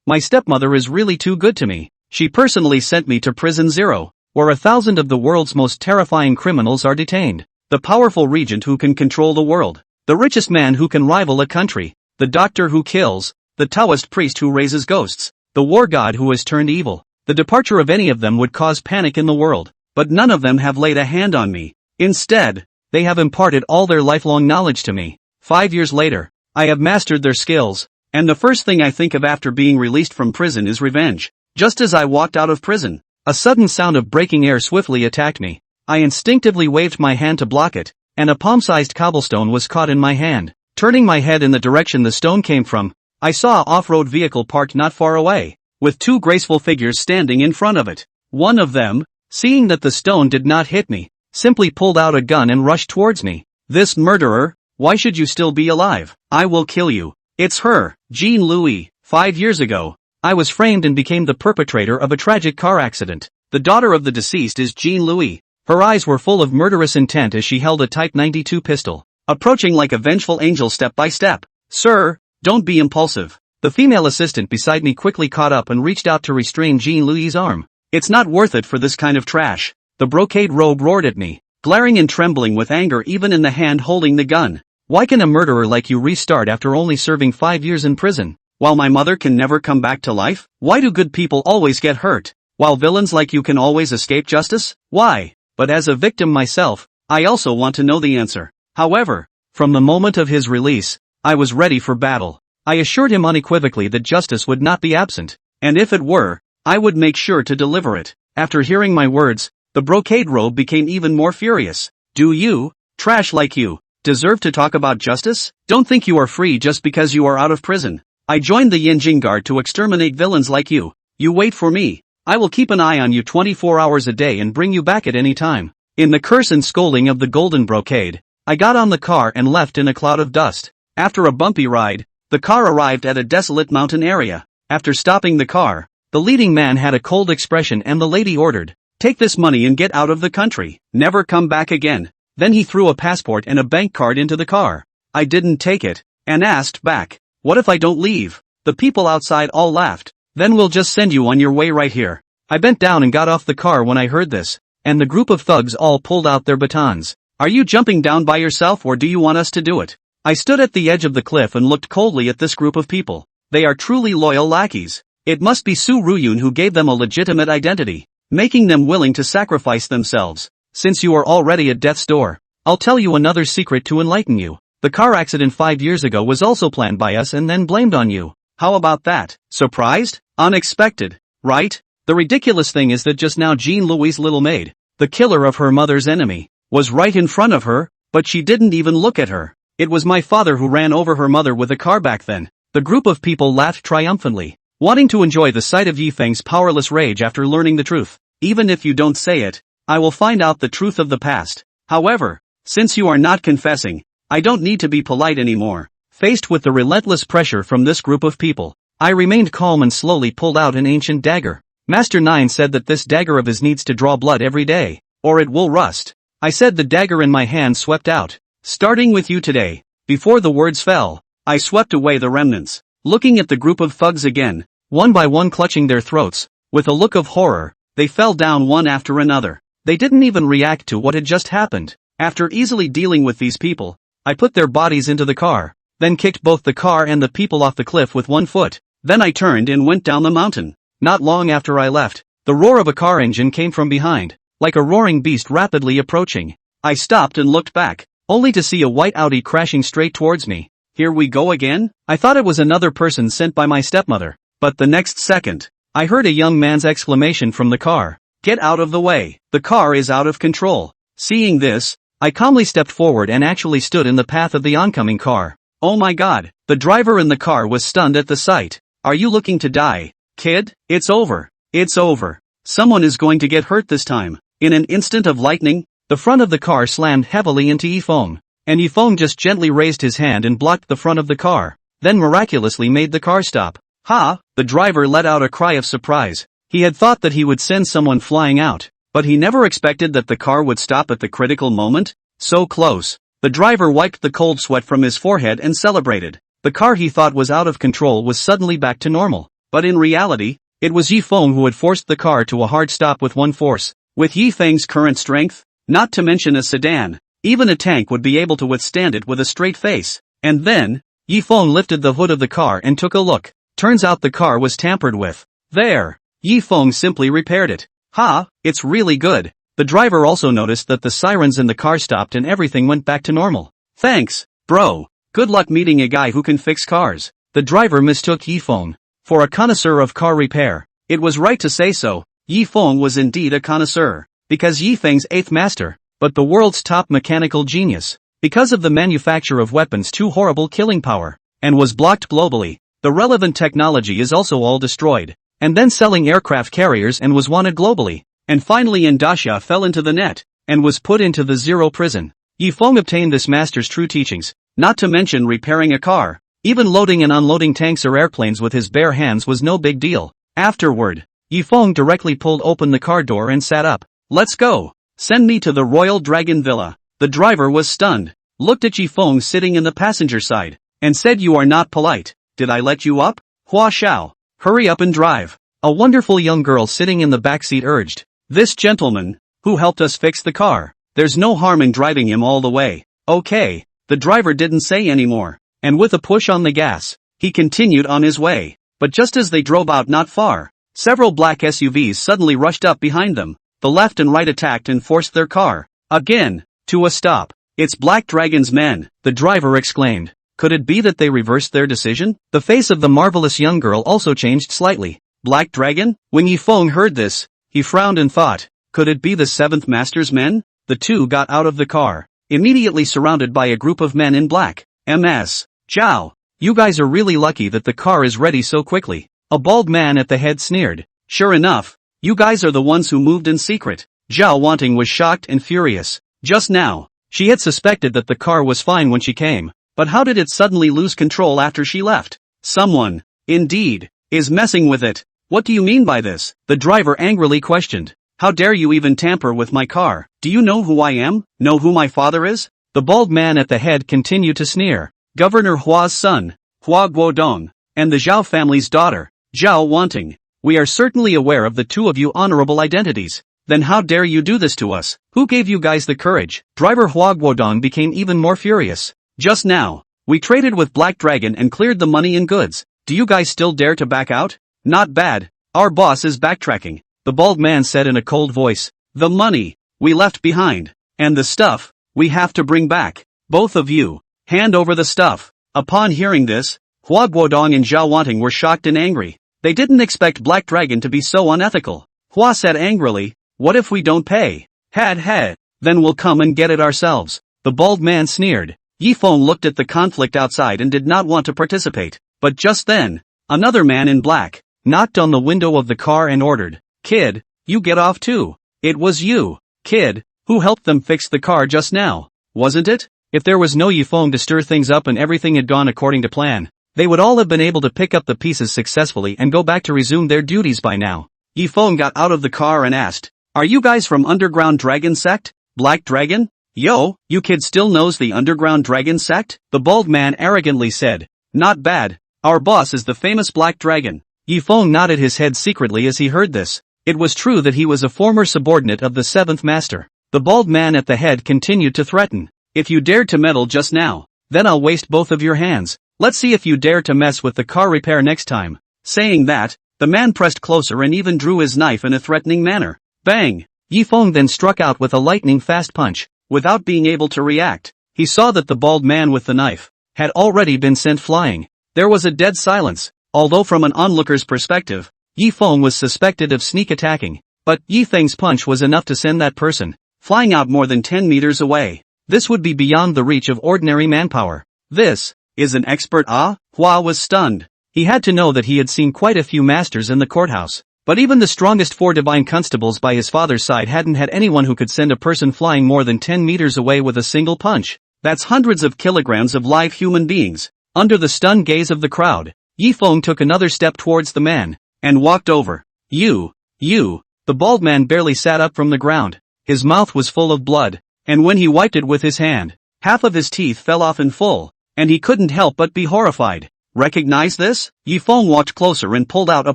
My stepmother is really too good to me. She personally sent me to Prison Zero, where 1,000 of the world's most terrifying criminals are detained. The powerful regent who can control the world. The richest man who can rival a country. The doctor who kills. The Taoist priest who raises ghosts. The war god who has turned evil. The departure of any of them would cause panic in the world. But none of them have laid a hand on me. Instead, they have imparted all their lifelong knowledge to me. 5 years later, I have mastered their skills. And the first thing I think of after being released from prison is revenge. Just as I walked out of prison, a sudden sound of breaking air swiftly attacked me. I instinctively waved my hand to block it, and a palm-sized cobblestone was caught in my hand. Turning my head in the direction the stone came from, I saw an off-road vehicle parked not far away, with 2 graceful figures standing in front of it. One of them, seeing that the stone did not hit me, simply pulled out a gun and rushed towards me. This murderer, why should you still be alive? I will kill you. It's her, Jean Louis. 5 years ago, I was framed and became the perpetrator of a tragic car accident. The daughter of the deceased is Jean Louis. Her eyes were full of murderous intent as she held a Type 92 pistol, approaching like a vengeful angel step by step. Sir, don't be impulsive. The female assistant beside me quickly caught up and reached out to restrain Jean Louis' arm. It's not worth it for this kind of trash. The brocade robe roared at me, glaring and trembling with anger even in the hand holding the gun. Why can a murderer like you restart after only serving 5 years in prison? While my mother can never come back to life? Why do good people always get hurt, while villains like you can always escape justice? Why? But as a victim myself, I also want to know the answer. However, from the moment of his release, I was ready for battle. I assured him unequivocally that justice would not be absent, and if it were, I would make sure to deliver it. After hearing my words, the brocade robe became even more furious. Do you, trash like you, deserve to talk about justice? Don't think you are free just because you are out of prison. I joined the Yinjing Guard to exterminate villains like you. You wait for me. I will keep an eye on you 24 hours a day and bring you back at any time. In the curse and scolding of the golden brocade, I got on the car and left in a cloud of dust. After a bumpy ride, the car arrived at a desolate mountain area. After stopping the car, the leading man had a cold expression and the lady ordered, "Take this money and get out of the country. Never come back again." Then he threw a passport and a bank card into the car. I didn't take it, and asked back, "What if I don't leave?" The people outside all laughed. "Then we'll just send you on your way right here." I bent down and got off the car when I heard this, and the group of thugs all pulled out their batons. "Are you jumping down by yourself or do you want us to do it?" I stood at the edge of the cliff and looked coldly at this group of people. They are truly loyal lackeys. It must be Su Ruyun who gave them a legitimate identity, making them willing to sacrifice themselves. Since you are already at death's door, I'll tell you another secret to enlighten you. The car accident 5 years ago was also planned by us and then blamed on you. How about that? Surprised? Unexpected, right? The ridiculous thing is that just now Jean Louis' little maid, the killer of her mother's enemy, was right in front of her, but she didn't even look at her. It was my father who ran over her mother with a car back then. The group of people laughed triumphantly, wanting to enjoy the sight of Yifeng's powerless rage after learning the truth. Even if you don't say it, I will find out the truth of the past. However, since you are not confessing, I don't need to be polite anymore. Faced with the relentless pressure from this group of people, I remained calm and slowly pulled out an ancient dagger. Master Nine said that this dagger of his needs to draw blood every day, or it will rust. I said the dagger in my hand swept out. Starting with you today. Before the words fell, I swept away the remnants. Looking at the group of thugs again, one by one clutching their throats, with a look of horror, they fell down one after another. They didn't even react to what had just happened. After easily dealing with these people, I put their bodies into the car, then kicked both the car and the people off the cliff with one foot. Then I turned and went down the mountain. Not long after I left, the roar of a car engine came from behind, like a roaring beast rapidly approaching. I stopped and looked back, only to see a white Audi crashing straight towards me. Here we go again? I thought it was another person sent by my stepmother, but the next second, I heard a young man's exclamation from the car. "Get out of the way, the car is out of control." Seeing this, I calmly stepped forward and actually stood in the path of the oncoming car. Oh my god, the driver in the car was stunned at the sight. "Are you looking to die, kid? It's over. It's over. Someone is going to get hurt this time." In an instant of lightning, the front of the car slammed heavily into Yifeng, and Yifeng just gently raised his hand and blocked the front of the car, then miraculously made the car stop. "Ha!" The driver let out a cry of surprise. He had thought that he would send someone flying out, but he never expected that the car would stop at the critical moment. So close. The driver wiped the cold sweat from his forehead and celebrated. The car he thought was out of control was suddenly back to normal. but in reality, it was Yi Feng who had forced the car to a hard stop with one force. With Yi Feng's current strength, not to mention a sedan, even a tank would be able to withstand it with a straight face. And then, Yi Feng lifted the hood of the car and took a look. Turns out the car was tampered with. There. Yi Feng simply repaired it. Ha, it's really good. The driver also noticed that the sirens in the car stopped and everything went back to normal. Thanks, bro. Good luck meeting a guy who can fix cars. The driver mistook Yi Feng for a connoisseur of car repair. It was right to say so. Yi Feng was indeed a connoisseur, because Yi Feng's eighth master, but the world's top mechanical genius, because of the manufacture of weapons too horrible killing power, and was blocked globally. The relevant technology is also all destroyed, and then selling aircraft carriers and was wanted globally, and finally Indasha fell into the net, and was put into the zero prison. Yi Feng obtained this master's true teachings, not to mention repairing a car. Even loading and unloading tanks or airplanes with his bare hands was no big deal. Afterward, Yi Feng directly pulled open the car door and sat up. Let's go. Send me to the Royal Dragon Villa. The driver was stunned, looked at Yi Feng sitting in the passenger side, and said, "You are not polite. Did I let you up? Hua Xiao. Hurry up and drive." A wonderful young girl sitting in the backseat urged. "This gentleman, who helped us fix the car, there's no harm in driving him all the way." Okay. The driver didn't say any more, and with a push on the gas, he continued on his way. But just as they drove out not far, several black SUVs suddenly rushed up behind them. The left and right attacked and forced their car, again, to a stop. "It's Black Dragon's men," the driver exclaimed. Could it be that they reversed their decision? The face of the marvelous young girl also changed slightly. Black Dragon? When Yi Feng heard this, he frowned and thought, could it be the seventh master's men? The two got out of the car, immediately surrounded by a group of men in black. "Ms. Zhao, you guys are really lucky that the car is ready so quickly." A bald man at the head sneered. "Sure enough, you guys are the ones who moved in secret." Zhao Wanting was shocked and furious. Just now, she had suspected that the car was fine when she came, but how did it suddenly lose control after she left? Someone, indeed, is messing with it. "What do you mean by this?" the driver angrily questioned. "How dare you even tamper with my car? Do you know who I am? Know who my father is?" The bald man at the head continued to sneer. "Governor Hua's son, Hua Guodong, and the Zhao family's daughter, Zhao Wanting. We are certainly aware of the two of you honorable identities. Then how dare you do this to us? Who gave you guys the courage?" Driver Hua Guodong became even more furious. "Just now, we traded with Black Dragon and cleared the money and goods. Do you guys still dare to back out? Not bad. Our boss is backtracking," the bald man said in a cold voice. "The money we left behind, and the stuff we have to bring back. Both of you, hand over the stuff." Upon hearing this, Hua Guodong and Zhao Wanting were shocked and angry. They didn't expect Black Dragon to be so unethical. Hua said angrily, "What if we don't pay?" "Had, then we'll come and get it ourselves." The bald man sneered. Yi Feng looked at the conflict outside and did not want to participate. But just then, another man in black knocked on the window of the car and ordered, "Kid, you get off too. It was you, kid, who helped them fix the car just now, wasn't it?" If there was no Yi Feng to stir things up and everything had gone according to plan, they would all have been able to pick up the pieces successfully and go back to resume their duties by now. Yi Feng got out of the car and asked, "Are you guys from Underground Dragon Sect? Black Dragon? Yo, you kid still knows the Underground Dragon Sect?" The bald man arrogantly said. "Not bad. Our boss is the famous Black Dragon." Yi Feng nodded his head secretly as he heard this. It was true that he was a former subordinate of the seventh master. The bald man at the head continued to threaten. "If you dared to meddle just now, then I'll waste both of your hands. Let's see if you dare to mess with the car repair next time." Saying that, the man pressed closer and even drew his knife in a threatening manner. Bang! Yi Feng then struck out with a lightning-fast punch. Without being able to react, he saw that the bald man with the knife had already been sent flying. There was a dead silence, although from an onlooker's perspective, Yi Feng was suspected of sneak attacking. But Yi Feng's punch was enough to send that person flying out more than 10 meters away. This would be beyond the reach of ordinary manpower. "This is an expert." Hua was stunned. He had to know that he had seen quite a few masters in the courthouse. But even the strongest 4 divine constables by his father's side hadn't had anyone who could send a person flying more than 10 meters away with a single punch. That's hundreds of kilograms of live human beings. Under the stunned gaze of the crowd, Yi Feng took another step towards the man, and walked over. You. The bald man barely sat up from the ground. His mouth was full of blood, and when he wiped it with his hand, half of his teeth fell off in full, and he couldn't help but be horrified. Recognize this? Yifeng walked closer and pulled out a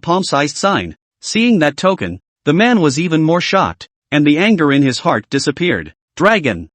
palm-sized sign. Seeing that token, the man was even more shocked, and the anger in his heart disappeared. Dragon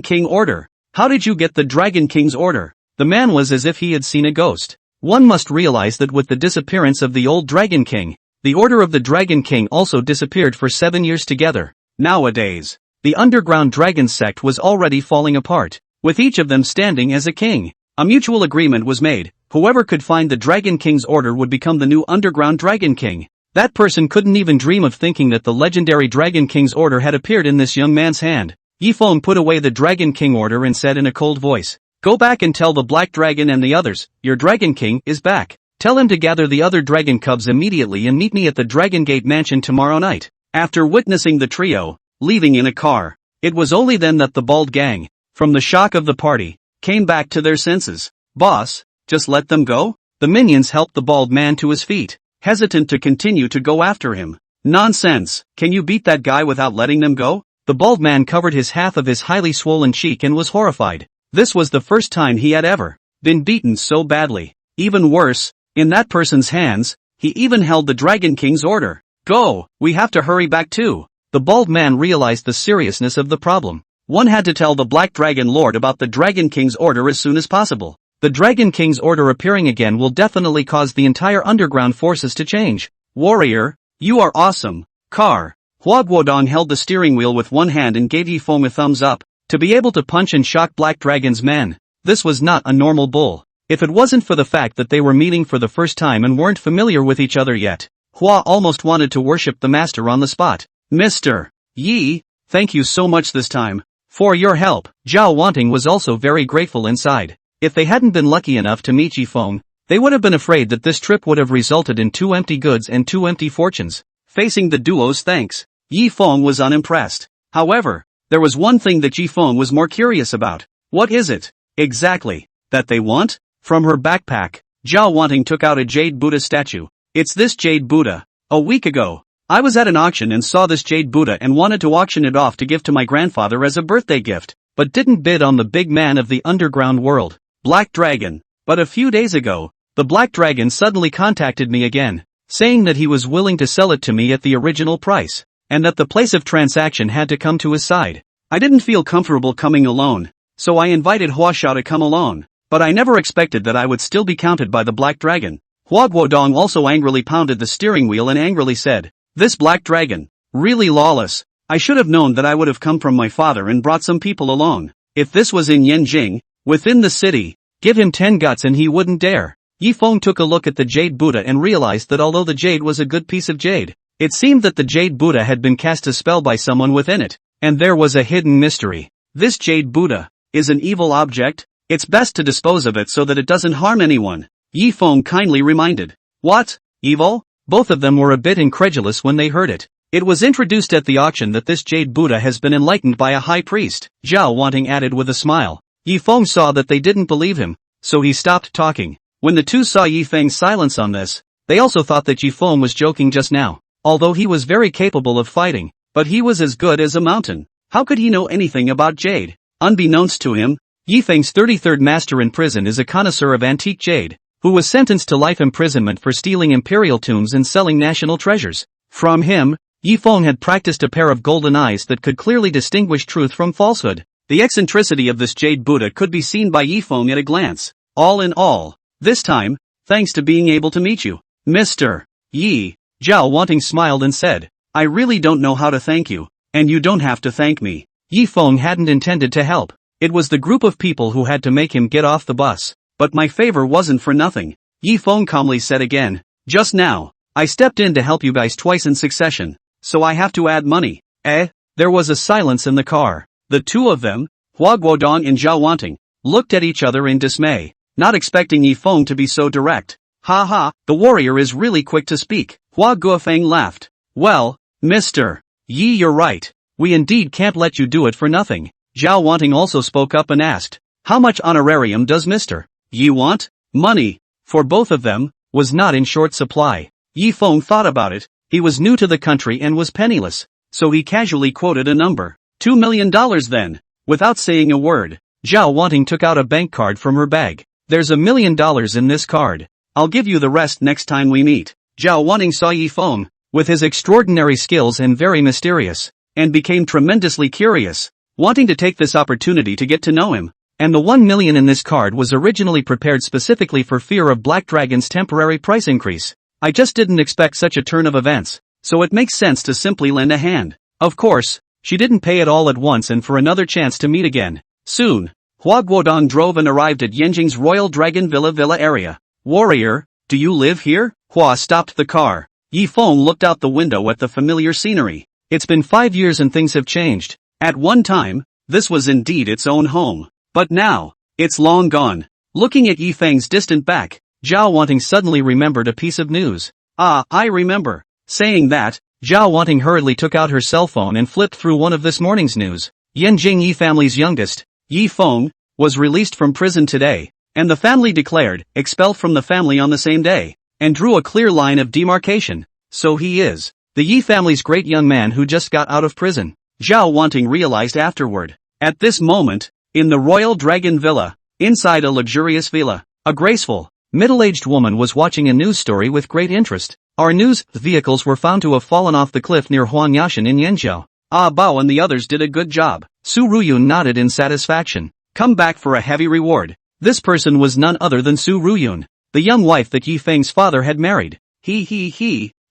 King order. How did you get the Dragon King's order? The man was as if he had seen a ghost. One must realize that with the disappearance of the old Dragon King, the order of the Dragon King also disappeared for 7 years together. Nowadays, the underground dragon sect was already falling apart, with each of them standing as a king. A mutual agreement was made. Whoever could find the Dragon King's order would become the new underground Dragon King. That person couldn't even dream of thinking that the legendary Dragon King's order had appeared in this young man's hand. Yifeng put away the Dragon King order and said in a cold voice, "Go back and tell the Black Dragon and the others, your Dragon King is back. Tell him to gather the other dragon cubs immediately and meet me at the Dragon Gate Mansion tomorrow night." After witnessing the trio leaving in a car, it was only then that the bald gang, from the shock of the party, came back to their senses. "Boss, just let them go?" The minions helped the bald man to his feet, hesitant to continue to go after him. "Nonsense, can you beat that guy without letting them go?" The bald man covered his half of his highly swollen cheek and was horrified. This was the first time he had ever been beaten so badly. Even worse, in that person's hands, he even held the Dragon King's order. "Go, we have to hurry back too." The bald man realized the seriousness of the problem. One had to tell the Black Dragon Lord about the Dragon King's order as soon as possible. The Dragon King's order appearing again will definitely cause the entire underground forces to change. "Warrior, you are awesome." Hua Guodong held the steering wheel with one hand and gave Yifeng a thumbs up. To be able to punch and shock Black Dragon's men, this was not a normal bull. If it wasn't for the fact that they were meeting for the first time and weren't familiar with each other yet, Hua almost wanted to worship the master on the spot. "Mr. Yi, thank you so much this time for your help." Zhao Wanting was also very grateful inside. If they hadn't been lucky enough to meet Yifeng, they would have been afraid that this trip would have resulted in 2 empty goods and 2 empty fortunes. Facing the duo's thanks, Yifeng was unimpressed. However, there was one thing that Yifeng was more curious about. What is it, exactly, that they want? From her backpack, Zhao Wanting took out a jade Buddha statue. "It's this jade Buddha. A week ago, I was at an auction and saw this jade Buddha and wanted to auction it off to give to my grandfather as a birthday gift, but didn't bid on the big man of the underground world, Black Dragon. But a few days ago, the Black Dragon suddenly contacted me again, saying that he was willing to sell it to me at the original price, and that the place of transaction had to come to his side. I didn't feel comfortable coming alone, so I invited Huasha to come along, but I never expected that I would still be counted by the Black Dragon." Hua Guodong also angrily pounded the steering wheel and angrily said, "This Black Dragon, really lawless. I should have known that I would have come from my father and brought some people along. If this was in Yanjing, within the city, give him 10 guts and he wouldn't dare." Yifeng took a look at the jade Buddha and realized that although the jade was a good piece of jade, it seemed that the jade Buddha had been cast a spell by someone within it, and there was a hidden mystery. This jade Buddha is an evil object. It's best to dispose of it so that it doesn't harm anyone, Yifeng kindly reminded. "What? Evil?" Both of them were a bit incredulous when they heard it. "It was introduced at the auction that this jade Buddha has been enlightened by a high priest," Zhao Wanting added with a smile. Yifeng saw that they didn't believe him, so he stopped talking. When the two saw Yifeng's silence on this, they also thought that Yifeng was joking just now. Although he was very capable of fighting, but he was as good as a mountain. How could he know anything about jade? Unbeknownst to him, Yifeng's 33rd master in prison is a connoisseur of antique jade, who was sentenced to life imprisonment for stealing imperial tombs and selling national treasures. From him, Yifeng had practiced a pair of golden eyes that could clearly distinguish truth from falsehood. The eccentricity of this jade Buddha could be seen by Yifeng at a glance. All in all, this time, thanks to being able to meet you, Mr. Yi, Zhao Wanting smiled and said, "I really don't know how to thank you, and you don't have to thank me." Yifeng hadn't intended to help. It was the group of people who had to make him get off the bus. "But my favor wasn't for nothing," Yifeng calmly said again. "Just now, I stepped in to help you guys twice in succession, so I have to add money." There was a silence in the car. The two of them, Hua Guodong and Zhao Wanting, looked at each other in dismay, not expecting Yifeng to be so direct. "Ha ha, the warrior is really quick to speak," Hua Guofeng laughed. "Well, Mr. Yi, you're right. We indeed can't let you do it for nothing." Zhao Wanting also spoke up and asked, "How much honorarium does Mr. Yi want?" Money, for both of them, was not in short supply. Yifeng thought about it. He was new to the country and was penniless, so he casually quoted a number. $2 million then. Without saying a word, Zhao Wanting took out a bank card from her bag. There's $1,000,000 in this card. I'll give you the rest next time we meet. Zhao Wanting saw Yi Feng, with his extraordinary skills and very mysterious, and became tremendously curious, wanting to take this opportunity to get to know him. And the 1 million in this card was originally prepared specifically for fear of Black Dragon's temporary price increase. I just didn't expect such a turn of events, so it makes sense to simply lend a hand. Of course, she didn't pay it all at once and for another chance to meet again. Soon, Hua Guodong drove and arrived at Yanjing's Royal Dragon Villa area. Warrior, do you live here? Hua stopped the car. Yi Feng looked out the window at the familiar scenery. It's been 5 years and things have changed. At one time, this was indeed its own home. But now, it's long gone. Looking at Yi Feng's distant back, Zhao Wanting suddenly remembered a piece of news. Ah, I remember. Saying that, Zhao Wanting hurriedly took out her cell phone and flipped through one of this morning's news. Yanjing Yi family's youngest, Yi Feng, was released from prison today, and the family declared, expelled from the family on the same day, and drew a clear line of demarcation. So he is the Yi family's great young man who just got out of prison, Zhao Wanting realized afterward. At this moment, in the Royal Dragon Villa, inside a luxurious villa, a graceful, middle-aged woman was watching a news story with great interest. Our news vehicles were found to have fallen off the cliff near Huangyashan in Yanzhou. Ah Bao and the others did a good job. Su Ruyun nodded in satisfaction. Come back for a heavy reward. This person was none other than Su Ruyun, the young wife that Yi Feng's father had married.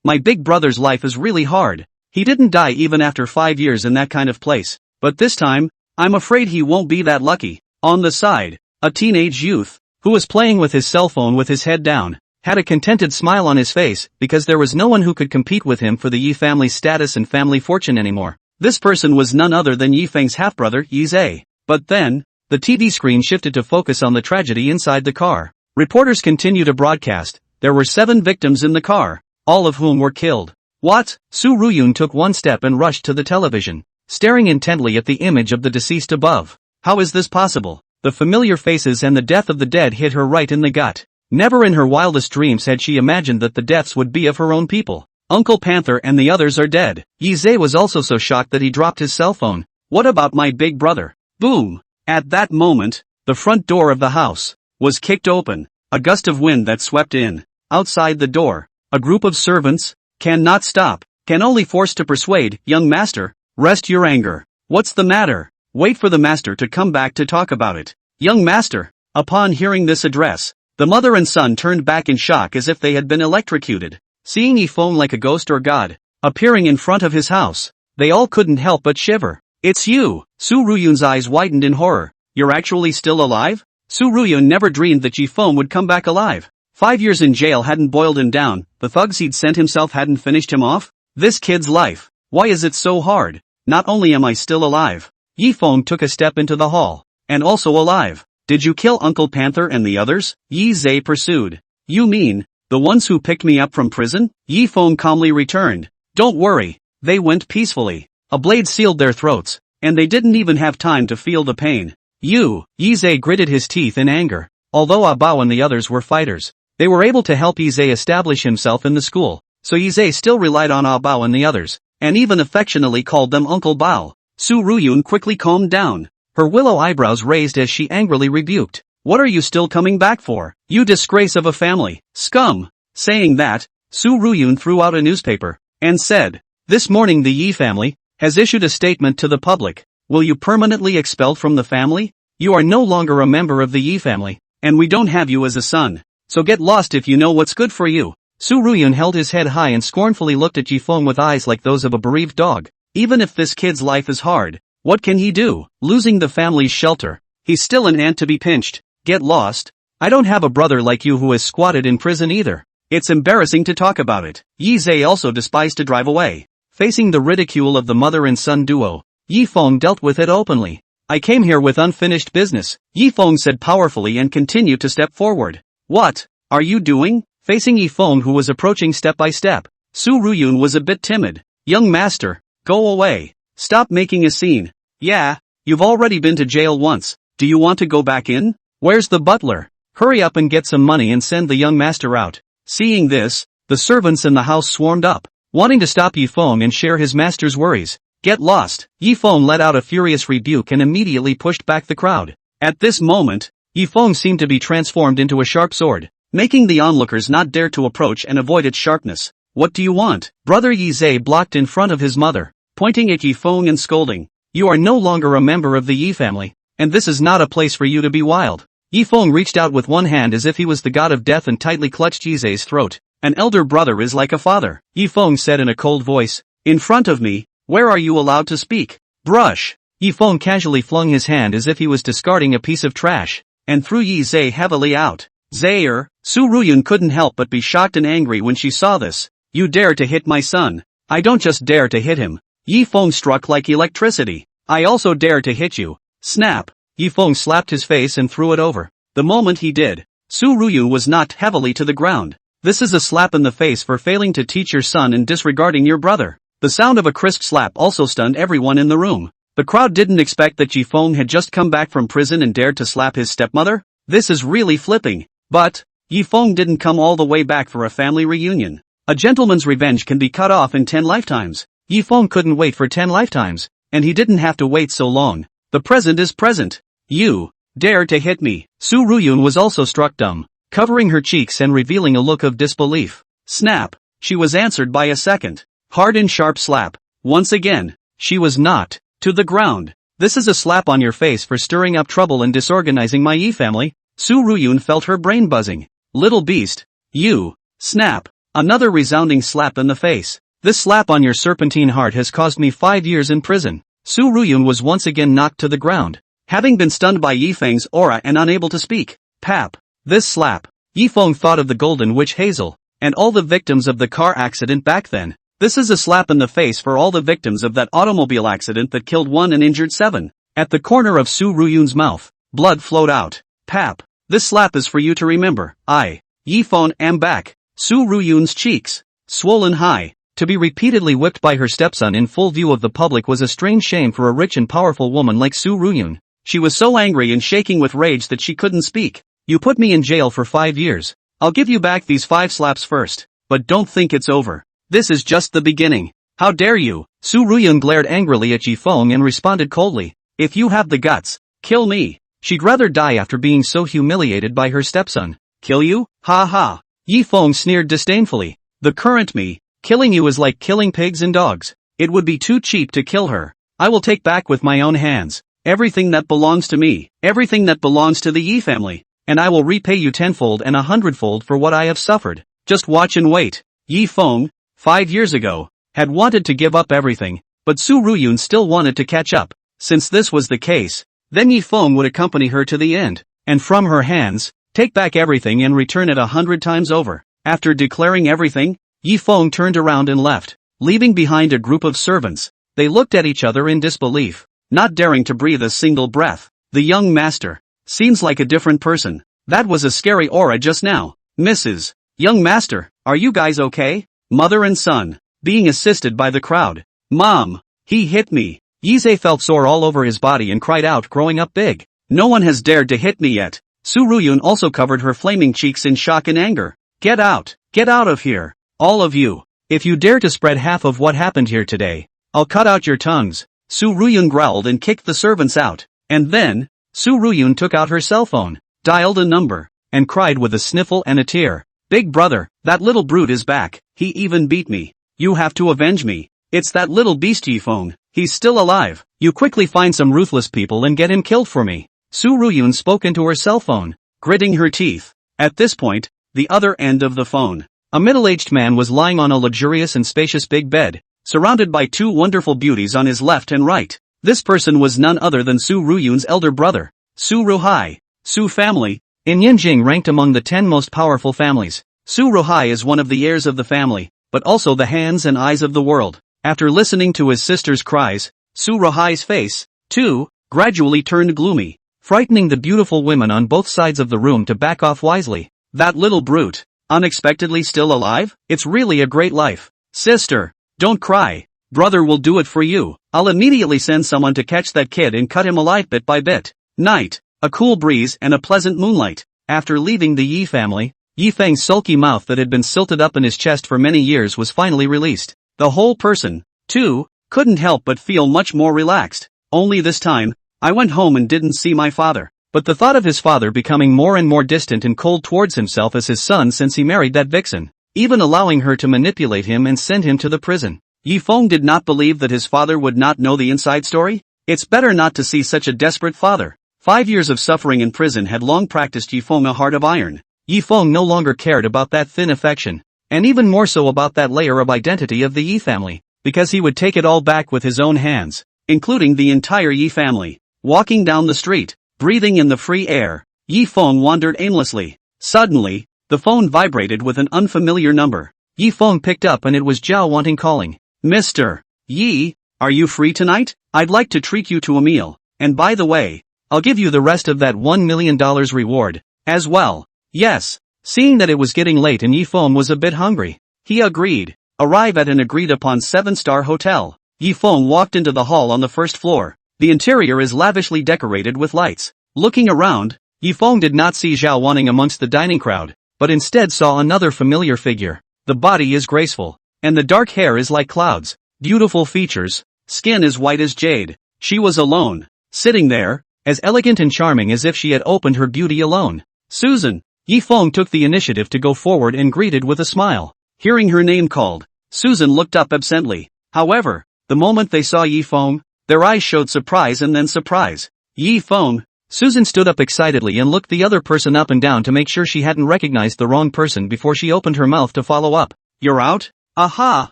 My big brother's life is really hard. He didn't die even after 5 years in that kind of place. But this time, I'm afraid he won't be that lucky. On the side, a teenage youth, who was playing with his cell phone with his head down, had a contented smile on his face because there was no one who could compete with him for the Yi family's status and family fortune anymore. This person was none other than Yi Feng's half-brother, Yi Zhe. But then, the TV screen shifted to focus on the tragedy inside the car. Reporters continued to broadcast. There were 7 victims in the car, all of whom were killed. What? Su Ruyun took one step and rushed to the television, staring intently at the image of the deceased above. How is this possible? The familiar faces and the death of the dead hit her right in the gut. Never in her wildest dreams had she imagined that the deaths would be of her own people. Uncle Panther and the others are dead. Yi Zhe was also so shocked that he dropped his cell phone. What about my big brother? Boom! At that moment, the front door of the house was kicked open. A gust of wind that swept in. Outside the door, a group of servants cannot stop, can only force to persuade. Young master, rest your anger. What's the matter? Wait for the master to come back to talk about it. Young master. Upon hearing this address, the mother and son turned back in shock as if they had been electrocuted. Seeing Yi Feng like a ghost or god, appearing in front of his house, they all couldn't help but shiver. It's you! Su Ruyun's eyes widened in horror. You're actually still alive? Su Ruyun never dreamed that Yi Feng would come back alive. 5 years in jail hadn't boiled him down, the thugs he'd sent himself hadn't finished him off. This kid's life. Why is it so hard? Not only am I still alive. Yi Feng took a step into the hall. And also alive. Did you kill Uncle Panther and the others? Yi Zhe pursued. You mean, the ones who picked me up from prison? Yi Feng calmly returned. Don't worry, they went peacefully. A blade sealed their throats, and they didn't even have time to feel the pain. Yi Zhe gritted his teeth in anger. Although Ah Bao and the others were fighters, they were able to help Yi Zhe establish himself in the school, so Yi Zhe still relied on Ah Bao and the others, and even affectionately called them Uncle Bao. Su Ruyun quickly calmed down, her willow eyebrows raised as she angrily rebuked. What are you still coming back for? You disgrace of a family, scum! Saying that, Su Ruyun threw out a newspaper, and said, this morning the Yi family has issued a statement to the public. Will you permanently expelled from the family? You are no longer a member of the Yi family, and we don't have you as a son. So get lost if you know what's good for you. Su Ruyun held his head high and scornfully looked at Yi Feng with eyes like those of a bereaved dog. Even if this kid's life is hard, what can he do? Losing the family's shelter. He's still an ant to be pinched. Get lost. I don't have a brother like you who is squatted in prison either. It's embarrassing to talk about it. Yi Zhe also despised to drive away. Facing the ridicule of the mother and son duo, Yi Feng dealt with it openly. I came here with unfinished business, Yi Feng said powerfully and continued to step forward. What are you doing? Facing Yi Feng who was approaching step by step, Su Ruyun was a bit timid. Young master, go away. Stop making a scene. Yeah, you've already been to jail once. Do you want to go back in? Where's the butler? Hurry up and get some money and send the young master out. Seeing this, the servants in the house swarmed up, wanting to stop Yi Feng and share his master's worries. Get lost. Yi Feng let out a furious rebuke and immediately pushed back the crowd. At this moment, Yifeng seemed to be transformed into a sharp sword, making the onlookers not dare to approach and avoid its sharpness. What do you want? Brother Yi Zhe blocked in front of his mother, pointing at Yifeng and scolding. You are no longer a member of the Yi family, and this is not a place for you to be wild. Yifeng reached out with one hand as if he was the god of death and tightly clutched Yi Zhe's throat. An elder brother is like a father, Yifeng said in a cold voice. In front of me, where are you allowed to speak? Brush. Yifeng casually flung his hand as if he was discarding a piece of trash, and threw Yi Zhe heavily out. Zaire, Su Ruyun couldn't help but be shocked and angry when she saw this. You dare to hit my son. I don't just dare to hit him. Yifeng struck like electricity. I also dare to hit you. Snap. Yifeng slapped his face and threw it over. The moment he did, Su Ruyun was knocked heavily to the ground. This is a slap in the face for failing to teach your son and disregarding your brother. The sound of a crisp slap also stunned everyone in the room. The crowd didn't expect that Yifeng had just come back from prison and dared to slap his stepmother. This is really flipping. But Yifeng didn't come all the way back for a family reunion. A gentleman's revenge can be cut off in 10 lifetimes. Yifeng couldn't wait for 10 lifetimes, and he didn't have to wait so long. The present is present. You dare to hit me. Su Ruyun was also struck dumb, covering her cheeks and revealing a look of disbelief. Snap. She was answered by a second, hard and sharp slap. Once again, she was knocked to the ground. This is a slap on your face for stirring up trouble and disorganizing my Yi family. Su Ruyun felt her brain buzzing. Little beast. You. Snap. Another resounding slap in the face. This slap on your serpentine heart has caused me 5 years in prison. Su Ruyun was once again knocked to the ground, having been stunned by Yifeng's aura and unable to speak. Pap. This slap. Yifeng thought of the golden witch Hazel, and all the victims of the car accident back then. This is a slap in the face for all the victims of that automobile accident that killed 1 and injured 7. At the corner of Su Ruyun's mouth, blood flowed out. Pap. This slap is for you to remember. I, Yifeng, am back. Su Ruyun's cheeks, swollen high. To be repeatedly whipped by her stepson in full view of the public was a strange shame for a rich and powerful woman like Su Ruyun. She was so angry and shaking with rage that she couldn't speak. You put me in jail for 5 years. I'll give you back these 5 slaps first. But don't think it's over. This is just the beginning. How dare you? Su Ruyun glared angrily at Yifeng and responded coldly. If you have the guts, kill me. She'd rather die after being so humiliated by her stepson. Kill you? Ha ha. Yifeng sneered disdainfully. The current me. Killing you is like killing pigs and dogs. It would be too cheap to kill her. I will take back with my own hands everything that belongs to me, everything that belongs to the Yi family, and I will repay you 10-fold and 100-fold for what I have suffered. Just watch and wait. Yifeng, 5 years ago, had wanted to give up everything, but Su Ruyun still wanted to catch up. Since this was the case, then Yifeng would accompany her to the end, and from her hands, take back everything and return it 100 times over. After declaring everything, Yifeng turned around and left, leaving behind a group of servants. They looked at each other in disbelief, not daring to breathe a single breath. The young master seems like a different person. That was a scary aura just now. Mrs. Young master, are you guys okay? Mother and son, being assisted by the crowd. Mom, he hit me. Yi Zhe felt sore all over his body and cried out, growing up big. No one has dared to hit me yet. Su Ruyun also covered her flaming cheeks in shock and anger. Get out of here. All of you. If you dare to spread half of what happened here today, I'll cut out your tongues. Su Ruyun growled and kicked the servants out. And then, Su Ruyun took out her cell phone, dialed a number, and cried with a sniffle and a tear. Big brother, that little brute is back. He even beat me. You have to avenge me. It's that little beast Yifeng. He's still alive. You quickly find some ruthless people and get him killed for me. Su Ruyun spoke into her cell phone, gritting her teeth. At this point, the other end of the phone, a middle-aged man was lying on a luxurious and spacious big bed, surrounded by 2 wonderful beauties on his left and right. This person was none other than Su Ruyun's elder brother, Su Ruhai. Su family, in Yinjing ranked among the 10 most powerful families. Su Ruhai is one of the heirs of the family, but also the hands and eyes of the world. After listening to his sister's cries, Su Ruhai's face, too, gradually turned gloomy, frightening the beautiful women on both sides of the room to back off wisely. That little brute, unexpectedly still alive? It's really a great life. Sister, don't cry. Brother will do it for you. I'll immediately send someone to catch that kid and cut him alive bit by bit. Night, a cool breeze and a pleasant moonlight. After leaving the Yi family, Yifeng's sulky mouth that had been silted up in his chest for many years was finally released. The whole person, too, couldn't help but feel much more relaxed. Only this time, I went home and didn't see my father. But the thought of his father becoming more and more distant and cold towards himself as his son since he married that vixen, even allowing her to manipulate him and send him to the prison. Yifeng did not believe that his father would not know the inside story. It's better not to see such a desperate father. 5 years of suffering in prison had long practiced Yifeng a heart of iron. Yifeng no longer cared about that thin affection, and even more so about that layer of identity of the Yi family, because he would take it all back with his own hands, including the entire Yi family. Walking down the street, breathing in the free air, Yifeng wandered aimlessly. Suddenly, the phone vibrated with an unfamiliar number. Yifeng picked up and it was Zhao Wanting calling. Mr. Yi, are you free tonight? I'd like to treat you to a meal, and by the way, I'll give you the rest of that $1 million reward, as well. Yes. Seeing that it was getting late and Yifeng was a bit hungry, he agreed. Arrive at an agreed-upon 7-star hotel. Yifeng walked into the hall on the first floor. The interior is lavishly decorated with lights. Looking around, Yifeng did not see Zhao Wanting amongst the dining crowd, but instead saw another familiar figure. The body is graceful, and the dark hair is like clouds. Beautiful features, skin as white as jade. She was alone, sitting there, as elegant and charming as if she had opened her beauty alone. Susan. Yifeng took the initiative to go forward and greeted with a smile. Hearing her name called, Susan looked up absently. However, the moment they saw Yifeng, their eyes showed surprise and then surprise. Yifeng. Susan stood up excitedly and looked the other person up and down to make sure she hadn't recognized the wrong person before she opened her mouth to follow up. You're out? Aha!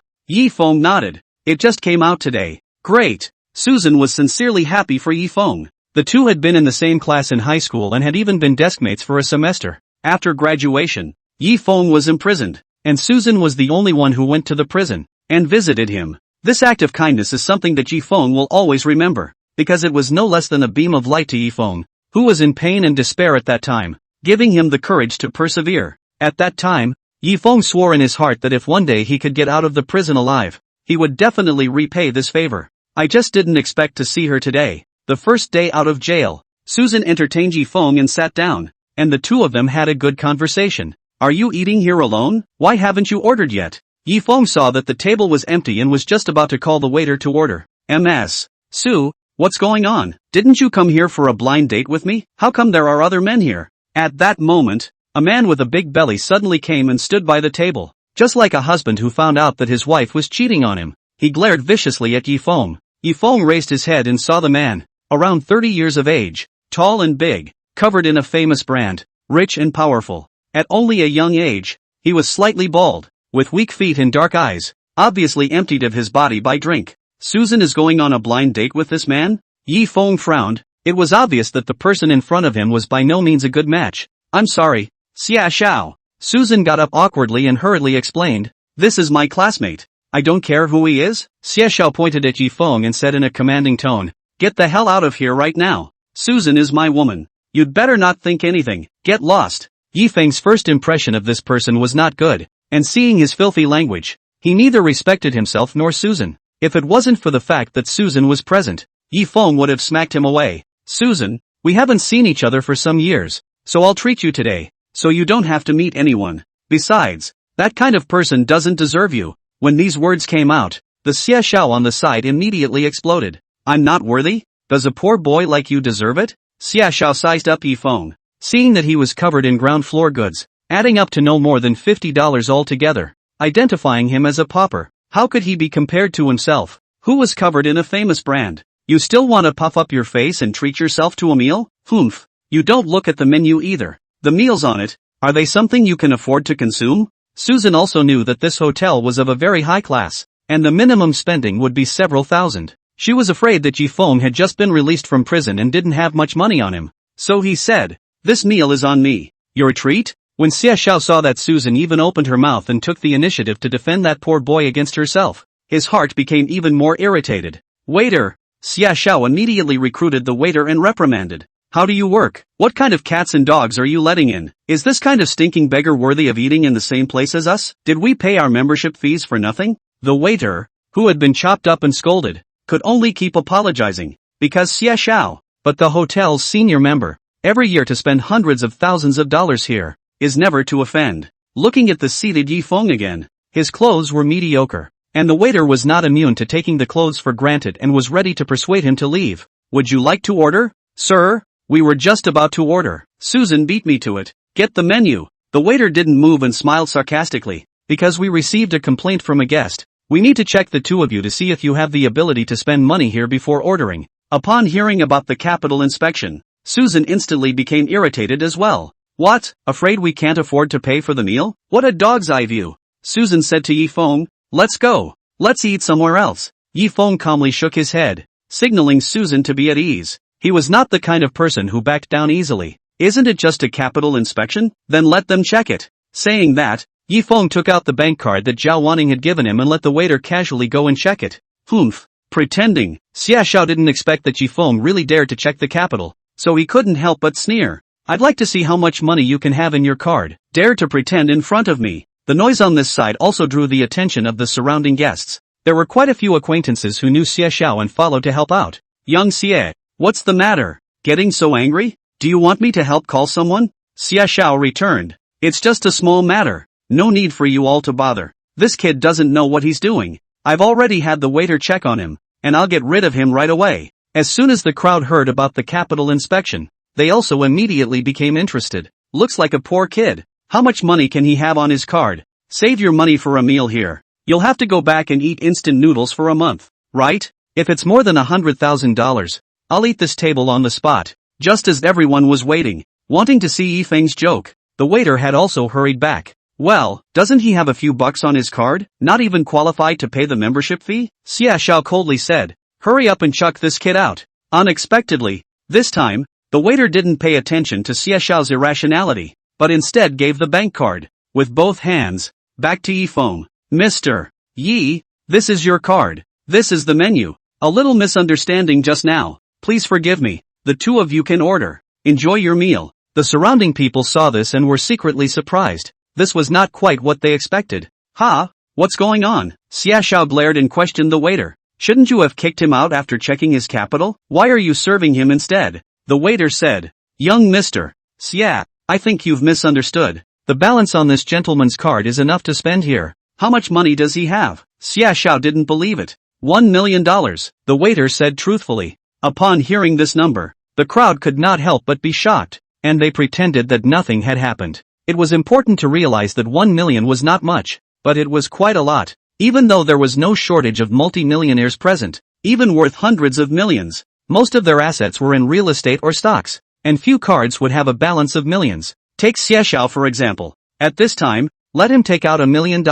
Yifeng nodded. It just came out today. Great! Susan was sincerely happy for Yifeng. The two had been in the same class in high school and had even been deskmates for a semester. After graduation, Yifeng was imprisoned, and Susan was the only one who went to the prison and visited him. This act of kindness is something that Yifeng will always remember, because it was no less than a beam of light to Yifeng, who was in pain and despair at that time, giving him the courage to persevere. At that time, Yifeng swore in his heart that if one day he could get out of the prison alive, he would definitely repay this favor. I just didn't expect to see her today. The first day out of jail, Susan entertained Yifeng and sat down, and the two of them had a good conversation. Are you eating here alone? Why haven't you ordered yet? Yifeng saw that the table was empty and was just about to call the waiter to order. Ms. Su, what's going on? Didn't you come here for a blind date with me? How come there are other men here? At that moment, a man with a big belly suddenly came and stood by the table, just like a husband who found out that his wife was cheating on him. He glared viciously at Yifeng. Yifeng raised his head and saw the man, around 30 years of age, tall and big, covered in a famous brand, rich and powerful. At only a young age, he was slightly bald, with weak feet and dark eyes, obviously emptied of his body by drink. Susan is going on a blind date with this man? Yifeng frowned. It was obvious that the person in front of him was by no means a good match. I'm sorry, Xia Xiao. Susan got up awkwardly and hurriedly explained, this is my classmate. I don't care who he is. Xia Xiao pointed at Yifeng and said in a commanding tone, get the hell out of here right now. Susan is my woman. You'd better not think anything. Get lost. Yifeng's first impression of this person was not good, and seeing his filthy language, he neither respected himself nor Susan. If it wasn't for the fact that Susan was present, Yifeng would have smacked him away. Susan, we haven't seen each other for some years, so I'll treat you today, so you don't have to meet anyone. Besides, that kind of person doesn't deserve you. When these words came out, the Xia Xiao on the side immediately exploded. I'm not worthy? Does a poor boy like you deserve it? Xia Xiao sized up Yifeng, seeing that he was covered in ground floor goods, adding up to no more than $50 altogether, identifying him as a pauper. How could he be compared to himself, who was covered in a famous brand? You still want to puff up your face and treat yourself to a meal? Humph. You don't look at the menu either. The meals on it, are they something you can afford to consume? Susan also knew that this hotel was of a very high class, and the minimum spending would be several thousand. She was afraid that Yifeng had just been released from prison and didn't have much money on him. So he said, this meal is on me. Your treat? When Xia Xiao saw that Susan even opened her mouth and took the initiative to defend that poor boy against herself, his heart became even more irritated. Waiter! Xia Xiao immediately recruited the waiter and reprimanded. How do you work? What kind of cats and dogs are you letting in? Is this kind of stinking beggar worthy of eating in the same place as us? Did we pay our membership fees for nothing? The waiter, who had been chopped up and scolded, could only keep apologizing, because Xia Xiao, but the hotel's senior member, every year to spend hundreds of thousands of dollars here, is never to offend. Looking at the seated Yifeng again, his clothes were mediocre, and the waiter was not immune to taking the clothes for granted and was ready to persuade him to leave. Would you like to order, sir? We were just about to order. Susan beat me to it. Get the menu. The waiter didn't move and smiled sarcastically. Because we received a complaint from a guest. We need to check the two of you to see if you have the ability to spend money here before ordering. Upon hearing about the capital inspection, Susan instantly became irritated as well. What? Afraid we can't afford to pay for the meal? What a dog's eye view. Susan said to Yifeng, let's go. Let's eat somewhere else. Yifeng calmly shook his head, signaling Susan to be at ease. He was not the kind of person who backed down easily. Isn't it just a capital inspection? Then let them check it. Saying that, Yifeng took out the bank card that Zhao Wanning had given him and let the waiter casually go and check it. Humph. Pretending. Xiaoxiao didn't expect that Yifeng really dared to check the capital, so he couldn't help but sneer. I'd like to see how much money you can have in your card. Dare to pretend in front of me. The noise on this side also drew the attention of the surrounding guests. There were quite a few acquaintances who knew Xiaoxiao and followed to help out. Young Xie, what's the matter? Getting so angry? Do you want me to help call someone? Xiaoxiao returned. It's just a small matter. No need for you all to bother. This kid doesn't know what he's doing. I've already had the waiter check on him, and I'll get rid of him right away. As soon as the crowd heard about the capital inspection, they also immediately became interested. Looks like a poor kid. How much money can he have on his card? Save your money for a meal here. You'll have to go back and eat instant noodles for a month, right? If it's more than $100,000, I'll eat this table on the spot. Just as everyone was waiting, wanting to see Yifeng's joke, the waiter had also hurried back. Well, doesn't he have a few bucks on his card? Not even qualified to pay the membership fee? Xiaoxiao coldly said. Hurry up and chuck this kid out. Unexpectedly, this time, the waiter didn't pay attention to Xiaoxiao's irrationality, but instead gave the bank card, with both hands, back to Yifeng. Mr. Yi, this is your card. This is the menu. A little misunderstanding just now. Please forgive me. The two of you can order. Enjoy your meal. The surrounding people saw this and were secretly surprised. This was not quite what they expected. Ha? What's going on? Xiaoxiao glared and questioned the waiter. Shouldn't you have kicked him out after checking his capital? Why are you serving him instead? The waiter said. Young mister. Xia, I think you've misunderstood. The balance on this gentleman's card is enough to spend here. How much money does he have? Xiaoxiao didn't believe it. $1 million, the waiter said truthfully. Upon hearing this number, the crowd could not help but be shocked, and they pretended that nothing had happened. It was important to realize that 1 million was not much, but it was quite a lot. Even though there was no shortage of multi-millionaires present, even worth hundreds of millions, most of their assets were in real estate or stocks, and few cards would have a balance of millions. Take Xiaoxiao for example. At this time, let him take out $1 million.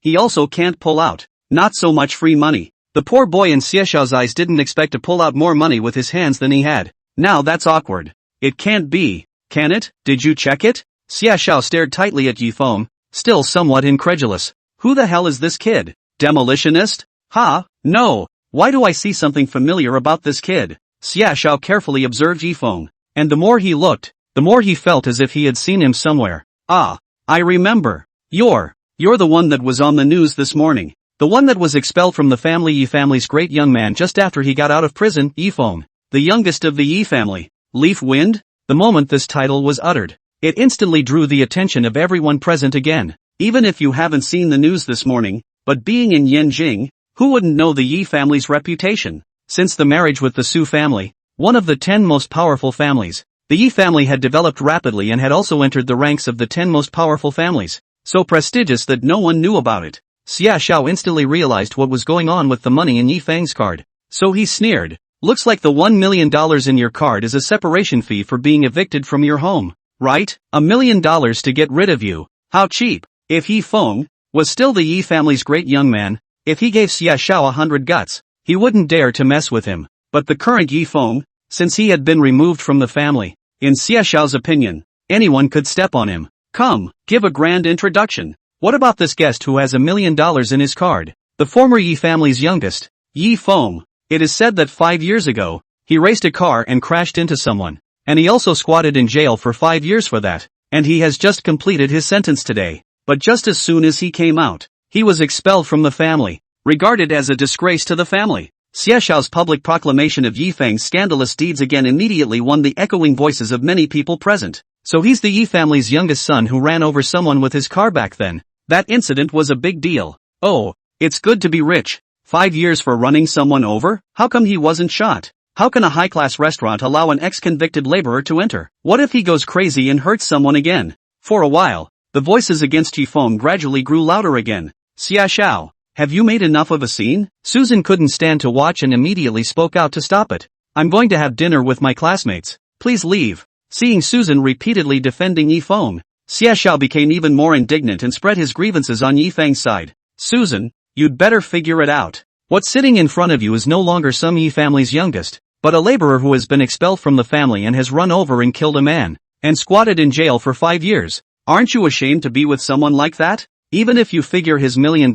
He also can't pull out. Not so much free money. The poor boy in Xiaoxiao's eyes didn't expect to pull out more money with his hands than he had. Now that's awkward. It can't be. Can it? Did you check it? Xiaoxiao stared tightly at Yifeng, still somewhat incredulous. Who the hell is this kid? Demolitionist? Ha? No. Why do I see something familiar about this kid? Xiaoxiao carefully observed Yifeng, and the more he looked, the more he felt as if he had seen him somewhere. Ah, I remember. You're the one that was on the news this morning. The one that was expelled from the family. Yi family's great young man just after he got out of prison. Yifeng, the youngest of the Yi family. Leaf Wind? The moment this title was uttered, it instantly drew the attention of everyone present again. Even if you haven't seen the news this morning, but being in Yanjing, who wouldn't know the Yi family's reputation? Since the marriage with the Su family, one of the 10 most powerful families, the Yi family had developed rapidly and had also entered the ranks of the 10 most powerful families, so prestigious that no one knew about it. Xiaoxiao instantly realized what was going on with the money in Yifeng's card, so he sneered. Looks like the $1 million in your card is a separation fee for being evicted from your home, right? $1 million to get rid of you. How cheap. If Yifeng was still the Yi family's great young man, if he gave Xiaoxiao 100 guts, he wouldn't dare to mess with him. But the current Yifeng, since he had been removed from the family, in Xiaoxiao's opinion, anyone could step on him. Come, give a grand introduction. What about this guest who has $1 million in his card? The former Yi family's youngest, Yifeng. It is said that 5 years ago, he raced a car and crashed into someone, and he also squatted in jail for 5 years for that, and he has just completed his sentence today. But just as soon as he came out, he was expelled from the family, regarded as a disgrace to the family. Xiaoxiao's public proclamation of Yifeng's scandalous deeds again immediately won the echoing voices of many people present. So he's the Yi family's youngest son who ran over someone with his car back then. That incident was a big deal. Oh, it's good to be rich. 5 years for running someone over? How come he wasn't shot? How can a high-class restaurant allow an ex-convicted laborer to enter? What if he goes crazy and hurts someone again? For a while, the voices against Yifeng gradually grew louder again. Xia Xiao, have you made enough of a scene? Susan couldn't stand to watch and immediately spoke out to stop it. I'm going to have dinner with my classmates. Please leave. Seeing Susan repeatedly defending Yifeng, Xia Xiao became even more indignant and spread his grievances on Yifeng's side. Susan, you'd better figure it out. What's sitting in front of you is no longer some Yi family's youngest, but a laborer who has been expelled from the family and has run over and killed a man, and squatted in jail for 5 years. Aren't you ashamed to be with someone like that? Even if you figure his $1 million,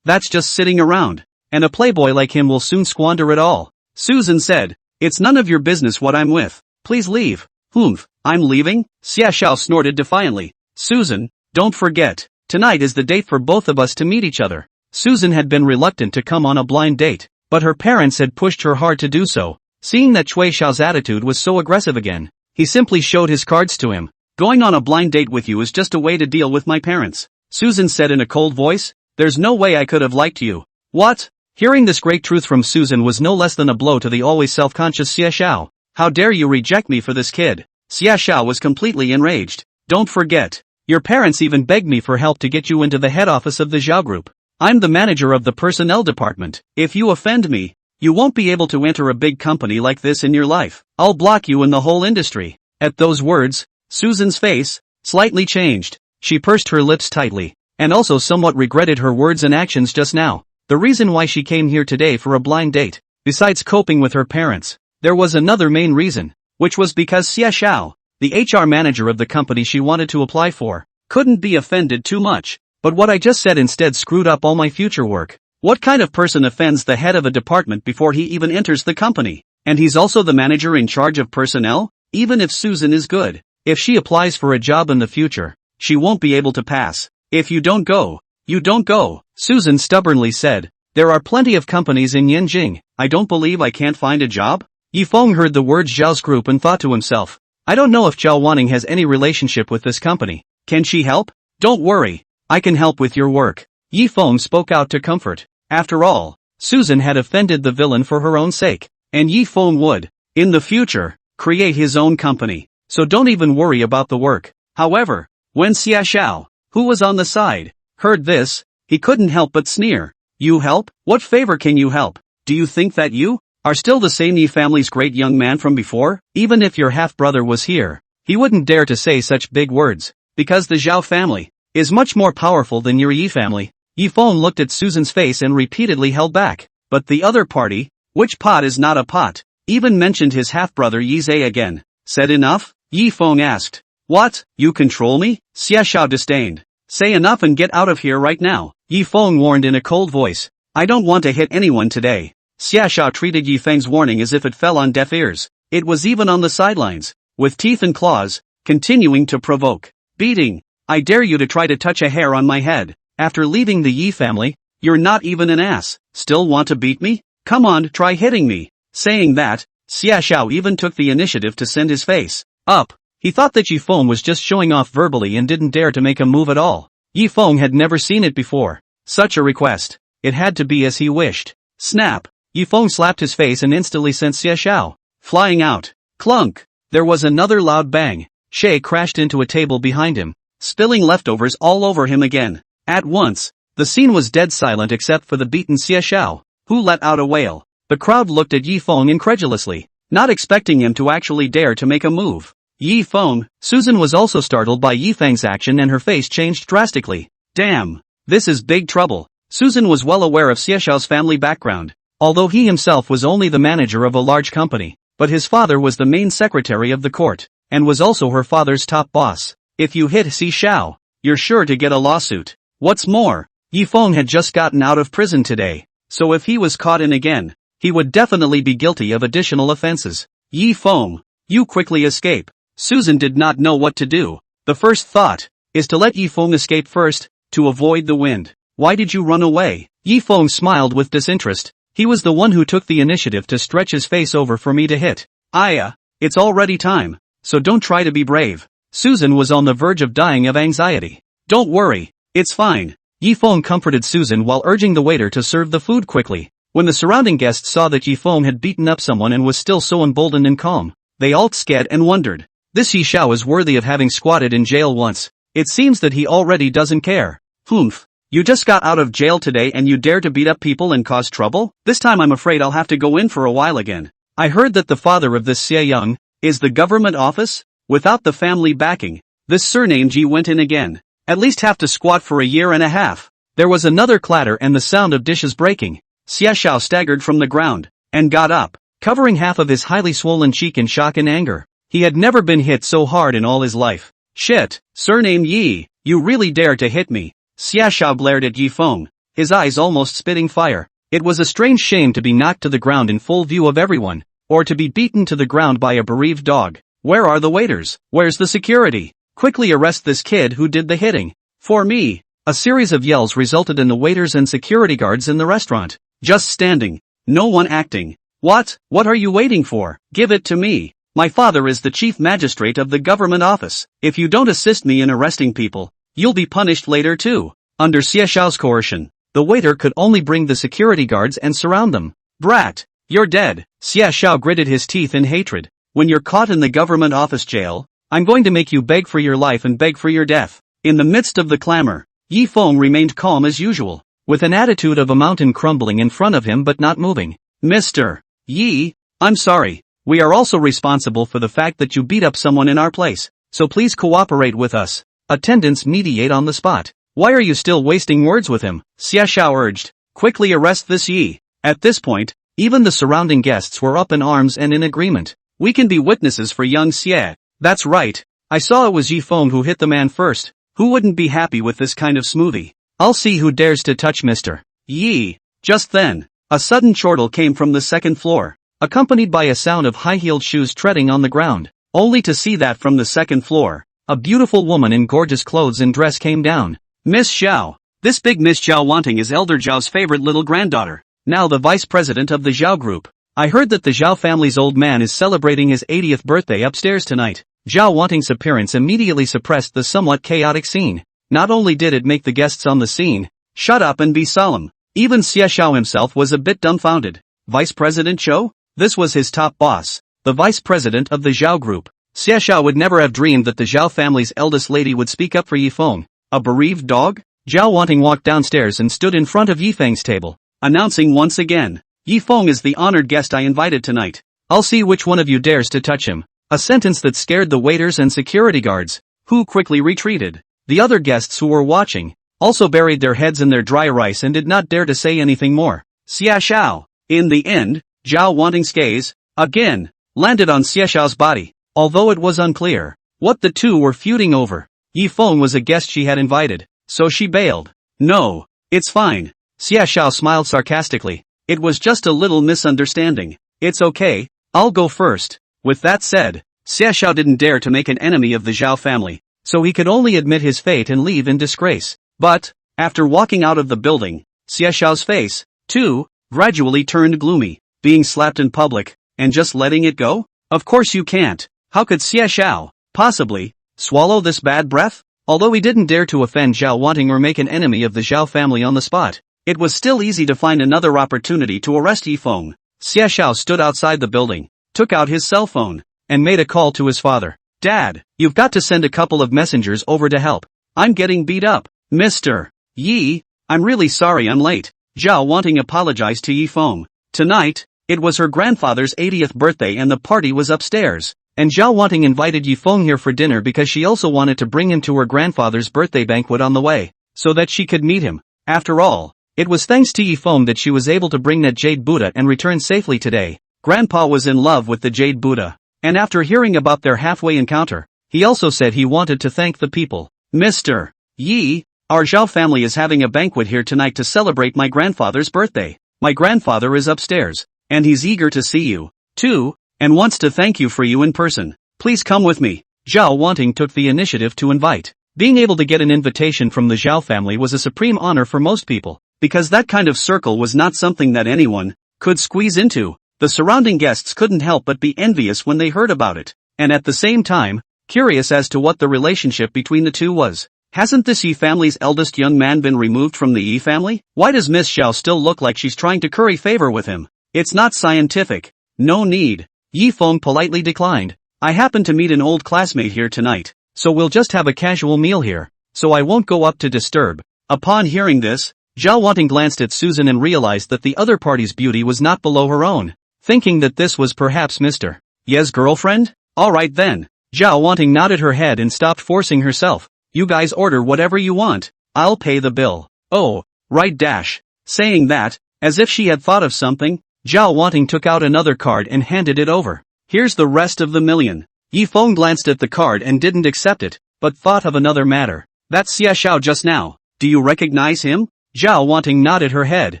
that's just sitting around, and a playboy like him will soon squander it all. Susan said, it's none of your business what I'm with. Please leave. Humph, I'm leaving? Xia Xiao snorted defiantly. Susan, don't forget, tonight is the date for both of us to meet each other. Susan had been reluctant to come on a blind date, but her parents had pushed her hard to do so. Seeing that Cui Xiao's attitude was so aggressive again, he simply showed his cards to him. Going on a blind date with you is just a way to deal with my parents, Susan said in a cold voice. There's no way I could have liked you. What? Hearing this great truth from Susan was no less than a blow to the always self-conscious Xia Xiao. How dare you reject me for this kid? Xia Xiao was completely enraged. Don't forget, your parents even begged me for help to get you into the head office of the Zhao Group. I'm the manager of the personnel department. If you offend me, you won't be able to enter a big company like this in your life. I'll block you in the whole industry. At those words, Susan's face slightly changed. She pursed her lips tightly, and also somewhat regretted her words and actions just now. The reason why she came here today for a blind date, besides coping with her parents, there was another main reason, which was because Xia Xiao, the HR manager of the company she wanted to apply for, couldn't be offended too much. But what I just said instead screwed up all my future work. What kind of person offends the head of a department before he even enters the company? And he's also the manager in charge of personnel? Even if Susan is good, if she applies for a job in the future, she won't be able to pass. If you don't go, you don't go, Susan stubbornly said. There are plenty of companies in Yanjing. I don't believe I can't find a job? Yifeng heard the words Zhao's group and thought to himself, I don't know if Zhao Wanning has any relationship with this company. Can she help? Don't worry, I can help with your work. Yifeng spoke out to comfort. After all, Susan had offended the villain for her own sake, and Yifeng would, in the future, create his own company, so don't even worry about the work. However, when Xia Xiao, who was on the side, heard this, he couldn't help but sneer. You help? What favor can you help? Do you think that you are still the same Yi family's great young man from before? Even if your half-brother was here, he wouldn't dare to say such big words, because the Zhao family is much more powerful than your Yi family. Yifeng looked at Susan's face and repeatedly held back. But the other party, which pot is not a pot, even mentioned his half-brother Yi Zhe again. Said enough? Yifeng asked. What? You control me? Xia Xiao disdained. Say enough and get out of here right now, Yifeng warned in a cold voice. I don't want to hit anyone today. Xia Xiao treated Yifeng's warning as if it fell on deaf ears. It was even on the sidelines, with teeth and claws, continuing to provoke. Beating. I dare you to try to touch a hair on my head. After leaving the Yi family, you're not even an ass. Still want to beat me? Come on, try hitting me. Saying that, Xia Xiao even took the initiative to send his face up. He thought that Yifeng was just showing off verbally and didn't dare to make a move at all. Yifeng had never seen it before. Such a request. It had to be as he wished. Snap. Yifeng slapped his face and instantly sent Xia Xiao flying out. Clunk. There was another loud bang. Shay crashed into a table behind him, spilling leftovers all over him again. At once, the scene was dead silent except for the beaten Xia Xiao, who let out a wail. The crowd looked at Yifeng incredulously, not expecting him to actually dare to make a move. Yifeng. Susan was also startled by Yifeng's action and her face changed drastically. Damn, this is big trouble. Susan was well aware of Xia Xiao's family background, although he himself was only the manager of a large company, but his father was the main secretary of the court, and was also her father's top boss. If you hit Xia Xiao, you're sure to get a lawsuit. What's more, Yifeng had just gotten out of prison today, so if he was caught in again, he would definitely be guilty of additional offenses. Yifeng, you quickly escape. Susan did not know what to do. The first thought is to let Yifeng escape first, to avoid the wind. Why did you run away? Yifeng smiled with disinterest. He was the one who took the initiative to stretch his face over for me to hit. It's already time, so don't try to be brave. Susan was on the verge of dying of anxiety. Don't worry, it's fine. Yifeng comforted Susan while urging the waiter to serve the food quickly. When the surrounding guests saw that Yifeng had beaten up someone and was still so emboldened and calm, they all scared and wondered. This Yi Xiao is worthy of having squatted in jail once. It seems that he already doesn't care. Humph. You just got out of jail today and you dare to beat up people and cause trouble? This time I'm afraid I'll have to go in for a while again. I heard that the father of this Xie Yang is the government office? Without the family backing, this surname Ji went in again. At least have to squat for a year and a half. There was another clatter and the sound of dishes breaking. Xie Xiao staggered from the ground and got up, covering half of his highly swollen cheek in shock and anger. He had never been hit so hard in all his life. Shit, surname Yi, you really dare to hit me? Xie Xiao glared at Yifeng, his eyes almost spitting fire. It was a strange shame to be knocked to the ground in full view of everyone, or to be beaten to the ground by a bereaved dog. Where are the waiters? Where's the security? Quickly arrest this kid who did the hitting. For me. A series of yells resulted in the waiters and security guards in the restaurant just standing, no one acting. What are you waiting for? Give it to me. My father is the chief magistrate of the government office. If you don't assist me in arresting people, you'll be punished later too. Under Xie Xiao's coercion, the waiter could only bring the security guards and surround them. Brat, you're dead. Xie Xiao gritted his teeth in hatred. When you're caught in the government office jail, I'm going to make you beg for your life and beg for your death. In the midst of the clamor, Yifeng remained calm as usual, with an attitude of a mountain crumbling in front of him but not moving. Mr. Yi, I'm sorry. We are also responsible for the fact that you beat up someone in our place, so please cooperate with us. Attendants mediate on the spot. Why are you still wasting words with him? Xie Xiao urged. Quickly arrest this Yi. At this point, even the surrounding guests were up in arms and in agreement. We can be witnesses for young Xie. That's right. I saw it was Yifeng who hit the man first. Who wouldn't be happy with this kind of smoothie? I'll see who dares to touch Mr. Yi. Just then, a sudden chortle came from the second floor, accompanied by a sound of high-heeled shoes treading on the ground, only to see that from the second floor, a beautiful woman in gorgeous clothes and dress came down. Miss Xiao. This big Miss Xiao Wanting is Elder Zhao's favorite little granddaughter, now the vice president of the Zhao group. I heard that the Zhao family's old man is celebrating his 80th birthday upstairs tonight. Zhao Wanting's appearance immediately suppressed the somewhat chaotic scene. Not only did it make the guests on the scene shut up and be solemn, even Xie Xiao himself was a bit dumbfounded. Vice President Zhou? This was his top boss, the vice president of the Zhao group. Xie Xiao would never have dreamed that the Zhao family's eldest lady would speak up for Yifeng. A bereaved dog? Zhao Wanting walked downstairs and stood in front of Yifeng's table, announcing once again, Yifeng is the honored guest I invited tonight. I'll see which one of you dares to touch him. A sentence that scared the waiters and security guards, who quickly retreated. The other guests who were watching also buried their heads in their dry rice and did not dare to say anything more. Xie Xiao. In the end, Zhao Wanting's gaze, again, landed on Xie Xiao's body, although it was unclear what the two were feuding over. Yifeng was a guest she had invited, so she bailed. No, it's fine. Xie Xiao smiled sarcastically. It was just a little misunderstanding. It's okay, I'll go first. With that said, Xie Xiao didn't dare to make an enemy of the Zhao family, so he could only admit his fate and leave in disgrace. But, after walking out of the building, Xie Xiao's face, too, gradually turned gloomy. Being slapped in public, and just letting it go? Of course you can't. How could Xie Xiao, possibly, swallow this bad breath? Although he didn't dare to offend Zhao Wanting or make an enemy of the Zhao family on the spot, it was still easy to find another opportunity to arrest Yifeng. Xie Xiao stood outside the building, took out his cell phone, and made a call to his father. Dad, you've got to send a couple of messengers over to help. I'm getting beat up. Mr. Yi, I'm really sorry I'm late. Zhao Wanting apologized to Yifeng. Tonight, it was her grandfather's 80th birthday and the party was upstairs, and Zhao Wanting invited Yifeng here for dinner because she also wanted to bring him to her grandfather's birthday banquet on the way, so that she could meet him. After all, it was thanks to Yifeng that she was able to bring that Jade Buddha and return safely today. Grandpa was in love with the Jade Buddha, and after hearing about their halfway encounter, he also said he wanted to thank the people. Mr. Yi, our Zhao family is having a banquet here tonight to celebrate my grandfather's birthday. My grandfather is upstairs, and he's eager to see you, too, and wants to thank you for you in person. Please come with me. Zhao Wanting took the initiative to invite. Being able to get an invitation from the Zhao family was a supreme honor for most people, because that kind of circle was not something that anyone could squeeze into. The surrounding guests couldn't help but be envious when they heard about it, and at the same time, curious as to what the relationship between the two was. Hasn't this Yi family's eldest young man been removed from the Yi family? Why does Miss Xiao still look like she's trying to curry favor with him? It's not scientific. No need. Yi Feng politely declined. I happen to meet an old classmate here tonight, so we'll just have a casual meal here, so I won't go up to disturb. Upon hearing this, Zhao Wanting glanced at Susan and realized that the other party's beauty was not below her own, thinking that this was perhaps Mr. Ye's girlfriend? Alright then. Zhao Wanting nodded her head and stopped forcing herself. You guys order whatever you want, I'll pay the bill. Oh, right dash. Saying that, as if she had thought of something, Zhao Wanting took out another card and handed it over. Here's the rest of the million. Yi Feng glanced at the card and didn't accept it, but thought of another matter. That's Xia Xiao just now. Do you recognize him? Zhao Wanting nodded her head.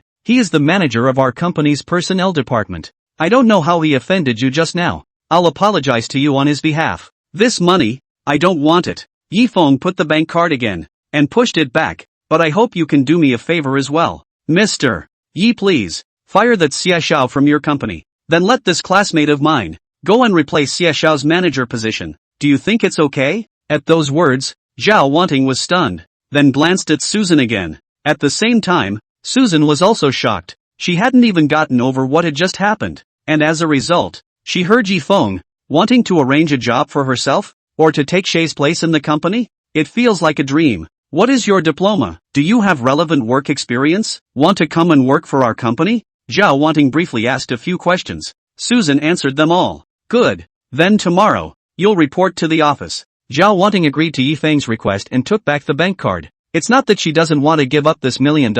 He is the manager of our company's personnel department. I don't know how he offended you just now. I'll apologize to you on his behalf. This money, I don't want it. Yi Feng put the bank card again, and pushed it back, but I hope you can do me a favor as well. Mr. Yi, please, fire that Xia Xiao from your company. Then let this classmate of mine go and replace Xia Xiao's manager position. Do you think it's okay? At those words, Zhao Wanting was stunned, then glanced at Susan again. At the same time, Susan was also shocked. She hadn't even gotten over what had just happened, and as a result, she heard Yi Feng wanting to arrange a job for herself, or to take Shay's place in the company? It feels like a dream. What is your diploma? Do you have relevant work experience? Want to come and work for our company? Zhao Wanting briefly asked a few questions. Susan answered them all. Good. Then tomorrow, you'll report to the office. Zhao Wanting agreed to Yi Feng's request and took back the bank card. It's not that she doesn't want to give up this $1 million,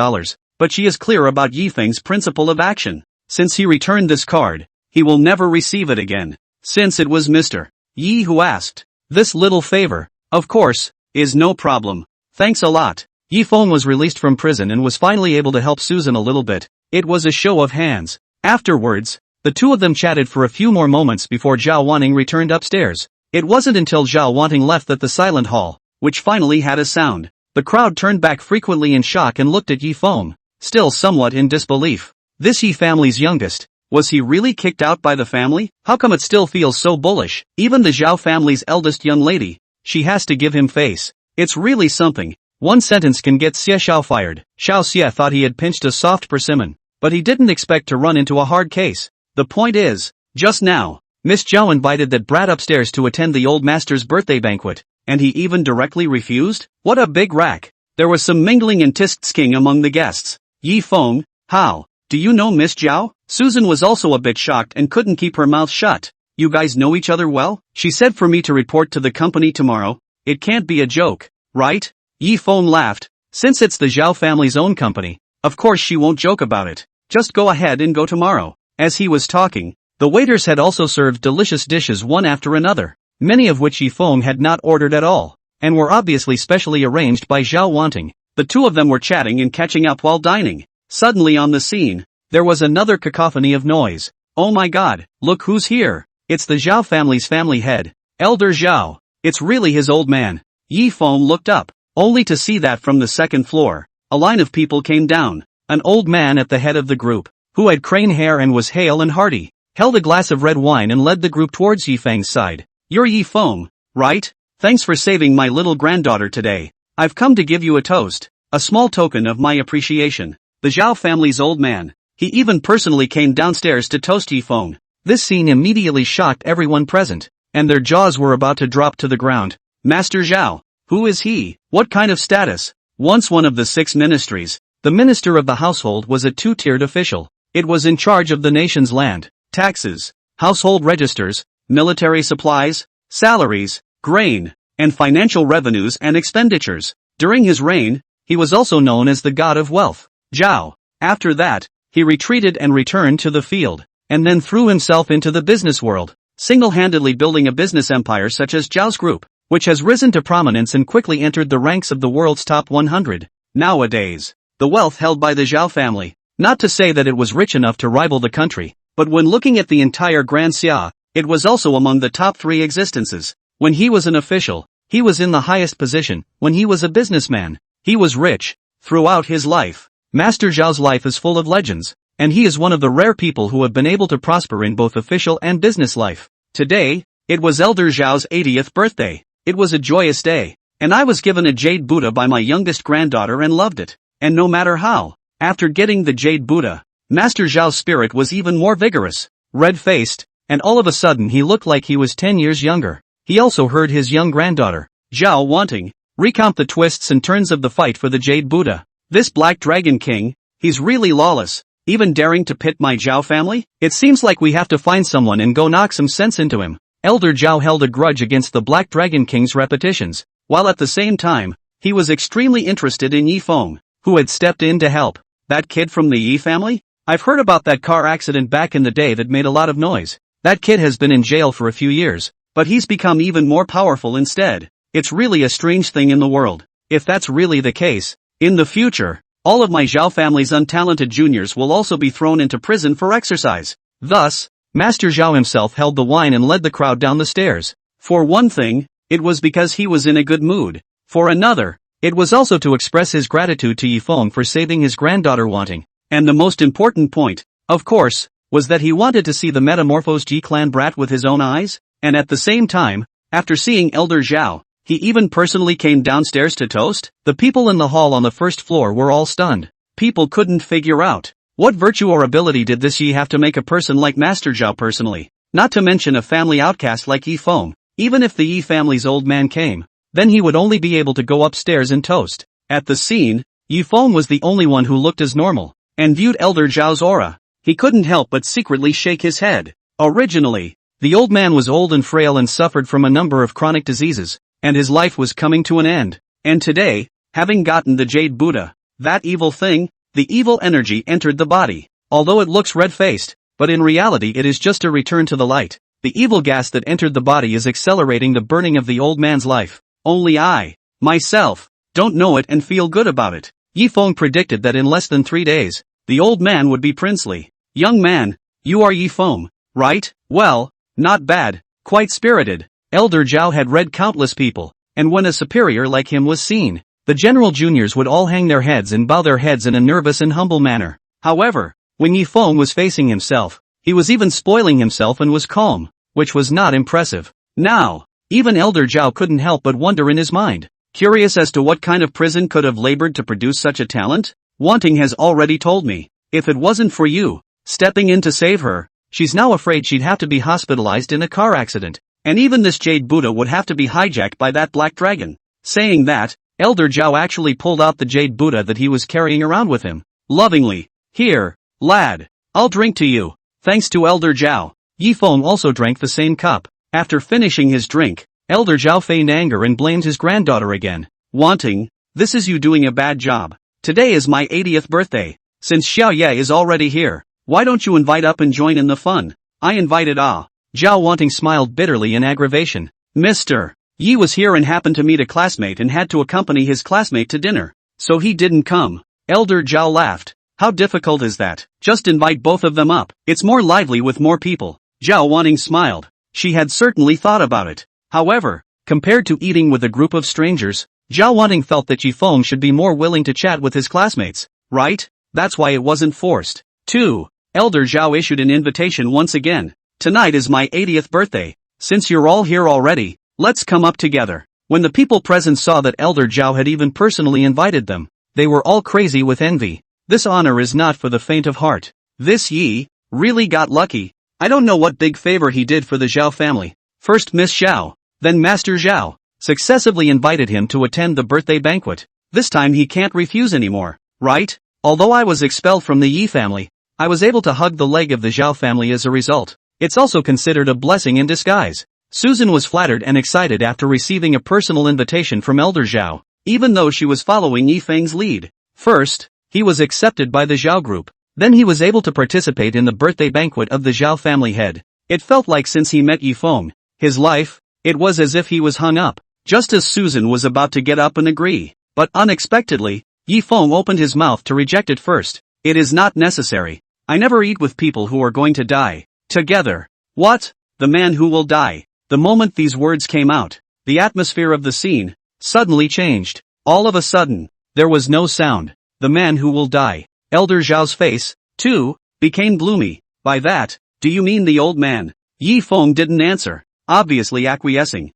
but she is clear about Yi Feng's principle of action. Since he returned this card, he will never receive it again. Since it was Mr. Yi who asked, this little favor, of course, is no problem. Thanks a lot. Yi Feng was released from prison and was finally able to help Susan a little bit. It was a show of hands. Afterwards, the two of them chatted for a few more moments before Zhao Wanting returned upstairs. It wasn't until Zhao Wanting left that the silent hall, which finally had a sound. The crowd turned back frequently in shock and looked at Yi Feng, still somewhat in disbelief. This Yi family's youngest. Was he really kicked out by the family? How come it still feels so bullish? Even the Zhao family's eldest young lady, she has to give him face. It's really something. One sentence can get Xia Xiao fired. Xiao Xia thought he had pinched a soft persimmon, but he didn't expect to run into a hard case. The point is, just now, Miss Zhao invited that brat upstairs to attend the old master's birthday banquet, and he even directly refused? What a big rack. There was some mingling and tisking among the guests. Yi Feng, how? Do you know Miss Zhao? Susan was also a bit shocked and couldn't keep her mouth shut. You guys know each other well? She said for me to report to the company tomorrow. It can't be a joke, right? Yi Feng laughed. Since it's the Zhao family's own company, of course she won't joke about it. Just go ahead and go tomorrow. As he was talking, the waiters had also served delicious dishes one after another, many of which Yi Feng had not ordered at all, and were obviously specially arranged by Zhao Wanting. The two of them were chatting and catching up while dining. Suddenly on the scene, there was another cacophony of noise. Oh my god, look who's here. It's the Zhao family's family head, Elder Zhao. It's really his old man. Yi Feng looked up, only to see that from the second floor, a line of people came down. An old man at the head of the group, who had crane hair and was hale and hearty, held a glass of red wine and led the group towards Yi Feng's side. You're Yi Feng, right? Thanks for saving my little granddaughter today. I've come to give you a toast, a small token of my appreciation. The Zhao family's old man. He even personally came downstairs to toast Yi Feng. This scene immediately shocked everyone present, and their jaws were about to drop to the ground. Master Zhao, who is he? What kind of status? Once one of the 6 ministries, the minister of the household was a 2-tiered official. It was in charge of the nation's land, taxes, household registers, military supplies, salaries, grain, and financial revenues and expenditures. During his reign, he was also known as the god of wealth, Zhao. After that, he retreated and returned to the field, and then threw himself into the business world, single-handedly building a business empire such as Zhao's Group, which has risen to prominence and quickly entered the ranks of the world's top 100. Nowadays, the wealth held by the Zhao family, not to say that it was rich enough to rival the country, but when looking at the entire Grand Xia, it was also among the top 3 existences. When he was an official, he was in the highest position. When he was a businessman, he was rich. Throughout his life, Master Zhao's life is full of legends, and he is one of the rare people who have been able to prosper in both official and business life. Today, it was Elder Zhao's 80th birthday. It was a joyous day. And I was given a jade Buddha by my youngest granddaughter and loved it. And no matter how, after getting the jade Buddha, Master Zhao's spirit was even more vigorous, red-faced, and all of a sudden he looked like he was 10 years younger. He also heard his young granddaughter, Zhao, wanting recount the twists and turns of the fight for the jade Buddha. This Black Dragon King, he's really lawless, even daring to pit my Zhao family? It seems like we have to find someone and go knock some sense into him. Elder Zhao held a grudge against the Black Dragon King's repetitions, while at the same time, he was extremely interested in Yi Feng, who had stepped in to help. That kid from the Yi family? I've heard about that car accident back in the day that made a lot of noise. That kid has been in jail for a few years, but he's become even more powerful instead. It's really a strange thing in the world. If that's really the case, in the future, all of my Zhao family's untalented juniors will also be thrown into prison for exercise. Thus, Master Zhao himself held the wine and led the crowd down the stairs. For one thing, it was because he was in a good mood. For another, it was also to express his gratitude to Yi Feng for saving his granddaughter wanting. And the most important point, of course, was that he wanted to see the metamorphosed Yi clan brat with his own eyes, and at the same time, after seeing Elder Zhao, he even personally came downstairs to toast. The people in the hall on the first floor were all stunned. People couldn't figure out, what virtue or ability did this Yi have to make a person like Master Zhao personally, not to mention a family outcast like Yi Feng. Even if the Yi family's old man came, then he would only be able to go upstairs and toast. At the scene, Yi Feng was the only one who looked as normal, and viewed Elder Zhao's aura. He couldn't help but secretly shake his head. Originally, the old man was old and frail and suffered from a number of chronic diseases, and his life was coming to an end. And today, having gotten the jade Buddha, that evil thing, the evil energy entered the body. Although it looks red-faced, but in reality it is just a return to the light. The evil gas that entered the body is accelerating the burning of the old man's life. Only I, myself, don't know it and feel good about it. Yi Feng predicted that in less than 3 days, the old man would be princely. Young man, you are Yi Feng, right? Well, not bad, quite spirited. Elder Zhao had read countless people, and when a superior like him was seen, the general juniors would all hang their heads and bow their heads in a nervous and humble manner. However, when Yi Feng was facing himself, he was even spoiling himself and was calm, which was not impressive. Now, even Elder Zhao couldn't help but wonder in his mind, curious as to what kind of prison could have labored to produce such a talent? Wanting has already told me, if it wasn't for you stepping in to save her, she's now afraid she'd have to be hospitalized in a car accident, and even this jade Buddha would have to be hijacked by that black dragon. Saying that, Elder Zhao actually pulled out the jade Buddha that he was carrying around with him. Lovingly, here, lad, I'll drink to you. Thanks to Elder Zhao. Yi Feng also drank the same cup. After finishing his drink, Elder Zhao feigned anger and blamed his granddaughter again. Wanting, this is you doing a bad job. Today is my 80th birthday. Since Xiao Ye is already here, why don't you invite up and join in the fun? I invited Zhao Wanting smiled bitterly in aggravation. Mr. Yi was here and happened to meet a classmate and had to accompany his classmate to dinner. So he didn't come. Elder Zhao laughed. How difficult is that? Just invite both of them up. It's more lively with more people. Zhao Wanting smiled. She had certainly thought about it. However, compared to eating with a group of strangers, Zhao Wanting felt that Yi Feng should be more willing to chat with his classmates, right? That's why it wasn't forced. 2. Elder Zhao issued an invitation once again. Tonight is my 80th birthday. Since you're all here already, let's come up together. When the people present saw that Elder Zhao had even personally invited them, they were all crazy with envy. This honor is not for the faint of heart. This Yi really got lucky. I don't know what big favor he did for the Zhao family. First Miss Zhao, then Master Zhao, successively invited him to attend the birthday banquet. This time he can't refuse anymore, right? Although I was expelled from the Yi family, I was able to hug the leg of the Zhao family as a result. It's also considered a blessing in disguise. Susan was flattered and excited after receiving a personal invitation from Elder Zhao, even though she was following Yi Feng's lead. First, he was accepted by the Zhao group. Then he was able to participate in the birthday banquet of the Zhao family head. It felt like since he met Yi Feng, his life, it was as if he was hung up. Just as Susan was about to get up and agree. But unexpectedly, Yi Feng opened his mouth to reject it first. It is not necessary. I never eat with people who are going to die. Together. What? The man who will die. The moment these words came out, the atmosphere of the scene suddenly changed. All of a sudden, there was no sound. The man who will die. Elder Zhao's face, too, became gloomy. By that, do you mean the old man? Yi Feng didn't answer, obviously acquiescing.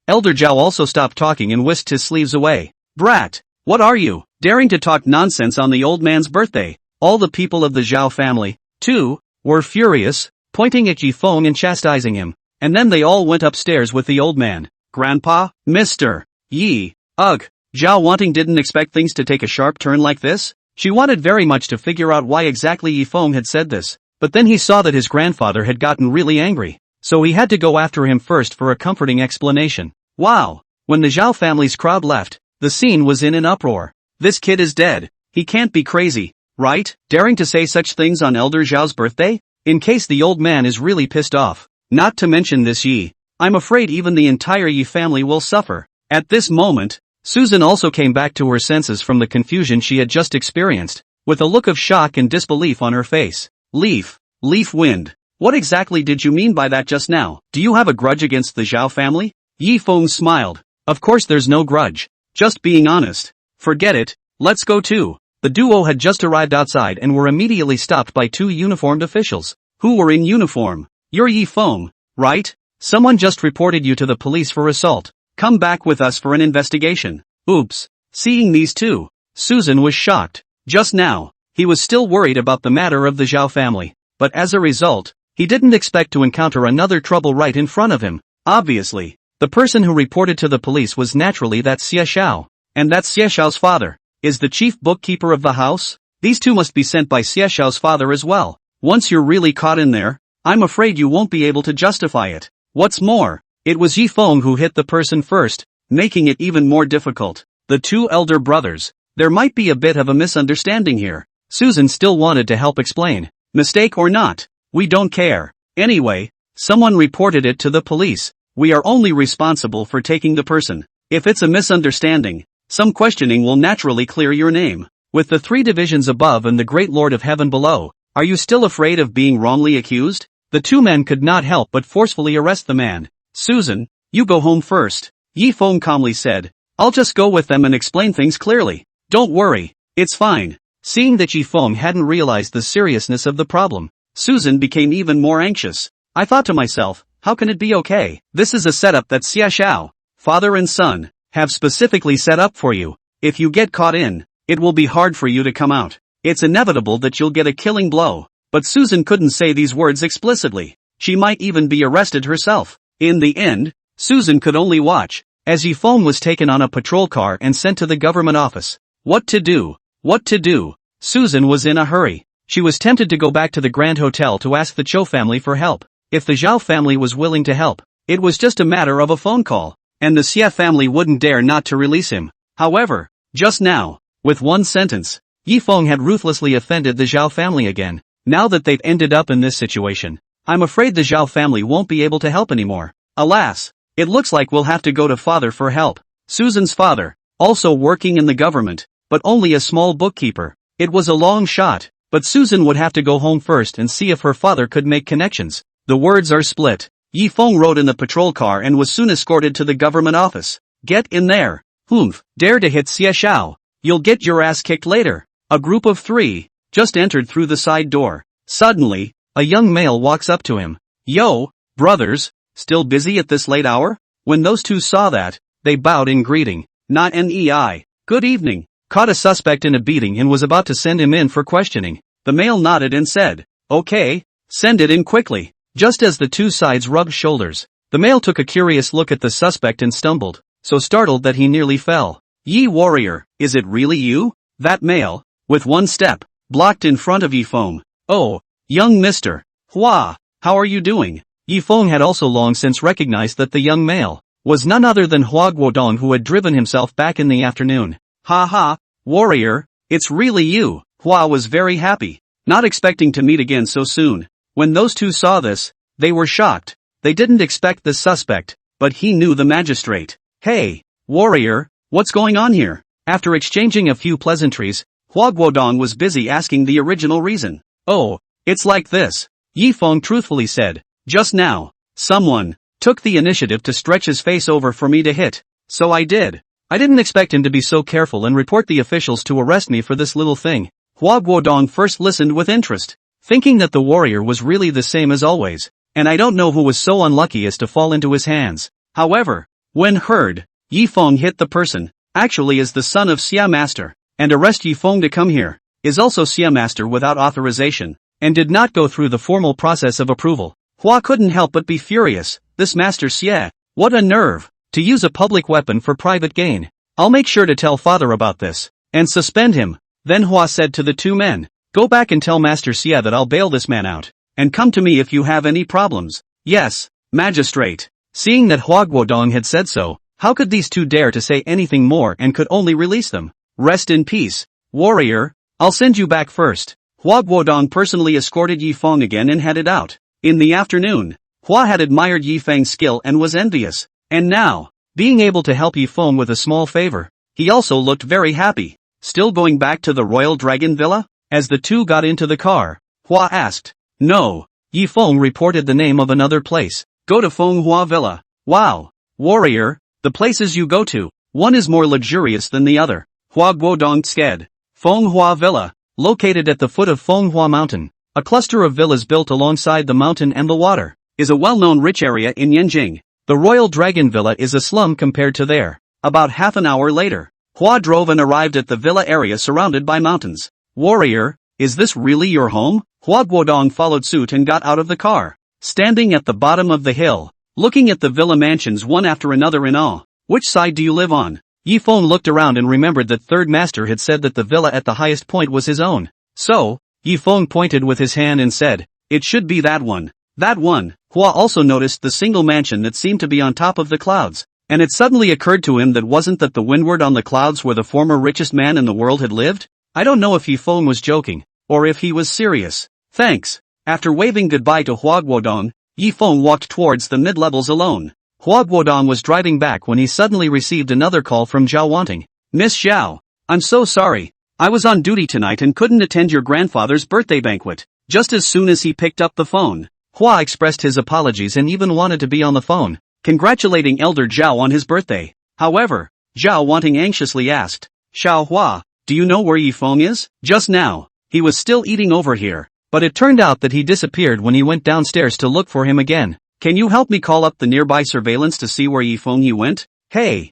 Elder Zhao also stopped talking and whisked his sleeves away. Brat! What are you, daring to talk nonsense on the old man's birthday? All the people of the Zhao family, too, were furious, pointing at Yifeng and chastising him. And then they all went upstairs with the old man. Grandpa, Mr. Yi, ugh, Zhao Wanting didn't expect things to take a sharp turn like this. She wanted very much to figure out why exactly Yifeng had said this, but then he saw that his grandfather had gotten really angry, so he had to go after him first for a comforting explanation. Wow! When the Zhao family's crowd left, the scene was in an uproar. This kid is dead. He can't be crazy, right? Daring to say such things on Elder Zhao's birthday? In case the old man is really pissed off. Not to mention this Yi. I'm afraid even the entire Yi family will suffer. At this moment, Susan also came back to her senses from the confusion she had just experienced, with a look of shock and disbelief on her face. Leaf wind. What exactly did you mean by that just now? Do you have a grudge against the Zhao family? Yifeng smiled. Of course there's no grudge. Just being honest. Forget it, let's go too. The duo had just arrived outside and were immediately stopped by two uniformed officials, who were in uniform. You're Yifeng, right? Someone just reported you to the police for assault. Come back with us for an investigation. Oops. Seeing these two, Susan was shocked. Just now, he was still worried about the matter of the Zhao family, but as a result, he didn't expect to encounter another trouble right in front of him. Obviously, the person who reported to the police was naturally that Xie Xiao, and that's Xie Xiao's father. Is the chief bookkeeper of the house? These two must be sent by Xie Xiao's father as well. Once you're really caught in there, I'm afraid you won't be able to justify it. What's more, it was Yifeng who hit the person first, making it even more difficult. The two elder brothers. There might be a bit of a misunderstanding here. Susan still wanted to help explain. Mistake or not, we don't care. Anyway, someone reported it to the police. We are only responsible for taking the person. If it's a misunderstanding, some questioning will naturally clear your name. With the three divisions above and the great Lord of Heaven below, are you still afraid of being wrongly accused? The two men could not help but forcefully arrest the man. Susan, you go home first, Yifeng calmly said. I'll just go with them and explain things clearly. Don't worry, it's fine. Seeing that Yifeng hadn't realized the seriousness of the problem, Susan became even more anxious. I thought to myself, how can it be okay? This is a setup that Xie Xiao, father and son, have specifically set up for you. If you get caught in, it will be hard for you to come out. It's inevitable that you'll get a killing blow. But Susan couldn't say these words explicitly. She might even be arrested herself. In the end, Susan could only watch, as Yifeng was taken on a patrol car and sent to the government office. What to do? What to do? Susan was in a hurry. She was tempted to go back to the Grand Hotel to ask the Cho family for help. If the Zhao family was willing to help, it was just a matter of a phone call, and the Xie family wouldn't dare not to release him. However, just now, with one sentence, Yifeng had ruthlessly offended the Zhao family again. Now that they've ended up in this situation, I'm afraid the Zhao family won't be able to help anymore. Alas, it looks like we'll have to go to father for help. Susan's father, also working in the government, but only a small bookkeeper. It was a long shot, but Susan would have to go home first and see if her father could make connections. The words are split. Yifeng rode in the patrol car and was soon escorted to the government office. Get in there. Humph, dare to hit Xie Xiao. You'll get your ass kicked later. A group of three just entered through the side door. Suddenly, a young male walks up to him. Yo, brothers, still busy at this late hour? When those two saw that, they bowed in greeting. Not NEI. Good evening. Caught a suspect in a beating and was about to send him in for questioning. The male nodded and said, okay, send it in quickly. Just as the two sides rubbed shoulders, the male took a curious look at the suspect and stumbled, so startled that he nearly fell. Yi warrior, is it really you? That male, with one step, blocked in front of Yifeng. Oh, young mister. Hua, how are you doing? Yifeng had also long since recognized that the young male was none other than Hua Guodong, who had driven himself back in the afternoon. Ha ha, warrior, it's really you. Hua was very happy, not expecting to meet again so soon. When those two saw this, they were shocked. They didn't expect the suspect, but he knew the magistrate. Hey, warrior, what's going on here? After exchanging a few pleasantries, Hua Guodong was busy asking the original reason. Oh, it's like this, Yifeng truthfully said. Just now, someone took the initiative to stretch his face over for me to hit, so I did. I didn't expect him to be so careful and report the officials to arrest me for this little thing. Hua Guodong first listened with interest, thinking that the warrior was really the same as always, and I don't know who was so unlucky as to fall into his hands. However, When heard, Yi Feng hit the person, actually is the son of Xia Master, and arrest Yi Feng to come here, is also Xia Master without authorization, and did not go through the formal process of approval. Hua couldn't help but be furious. This Master Xie, what a nerve, to use a public weapon for private gain. I'll make sure to tell father about this, and suspend him. Then Hua said to the two men, go back and tell Master Xie that I'll bail this man out, and come to me if you have any problems. Yes, magistrate. Seeing that Hua Guodong had said so, how could these two dare to say anything more and could only release them? Rest in peace, warrior, I'll send you back first. Hua Guodong personally escorted Yi Feng again and headed out. In the afternoon, Hua had admired Yi Feng's skill and was envious, and now, being able to help Yi Feng with a small favor, he also looked very happy. Still going back to the Royal Dragon Villa? As the two got into the car, Hua asked. No. Yi Feng reported the name of another place. Go to Feng Hua Villa. Wow. Warrior, the places you go to, one is more luxurious than the other. Hua Guodong said. Feng Hua Villa, located at the foot of Feng Hua Mountain, a cluster of villas built alongside the mountain and the water, is a well-known rich area in Yanjing. The Royal Dragon Villa is a slum compared to there. About half an hour later, Hua drove and arrived at the villa area surrounded by mountains. Warrior, is this really your home? Hua Guodong followed suit and got out of the car. Standing at the bottom of the hill, looking at the villa mansions one after another in awe. Which side do you live on? Yi Feng looked around and remembered that Third Master had said that the villa at the highest point was his own. So, Yi Feng pointed with his hand and said, it should be that one. That one. Hua also noticed the single mansion that seemed to be on top of the clouds, and it suddenly occurred to him that wasn't that the windward on the clouds where the former richest man in the world had lived? I don't know if Yi Feng was joking, or if he was serious. Thanks. After waving goodbye to Hua Guodong, Yi Feng walked towards the mid-levels alone. Hua Guodong was driving back when he suddenly received another call from Zhao Wanting. Miss Zhao, I'm so sorry. I was on duty tonight and couldn't attend your grandfather's birthday banquet. Just as soon as he picked up the phone, Hua expressed his apologies and even wanted to be on the phone, congratulating Elder Zhao on his birthday. However, Zhao Wanting anxiously asked, Xiao Hua, do you know where Yi Feng is? Just now, he was still eating over here, but it turned out that he disappeared when he went downstairs to look for him again. Can you help me call up the nearby surveillance to see where Yi Feng he went? Hey,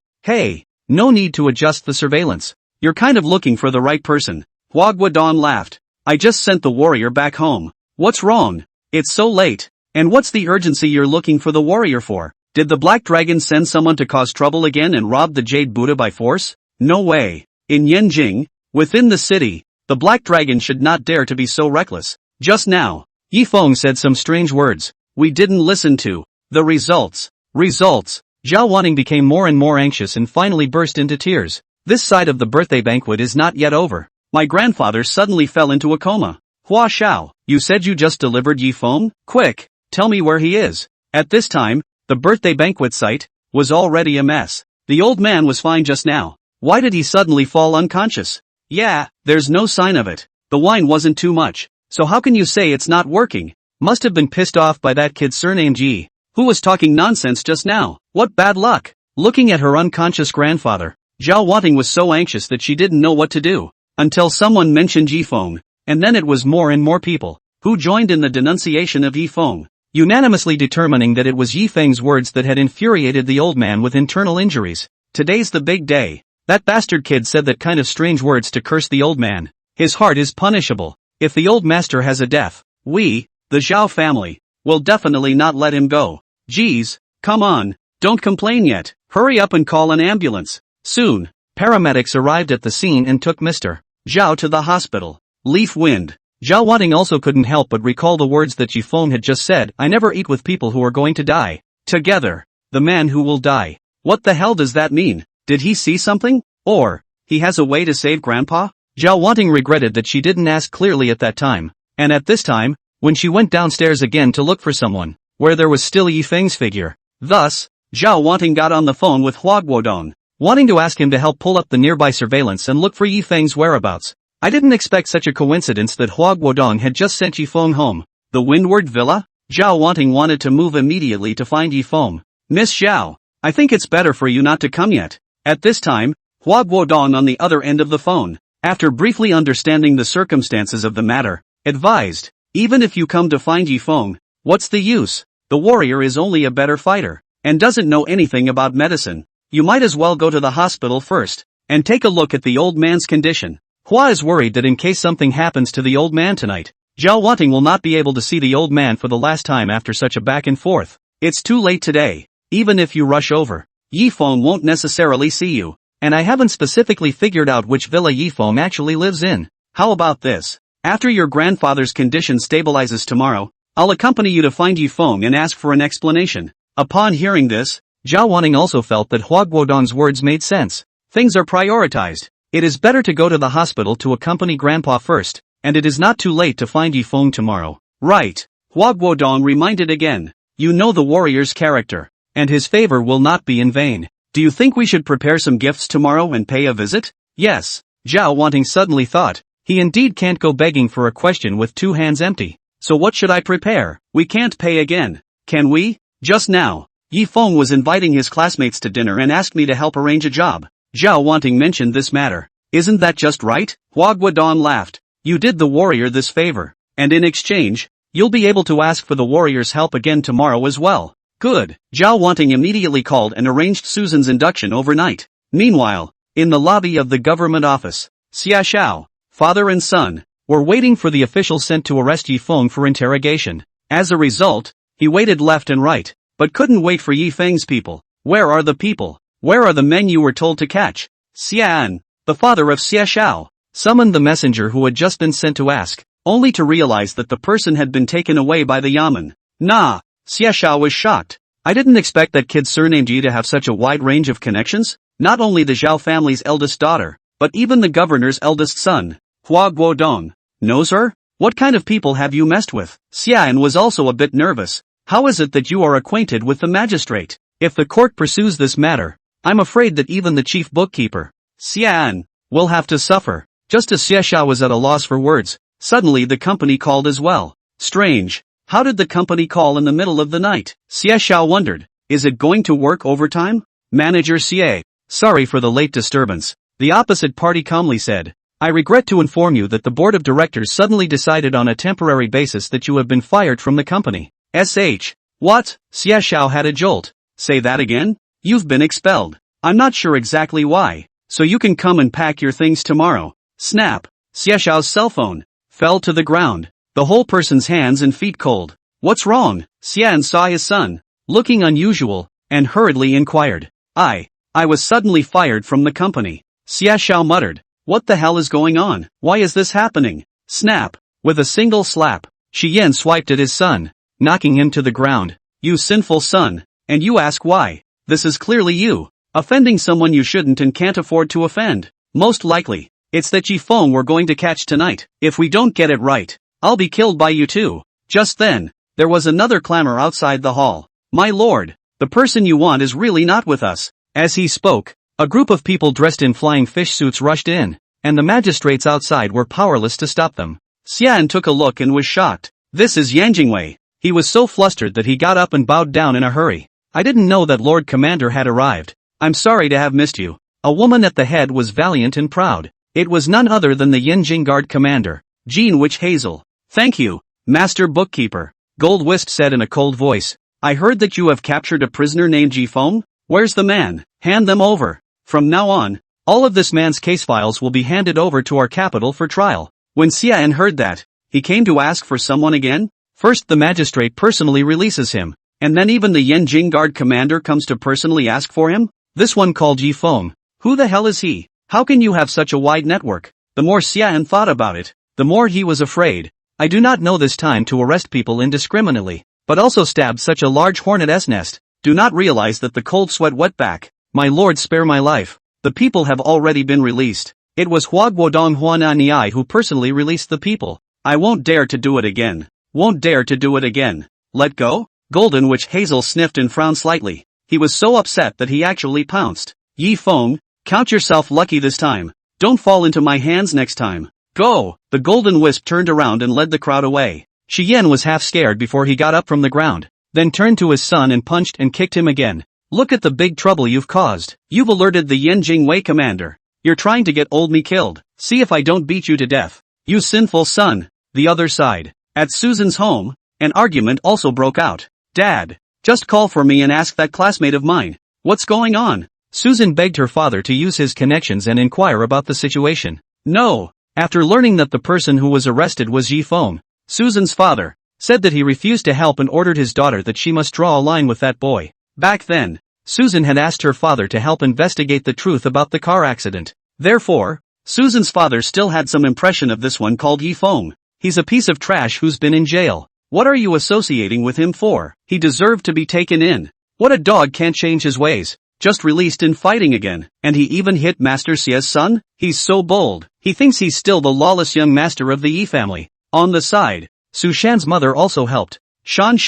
no need to adjust the surveillance. You're kind of looking for the right person. Hua Guodong laughed. I just sent the warrior back home. What's wrong? It's so late. And what's the urgency you're looking for the warrior for? Did the Black Dragon send someone to cause trouble again and rob the Jade Buddha by force? No way. In Yanjing, within the city, the Black Dragon should not dare to be so reckless. Just now, Yi Feng said some strange words. We didn't listen to the results. Zhao Wanting became more and more anxious and finally burst into tears. This side of the birthday banquet is not yet over. My grandfather suddenly fell into a coma. Hua Xiao, you said you just delivered Yi Feng? Quick, tell me where he is. At this time, the birthday banquet site was already a mess. The old man was fine just now. Why did he suddenly fall unconscious? Yeah, there's no sign of it. The wine wasn't too much. So how can you say it's not working? Must have been pissed off by that kid surnamed Ji, who was talking nonsense just now. What bad luck. Looking at her unconscious grandfather, Zhao Wanting was so anxious that she didn't know what to do. Until someone mentioned Yi Feng, and then it was more and more people who joined in the denunciation of Yi Feng, unanimously determining that it was Yi Feng's words that had infuriated the old man with internal injuries. Today's the big day. That bastard kid said that kind of strange words to curse the old man. His heart is punishable. If the old master has a death, we, the Zhao family, will definitely not let him go. Geez, come on, don't complain yet. Hurry up and call an ambulance. Soon, paramedics arrived at the scene and took Mr. Zhao to the hospital. Leaf wind. Zhao Wanting also couldn't help but recall the words that Yi Feng had just said. I never eat with people who are going to die. Together, the man who will die. What the hell does that mean? Did he see something? Or, he has a way to save Grandpa? Zhao Wanting regretted that she didn't ask clearly at that time. And at this time, when she went downstairs again to look for someone, where there was still Yi Feng's figure. Thus, Zhao Wanting got on the phone with Hua Guodong, wanting to ask him to help pull up the nearby surveillance and look for Yi Feng's whereabouts. I didn't expect such a coincidence that Hua Guodong had just sent Yi Feng home. The Windward Villa? Zhao Wanting wanted to move immediately to find Yi Feng. Miss Zhao, I think it's better for you not to come yet. At this time, Hua Guodong on the other end of the phone, after briefly understanding the circumstances of the matter, advised, even if you come to find Yi Feng, what's the use? The warrior is only a better fighter, and doesn't know anything about medicine. You might as well go to the hospital first, and take a look at the old man's condition. Hua is worried that in case something happens to the old man tonight, Zhao Wanting will not be able to see the old man for the last time after such a back and forth. It's too late today. Even if you rush over, Yifeng won't necessarily see you, and I haven't specifically figured out which villa Yifeng actually lives in. How about this? After your grandfather's condition stabilizes tomorrow, I'll accompany you to find Yifeng and ask for an explanation. Upon hearing this, Zhao Wanting also felt that Hua Guodong's words made sense. Things are prioritized. It is better to go to the hospital to accompany Grandpa first, and it is not too late to find Yifeng tomorrow. Right. Hua Guodong reminded again. You know the warrior's character, and his favor will not be in vain. Do you think we should prepare some gifts tomorrow and pay a visit? Yes. Zhao Wanting suddenly thought. He indeed can't go begging for a question with 2 hands empty. So what should I prepare? We can't pay again. Can we? Just now, Yifeng was inviting his classmates to dinner and asked me to help arrange a job. Zhao Wanting mentioned this matter. Isn't that just right? Hua Guodong laughed. You did the warrior this favor, and in exchange, you'll be able to ask for the warrior's help again tomorrow as well. Good. Zhao Wanting immediately called and arranged Susan's induction overnight. Meanwhile, in the lobby of the government office, Xia Xiao, father and son, were waiting for the official sent to arrest Yifeng for interrogation. As a result, he waited left and right, but couldn't wait for Yifeng's people. Where are the people? Where are the men you were told to catch? Xian, the father of Xia Xiao, summoned the messenger who had just been sent to ask, only to realize that the person had been taken away by the yamen. Nah, Xia Xiao was shocked. I didn't expect that kid surnamed Yi to have such a wide range of connections, not only the Zhao family's eldest daughter, but even the governor's eldest son. Hua Guodong knows her? What kind of people have you messed with? Xian was also a bit nervous. How is it that you are acquainted with the magistrate? If the court pursues this matter, I'm afraid that even the chief bookkeeper, Xian, will have to suffer. Just as Xia Xiao was at a loss for words, suddenly the company called as well. Strange. How did the company call in the middle of the night? Xia Xiao wondered. Is it going to work overtime? Manager Xie. Sorry for the late disturbance. The opposite party calmly said. I regret to inform you that the board of directors suddenly decided on a temporary basis that you have been fired from the company. What? Xia Xiao had a jolt. Say that again? You've been expelled. I'm not sure exactly why, so you can come and pack your things tomorrow. Snap. Xia Xiao's cell phone fell to the ground, the whole person's hands and feet cold. What's wrong? Xian saw his son, looking unusual, and hurriedly inquired. I was suddenly fired from the company. Xia Xiao muttered. What the hell is going on? Why is this happening? Snap. With a single slap, Shi Yan swiped at his son, knocking him to the ground. You sinful son, and you ask why? This is clearly you, offending someone you shouldn't and can't afford to offend. Most likely, it's that Yifeng we're going to catch tonight. If we don't get it right, I'll be killed by you too. Just then, there was another clamor outside the hall. My lord, the person you want is really not with us. As he spoke, a group of people dressed in flying fish suits rushed in, and the magistrates outside were powerless to stop them. Xian took a look and was shocked. This is Yang Jingwei. He was so flustered that he got up and bowed down in a hurry. I didn't know that Lord Commander had arrived. I'm sorry to have missed you. A woman at the head was valiant and proud. It was none other than the Yinjing Guard Commander, Jean Witch Hazel. Thank you, Master Bookkeeper, Gold Wisp said in a cold voice. I heard that you have captured a prisoner named Yifeng. Where's the man? Hand them over. From now on, all of this man's case files will be handed over to our capital for trial. When Xian heard that, he came to ask for someone again. First the magistrate personally releases him, and then even the Yanjing Guard commander comes to personally ask for him? This one called Yifeng. Who the hell is he? How can you have such a wide network? The more Xian thought about it, the more he was afraid. I do not know this time to arrest people indiscriminately, but also stab such a large hornet's nest. Do not realize that the cold sweat wet back. My lord, spare my life. The people have already been released. It was Hua Guodong Huananiai who personally released the people. I won't dare to do it again. Won't dare to do it again. Let go? Golden Witch Hazel sniffed and frowned slightly. He was so upset that he actually pounced. Yifeng, count yourself lucky this time. Don't fall into my hands next time. Go! The Golden Wisp turned around and led the crowd away. Shi Yan was half scared before he got up from the ground, then turned to his son and punched and kicked him again. Look at the big trouble you've caused. You've alerted the Yanjing Wei commander. You're trying to get me killed. See if I don't beat you to death. You sinful son. The other side. At Susan's home, an argument also broke out. Dad, Just call for me and ask that classmate of mine. What's going on? Susan begged her father to use his connections and inquire about the situation. No. After learning that the person who was arrested was Yifeng, Susan's father said that he refused to help and ordered his daughter that she must draw a line with that boy. Back then, Susan had asked her father to help investigate the truth about the car accident. Therefore, Susan's father still had some impression of this one called Yifeng. He's a piece of trash who's been in jail. What are you associating with him for? He deserved to be taken in. What a dog can't change his ways. Just released in fighting again. And he even hit Master Xie's son? He's so bold. He thinks he's still the lawless young master of the Yi family. On the side, Su Shan's mother also helped. Shan,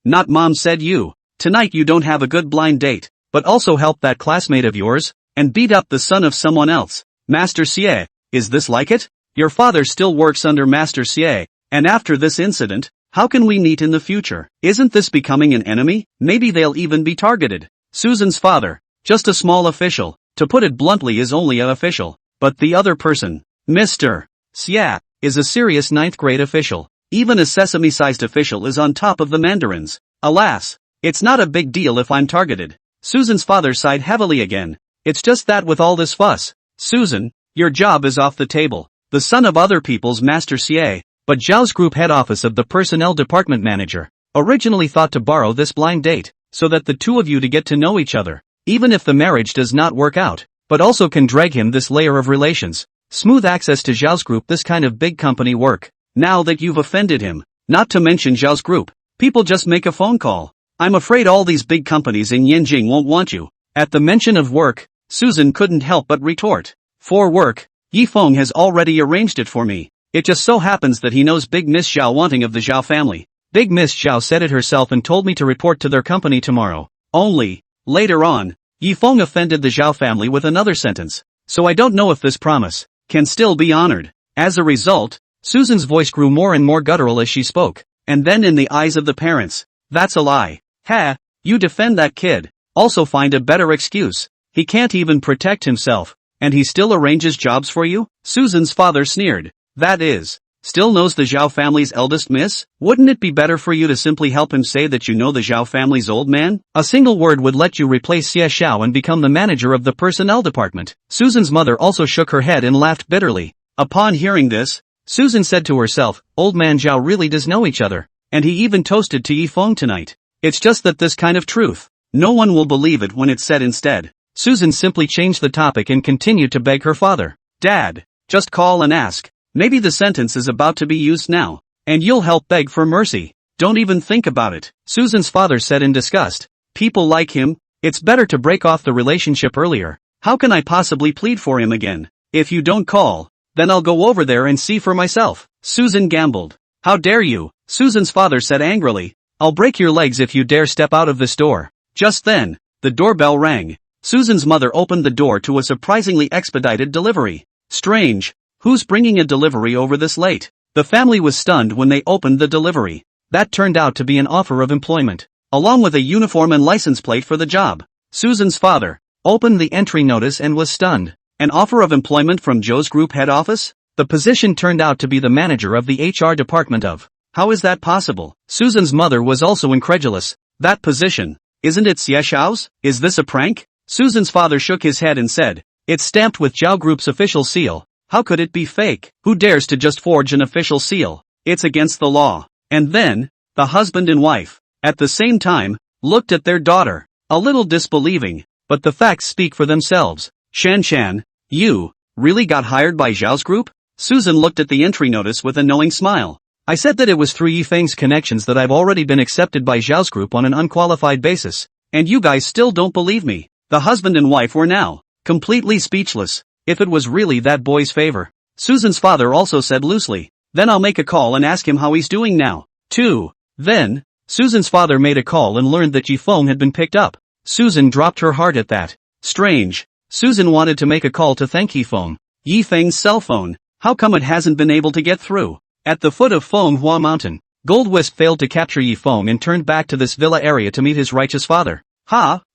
not mom said you. Tonight you don't have a good blind date, but also help that classmate of yours, and beat up the son of someone else. Master Xie, is this like it? Your father still works under Master Xie, and after this incident, how can we meet in the future? Isn't this becoming an enemy? Maybe they'll even be targeted. Susan's father, just a small official, to put it bluntly is only a official, but the other person, Mr. Xie, is a serious 9th grade official. Even a sesame-sized official is on top of the mandarins. Alas, it's not a big deal if I'm targeted. Susan's father sighed heavily again. It's just that with all this fuss, Susan, your job is off the table. The son of other people's Master Xie, but Zhao's group head office of the personnel department manager, originally thought to borrow this blind date, so that the two of you to get to know each other, even if the marriage does not work out, but also can drag him this layer of relations. Smooth access to Zhao's group, this kind of big company work. Now that you've offended him, not to mention Zhao's group, people just make a phone call. I'm afraid all these big companies in Yanjing won't want you. At the mention of work, Susan couldn't help but retort. For work, Yifeng has already arranged it for me. It just so happens that he knows Big Miss Zhao wanting of the Zhao family. Big Miss Zhao said it herself and told me to report to their company tomorrow. Only, later on, Yifeng offended the Zhao family with another sentence. So I don't know if this promise can still be honored. As a result, Susan's voice grew more and more guttural as she spoke. And then in the eyes of the parents, that's a lie. Ha, you defend that kid. Also find a better excuse. He can't even protect himself. And he still arranges jobs for you? Susan's father sneered. That is, still knows the Zhao family's eldest miss? Wouldn't it be better for you to simply help him say that you know the Zhao family's old man? A single word would let you replace Xie Xiao and become the manager of the personnel department. Susan's mother also shook her head and laughed bitterly. Upon hearing this, Susan said to herself, old man Zhao really does know each other, and he even toasted to Yifeng tonight. It's just that this kind of truth, no one will believe it when it's said instead. Susan simply changed the topic and continued to beg her father. Dad, just call and ask. Maybe the sentence is about to be used now, and you'll help beg for mercy. Don't even think about it. Susan's father said in disgust. People like him, it's better to break off the relationship earlier. How can I possibly plead for him again? If you don't call, then I'll go over there and see for myself. Susan gambled. How dare you? Susan's father said angrily. I'll break your legs if you dare step out of this door. Just then, the doorbell rang. Susan's mother opened the door to a surprisingly expedited delivery. Strange, who's bringing a delivery over this late? The family was stunned when they opened the delivery. That turned out to be an offer of employment, along with a uniform and license plate for the job. Susan's father opened the entry notice and was stunned. An offer of employment from Zhou's group head office? The position turned out to be the manager of the HR department of. How is that possible? Susan's mother was also incredulous. That position, isn't it Xie Xiao's? Is this a prank? Susan's father shook his head and said, it's stamped with Zhao Group's official seal. How could it be fake? Who dares to just forge an official seal? It's against the law. And then, the husband and wife, at the same time, looked at their daughter, a little disbelieving, but the facts speak for themselves. Shan, you really got hired by Zhao's group? Susan looked at the entry notice with a knowing smile. I said that it was through Yifeng's connections that I've already been accepted by Zhao's group on an unqualified basis, and you guys still don't believe me. The husband and wife were now completely speechless. If it was really that boy's favor. Susan's father also said loosely, then I'll make a call and ask him how he's doing now. 2. Then, Susan's father made a call and learned that Yifeng had been picked up. Susan dropped her heart at that. Strange. Susan wanted to make a call to thank Yifeng. Yifeng's cell phone. How come it hasn't been able to get through? At the foot of Fenghua Mountain, Gold Wisp failed to capture Yifeng and turned back to this villa area to meet his righteous father.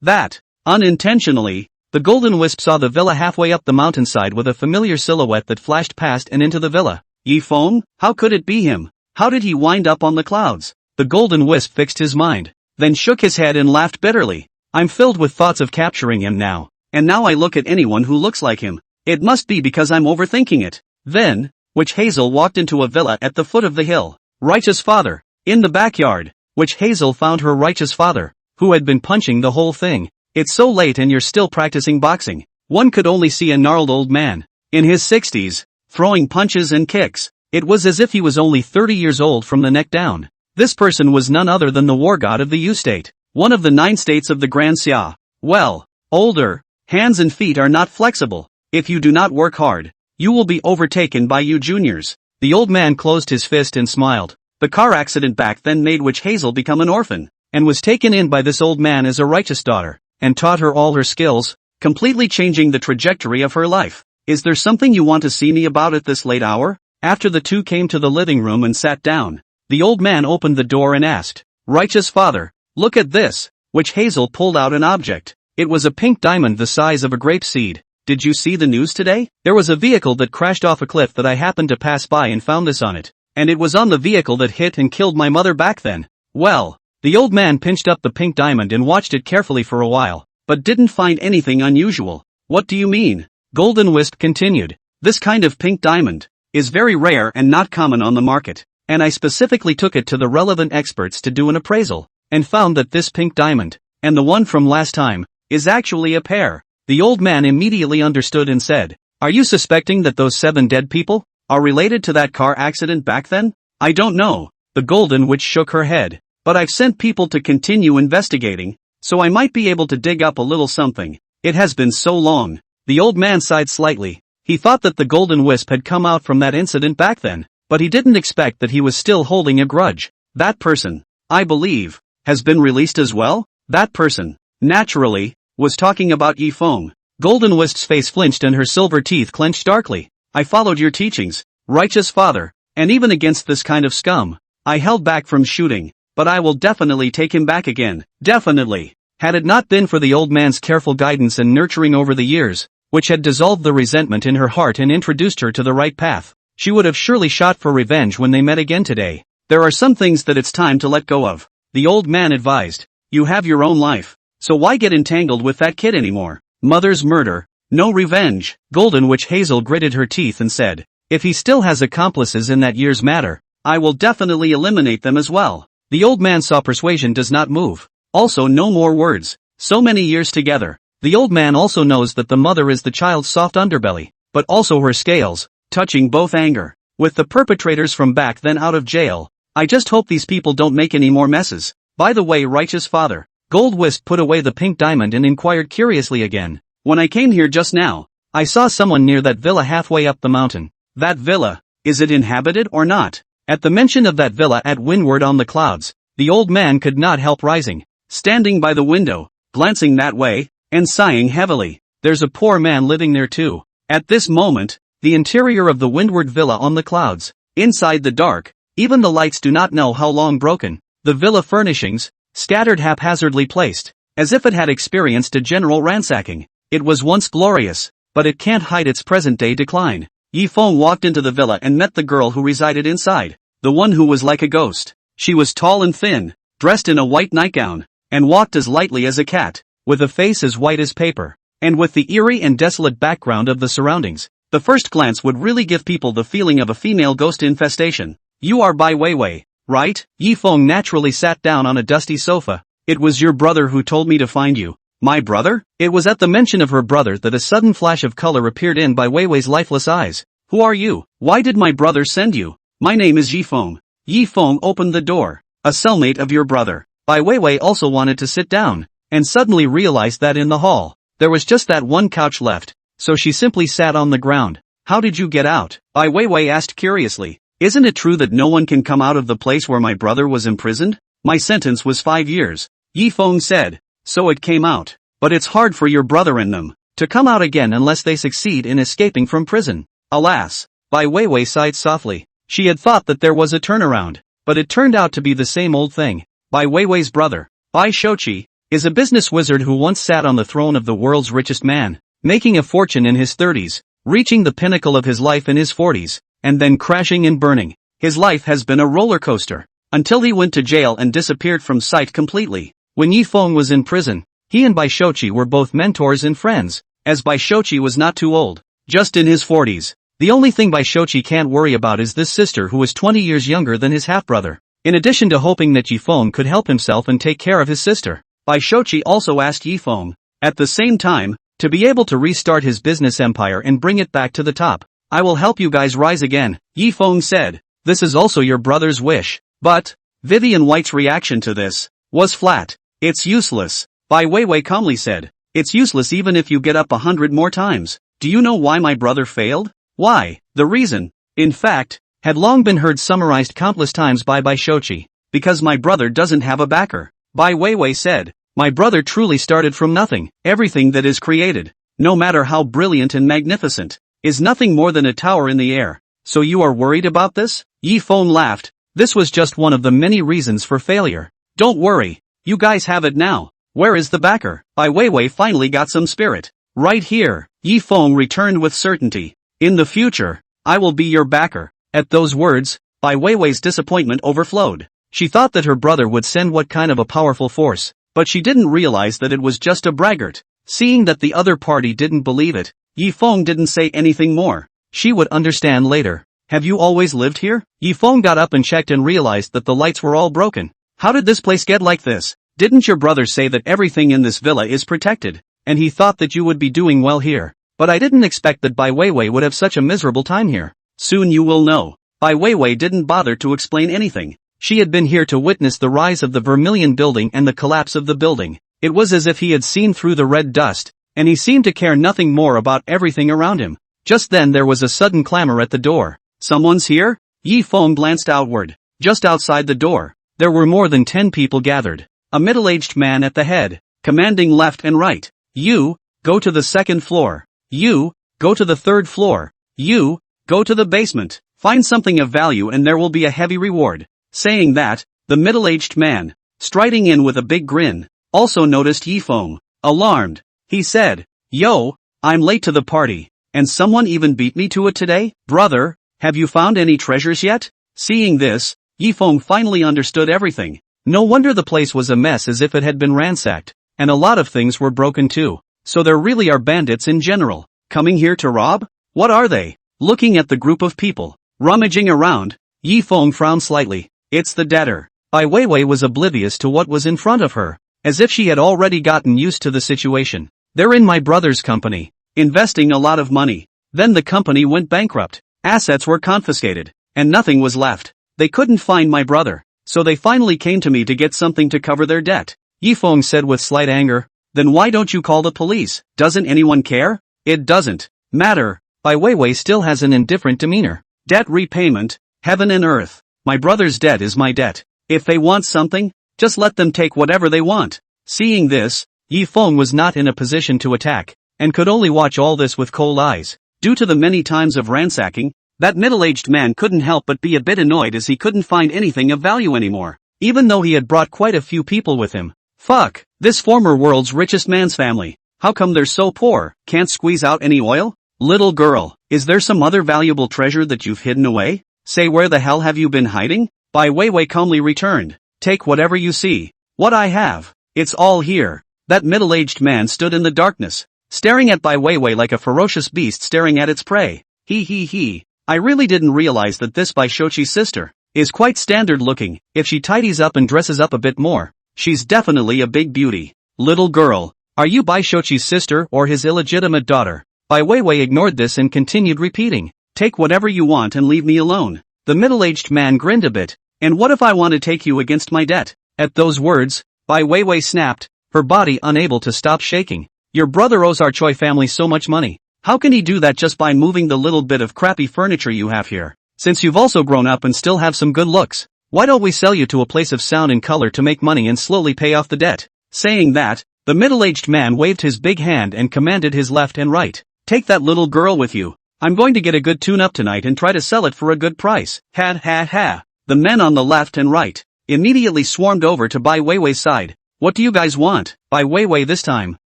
That. Unintentionally, the Golden Wisp saw the villa halfway up the mountainside with a familiar silhouette that flashed past and into the villa. Yifeng? How could it be him? How did he wind up on the clouds? The Golden Wisp fixed his mind. then shook his head and laughed bitterly. I'm filled with thoughts of capturing him now. And now I look at anyone who looks like him. It must be because I'm overthinking it. Then, Witch Hazel walked into a villa at the foot of the hill. Righteous father. In the backyard, Witch Hazel found her righteous father, who had been punching the whole thing. It's so late and you're still practicing boxing. One could only see a gnarled old man, in his 60s, throwing punches and kicks. It was as if he was only 30 years old from the neck down. This person was none other than the war god of the U state, one of the 9 states of the Grand Xia. Well, older, hands and feet are not flexible. If you do not work hard, you will be overtaken by you juniors. The old man closed his fist and smiled. The car accident back then made Witch Hazel become an orphan, and was taken in by this old man as a righteous daughter, and taught her all her skills, completely changing the trajectory of her life. Is there something you want to see me about at this late hour? After the two came to the living room and sat down, the old man opened the door and asked, Righteous father, look at this. Witch Hazel pulled out an object. It was a pink diamond the size of a grape seed. Did you see the news today? There was a vehicle that crashed off a cliff that I happened to pass by and found this on it. And it was on the vehicle that hit and killed my mother back then. Well, the old man pinched up the pink diamond and watched it carefully for a while, but didn't find anything unusual. What do you mean? Golden Wisp continued. This kind of pink diamond is very rare and not common on the market, and I specifically took it to the relevant experts to do an appraisal, and found that this pink diamond, and the one from last time, is actually a pair. The old man immediately understood and said, Are you suspecting that those 7 dead people are related to that car accident back then? I don't know. The Golden Witch shook her head. But I've sent people to continue investigating, so I might be able to dig up a little something. It has been so long. The old man sighed slightly. He thought that the Golden Wisp had come out from that incident back then, but he didn't expect that he was still holding a grudge. That person, I believe, has been released as well? That person, naturally, was talking about Yifeng. Golden Wisp's face flinched and her silver teeth clenched darkly. I followed your teachings, righteous father, and even against this kind of scum, I held back from shooting, but I will definitely take him back again, definitely. Had it not been for the old man's careful guidance and nurturing over the years, which had dissolved the resentment in her heart and introduced her to the right path, she would have surely shot for revenge when they met again today. There are some things that it's time to let go of, the old man advised. You have your own life, so why get entangled with that kid anymore? Mother's murder, no revenge. Golden Witch Hazel gritted her teeth and said, If he still has accomplices in that year's matter, I will definitely eliminate them as well. The old man saw persuasion does not move. Also no more words. So many years together. The old man also knows that the mother is the child's soft underbelly, but also her scales, touching both anger. With the perpetrators from back then out of jail, I just hope these people don't make any more messes. By the way, righteous father, Gold Wisp put away the pink diamond and inquired curiously again. When I came here just now, I saw someone near that villa halfway up the mountain. That villa, is it inhabited or not? At the mention of that villa at windward on the clouds, the old man could not help rising, standing by the window, glancing that way, and sighing heavily. There's a poor man living there too. At this moment, the interior of the windward villa on the clouds, inside the dark, even the lights do not know how long broken. The villa furnishings, scattered haphazardly placed, as if it had experienced a general ransacking. It was once glorious, but it can't hide its present-day decline. Yifeng walked into the villa and met the girl who resided inside, the one who was like a ghost. She was tall and thin, dressed in a white nightgown, and walked as lightly as a cat, with a face as white as paper, and with the eerie and desolate background of the surroundings. The first glance would really give people the feeling of a female ghost infestation. You are Bai Weiwei, right? Yifeng naturally sat down on a dusty sofa. It was your brother who told me to find you. My brother? It was at the mention of her brother that a sudden flash of color appeared in Bai Weiwei's lifeless eyes. Who are you? Why did my brother send you? My name is Yifeng. Yifeng opened the door. A cellmate of your brother. Bai Weiwei also wanted to sit down, and suddenly realized that in the hall, there was just that one couch left, so she simply sat on the ground. How did you get out? Bai Weiwei asked curiously. Isn't it true that no one can come out of the place where my brother was imprisoned? My sentence was 5 years. Yifeng said. So it came out. But it's hard for your brother and them to come out again unless they succeed in escaping from prison. Alas. Bai Weiwei sighed softly. She had thought that there was a turnaround, but it turned out to be the same old thing. Bai Weiwei's brother, Bai Shouqi, is a business wizard who once sat on the throne of the world's richest man, making a fortune in his 30s, reaching the pinnacle of his life in his 40s, and then crashing and burning. His life has been a roller coaster. until he went to jail and disappeared from sight completely. When Yifeng was in prison, he and Bai Shochi were both mentors and friends, as Bai Shochi was not too old, just in his 40s. The only thing Bai Shochi can't worry about is this sister who is 20 years younger than his half-brother. In addition to hoping that Yifeng could help himself and take care of his sister, Bai Shochi also asked Yifeng, at the same time, to be able to restart his business empire and bring it back to the top. I will help you guys rise again, Yifeng said. This is also your brother's wish. But Vivian White's reaction to this was flat. It's useless, Bai Weiwei calmly said. It's useless even if you get up 100 more times. Do you know why my brother failed? Why? The reason, in fact, had long been heard summarized countless times by Bai Shochi. Because my brother doesn't have a backer, Bai Weiwei said. My brother truly started from nothing. Everything that is created, no matter how brilliant and magnificent, is nothing more than a tower in the air. So you are worried about this? Yifeng laughed. This was just one of the many reasons for failure. Don't worry, you guys have it now. Where is the backer? Bai Weiwei finally got some spirit. Right here, Yifeng returned with certainty. In the future, I will be your backer. At those words, Bai Weiwei's disappointment overflowed. She thought that her brother would send what kind of a powerful force, but she didn't realize that it was just a braggart. Seeing that the other party didn't believe it, Yifeng didn't say anything more. She would understand later. Have you always lived here? Yifeng got up and checked and realized that the lights were all broken. How did this place get like this? Didn't your brother say that everything in this villa is protected, and he thought that you would be doing well here? But I didn't expect that Bai Weiwei would have such a miserable time here. Soon you will know. Bai Weiwei didn't bother to explain anything. She had been here to witness the rise of the Vermilion building and the collapse of the building. It was as if he had seen through the red dust, and he seemed to care nothing more about everything around him. Just then there was a sudden clamor at the door. Someone's here? Yifeng glanced outward. Just outside the door, there were more than 10 people gathered. A middle-aged man at the head, commanding left and right. You, go to the second floor. You, go to the third floor. You, go to the basement. Find something of value and there will be a heavy reward. Saying that, the middle-aged man, striding in with a big grin, also noticed Yifeng. Alarmed, he said, Yo, I'm late to the party, and someone even beat me to it today? Brother, have you found any treasures yet? Seeing this, Yifeng finally understood everything. No wonder the place was a mess as if it had been ransacked, and a lot of things were broken too. So there really are bandits in general, coming here to rob? What are they? Looking at the group of people, rummaging around, Yifeng frowned slightly. It's the debtor. Bai Weiwei was oblivious to what was in front of her, as if she had already gotten used to the situation. They're in my brother's company, investing a lot of money. Then the company went bankrupt. Assets were confiscated, and nothing was left. They couldn't find my brother, so they finally came to me to get something to cover their debt. Yifeng said with slight anger. Then why don't you call the police? Doesn't anyone care? It doesn't matter. Bai Weiwei still has an indifferent demeanor. Debt repayment, heaven and earth. My brother's debt is my debt. If they want something, just let them take whatever they want. Seeing this, Yifeng was not in a position to attack, and could only watch all this with cold eyes. Due to the many times of ransacking, that middle-aged man couldn't help but be a bit annoyed as he couldn't find anything of value anymore, even though he had brought quite a few people with him. Fuck, this former world's richest man's family. How come they're so poor? Can't squeeze out any oil? Little girl, is there some other valuable treasure that you've hidden away? Say, where the hell have you been hiding? Bai Weiwei calmly returned. Take whatever you see. What I have. It's all here. That middle-aged man stood in the darkness, staring at Bai Weiwei like a ferocious beast staring at its prey. He. I really didn't realize that this Bai Shochi's sister is quite standard looking. If she tidies up and dresses up a bit more, she's definitely a big beauty. Little girl, are you Bai Shochi's sister or his illegitimate daughter? Bai Weiwei ignored this and continued repeating. Take whatever you want and leave me alone. The middle-aged man grinned a bit. And what if I want to take you against my debt? At those words, Bai Weiwei snapped, her body unable to stop shaking. Your brother owes our Choi family so much money. How can he do that just by moving the little bit of crappy furniture you have here? Since you've also grown up and still have some good looks, why don't we sell you to a place of sound and color to make money and slowly pay off the debt? Saying that, the middle-aged man waved his big hand and commanded his left and right. Take that little girl with you. I'm going to get a good tune-up tonight and try to sell it for a good price. Ha. The men on the left and right immediately swarmed over to Bai Weiwei's side. What do you guys want? Bai Weiwei this time,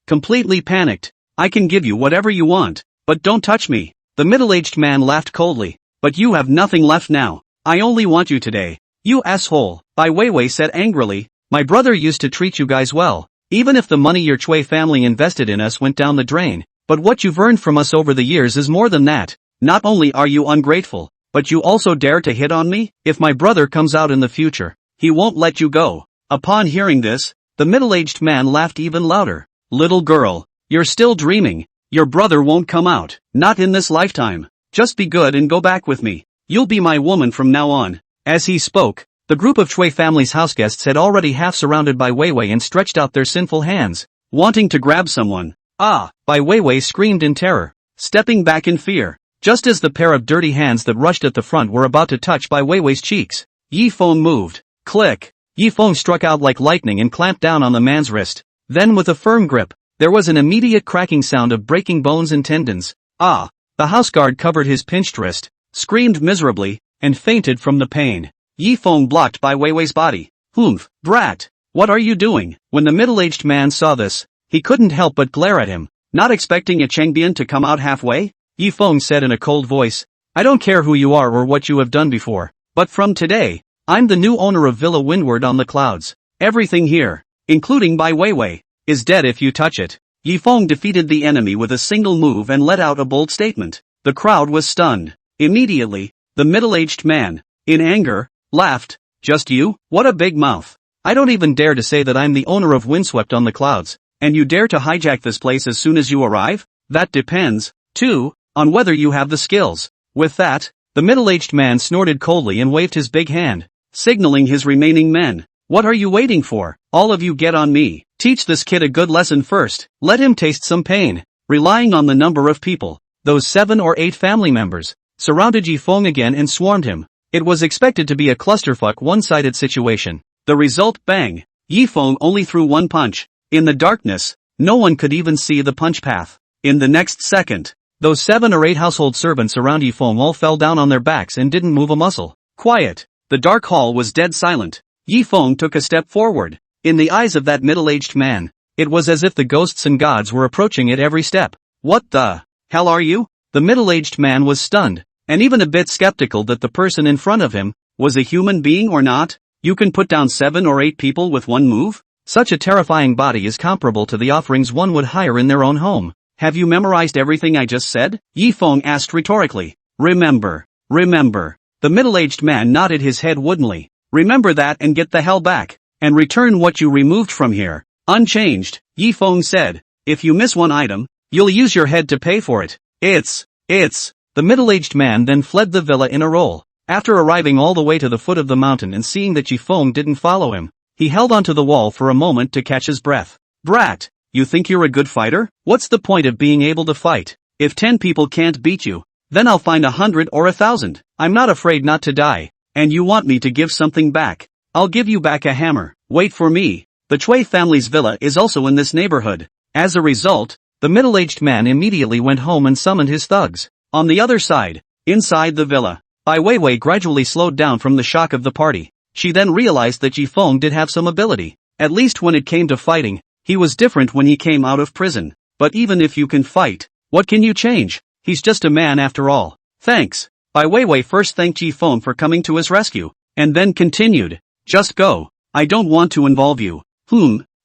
completely panicked. I can give you whatever you want, but don't touch me. The middle-aged man laughed coldly. But you have nothing left now. I only want you today. You asshole, Bai Weiwei said angrily. My brother used to treat you guys well, even if the money your Chui family invested in us went down the drain. But what you've earned from us over the years is more than that. Not only are you ungrateful, but you also dare to hit on me? If my brother comes out in the future, he won't let you go. Upon hearing this, the middle-aged man laughed even louder. Little girl, you're still dreaming. Your brother won't come out. Not in this lifetime. Just be good and go back with me. You'll be my woman from now on. As he spoke, the group of Chui family's houseguests had already half surrounded Bai Weiwei and stretched out their sinful hands, wanting to grab someone. Ah! Bai Weiwei screamed in terror, stepping back in fear. Just as the pair of dirty hands that rushed at the front were about to touch Bai Weiwei's cheeks, Yi Feng moved. Click! Yi Feng struck out like lightning and clamped down on the man's wrist. Then with a firm grip, there was an immediate cracking sound of breaking bones and tendons. Ah! The houseguard covered his pinched wrist, screamed miserably, and fainted from the pain. Yi Feng blocked Bai Weiwei's body. Humph, brat! What are you doing? When the middle-aged man saw this, he couldn't help but glare at him. Not expecting a Chengbian to come out halfway? Yi Feng said in a cold voice. I don't care who you are or what you have done before, but from today, I'm the new owner of Villa Windward on the Clouds. Everything here, including Bai Weiwei, is dead if you touch it. Yi Feng defeated the enemy with a single move and let out a bold statement. The crowd was stunned. Immediately, the middle-aged man, in anger, laughed. Just you? What a big mouth. I don't even dare to say that I'm the owner of Windswept on the Clouds, and you dare to hijack this place as soon as you arrive? That depends, too, on whether you have the skills. With that, the middle-aged man snorted coldly and waved his big hand, signaling his remaining men. What are you waiting for? All of you get on me. Teach this kid a good lesson first. Let him taste some pain. Relying on the number of people, those 7 or 8 family members, surrounded Yi Feng again and swarmed him. It was expected to be a clusterfuck one-sided situation. The result, bang! Yi Feng only threw one punch. In the darkness, no one could even see the punch path. In the next second, those 7 or 8 household servants around Yi Feng all fell down on their backs and didn't move a muscle. Quiet. The dark hall was dead silent. Yi Feng took a step forward. In the eyes of that middle-aged man, it was as if the ghosts and gods were approaching at every step. What the hell are you? The middle-aged man was stunned, and even a bit skeptical that the person in front of him was a human being or not. You can put down 7 or 8 people with one move? Such a terrifying body is comparable to the offerings one would hire in their own home. Have you memorized everything I just said? Yi Feng asked rhetorically. Remember. The middle-aged man nodded his head woodenly. Remember that and get the hell back, and return what you removed from here. Unchanged, Yi Feng said. If you miss one item, you'll use your head to pay for it. It's. The middle-aged man then fled the villa in a roll. After arriving all the way to the foot of the mountain and seeing that Yi Feng didn't follow him, he held onto the wall for a moment to catch his breath. Brat, you think you're a good fighter? What's the point of being able to fight? If 10 people can't beat you, then I'll find 100 or 1,000. I'm not afraid not to die. And you want me to give something back? I'll give you back a hammer. Wait for me. The Chui family's villa is also in this neighborhood. As a result, the middle-aged man immediately went home and summoned his thugs. On the other side, inside the villa, Bai Weiwei gradually slowed down from the shock of the party. She then realized that Yi Feng did have some ability. At least when it came to fighting, he was different when he came out of prison. But even if you can fight, what can you change? He's just a man after all. Thanks. Bai Weiwei first thanked Yi Feng for coming to his rescue, and then continued. Just go. I don't want to involve you.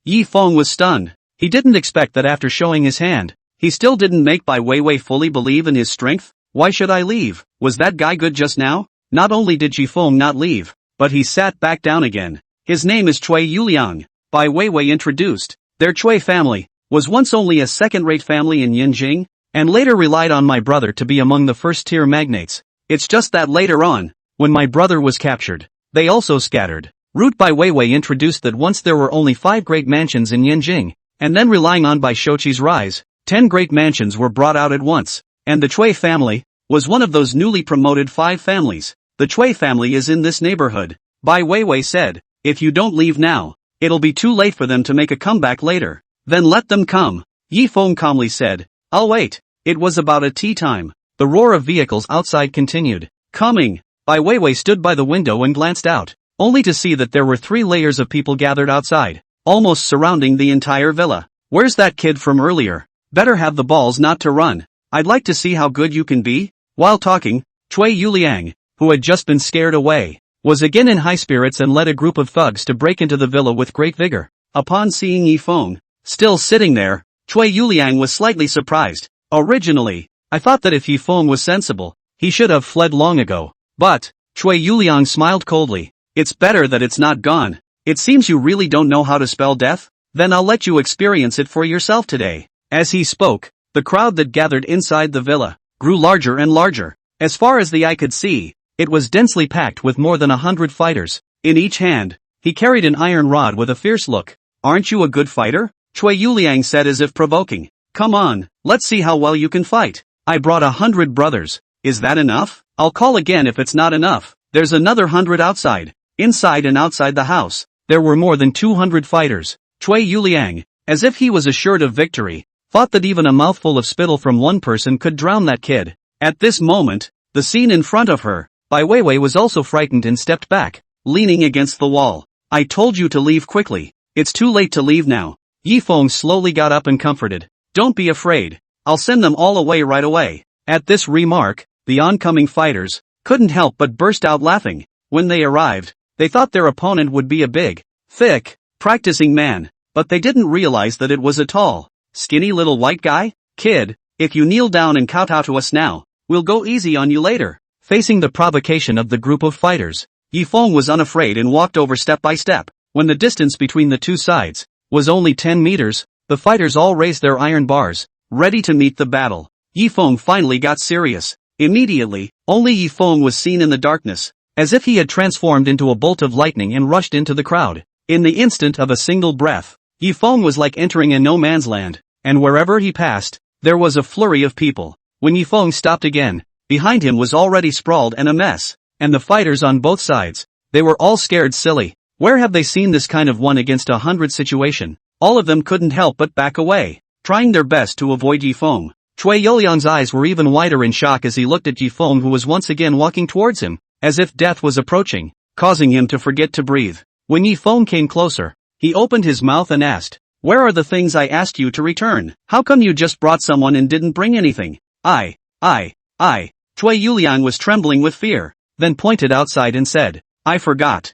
Yi Feng was stunned. He didn't expect that after showing his hand, he still didn't make Bai Weiwei fully believe in his strength. Why should I leave? Was that guy good just now? Not only did Yi Feng not leave, but he sat back down again. His name is Chui Yuliang. Bai Weiwei introduced. Their Chui family was once only a second-rate family in Yinjing, and later relied on my brother to be among the first-tier magnates. It's just that later on, when my brother was captured, they also scattered. Root Bai Weiwei introduced that once there were only 5 great mansions in Yinjing, and then relying on Bai Shouqi's rise, 10 great mansions were brought out at once, and the Chui family was one of those newly promoted 5 families. The Chui family is in this neighborhood, Bai Weiwei said. If you don't leave now, it'll be too late for them to make a comeback later. Then let them come. Yi Feng calmly said. I'll wait. It was about a tea time. The roar of vehicles outside continued. Coming. Bai Weiwei stood by the window and glanced out, only to see that there were 3 layers of people gathered outside, almost surrounding the entire villa. Where's that kid from earlier? Better have the balls not to run. I'd like to see how good you can be. While talking, Chui Yuliang, who had just been scared away, was again in high spirits and led a group of thugs to break into the villa with great vigor. Upon seeing Yifeng still sitting there, Cui Yuliang was slightly surprised. Originally, I thought that if Yifeng was sensible, he should have fled long ago. But, Cui Yuliang smiled coldly. It's better that it's not gone. It seems you really don't know how to spell death? Then I'll let you experience it for yourself today. As he spoke, the crowd that gathered inside the villa grew larger and larger. As far as the eye could see, it was densely packed with more than 100 fighters. In each hand, he carried an iron rod with a fierce look. Aren't you a good fighter? Cui Yuliang said as if provoking. Come on, let's see how well you can fight. I brought 100 brothers. Is that enough? I'll call again if it's not enough. There's another 100 outside. Inside and outside the house, there were more than 200 fighters. Cui Yuliang, as if he was assured of victory, thought that even a mouthful of spittle from one person could drown that kid. At this moment, the scene in front of her, Bai Weiwei was also frightened and stepped back, leaning against the wall. I told you to leave quickly. It's too late to leave now. Yifeng slowly got up and comforted. Don't be afraid. I'll send them all away right away. At this remark, the oncoming fighters couldn't help but burst out laughing. When they arrived, they thought their opponent would be a big, thick, practicing man, but they didn't realize that it was a tall, skinny little white guy. Kid, if you kneel down and kowtow to us now, we'll go easy on you later. Facing the provocation of the group of fighters, Yifeng was unafraid and walked over step by step. When the distance between the two sides was only 10 meters, the fighters all raised their iron bars, ready to meet the battle. Yifeng finally got serious. Immediately, only Yifeng was seen in the darkness, as if he had transformed into a bolt of lightning and rushed into the crowd. In the instant of a single breath, Yifeng was like entering a no man's land, and wherever he passed, there was a flurry of people. When Yifeng stopped again, behind him was already sprawled and a mess, and the fighters on both sides, they were all scared silly. Where have they seen this kind of 1 against 100 situation? All of them couldn't help but back away, trying their best to avoid Yifeng. Cui Yuliang's eyes were even wider in shock as he looked at Yifeng, who was once again walking towards him, as if death was approaching, causing him to forget to breathe. When Yifeng came closer, he opened his mouth and asked, "Where are the things I asked you to return? How come you just brought someone and didn't bring anything?" Cui Yuliang was trembling with fear, then pointed outside and said, "I forgot.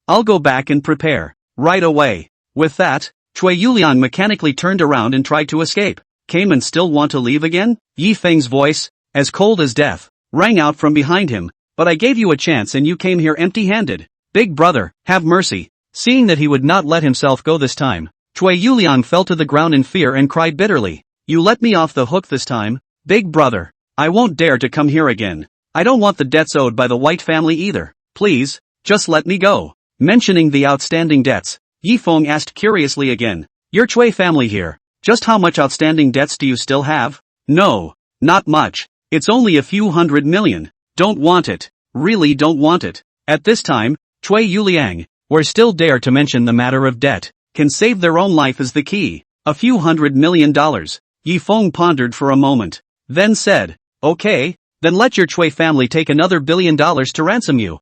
I'll go back and prepare right away." With that, Cui Yuliang mechanically turned around and tried to escape. Came and still want to leave again? Yifeng's voice, as cold as death, rang out from behind him. But I gave you a chance and you came here empty-handed. Big brother, have mercy. Seeing that he would not let himself go this time, Cui Yuliang fell to the ground in fear and cried bitterly. You let me off the hook this time, big brother. I won't dare to come here again. I don't want the debts owed by the White family either. Please, just let me go. Mentioning the outstanding debts, Yifeng asked curiously again. Your Cui family here. Just how much outstanding debts do you still have? No, not much. It's only a few 100 million. Don't want it. Really don't want it. At this time, Cui Yuliang, were still dare to mention the matter of debt, can save their own life is the key. A few $100 million. Yifeng pondered for a moment, then said, okay, then let your Cui family take another $1 billion to ransom you.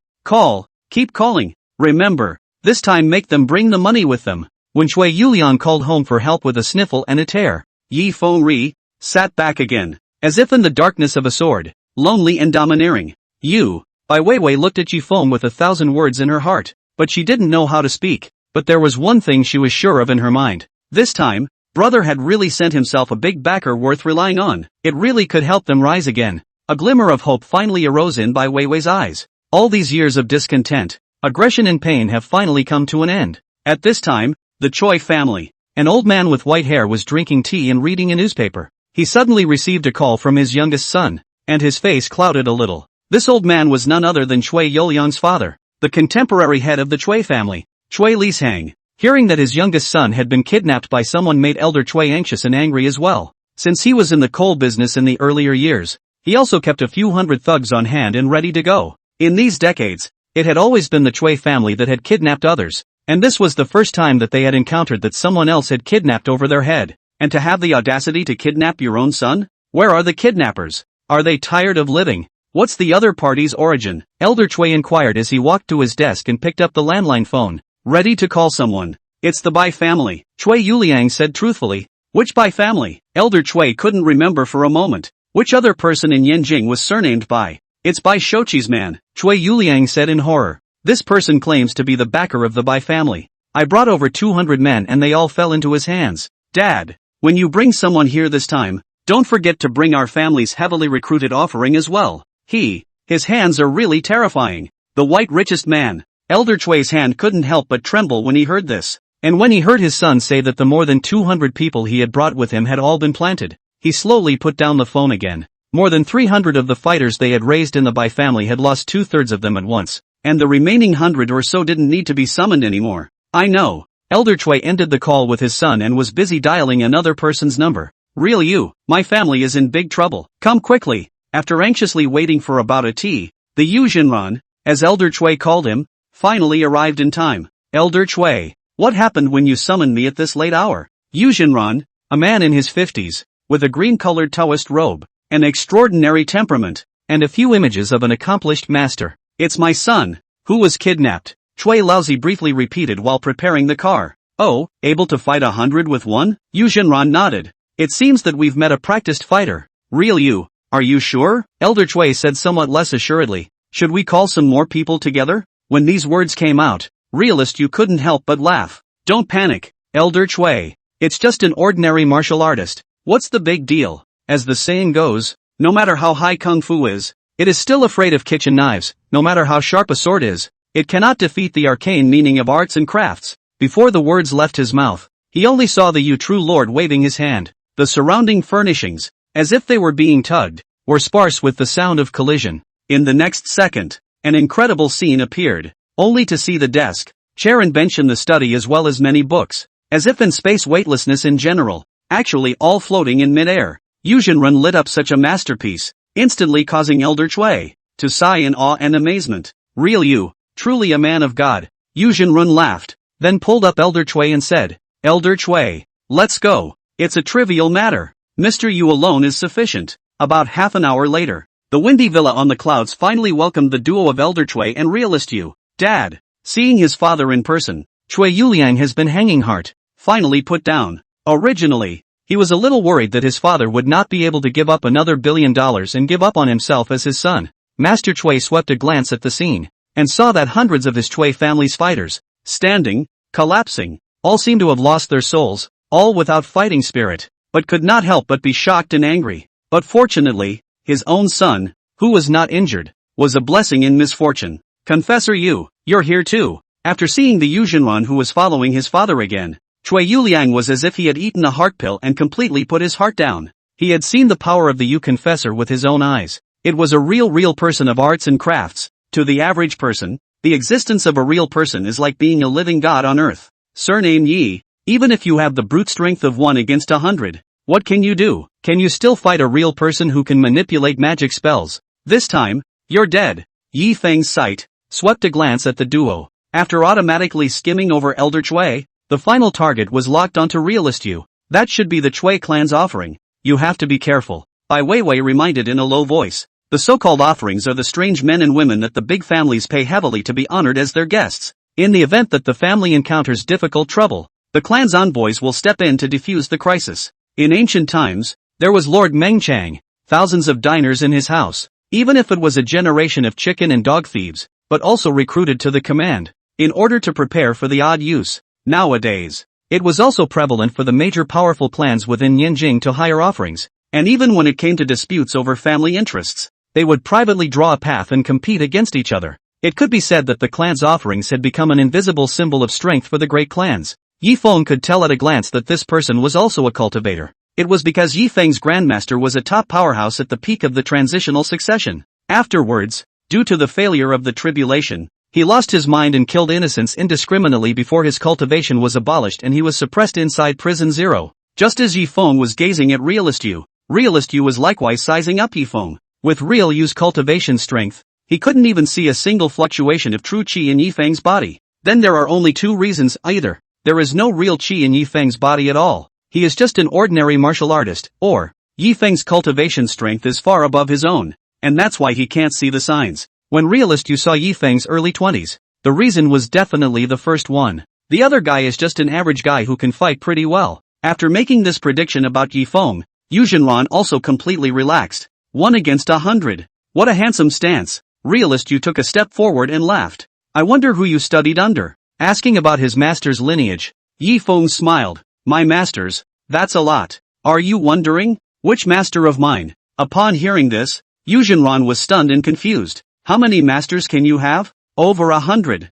Keep calling. Remember, this time make them bring the money with them. When Cui Yuliang called home for help with a sniffle and a tear, Yifeng sat back again, as if in the darkness of a sword, lonely and domineering. Bai Weiwei looked at Yifeng with 1,000 words in her heart, but she didn't know how to speak. But there was one thing she was sure of in her mind. This time, brother had really sent himself a big backer worth relying on. It really could help them rise again. A glimmer of hope finally arose in Bai Weiwei's eyes. All these years of discontent, aggression and pain have finally come to an end. At this time, the Cui family, an old man with white hair, was drinking tea and reading a newspaper. He suddenly received a call from his youngest son, and his face clouded a little. This old man was none other than Cui Yuliang's father, the contemporary head of the Cui family, Cui Lishang. Hearing that his youngest son had been kidnapped by someone made elder Cui anxious and angry as well. Since he was in the coal business in the earlier years, he also kept a few hundred thugs on hand and ready to go. In these decades, it had always been the Cui family that had kidnapped others, and this was the first time that they had encountered that someone else had kidnapped over their head. And to have the audacity to kidnap your own son? Where are the kidnappers? Are they tired of living? What's the other party's origin? Elder Cui inquired as he walked to his desk and picked up the landline phone, ready to call someone. It's the Bai family, Cui Yuliang said truthfully. Which Bai family? Elder Cui couldn't remember for a moment. Which other person in Yanjing was surnamed Bai? It's by Shochi's man, Chui Yuliang said in horror. This person claims to be the backer of the Bai family. I brought over 200 men and they all fell into his hands. Dad, when you bring someone here this time, don't forget to bring our family's heavily recruited offering as well. His hands are really terrifying. The white richest man, Elder Chui's hand couldn't help but tremble when he heard this. And when he heard his son say that the more than 200 people he had brought with him had all been planted, he slowly put down the phone again. More than 300 of the fighters they had raised in the Bai family had lost 2/3 of them at once, and the remaining 100 or so didn't need to be summoned anymore. I know. Elder Chui ended the call with his son and was busy dialing another person's number. Real you, my family is in big trouble. Come quickly. After anxiously waiting for about a tea, the Yu Jinran, as Elder Chui called him, finally arrived in time. Elder Chui, what happened when you summoned me at this late hour? Yu Jinran, a man in his 50s, with a green-colored Taoist robe, an extraordinary temperament, and a few images of an accomplished master. It's my son, who was kidnapped, Chui Laozi briefly repeated while preparing the car. Oh, able to fight 100 with one? Yu Jinran nodded. It seems that we've met a practiced fighter. Real you, are you sure? Elder Chui said somewhat less assuredly. Should we call some more people together? When these words came out, Realist you couldn't help but laugh. Don't panic, Elder Chui. It's just an ordinary martial artist. What's the big deal? As the saying goes, no matter how high kung fu is, it is still afraid of kitchen knives. No matter how sharp a sword is, it cannot defeat the arcane meaning of arts and crafts. Before the words left his mouth, he only saw the true lord waving his hand. The surrounding furnishings, as if they were being tugged, were sparse with the sound of collision. In the next second, an incredible scene appeared, only to see the desk, chair and bench in the study as well as many books, as if in space weightlessness in general, actually all floating in mid-air. Yu Jinran lit up such a masterpiece, instantly causing Elder Chui to sigh in awe and amazement. Real you, truly a man of God. Yu Jinran laughed, then pulled up Elder Chui and said, Elder Chui, let's go. It's a trivial matter. Mr. Yu alone is sufficient. About half an hour later, the windy villa on the clouds finally welcomed the duo of Elder Chui and Realist Yu. Dad, seeing his father in person, Chui Yuliang has been hanging heart, finally put down. Originally, he was a little worried that his father would not be able to give up another $1 billion and give up on himself as his son. Master Chui swept a glance at the scene, and saw that hundreds of his Chui family's fighters, standing, collapsing, all seemed to have lost their souls, all without fighting spirit, but could not help but be shocked and angry. But fortunately, his own son, who was not injured, was a blessing in misfortune. Confessor Yu, you're here too. After seeing the Yu Jinran who was following his father again, Chui Yuliang was as if he had eaten a heart pill and completely put his heart down. He had seen the power of the Yu confessor with his own eyes. It was a real person of arts and crafts. To the average person, the existence of a real person is like being a living god on earth. Surname Yi, even if you have the brute strength of 1 against 100, what can you do? Can you still fight a real person who can manipulate magic spells? This time, you're dead. Yi Feng's sight swept a glance at the duo. After automatically skimming over Elder Chui, the final target was locked onto Realist Yu. That should be the Chui clan's offering. You have to be careful. Bai Weiwei reminded in a low voice. The so-called offerings are the strange men and women that the big families pay heavily to be honored as their guests. In the event that the family encounters difficult trouble, the clan's envoys will step in to defuse the crisis. In ancient times, there was Lord Mengchang, thousands of diners in his house, even if it was a generation of chicken and dog thieves, but also recruited to the command, in order to prepare for the odd use. Nowadays, it was also prevalent for the major powerful clans within Yanjing to hire offerings, and even when it came to disputes over family interests, they would privately draw a path and compete against each other. It could be said that the clan's offerings had become an invisible symbol of strength for the great clans. Yi Feng could tell at a glance that this person was also a cultivator. It was because Yi Feng's grandmaster was a top powerhouse at the peak of the transitional succession. Afterwards, due to the failure of the tribulation, he lost his mind and killed innocents indiscriminately before his cultivation was abolished and he was suppressed inside Prison Zero. Just as Yi Feng was gazing at Realist Yu was likewise sizing up Yi Feng. With Real Yu's cultivation strength, he couldn't even see a single fluctuation of true qi in Yi Feng's body. Then there are only two reasons: either there is no real qi in Yi Feng's body at all, he is just an ordinary martial artist, or Yi Feng's cultivation strength is far above his own, and that's why he can't see the signs. When Realist Yu saw Yi Feng's early 20s, the reason was definitely the first one. The other guy is just an average guy who can fight pretty well. After making this prediction about Yi Feng, Yu Jinran also completely relaxed. 1 against 100. What a handsome stance. Realist, you took a step forward and laughed. I wonder who you studied under. Asking about his master's lineage, Yi Feng smiled. My master's? That's a lot. Are you wondering? Which master of mine? Upon hearing this, Yu Zhenran was stunned and confused. How many masters can you have? Over 100.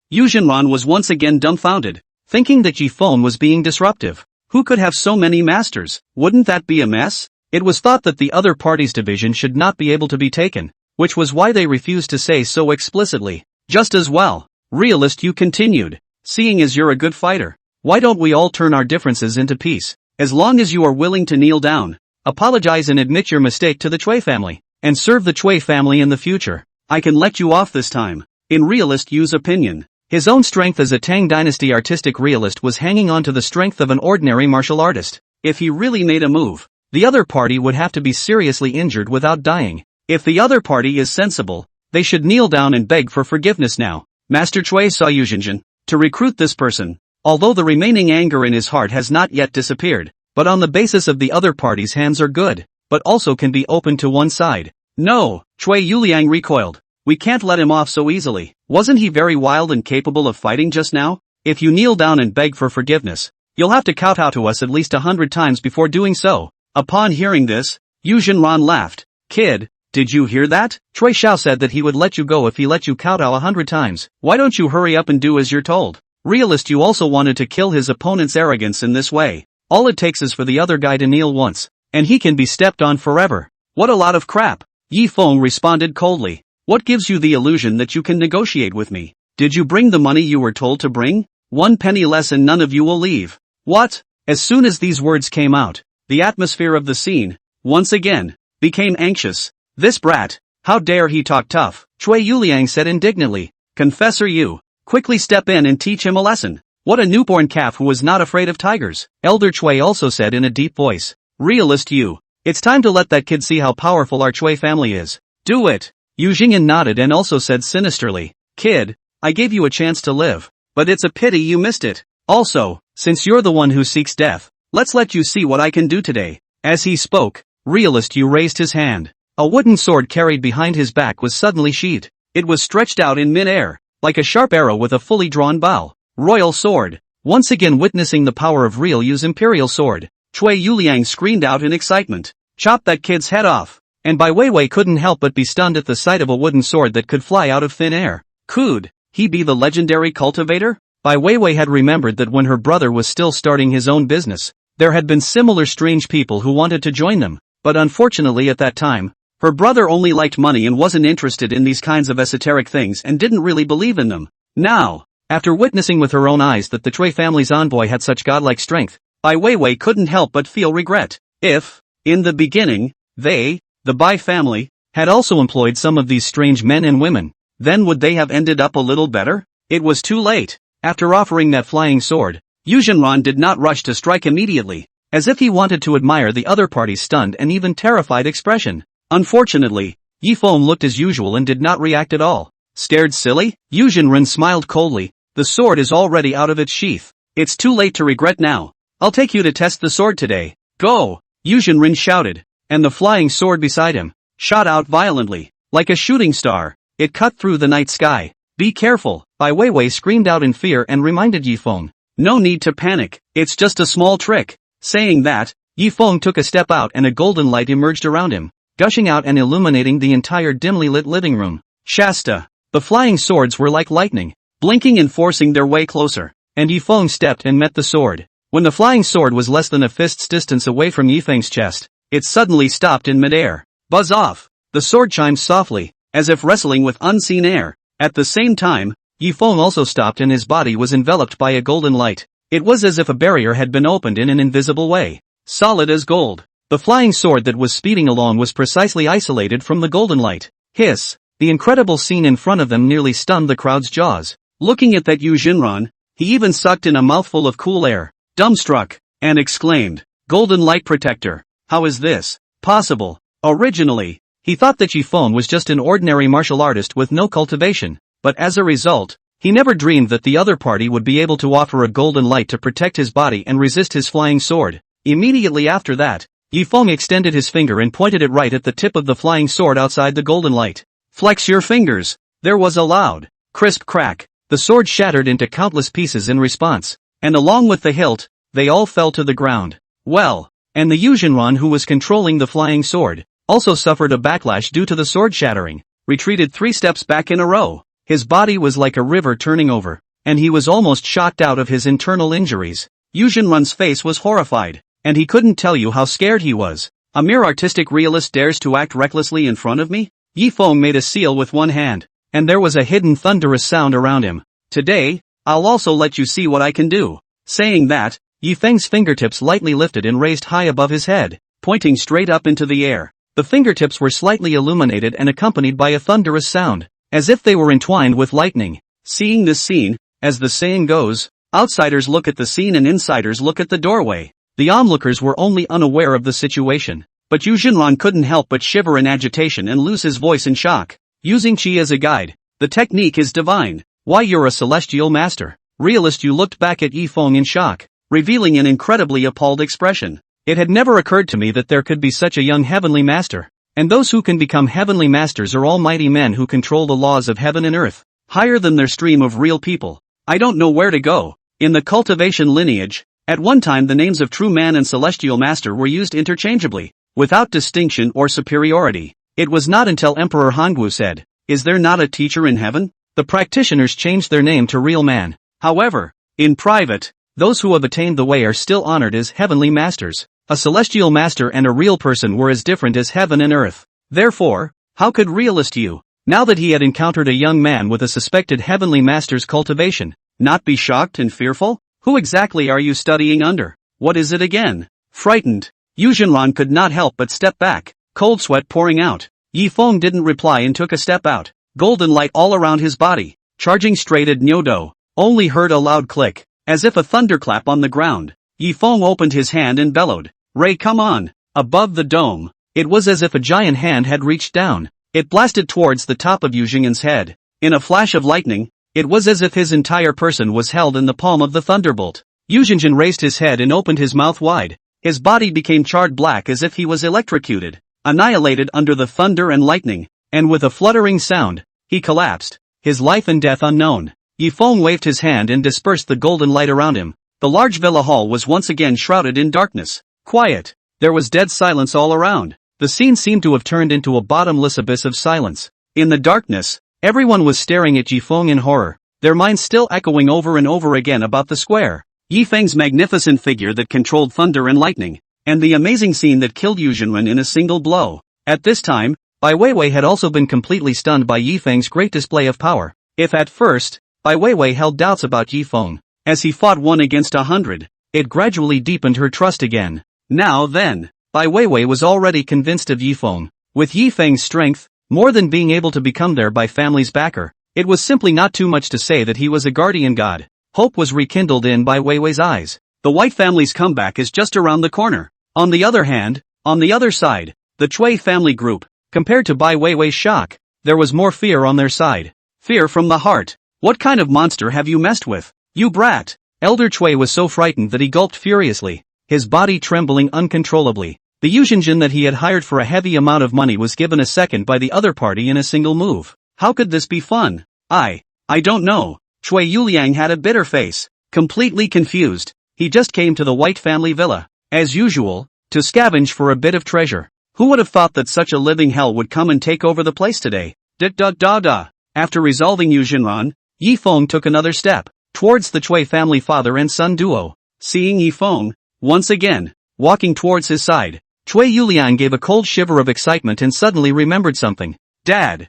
Yu Zhenran was once again dumbfounded, thinking that Yi Feng was being disruptive. Who could have so many masters? Wouldn't that be a mess? It was thought that the other party's division should not be able to be taken, which was why they refused to say so explicitly. Just as well. Realist, you continued. Seeing as you're a good fighter, why don't we all turn our differences into peace? As long as you are willing to kneel down, apologize and admit your mistake to the Chui family, and serve the Chui family in the future, I can let you off this time. In Realist Yu's opinion, his own strength as a Tang Dynasty artistic realist was hanging on to the strength of an ordinary martial artist. If he really made a move, the other party would have to be seriously injured without dying. If the other party is sensible, they should kneel down and beg for forgiveness now. Master Chui saw Yu Zhenjan to recruit this person, although the remaining anger in his heart has not yet disappeared, but on the basis of the other party's hands are good, but also can be open to one side. No, Chui Yuliang recoiled. We can't let him off so easily. Wasn't he very wild and capable of fighting just now? If you kneel down and beg for forgiveness, you'll have to kowtow to us at least 100 times before doing so. Upon hearing this, Yu Zhenran laughed. Kid, did you hear that? Chui Xiao said that he would let you go if he let you kowtow 100 times. Why don't you hurry up and do as you're told? Realist, you also wanted to kill his opponent's arrogance in this way. All it takes is for the other guy to kneel once, and he can be stepped on forever. What a lot of crap. Yi Feng responded coldly. What gives you the illusion that you can negotiate with me? Did you bring the money you were told to bring? 1 penny less and none of you will leave. What? As soon as these words came out, the atmosphere of the scene, once again, became anxious. This brat, how dare he talk tough? Chui Yuliang said indignantly. Confessor Yu, quickly step in and teach him a lesson. What a newborn calf who was not afraid of tigers. Elder Chui also said in a deep voice. Realist Yu, it's time to let that kid see how powerful our Chui family is. Do it. Yu Jingyan nodded and also said sinisterly. Kid, I gave you a chance to live, but it's a pity you missed it. Also, since you're the one who seeks death, let's let you see what I can do today. As he spoke, Realist Yu raised his hand. A wooden sword carried behind his back was suddenly sheathed. It was stretched out in mid-air, like a sharp arrow with a fully drawn bow. Royal sword. Once again witnessing the power of Real Yu's imperial sword, Chui Yuliang screamed out in excitement. Chop that kid's head off. And Bai Weiwei couldn't help but be stunned at the sight of a wooden sword that could fly out of thin air. Could he be the legendary cultivator? Bai Weiwei had remembered that when her brother was still starting his own business, there had been similar strange people who wanted to join them, but unfortunately at that time, her brother only liked money and wasn't interested in these kinds of esoteric things and didn't really believe in them. Now, after witnessing with her own eyes that the Chui family's envoy had such godlike strength, Bai Weiwei couldn't help but feel regret. If, in the beginning, the Bai family, had also employed some of these strange men and women, then would they have ended up a little better? It was too late. After offering that flying sword, Yu Zhenran did not rush to strike immediately, as if he wanted to admire the other party's stunned and even terrified expression. Unfortunately, Yi Feng looked as usual and did not react at all. Scared silly? Yu Zhenran smiled coldly. The sword is already out of its sheath. It's too late to regret now. I'll take you to test the sword today. Go! Yu Zhenran shouted, and the flying sword beside him shot out violently, like a shooting star. It cut through the night sky. Be careful, Bai Weiwei screamed out in fear and reminded Yi Feng. No need to panic, it's just a small trick. Saying that, Yi Feng took a step out and a golden light emerged around him, gushing out and illuminating the entire dimly lit living room. Shasta! The flying swords were like lightning, blinking and forcing their way closer, and Yi Feng stepped and met the sword. When the flying sword was less than a fist's distance away from Yi Feng's chest, it suddenly stopped in midair. Buzz off! The sword chimed softly, as if wrestling with unseen air. At the same time, Yi Feng also stopped and his body was enveloped by a golden light. It was as if a barrier had been opened in an invisible way. Solid as gold. The flying sword that was speeding along was precisely isolated from the golden light. Hiss! The incredible scene in front of them nearly stunned the crowd's jaws. Looking at that Yu Zhenran, he even sucked in a mouthful of cool air, dumbstruck, and exclaimed, Golden Light Protector, how is this possible? Originally, he thought that Yi Feng was just an ordinary martial artist with no cultivation, but as a result, he never dreamed that the other party would be able to offer a golden light to protect his body and resist his flying sword. Immediately after that, Yifeng extended his finger and pointed it right at the tip of the flying sword outside the golden light. "Flex your fingers." There was a loud, crisp crack. The sword shattered into countless pieces in response, and along with the hilt, they all fell to the ground. Well, and the Yuzhinran who was controlling the flying sword, also suffered a backlash due to the sword shattering, retreated 3 steps back in a row. His body was like a river turning over, and he was almost shocked out of his internal injuries. Yuzhinran's face was horrified, and he couldn't tell you how scared he was. A mere artistic realist dares to act recklessly in front of me? Yifeng made a seal with one hand, and there was a hidden thunderous sound around him. "Today, I'll also let you see what I can do." Saying that, Yifeng's fingertips lightly lifted and raised high above his head, pointing straight up into the air. The fingertips were slightly illuminated and accompanied by a thunderous sound, as if they were entwined with lightning. Seeing this scene, as the saying goes, outsiders look at the scene and insiders look at the doorway. The onlookers were only unaware of the situation, but Yuzhinran couldn't help but shiver in agitation and lose his voice in shock. "Using chi as a guide. The technique is divine. Why, you're a celestial master." Realist Yu looked back at Yifeng in shock, revealing an incredibly appalled expression. "It had never occurred to me that there could be such a young heavenly master. And those who can become heavenly masters are almighty men who control the laws of heaven and earth, higher than their stream of real people. I don't know where to go." In the cultivation lineage, at one time the names of true man and celestial master were used interchangeably, without distinction or superiority. It was not until Emperor Hongwu said, "Is there not a teacher in heaven?" the practitioners changed their name to real man. However, in private, those who have attained the way are still honored as heavenly masters. A celestial master and a real person were as different as heaven and earth. Therefore, how could Realist Yu, now that he had encountered a young man with a suspected heavenly master's cultivation, not be shocked and fearful? "Who exactly are you studying under? What is it again?" Frightened, Yuzhinran could not help but step back, cold sweat pouring out. Yifeng didn't reply and took a step out, golden light all around his body, charging straight at Nyodo. Only heard a loud click, as if a thunderclap on the ground. Yifeng opened his hand and bellowed, "Ray, come on!" Above the dome, it was as if a giant hand had reached down. It blasted towards the top of Yuzhingan's head. In a flash of lightning, it was as if his entire person was held in the palm of the thunderbolt. Yuzhingan raised his head and opened his mouth wide. His body became charred black as if he was electrocuted, annihilated under the thunder and lightning, and with a fluttering sound, he collapsed, his life and death unknown. Yifeng waved his hand and dispersed the golden light around him. The large villa hall was once again shrouded in darkness. Quiet. There was dead silence all around. The scene seemed to have turned into a bottomless abyss of silence. In the darkness, everyone was staring at Yifeng in horror, their minds still echoing over and over again about the square, Yifeng's magnificent figure that controlled thunder and lightning, and the amazing scene that killed Yuzhinran in a single blow. At this time, Bai Weiwei had also been completely stunned by Yifeng's great display of power. If at first, Bai Weiwei held doubts about Yifeng, as he fought 1 against 100, it gradually deepened her trust again. Now then, Bai Weiwei was already convinced of Yifeng. With Yifeng's strength, more than being able to become their Bai family's backer, it was simply not too much to say that he was a guardian god. Hope was rekindled in Bai Weiwei's eyes. The White family's comeback is just around the corner. On the other hand, on the other side, the Cui family group, compared to Bai Weiwei's shock, there was more fear on their side. Fear from the heart. "What kind of monster have you messed with, you brat?" Elder Cui was so frightened that he gulped furiously, his body trembling uncontrollably. The Yuzhinjin that he had hired for a heavy amount of money was given a second by the other party in a single move. How could this be fun? I don't know. Cui Yuliang had a bitter face, completely confused. He just came to the White family villa, as usual, to scavenge for a bit of treasure. Who would have thought that such a living hell would come and take over the place today? Da. After resolving Yuzhinran, Yifeng took another step, towards the Cui family father and son duo. Seeing Yifeng, once again, walking towards his side, Cui Yuliang gave a cold shiver of excitement and suddenly remembered something. Dad,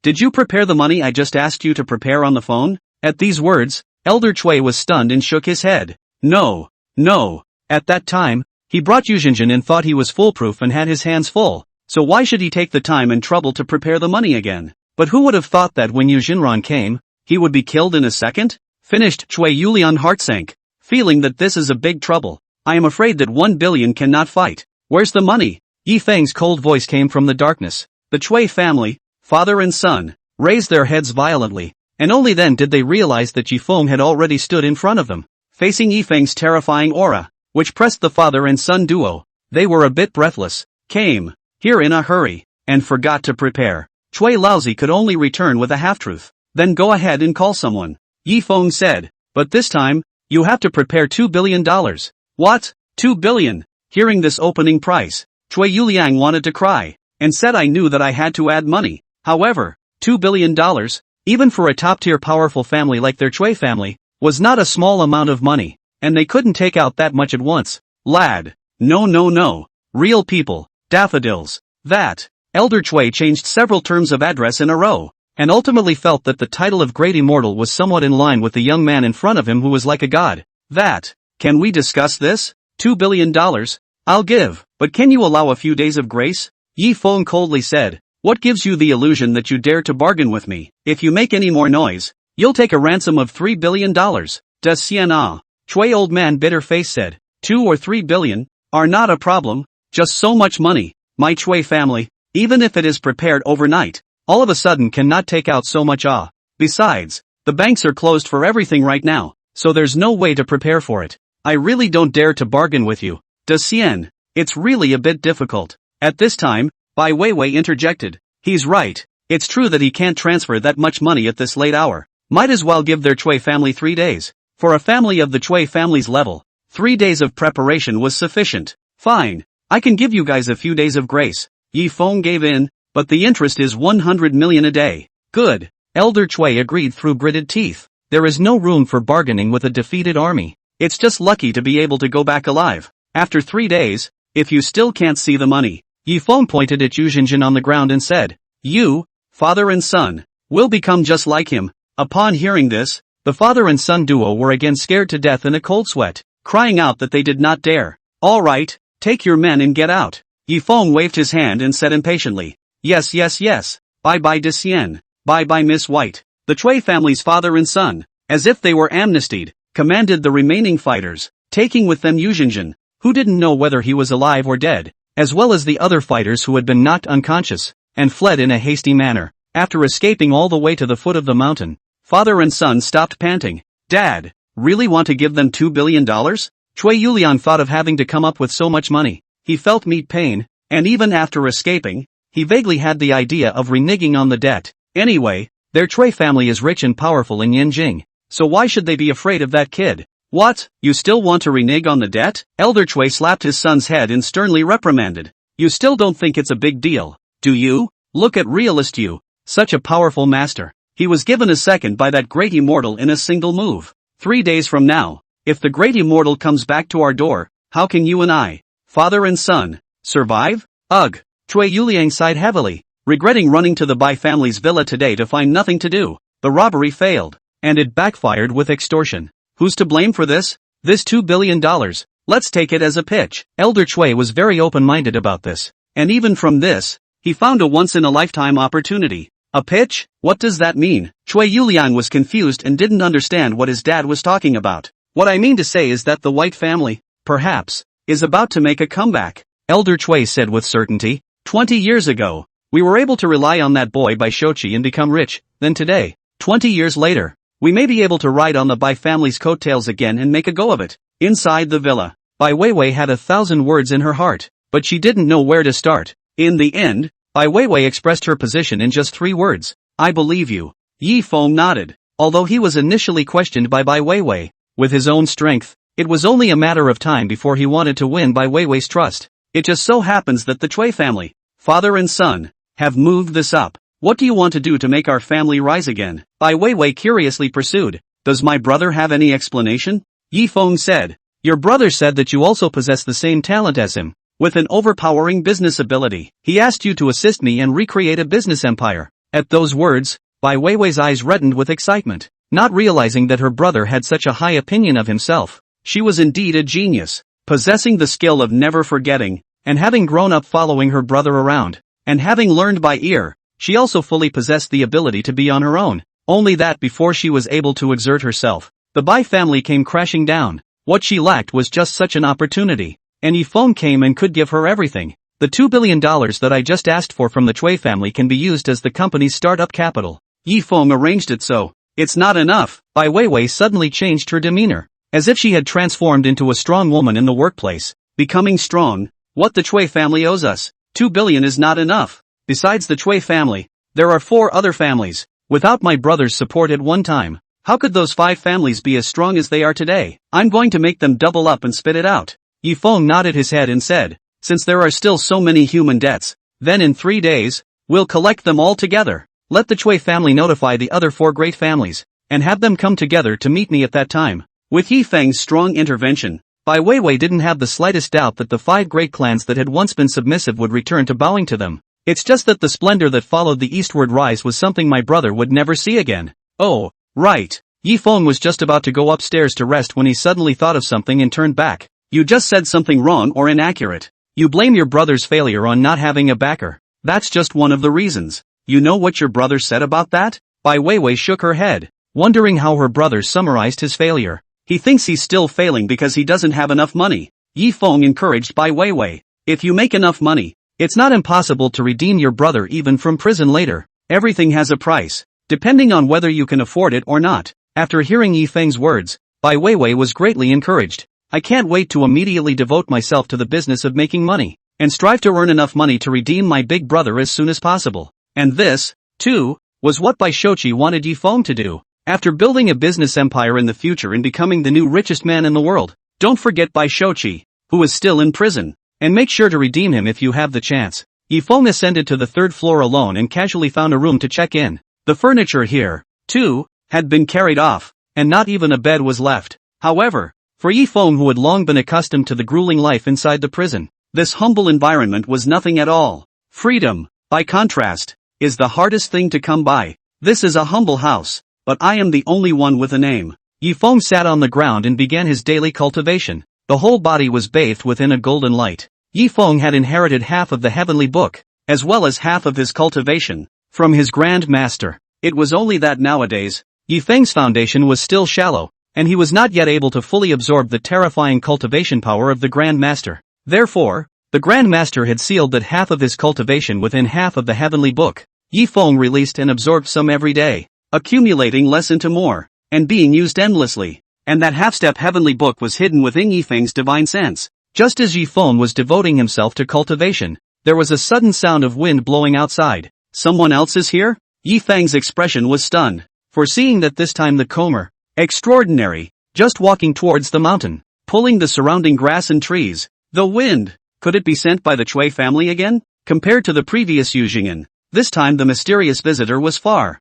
did you prepare the money I just asked you to prepare on the phone? At these words, Elder Cui was stunned and shook his head. No. At that time, he brought Yuzhinjin and thought he was foolproof and had his hands full, so why should he take the time and trouble to prepare the money again? But who would have thought that when Yuzhinran came, he would be killed in a second? Finished. Cui Yulian heart sank, feeling that this is a big trouble. I am afraid that 1 billion cannot fight. Where's the money? Yifeng's cold voice came from the darkness. The Cui family, father and son, raised their heads violently, and only then did they realize that Yifeng had already stood in front of them, facing Yifeng's terrifying aura, which pressed the father and son duo. They were a bit breathless, came here in a hurry, and forgot to prepare. Chui Laozi could only return with a half-truth. Then go ahead and call someone, Yi Feng said, but this time, you have to prepare $2 billion. What? 2 billion? Hearing this opening price, Chui Yuliang wanted to cry, and said I knew that I had to add money. However, $2 billion, even for a top-tier powerful family like their Chui family, was not a small amount of money, and they couldn't take out that much at once. Lad. No. Real people, daffodils. That. Elder Chui changed several terms of address in a row, and ultimately felt that the title of Great Immortal was somewhat in line with the young man in front of him who was like a god. That. Can we discuss this? $2 billion? I'll give, but can you allow a few days of grace? Yi Feng coldly said. What gives you the illusion that you dare to bargain with me? If you make any more noise, you'll take a ransom of $3 billion. Does Xian Ah? Chui old man bitter face said. 2 or 3 billion? Are not a problem, just so much money. My Chui family, even if it is prepared overnight, all of a sudden cannot take out so much. Besides, the banks are closed for everything right now, so there's no way to prepare for it. I really don't dare to bargain with you. Does Xian? It's really a bit difficult. At this time, Bai Weiwei interjected. He's right. It's true that he can't transfer that much money at this late hour. Might as well give their Chui family 3 days. For a family of the Chui family's level, 3 days of preparation was sufficient. Fine. I can give you guys a few days of grace. Yi Feng gave in, but the interest is 100 million a day. Good. Elder Chui agreed through gritted teeth. There is no room for bargaining with a defeated army. It's just lucky to be able to go back alive. After 3 days, if you still can't see the money, Yi Feng pointed at Yu Jinjin on the ground and said, you, father and son, will become just like him. Upon hearing this, the father and son duo were again scared to death in a cold sweat, crying out that they did not dare. All right, take your men and get out. Yi Feng waved his hand and said impatiently, yes. Bye-bye Xian. Bye-bye Miss White. The Chui family's father and son, as if they were amnestied, commanded the remaining fighters, taking with them Yu Jinjin, who didn't know whether he was alive or dead, as well as the other fighters who had been knocked unconscious, and fled in a hasty manner. After escaping all the way to the foot of the mountain, father and son stopped panting. Dad, really want to give them $2 billion? Chui Yuliang thought of having to come up with so much money. He felt meat pain, and even after escaping, he vaguely had the idea of reneging on the debt. Anyway, their Chui family is rich and powerful in Yanjing, so why should they be afraid of that kid? What, you still want to renege on the debt? Elder Chui slapped his son's head and sternly reprimanded. You still don't think it's a big deal, do you? Look at realist you, such a powerful master. He was given a second by that great immortal in a single move. 3 days from now, if the great immortal comes back to our door, how can you and I, father and son, survive? Ugh. Chui Yuliang sighed heavily, regretting running to the Bai family's villa today to find nothing to do. The robbery failed, and it backfired with extortion. Who's to blame for this? This $2 billion. Let's take it as a pitch. Elder Chui was very open-minded about this, and even from this, he found a once-in-a-lifetime opportunity. A pitch? What does that mean? Chui Yuliang was confused and didn't understand what his dad was talking about. What I mean to say is that the White family, perhaps, is about to make a comeback. Elder Chui said with certainty. 20 years ago, we were able to rely on that boy Bai Shochi and become rich. Then today, 20 years later, we may be able to ride on the Bai family's coattails again and make a go of it. Inside the villa, Bai Weiwei had 1,000 words in her heart, but she didn't know where to start. In the end, Bai Weiwei expressed her position in just 3 words. I believe you. Yi Feng nodded. Although he was initially questioned by Bai Weiwei, with his own strength, it was only a matter of time before he wanted to win Bai Weiwei's trust. It just so happens that the Chui family, father and son, have moved this up. What do you want to do to make our family rise again? Bai Weiwei curiously pursued. Does my brother have any explanation? Yi Feng said. Your brother said that you also possess the same talent as him, with an overpowering business ability. He asked you to assist me and recreate a business empire. At those words, Bai Weiwei's eyes reddened with excitement, not realizing that her brother had such a high opinion of himself. She was indeed a genius, possessing the skill of never forgetting, and having grown up following her brother around, and having learned by ear, she also fully possessed the ability to be on her own. Only that before she was able to exert herself, the Bai family came crashing down. What she lacked was just such an opportunity, and Yi Feng came and could give her everything. The $2 billion that I just asked for from the Chui family can be used as the company's startup capital. Yi Feng arranged it so. It's not enough. Bai Weiwei suddenly changed her demeanor, as if she had transformed into a strong woman in the workplace, becoming strong, What the Chui family owes us. 2 billion is not enough. Besides the Chui family, there are 4 other families. Without my brother's support at one time, how could those 5 families be as strong as they are today? I'm going to make them double up and spit it out. Yifeng nodded his head and said, since there are still so many human debts, then in 3 days, we'll collect them all together. Let the Chui family notify the other 4 great families, and have them come together to meet me at that time. With Yifeng's strong intervention, Bai Weiwei didn't have the slightest doubt that the 5 great clans that had once been submissive would return to bowing to them. It's just that the splendor that followed the eastward rise was something my brother would never see again. Oh, right. Yifeng was just about to go upstairs to rest when he suddenly thought of something and turned back. You just said something wrong or inaccurate. You blame your brother's failure on not having a backer. That's just one of the reasons. You know what your brother said about that? Bai Weiwei shook her head, wondering how her brother summarized his failure. He thinks he's still failing because he doesn't have enough money. Yifeng encouraged Bai Weiwei. If you make enough money, it's not impossible to redeem your brother even from prison later. Everything has a price, depending on whether you can afford it or not. After hearing Yifeng's words, Bai Weiwei was greatly encouraged. I can't wait to immediately devote myself to the business of making money, and strive to earn enough money to redeem my big brother as soon as possible. And this, too, was what Bai Shochi wanted Yifeng to do. After building a business empire in the future and becoming the new richest man in the world, don't forget Bai Shochi, who is still in prison, and make sure to redeem him if you have the chance. Yifeng ascended to the 3rd floor alone and casually found a room to check in. The furniture here, too, had been carried off, and not even a bed was left. However, for Yifeng, who had long been accustomed to the grueling life inside the prison, this humble environment was nothing at all. Freedom, by contrast, is the hardest thing to come by. This is a humble house, but I am the only one with a name. Yifeng sat on the ground and began his daily cultivation. The whole body was bathed within a golden light. Yifeng had inherited half of the heavenly book, as well as half of his cultivation, from his grand master. It was only that nowadays, Yifeng's foundation was still shallow, and he was not yet able to fully absorb the terrifying cultivation power of the Grand Master. Therefore, the Grand Master had sealed that half of his cultivation within half of the heavenly book. Yifeng released and absorbed some every day, accumulating less into more, and being used endlessly. And that half-step heavenly book was hidden within Yifeng's divine sense. Just as Yifeng was devoting himself to cultivation, there was a sudden sound of wind blowing outside. Someone else is here? Yifeng's expression was stunned, foreseeing that this time the Comer, extraordinary, just walking towards the mountain, pulling the surrounding grass and trees. The wind, could it be sent by the Chui family again? Compared to the previous Yuzhingen, this time the mysterious visitor was far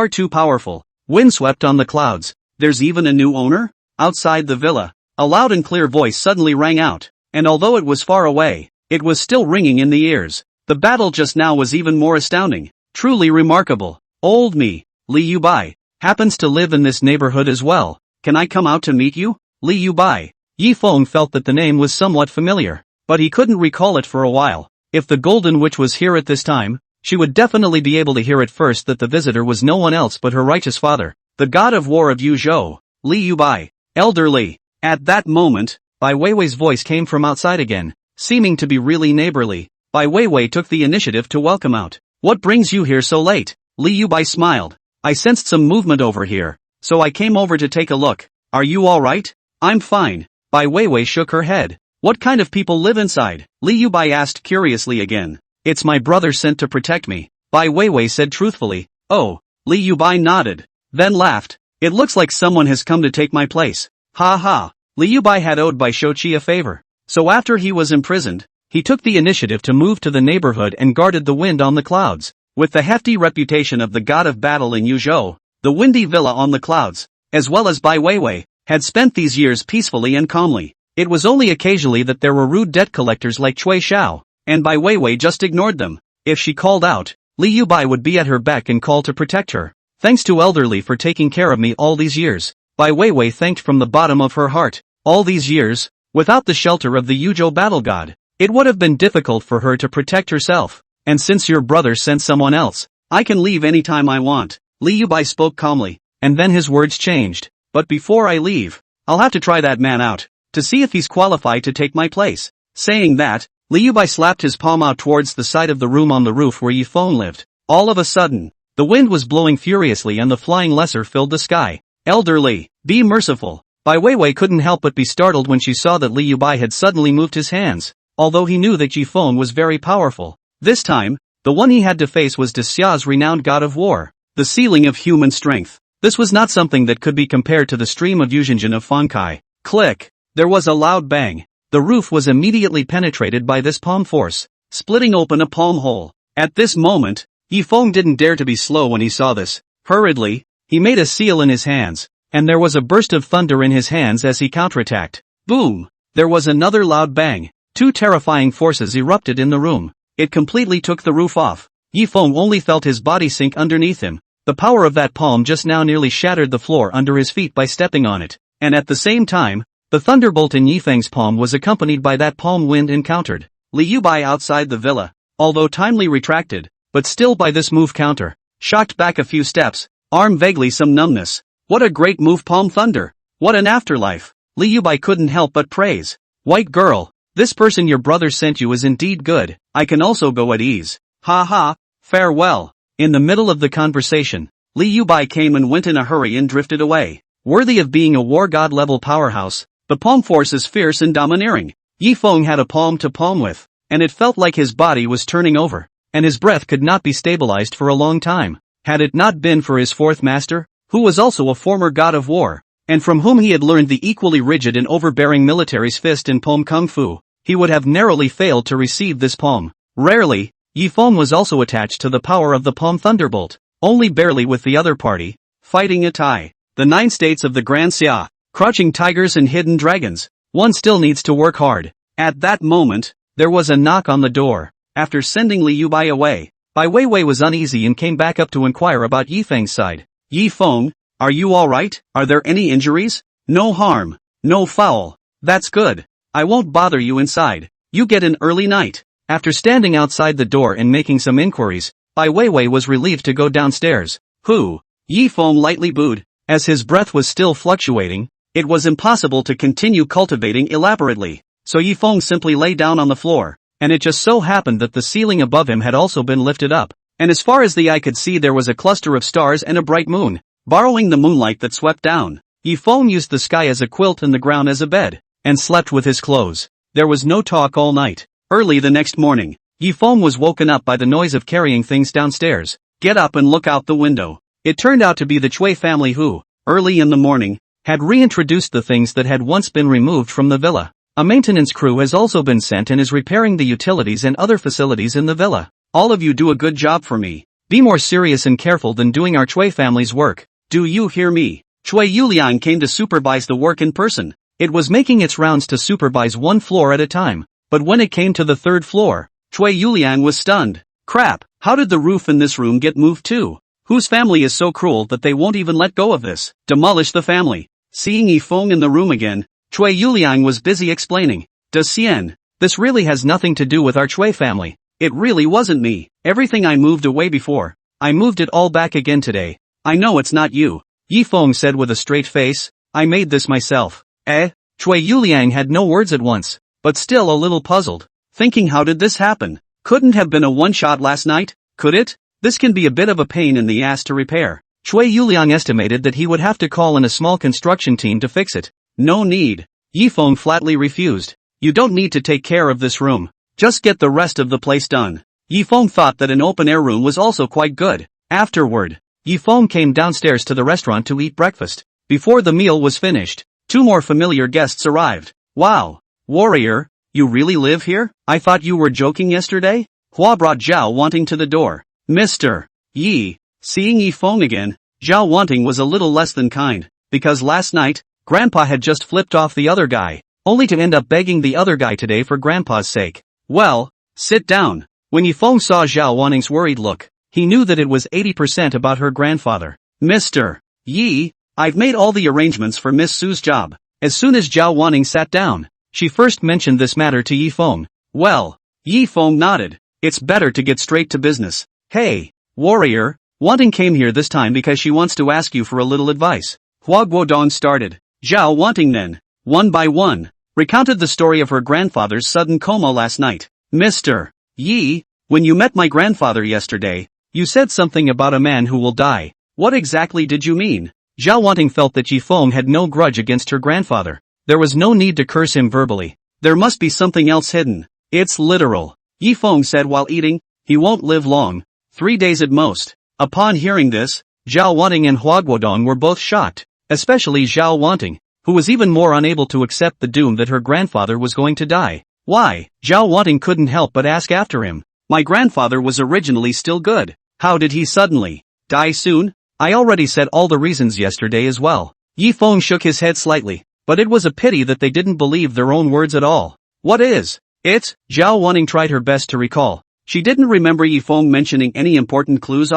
too powerful. Wind swept on the clouds. There's even a new owner? Outside the villa, a loud and clear voice suddenly rang out, and although it was far away, it was still ringing in the ears. The battle just now was even more astounding, truly remarkable. Old me, Li Yubai, happens to live in this neighborhood as well. Can I come out to meet you? Li Yubai. Yifeng felt that the name was somewhat familiar, but he couldn't recall it for a while. If the Golden Witch was here at this time, she would definitely be able to hear at first that the visitor was no one else but her righteous father, the god of war of Yuzhou, Li Yubai. Elderly. At that moment, Bai Weiwei's voice came from outside again, seeming to be really neighborly. Bai Weiwei took the initiative to welcome out. What brings you here so late? Li Yubai smiled. I sensed some movement over here, so I came over to take a look. Are you alright? I'm fine. Bai Weiwei shook her head. What kind of people live inside? Li Yubai asked curiously again. It's my brother sent to protect me, Bai Weiwei said truthfully. Oh, Li Yubai nodded, then laughed. It looks like someone has come to take my place. Ha ha. Li Yubai had owed Bai Shochi a favor, so after he was imprisoned, he took the initiative to move to the neighborhood and guarded the wind on the clouds. With the hefty reputation of the god of battle in Yuzhou, the windy villa on the clouds, as well as Bai Weiwei, had spent these years peacefully and calmly. It was only occasionally that there were rude debt collectors like Cui Xiao, and Bai Weiwei just ignored them. If she called out, Li Yubai would be at her beck and call to protect her. Thanks to Elderly for taking care of me all these years, Bai Weiwei thanked from the bottom of her heart. All these years, without the shelter of the Yuzhou battle god, it would have been difficult for her to protect herself. And since your brother sent someone else, I can leave anytime I want. Li Yubai spoke calmly, and then his words changed. But before I leave, I'll have to try that man out, to see if he's qualified to take my place. Saying that, Li Yubai slapped his palm out towards the side of the room on the roof where Yifeng lived. All of a sudden, the wind was blowing furiously and the flying lesser filled the sky. Elderly, be merciful. Bai Weiwei couldn't help but be startled when she saw that Li Yubai had suddenly moved his hands. although he knew that Yifeng was very powerful. This time, the one he had to face was Xia's renowned god of war, the ceiling of human strength. This was not something that could be compared to the stream of Yuzhenjin of Fankai. Click! There was a loud bang. The roof was immediately penetrated by this palm force, splitting open a palm hole. At this moment, Yifeng didn't dare to be slow when he saw this. Hurriedly, he made a seal in his hands, and there was a burst of thunder in his hands as he counterattacked. Boom! There was another loud bang. Two terrifying forces erupted in the room. It completely took the roof off. Yifeng only felt his body sink underneath him. The power of that palm just now nearly shattered the floor under his feet by stepping on it. And at the same time, the thunderbolt in Yifeng's palm was accompanied by that palm wind encountered. Liu Bai outside the villa, although timely retracted, but still by this move counter, shocked back a few steps, arm vaguely some numbness. What a great move, palm thunder! What an afterlife! Liu Bai couldn't help but praise. White girl, this person your brother sent you is indeed good. I can also go at ease. Ha ha, farewell. In the middle of the conversation, Liu Bai came and went in a hurry and drifted away. Worthy of being a war god level powerhouse, the palm force is fierce and domineering. Yifeng had a palm to palm with, and it felt like his body was turning over, and his breath could not be stabilized for a long time. Had it not been for his fourth master, who was also a former god of war, and from whom he had learned the equally rigid and overbearing military's fist and palm kung fu, he would have narrowly failed to receive this palm. Rarely, Yifeng was also attached to the power of the palm thunderbolt, only barely with the other party, fighting a tie. The 9 states of the Grand Xia, crouching tigers and hidden dragons. One still needs to work hard. At that moment, there was a knock on the door. After sending Liu Bai away, Bai Weiwei was uneasy and came back up to inquire about Yifeng's side. Yifeng, are you alright? Are there any injuries? No harm. No foul. That's good. I won't bother you inside. You get an early night. After standing outside the door and making some inquiries, Bai Weiwei was relieved to go downstairs. Who? Yifeng lightly booed. As his breath was still fluctuating, it was impossible to continue cultivating elaborately, so Yifeng simply lay down on the floor, and it just so happened that the ceiling above him had also been lifted up, and as far as the eye could see there was a cluster of stars and a bright moon. Borrowing the moonlight that swept down, Yifeng used the sky as a quilt and the ground as a bed, and slept with his clothes. There was no talk all night. Early the next morning, Yifeng was woken up by the noise of carrying things downstairs. Get up and look out the window. It turned out to be the Chui family who, early in the morning, had reintroduced the things that had once been removed from the villa. A maintenance crew has also been sent and is repairing the utilities and other facilities in the villa. All of you do a good job for me. Be more serious and careful than doing our Chui family's work. Do you hear me? Chui Yuliang came to supervise the work in person. It was making its rounds to supervise one floor at a time, but when it came to the 3rd floor, Chui Yuliang was stunned. Crap, how did the roof in this room get moved too? Whose family is so cruel that they won't even let go of this? Demolish the family. Seeing Yifeng in the room again, Chui Yuliang was busy explaining. Xian, this really has nothing to do with our Chui family. It really wasn't me. Everything I moved away before, I moved it all back again today. I know it's not you. Yifeng said with a straight face. I made this myself. Chui Yuliang had no words at once, but still a little puzzled, thinking how did this happen? Couldn't have been a one-shot last night, could it? This can be a bit of a pain in the ass to repair. Chui Yuliang estimated that he would have to call in a small construction team to fix it. No need. Yifeng flatly refused. You don't need to take care of this room. Just get the rest of the place done. Yifeng thought that an open-air room was also quite good. Afterward, Yifeng came downstairs to the restaurant to eat breakfast. Before the meal was finished, 2 more familiar guests arrived. Wow. Warrior, you really live here? I thought you were joking yesterday? Hua brought Zhao Wanting to the door. Mr. Yi. Seeing Yifeng again, Zhao Wanting was a little less than kind, because last night, Grandpa had just flipped off the other guy, only to end up begging the other guy today for Grandpa's sake. Well, sit down. When Yifeng saw Zhao Wanting's worried look, he knew that it was 80% about her grandfather. Mr. Yi, I've made all the arrangements for Miss Su's job. As soon as Zhao Wanting sat down, she first mentioned this matter to Yifeng. Well, Yifeng nodded. It's better to get straight to business. Hey, warrior, Wanting came here this time because she wants to ask you for a little advice. Hua Guodong started. Zhao Wanting then, one by one, recounted the story of her grandfather's sudden coma last night. Mr. Yi, when you met my grandfather yesterday, you said something about a man who will die. What exactly did you mean? Zhao Wanting felt that Yifeng had no grudge against her grandfather. There was no need to curse him verbally. There must be something else hidden. It's literal. Yi Feng said while eating. He won't live long. 3 days at most. Upon hearing this, Zhao Wanting and Hua Guodong were both shocked, especially Zhao Wanting, who was even more unable to accept the doom that her grandfather was going to die. Why? Zhao Wanting couldn't help but ask after him. My grandfather was originally still good. How did he suddenly die soon? I already said all the reasons yesterday as well. Yi Feng shook his head slightly, but it was a pity that they didn't believe their own words at all. What is it? Zhao Wanting tried her best to recall. She didn't remember Yi Feng mentioning any important clues.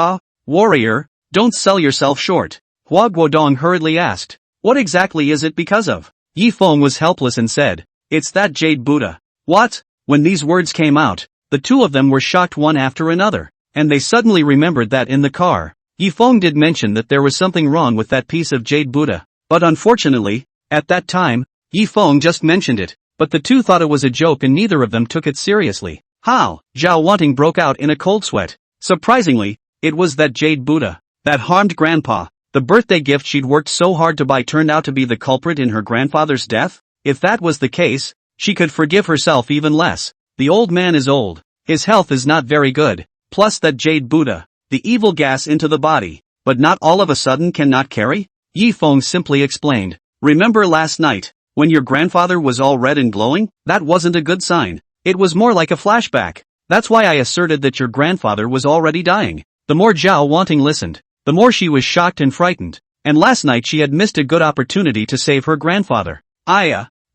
Warrior, don't sell yourself short. Hua Guodong hurriedly asked. What exactly is it because of? Yi Feng was helpless and said, it's that jade Buddha. What? When these words came out, the two of them were shocked one after another, and they suddenly remembered that in the car, Yi Feng did mention that there was something wrong with that piece of jade Buddha. But unfortunately, at that time, Yi Feng just mentioned it, but the two thought it was a joke and neither of them took it seriously. How? Zhao Wanting broke out in a cold sweat. Surprisingly, it was that jade Buddha that harmed Grandpa. The birthday gift she'd worked so hard to buy turned out to be the culprit in her grandfather's death? If that was the case, she could forgive herself even less. The old man is old. His health is not very good. Plus that jade Buddha, the evil gas into the body, but not all of a sudden cannot carry? Yi Feng simply explained. Remember last night, when your grandfather was all red and glowing? That wasn't a good sign. It was more like a flashback. That's why I asserted that your grandfather was already dying. The more Zhao Wanting listened, the more she was shocked and frightened. And last night she had missed a good opportunity to save her grandfather.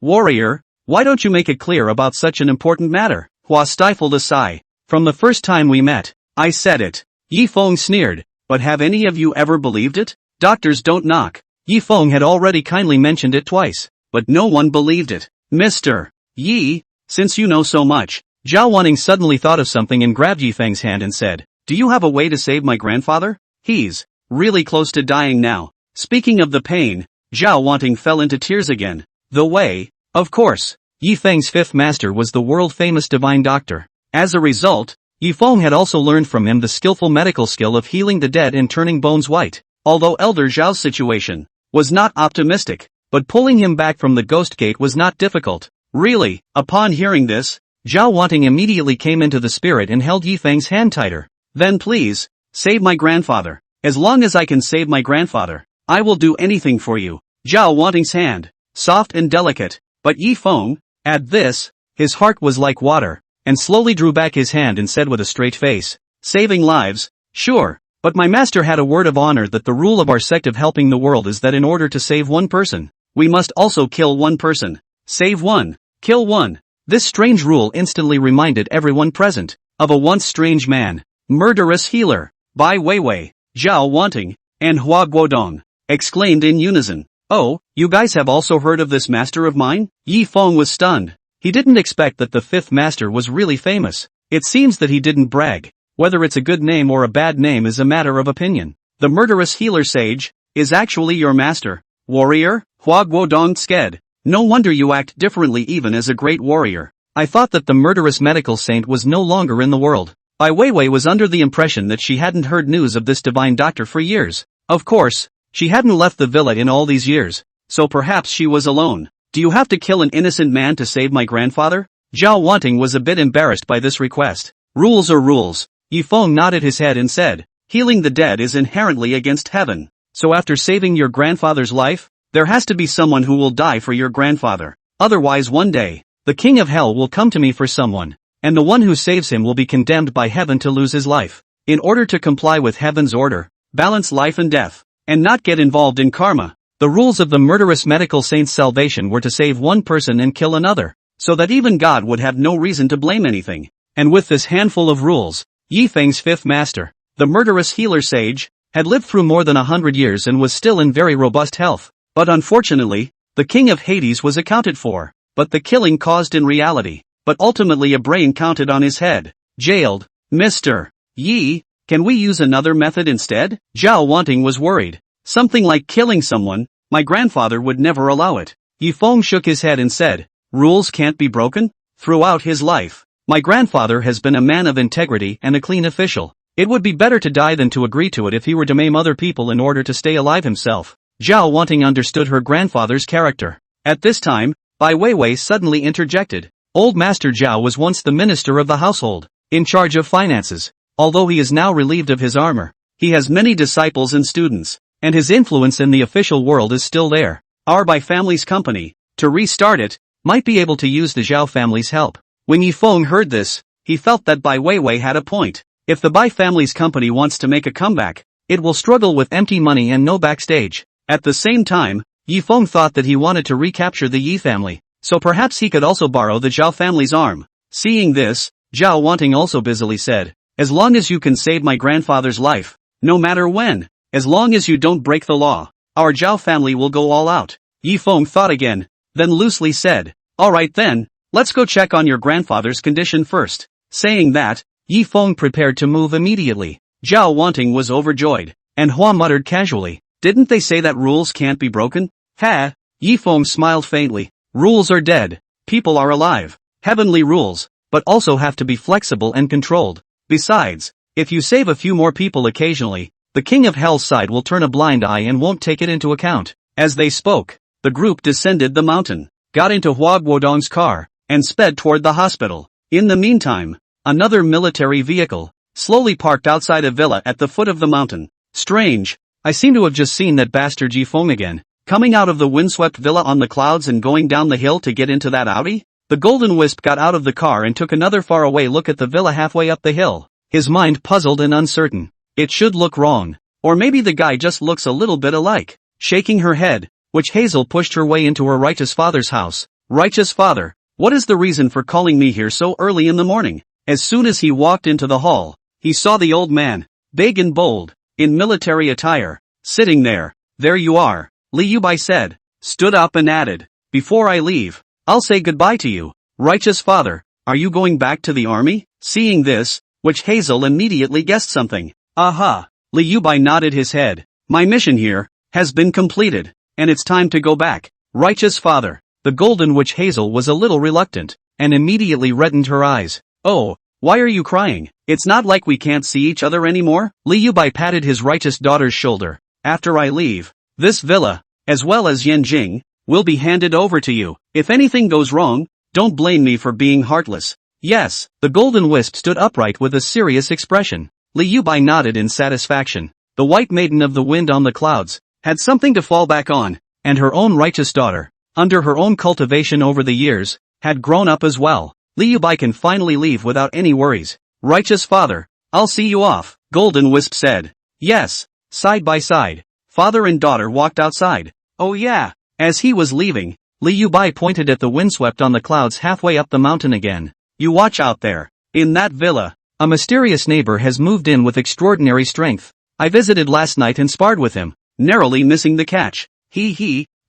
Warrior, why don't you make it clear about such an important matter? Hua stifled a sigh. From the first time we met, I said it. Yi Feng sneered. But have any of you ever believed it? Doctors don't knock. Yi Feng had already kindly mentioned it twice, but no one believed it. Mr. Yi, since you know so much, Zhao Wanting suddenly thought of something and grabbed Yi Feng's hand and said, do you have a way to save my grandfather? He's really close to dying now. Speaking of the pain, Zhao Wanting fell into tears again. The way? Of course. Yi Feng's fifth master was the world-famous divine doctor. As a result, Yi Feng had also learned from him the skillful medical skill of healing the dead and turning bones white. Although Elder Zhao's situation was not optimistic, but pulling him back from the ghost gate was not difficult. Really, upon hearing this, Zhao Wanting immediately came into the spirit and held Yi Feng's hand tighter. Then please, save my grandfather. As long as I can save my grandfather, I will do anything for you. Zhao Wanting's hand, soft and delicate, but Yi Feng, at this, his heart was like water, and slowly drew back his hand and said with a straight face, saving lives? Sure, but my master had a word of honor that the rule of our sect of helping the world is that in order to save one person, we must also kill one person. Save one, kill one. This strange rule instantly reminded everyone present of a once strange man, murderous healer, Bai Weiwei, Zhao Wanting, and Hua Guodong, exclaimed in unison. Oh, you guys have also heard of this master of mine? Yi Feng was stunned. He didn't expect that the fifth master was really famous. It seems that he didn't brag. Whether it's a good name or a bad name is a matter of opinion. The murderous healer sage is actually your master. Warrior? Hua Guodong sked. No wonder you act differently even as a great warrior. I thought that the murderous medical saint was no longer in the world. Bai Weiwei was under the impression that she hadn't heard news of this divine doctor for years. Of course, she hadn't left the villa in all these years, so perhaps she was alone. Do you have to kill an innocent man to save my grandfather? Zhao Wanting was a bit embarrassed by this request. Rules are rules. Yi Feng nodded his head and said, healing the dead is inherently against heaven. So after saving your grandfather's life, there has to be someone who will die for your grandfather. Otherwise one day, the king of hell will come to me for someone, and the one who saves him will be condemned by heaven to lose his life. In order to comply with heaven's order, balance life and death, and not get involved in karma, the rules of the murderous medical saint's salvation were to save one person and kill another, so that even God would have no reason to blame anything. And with this handful of rules, Yi Feng's fifth master, the murderous healer sage, had lived through more than 100 years and was still in very robust health. But unfortunately, the king of Hades was accounted for, but the killing caused in reality, but ultimately a brain counted on his head. Jailed. Mr. Yi, can we use another method instead? Zhao Wanting was worried. Something like killing someone, my grandfather would never allow it. Yi Feng shook his head and said, rules can't be broken? Throughout his life, my grandfather has been a man of integrity and a clean official. It would be better to die than to agree to it if he were to maim other people in order to stay alive himself. Zhao Wanting understood her grandfather's character. At this time, Bai Weiwei suddenly interjected. Old Master Zhao was once the minister of the household, in charge of finances. Although he is now relieved of his armor, he has many disciples and students, and his influence in the official world is still there. Our Bai family's company, to restart it, might be able to use the Zhao family's help. When Yifeng heard this, he felt that Bai Weiwei had a point. If the Bai family's company wants to make a comeback, it will struggle with empty money and no backstage. At the same time, Yifeng thought that he wanted to recapture the Yi family, so perhaps he could also borrow the Zhao family's arm. Seeing this, Zhao Wanting also busily said, "As long as you can save my grandfather's life, no matter when, as long as you don't break the law, our Zhao family will go all out." Yifeng thought again, then loosely said, "Alright then, let's go check on your grandfather's condition first." Saying that, Yifeng prepared to move immediately. Zhao Wanting was overjoyed, and Hua muttered casually, "Didn't they say that rules can't be broken?" Ha! Yifeng smiled faintly. Rules are dead. People are alive. Heavenly rules, but also have to be flexible and controlled. Besides, if you save a few more people occasionally, the King of Hell's side will turn a blind eye and won't take it into account. As they spoke, the group descended the mountain, got into Hua Guodong's car, and sped toward the hospital. In the meantime, another military vehicle slowly parked outside a villa at the foot of the mountain. Strange, I seem to have just seen that bastard Yifeng again, coming out of the windswept villa on the clouds and going down the hill to get into that Audi? The Golden Wisp got out of the car and took another faraway look at the villa halfway up the hill, his mind puzzled and uncertain. It should look wrong. Or maybe the guy just looks a little bit alike. Shaking her head, Witch Hazel pushed her way into her righteous father's house. "Righteous father, what is the reason for calling me here so early in the morning?" As soon as he walked into the hall, he saw the old man, big and bold, in military attire, sitting there. "There you are," Li Yubai said, stood up and added, "Before I leave, I'll say goodbye to you. Righteous father, are you going back to the army?" Seeing this, Witch Hazel immediately guessed something. "Aha!" Li Yubai nodded his head. "My mission here has been completed, and it's time to go back." Righteous father. The Golden Witch Hazel was a little reluctant, and immediately reddened her eyes. "Oh, why are you crying? It's not like we can't see each other anymore." Li Yubai patted his righteous daughter's shoulder. "After I leave, this villa, as well as Yanjing, will be handed over to you. If anything goes wrong, don't blame me for being heartless." "Yes." The Golden Wisp stood upright with a serious expression. Li Yubai nodded in satisfaction. The White Maiden of the Wind on the Clouds had something to fall back on, and her own righteous daughter, under her own cultivation over the years, had grown up as well. Li Yubai can finally leave without any worries. "Righteous father, I'll see you off," Golden Wisp said. "Yes." Side by side, father and daughter walked outside. "Oh yeah." As he was leaving, Li Yubai pointed at the windswept on the clouds halfway up the mountain again. "You watch out there. In that villa, a mysterious neighbor has moved in with extraordinary strength. I visited last night and sparred with him, narrowly missing the catch.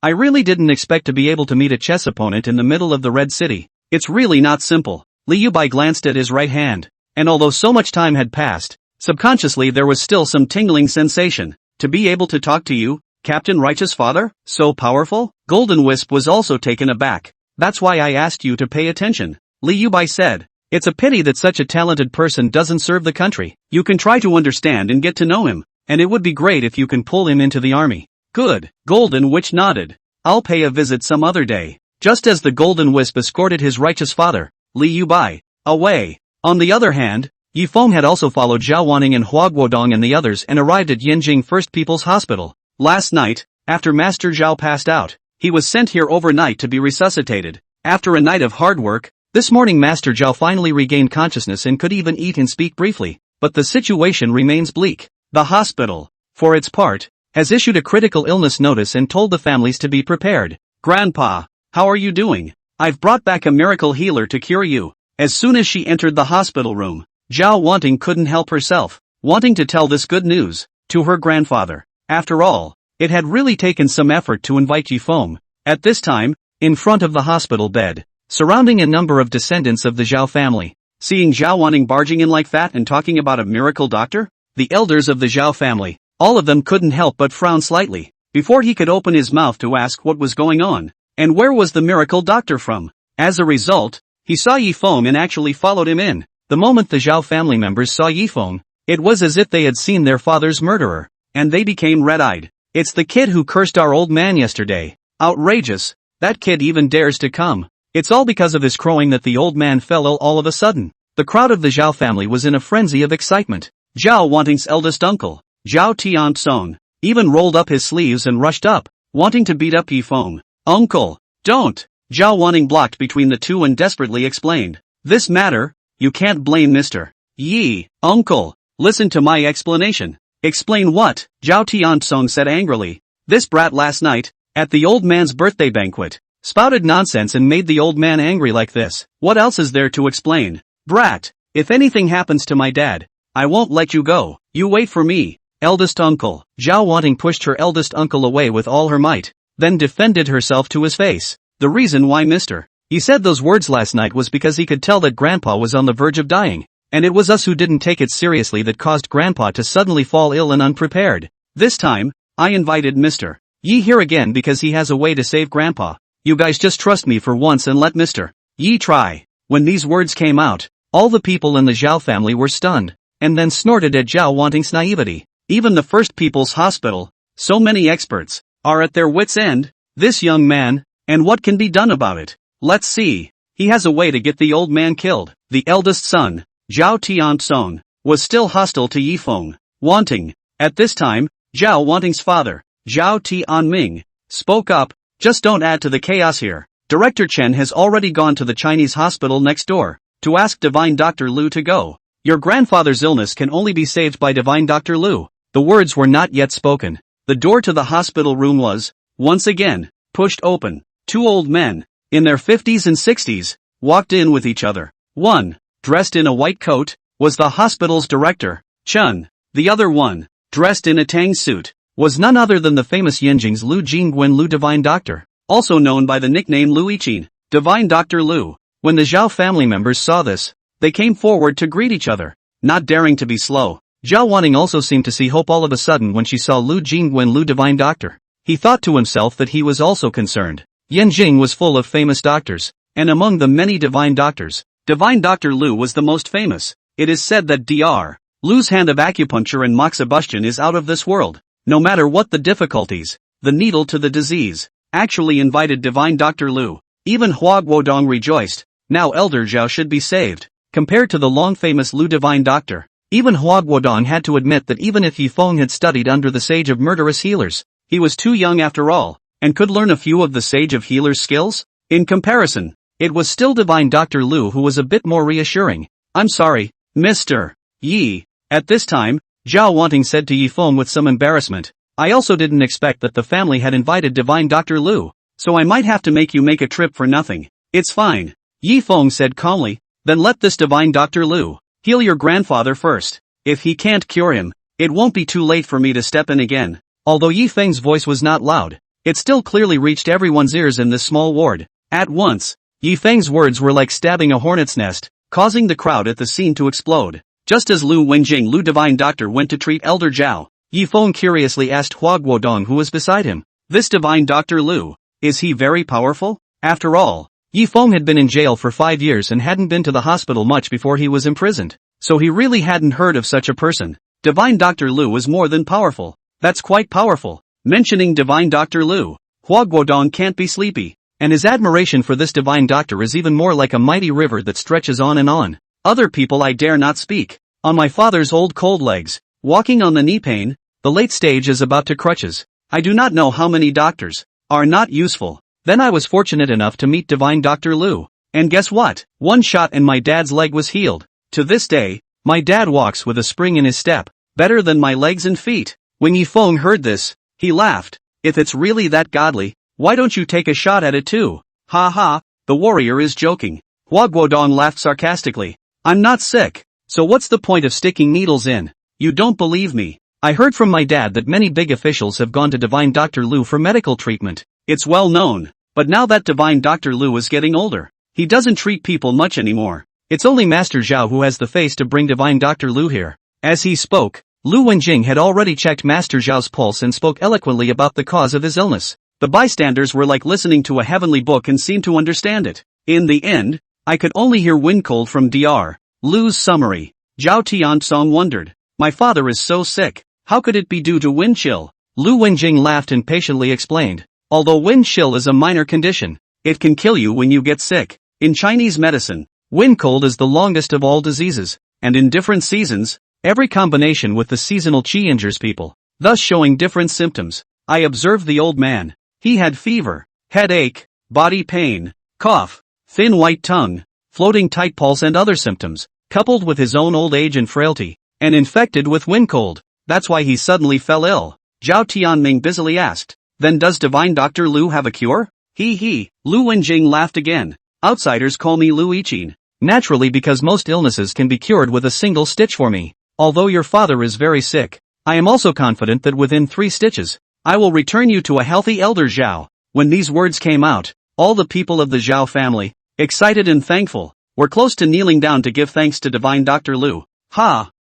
I really didn't expect to be able to meet a chess opponent in the middle of the Red City. It's really not simple." Li Yubai glanced at his right hand, and although so much time had passed, subconsciously there was still some tingling sensation. "To be able to talk to you, Captain Righteous Father? So powerful?" Golden Wisp was also taken aback. "That's why I asked you to pay attention," Li Yubai said. "It's a pity that such a talented person doesn't serve the country. You can try to understand and get to know him, and it would be great if you can pull him into the army." "Good." Golden Witch nodded. "I'll pay a visit some other day." Just as the Golden Wisp escorted his righteous father, Li Yubai, away. On the other hand, Yifeng had also followed Zhao Wanning and Hua Guodong and the others and arrived at Yanjing First People's Hospital. Last night, after Master Zhao passed out, he was sent here overnight to be resuscitated. After a night of hard work, this morning Master Zhao finally regained consciousness and could even eat and speak briefly, but the situation remains bleak. The hospital, for its part, has issued a critical illness notice and told the families to be prepared. "Grandpa, how are you doing? I've brought back a miracle healer to cure you." As soon as she entered the hospital room, Zhao Wanting couldn't help herself, wanting to tell this good news to her grandfather. After all, it had really taken some effort to invite Yifeng. At this time, in front of the hospital bed, surrounding a number of descendants of the Zhao family, seeing Zhao Wanting barging in like that and talking about a miracle doctor, the elders of the Zhao family, all of them couldn't help but frown slightly, before he could open his mouth to ask what was going on, and where was the miracle doctor from. As a result, he saw Yifeng and actually followed him in. The moment the Zhao family members saw Yifeng, it was as if they had seen their father's murderer, and they became red-eyed. "It's the kid who cursed our old man yesterday. Outrageous, that kid even dares to come." It's all because of his crowing that the old man fell ill all of a sudden. The crowd of the Zhao family was in a frenzy of excitement. Zhao Wanting's eldest uncle, Zhao Tiansong, even rolled up his sleeves and rushed up, wanting to beat up Yifeng. Uncle, don't! Zhao Wanting blocked between the two and desperately explained. This matter, you can't blame Mr. Yi. Uncle, listen to my explanation. Explain what? Zhao Tiansong said angrily. This brat last night, at the old man's birthday banquet, spouted nonsense and made the old man angry like this. What else is there to explain? Brat, if anything happens to my dad, I won't let you go. You wait for me. Eldest uncle. Zhao Wanting pushed her eldest uncle away with all her might, then defended herself to his face. The reason why Mr. He said those words last night was because he could tell that Grandpa was on the verge of dying, and it was us who didn't take it seriously that caused Grandpa to suddenly fall ill and unprepared. This time, I invited Mr. Yi here again because he has a way to save Grandpa. You guys just trust me for once and let Mr. Yi try. When these words came out, all the people in the Zhao family were stunned, and then snorted at Zhao Wanting's naivety. Even the First People's Hospital, so many experts, are at their wits' end. This young man, and what can be done about it? Let's see. He has a way to get the old man killed. The eldest son, Zhao Tiansong, was still hostile to Yifeng. Wanting. At this time, Zhao Wanting's father, Zhao Tianming, spoke up. Just don't add to the chaos here. Director Chen has already gone to the Chinese hospital next door, to ask Divine Dr. Lu to go. Your grandfather's illness can only be saved by Divine Dr. Lu. The words were not yet spoken. The door to the hospital room was, once again, pushed open. Two old men, in their 50s and 60s, walked in with each other. One, dressed in a white coat, was the hospital's director, Chen. The other one, dressed in a tang suit, was none other than the famous Yanjing's Lu Jingwen Lu Divine Doctor, also known by the nickname Lu Yichin, Divine Dr. Lu. When the Zhao family members saw this, they came forward to greet each other, not daring to be slow. Zhao Wanting also seemed to see hope all of a sudden when she saw Lu Jingwen Lu Divine Doctor. He thought to himself that he was also concerned. Yanjing was full of famous doctors, and among the many divine doctors, Divine Dr. Lu was the most famous. It is said that Dr. Lu's hand of acupuncture and moxibustion is out of this world. No matter what the difficulties, the needle to the disease actually invited Divine Dr. Lu. Even Hua Guodong rejoiced. Now Elder Zhao should be saved. Compared to the long-famous Lu Divine Doctor, even Hua Guodong had to admit that even if Yifeng had studied under the Sage of Murderous Healers, he was too young after all, and could learn a few of the Sage of Healers' skills. In comparison, it was still Divine Dr. Lu who was a bit more reassuring. I'm sorry, Mr. Yi. At this time, Zhao Wanting said to Yifeng with some embarrassment, I also didn't expect that the family had invited Divine Dr. Lu, so I might have to make you make a trip for nothing. It's fine. Yifeng said calmly, then let this Divine Dr. Lu heal your grandfather first. If he can't cure him, it won't be too late for me to step in again. Although Yifeng's voice was not loud, it still clearly reached everyone's ears in this small ward. At once, Yifeng's words were like stabbing a hornet's nest, causing the crowd at the scene to explode. Just as Lu Wenjing Lu Divine Doctor went to treat Elder Zhao, Yifeng curiously asked Hua Guodong who was beside him, this Divine Dr. Lu, is he very powerful? After all, Yifeng had been in jail for 5 years and hadn't been to the hospital much before he was imprisoned, so he really hadn't heard of such a person. Divine Dr. Lu was more than powerful. That's quite powerful. Mentioning Divine Dr. Lu, Hua Guodong can't be sleepy, and his admiration for this Divine Doctor is even more like a mighty river that stretches on and on. Other people I dare not speak. On my father's old cold legs, walking on the knee pain, the late stage is about to crutches. I do not know how many doctors are not useful. Then I was fortunate enough to meet Divine Dr. Lu, and guess what? One shot and my dad's leg was healed. To this day, my dad walks with a spring in his step, better than my legs and feet. When Yifeng heard this, he laughed. If it's really that godly, why don't you take a shot at it too? Ha ha, the warrior is joking. Hua Guodong laughed sarcastically. I'm not sick, so what's the point of sticking needles in? You don't believe me. I heard from my dad that many big officials have gone to Divine Dr. Lu for medical treatment. It's well known, but now that Divine Dr. Lu is getting older, he doesn't treat people much anymore. It's only Master Zhao who has the face to bring Divine Dr. Lu here. As he spoke, Lu Wenjing had already checked Master Zhao's pulse and spoke eloquently about the cause of his illness. The bystanders were like listening to a heavenly book and seemed to understand it. In the end, I could only hear wind cold from Dr. Lu's summary. Zhao Tiansong wondered, my father is so sick, how could it be due to wind chill? Lu Wenjing laughed and patiently explained. Although wind chill is a minor condition, It can kill you when you get sick. In Chinese medicine, wind cold is the longest of all diseases, and in different seasons, every combination with the seasonal qi injures people, thus showing different symptoms. I observed the old man. He had fever, headache, body pain, cough, thin white tongue, floating tight pulse and other symptoms, coupled with his own old age and frailty, and infected with wind cold. That's why he suddenly fell ill. Zhao Tianming busily asked, then does divine Dr. Lu have a cure? Lu Wenjing laughed again. Outsiders call me Lu Yiqin. Naturally, because most illnesses can be cured with a single stitch for me. Although your father is very sick, I am also confident that within 3 stitches, I will return you to a healthy elder Zhao. When these words came out, all the people of the Zhao family, excited and thankful, were close to kneeling down to give thanks to divine Dr. Lu.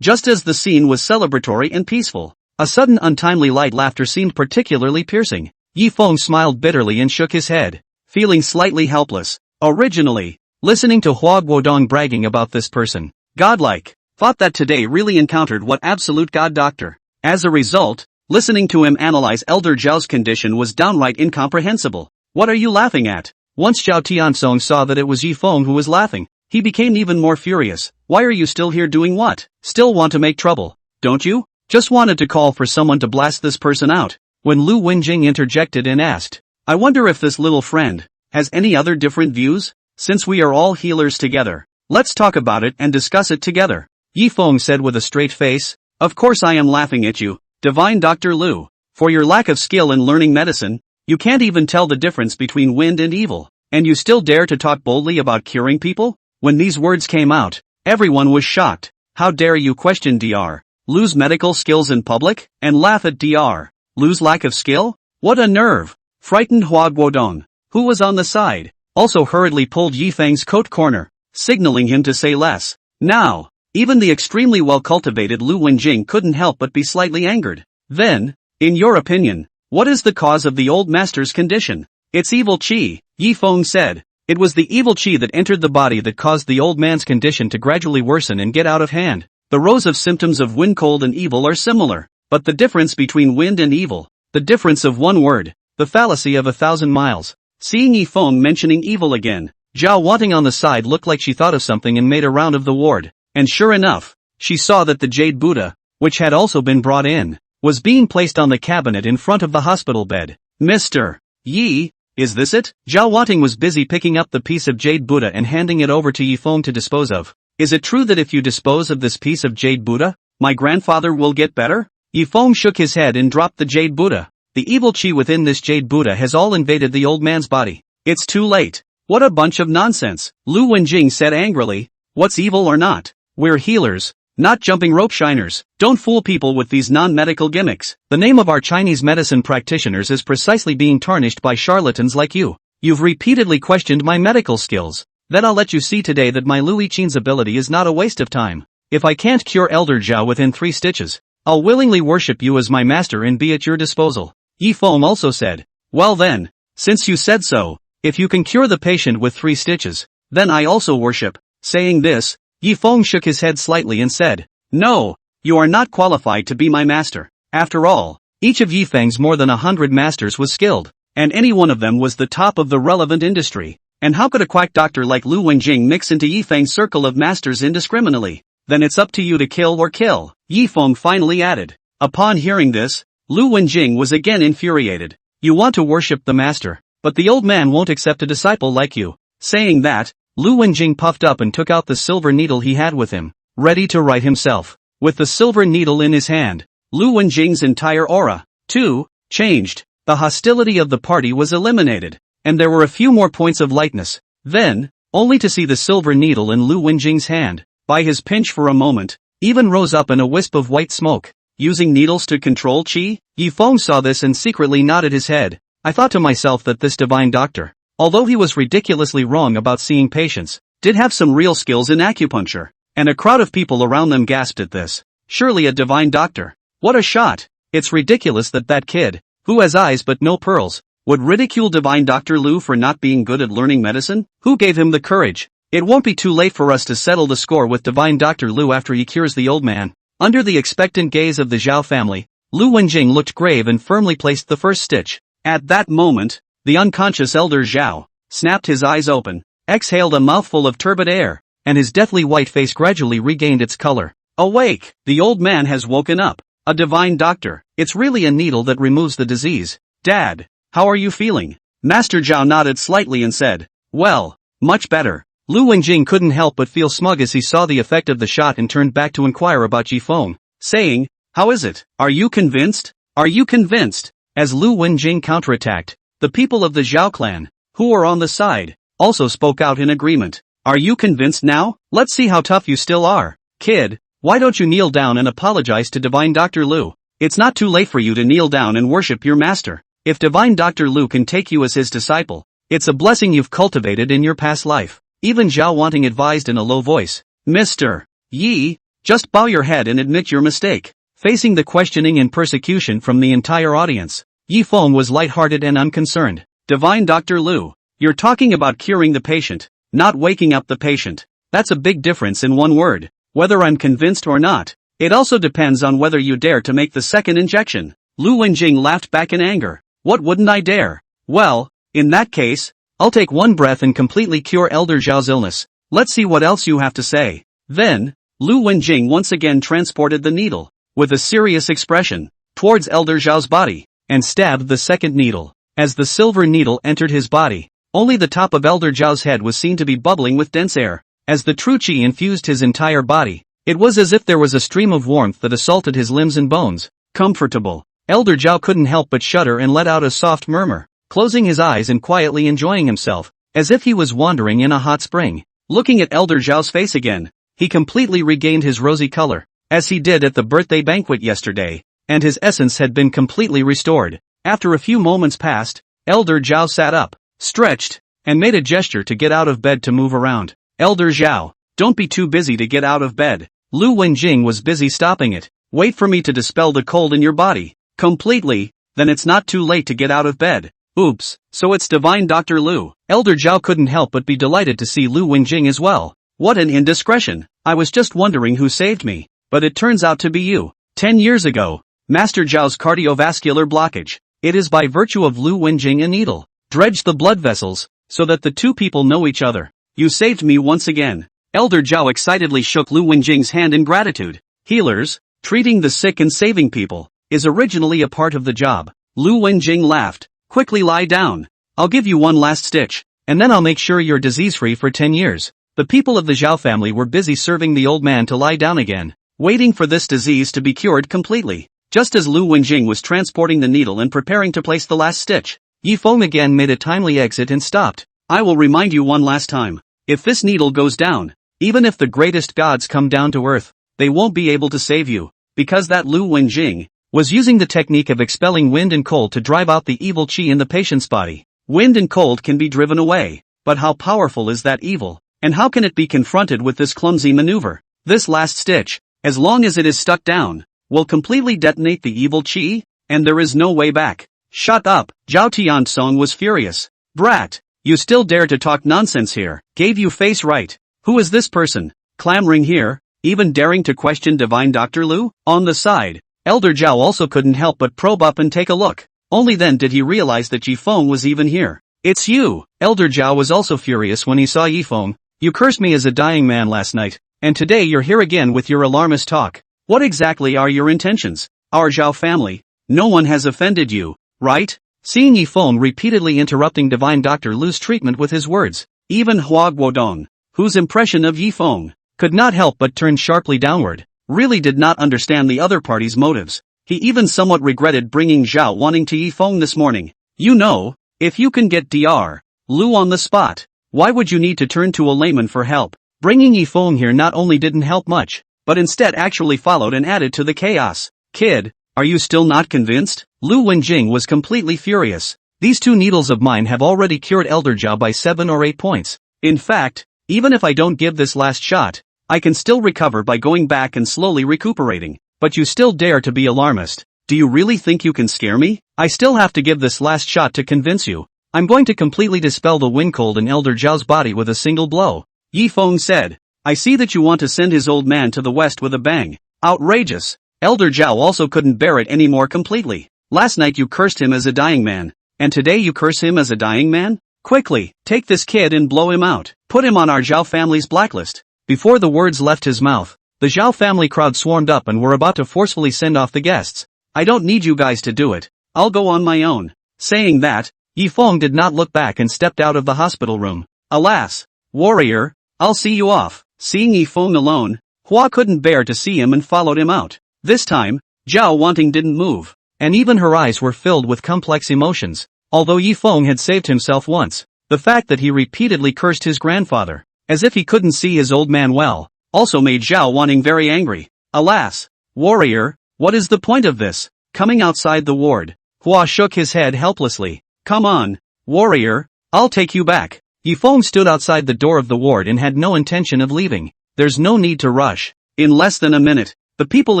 Just as the scene was celebratory and peaceful, a sudden untimely light laughter seemed particularly piercing. Yi Feng smiled bitterly and shook his head, feeling slightly helpless. Originally, listening to Hua Guodong bragging about this person, godlike, thought that today really encountered what absolute god doctor. As a result, listening to him analyze Elder Zhao's condition was downright incomprehensible. What are you laughing at? Once Zhao Tiansong saw that it was Yi Feng who was laughing, he became even more furious. Why are you still here doing what? Still want to make trouble, don't you? Just wanted to call for someone to blast this person out. When Lu Wenjing interjected and asked, I wonder if this little friend has any other different views? Since we are all healers together, let's talk about it and discuss it together. Yi Feng said with a straight face, of course I am laughing at you, divine Dr. Lu. For your lack of skill in learning medicine, you can't even tell the difference between wind and evil, and you still dare to talk boldly about curing people? When these words came out, everyone was shocked. How dare you question Dr. Lu's medical skills in public, and laugh at Dr. Lu's lack of skill? What a nerve! Frightened Hua Guodong, who was on the side, also hurriedly pulled Yi Feng's coat corner, signaling him to say less. Now, even the extremely well-cultivated Lu Wenjing couldn't help but be slightly angered. Then, in your opinion, what is the cause of the old master's condition? It's evil qi, Yi Feng said. It was the evil qi that entered the body that caused the old man's condition to gradually worsen and get out of hand. The rows of symptoms of wind cold and evil are similar, but the difference between wind and evil, the difference of one word, the fallacy of 1,000 miles. Seeing Yi Feng mentioning evil again, Zhao Wanting on the side looked like she thought of something and made a round of the ward, and sure enough, she saw that the jade Buddha, which had also been brought in, was being placed on the cabinet in front of the hospital bed. Mr. Yi, is this it? Zhao Wanting was busy picking up the piece of jade Buddha and handing it over to Yi Feng to dispose of. Is it true that if you dispose of this piece of jade Buddha, my grandfather will get better? Yi Feng shook his head and dropped the jade Buddha. The evil qi within this jade Buddha has all invaded the old man's body. It's too late. What a bunch of nonsense. Lu Wenjing said angrily. What's evil or not? We're healers, not jumping rope shiners. Don't fool people with these non-medical gimmicks. The name of our Chinese medicine practitioners is precisely being tarnished by charlatans like you. You've repeatedly questioned my medical skills. Then I'll let you see today that my Lu Yiqin's ability is not a waste of time. If I can't cure Elder Zhao within 3 stitches, I'll willingly worship you as my master and be at your disposal. Yi Feng also said, well then, since you said so, if you can cure the patient with 3 stitches, then I also worship. Saying this, Yi Feng shook his head slightly and said, no, you are not qualified to be my master. After all, each of Yi Feng's more than 100 masters was skilled, and any one of them was the top of the relevant industry. And how could a quack doctor like Lu Wenjing mix into Yi Feng's circle of masters indiscriminately? Then it's up to you to kill or kill, Yi Feng finally added. Upon hearing this, Lu Wenjing was again infuriated. You want to worship the master, but the old man won't accept a disciple like you. Saying that, Lu Wenjing puffed up and took out the silver needle he had with him, ready to write himself. With the silver needle in his hand, Lu Wenjing's entire aura, too, changed. The hostility of the party was eliminated, and there were a few more points of lightness. Then, only to see the silver needle in Lu Wenjing's hand, by his pinch for a moment, even rose up in a wisp of white smoke. Using needles to control qi? Yi Feng saw this and secretly nodded his head. I thought to myself that this divine doctor, although he was ridiculously wrong about seeing patients, did have some real skills in acupuncture. And a crowd of people around them gasped at this. Surely a divine doctor. What a shot! It's ridiculous that that kid, who has eyes but no pearls, would ridicule divine Dr. Lu for not being good at learning medicine? Who gave him the courage? It won't be too late for us to settle the score with divine Dr. Lu after he cures the old man. Under the expectant gaze of the Zhao family, Lu Wenjing looked grave and firmly placed the first stitch. At that moment, the unconscious elder Zhao, snapped his eyes open, exhaled a mouthful of turbid air, and his deathly white face gradually regained its color. Awake! The old man has woken up. A divine doctor. It's really a needle that removes the disease. Dad, how are you feeling? Master Zhao nodded slightly and said, well, much better. Lu Wenjing couldn't help but feel smug as he saw the effect of the shot and turned back to inquire about Yifeng, saying, how is it? Are you convinced? Are you convinced? As Lu Wenjing counterattacked, the people of the Zhao clan, who were on the side, also spoke out in agreement. Are you convinced now? Let's see how tough you still are. Kid, why don't you kneel down and apologize to Divine Dr. Lu? It's not too late for you to kneel down and worship your master. If Divine Dr. Lu can take you as his disciple, it's a blessing you've cultivated in your past life. Even Zhao Wanting advised in a low voice, Mr. Yi, just bow your head and admit your mistake. Facing the questioning and persecution from the entire audience, Yifeng was lighthearted and unconcerned. Divine Dr. Lu, you're talking about curing the patient, not waking up the patient. That's a big difference in one word. Whether I'm convinced or not, it also depends on whether you dare to make the second injection. Lu Wenjing laughed back in anger. What wouldn't I dare? Well, in that case, I'll take one breath and completely cure Elder Zhao's illness. Let's see what else you have to say. Then, Lu Wenjing once again transported the needle, with a serious expression, towards Elder Zhao's body, and stabbed the second needle. As the silver needle entered his body, only the top of Elder Zhao's head was seen to be bubbling with dense air. As the true qi infused his entire body, it was as if there was a stream of warmth that assaulted his limbs and bones. Comfortable. Elder Zhao couldn't help but shudder and let out a soft murmur, closing his eyes and quietly enjoying himself, as if he was wandering in a hot spring. Looking at Elder Zhao's face again, he completely regained his rosy color, as he did at the birthday banquet yesterday, and his essence had been completely restored. After a few moments passed, Elder Zhao sat up, stretched, and made a gesture to get out of bed to move around. Elder Zhao, don't be too busy to get out of bed. Lu Wenjing was busy stopping it. Wait for me to dispel the cold in your body. Completely, then it's not too late to get out of bed. Oops, so it's Divine Dr. Lu. Elder Zhao couldn't help but be delighted to see Lu Wenjing as well. What an indiscretion. I was just wondering who saved me, but it turns out to be you. 10 years ago, Master Zhao's cardiovascular blockage. It is by virtue of Lu Wenjing a needle dredged the blood vessels, so that the two people know each other. You saved me once again. Elder Zhao excitedly shook Lu Wenjing's hand in gratitude. Healers, treating the sick and saving people, is originally a part of the job. Lu Wenjing laughed. Quickly lie down. I'll give you one last stitch, and then I'll make sure you're disease-free for 10 years. The people of the Zhao family were busy serving the old man to lie down again, waiting for this disease to be cured completely. Just as Lu Wenjing was transporting the needle and preparing to place the last stitch, Yifeng again made a timely exit and stopped. I will remind you one last time. If this needle goes down, even if the greatest gods come down to earth, they won't be able to save you, because that Lu Wenjing was using the technique of expelling wind and cold to drive out the evil qi in the patient's body. Wind and cold can be driven away, but how powerful is that evil, and how can it be confronted with this clumsy maneuver? This last stitch, as long as it is stuck down, will completely detonate the evil qi, and there is no way back. Shut up! Zhao Tiansong was furious. Brat! You still dare to talk nonsense here? Gave you face right. Who is this person, clamoring here, even daring to question Divine Dr. Lu? On the side, Elder Zhao also couldn't help but probe up and take a look. Only then did he realize that Yifeng was even here. It's you! Elder Zhao was also furious when he saw Yifeng. You cursed me as a dying man last night, and today you're here again with your alarmist talk. What exactly are your intentions? Our Zhao family, no one has offended you, right? Seeing Yifeng repeatedly interrupting Divine Dr. Lu's treatment with his words, even Hua Guodong, whose impression of Yifeng could not help but turn sharply downward, really did not understand the other party's motives. He even somewhat regretted bringing Zhao Wanting to Yifeng this morning. You know, if you can get Dr. Lu on the spot, why would you need to turn to a layman for help? Bringing Yifeng here not only didn't help much, but instead actually followed and added to the chaos. Kid, are you still not convinced? Lu Wenjing was completely furious. These two needles of mine have already cured Elder Zhao by 7 or 8 points. In fact, even if I don't give this last shot, I can still recover by going back and slowly recuperating. But you still dare to be alarmist. Do you really think you can scare me? I still have to give this last shot to convince you. I'm going to completely dispel the wind cold in Elder Zhao's body with a single blow. Yifeng said. I see that you want to send his old man to the west with a bang. Outrageous. Elder Zhao also couldn't bear it anymore completely. Last night you cursed him as a dying man, and today you curse him as a dying man? Quickly, take this kid and blow him out. Put him on our Zhao family's blacklist. Before the words left his mouth, the Zhao family crowd swarmed up and were about to forcefully send off the guests. I don't need you guys to do it. I'll go on my own. Saying that, Yifeng did not look back and stepped out of the hospital room. Alas, warrior, I'll see you off. Seeing Yifeng alone, Hua couldn't bear to see him and followed him out. This time, Zhao Wanting didn't move, and even her eyes were filled with complex emotions. Although Yifeng had saved himself once, the fact that he repeatedly cursed his grandfather, as if he couldn't see his old man well, also made Zhao Wanting very angry. Alas, warrior, what is the point of this? Coming outside the ward, Hua shook his head helplessly. Come on, warrior, I'll take you back. Yifeng stood outside the door of the ward and had no intention of leaving. There's no need to rush. In less than a minute, the people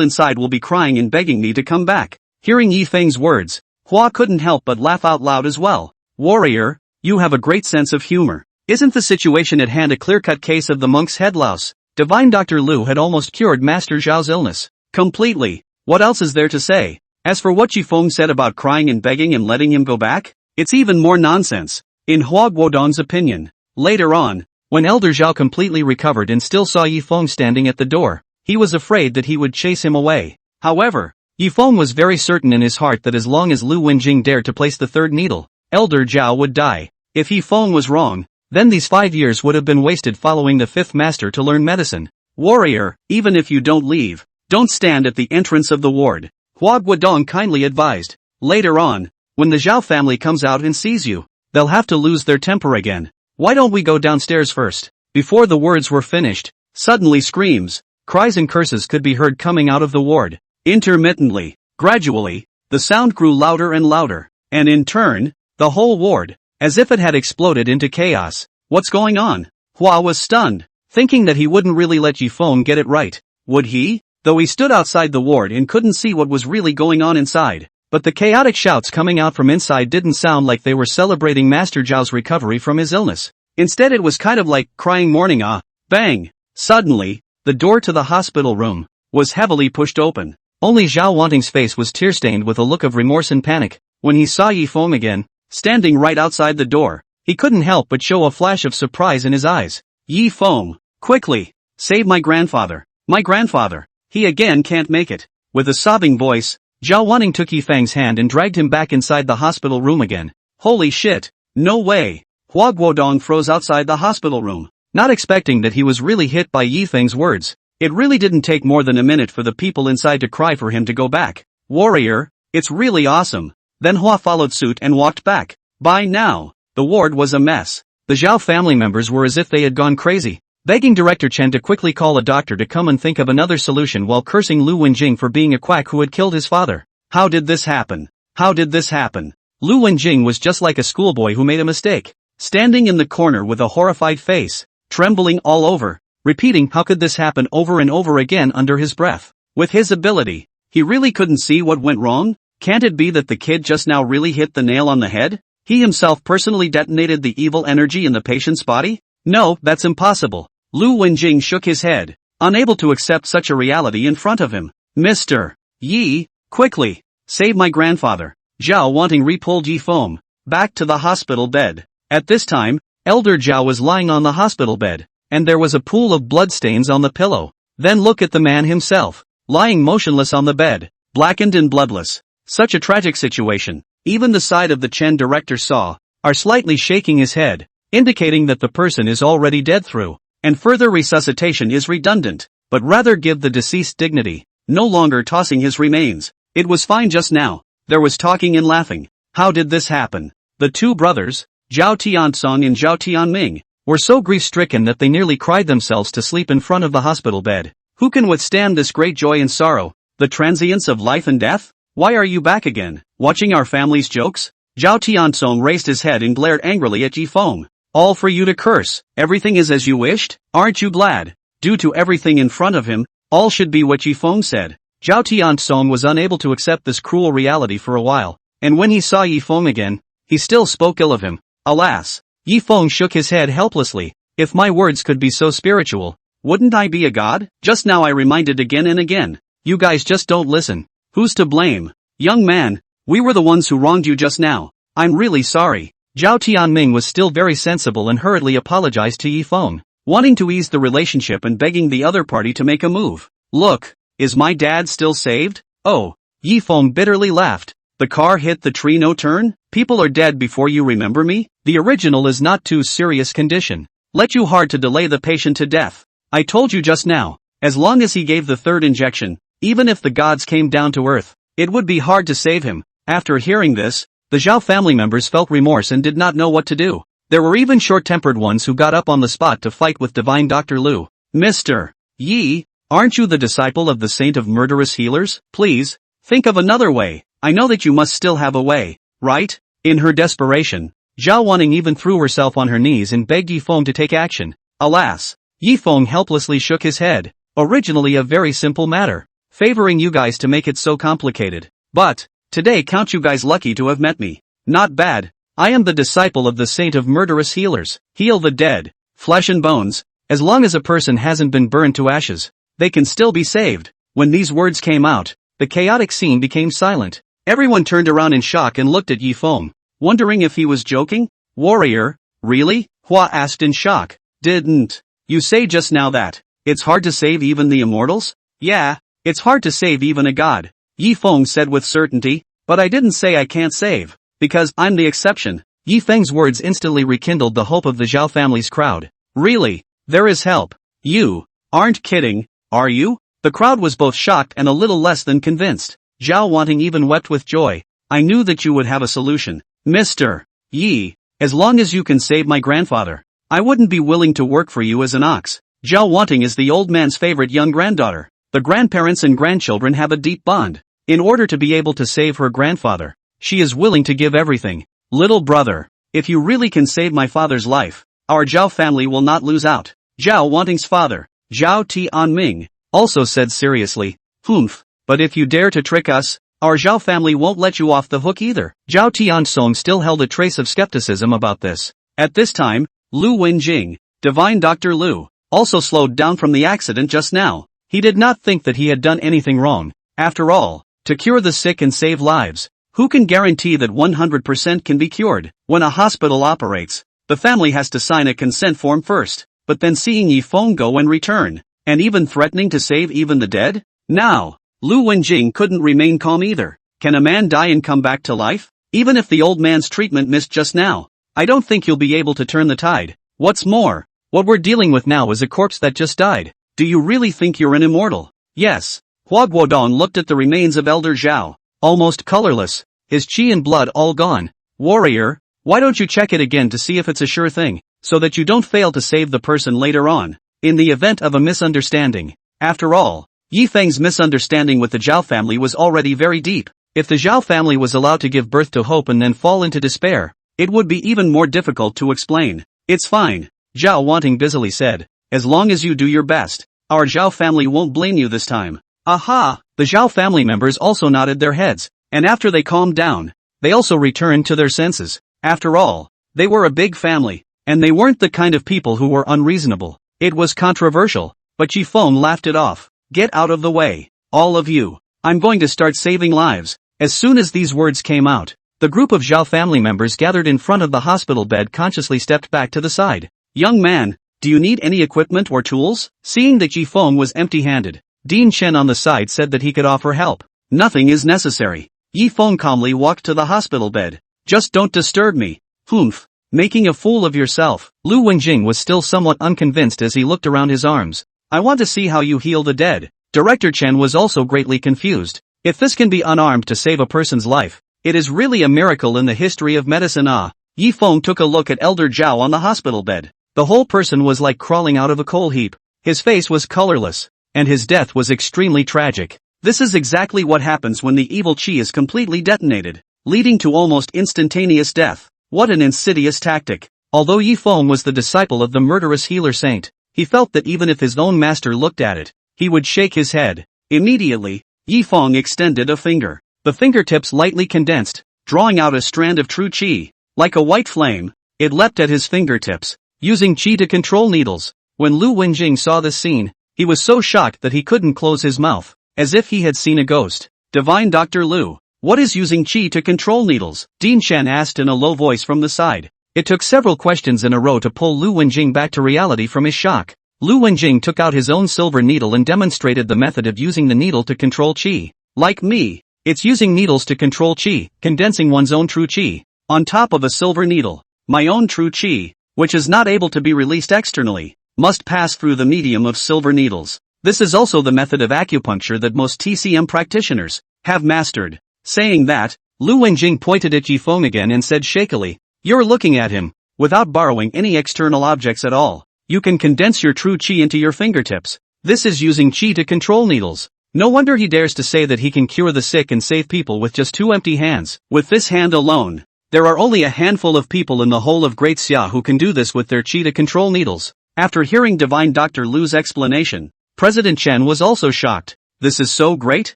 inside will be crying and begging me to come back. Hearing Yifeng's words, Hua couldn't help but laugh out loud as well. Warrior, you have a great sense of humor. Isn't the situation at hand a clear-cut case of the monk's head louse? Divine Dr. Lu had almost cured Master Zhao's illness. Completely. What else is there to say? As for what Yifeng said about crying and begging and letting him go back, it's even more nonsense, in Hua Guodong's opinion. Later on, when Elder Zhao completely recovered and still saw Yifeng standing at the door, he was afraid that he would chase him away. However, Yifeng was very certain in his heart that as long as Lu Wenjing dared to place the third needle, Elder Zhao would die. If Yifeng was wrong, then these 5 years would have been wasted following the fifth master to learn medicine. Warrior, even if you don't leave, don't stand at the entrance of the ward, Hua Guodong kindly advised. Later on, when the Zhao family comes out and sees you, they'll have to lose their temper again. Why don't we go downstairs first? Before the words were finished, suddenly screams, cries and curses could be heard coming out of the ward. Intermittently, gradually, the sound grew louder and louder, and in turn, the whole ward, as if it had exploded into chaos. What's going on? Hua was stunned, thinking that he wouldn't really let Yifeng get it right. Would he? Though he stood outside the ward and couldn't see what was really going on inside. But the chaotic shouts coming out from inside didn't sound like they were celebrating Master Zhao's recovery from his illness. Instead it was kind of like crying mourning. Bang! Suddenly, the door to the hospital room was heavily pushed open. Only Zhao Wanting's face was tear-stained with a look of remorse and panic. When he saw Yifeng again, standing right outside the door, he couldn't help but show a flash of surprise in his eyes. Yifeng, quickly, save my grandfather. My grandfather. He again can't make it. With a sobbing voice, Zhao Wanting took Yifeng's hand and dragged him back inside the hospital room again. Holy shit! No way! Hua Guodong froze outside the hospital room, not expecting that he was really hit by Yifeng's words. It really didn't take more than a minute for the people inside to cry for him to go back. Warrior, it's really awesome. Then Hua followed suit and walked back. By now, the ward was a mess. The Zhao family members were as if they had gone crazy, begging Director Chen to quickly call a doctor to come and think of another solution while cursing Lu Wenjing for being a quack who had killed his father. How did this happen? How did this happen? Lu Wenjing was just like a schoolboy who made a mistake, standing in the corner with a horrified face, trembling all over, repeating how could this happen over and over again under his breath. With his ability, he really couldn't see what went wrong. Can't it be that the kid just now really hit the nail on the head? He himself personally detonated the evil energy in the patient's body? No, that's impossible. Lu Wenjing shook his head, unable to accept such a reality in front of him. Mr. Yi, quickly, save my grandfather. Zhao Wanting re-pulled Yifeng back to the hospital bed. At this time, Elder Zhao was lying on the hospital bed, and there was a pool of bloodstains on the pillow. Then look at the man himself, lying motionless on the bed, blackened and bloodless. Such a tragic situation, even the side of the Chen director saw, are slightly shaking his head, indicating that the person is already dead through, and further resuscitation is redundant, but rather give the deceased dignity, no longer tossing his remains. It was fine just now, there was talking and laughing. How did this happen? The two brothers, Zhao Tiansong and Zhao Tianming, were so grief-stricken that they nearly cried themselves to sleep in front of the hospital bed. Who can withstand this great joy and sorrow, the transience of life and death? Why are you back again, watching our family's jokes? Zhao Tiansong raised his head and glared angrily at Yifeng. All for you to curse, everything is as you wished, aren't you glad? Due to everything in front of him, all should be what Yifeng said. Zhao Tiansong was unable to accept this cruel reality for a while, and when he saw Yifeng again, he still spoke ill of him. Alas, Yifeng shook his head helplessly. If my words could be so spiritual, wouldn't I be a god? Just now I reminded again and again. You guys just don't listen. Who's to blame? Young man, we were the ones who wronged you just now. I'm really sorry. Zhao Tianming was still very sensible and hurriedly apologized to Yi Feng, wanting to ease the relationship and begging the other party to make a move. Look, is my dad still saved? Oh. Yi Feng bitterly laughed. The car hit the tree, no turn? People are dead before you remember me? The original is not too serious condition. Let you hard to delay the patient to death. I told you just now, as long as he gave the third injection, even if the gods came down to earth, it would be hard to save him. After hearing this, the Zhao family members felt remorse and did not know what to do. There were even short-tempered ones who got up on the spot to fight with divine Dr. Lu. Mr. Yi, aren't you the disciple of the saint of murderous healers? Please, think of another way. I know that you must still have a way, right? In her desperation, Zhao Wanting even threw herself on her knees and begged Yi Feng to take action. Alas, Yi Feng helplessly shook his head. Originally a very simple matter, favoring you guys to make it so complicated. But, today count you guys lucky to have met me. Not bad. I am the disciple of the saint of murderous healers. Heal the dead, flesh and bones. As long as a person hasn't been burned to ashes, they can still be saved. When these words came out, the chaotic scene became silent. Everyone turned around in shock and looked at Yi Feng, wondering if he was joking. Warrior, really? Hua asked in shock. Didn't you say just now that it's hard to save even the immortals? Yeah, it's hard to save even a god, Yi Feng said with certainty, but I didn't say I can't save, because I'm the exception. Yi Feng's words instantly rekindled the hope of the Zhao family's crowd. Really? There is help. You aren't kidding, are you? The crowd was both shocked and a little less than convinced. Zhao Wanting even wept with joy. I knew that you would have a solution. Mr. Yi, as long as you can save my grandfather, I wouldn't be willing to work for you as an ox. Zhao Wanting is the old man's favorite young granddaughter. The grandparents and grandchildren have a deep bond. In order to be able to save her grandfather, she is willing to give everything. Little brother, if you really can save my father's life, our Zhao family will not lose out. Zhao Wanting's father, Zhao Tianming, also said seriously, Humph, but if you dare to trick us, our Zhao family won't let you off the hook either. Zhao Tiansong still held a trace of skepticism about this. At this time, Lu Wenjing, divine Dr. Lu, also slowed down from the accident just now. He did not think that he had done anything wrong. After all, to cure the sick and save lives, who can guarantee that 100% can be cured? When a hospital operates, the family has to sign a consent form first, but then seeing Yi Feng go and return, and even threatening to save even the dead? Now, Lu Wenjing couldn't remain calm either. Can a man die and come back to life? Even if the old man's treatment missed just now, I don't think you'll be able to turn the tide. What's more, what we're dealing with now is a corpse that just died. Do you really think you're an immortal? Yes. Hua Guodong looked at the remains of Elder Zhao, almost colorless, his qi and blood all gone. Warrior, why don't you check it again to see if it's a sure thing, so that you don't fail to save the person later on, in the event of a misunderstanding. After all, Yi Feng's misunderstanding with the Zhao family was already very deep. If the Zhao family was allowed to give birth to hope and then fall into despair, it would be even more difficult to explain. It's fine, Zhao Wanting busily said. As long as you do your best, our Zhao family won't blame you this time. Aha! The Zhao family members also nodded their heads, and after they calmed down, they also returned to their senses. After all, they were a big family, and they weren't the kind of people who were unreasonable. It was controversial, but Yi Feng laughed it off. Get out of the way, all of you. I'm going to start saving lives. As soon as these words came out, the group of Zhao family members gathered in front of the hospital bed consciously stepped back to the side. Young man, do you need any equipment or tools? Seeing that Yi Feng was empty-handed, Dean Chen on the side said that he could offer help. Nothing is necessary. Yi Feng calmly walked to the hospital bed. Just don't disturb me. Humph. Making a fool of yourself. Lu Wenjing was still somewhat unconvinced as he looked around his arms. I want to see how you heal the dead. Director Chen was also greatly confused. If this can be unarmed to save a person's life, it is really a miracle in the history of medicine. Yi Feng took a look at Elder Zhao on the hospital bed. The whole person was like crawling out of a coal heap. His face was colorless, and his death was extremely tragic. This is exactly what happens when the evil qi is completely detonated, leading to almost instantaneous death. What an insidious tactic. Although Yi Feng was the disciple of the murderous healer saint, he felt that even if his own master looked at it, he would shake his head. Immediately, Yi Feng extended a finger. The fingertips lightly condensed, drawing out a strand of true qi. Like a white flame, it leapt at his fingertips, using qi to control needles. When Lu Wenjing saw this scene, he was so shocked that he couldn't close his mouth, as if he had seen a ghost. Divine Dr. Lu, What is using qi to control needles? Dean Shan asked in a low voice from the side. It took several questions in a row to pull Lu Wenjing back to reality from his shock. Lu Wenjing took out his own silver needle and demonstrated the method of using the needle to control qi. Like me, it's using needles to control qi, condensing one's own true qi, on top of a silver needle. My own true qi, which is not able to be released externally, must pass through the medium of silver needles. This is also the method of acupuncture that most TCM practitioners have mastered. Saying that, Lu Wenjing pointed at Yifeng again and said shakily, "You're looking at him. Without borrowing any external objects at all, you can condense your true qi into your fingertips. This is using qi to control needles. No wonder he dares to say that he can cure the sick and save people with just 2 empty hands. With this hand alone, there are only a handful of people in the whole of Great Xia who can do this with their qi to control needles." After hearing Divine Dr. Lu's explanation, President Chen was also shocked. This is so great?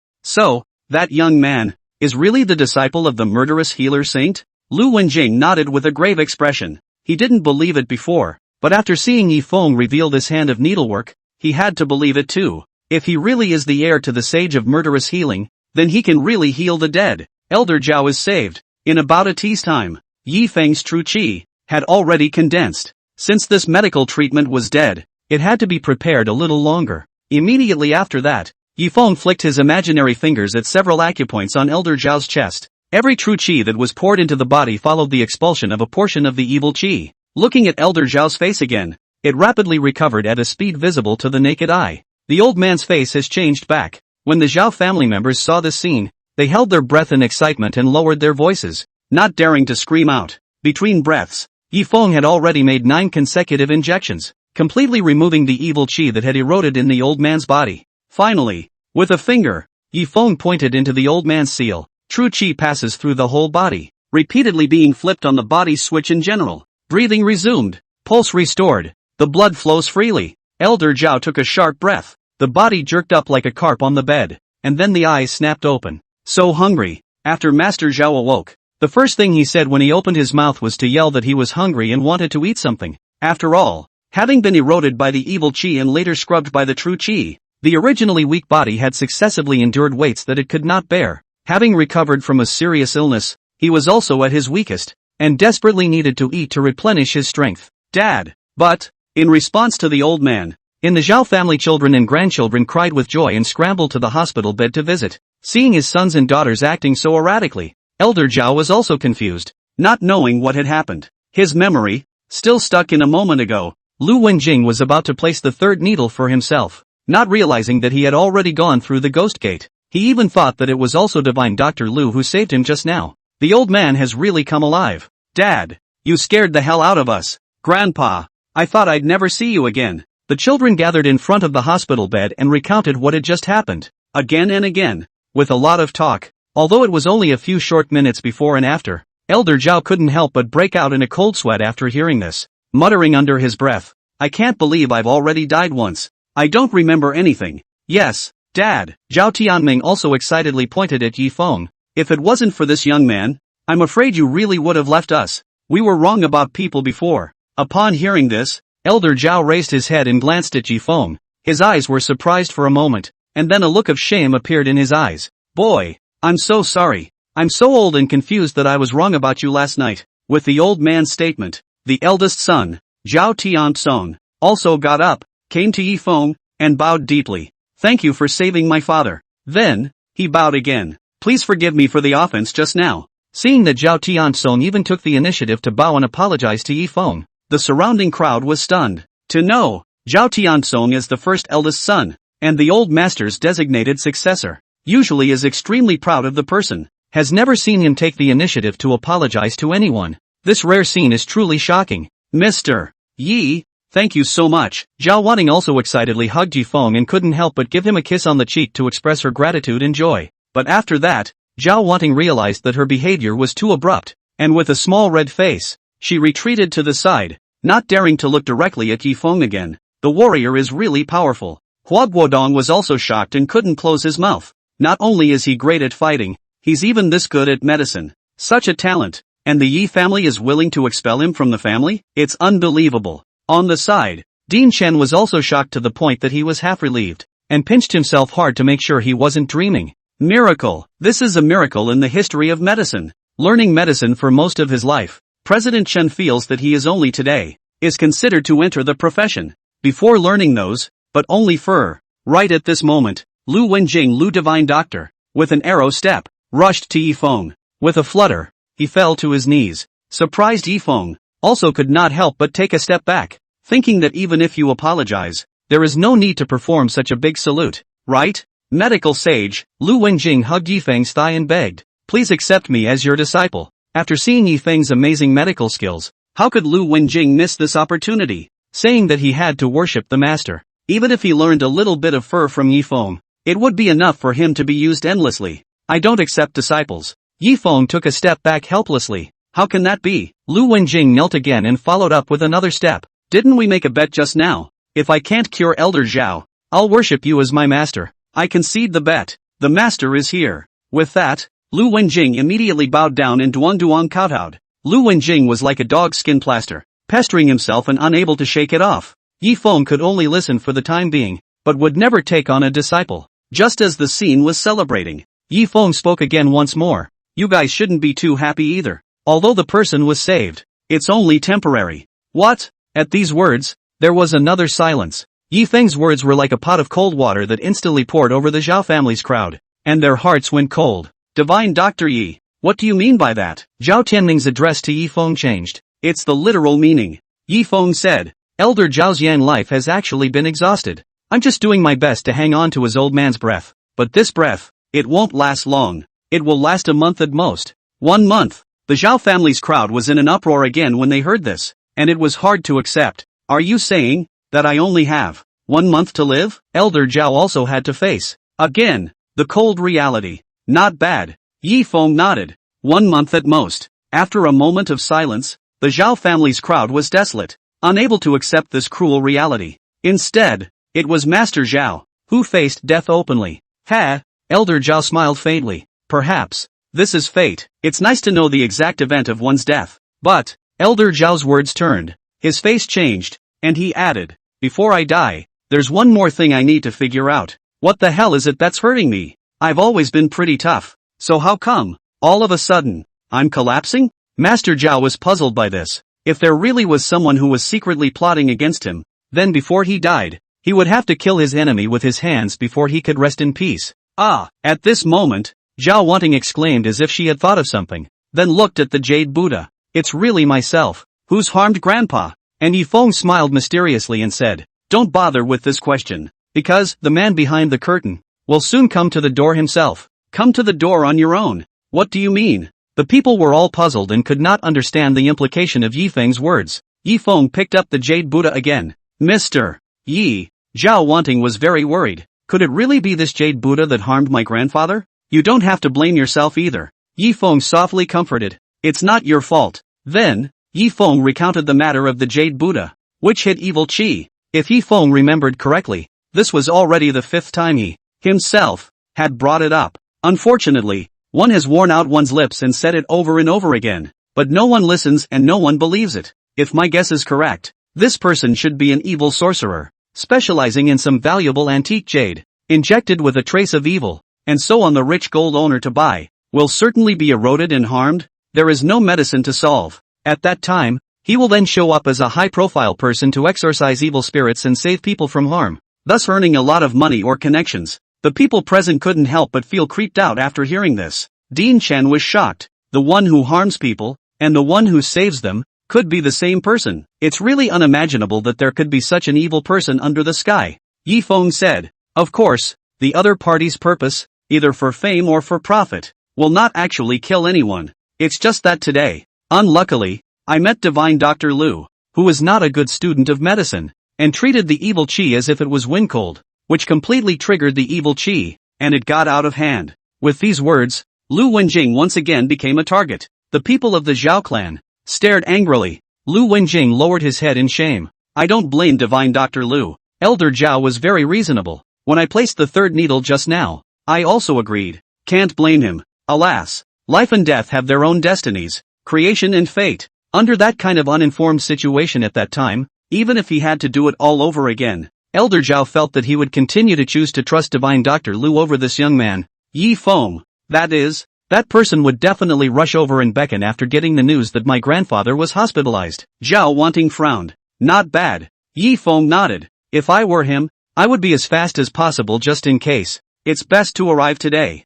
So, that young man is really the disciple of the murderous healer saint? Lu Wenjing nodded with a grave expression. He didn't believe it before, but after seeing Yifeng reveal this hand of needlework, he had to believe it too. If he really is the heir to the sage of murderous healing, then he can really heal the dead. Elder Zhao is saved. In about a tea's time, Yifeng's true qi had already condensed. Since this medical treatment was dead, it had to be prepared a little longer. Immediately after that, Yifeng flicked his imaginary fingers at several acupoints on Elder Zhao's chest. Every true qi that was poured into the body followed the expulsion of a portion of the evil qi. Looking at Elder Zhao's face again, it rapidly recovered at a speed visible to the naked eye. The old man's face has changed back. When the Zhao family members saw this scene, they held their breath in excitement and lowered their voices, not daring to scream out. Between breaths, Yifeng had already made 9 consecutive injections, completely removing the evil qi that had eroded in the old man's body. Finally, with a finger, Yifeng pointed into the old man's seal. True qi passes through the whole body, repeatedly being flipped on the body switch in general. Breathing resumed, pulse restored, the blood flows freely. Elder Zhao took a sharp breath. The body jerked up like a carp on the bed, and then the eyes snapped open. So hungry. After Master Zhao awoke, the first thing he said when he opened his mouth was to yell that he was hungry and wanted to eat something. After all, having been eroded by the evil qi and later scrubbed by the true qi, the originally weak body had successively endured weights that it could not bear. Having recovered from a serious illness, he was also at his weakest, and desperately needed to eat to replenish his strength. Dad! But, in response to the old man, the Zhao family children and grandchildren cried with joy and scrambled to the hospital bed to visit. Seeing his sons and daughters acting so erratically, Elder Zhao was also confused, not knowing what had happened. His memory, still stuck in a moment ago, Lu Wenjing was about to place the 3rd needle for himself, not realizing that he had already gone through the ghost gate. He even thought that it was also Divine Dr. Lu who saved him just now. The old man has really come alive. Dad, you scared the hell out of us. Grandpa, I thought I'd never see you again. The children gathered in front of the hospital bed and recounted what had just happened, again and again, with a lot of talk. Although it was only a few short minutes before and after, Elder Zhao couldn't help but break out in a cold sweat after hearing this, muttering under his breath, "I can't believe I've already died once. I don't remember anything." Yes, Dad. Zhao Tianming also excitedly pointed at Yifeng. "If it wasn't for this young man, I'm afraid you really would have left us. We were wrong about people before." Upon hearing this, Elder Zhao raised his head and glanced at Yifeng. His eyes were surprised for a moment, and then a look of shame appeared in his eyes. "Boy, I'm so sorry. I'm so old and confused that I was wrong about you last night." With the old man's statement, the eldest son, Zhao Tianpsong, also got up, came to Yifeng, and bowed deeply. "Thank you for saving my father." Then, he bowed again. "Please forgive me for the offense just now." Seeing that Zhao Tianpsong even took the initiative to bow and apologize to Yifeng, the surrounding crowd was stunned. To know Zhao Tianpsong as the first eldest son, and the old master's designated successor, usually is extremely proud of the person, has never seen him take the initiative to apologize to anyone. This rare scene is truly shocking. "Mr. Yi, thank you so much." Zhao Wanting also excitedly hugged Yifeng and couldn't help but give him a kiss on the cheek to express her gratitude and joy. But after that, Zhao Wanting realized that her behavior was too abrupt, and with a small red face, she retreated to the side, not daring to look directly at Yifeng again. The warrior is really powerful. Hua Guodong was also shocked and couldn't close his mouth. Not only is he great at fighting, he's even this good at medicine. Such a talent, and the Yi family is willing to expel him from the family? It's unbelievable. On the side, Dean Chen was also shocked to the point that he was half relieved, and pinched himself hard to make sure he wasn't dreaming. Miracle. This is a miracle in the history of medicine. Learning medicine for most of his life, President Chen feels that he is only today, is considered to enter the profession. Before learning those, but only fur. Right at this moment, Lu Wenjing, Lu Divine Doctor, with an arrow step, rushed to Yifeng. With a flutter, he fell to his knees. Surprised Yifeng also could not help but take a step back, thinking that even if you apologize, there is no need to perform such a big salute, right? Medical sage, Lu Wenjing hugged Yifeng's thigh and begged, "Please accept me as your disciple." After seeing Yifeng's amazing medical skills, how could Lu Wenjing miss this opportunity? Saying that he had to worship the master. Even if he learned a little bit of fur from Yifeng, it would be enough for him to be used endlessly. "I don't accept disciples." Yifeng took a step back helplessly. "How can that be?" Lu Wenjing knelt again and followed up with another step. "Didn't we make a bet just now? If I can't cure Elder Zhao, I'll worship you as my master. I concede the bet. The master is here." With that, Lu Wenjing immediately bowed down and duang kowtowed. Lu Wenjing was like a dog's skin plaster, pestering himself and unable to shake it off. Yifeng could only listen for the time being, but would never take on a disciple. Just as the scene was celebrating, Yifeng spoke again once more. "You guys shouldn't be too happy either. Although the person was saved, it's only temporary." "What?" At these words, there was another silence. Yifeng's words were like a pot of cold water that instantly poured over the Zhao family's crowd, and their hearts went cold. "Divine Dr. Yi, what do you mean by that?" Zhao Tianming's address to Yifeng changed. "It's the literal meaning." Yifeng said, "Elder Zhao's yang life has actually been exhausted. I'm just doing my best to hang on to his old man's breath. But this breath, it won't last long. It will last a month at most." 1 month. The Zhao family's crowd was in an uproar again when they heard this, and it was hard to accept. "Are you saying that I only have 1 month to live?" Elder Zhao also had to face, again, the cold reality. "Not bad." Yifeng nodded. 1 month at most. After a moment of silence, the Zhao family's crowd was desolate, unable to accept this cruel reality. Instead, it was Master Zhao, who faced death openly. "Ha!" Elder Zhao smiled faintly. "Perhaps this is fate. It's nice to know the exact event of one's death." But Elder Zhao's words turned. His face changed, and he added, "Before I die, there's one more thing I need to figure out. What the hell is it that's hurting me? I've always been pretty tough, so how come, all of a sudden, I'm collapsing?" Master Zhao was puzzled by this. If there really was someone who was secretly plotting against him, then before he died, he would have to kill his enemy with his hands before he could rest in peace. "Ah!" At this moment, Zhao Wanting exclaimed as if she had thought of something, then looked at the Jade Buddha. "It's really myself, who's harmed Grandpa." And Yifeng smiled mysteriously and said, "Don't bother with this question, because the man behind the curtain will soon come to the door himself." "Come to the door on your own? What do you mean?" The people were all puzzled and could not understand the implication of Yifeng's words. Yifeng picked up the Jade Buddha again. "Mr. Yi." Zhao Wanting was very worried. "Could it really be this Jade Buddha that harmed my grandfather?" "You don't have to blame yourself either." Yifeng softly comforted. "It's not your fault." Then, Yifeng recounted the matter of the Jade Buddha, which hid evil qi. If Yifeng remembered correctly, this was already the 5th time he, himself, had brought it up. Unfortunately, one has worn out one's lips and said it over and over again, but no one listens and no one believes it. If my guess is correct, this person should be an evil sorcerer, specializing in some valuable antique jade, injected with a trace of evil, and so on the rich gold owner to buy, will certainly be eroded and harmed. There is no medicine to solve. At that time, he will then show up as a high-profile person to exorcise evil spirits and save people from harm, thus earning a lot of money or connections. The people present couldn't help but feel creeped out after hearing this. Dean Chen was shocked. The one who harms people, and the one who saves them, could be the same person. It's really unimaginable that there could be such an evil person under the sky. Yifeng said. Of course, the other party's purpose, either for fame or for profit, will not actually kill anyone. It's just that today, unluckily, I met Divine Dr. Lu, who is not a good student of medicine, and treated the evil qi as if it was wind cold, which completely triggered the evil qi, and it got out of hand. With these words, Lu Wenjing once again became a target. The people of the Zhao clan stared angrily. Lu Wenjing lowered his head in shame. I don't blame Divine Dr. Lu. Elder Zhao was very reasonable. When I placed the third needle just now, I also agreed. Can't blame him. Alas, life and death have their own destinies, creation and fate. Under that kind of uninformed situation at that time, even if he had to do it all over again, Elder Zhao felt that he would continue to choose to trust Divine Dr. Lu over this young man. Yi Feng. That person would definitely rush over and beckon after getting the news that my grandfather was hospitalized. Zhao Wanting frowned. Not bad. Yi Feng nodded. If I were him, I would be as fast as possible just in case. It's best to arrive today.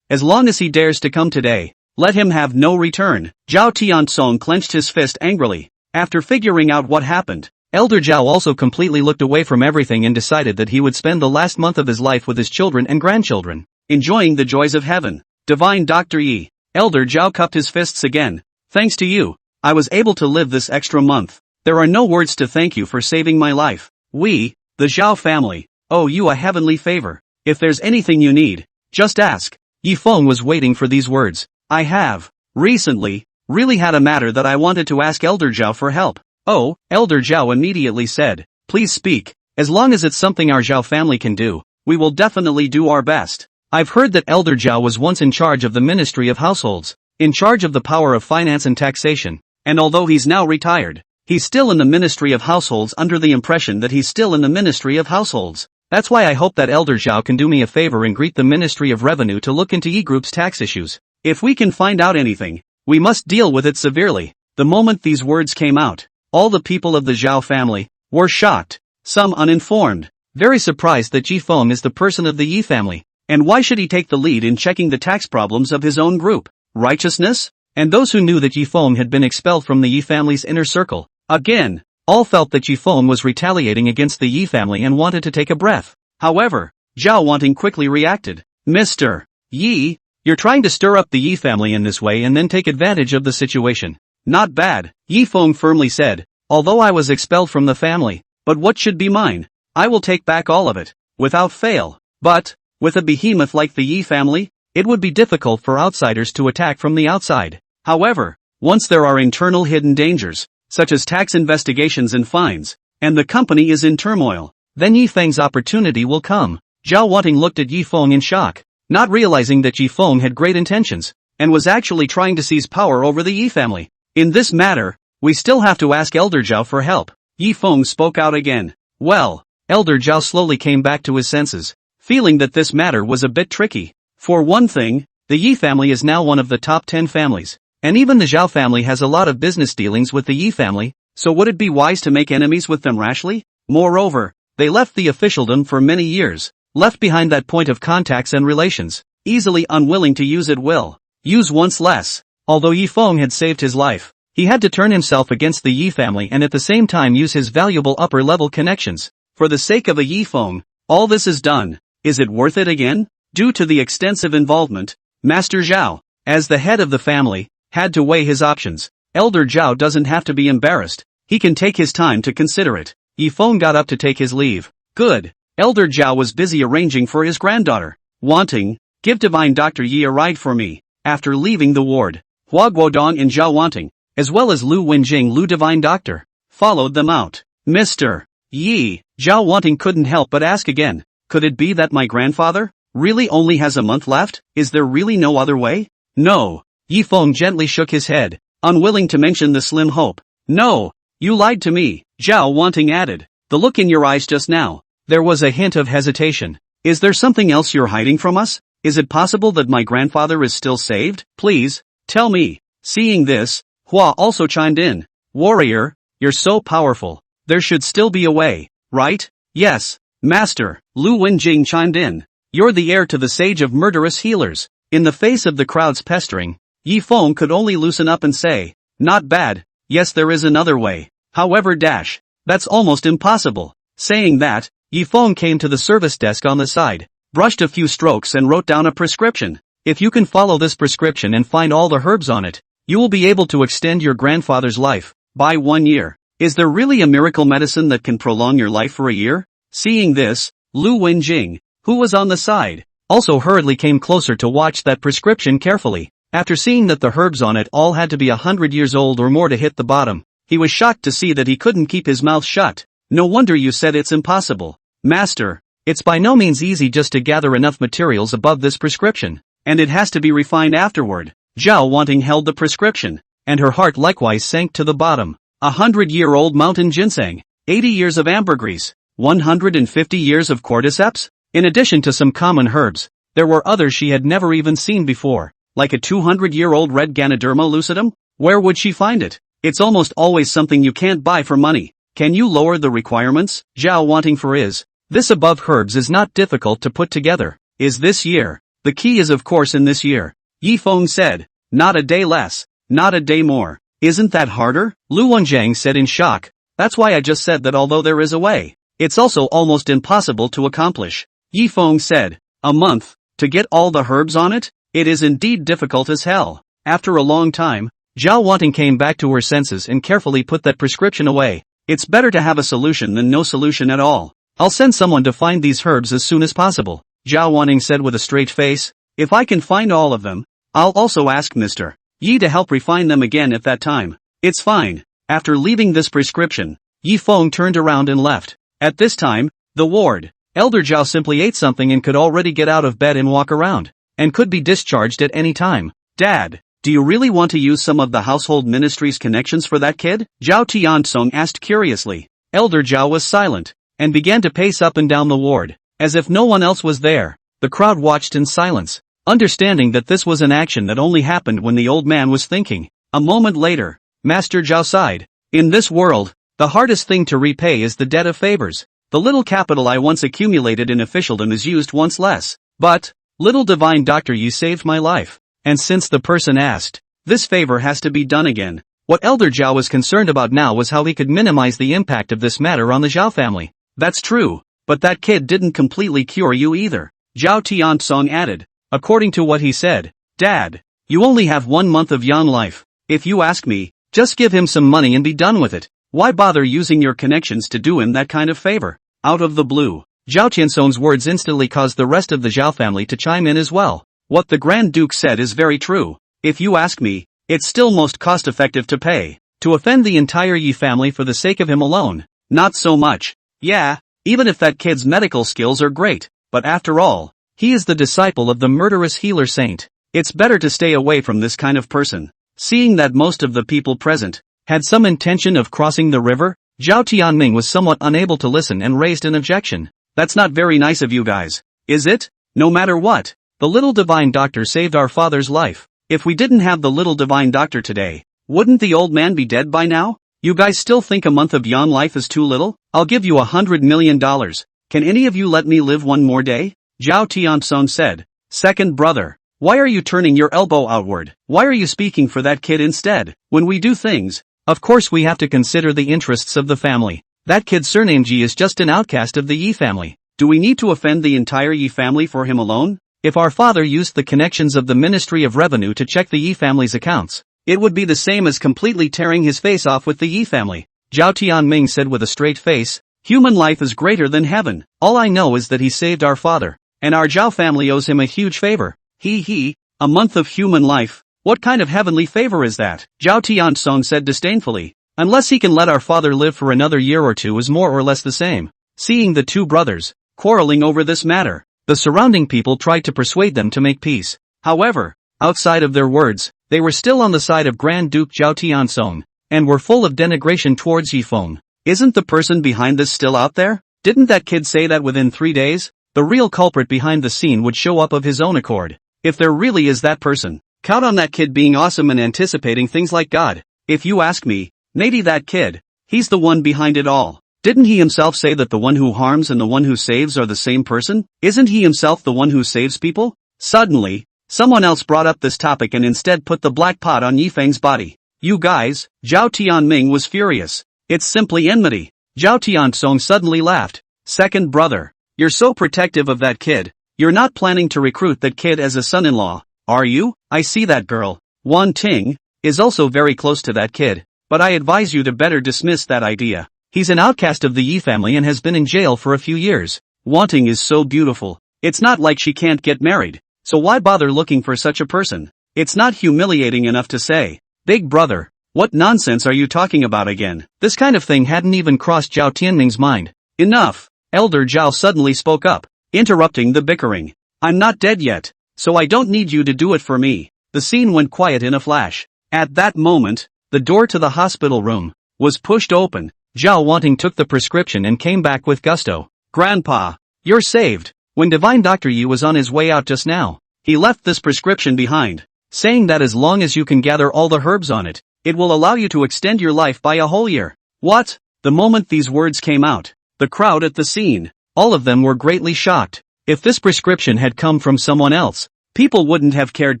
As long as he dares to come today, let him have no return. Zhao Tiansong clenched his fist angrily. After figuring out what happened, Elder Zhao also completely looked away from everything and decided that he would spend the last month of his life with his children and grandchildren, enjoying the joys of heaven. Divine Dr. Yi. Elder Zhao cupped his fists again. Thanks to you, I was able to live this extra month. There are no words to thank you for saving my life. We, the Zhao family, owe you a heavenly favor. If there's anything you need, just ask. Yi Feng was waiting for these words. I have, recently, really had a matter that I wanted to ask Elder Zhao for help. Oh, Elder Zhao immediately said. Please speak. As long as it's something our Zhao family can do, we will definitely do our best. I've heard that Elder Zhao was once in charge of the Ministry of Households, in charge of the power of finance and taxation, and although he's now retired, he's still in the Ministry of Households under the impression that he's still in the Ministry of Households. That's why I hope that Elder Zhao can do me a favor and greet the Ministry of Revenue to look into E Group's tax issues. If we can find out anything, we must deal with it severely. The moment these words came out, all the people of the Zhao family were shocked, some uninformed, very surprised that Yi Feng is the person of the Yi family. And why should he take the lead in checking the tax problems of his own group? Righteousness? And those who knew that Yi Feng had been expelled from the Yi family's inner circle, again, all felt that Yi Feng was retaliating against the Yi family and wanted to take a breath. However, Zhao Wanting quickly reacted. Mr. Yi, you're trying to stir up the Yi family in this way and then take advantage of the situation. Not bad, Yi Feng firmly said. Although I was expelled from the family, but what should be mine? I will take back all of it, without fail. But, with a behemoth like the Yi family, it would be difficult for outsiders to attack from the outside. However, once there are internal hidden dangers, such as tax investigations and fines, and the company is in turmoil, then Yi Feng's opportunity will come. Zhao Wanting looked at Yi Feng in shock, not realizing that Yi Feng had great intentions, and was actually trying to seize power over the Yi family. In this matter, we still have to ask Elder Zhao for help. Yi Feng spoke out again. Well, Elder Zhao slowly came back to his senses, feeling that this matter was a bit tricky. For one thing, the Yi family is now one of the top 10 families, and even the Zhao family has a lot of business dealings with the Yi family, so would it be wise to make enemies with them rashly? Moreover, they left the officialdom for many years, left behind that point of contacts and relations, easily unwilling to use at will, use once less. Although Yi Feng had saved his life, he had to turn himself against the Yi family and at the same time use his valuable upper-level connections. For the sake of a Yi Feng, all this is done. Is it worth it again? Due to the extensive involvement, Master Zhao, as the head of the family, had to weigh his options. Elder Zhao doesn't have to be embarrassed. He can take his time to consider it. Yi Feng got up to take his leave. Good. Elder Zhao was busy arranging for his granddaughter. Wanting, give Divine Dr. Yi a ride for me. After leaving the ward, Hua Guodong and Zhao Wanting, as well as Lu Wenjing Lu Divine Doctor, followed them out. Mr. Yi, Zhao Wanting couldn't help but ask again. Could it be that my grandfather really only has a month left? Is there really no other way? No. Yi Feng gently shook his head, unwilling to mention the slim hope. No, you lied to me, Zhao Wanting added. The look in your eyes just now, there was a hint of hesitation. Is there something else you're hiding from us? Is it possible that my grandfather is still saved? Please, tell me. Seeing this, Hua also chimed in. Warrior, you're so powerful. There should still be a way, right? Yes. Master, Lu Wenjing chimed in. You're the heir to the sage of murderous healers. In the face of the crowd's pestering, Yi Feng could only loosen up and say, not bad, yes there is another way. However that's almost impossible. Saying that, Yi Feng came to the service desk on the side, brushed a few strokes and wrote down a prescription. If you can follow this prescription and find all the herbs on it, you will be able to extend your grandfather's life by 1 year. Is there really a miracle medicine that can prolong your life for a year? Seeing this, Lu Wenjing, who was on the side, also hurriedly came closer to watch that prescription carefully. After seeing that the herbs on it all had to be 100 years old or more to hit the bottom, he was shocked to see that he couldn't keep his mouth shut. No wonder you said it's impossible. Master, it's by no means easy just to gather enough materials above this prescription, and it has to be refined afterward. Zhao Wanting held the prescription, and her heart likewise sank to the bottom. 100-year-old mountain ginseng, 80 years of ambergris, 150 years of cordyceps, in addition to some common herbs. There were others she had never even seen before, like a 200-year-old red Ganoderma lucidum? Where would she find it? It's almost always something you can't buy for money. Can you lower the requirements? Zhao wanting for is. This above herbs is not difficult to put together. Is this year? The key is of course in this year. Yi Feng said. Not a day less. Not a day more. Isn't that harder? Lu Wenjiang said in shock. That's why I just said that although there is a way, it's also almost impossible to accomplish. Yi Feng said. A month? To get all the herbs on it? It is indeed difficult as hell. After a long time, Zhao Wanting came back to her senses and carefully put that prescription away. It's better to have a solution than no solution at all. I'll send someone to find these herbs as soon as possible, Zhao Wanting said with a straight face. If I can find all of them, I'll also ask Mr. Yi to help refine them again at that time. It's fine. After leaving this prescription, Yi Feng turned around and left. At this time, the ward, Elder Zhao simply ate something and could already get out of bed and walk around, and could be discharged at any time. Dad, do you really want to use some of the household ministry's connections for that kid? Zhao Tiansong asked curiously. Elder Zhao was silent, and began to pace up and down the ward, as if no one else was there. The crowd watched in silence, understanding that this was an action that only happened when the old man was thinking. A moment later, Master Zhao sighed. In this world, the hardest thing to repay is the debt of favors. The little capital I once accumulated in officialdom is used once less. But, little divine doctor, you saved my life. And since the person asked, this favor has to be done again. What Elder Zhao was concerned about now was how he could minimize the impact of this matter on the Zhao family. That's true, but that kid didn't completely cure you either, Zhao Tiansong added. According to what he said, Dad, you only have 1 month of young life. If you ask me, just give him some money and be done with it. Why bother using your connections to do him that kind of favor? Out of the blue, Zhao Tiansong's words instantly caused the rest of the Zhao family to chime in as well. What the Grand Duke said is very true. If you ask me, it's still most cost-effective to pay, to offend the entire Yi family for the sake of him alone. Not so much. Yeah, even if that kid's medical skills are great, but after all, he is the disciple of the murderous healer saint. It's better to stay away from this kind of person. Seeing that most of the people present had some intention of crossing the river, Zhao Tianming was somewhat unable to listen and raised an objection. That's not very nice of you guys, is it? No matter what, the little divine doctor saved our father's life. If we didn't have the little divine doctor today, wouldn't the old man be dead by now? You guys still think a month of young life is too little? I'll give you $100 million. Can any of you let me live one more day? Zhao Tiansong said. Second brother, why are you turning your elbow outward? Why are you speaking for that kid instead? When we do things, of course we have to consider the interests of the family. That kid's surname Ji is just an outcast of the Yi family. Do we need to offend the entire Yi family for him alone? If our father used the connections of the Ministry of Revenue to check the Yi family's accounts, it would be the same as completely tearing his face off with the Yi family. Zhao Tianming said with a straight face. Human life is greater than heaven. All I know is that he saved our father, and our Zhao family owes him a huge favor. A month of human life? What kind of heavenly favor is that? Zhao Tiansong said disdainfully. Unless he can let our father live for another year or two is more or less the same. Seeing the two brothers quarreling over this matter, the surrounding people tried to persuade them to make peace. However, outside of their words, they were still on the side of Grand Duke Zhao Tiansong, and were full of denigration towards Yi Feng. Isn't the person behind this still out there? Didn't that kid say that within 3 days, the real culprit behind the scene would show up of his own accord? If there really is that person, count on that kid being awesome and anticipating things like God. If you ask me, maybe that kid, he's the one behind it all. Didn't he himself say that the one who harms and the one who saves are the same person? Isn't he himself the one who saves people? Suddenly, someone else brought up this topic and instead put the black pot on Yifeng's body. You guys, Zhao Tianming was furious. It's simply enmity. Zhao Tiansong suddenly laughed. Second brother, you're so protective of that kid. You're not planning to recruit that kid as a son-in-law, are you? I see that girl, Wan Ting, is also very close to that kid, but I advise you to better dismiss that idea. He's an outcast of the Yi family and has been in jail for a few years. Wan Ting is so beautiful. It's not like she can't get married, so why bother looking for such a person? It's not humiliating enough to say, big brother, what nonsense are you talking about again? This kind of thing hadn't even crossed Zhao Tianming's mind. Enough! Elder Zhao suddenly spoke up, interrupting the bickering. I'm not dead yet, so I don't need you to do it for me. The scene went quiet in a flash. At that moment, the door to the hospital room was pushed open. Zhao Wanting took the prescription and came back with gusto. Grandpa, you're saved. When Divine Dr. Yi was on his way out just now, he left this prescription behind, saying that as long as you can gather all the herbs on it, it will allow you to extend your life by a whole year. What? The moment these words came out, the crowd at the scene, all of them were greatly shocked. If this prescription had come from someone else, people wouldn't have cared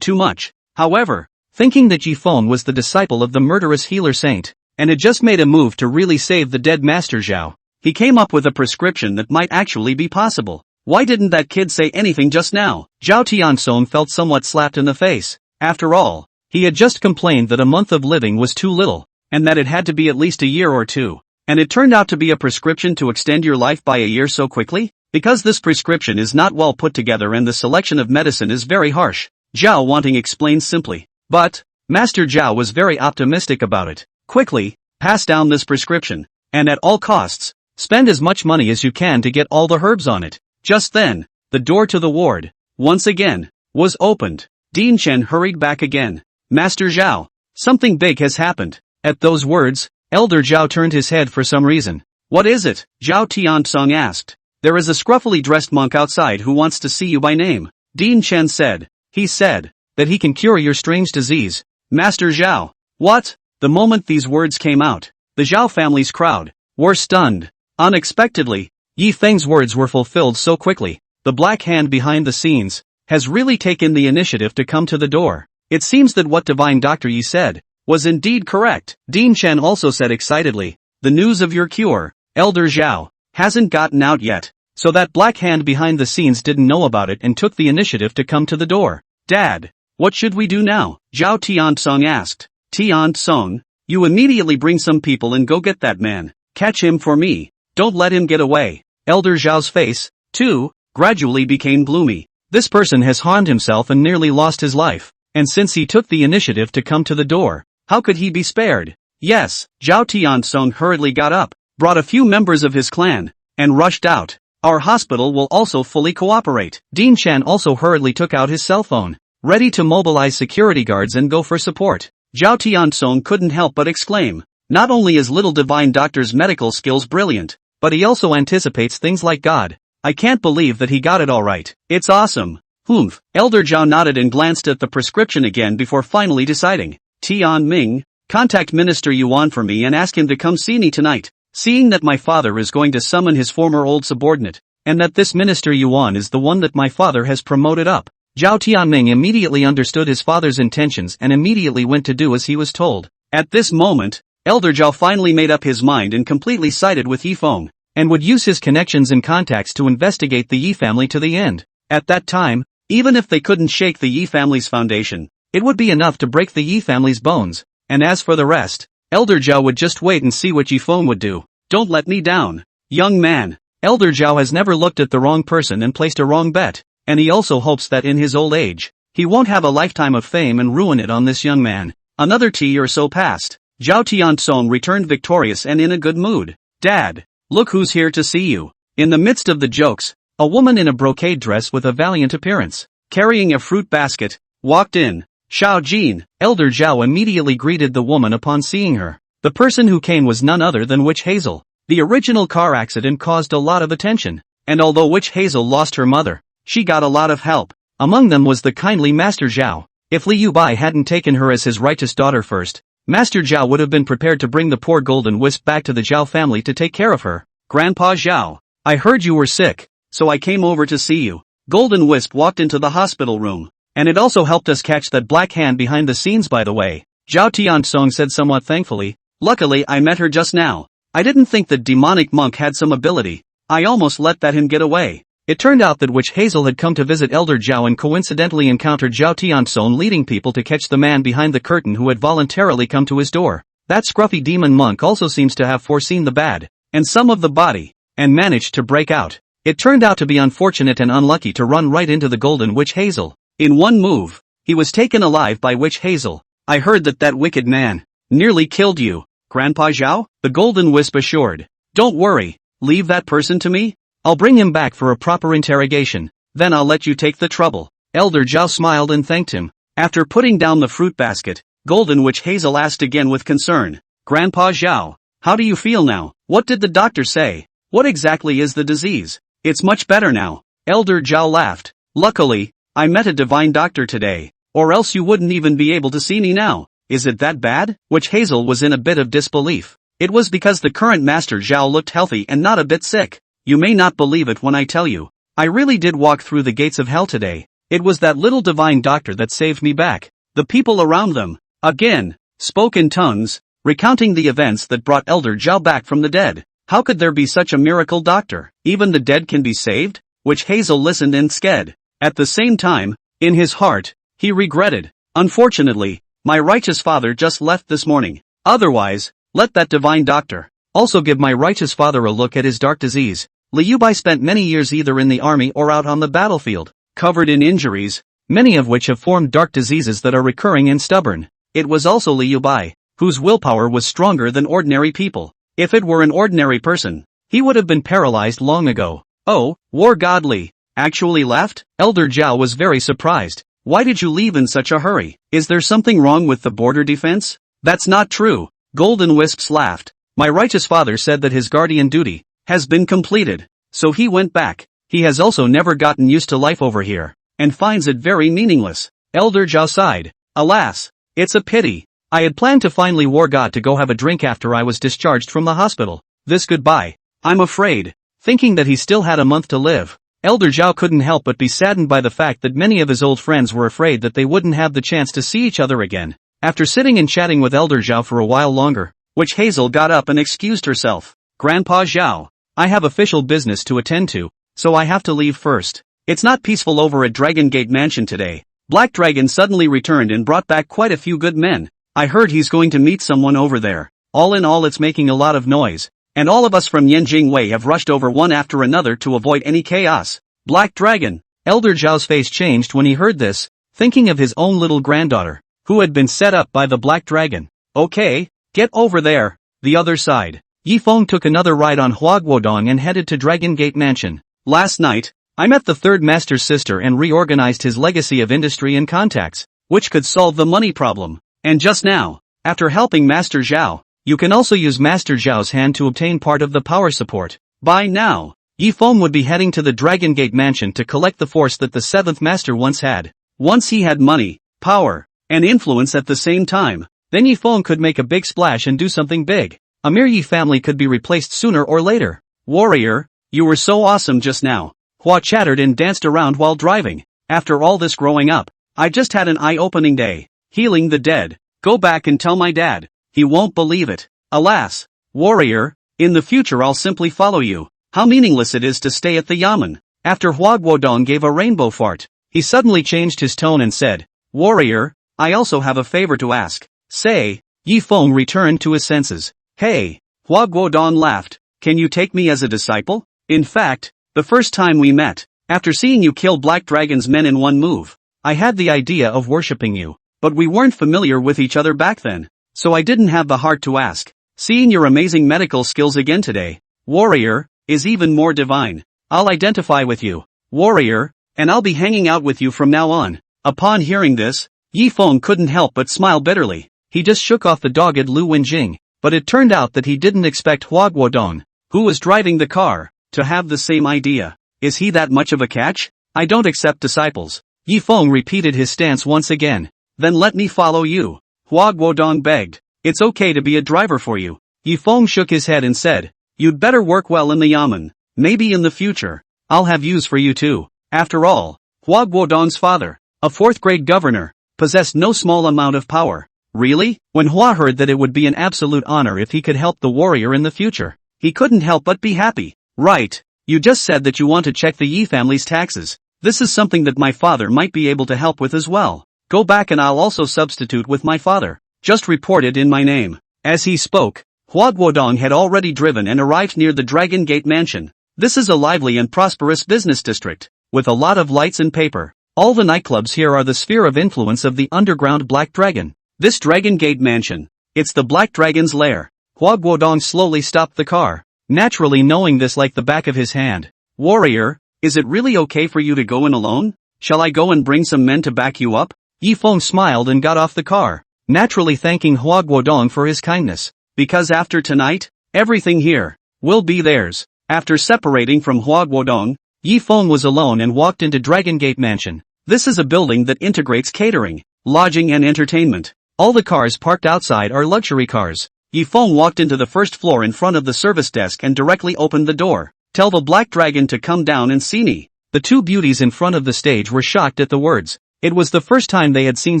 too much. However, thinking that Yifeng was the disciple of the murderous healer saint, and had just made a move to really save the dead Master Zhao, he came up with a prescription that might actually be possible. Why didn't that kid say anything just now? Zhao Tiansong felt somewhat slapped in the face. After all, he had just complained that a month of living was too little, and that it had to be at least a year or two. And it turned out to be a prescription to extend your life by a year so quickly? Because this prescription is not well put together and the selection of medicine is very harsh, Zhao Wanting explained simply. But, Master Zhao was very optimistic about it. Quickly, pass down this prescription, and at all costs, spend as much money as you can to get all the herbs on it. Just then, the door to the ward, once again, was opened. Dean Chen hurried back again. Master Zhao, something big has happened. At those words, Elder Zhao turned his head for some reason. What is it? Zhao Tiansong asked. There is a scruffily dressed monk outside who wants to see you by name. Dean Chen said. He said that he can cure your strange disease. Master Zhao. What? The moment these words came out, the Zhao family's crowd were stunned. Unexpectedly, Yi Feng's words were fulfilled so quickly. The black hand behind the scenes has really taken the initiative to come to the door. It seems that what Divine Dr. Yi said was indeed correct. Dean Chen also said excitedly, the news of your cure, Elder Zhao, hasn't gotten out yet, so that black hand behind the scenes didn't know about it and took the initiative to come to the door. Dad, what should we do now? Zhao Tiansong asked. Tiansong, you immediately bring some people and go get that man. Catch him for me. Don't let him get away. Elder Zhao's face, too, gradually became gloomy. This person has harmed himself and nearly lost his life, and since he took the initiative to come to the door, how could he be spared? Yes, Zhao Tiansong hurriedly got up, brought a few members of his clan, and rushed out. Our hospital will also fully cooperate. Dean Chen also hurriedly took out his cell phone, ready to mobilize security guards and go for support. Zhao Tiansong couldn't help but exclaim, not only is little Divine Doctor's medical skills brilliant, but he also anticipates things like God. I can't believe that he got it all right. It's awesome. Humph. Elder Zhao nodded and glanced at the prescription again before finally deciding. Tian Ming, contact Minister Yuan for me and ask him to come see me tonight. Seeing that my father is going to summon his former old subordinate, and that this Minister Yuan is the one that my father has promoted up, Zhao Tianming immediately understood his father's intentions and immediately went to do as he was told. At this moment, Elder Zhao finally made up his mind and completely sided with Yifeng, and would use his connections and contacts to investigate the Yi family to the end. At that time, even if they couldn't shake the Yi family's foundation, it would be enough to break the Yi family's bones, and as for the rest, Elder Zhao would just wait and see what Yifeng would do. Don't let me down. Young man, Elder Zhao has never looked at the wrong person and placed a wrong bet, and he also hopes that in his old age, he won't have a lifetime of fame and ruin it on this young man. Another tea or so passed. Zhao Tiansong returned victorious and in a good mood. Dad, look who's here to see you. In the midst of the jokes, a woman in a brocade dress with a valiant appearance, carrying a fruit basket, walked in. Xiao Jin, Elder Zhao immediately greeted the woman upon seeing her. The person who came was none other than Witch Hazel. The original car accident caused a lot of attention, and although Witch Hazel lost her mother, she got a lot of help. Among them was the kindly Master Zhao. If Li Yubai hadn't taken her as his righteous daughter first, Master Zhao would have been prepared to bring the poor Golden Wisp back to the Zhao family to take care of her. Grandpa Zhao, I heard you were sick, so I came over to see you. Golden Wisp walked into the hospital room, and it also helped us catch that black hand behind the scenes by the way. Zhao Tiansong said somewhat thankfully. Luckily I met her just now. I didn't think that demonic monk had some ability. I almost let him get away. It turned out that Witch Hazel had come to visit Elder Zhao and coincidentally encountered Zhao Tiansong leading people to catch the man behind the curtain who had voluntarily come to his door. That scruffy demon monk also seems to have foreseen the bad, and some of the body, and managed to break out. It turned out to be unfortunate and unlucky to run right into the golden Witch Hazel. In one move, he was taken alive by Witch Hazel. I heard that wicked man nearly killed you, Grandpa Zhao, the Golden Wisp assured. Don't worry, leave that person to me. I'll bring him back for a proper interrogation, then I'll let you take the trouble. Elder Zhao smiled and thanked him. After putting down the fruit basket, Golden Witch Hazel asked again with concern. Grandpa Zhao, how do you feel now? What did the doctor say? What exactly is the disease? It's much better now. Elder Zhao laughed. Luckily, I met a divine doctor today, or else you wouldn't even be able to see me now. Is it that bad? Witch Hazel was in a bit of disbelief. It was because the current Master Zhao looked healthy and not a bit sick. You may not believe it when I tell you. I really did walk through the gates of hell today. It was that little divine doctor that saved me back. The people around them, again, spoke in tongues, recounting the events that brought Elder Zhao back from the dead. How could there be such a miracle, doctor? Even the dead can be saved? Witch Hazel listened and sked. At the same time, in his heart, he regretted. Unfortunately, my righteous father just left this morning. Otherwise, let that divine doctor also give my righteous father a look at his dark disease. Liu Bai spent many years either in the army or out on the battlefield, covered in injuries, many of which have formed dark diseases that are recurring and stubborn. It was also Liu Bai, whose willpower was stronger than ordinary people. If it were an ordinary person, he would have been paralyzed long ago. Oh, War God Li actually left? Elder Zhao was very surprised. Why did you leave in such a hurry? Is there something wrong with the border defense? That's not true. Golden Wisps laughed. My righteous father said that his guardian duty has been completed, so he went back. He has also never gotten used to life over here, and finds it very meaningless. Elder Zhao sighed. Alas, it's a pity. I had planned to finally war God to go have a drink after I was discharged from the hospital. This goodbye. I'm afraid. Thinking that he still had a month to live, Elder Zhao couldn't help but be saddened by the fact that many of his old friends were afraid that they wouldn't have the chance to see each other again. After sitting and chatting with Elder Zhao for a while longer, Witch Hazel got up and excused herself. Grandpa Zhao, I have official business to attend to, so I have to leave first. It's not peaceful over at Dragon Gate Mansion today. Black Dragon suddenly returned and brought back quite a few good men. I heard he's going to meet someone over there. All in all, it's making a lot of noise, and all of us from Yanjing Wei have rushed over one after another to avoid any chaos. Black Dragon. Elder Zhao's face changed when he heard this, thinking of his own little granddaughter, who had been set up by the Black Dragon. Okay, get over there. The other side. Yi Feng took another ride on Huaguodong and headed to Dragon Gate Mansion. Last night, I met the third master's sister and reorganized his legacy of industry and contacts, which could solve the money problem. And just now, after helping Master Zhao, you can also use Master Zhao's hand to obtain part of the power support. By now, Yi Feng would be heading to the Dragon Gate Mansion to collect the force that the seventh master once had. Once he had money, power, and influence at the same time, then Yi Feng could make a big splash and do something big. A mere Yi family could be replaced sooner or later. Warrior, you were so awesome just now. Hua chattered and danced around while driving. After all this growing up, I just had an eye-opening day. Healing the dead. Go back and tell my dad. He won't believe it. Alas, warrior, in the future I'll simply follow you. How meaningless it is to stay at the yamen. After Huaguodong gave a rainbow fart, he suddenly changed his tone and said, Warrior, I also have a favor to ask. Say. Yi Feng returned to his senses. Hey. Huaguodong laughed. Can you take me as a disciple? In fact, the first time we met, after seeing you kill Black Dragon's men in one move, I had the idea of worshipping you. But we weren't familiar with each other back then, so I didn't have the heart to ask. Seeing your amazing medical skills again today, warrior, is even more divine. I'll identify with you, warrior, and I'll be hanging out with you from now on. Upon hearing this, Yi Feng couldn't help but smile bitterly. He just shook off the dogged Lu Wenjing, but it turned out that he didn't expect Huaguodong, who was driving the car, to have the same idea. Is he that much of a catch? I don't accept disciples. Yi Feng repeated his stance once again. Then let me follow you. Huaguodong begged. It's okay to be a driver for you. Yi Feng shook his head and said, you'd better work well in the yamen. Maybe in the future, I'll have use for you too. After all, Huaguodong's father, a fourth-grade governor, possessed no small amount of power. Really? When Hua heard that it would be an absolute honor if he could help the warrior in the future, he couldn't help but be happy. Right. You just said that you want to check the Yi family's taxes. This is something that my father might be able to help with as well. Go back and I'll also substitute with my father. Just report it in my name. As he spoke, Huaguodong had already driven and arrived near the Dragon Gate Mansion. This is a lively and prosperous business district, with a lot of lights and paper. All the nightclubs here are the sphere of influence of the underground Black Dragon. This Dragon Gate Mansion, it's the Black Dragon's lair. Huaguodong slowly stopped the car, naturally knowing this like the back of his hand. Warrior, is it really okay for you to go in alone? Shall I go and bring some men to back you up? Yi Feng smiled and got off the car, naturally thanking Huaguodong for his kindness. Because after tonight, everything here will be theirs. After separating from Huaguodong, Yi Feng was alone and walked into Dragon Gate Mansion. This is a building that integrates catering, lodging and entertainment. All the cars parked outside are luxury cars. Yi Feng walked into the first floor in front of the service desk and directly opened the door. "Tell the Black Dragon to come down and see me." The two beauties in front of the stage were shocked at the words. It was the first time they had seen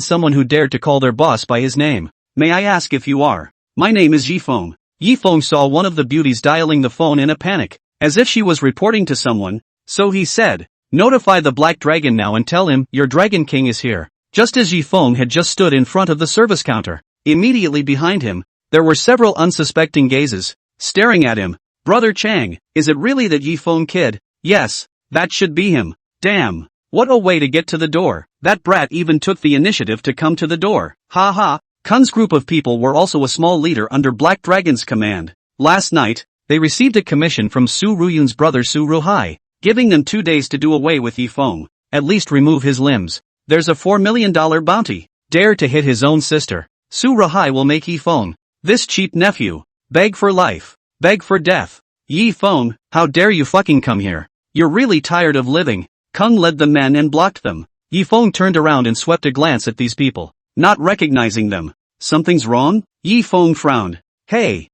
someone who dared to call their boss by his name. "May I ask if you are?" "My name is Yi Feng." Yi Feng saw one of the beauties dialing the phone in a panic, as if she was reporting to someone, so he said, "Notify the Black Dragon now and tell him your Dragon King is here." Just as Yi Feng had just stood in front of the service counter, immediately behind him, there were several unsuspecting gazes, staring at him. "Brother Chang, is it really that Yi Feng kid?" "Yes, that should be him." "Damn, what a way to get to the door. That brat even took the initiative to come to the door. Ha ha." Kung's group of people were also a small leader under Black Dragon's command. Last night, they received a commission from Su Ruyun's brother Su Ruhai, giving them 2 days to do away with Yi Feng, at least remove his limbs. There's a $4 million bounty. Dare to hit his own sister. Su Ruhai will make Yi Feng, this cheap nephew, beg for life, beg for death. "Yi Feng, how dare you fucking come here? You're really tired of living." Kung led the men and blocked them. Yi Feng turned around and swept a glance at these people, not recognizing them. "Something's wrong?" Yi Feng frowned. Hey,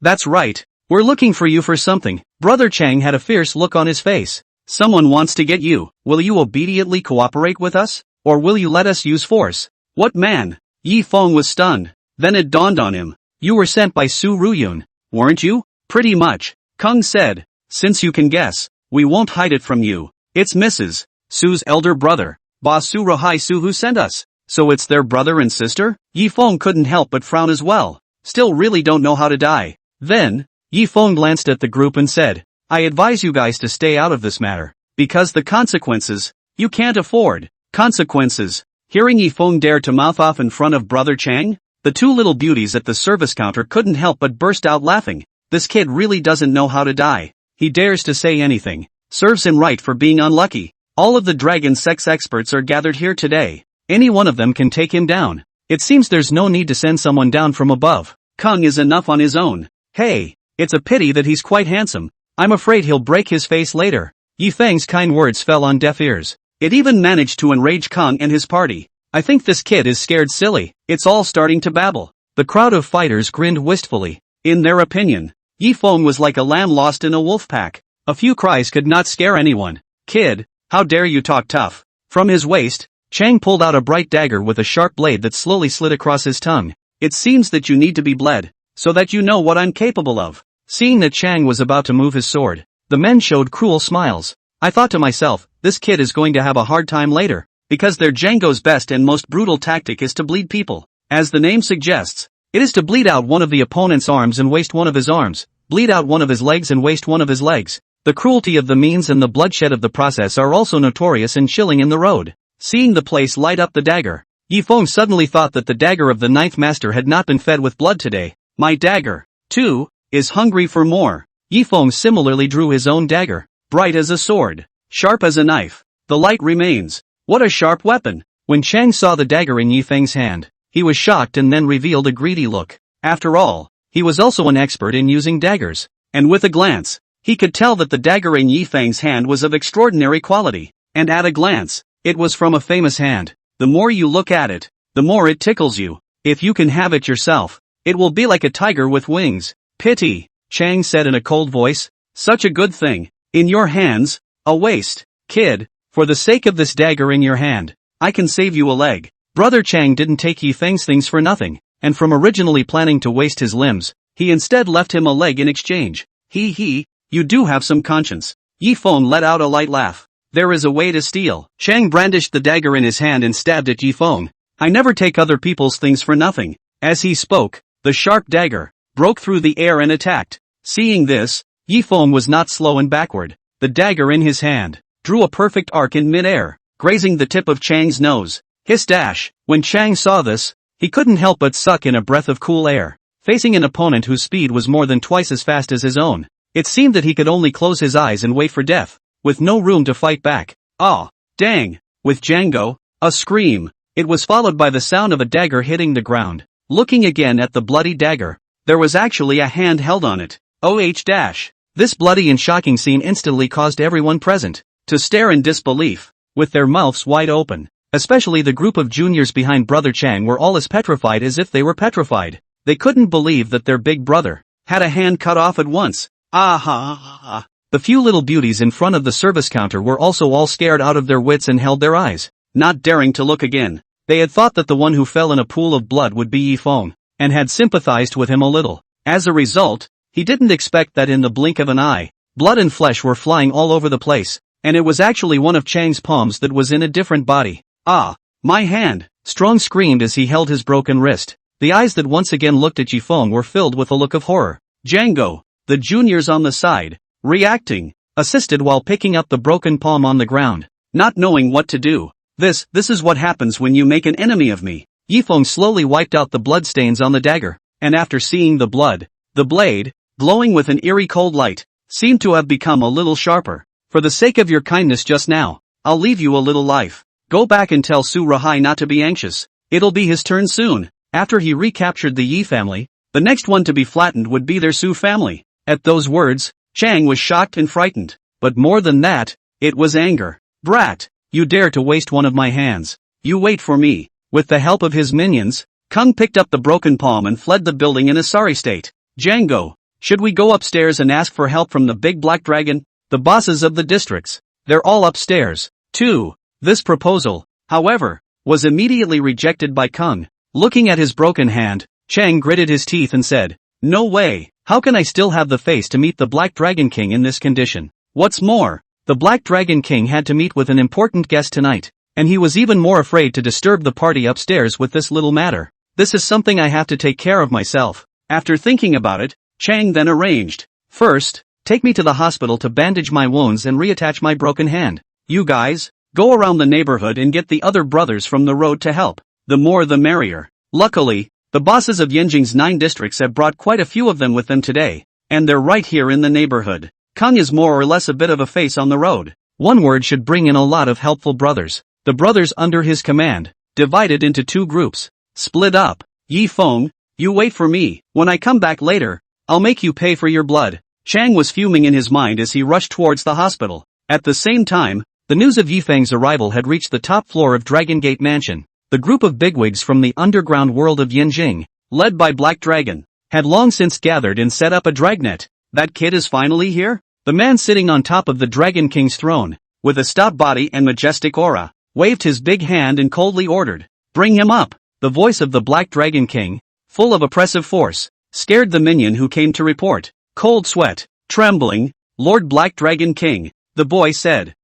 that's right. We're looking for you for something." Brother Chang had a fierce look on his face. "Someone wants to get you. Will you obediently cooperate with us? Or will you let us use force?" "What man?" Yi Feng was stunned. Then it dawned on him. "You were sent by Su Ruyun, weren't you?" "Pretty much," Kung said. "Since you can guess, we won't hide it from you. It's Mrs. Su's elder brother, Boss Su Ruhai Su, who sent us." "So it's their brother and sister?" Yi Feng couldn't help but frown as well. "Still really don't know how to die." Then, Yi Feng glanced at the group and said, "I advise you guys to stay out of this matter, because the consequences, you can't afford." "Consequences?" Hearing Yi Feng dare to mouth off in front of Brother Chang, the two little beauties at the service counter couldn't help but burst out laughing. This kid really doesn't know how to die. He dares to say anything. Serves him right for being unlucky. All of the dragon sex experts are gathered here today. Any one of them can take him down. It seems there's no need to send someone down from above. Kung is enough on his own. Hey, it's a pity that he's quite handsome. I'm afraid he'll break his face later. Yi Feng's kind words fell on deaf ears. It even managed to enrage Kung and his party. "I think this kid is scared silly. It's all starting to babble." The crowd of fighters grinned wistfully. In their opinion, Yi Feng was like a lamb lost in a wolf pack. A few cries could not scare anyone. "Kid, how dare you talk tough?" From his waist, Chang pulled out a bright dagger with a sharp blade that slowly slid across his tongue. "It seems that you need to be bled, so that you know what I'm capable of." Seeing that Chang was about to move his sword, the men showed cruel smiles. I thought to myself, this kid is going to have a hard time later, because their Django's best and most brutal tactic is to bleed people. As the name suggests, it is to bleed out one of the opponent's arms and waste one of his arms, bleed out one of his legs and waste one of his legs. The cruelty of the means and the bloodshed of the process are also notorious and chilling in the road. Seeing the place light up the dagger, Yi Feng suddenly thought that the dagger of the ninth master had not been fed with blood today. My dagger, too, is hungry for more. Yi Feng similarly drew his own dagger, bright as a sword, sharp as a knife. The light remains. What a sharp weapon! When Chang saw the dagger in Yi Feng's hand, he was shocked and then revealed a greedy look. After all, he was also an expert in using daggers, and with a glance, he could tell that the dagger in Yi Feng's hand was of extraordinary quality, and at a glance, it was from a famous hand. The more you look at it, the more it tickles you. If you can have it yourself, it will be like a tiger with wings. "Pity," Chang said in a cold voice. "Such a good thing. In your hands, a waste. Kid, for the sake of this dagger in your hand, I can save you a leg." Brother Chang didn't take Yi Feng's things for nothing, and from originally planning to waste his limbs, he instead left him a leg in exchange. You do have some conscience." Yi Feng let out a light laugh. "There is a way to steal." Chang brandished the dagger in his hand and stabbed at Yi Feng. "I never take other people's things for nothing." As he spoke, the sharp dagger broke through the air and attacked. Seeing this, Yi Feng was not slow and backward. The dagger in his hand drew a perfect arc in mid-air, grazing the tip of Chang's nose. Hiss dash! When Chang saw this, he couldn't help but suck in a breath of cool air. Facing an opponent whose speed was more than twice as fast as his own, it seemed that he could only close his eyes and wait for death, with no room to fight back. "Ah, dang!" With Django, a scream. It was followed by the sound of a dagger hitting the ground. Looking again at the bloody dagger, there was actually a hand held on it. Oh dash! This bloody and shocking scene instantly caused everyone present to stare in disbelief, with their mouths wide open. Especially the group of juniors behind Brother Chang were all as petrified as if they were petrified. They couldn't believe that their big brother had a hand cut off at once. Ah. The few little beauties in front of the service counter were also all scared out of their wits and held their eyes, not daring to look again. They had thought that the one who fell in a pool of blood would be Yifeng, and had sympathized with him a little. As a result, he didn't expect that in the blink of an eye, blood and flesh were flying all over the place, and it was actually one of Chang's palms that was in a different body. Ah, my hand! Strong screamed as he held his broken wrist. The eyes that once again looked at Yifeng were filled with a look of horror. Django, the juniors on the side, reacting, assisted while picking up the broken palm on the ground, not knowing what to do. This is what happens when you make an enemy of me. Yifeng slowly wiped out the bloodstains on the dagger, and after seeing the blood, the blade, glowing with an eerie cold light, seemed to have become a little sharper. For the sake of your kindness just now, I'll leave you a little life. Go back and tell Su Rahai not to be anxious. It'll be his turn soon. After he recaptured the Yi family, the next one to be flattened would be their Su family. At those words, Chang was shocked and frightened. But more than that, it was anger. Brat, you dare to waste one of my hands. You wait for me. With the help of his minions, Kung picked up the broken palm and fled the building in a sorry state. Django, should we go upstairs and ask for help from the big black dragon? The bosses of the districts. They're all upstairs, too. This proposal, however, was immediately rejected by Kung. Looking at his broken hand, Chang gritted his teeth and said, "No way, how can I still have the face to meet the Black Dragon King in this condition? What's more, the Black Dragon King had to meet with an important guest tonight, and he was even more afraid to disturb the party upstairs with this little matter. This is something I have to take care of myself." After thinking about it, Chang then arranged, "First, take me to the hospital to bandage my wounds and reattach my broken hand. You guys, go around the neighborhood and get the other brothers from the road to help. The more the merrier." Luckily, the bosses of Yanjing's 9 districts have brought quite a few of them with them today, and they're right here in the neighborhood. Kung is more or less a bit of a face on the road. One word should bring in a lot of helpful brothers. The brothers under his command, divided into 2 groups, split up. Yifeng, you wait for me. When I come back later, I'll make you pay for your blood. Chang was fuming in his mind as he rushed towards the hospital. At the same time, the news of Yifeng's arrival had reached the top floor of Dragon Gate Mansion. The group of bigwigs from the underground world of Yanjing, led by Black Dragon, had long since gathered and set up a dragnet. That kid is finally here? The man sitting on top of the Dragon King's throne, with a stout body and majestic aura, waved his big hand and coldly ordered, "Bring him up." The voice of the Black Dragon King, full of oppressive force, scared the minion who came to report. Cold sweat, trembling, "Lord Black Dragon King," the boy said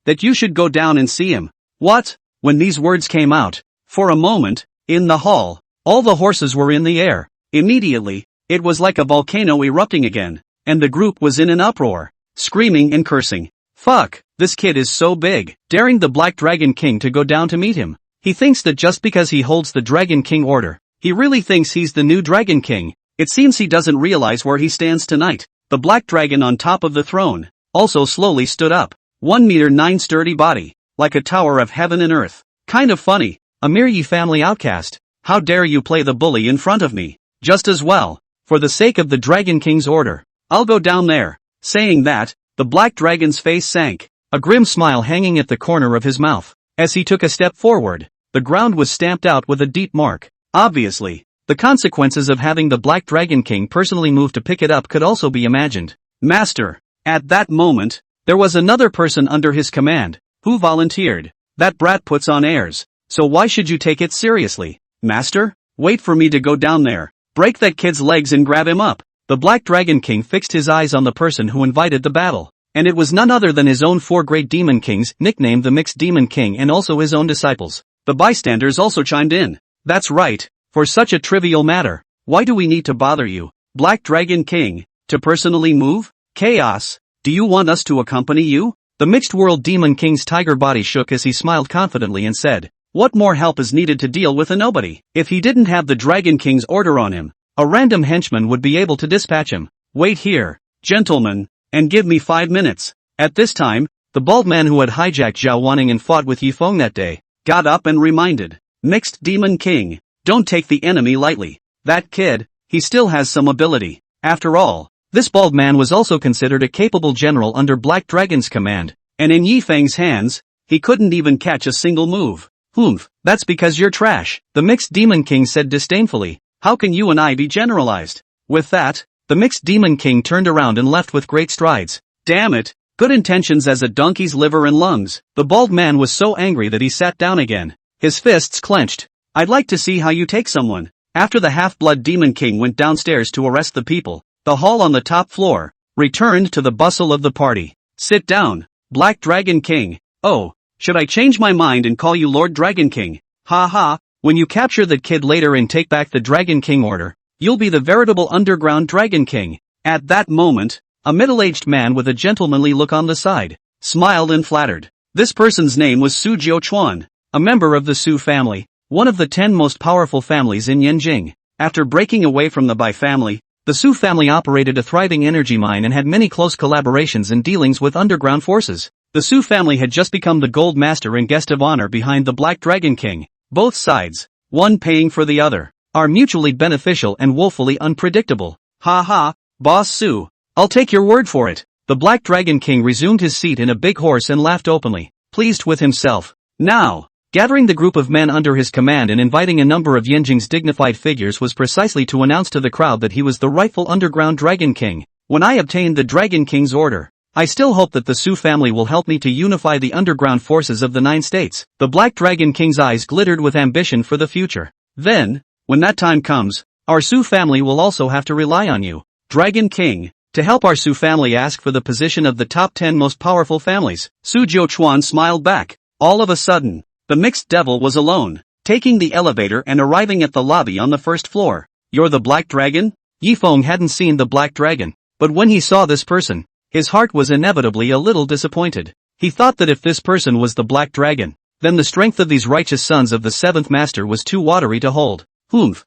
that you should go down and see him. What? When these words came out, for a moment, in the hall, all the horses were in the air. Immediately, it was like a volcano erupting again, and the group was in an uproar, screaming and cursing. Fuck, this kid is so big, daring the Black Dragon King to go down to meet him. He thinks that just because he holds the Dragon King order, he really thinks he's the new Dragon King. It seems he doesn't realize where he stands tonight. The Black Dragon on top of the throne also slowly stood up. 1 meter 9 sturdy body, like a tower of heaven and earth. Kind of funny, a mere Yi family outcast. How dare you play the bully in front of me? Just as well, for the sake of the Dragon King's order, I'll go down there. Saying that, the Black Dragon's face sank, a grim smile hanging at the corner of his mouth. As he took a step forward, the ground was stamped out with a deep mark. Obviously, the consequences of having the Black Dragon King personally move to pick it up could also be imagined. Master. At that moment, there was another person under his command, who volunteered. That brat puts on airs, so why should you take it seriously? Master, wait for me to go down there, break that kid's legs and grab him up. The Black Dragon King fixed his eyes on the person who invited the battle, and it was none other than his own 4 great demon kings, nicknamed the Mixed Demon King, and also his own disciples. The bystanders also chimed in. That's right, for such a trivial matter, why do we need to bother you, Black Dragon King, to personally move? Chaos. Do you want us to accompany you? The Mixed World Demon King's tiger body shook as he smiled confidently and said, what more help is needed to deal with a nobody? If he didn't have the Dragon King's order on him, a random henchman would be able to dispatch him. Wait here, gentlemen, and give me 5 minutes. At this time, the bald man who had hijacked Zhao Wanning and fought with Yifeng that day, got up and reminded, Mixed Demon King, don't take the enemy lightly. That kid, he still has some ability. After all, This bald man was also considered a capable general under Black Dragon's command, and in Yi Feng's hands, he couldn't even catch a single move. That's because you're trash, the Mixed Demon King said disdainfully. How can you and I be generalized? With that, the Mixed Demon King turned around and left with great strides. Damn it, good intentions as a donkey's liver and lungs. The bald man was so angry that he sat down again, his fists clenched. I'd like to see how you take someone. After the Half-Blood Demon King went downstairs to arrest the people, the hall on the top floor returned to the bustle of the party. Sit down, Black Dragon King. Oh, should I change my mind and call you Lord Dragon King? Ha ha, when you capture that kid later and take back the Dragon King order, you'll be the veritable underground Dragon King. At that moment, a middle-aged man with a gentlemanly look on the side smiled and flattered. This person's name was Su Jiuquan, a member of the Su family, one of the 10 most powerful families in Yanjing. After breaking away from the Bai family, the Su family operated a thriving energy mine and had many close collaborations and dealings with underground forces. The Su family had just become the gold master and guest of honor behind the Black Dragon King. Both sides, one paying for the other, are mutually beneficial and woefully unpredictable. Ha ha, Boss Su, I'll take your word for it. The Black Dragon King resumed his seat in a big horse and laughed openly, pleased with himself. Now, gathering the group of men under his command and inviting a number of Yanjing's dignified figures was precisely to announce to the crowd that he was the rightful underground Dragon King. When I obtained the Dragon King's order, I still hope that the Su family will help me to unify the underground forces of the 9 states. The Black Dragon King's eyes glittered with ambition for the future. Then, when that time comes, our Su family will also have to rely on you, Dragon King, to help our Su family ask for the position of the top 10 most powerful families. Su Jiuquan smiled back. All of a sudden, the mixed devil was alone, taking the elevator and arriving at the lobby on the first floor. You're the Black Dragon? Yi Feng hadn't seen the Black Dragon, but when he saw this person, his heart was inevitably a little disappointed. He thought that if this person was the Black Dragon, then the strength of these righteous sons of the 7th master was too watery to hold.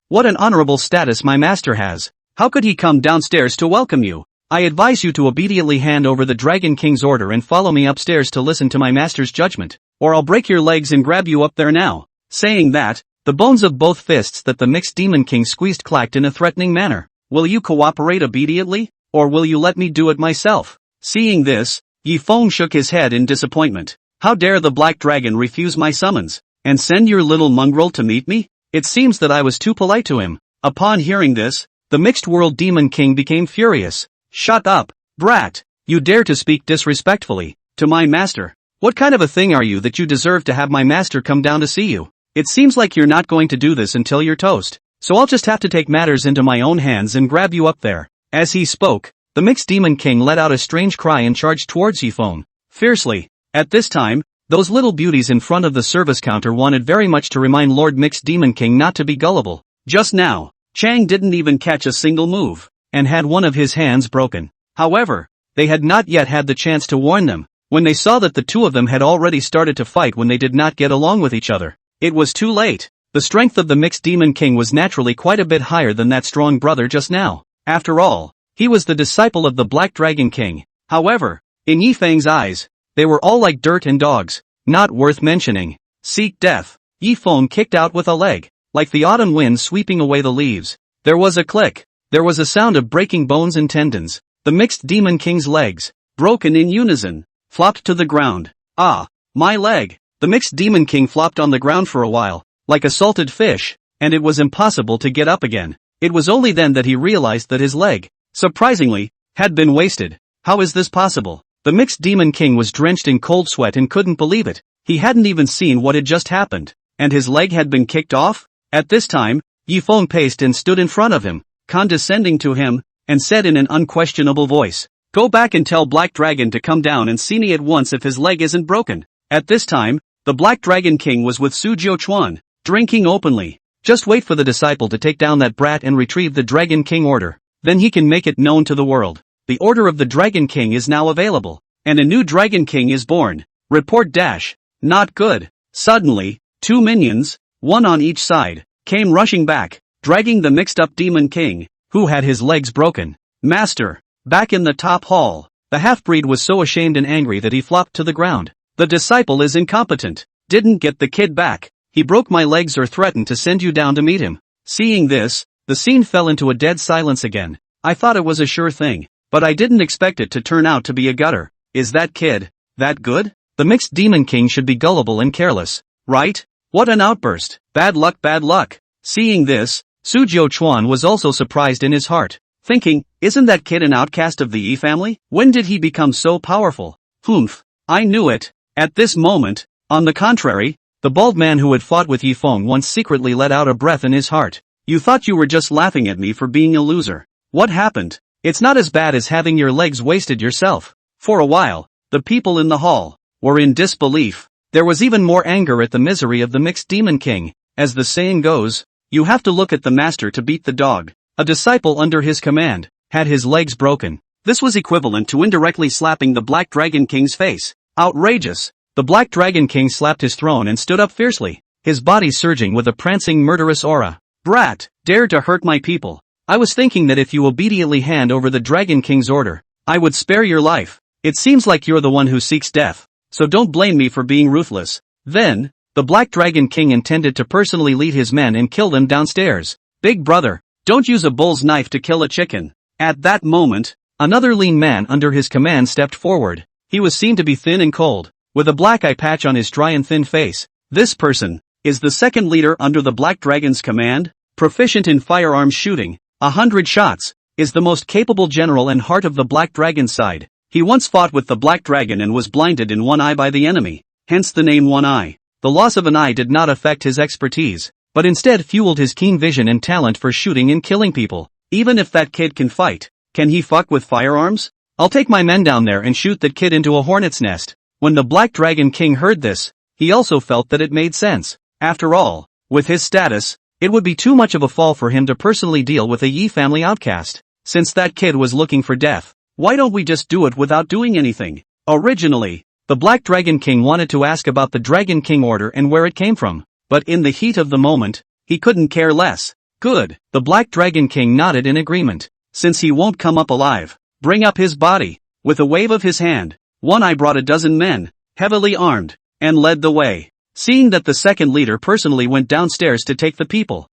What an honorable status my master has. How could he come downstairs to welcome you? I advise you to obediently hand over the Dragon King's order and follow me upstairs to listen to my master's judgment, or I'll break your legs and grab you up there now. Saying that, the bones of both fists that the Mixed Demon King squeezed clacked in a threatening manner. Will you cooperate obediently, or will you let me do it myself? Seeing this, Yi Feng shook his head in disappointment. How dare the Black Dragon refuse my summons, and send your little mongrel to meet me? It seems that I was too polite to him. Upon hearing this, the Mixed World Demon King became furious. Shut up, brat! You dare to speak disrespectfully to my master? What kind of a thing are you that you deserve to have my master come down to see you? It seems like you're not going to do this until you're toast, so I'll just have to take matters into my own hands and grab you up there. As he spoke, the Mixed Demon King let out a strange cry and charged towards Yi Feng fiercely. At this time, those little beauties in front of the service counter wanted very much to remind Lord Mixed Demon King not to be gullible. Just now, Chang didn't even catch a single move, and had one of his hands broken. However, they had not yet had the chance to warn them, when they saw that the two of them had already started to fight when they did not get along with each other. It was too late. The strength of the Mixed Demon King was naturally quite a bit higher than that strong brother just now. After all, he was the disciple of the Black Dragon King. However, in Yi Feng's eyes, they were all like dirt and dogs, not worth mentioning. Seek death. Yi Feng kicked out with a leg, like the autumn wind sweeping away the leaves. There was a click. There was a sound of breaking bones and tendons. The Mixed Demon King's legs, broken in unison, flopped to the ground. Ah, my leg! The Mixed Demon King flopped on the ground for a while, like a salted fish, and it was impossible to get up again. It was only then that he realized that his leg, surprisingly, had been wasted. How is this possible? The Mixed Demon King was drenched in cold sweat and couldn't believe it. He hadn't even seen what had just happened, and his leg had been kicked off? At this time, Yi Feng paced and stood in front of him, condescending to him, and said in an unquestionable voice, "Go back and tell Black Dragon to come down and see me at once if his leg isn't broken." At this time, the Black Dragon King was with Su Jiuquan, drinking openly. Just wait for the disciple to take down that brat and retrieve the Dragon King order. Then he can make it known to the world. The order of the Dragon King is now available, and a new Dragon King is born. Report dash. Not good. Suddenly, two minions, one on each side, came rushing back, dragging the mixed-up Demon King, who had his legs broken. Master, back in the top hall. The half-breed was so ashamed and angry that he flopped to the ground. The disciple is incompetent. Didn't get the kid back. He broke my legs or threatened to send you down to meet him. Seeing this, the scene fell into a dead silence again. I thought it was a sure thing. but I didn't expect it to turn out to be a gutter. Is that kid that good? The mixed demon king should be gullible and careless, right? What an outburst. Bad luck, bad luck. Seeing this, Su Chuan was also surprised in his heart, thinking, isn't that kid an outcast of the Yi family? When did he become so powerful? Humph. I knew it. At this moment, on the contrary, the bald man who had fought with Yi Feng once secretly let out a breath in his heart. You thought you were just laughing at me for being a loser. What happened? It's not as bad as having your legs wasted yourself. For a while, the people in the hall were in disbelief. There was even more anger at the misery of the mixed demon king. As the saying goes, you have to look at the master to beat the dog. A disciple under his command had his legs broken. This was equivalent to indirectly slapping the Black Dragon King's face. Outrageous. The Black Dragon King slapped his throne and stood up fiercely, his body surging with a prancing murderous aura. Brat, dare to hurt my people. I was thinking that if you obediently hand over the Dragon King's order, I would spare your life. It seems like you're the one who seeks death, so don't blame me for being ruthless. Then, the Black Dragon King intended to personally lead his men and kill them downstairs. Big brother, don't use a bull's knife to kill a chicken. At that moment, another lean man under his command stepped forward. He was seen to be thin and cold, with a black eye patch on his dry and thin face. This person is the second leader under the Black Dragon's command, proficient in firearms shooting, 100 shots, is the most capable general and heart of the Black Dragon's side. He once fought with the Black Dragon and was blinded in one eye by the enemy, hence the name One Eye. The loss of an eye did not affect his expertise, but instead fueled his keen vision and talent for shooting and killing people. Even if that kid can fight, can he fuck with firearms? I'll take my men down there and shoot that kid into a hornet's nest. When the Black Dragon King heard this, he also felt that it made sense. After all, with his status, it would be too much of a fall for him to personally deal with a Yi family outcast. Since that kid was looking for death, why don't we just do it without doing anything? Originally, the Black Dragon King wanted to ask about the Dragon King order and where it came from, but in the heat of the moment, he couldn't care less. Good. The Black Dragon King nodded in agreement. Since he won't come up alive, bring up his body. With a wave of his hand, One Eye brought a dozen men, heavily armed, and led the way. Seeing that the second leader personally went downstairs to take the people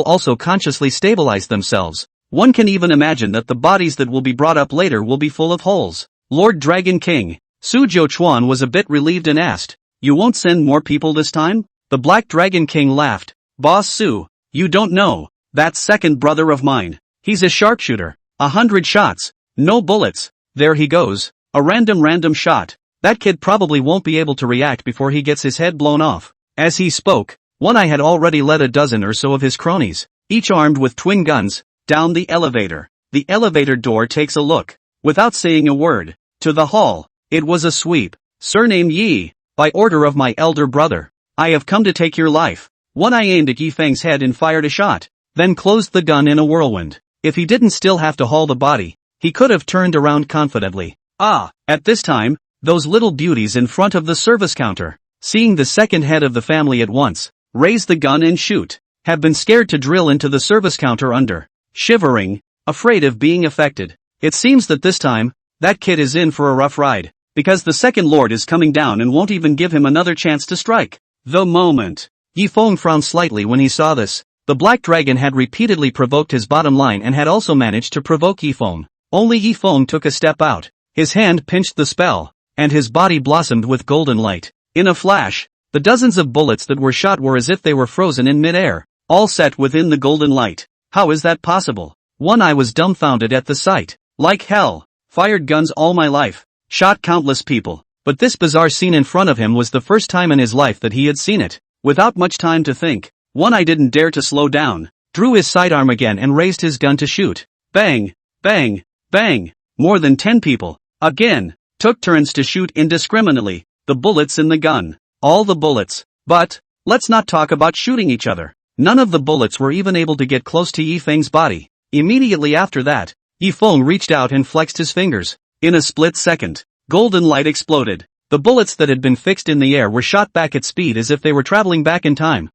also consciously stabilized themselves. One can even imagine that the bodies that will be brought up later will be full of holes. Lord Dragon King, Su Chuan was a bit relieved and asked, you won't send more people this time? The Black Dragon King laughed. Boss Su, you don't know, that second brother of mine, he's a sharpshooter. 100 shots, no bullets. There he goes, a random shot. That kid probably won't be able to react before he gets his head blown off. As he spoke, One Eye had already led a dozen or so of his cronies, each armed with twin guns, down the elevator. The elevator door takes a look, without saying a word, to the hall. It was a sweep. Surname Yi, by order of my elder brother, I have come to take your life. One Eye aimed at Yi Feng's head and fired a shot, then closed the gun in a whirlwind. If he didn't still have to haul the body, he could have turned around confidently. At this time, those little beauties in front of the service counter, seeing the second head of the family at once, raise the gun and shoot, have been scared to drill into the service counter under, shivering, afraid of being affected. It seems that this time, that kid is in for a rough ride, because the second lord is coming down and won't even give him another chance to strike. The moment. Yi Feng frowned slightly when he saw this. The Black Dragon had repeatedly provoked his bottom line and had also managed to provoke Yi Feng. Only Yi Feng took a step out. His hand pinched the spell, and his body blossomed with golden light. In a flash, the dozens of bullets that were shot were as if they were frozen in mid-air, all set within the golden light. How is that possible? One Eye was dumbfounded at the sight. Like hell, fired guns all my life, shot countless people, but this bizarre scene in front of him was the first time in his life that he had seen it. Without much time to think, One Eye didn't dare to slow down, drew his sidearm again and raised his gun to shoot. Bang, bang, bang. More than 10 people, again, took turns to shoot indiscriminately, the bullets in the gun. All the bullets. But, let's not talk about shooting each other. None of the bullets were even able to get close to Yi Feng's body. Immediately after that, Yi Feng reached out and flexed his fingers. In a split second, golden light exploded. The bullets that had been fixed in the air were shot back at speed as if they were traveling back in time.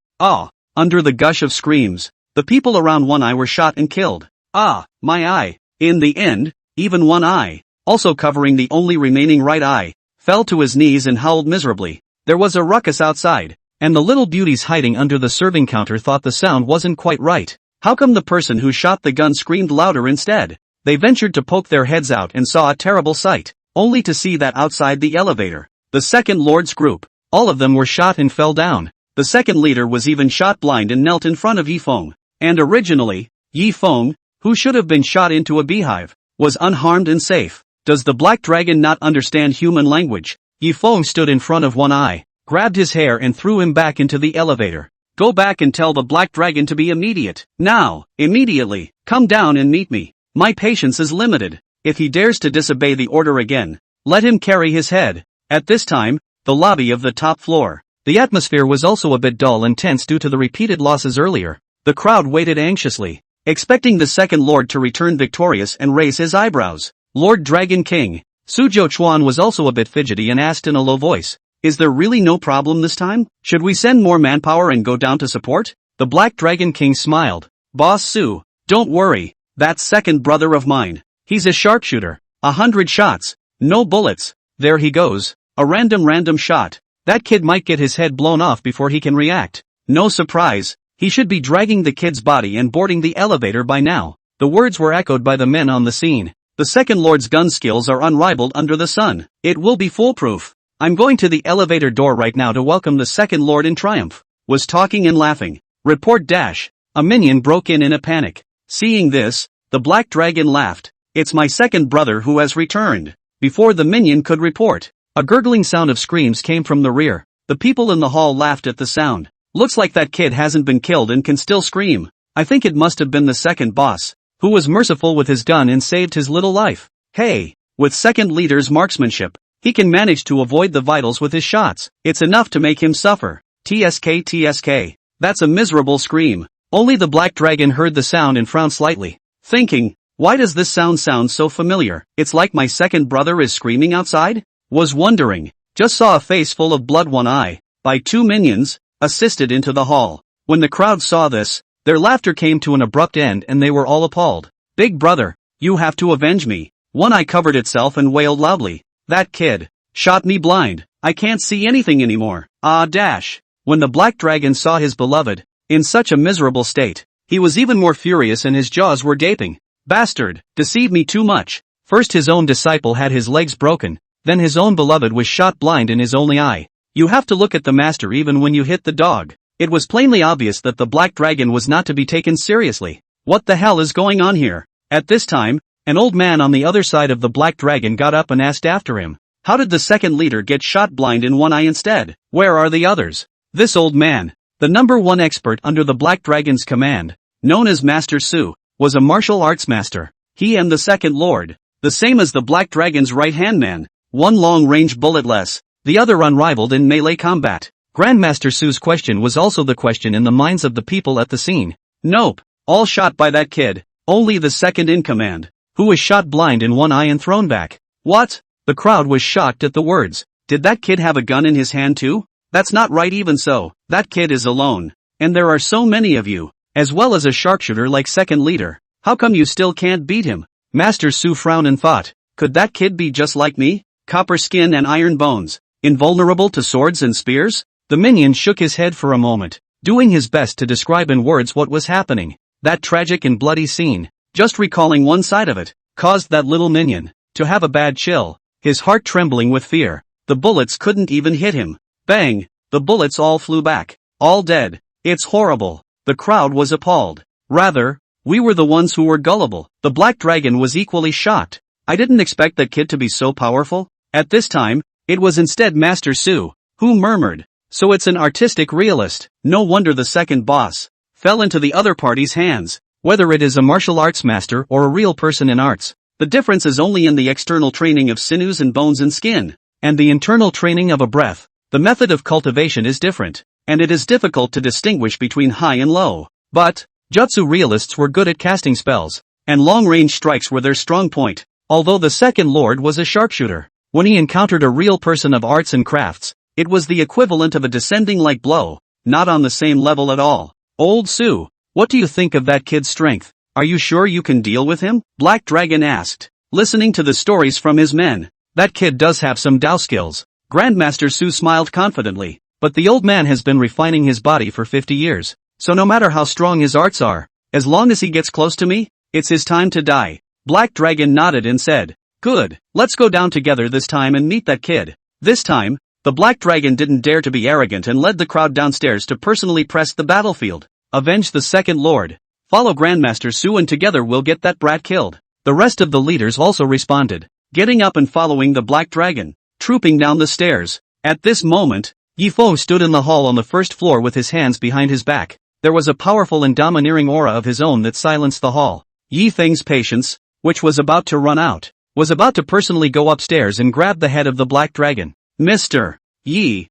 Under the gush of screams, the people around One Eye were shot and killed. My eye. In the end, even One Eye, also covering the only remaining right eye, fell to his knees and howled miserably. There was a ruckus outside, and the little beauties hiding under the serving counter thought the sound wasn't quite right. How come the person who shot the gun screamed louder instead? They ventured to poke their heads out and saw a terrible sight, only to see that outside the elevator, the second lord's group, all of them were shot and fell down. The second leader was even shot blind and knelt in front of Yifeng. And originally, Yifeng, who should have been shot into a beehive, was unharmed and safe. Does the black dragon not understand human language? Yifeng stood in front of One Eye, grabbed his hair and threw him back into the elevator. Go back and tell the black dragon to be immediate. Now, immediately, come down and meet me. My patience is limited. If he dares to disobey the order again, let him carry his head. At this time, the lobby of the top floor. The atmosphere was also a bit dull and tense due to the repeated losses earlier. The crowd waited anxiously, expecting the second lord to return victorious and raise his eyebrows. Lord Dragon King, Suzhou Chuan was also a bit fidgety and asked in a low voice, "Is there really no problem this time? Should we send more manpower and go down to support?" The Black Dragon King smiled. "Boss Su, don't worry, that second brother of mine, he's a sharpshooter. 100 shots, no bullets. There he goes, a random shot. That kid might get his head blown off before he can react. No surprise, he should be dragging the kid's body and boarding the elevator by now." The words were echoed by the men on the scene. The second lord's gun skills are unrivaled under the sun. It will be foolproof. I'm going to the elevator door right now to welcome the second lord in triumph. Was talking and laughing. Report dash. A minion broke in a panic. Seeing this, the black dragon laughed. "It's my second brother who has returned." Before the minion could report, a gurgling sound of screams came from the rear. The people in the hall laughed at the sound. "Looks like that kid hasn't been killed and can still scream. I think it must have been the second boss, who was merciful with his gun and saved his little life. Hey, with second leader's marksmanship, he can manage to avoid the vitals with his shots. It's enough to make him suffer. TSK. That's a miserable scream." Only the black dragon heard the sound and frowned slightly, thinking, "Why does this sound so familiar? It's like my second brother is screaming outside?" Was wondering. Just saw a face full of blood. One Eye, by two minions, assisted into the hall. When the crowd saw this, their laughter came to an abrupt end and they were all appalled. "Big brother, you have to avenge me." One Eye covered itself and wailed loudly. "That kid shot me blind. I can't see anything anymore. Ah dash." When the black dragon saw his beloved in such a miserable state, he was even more furious and his jaws were gaping. "Bastard, deceive me too much." First his own disciple had his legs broken, then his own beloved was shot blind in his only eye. You have to look at the master even when you hit the dog. It was plainly obvious that the black dragon was not to be taken seriously. What the hell is going on here? At this time, an old man on the other side of the black dragon got up and asked after him. How did the second leader get shot blind in one eye instead? Where are the others? This old man, the number one expert under the black dragon's command, known as Master Su, was a martial arts master. He and the second lord, the same as the black dragon's right-hand man, one long-range bullet less, the other unrivaled in melee combat. Grandmaster Su's question was also the question in the minds of the people at the scene. Nope, all shot by that kid, only the second in command, who was shot blind in one eye and thrown back. What? The crowd was shocked at the words. Did that kid have a gun in his hand too? That's not right. Even so, that kid is alone. And there are so many of you, as well as a sharpshooter like second leader. How come you still can't beat him? Master Su frowned and thought, could that kid be just like me? Copper skin and iron bones, invulnerable to swords and spears? The minion shook his head for a moment, doing his best to describe in words what was happening. That tragic and bloody scene, just recalling one side of it, caused that little minion to have a bad chill, his heart trembling with fear. The bullets couldn't even hit him. Bang! The bullets all flew back. All dead. It's horrible. The crowd was appalled. Rather, we were the ones who were gullible. The black dragon was equally shocked. I didn't expect that kid to be so powerful. At this time, it was instead Master Su, who murmured, so it's an artistic realist. No wonder the second boss fell into the other party's hands. Whether it is a martial arts master or a real person in arts, the difference is only in the external training of sinews and bones and skin, and the internal training of a breath. The method of cultivation is different, and it is difficult to distinguish between high and low. But, jutsu realists were good at casting spells, and long-range strikes were their strong point, although the second lord was a sharpshooter. When he encountered a real person of arts and crafts, it was the equivalent of a descending-like blow, not on the same level at all. Old Su, what do you think of that kid's strength? Are you sure you can deal with him? Black Dragon asked, listening to the stories from his men. That kid does have some Dao skills. Grandmaster Su smiled confidently, but the old man has been refining his body for 50 years, so no matter how strong his arts are, as long as he gets close to me, it's his time to die. Black Dragon nodded and said, "Good, let's go down together this time and meet that kid." This time, the Black Dragon didn't dare to be arrogant and led the crowd downstairs to personally press the battlefield. "Avenge the second lord. Follow Grandmaster Su and together we'll get that brat killed." The rest of the leaders also responded, getting up and following the Black Dragon, trooping down the stairs. At this moment, Yi Feng stood in the hall on the first floor with his hands behind his back. There was a powerful and domineering aura of his own that silenced the hall. Yi Feng's patience, which was about to run out, was about to personally go upstairs and grab the head of the Black Dragon. "Mr. Yi."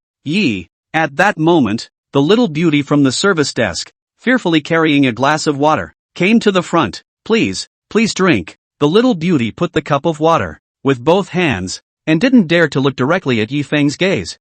At that moment, the little beauty from the service desk, fearfully carrying a glass of water, came to the front. Please drink." The little beauty put the cup of water, with both hands, and didn't dare to look directly at Yi Feng's gaze.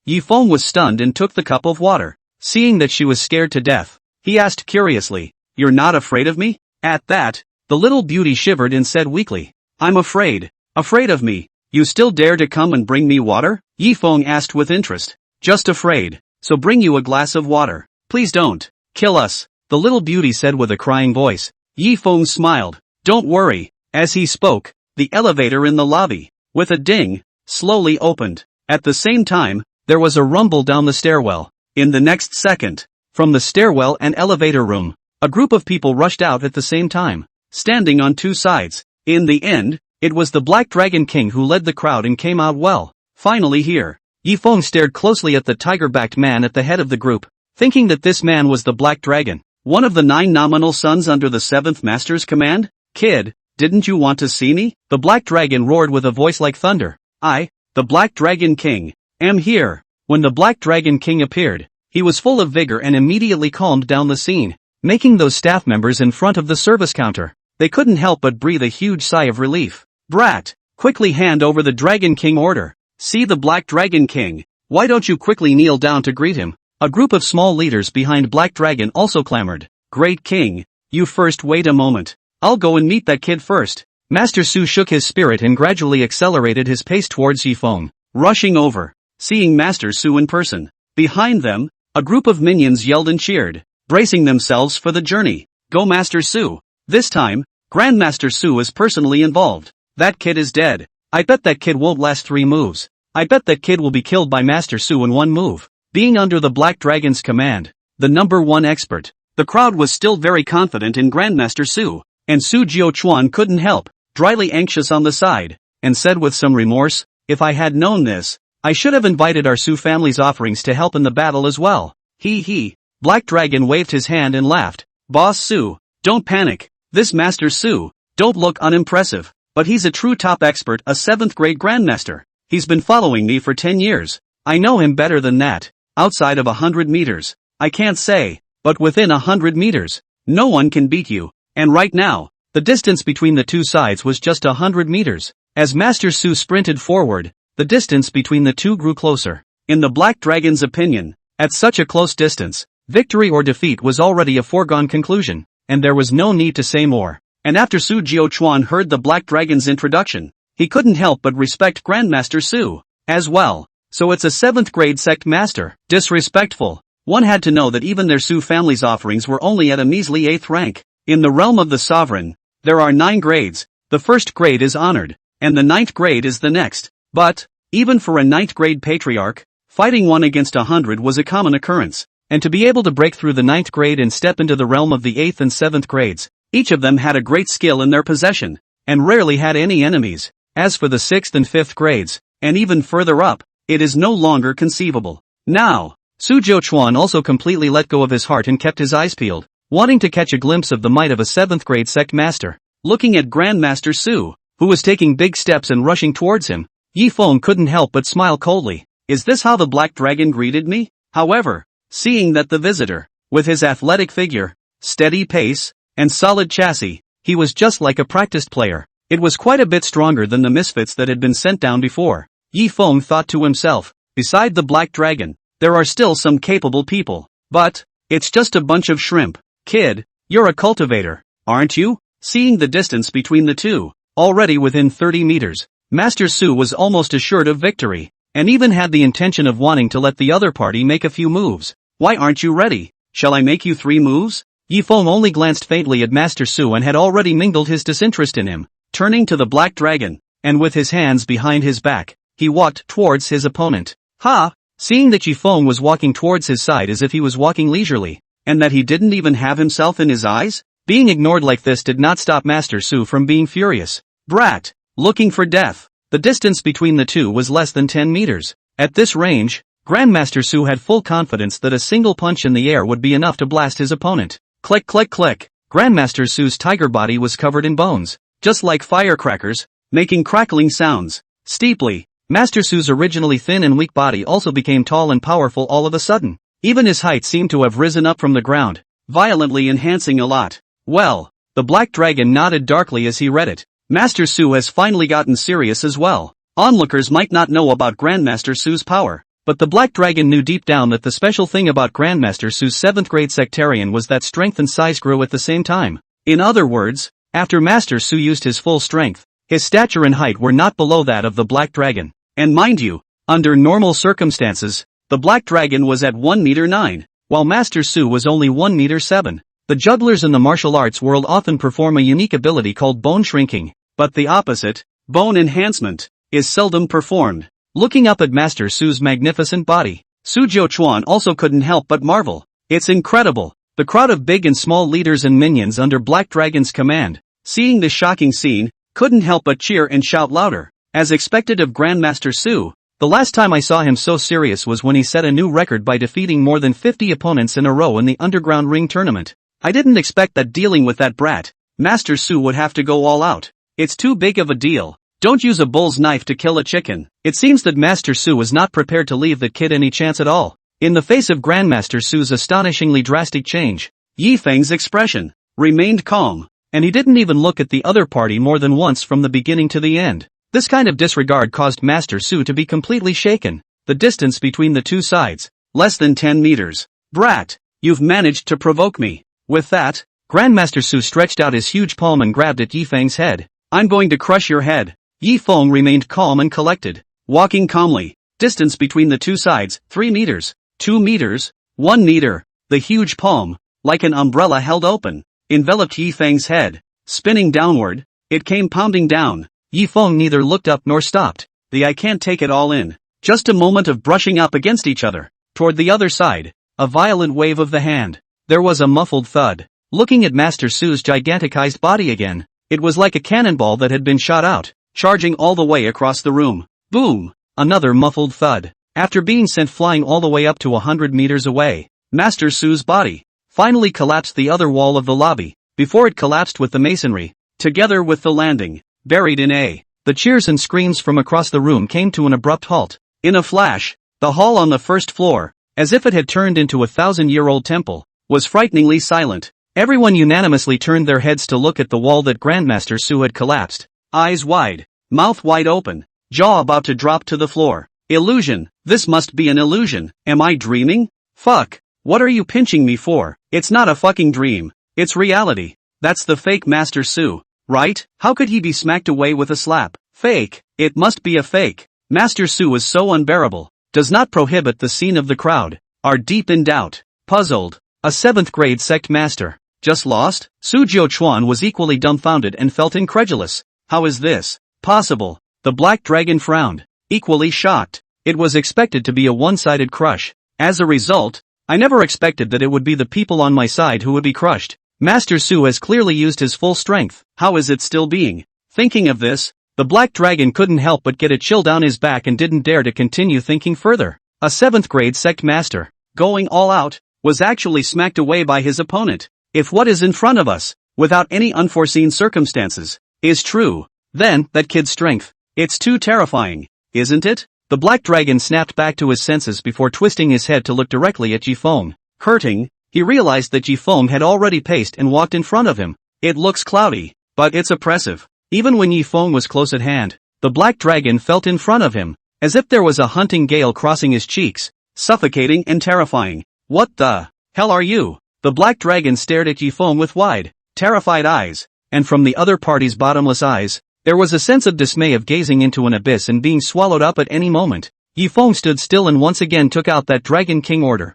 Yi Feng was stunned and took the cup of water. Seeing that she was scared to death, he asked curiously, "You're not afraid of me?" At that, the little beauty shivered and said weakly, "I'm afraid. Afraid of me? You still dare to come and bring me water?" Yi Feng asked with interest. "Just afraid, so bring you a glass of water. Please don't kill us," the little beauty said with a crying voice. Yi Feng smiled. "Don't worry." As he spoke, the elevator in the lobby, with a ding, slowly opened. At the same time, there was a rumble down the stairwell. In the next second, from the stairwell and elevator room, a group of people rushed out at the same time, standing on two sides. In the end, it was the Black Dragon King who led the crowd and came out well. Finally here, Yi Feng stared closely at the tiger-backed man at the head of the group, thinking that this man was the Black Dragon, one of the 9 nominal sons under the 7th Master's command. "Kid, didn't you want to see me?" The Black Dragon roared with a voice like thunder. "I, the Black Dragon King, am here." When the Black Dragon King appeared, he was full of vigor and immediately calmed down the scene, making those staff members in front of the service counter. They couldn't help but breathe a huge sigh of relief. "Brat, quickly hand over the Dragon King order." "See the Black Dragon King. Why don't you quickly kneel down to greet him?" A group of small leaders behind Black Dragon also clamored. "Great King, you first wait a moment. I'll go and meet that kid first." Master Su shook his spirit and gradually accelerated his pace towards Yi Feng, rushing over. Seeing Master Su in person, behind them, a group of minions yelled and cheered, bracing themselves for the journey. "Go Master Su." This time, Grandmaster Su is personally involved. "That kid is dead. I bet that kid won't last 3 moves. I bet that kid will be killed by Master Su in 1 move." Being under the Black Dragon's command, the #1 expert, the crowd was still very confident in Grandmaster Su, and Su Jiuchuan couldn't help, dryly anxious on the side, and said with some remorse, "If I had known this, I should have invited our Su family's offerings to help in the battle as well." He. Black Dragon waved his hand and laughed. "Boss Su, don't panic. This Master Su, don't look unimpressive, but he's a true top expert, a 7th grade Grandmaster. He's been following me for 10 years. I know him better than that. Outside of 100 meters, I can't say, but within 100 meters, no one can beat you." And right now, the distance between the two sides was just 100 meters. As Master Su sprinted forward, the distance between the two grew closer. In the Black Dragon's opinion, at such a close distance, victory or defeat was already a foregone conclusion, and there was no need to say more. And after Su Jiuchuan heard the Black Dragon's introduction, he couldn't help but respect Grandmaster Su as well. So it's a 7th grade sect master. Disrespectful. One had to know that even their Su family's offerings were only at a measly 8th rank. In the realm of the sovereign, there are 9 grades. The 1st grade is honored, and the 9th grade is the next. But, even for a 9th grade patriarch, fighting 1 against 100 was a common occurrence, and to be able to break through the 9th grade and step into the realm of the 8th and 7th grades, each of them had a great skill in their possession, and rarely had any enemies. As for the 6th and 5th grades, and even further up, it is no longer conceivable. Now, Su Jiuchuan also completely let go of his heart and kept his eyes peeled, wanting to catch a glimpse of the might of a 7th grade sect master. Looking at Grandmaster Su, who was taking big steps and rushing towards him, Yi Feng couldn't help but smile coldly. Is this how the Black Dragon greeted me? However, seeing that the visitor, with his athletic figure, steady pace, and solid chassis, he was just like a practiced player. It was quite a bit stronger than the misfits that had been sent down before. Yi Feng thought to himself, beside the Black Dragon, there are still some capable people. But, it's just a bunch of shrimp. Kid, you're a cultivator, aren't you? Seeing the distance between the two, already within 30 meters, Master Su was almost assured of victory, and even had the intention of wanting to let the other party make a few moves. Why aren't you ready? Shall I make you 3 moves? Yi Feng only glanced faintly at Master Su and had already mingled his disinterest in him. Turning to the black dragon, and with his hands behind his back, he walked towards his opponent. Ha! Seeing that Yi Feng was walking towards his side as if he was walking leisurely, and that he didn't even have himself in his eyes, being ignored like this did not stop Master Su from being furious. Brat! Looking for death. The distance between the two was less than 10 meters. At this range, Grandmaster Su had full confidence that a single punch in the air would be enough to blast his opponent. Click click click. Grandmaster Su's tiger body was covered in bones, just like firecrackers, making crackling sounds. Steeply, Master Su's originally thin and weak body also became tall and powerful all of a sudden. Even his height seemed to have risen up from the ground, violently enhancing a lot. Well, the black dragon nodded darkly as he read it. Master Su has finally gotten serious as well. Onlookers might not know about Grandmaster Su's power, but the black dragon knew deep down that the special thing about Grandmaster Su's 7th grade sectarian was that strength and size grew at the same time. In other words, after Master Su used his full strength, his stature and height were not below that of the black dragon. And mind you, under normal circumstances, the black dragon was at 1 meter 9, while Master Su was only 1 meter 7. The jugglers in the martial arts world often perform a unique ability called bone shrinking, but the opposite, bone enhancement, is seldom performed. Looking up at Master Su's magnificent body, Su Jiuquan also couldn't help but marvel. It's incredible. The crowd of big and small leaders and minions under Black Dragon's command, seeing this shocking scene, couldn't help but cheer and shout louder. As expected of Grandmaster Su, the last time I saw him so serious was when he set a new record by defeating more than 50 opponents in a row in the Underground Ring tournament. I didn't expect that dealing with that brat, Master Su would have to go all out. It's too big of a deal. Don't use a bull's knife to kill a chicken. It seems that Master Su was not prepared to leave that kid any chance at all. In the face of Grandmaster Su's astonishingly drastic change, Yi Feng's expression remained calm, and he didn't even look at the other party more than once from the beginning to the end. This kind of disregard caused Master Su to be completely shaken. The distance between the two sides, less than 10 meters. Brat, you've managed to provoke me. With that, Grandmaster Su stretched out his huge palm and grabbed at Yi Feng's head. I'm going to crush your head. Yi Feng remained calm and collected, walking calmly. Distance between the two sides, 3 meters, 2 meters, 1 meter. The huge palm, like an umbrella held open, enveloped Yi Feng's head. Spinning downward, it came pounding down. Yi Feng neither looked up nor stopped. I can't take it all in. Just a moment of brushing up against each other. Toward the other side, a violent wave of the hand. There was a muffled thud. Looking at Master Su's giganticized body again, it was like a cannonball that had been shot out, charging all the way across the room. Boom! Another muffled thud. After being sent flying all the way up to 100 meters away, Master Su's body finally collapsed the other wall of the lobby, before it collapsed with the masonry, together with the landing, buried in a. The cheers and screams from across the room came to an abrupt halt. In a flash, the hall on the first floor, as if it had turned into a 1,000-year-old temple, was frighteningly silent. Everyone unanimously turned their heads to look at the wall that Grandmaster Su had collapsed. Eyes wide, mouth wide open, jaw about to drop to the floor. Illusion, this must be an illusion. Am I dreaming? Fuck, what are you pinching me for? It's not a fucking dream. It's reality. That's the fake Master Su, right? How could he be smacked away with a slap? Fake, it must be a fake. Master Su was so unbearable, does not prohibit the scene of the crowd, are deep in doubt, puzzled. A 7th grade sect master, just lost? Su Jiuquan was equally dumbfounded and felt incredulous. How is this possible? The black dragon frowned, equally shocked. It was expected to be a one-sided crush. As a result, I never expected that it would be the people on my side who would be crushed. Master Su has clearly used his full strength. How is it still being? Thinking of this, the black dragon couldn't help but get a chill down his back and didn't dare to continue thinking further. A 7th grade sect master, going all out, was actually smacked away by his opponent. If what is in front of us, without any unforeseen circumstances, is true, then, that kid's strength, it's too terrifying, isn't it? The black dragon snapped back to his senses before twisting his head to look directly at Yi Feng. Hurting, he realized that Yi Feng had already paced and walked in front of him. It looks cloudy, but it's oppressive. Even when Yi Feng was close at hand, the black dragon felt in front of him, as if there was a hunting gale crossing his cheeks, suffocating and terrifying. What the hell are you? The black dragon stared at Yi Feng with wide, terrified eyes, and from the other party's bottomless eyes, there was a sense of dismay of gazing into an abyss and being swallowed up at any moment. Yi Feng stood still and once again took out that Dragon King order.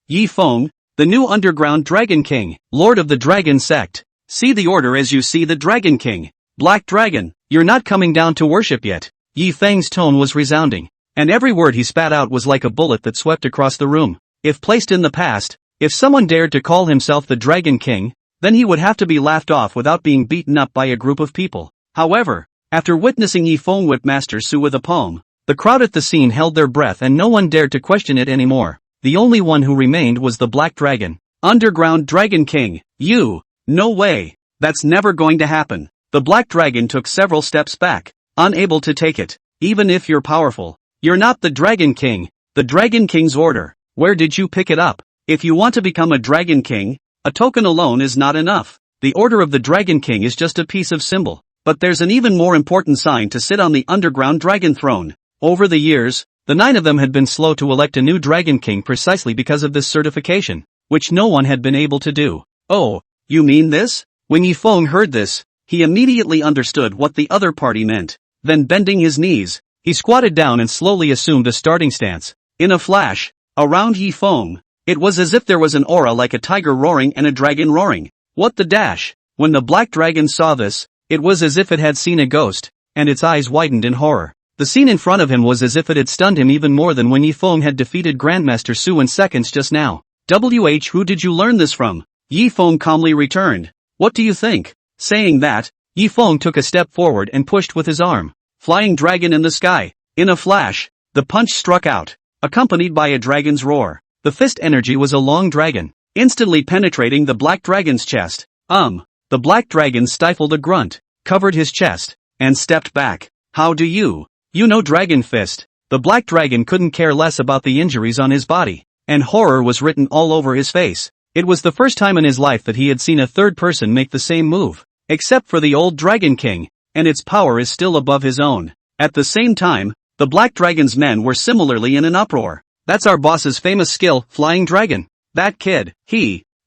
Yi Feng, The new underground Dragon King, Lord of the Dragon Sect. See the order as you see the Dragon King. Black Dragon, you're not coming down to worship yet. Yi Feng's tone was resounding, and every word he spat out was like a bullet that swept across the room. If placed in the past, if someone dared to call himself the Dragon King, then he would have to be laughed off without being beaten up by a group of people. However, after witnessing Yi Feng whip Master Su with a palm, the crowd at the scene held their breath and no one dared to question it anymore. The only one who remained was the Black Dragon. Underground Dragon King, you! No way! That's never going to happen. The Black Dragon took several steps back, unable to take it. Even if you're powerful, you're not the Dragon King. The Dragon King's order. Where did you pick it up? If you want to become a Dragon King, a token alone is not enough. The order of the Dragon King is just a piece of symbol. But there's an even more important sign to sit on the underground dragon throne. Over the years, the 9 of them had been slow to elect a new Dragon King precisely because of this certification, which no one had been able to do. Oh, you mean this? When Yi Feng heard this, he immediately understood what the other party meant. Then bending his knees, he squatted down and slowly assumed a starting stance. In a flash, around Yi Feng, it was as if there was an aura like a tiger roaring and a dragon roaring. What the dash? When the Black Dragon saw this, it was as if it had seen a ghost, and its eyes widened in horror. The scene in front of him was as if it had stunned him even more than when Yi Feng had defeated Grandmaster Su in seconds just now. Who did you learn this from? Yi Feng calmly returned. What do you think? Saying that, Yi Feng took a step forward and pushed with his arm. Flying dragon in the sky. In a flash, the punch struck out, accompanied by a dragon's roar. The fist energy was a long dragon, instantly penetrating the Black Dragon's chest. The Black Dragon stifled a grunt, covered his chest, and stepped back. How do you? You know Dragon Fist. The Black Dragon couldn't care less about the injuries on his body, and horror was written all over his face. It was the first time in his life that he had seen a third person make the same move, except for the old Dragon King, and its power is still above his own. At the same time, the Black Dragon's men were similarly in an uproar. That's our boss's famous skill, Flying Dragon. That kid,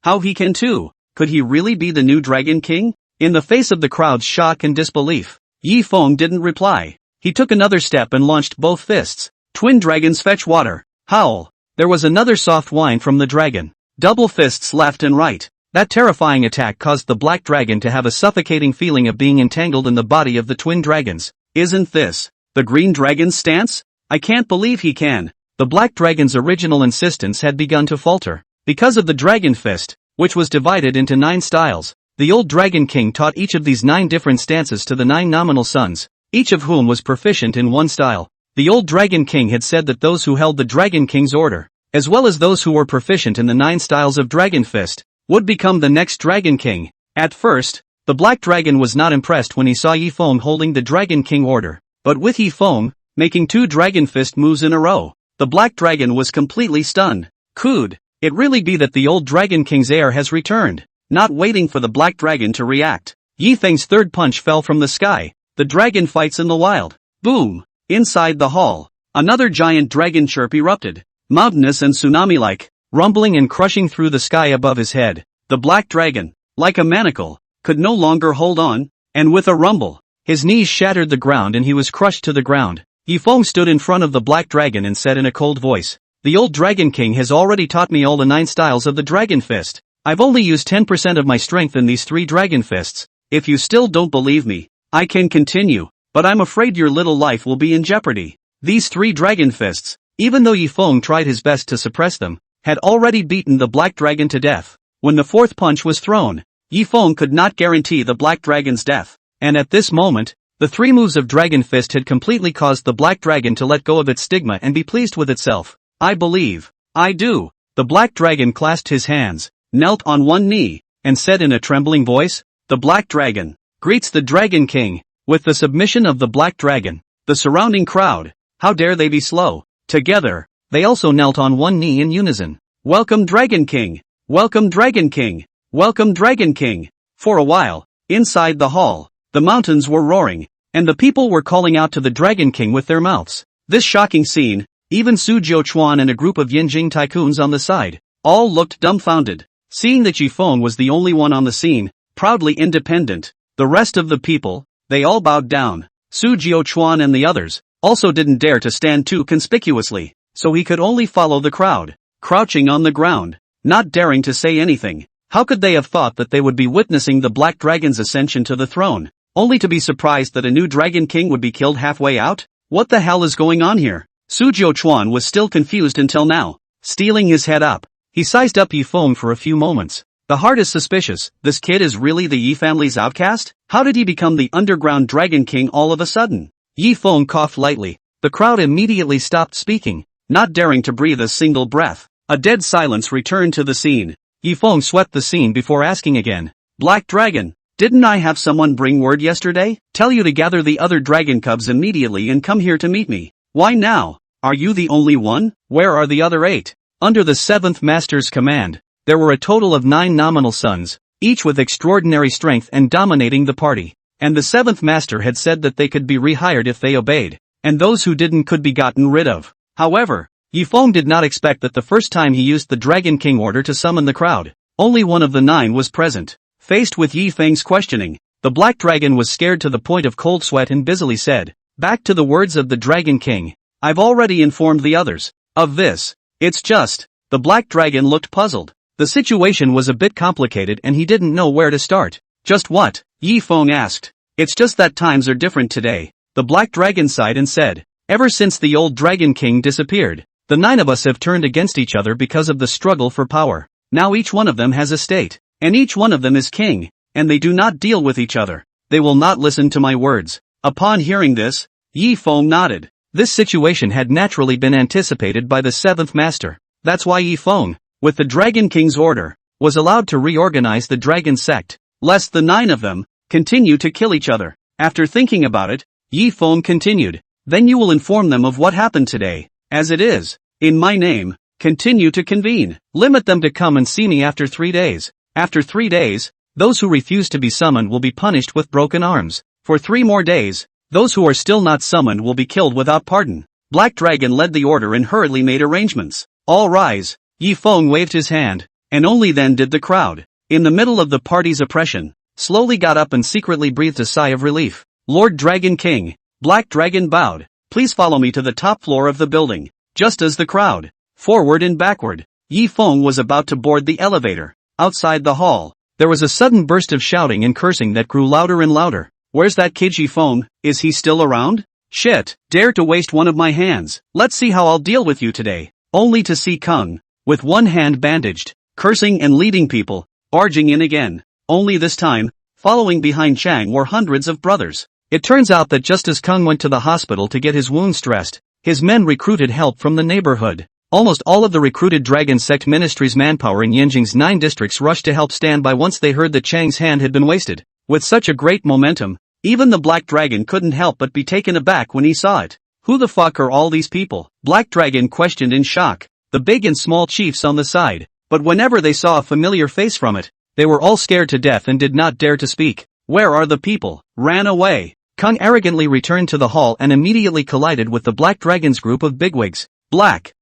how he can too. Could he really be the new Dragon King? In the face of the crowd's shock and disbelief, Yi Feng didn't reply. He took another step and launched both fists. Twin dragons fetch water. Howl. There was another soft whine from the dragon. Double fists left and right. That terrifying attack caused the Black Dragon to have a suffocating feeling of being entangled in the body of the twin dragons. Isn't this the Green Dragon's stance? I can't believe he can. The Black Dragon's original insistence had begun to falter. Because of the Dragon Fist, which was divided into 9 styles, the old Dragon King taught each of these 9 different stances to the 9 nominal sons, each of whom was proficient in one style. The old Dragon King had said that those who held the Dragon King's order, as well as those who were proficient in the 9 styles of Dragon Fist, would become the next Dragon King. At first, the Black Dragon was not impressed when he saw Yi Feng holding the Dragon King order, but with Yi Feng making 2 Dragon Fist moves in a row, the Black Dragon was completely stunned. Could it really be that the old Dragon King's heir has returned? Not waiting for the Black Dragon to react, Yi Feng's third punch fell from the sky. The dragon fights in the wild. Boom! Inside the hall, another giant dragon chirp erupted, mountainous and tsunami-like, rumbling and crushing through the sky above his head. The Black Dragon, like a manacle, could no longer hold on, and with a rumble, his knees shattered the ground and he was crushed to the ground. Yi Feng stood in front of the Black Dragon and said in a cold voice, "The old Dragon King has already taught me all the 9 styles of the Dragon Fist. I've only used 10% of my strength in these 3 Dragon Fists. If you still don't believe me, I can continue, but I'm afraid your little life will be in jeopardy." These 3 Dragon Fists, even though Yi Feng tried his best to suppress them, had already beaten the Black Dragon to death. When the 4th punch was thrown, Yi Feng could not guarantee the Black Dragon's death, and at this moment, the 3 moves of Dragon Fist had completely caused the Black Dragon to let go of its stigma and be pleased with itself. I believe. I do. The Black Dragon clasped his hands, knelt on one knee, and said in a trembling voice, "The Black Dragon greets the Dragon King." With the submission of the Black Dragon, the surrounding crowd, how dare they be slow? Together, they also knelt on one knee in unison. "Welcome Dragon King! Welcome Dragon King! Welcome Dragon King!" For a while, inside the hall, the mountains were roaring, and the people were calling out to the Dragon King with their mouths. This shocking scene, even Su Jiuquan and a group of Yinjing tycoons on the side, all looked dumbfounded. Seeing that Yi Feng was the only one on the scene, proudly independent, the rest of the people, they all bowed down. Su Jiuquan and the others, also didn't dare to stand too conspicuously, so he could only follow the crowd, crouching on the ground. not daring to say anything. How could they have thought that they would be witnessing the Black Dragon's ascension to the throne, only to be surprised that a new Dragon King would be killed halfway out? What the hell is going on here? Su Jiuquan was still confused until now. Stealing his head up, he sized up Yi Feng for a few moments. The heart is suspicious. This kid is really the Yi family's outcast? How did he become the underground Dragon King all of a sudden? Yi Feng coughed lightly. The crowd immediately stopped speaking, not daring to breathe a single breath. A dead silence returned to the scene. Yi Feng swept the scene before asking again. Black Dragon, didn't I have someone bring word yesterday? Tell you to gather the other dragon cubs immediately and come here to meet me. Why now? Are you the only one? Where are the other 8? Under the 7th Master's command, there were a total of 9 nominal sons, each with extraordinary strength and dominating the party. And the 7th Master had said that they could be rehired if they obeyed, and those who didn't could be gotten rid of. However, Yi Feng did not expect that the first time he used the Dragon King order to summon the crowd, only one of the 9 was present. Faced with Yi Feng's questioning, the Black Dragon was scared to the point of cold sweat and busily said, back to the words of the Dragon King. I've already informed the others of this. It's just, the Black Dragon looked puzzled. The situation was a bit complicated and he didn't know where to start. Just what? Yi Feng asked. It's just that times are different today. The Black Dragon sighed and said, ever since the old Dragon King disappeared, the 9 of us have turned against each other because of the struggle for power. Now each one of them has a state, and each one of them is king, and they do not deal with each other. They will not listen to my words. Upon hearing this, Yi Feng nodded. This situation had naturally been anticipated by the 7th Master. That's why Yi Feng, with the Dragon King's order, was allowed to reorganize the Dragon Sect, lest the 9 of them continue to kill each other. After thinking about it, Yi Feng continued, then you will inform them of what happened today. As it is, in my name, continue to convene. Limit them to come and see me after 3 days. After 3 days, those who refuse to be summoned will be punished with broken arms. For 3 more days, those who are still not summoned will be killed without pardon. Black Dragon led the order and hurriedly made arrangements. All rise. Yi Feng waved his hand, and only then did the crowd, in the middle of the party's oppression, slowly got up and secretly breathed a sigh of relief. Lord Dragon King, Black Dragon bowed. Please follow me to the top floor of the building. Just as the crowd, forward and backward, Yi Feng was about to board the elevator. Outside the hall, there was a sudden burst of shouting and cursing that grew louder and louder. Where's that kid Yi Feng? Is he still around? Shit, dare to waste one of my hands. Let's see how I'll deal with you today. Only to see Kung, with one hand bandaged, cursing and leading people, barging in again. Only this time, following behind Chang were hundreds of brothers. It turns out that just as Kung went to the hospital to get his wounds dressed, his men recruited help from the neighborhood. Almost all of the recruited Dragon Sect Ministry's manpower in Yanjing's 9 districts rushed to help stand by once they heard that Chang's hand had been wasted. With such a great momentum, even the Black Dragon couldn't help but be taken aback when he saw it. Who the fuck are all these people? Black Dragon questioned in shock, the big and small chiefs on the side, but whenever they saw a familiar face from it, they were all scared to death and did not dare to speak. Where are the people? Ran away. Kung arrogantly returned to the hall and immediately collided with the Black Dragon's group of bigwigs. Black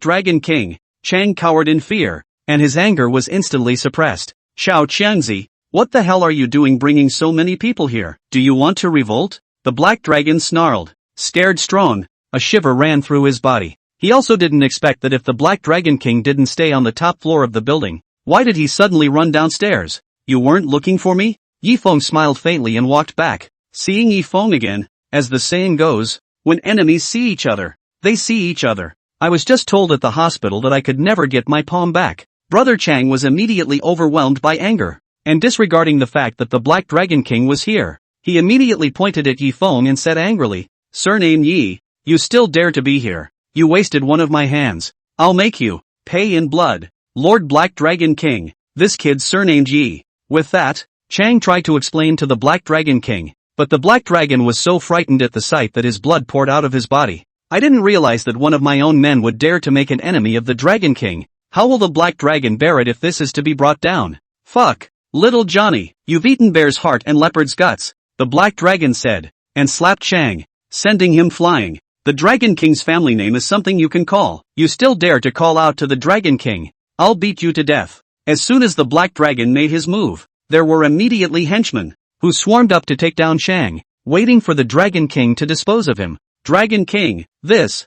Dragon King, Chang cowered in fear, and his anger was instantly suppressed. Xiao Qiangzi, what the hell are you doing bringing so many people here? Do you want to revolt? The Black Dragon snarled. Scared strong, a shiver ran through his body. He also didn't expect that if the Black Dragon King didn't stay on the top floor of the building, why did he suddenly run downstairs? You weren't looking for me? Yi Feng smiled faintly and walked back. Seeing Yi Feng again, as the saying goes, when enemies see each other, they see each other. I was just told at the hospital that I could never get my palm back. Brother Chang was immediately overwhelmed by anger, and disregarding the fact that the Black Dragon King was here, he immediately pointed at Yi Feng and said angrily, Surname Yi, you still dare to be here. You wasted one of my hands. I'll make you pay in blood. Lord Black Dragon King, this kid's surnamed Yi. With that, Chang tried to explain to the Black Dragon King, but the Black Dragon was so frightened at the sight that his blood poured out of his body. I didn't realize that one of my own men would dare to make an enemy of the Dragon King. How will the Black Dragon bear it if this is to be brought down? Fuck, little Johnny, you've eaten bear's heart and leopard's guts, the Black Dragon said, and slapped Chang, sending him flying. The Dragon King's family name is something you can call. You still dare to call out to the Dragon King? I'll beat you to death. As soon as the Black Dragon made his move, there were immediately henchmen, who swarmed up to take down Chang, waiting for the Dragon King to dispose of him. Dragon King, this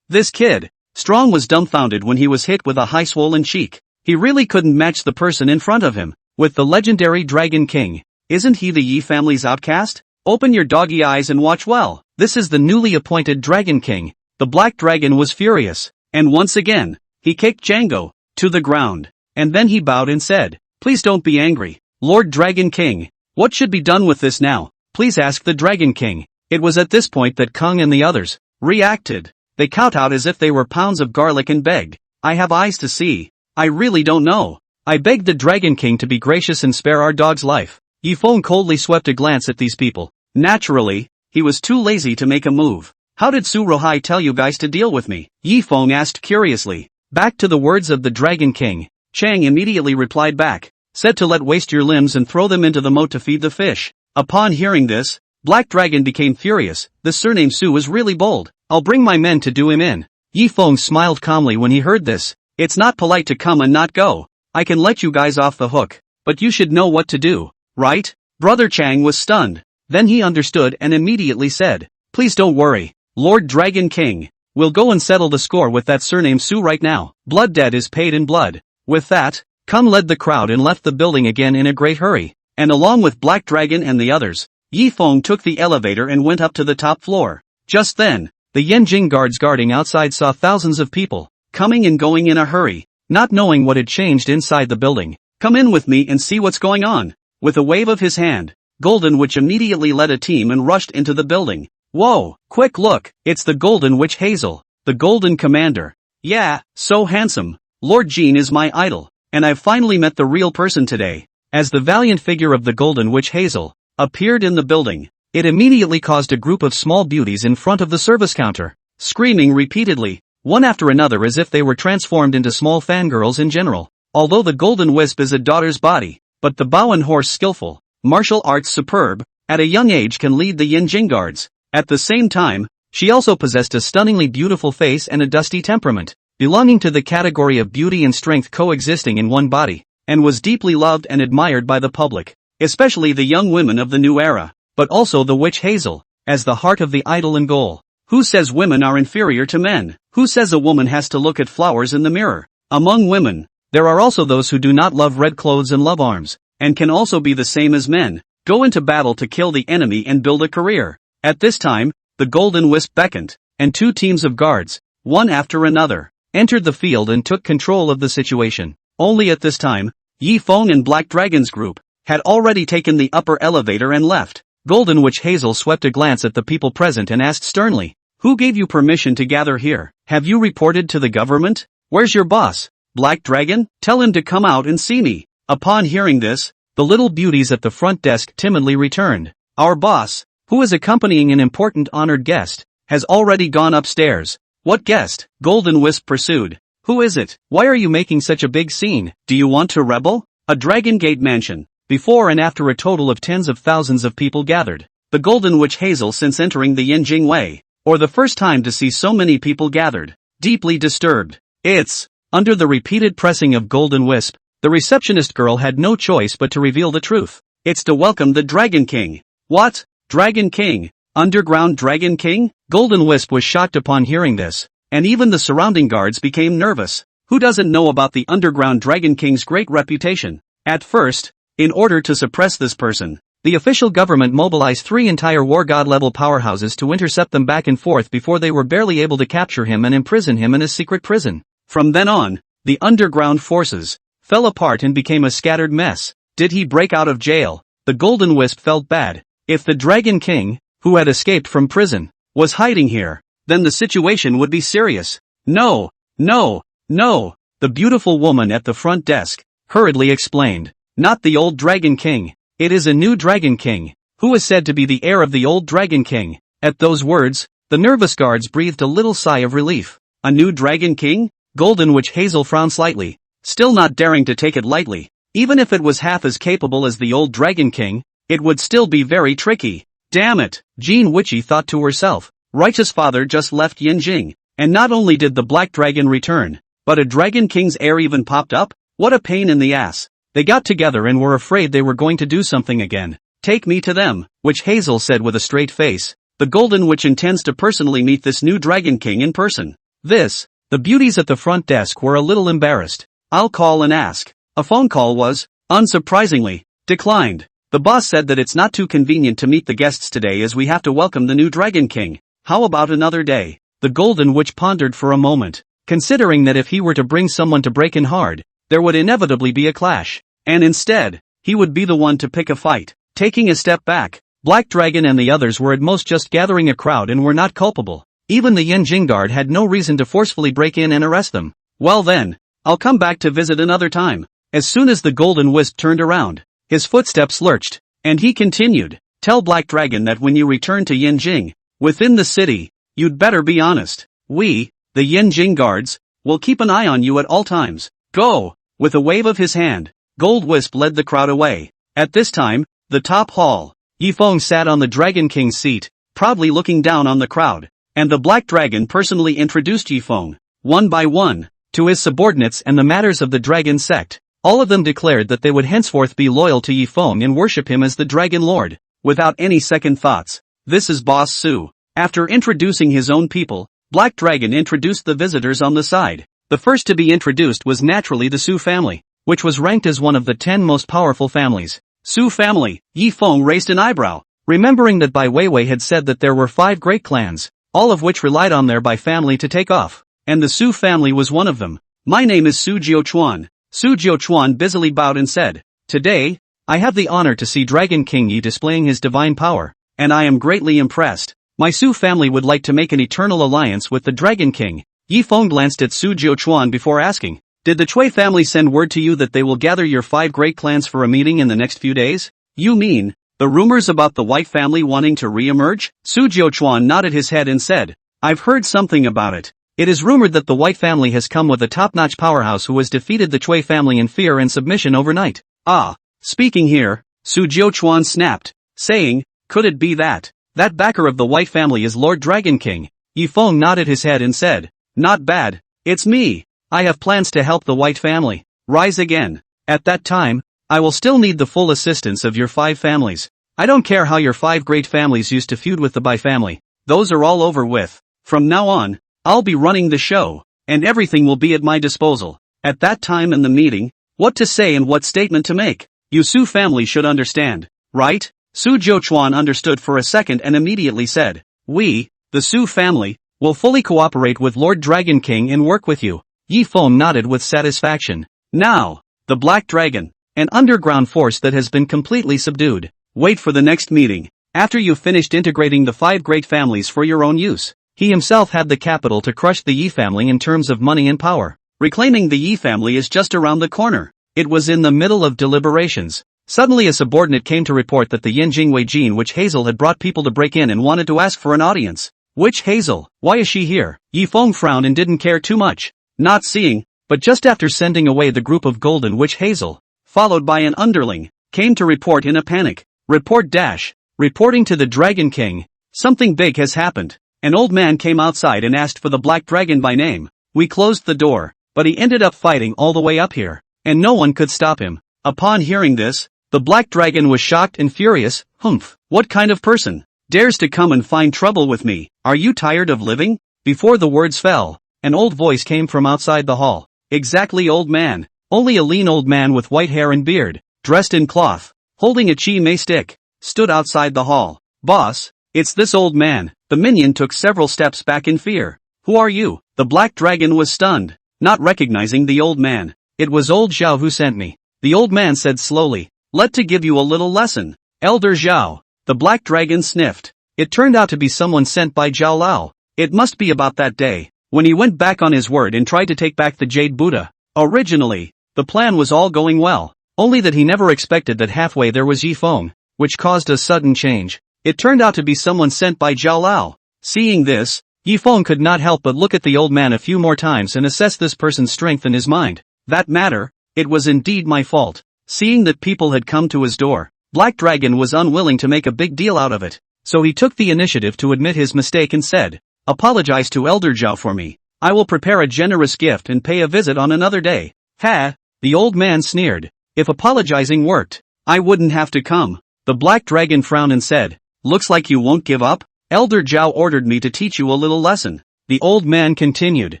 kid. Strong was dumbfounded when he was hit with a high swollen cheek. He really couldn't match the person in front of him, with the legendary Dragon King. Isn't he the Yi family's outcast? Open your doggy eyes and watch well. This is the newly appointed Dragon King. The Black Dragon was furious, and once again, he kicked Django to the ground. And then he bowed and said, "Please don't be angry, Lord Dragon King. What should be done with this now? Please ask the Dragon King." It was at this point that Kung and the others reacted. They kowtowed as if they were pounds of garlic and begged, "I have eyes to see. I really don't know." I begged the Dragon King to be gracious and spare our dog's life. Yi Feng coldly swept a glance at these people. Naturally, he was too lazy to make a move. "How did Su Rohai tell you guys to deal with me?" Yi Feng asked curiously. Back to the words of the Dragon King, Chang immediately replied back, "Said to let waste your limbs and throw them into the moat to feed the fish." Upon hearing this, Black Dragon became furious. "The surname Su is really bold. I'll bring my men to do him in." Yi Feng smiled calmly when he heard this. "It's not polite to come and not go. I can let you guys off the hook, but you should know what to do, right?" Brother Chang was stunned. Then he understood and immediately said, "Please don't worry, Lord Dragon King. We'll go and settle the score with that surname Su right now. Blood debt is paid in blood." With that, Kung led the crowd and left the building again in a great hurry. And along with Black Dragon and the others, Yi Feng took the elevator and went up to the top floor. Just then, the Yanjing guards guarding outside saw thousands of people coming and going in a hurry, not knowing what had changed inside the building. "Come in with me and see what's going on." With a wave of his hand, Golden Witch immediately led a team and rushed into the building. "Whoa, quick look, it's the Golden Witch Hazel, the Golden Commander. Yeah, so handsome. Lord Jean is my idol, and I've finally met the real person today." As the valiant figure of the Golden Witch Hazel appeared in the building, it immediately caused a group of small beauties in front of the service counter, screaming repeatedly, one after another as if they were transformed into small fangirls in general. Although the Golden Wisp is a daughter's body, but the Bowen horse skillful, martial arts superb, at a young age can lead the Yanjing guards. At the same time, she also possessed a stunningly beautiful face and a dusty temperament, belonging to the category of beauty and strength coexisting in one body, and was deeply loved and admired by the public, especially the young women of the new era, but also the Witch Hazel, as the heart of the idol and goal. Who says women are inferior to men? Who says a woman has to look at flowers in the mirror? Among women, there are also those who do not love red clothes and love arms, and can also be the same as men, go into battle to kill the enemy and build a career. At this time, the Golden Wisp beckoned, and two teams of guards, one after another, entered the field and took control of the situation. Only at this time, Yi Feng and Black Dragon's group had already taken the upper elevator and left. Golden Witch Hazel swept a glance at the people present and asked sternly, "Who gave you permission to gather here? Have you reported to the government? Where's your boss? Black Dragon? Tell him to come out and see me." Upon hearing this, the little beauties at the front desk timidly returned. "Our boss, who is accompanying an important honored guest, has already gone upstairs." "What guest?" Golden Wisp pursued. "Who is it? Why are you making such a big scene? Do you want to rebel?" A Dragon Gate mansion. Before and after a total of tens of thousands of people gathered. The Golden Witch Hazel since entering the Yanjing Way, or the first time to see so many people gathered, deeply disturbed. "It's..." Under the repeated pressing of Golden Wisp, the receptionist girl had no choice but to reveal the truth. "It's to welcome the Dragon King." "What? Dragon King? Underground Dragon King?" Golden Wisp was shocked upon hearing this, and even the surrounding guards became nervous. Who doesn't know about the Underground Dragon King's great reputation? At first, in order to suppress this person, the official government mobilized 3 entire war god level powerhouses to intercept them back and forth before they were barely able to capture him and imprison him in a secret prison. From then on, the underground forces fell apart and became a scattered mess. Did he break out of jail? The Golden Wisp felt bad. If the Dragon King, who had escaped from prison, was hiding here, then the situation would be serious. "No, no, no," the beautiful woman at the front desk hurriedly explained. "Not the old Dragon King. It is a new Dragon King, who is said to be the heir of the old Dragon King." At those words, the nervous guards breathed a little sigh of relief. A new Dragon King? Golden Witch Hazel frowned slightly, still not daring to take it lightly. Even if it was half as capable as the old Dragon King, it would still be very tricky. Damn it, Jean Witchy thought to herself. Righteous father just left Yanjing, and not only did the Black Dragon return, but a Dragon King's heir even popped up? What a pain in the ass. They got together and were afraid they were going to do something again. "Take me to them," Witch Hazel said with a straight face. The Golden Witch intends to personally meet this new Dragon King in person. The beauties at the front desk were a little embarrassed. I'll call and ask. A phone call was, unsurprisingly, declined. The boss said that it's not too convenient to meet the guests today as we have to welcome the new Dragon King. How about another day? The Golden Witch pondered for a moment, considering that if he were to bring someone to break in hard, there would inevitably be a clash. And instead, he would be the one to pick a fight. Taking a step back, Black Dragon and the others were at most just gathering a crowd and were not culpable. Even the Yanjing guard had no reason to forcefully break in and arrest them. Well then, I'll come back to visit another time. As soon as the Golden Wisp turned around, his footsteps lurched, and he continued, tell Black Dragon that when you return to Yanjing, within the city, you'd better be honest. We, the Yanjing guards, will keep an eye on you at all times. Go! With a wave of his hand, Gold Wisp led the crowd away. At this time, the top hall, Yifeng sat on the Dragon King's seat, proudly looking down on the crowd, and the Black Dragon personally introduced Yifeng, one by one, to his subordinates and the matters of the Dragon sect. All of them declared that they would henceforth be loyal to Yifeng and worship him as the Dragon Lord, without any second thoughts. This is Boss Su. After introducing his own people, Black Dragon introduced the visitors on the side. The first to be introduced was naturally the Su family, which was ranked as one of the 10 most powerful families. Su family, Yifeng raised an eyebrow, remembering that Bai Weiwei had said that there were 5 great clans, all of which relied on their Bai family to take off, and the Su family was one of them. My name is Su Jiuchuan. Su Jiuchuan busily bowed and said, today, I have the honor to see Dragon King Yi displaying his divine power, and I am greatly impressed. My Su family would like to make an eternal alliance with the Dragon King. Yifeng glanced at Su Jiuchuan before asking, did the Cui family send word to you that they will gather your 5 great clans for a meeting in the next few days? You mean, the rumors about the White family wanting to re-emerge? Su Jiuchuan nodded his head and said, I've heard something about it. It is rumored that the White family has come with a top-notch powerhouse who has defeated the Cui family in fear and submission overnight. Ah, speaking here, Su Jiuchuan snapped, saying, could it be that backer of the White family is Lord Dragon King? Yifeng nodded his head and said, not bad, it's me. I have plans to help the White family rise again. At that time, I will still need the full assistance of your 5 families. I don't care how your 5 great families used to feud with the Bai family. Those are all over with. From now on, I'll be running the show, and everything will be at my disposal. At that time in the meeting, what to say and what statement to make. You Su family should understand, right? Su Jiuchuan understood for a second and immediately said, we, the Su family, will fully cooperate with Lord Dragon King and work with you. Yifeng nodded with satisfaction. Now, the Black Dragon, an underground force that has been completely subdued. Wait for the next meeting. After you've finished integrating the 5 great families for your own use. He himself had the capital to crush the Yi family in terms of money and power. Reclaiming the Yi family is just around the corner. It was in the middle of deliberations. Suddenly a subordinate came to report that the Yanjing Weijin Witch Hazel had brought people to break in and wanted to ask for an audience. Witch Hazel, why is she here? Yifeng frowned and didn't care too much. Not seeing, but just after sending away the group of Golden Witch Hazel, followed by an underling, came to report in a panic. Reporting to the Dragon King. Something big has happened. An old man came outside and asked for the Black Dragon by name. We closed the door, but he ended up fighting all the way up here, and no one could stop him. Upon hearing this, the Black Dragon was shocked and furious. Humph, what kind of person dares to come and find trouble with me? Are you tired of living? Before the words fell, an old voice came from outside the hall. Exactly, old man. Only a lean old man with white hair and beard, dressed in cloth, holding a chi mei stick, stood outside the hall. Boss, it's this old man. The minion took several steps back in fear. Who are you? The Black Dragon was stunned, not recognizing the old man. It was old Zhao who sent me. The old man said slowly, let to give you a little lesson. Elder Zhao. The Black Dragon sniffed. It turned out to be someone sent by Zhao Lao. It must be about that day, when he went back on his word and tried to take back the Jade Buddha. Originally, the plan was all going well, only that he never expected that halfway there was Yifeng, which caused a sudden change. It turned out to be someone sent by Zhao Lao. Seeing this, Yifeng could not help but look at the old man a few more times and assess this person's strength in his mind. That matter, it was indeed my fault. Seeing that people had come to his door, Black Dragon was unwilling to make a big deal out of it, so he took the initiative to admit his mistake and said, apologize to Elder Zhao for me. I will prepare a generous gift and pay a visit on another day. Ha! The old man sneered. If apologizing worked, I wouldn't have to come. The Black Dragon frowned and said, looks like you won't give up? Elder Zhao ordered me to teach you a little lesson. The old man continued,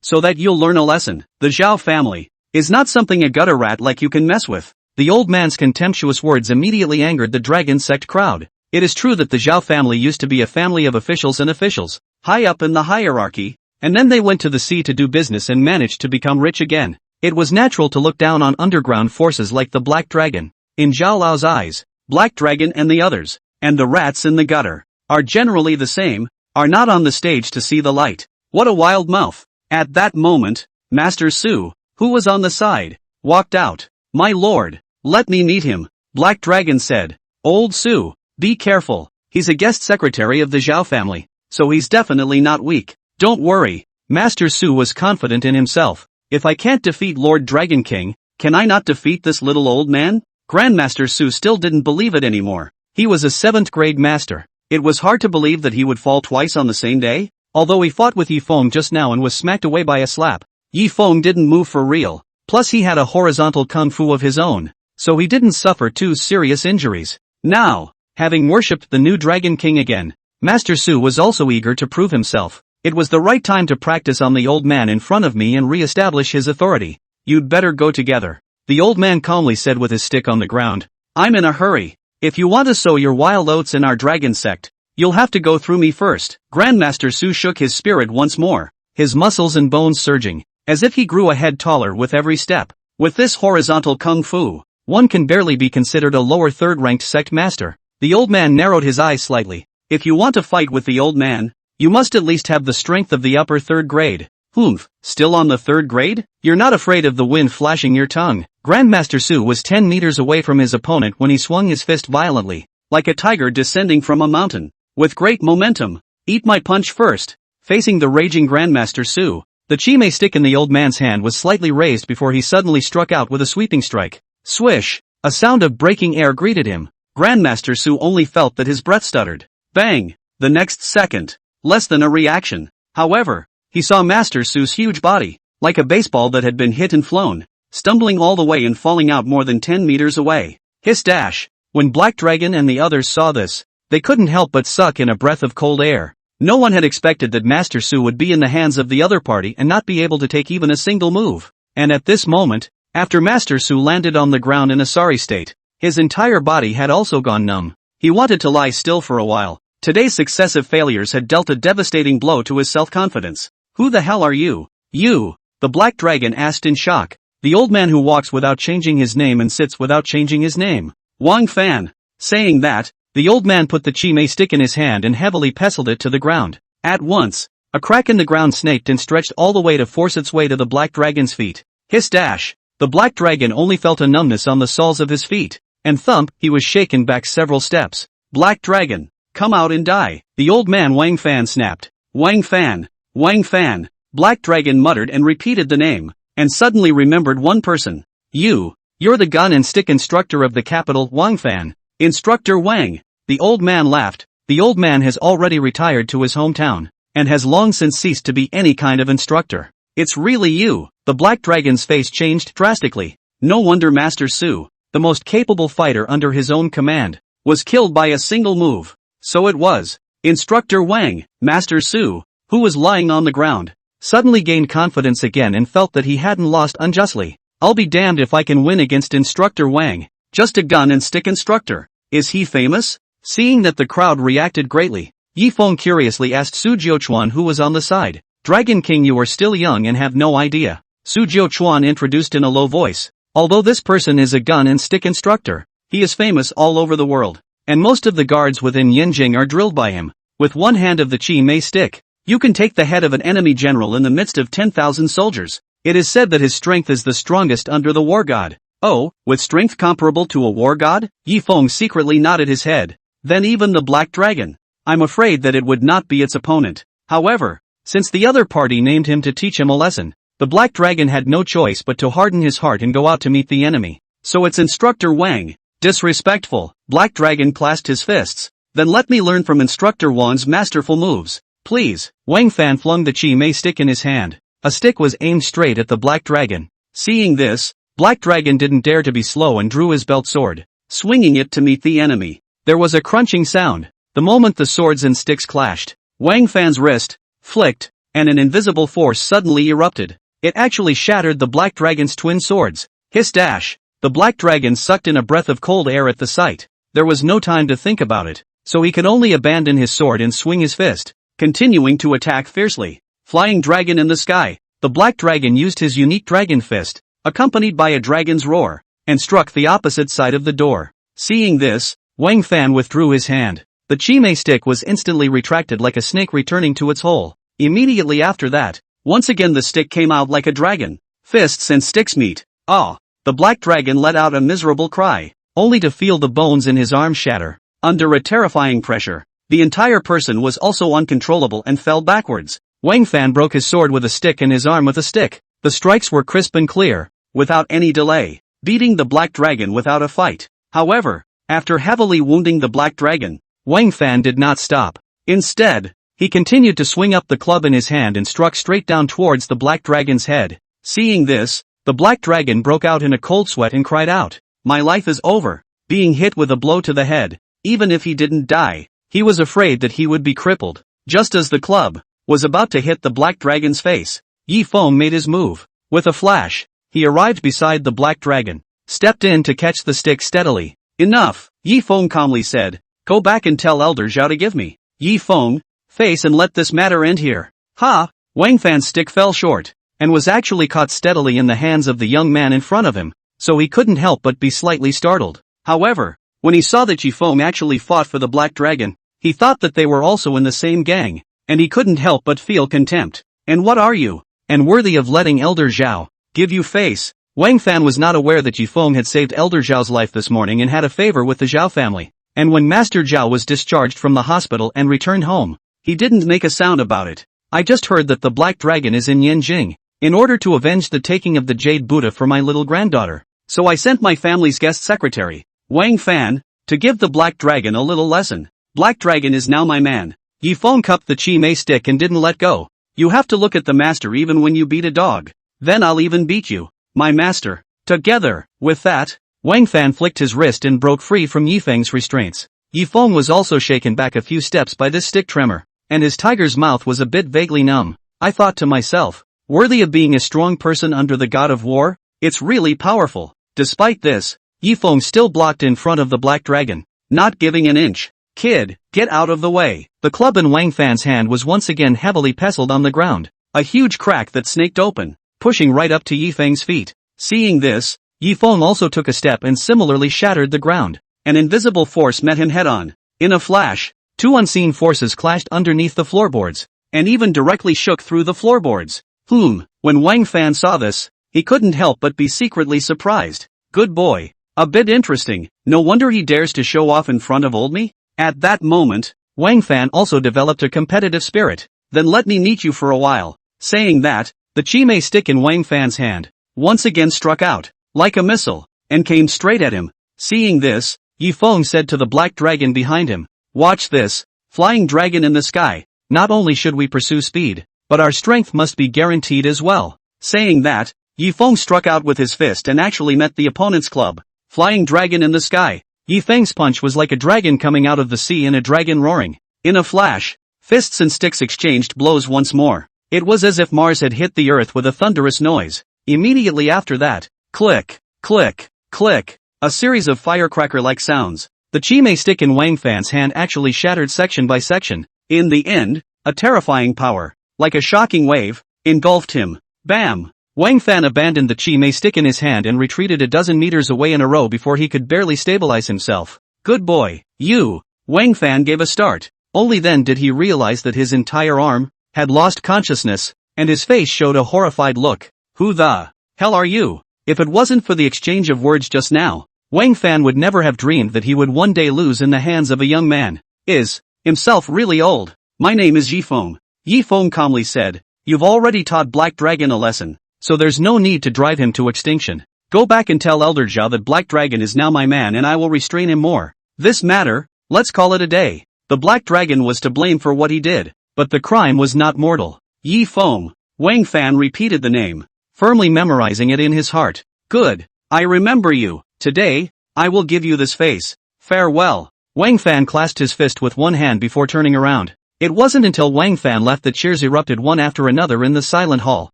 so that you'll learn a lesson. The Zhao family is not something a gutter rat like you can mess with. The old man's contemptuous words immediately angered the dragon sect crowd. It is true that the Zhao family used to be a family of officials and officials, high up in the hierarchy, and then they went to the sea to do business and managed to become rich again. It was natural to look down on underground forces like the Black Dragon. In Zhao Lao's eyes, Black Dragon and the others, and the rats in the gutter, are generally the same, are not on the stage to see the light. What a wild mouth. At that moment, Master Su, who was on the side, walked out. My lord, let me meet him, Black Dragon said. Old Su, be careful, he's a guest secretary of the Zhao family, so he's definitely not weak. Don't worry, Master Su was confident in himself. If I can't defeat Lord Dragon King, can I not defeat this little old man? Grandmaster Su still didn't believe it anymore. He was a 7th grade master. It was hard to believe that he would fall twice on the same day. Although he fought with Yi Feng just now and was smacked away by a slap, Yi Feng didn't move for real. Plus he had a horizontal kung fu of his own, so he didn't suffer too serious injuries. Now, having worshipped the new Dragon King again, Master Su was also eager to prove himself. It was the right time to practice on the old man in front of me and re-establish his authority. You'd better go together, the old man calmly said with his stick on the ground. I'm in a hurry. If you want to sow your wild oats in our dragon sect, you'll have to go through me first. Grandmaster Su shook his spirit once more, his muscles and bones surging, as if he grew a head taller with every step. With this horizontal kung fu, one can barely be considered a lower third-ranked sect master. The old man narrowed his eyes slightly. If you want to fight with the old man, you must at least have the strength of the upper 3rd grade. Humph, still on the 3rd grade? You're not afraid of the wind flashing your tongue. Grandmaster Su was 10 meters away from his opponent when he swung his fist violently, like a tiger descending from a mountain. With great momentum, eat my punch first. Facing the raging Grandmaster Su, the chime stick in the old man's hand was slightly raised before he suddenly struck out with a sweeping strike. Swish! A sound of breaking air greeted him. Grandmaster Su only felt that his breath stuttered. Bang! The next second, less than a reaction. However, he saw Master Su's huge body, like a baseball that had been hit and flown, stumbling all the way and falling out more than 10 meters away. Hiss dash! When Black Dragon and the others saw this, they couldn't help but suck in a breath of cold air. No one had expected that Master Su would be in the hands of the other party and not be able to take even a single move. And at this moment, after Master Su landed on the ground in a sorry state, his entire body had also gone numb. He wanted to lie still for a while. Today's successive failures had dealt a devastating blow to his self-confidence. Who the hell are you? You, the Black Dragon asked in shock. The old man who walks without changing his name and sits without changing his name. Wang Fan. Saying that, the old man put the chime stick in his hand and heavily pestled it to the ground. At once, a crack in the ground snaked and stretched all the way to force its way to the Black Dragon's feet. Hiss dash! The Black Dragon only felt a numbness on the soles of his feet, and thump, he was shaken back several steps. Black Dragon, come out and die! The old man Wang Fan snapped. Wang Fan! Wang Fan! Black Dragon muttered and repeated the name, and suddenly remembered one person. You're the gun and stick instructor of the capital, Wang Fan. Instructor Wang. The old man laughed. The old man has already retired to his hometown, and has long since ceased to be any kind of instructor. It's really you. The Black Dragon's face changed drastically. No wonder Master Su, the most capable fighter under his own command, was killed by a single move. So it was. Instructor Wang. Master Su, who was lying on the ground, suddenly gained confidence again and felt that he hadn't lost unjustly. I'll be damned if I can win against Instructor Wang. Just a gun and stick instructor. Is he famous? Seeing that the crowd reacted greatly, Yi Feng curiously asked Su Jiuquan, who was on the side. Dragon King, you are still young and have no idea. Su Jiuquan introduced in a low voice. Although this person is a gun and stick instructor, he is famous all over the world, and most of the guards within Yanjing are drilled by him. With one hand of the Chi Mei stick, you can take the head of an enemy general in the midst of 10,000 soldiers. It is said that his strength is the strongest under the war god. Oh, with strength comparable to a war god? Yi Feng secretly nodded his head. Then even the Black Dragon. I'm afraid that it would not be its opponent. However, since the other party named him to teach him a lesson, the Black Dragon had no choice but to harden his heart and go out to meet the enemy. So it's Instructor Wang. Disrespectful. Black Dragon clasped his fists. Then let me learn from Instructor Wang's masterful moves. Please. Wang Fan flung the Chi Mei stick in his hand. A stick was aimed straight at the Black Dragon. Seeing this, Black Dragon didn't dare to be slow and drew his belt sword, swinging it to meet the enemy. There was a crunching sound. The moment the swords and sticks clashed, Wang Fan's wrist flicked, and an invisible force suddenly erupted. It actually shattered the Black Dragon's twin swords. Hiss dash. The Black Dragon sucked in a breath of cold air at the sight. There was no time to think about it, so he could only abandon his sword and swing his fist, continuing to attack fiercely. Flying dragon in the sky. The Black Dragon used his unique dragon fist, accompanied by a dragon's roar, and struck the opposite side of the door. Seeing this, Wang Fan withdrew his hand. The Chime stick was instantly retracted like a snake returning to its hole. Immediately after that, once again the stick came out like a dragon. Fists and sticks meet. Ah! The Black Dragon let out a miserable cry, only to feel the bones in his arm shatter. Under a terrifying pressure, the entire person was also uncontrollable and fell backwards. Wang Fan broke his sword with a stick and his arm with a stick. The strikes were crisp and clear, without any delay, beating the Black Dragon without a fight. However, after heavily wounding the Black Dragon, Wang Fan did not stop. Instead, he continued to swing up the club in his hand and struck straight down towards the Black Dragon's head. Seeing this, the Black Dragon broke out in a cold sweat and cried out, "My life is over." Being hit with a blow to the head, even if he didn't die, he was afraid that he would be crippled. Just as the club was about to hit the Black Dragon's face, Yi Feng made his move. With a flash, he arrived beside the Black Dragon, stepped in to catch the stick steadily. "Enough," Yi Feng calmly said. "Go back and tell Elder Zhao to give me Yi Feng face and let this matter end here." Ha! Wang Fan's stick fell short, and was actually caught steadily in the hands of the young man in front of him, so he couldn't help but be slightly startled. However, when he saw that Yi Feng actually fought for the Black Dragon, he thought that they were also in the same gang, and he couldn't help but feel contempt. "And what are you? And worthy of letting Elder Zhao give you face?" Wang Fan was not aware that Yi Feng had saved Elder Zhao's life this morning and had a favor with the Zhao family, and when Master Zhao was discharged from the hospital and returned home, he didn't make a sound about it. "I just heard that the Black Dragon is in Yanjing, in order to avenge the taking of the Jade Buddha for my little granddaughter. So I sent my family's guest secretary, Wang Fan, to give the Black Dragon a little lesson. Black Dragon is now my man." Yi Feng cupped the Chime stick and didn't let go. "You have to look at the master even when you beat a dog. Then I'll even beat you, my master." Together, with that, Wang Fan flicked his wrist and broke free from Yi Feng's restraints. Yi Feng was also shaken back a few steps by this stick tremor, and his tiger's mouth was a bit vaguely numb. I thought to myself, worthy of being a strong person under the god of war? It's really powerful. Despite this, Yi Feng still blocked in front of the Black Dragon, not giving an inch. "Kid, get out of the way." The club in Wang Fan's hand was once again heavily pestled on the ground, a huge crack that snaked open, pushing right up to Yi Feng's feet. Seeing this, Yi Feng also took a step and similarly shattered the ground. An invisible force met him head-on. In a flash, two unseen forces clashed underneath the floorboards, and even directly shook through the floorboards. When Wang Fan saw this, he couldn't help but be secretly surprised. "Good boy. A bit interesting. No wonder he dares to show off in front of old me." At that moment, Wang Fan also developed a competitive spirit. "Then let me meet you for a while." Saying that, the Chime stick in Wang Fan's hand once again struck out, like a missile, and came straight at him. Seeing this, Yi Feng said to the Black Dragon behind him, "Watch this, flying dragon in the sky. Not only should we pursue speed, but our strength must be guaranteed as well." Saying that, Yi Feng struck out with his fist and actually met the opponent's club. Flying dragon in the sky. Yi Feng's punch was like a dragon coming out of the sea and a dragon roaring. In a flash, fists and sticks exchanged blows once more. It was as if Mars had hit the earth with a thunderous noise. Immediately after that, click, click, click, a series of firecracker-like sounds. The Chime stick in Wang Fan's hand actually shattered section by section. In the end, a terrifying power, like a shocking wave, engulfed him. Bam! Wang Fan abandoned the Chime stick in his hand and retreated a dozen meters away in a row before he could barely stabilize himself. "Good boy, you!" Wang Fan gave a start. Only then did he realize that his entire arm had lost consciousness, and his face showed a horrified look. "Who the hell are you?" If it wasn't for the exchange of words just now, Wang Fan would never have dreamed that he would one day lose in the hands of a young man. Is himself really old? "My name is Yi Feng," Yi Feng calmly said. "You've already taught Black Dragon a lesson, so there's no need to drive him to extinction. Go back and tell Elder Zhao that Black Dragon is now my man and I will restrain him more. This matter, let's call it a day." The Black Dragon was to blame for what he did, but the crime was not mortal. Yi Feng. Wang Fan repeated the name, firmly memorizing it in his heart. "Good. I remember you. Today, I will give you this face. Farewell." Wang Fan clasped his fist with one hand before turning around. It wasn't until Wang Fan left that cheers erupted one after another in the silent hall.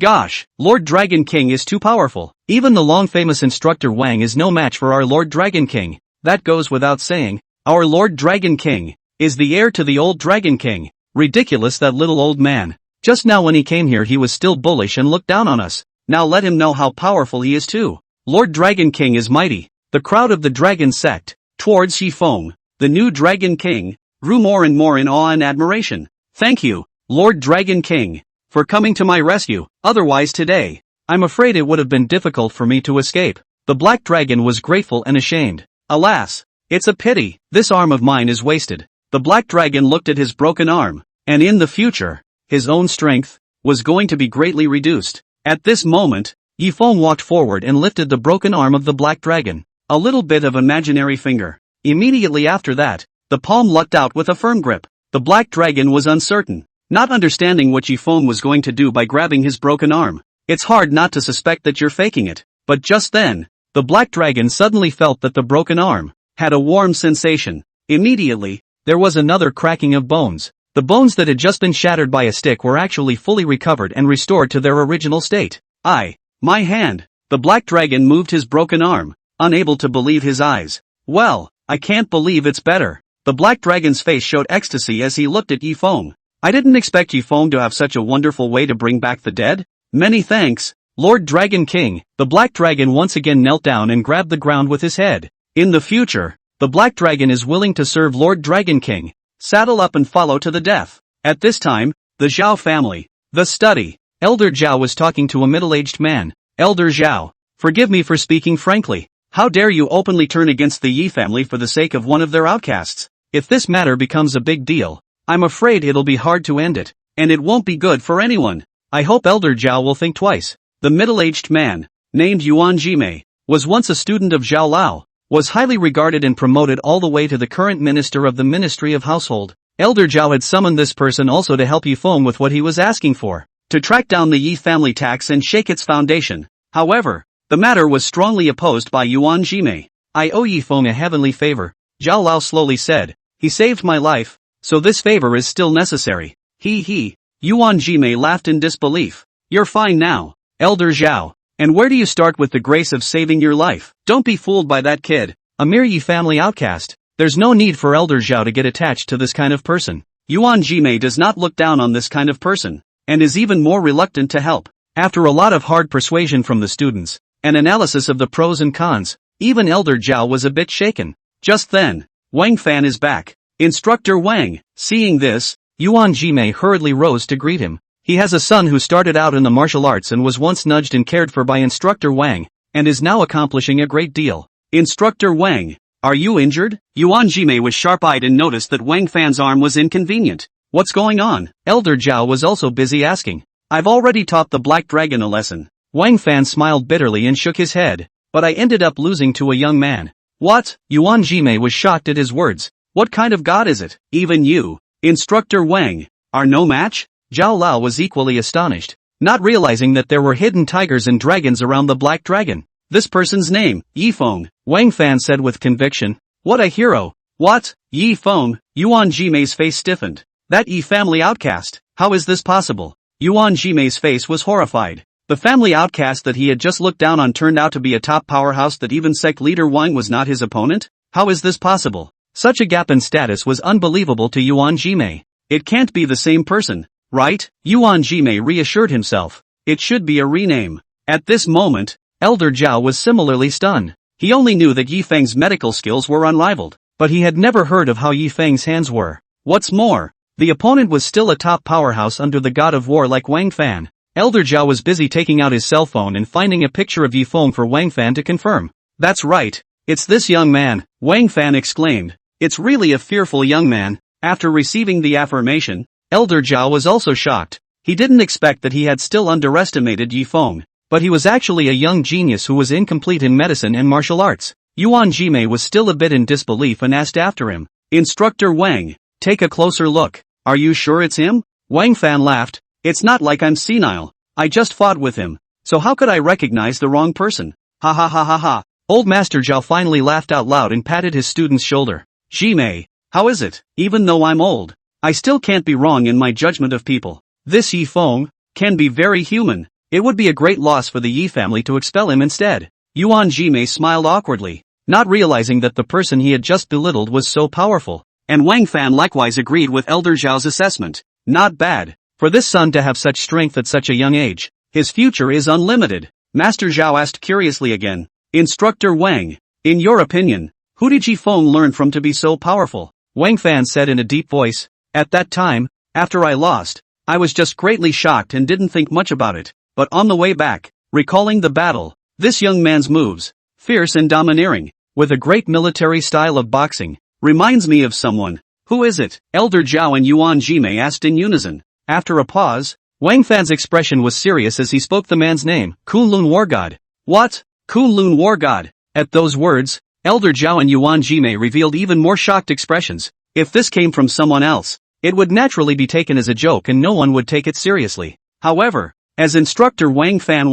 Gosh, Lord Dragon King is too powerful. Even the long-famous instructor Wang is no match for our Lord Dragon King. That goes without saying. Our Lord Dragon King is the heir to the old Dragon King. Ridiculous, that little old man. Just now when he came here he was still bullish and looked down on us. Now let him know how powerful he is too. Lord Dragon King is mighty. The crowd of the dragon sect, towards Yifeng, the new Dragon King, grew more and more in awe and admiration. Thank you, Lord Dragon King, for coming to my rescue. Otherwise today, I'm afraid it would have been difficult for me to escape. The black dragon was grateful and ashamed. Alas, it's a pity, this arm of mine is wasted. The black dragon looked at his broken arm, and in the future, his own strength was going to be greatly reduced. At this moment, Yifeng walked forward and lifted the broken arm of the black dragon. A little bit of imaginary finger. Immediately after that, the palm lucked out with a firm grip. The black dragon was uncertain, not understanding what Yifeng was going to do by grabbing his broken arm. It's hard not to suspect that you're faking it. But just then, the black dragon suddenly felt that the broken arm had a warm sensation. Immediately, there was another cracking of bones. The bones that had just been shattered by a stick were actually fully recovered and restored to their original state. My hand. The black dragon moved his broken arm, unable to believe his eyes. Well, I can't believe it's better. The black dragon's face showed ecstasy as he looked at Yifeng. I didn't expect Yifeng to have such a wonderful way to bring back the dead. Many thanks, Lord Dragon King. The black dragon once again knelt down and grabbed the ground with his head. In the future, the black dragon is willing to serve Lord Dragon King. Saddle up and follow to the death. At this time, the Zhao family. The study. Elder Zhao was talking to a middle-aged man. Elder Zhao, forgive me for speaking frankly. How dare you openly turn against the Yi family for the sake of one of their outcasts? If this matter becomes a big deal, I'm afraid it'll be hard to end it, and it won't be good for anyone. I hope Elder Zhao will think twice. The middle-aged man, named Yuan Jimei, was once a student of Zhao Lao, was highly regarded and promoted all the way to the current minister of the Ministry of Household. Elder Zhao had summoned this person also to help Yifeng with what he was asking for, to track down the Yi family tax and shake its foundation. However, the matter was strongly opposed by Yuan Jimei. I owe Yifeng a heavenly favor, Zhao Lao slowly said. He saved my life, so this favor is still necessary. He. Yuan Jimei laughed in disbelief. You're fine now, Elder Zhao. And where do you start with the grace of saving your life? Don't be fooled by that kid, a mere Yi family outcast. There's no need for Elder Zhao to get attached to this kind of person. Yuan Jimei does not look down on this kind of person, and is even more reluctant to help. After a lot of hard persuasion from the students, an analysis of the pros and cons, even Elder Zhao was a bit shaken. Just then, Wang Fan is back. Instructor Wang. Seeing this, Yuan Jimei hurriedly rose to greet him. He has a son who started out in the martial arts and was once nudged and cared for by Instructor Wang, and is now accomplishing a great deal. Instructor Wang, are you injured? Yuan Jimei was sharp-eyed and noticed that Wang Fan's arm was inconvenient. What's going on? Elder Zhao was also busy asking. I've already taught the Black Dragon a lesson. Wang Fan smiled bitterly and shook his head. But I ended up losing to a young man. What? Yuan Jimei was shocked at his words. What kind of god is it? Even you, Instructor Wang, are no match? Zhao Lao was equally astonished, not realizing that there were hidden tigers and dragons around the Black Dragon. This person's name, Yifeng, Wang Fan said with conviction. What a hero. What? Yifeng? Yuan Jimei's face stiffened. That Yi family outcast? How is this possible? Yuan Jimei's face was horrified. The family outcast that he had just looked down on turned out to be a top powerhouse that even sect leader Wang was not his opponent? How is this possible? Such a gap in status was unbelievable to Yuan Jimei. It can't be the same person, right? Yuan Jimei reassured himself. It should be a rename. At this moment, Elder Zhao was similarly stunned. He only knew that Yifeng's medical skills were unrivaled, but he had never heard of how Yifeng's hands were. What's more, the opponent was still a top powerhouse under the god of war like Wang Fan. Elder Zhao was busy taking out his cell phone and finding a picture of Yifeng for Wang Fan to confirm. That's right, it's this young man, Wang Fan exclaimed. It's really a fearful young man. After receiving the affirmation, Elder Zhao was also shocked. He didn't expect that he had still underestimated Yifeng, but he was actually a young genius who was incomplete in medicine and martial arts. Yuan Jimei was still a bit in disbelief and asked after him. Instructor Wang, take a closer look. Are you sure it's him? Wang Fan laughed. It's not like I'm senile. I just fought with him. So how could I recognize the wrong person? Ha ha ha ha ha. Old Master Zhao finally laughed out loud and patted his student's shoulder. Jimei, how is it? Even though I'm old, I still can't be wrong in my judgment of people. This Yifeng can be very human. It would be a great loss for the Yi family to expel him instead. Yuan Jimei smiled awkwardly, not realizing that the person he had just belittled was so powerful. And Wang Fan likewise agreed with Elder Zhao's assessment. Not bad. For this son to have such strength at such a young age, his future is unlimited. Master Zhao asked curiously again. Instructor Wang, in your opinion, who did Ji Feng learn from to be so powerful? Wang Fan said in a deep voice. At that time, after I lost, I was just greatly shocked and didn't think much about it. But on the way back, recalling the battle, this young man's moves, fierce and domineering, with a great military style of boxing, reminds me of someone. Who is it? Elder Zhao and Yuan Jimei asked in unison. After a pause, Wang Fan's expression was serious as he spoke the man's name. Kunlun War God. What? Kunlun War God. At those words, Elder Zhao and Yuan Jimei revealed even more shocked expressions. If this came from someone else, it would naturally be taken as a joke and no one would take it seriously. However, as instructor Wang Fan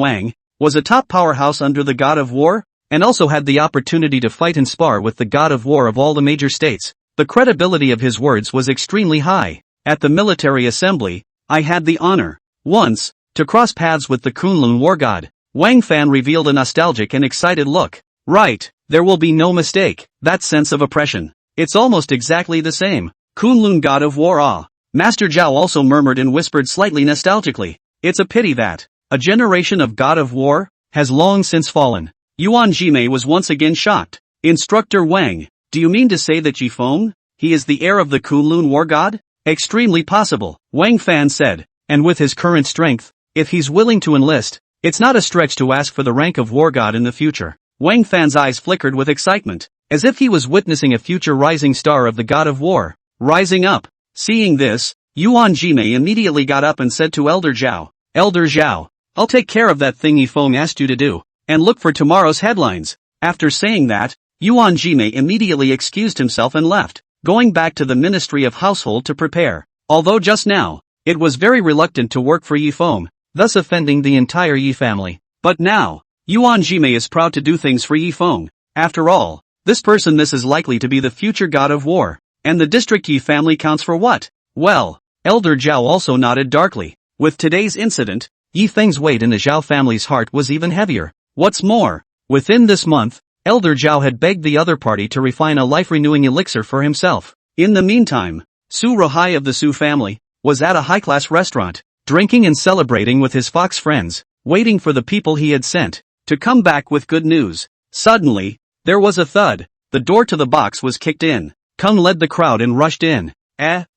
was a top powerhouse under the God of War, and also had the opportunity to fight and spar with the God of War of all the major states, the credibility of his words was extremely high. At the military assembly, I had the honor, once, to cross paths with the Kunlun War God. Wang Fan revealed a nostalgic and excited look. Right, there will be no mistake, that sense of oppression. It's almost exactly the same. Kunlun God of War ah. Master Zhao also murmured and whispered slightly nostalgically. It's a pity that a generation of God of War has long since fallen. Yuan Jimei was once again shocked. Instructor Wang, do you mean to say that Ji Feng? He is the heir of the Kunlun War God? Extremely possible, Wang Fan said, and with his current strength, if he's willing to enlist, it's not a stretch to ask for the rank of War God in the future. Wang Fan's eyes flickered with excitement, as if he was witnessing a future rising star of the God of War, rising up. Seeing this, Yuan Jimei immediately got up and said to Elder Zhao, Elder Zhao, I'll take care of that thing Yi Feng asked you to do, and look for tomorrow's headlines. After saying that, Yuan Jimei immediately excused himself and left, going back to the Ministry of Household to prepare. Although just now, it was very reluctant to work for Yi Feng, thus offending the entire Yi family. But now, Yuan Jimei is proud to do things for Yi Feng. After all, this is likely to be the future God of War, and the district Yi family counts for what? Well, Elder Zhao also nodded darkly. With today's incident, Yi Feng's weight in the Zhao family's heart was even heavier. What's more, within this month, Elder Zhao had begged the other party to refine a life-renewing elixir for himself. In the meantime, Su Ruhai of the Su family was at a high-class restaurant, drinking and celebrating with his fox friends, waiting for the people he had sent to come back with good news. Suddenly, there was a thud. The door to the box was kicked in. Kung led the crowd and rushed in.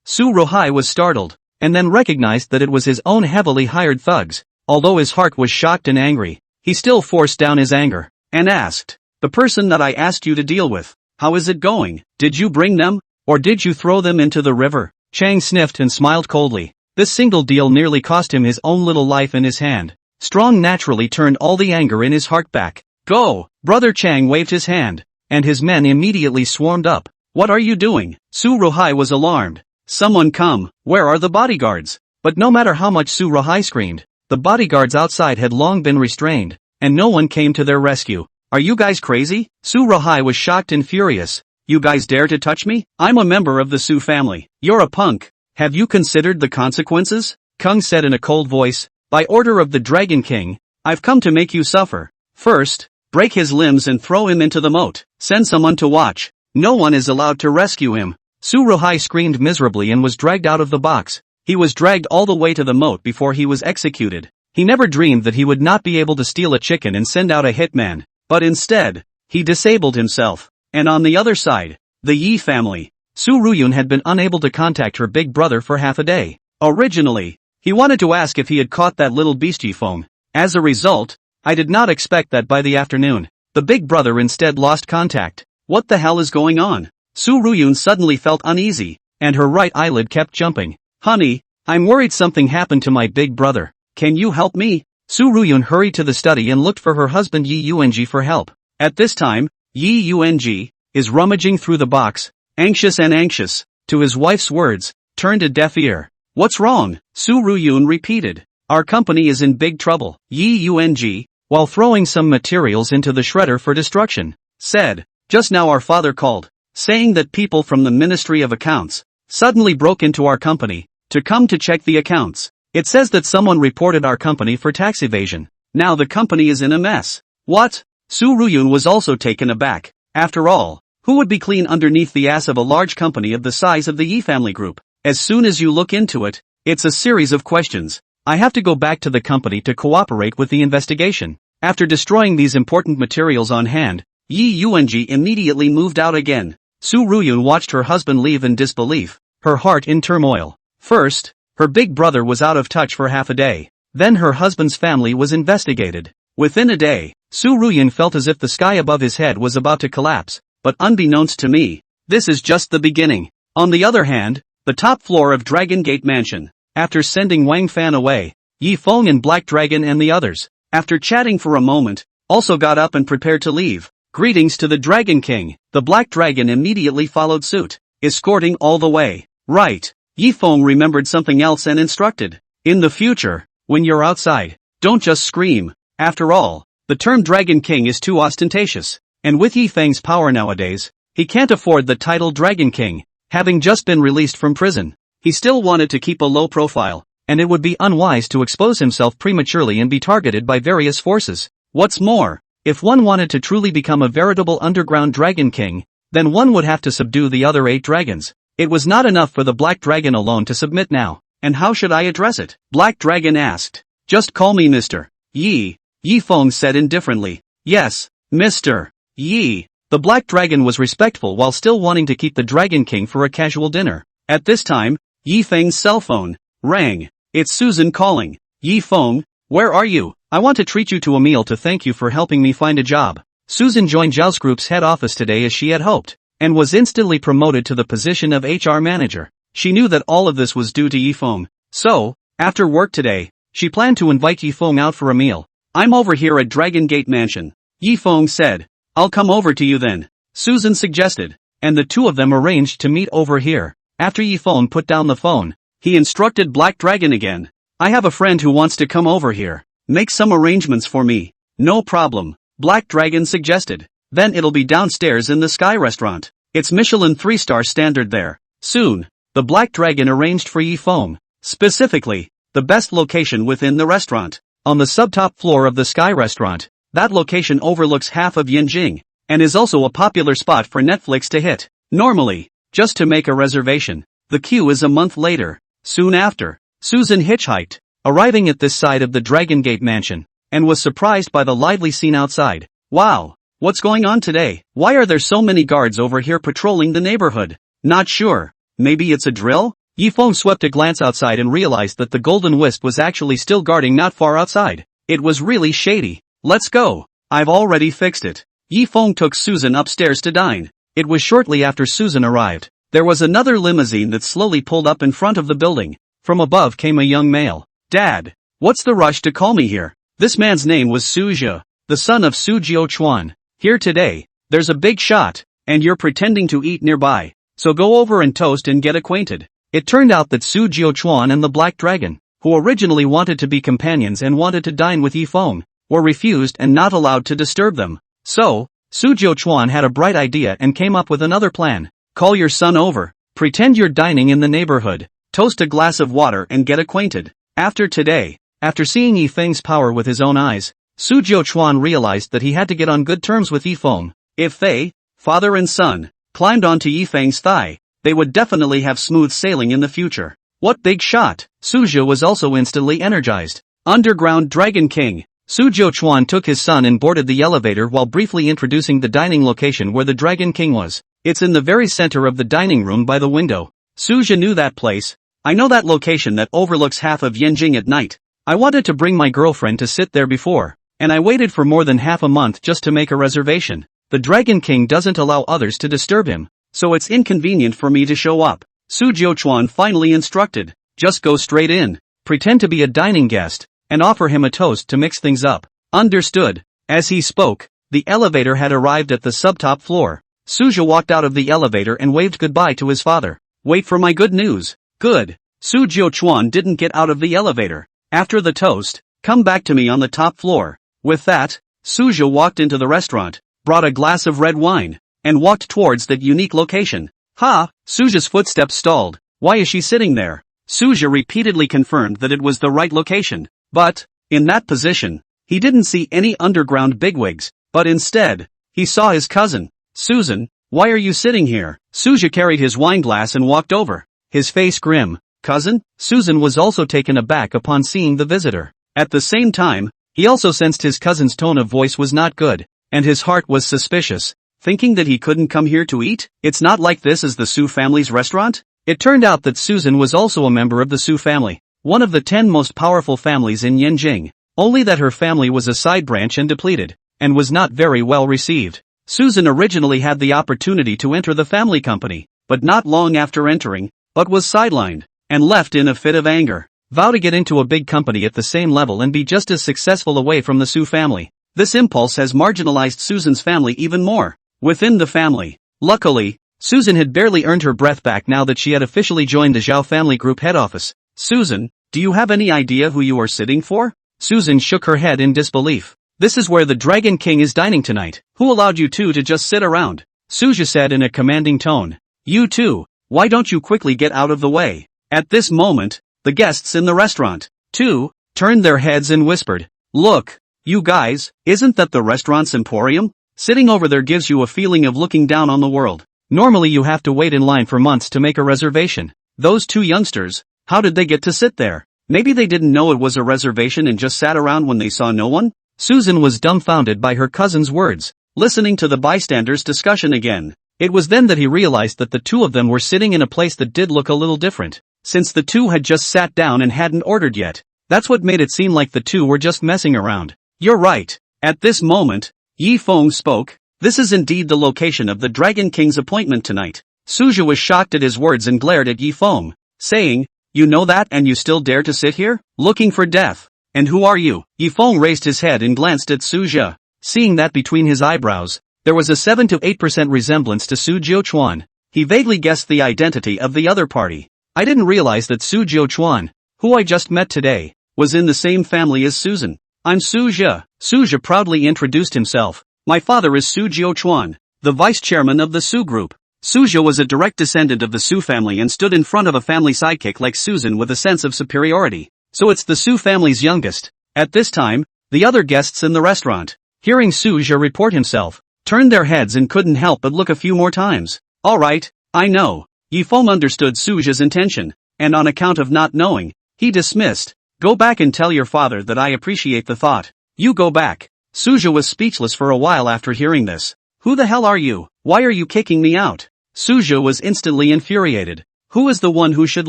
Su Ruhai was startled, and then recognized that it was his own heavily hired thugs. Although his heart was shocked and angry, he still forced down his anger, and asked, the person that I asked you to deal with, how is it going? Did you bring them, or did you throw them into the river? Chang sniffed and smiled coldly. This single deal nearly cost him his own little life in his hand. Strong naturally turned all the anger in his heart back. Go! Brother Chang waved his hand, and his men immediately swarmed up. What are you doing? Su Ruhai was alarmed. Someone come, where are the bodyguards? But no matter how much Su Ruhai screamed, the bodyguards outside had long been restrained, and no one came to their rescue. Are you guys crazy? Su Ruhai was shocked and furious. You guys dare to touch me? I'm a member of the Su family. You're a punk. Have you considered the consequences? Kung said in a cold voice. By order of the Dragon King, I've come to make you suffer. First, break his limbs and throw him into the moat. Send someone to watch. No one is allowed to rescue him. Su Ruhai screamed miserably and was dragged out of the box. He was dragged all the way to the moat before he was executed. He never dreamed that he would not be able to steal a chicken and send out a hitman, but instead, he disabled himself. And on the other side, the Yi family. Su Ruyun had been unable to contact her big brother for half a day. Originally, he wanted to ask if he had caught that little beast Yi Feng. As a result, I did not expect that by the afternoon. The big brother instead lost contact. What the hell is going on? Su Ruyun suddenly felt uneasy, and her right eyelid kept jumping. Honey, I'm worried something happened to my big brother. Can you help me? Su Ruyun hurried to the study and looked for her husband Yi Yuanji for help. At this time, Yi Yuanji is rummaging through the box, anxious, to his wife's words, turned a deaf ear. What's wrong? Su Ruyun repeated. Our company is in big trouble. Yi Yuanji, while throwing some materials into the shredder for destruction, said, just now our father called, saying that people from the Ministry of Accounts suddenly broke into our company to come to check the accounts. It says that someone reported our company for tax evasion. Now the company is in a mess. What? Su Ruyun was also taken aback. After all, who would be clean underneath the ass of a large company of the size of the Yi family group? As soon as you look into it, it's a series of questions. I have to go back to the company to cooperate with the investigation. After destroying these important materials on hand, Yi Yuanji immediately moved out again. Su Ruyun watched her husband leave in disbelief, her heart in turmoil. First, her big brother was out of touch for half a day. Then her husband's family was investigated. Within a day, Su Ruyun felt as if the sky above his head was about to collapse, but unbeknownst to me, this is just the beginning. On the other hand, the top floor of Dragon Gate Mansion. After sending Wang Fan away, Yi Feng and Black Dragon and the others, after chatting for a moment, also got up and prepared to leave. Greetings to the Dragon King. The Black Dragon immediately followed suit, escorting all the way. Right. Yi Feng remembered something else and instructed. In the future, when you're outside, don't just scream. After all, the term Dragon King is too ostentatious. And with Yi Feng's power nowadays, he can't afford the title Dragon King. Having just been released from prison, he still wanted to keep a low profile, and it would be unwise to expose himself prematurely and be targeted by various forces. What's more, if one wanted to truly become a veritable underground Dragon King, then one would have to subdue the other 8 dragons. It was not enough for the Black Dragon alone to submit now, and how should I address it? Black Dragon asked. Just call me Mr. Yi. Yi Feng said indifferently. Yes, Mr. Yi. The Black Dragon was respectful while still wanting to keep the Dragon King for a casual dinner. At this time, Yi Feng's cell phone rang. It's Susan calling. Yi Feng, where are you? I want to treat you to a meal to thank you for helping me find a job. Susan joined Zhao's group's head office today as she had hoped, and was instantly promoted to the position of HR manager. She knew that all of this was due to Yi Feng. So, after work today, she planned to invite Yi Feng out for a meal. I'm over here at Dragon Gate Mansion. Yi Feng said. I'll come over to you then, Susan suggested, and the two of them arranged to meet over here. After Yi Feng put down the phone, he instructed Black Dragon again. I have a friend who wants to come over here. Make some arrangements for me. No problem, Black Dragon suggested. Then it'll be downstairs in the Sky Restaurant. It's Michelin 3-star standard there. Soon, the Black Dragon arranged for Yi Feng, specifically, the best location within the restaurant. On the subtop floor of the Sky Restaurant, that location overlooks half of Yanjing, and is also a popular spot for Netflix to hit. Normally, just to make a reservation, the queue is a month later. Soon after, Susan hitchhiked, arriving at this side of the Dragon Gate Mansion, and was surprised by the lively scene outside. Wow, what's going on today? Why are there so many guards over here patrolling the neighborhood? Not sure, maybe it's a drill? Yi Feng swept a glance outside and realized that the Golden Wisp was actually still guarding not far outside. It was really shady. Let's go. I've already fixed it. Yi Feng took Susan upstairs to dine. It was shortly after Susan arrived. There was another limousine that slowly pulled up in front of the building. From above came a young male. Dad, what's the rush to call me here? This man's name was Su Jie, the son of Su Jiuchuan. Here today, there's a big shot, and you're pretending to eat nearby. So go over and toast and get acquainted. It turned out that Su Jiuchuan and the Black Dragon, who originally wanted to be companions and wanted to dine with Yi Feng, were refused and not allowed to disturb them. So, Su Jiuchuan had a bright idea and came up with another plan. Call your son over, pretend you're dining in the neighborhood, toast a glass of water and get acquainted. After today, after seeing Yi Feng's power with his own eyes, Su Jiuchuan realized that he had to get on good terms with Yi Feng. If they, father and son, climbed onto Yi Feng's thigh, they would definitely have smooth sailing in the future. What big shot! Su Jie was also instantly energized. Underground Dragon King. Su Jiuchuan took his son and boarded the elevator while briefly introducing the dining location where the Dragon King was. It's in the very center of the dining room by the window. Su Jie knew that place. I know that location that overlooks half of Yanjing at night. I wanted to bring my girlfriend to sit there before, and I waited for more than half a month just to make a reservation. The Dragon King doesn't allow others to disturb him, so it's inconvenient for me to show up. Su Jiuchuan finally instructed. Just go straight in, pretend to be a dining guest, and offer him a toast to mix things up. Understood. As he spoke, the elevator had arrived at the subtop floor. Su Jie walked out of the elevator and waved goodbye to his father. Wait for my good news. Good. Su Jiuchuan didn't get out of the elevator. After the toast, come back to me on the top floor. With that, Su Jie walked into the restaurant, brought a glass of red wine, and walked towards that unique location. Ha! Su Jie's footsteps stalled. Why is she sitting there? Suja repeatedly confirmed that it was the right location. But, in that position, he didn't see any underground bigwigs, but instead, he saw his cousin. Susan, why are you sitting here? Suja carried his wine glass and walked over, his face grim. Cousin? Susan was also taken aback upon seeing the visitor. At the same time, he also sensed his cousin's tone of voice was not good, and his heart was suspicious, thinking that he couldn't come here to eat. It's not like this is the Su family's restaurant? It turned out that Susan was also a member of the Su family, one of the 10 most powerful families in Yanjing, only that her family was a side branch and depleted, and was not very well received. Susan originally had the opportunity to enter the family company, but not long after entering, but was sidelined, and left in a fit of anger. Vow to get into a big company at the same level and be just as successful away from the Su family. This impulse has marginalized Susan's family even more. Within the family, luckily, Susan had barely earned her breath back now that she had officially joined the Zhao family group head office. Susan, do you have any idea who you are sitting for? Susan shook her head in disbelief. This is where the Dragon King is dining tonight. Who allowed you two to just sit around? Suja said in a commanding tone. You two, why don't you quickly get out of the way? At this moment, the guests in the restaurant, too, turned their heads and whispered, Look, you guys, isn't that the restaurant's emporium? Sitting over there gives you a feeling of looking down on the world. Normally you have to wait in line for months to make a reservation. Those two youngsters, how did they get to sit there? Maybe they didn't know it was a reservation and just sat around when they saw no one? Susan was dumbfounded by her cousin's words, listening to the bystanders' discussion again. It was then that he realized that the two of them were sitting in a place that did look a little different, since the two had just sat down and hadn't ordered yet. That's what made it seem like the two were just messing around. You're right. At this moment, Yi Feng spoke. This is indeed the location of the Dragon King's appointment tonight. Suja was shocked at his words and glared at Yi Feng, saying, You know that and you still dare to sit here? Looking for death. And who are you? Yi Feng raised his head and glanced at Suja. Seeing that between his eyebrows, there was a 7 to 8% resemblance to Su Jiuquan, he vaguely guessed the identity of the other party. I didn't realize that Su Jiuquan, who I just met today, was in the same family as Susan. I'm Suja. Suja proudly introduced himself. My father is Su Jiuquan, the vice chairman of the Su group. Suja was a direct descendant of the Su family and stood in front of a family sidekick like Susan with a sense of superiority. So it's the Su family's youngest. At this time, the other guests in the restaurant, hearing Suja report himself, turned their heads and couldn't help but look a few more times. Alright, I know. Yi Feng understood Suja's intention, and on account of not knowing, he dismissed. Go back and tell your father that I appreciate the thought. You go back. Suja was speechless for a while after hearing this. Who the hell are you? Why are you kicking me out? Suja was instantly infuriated. Who is the one who should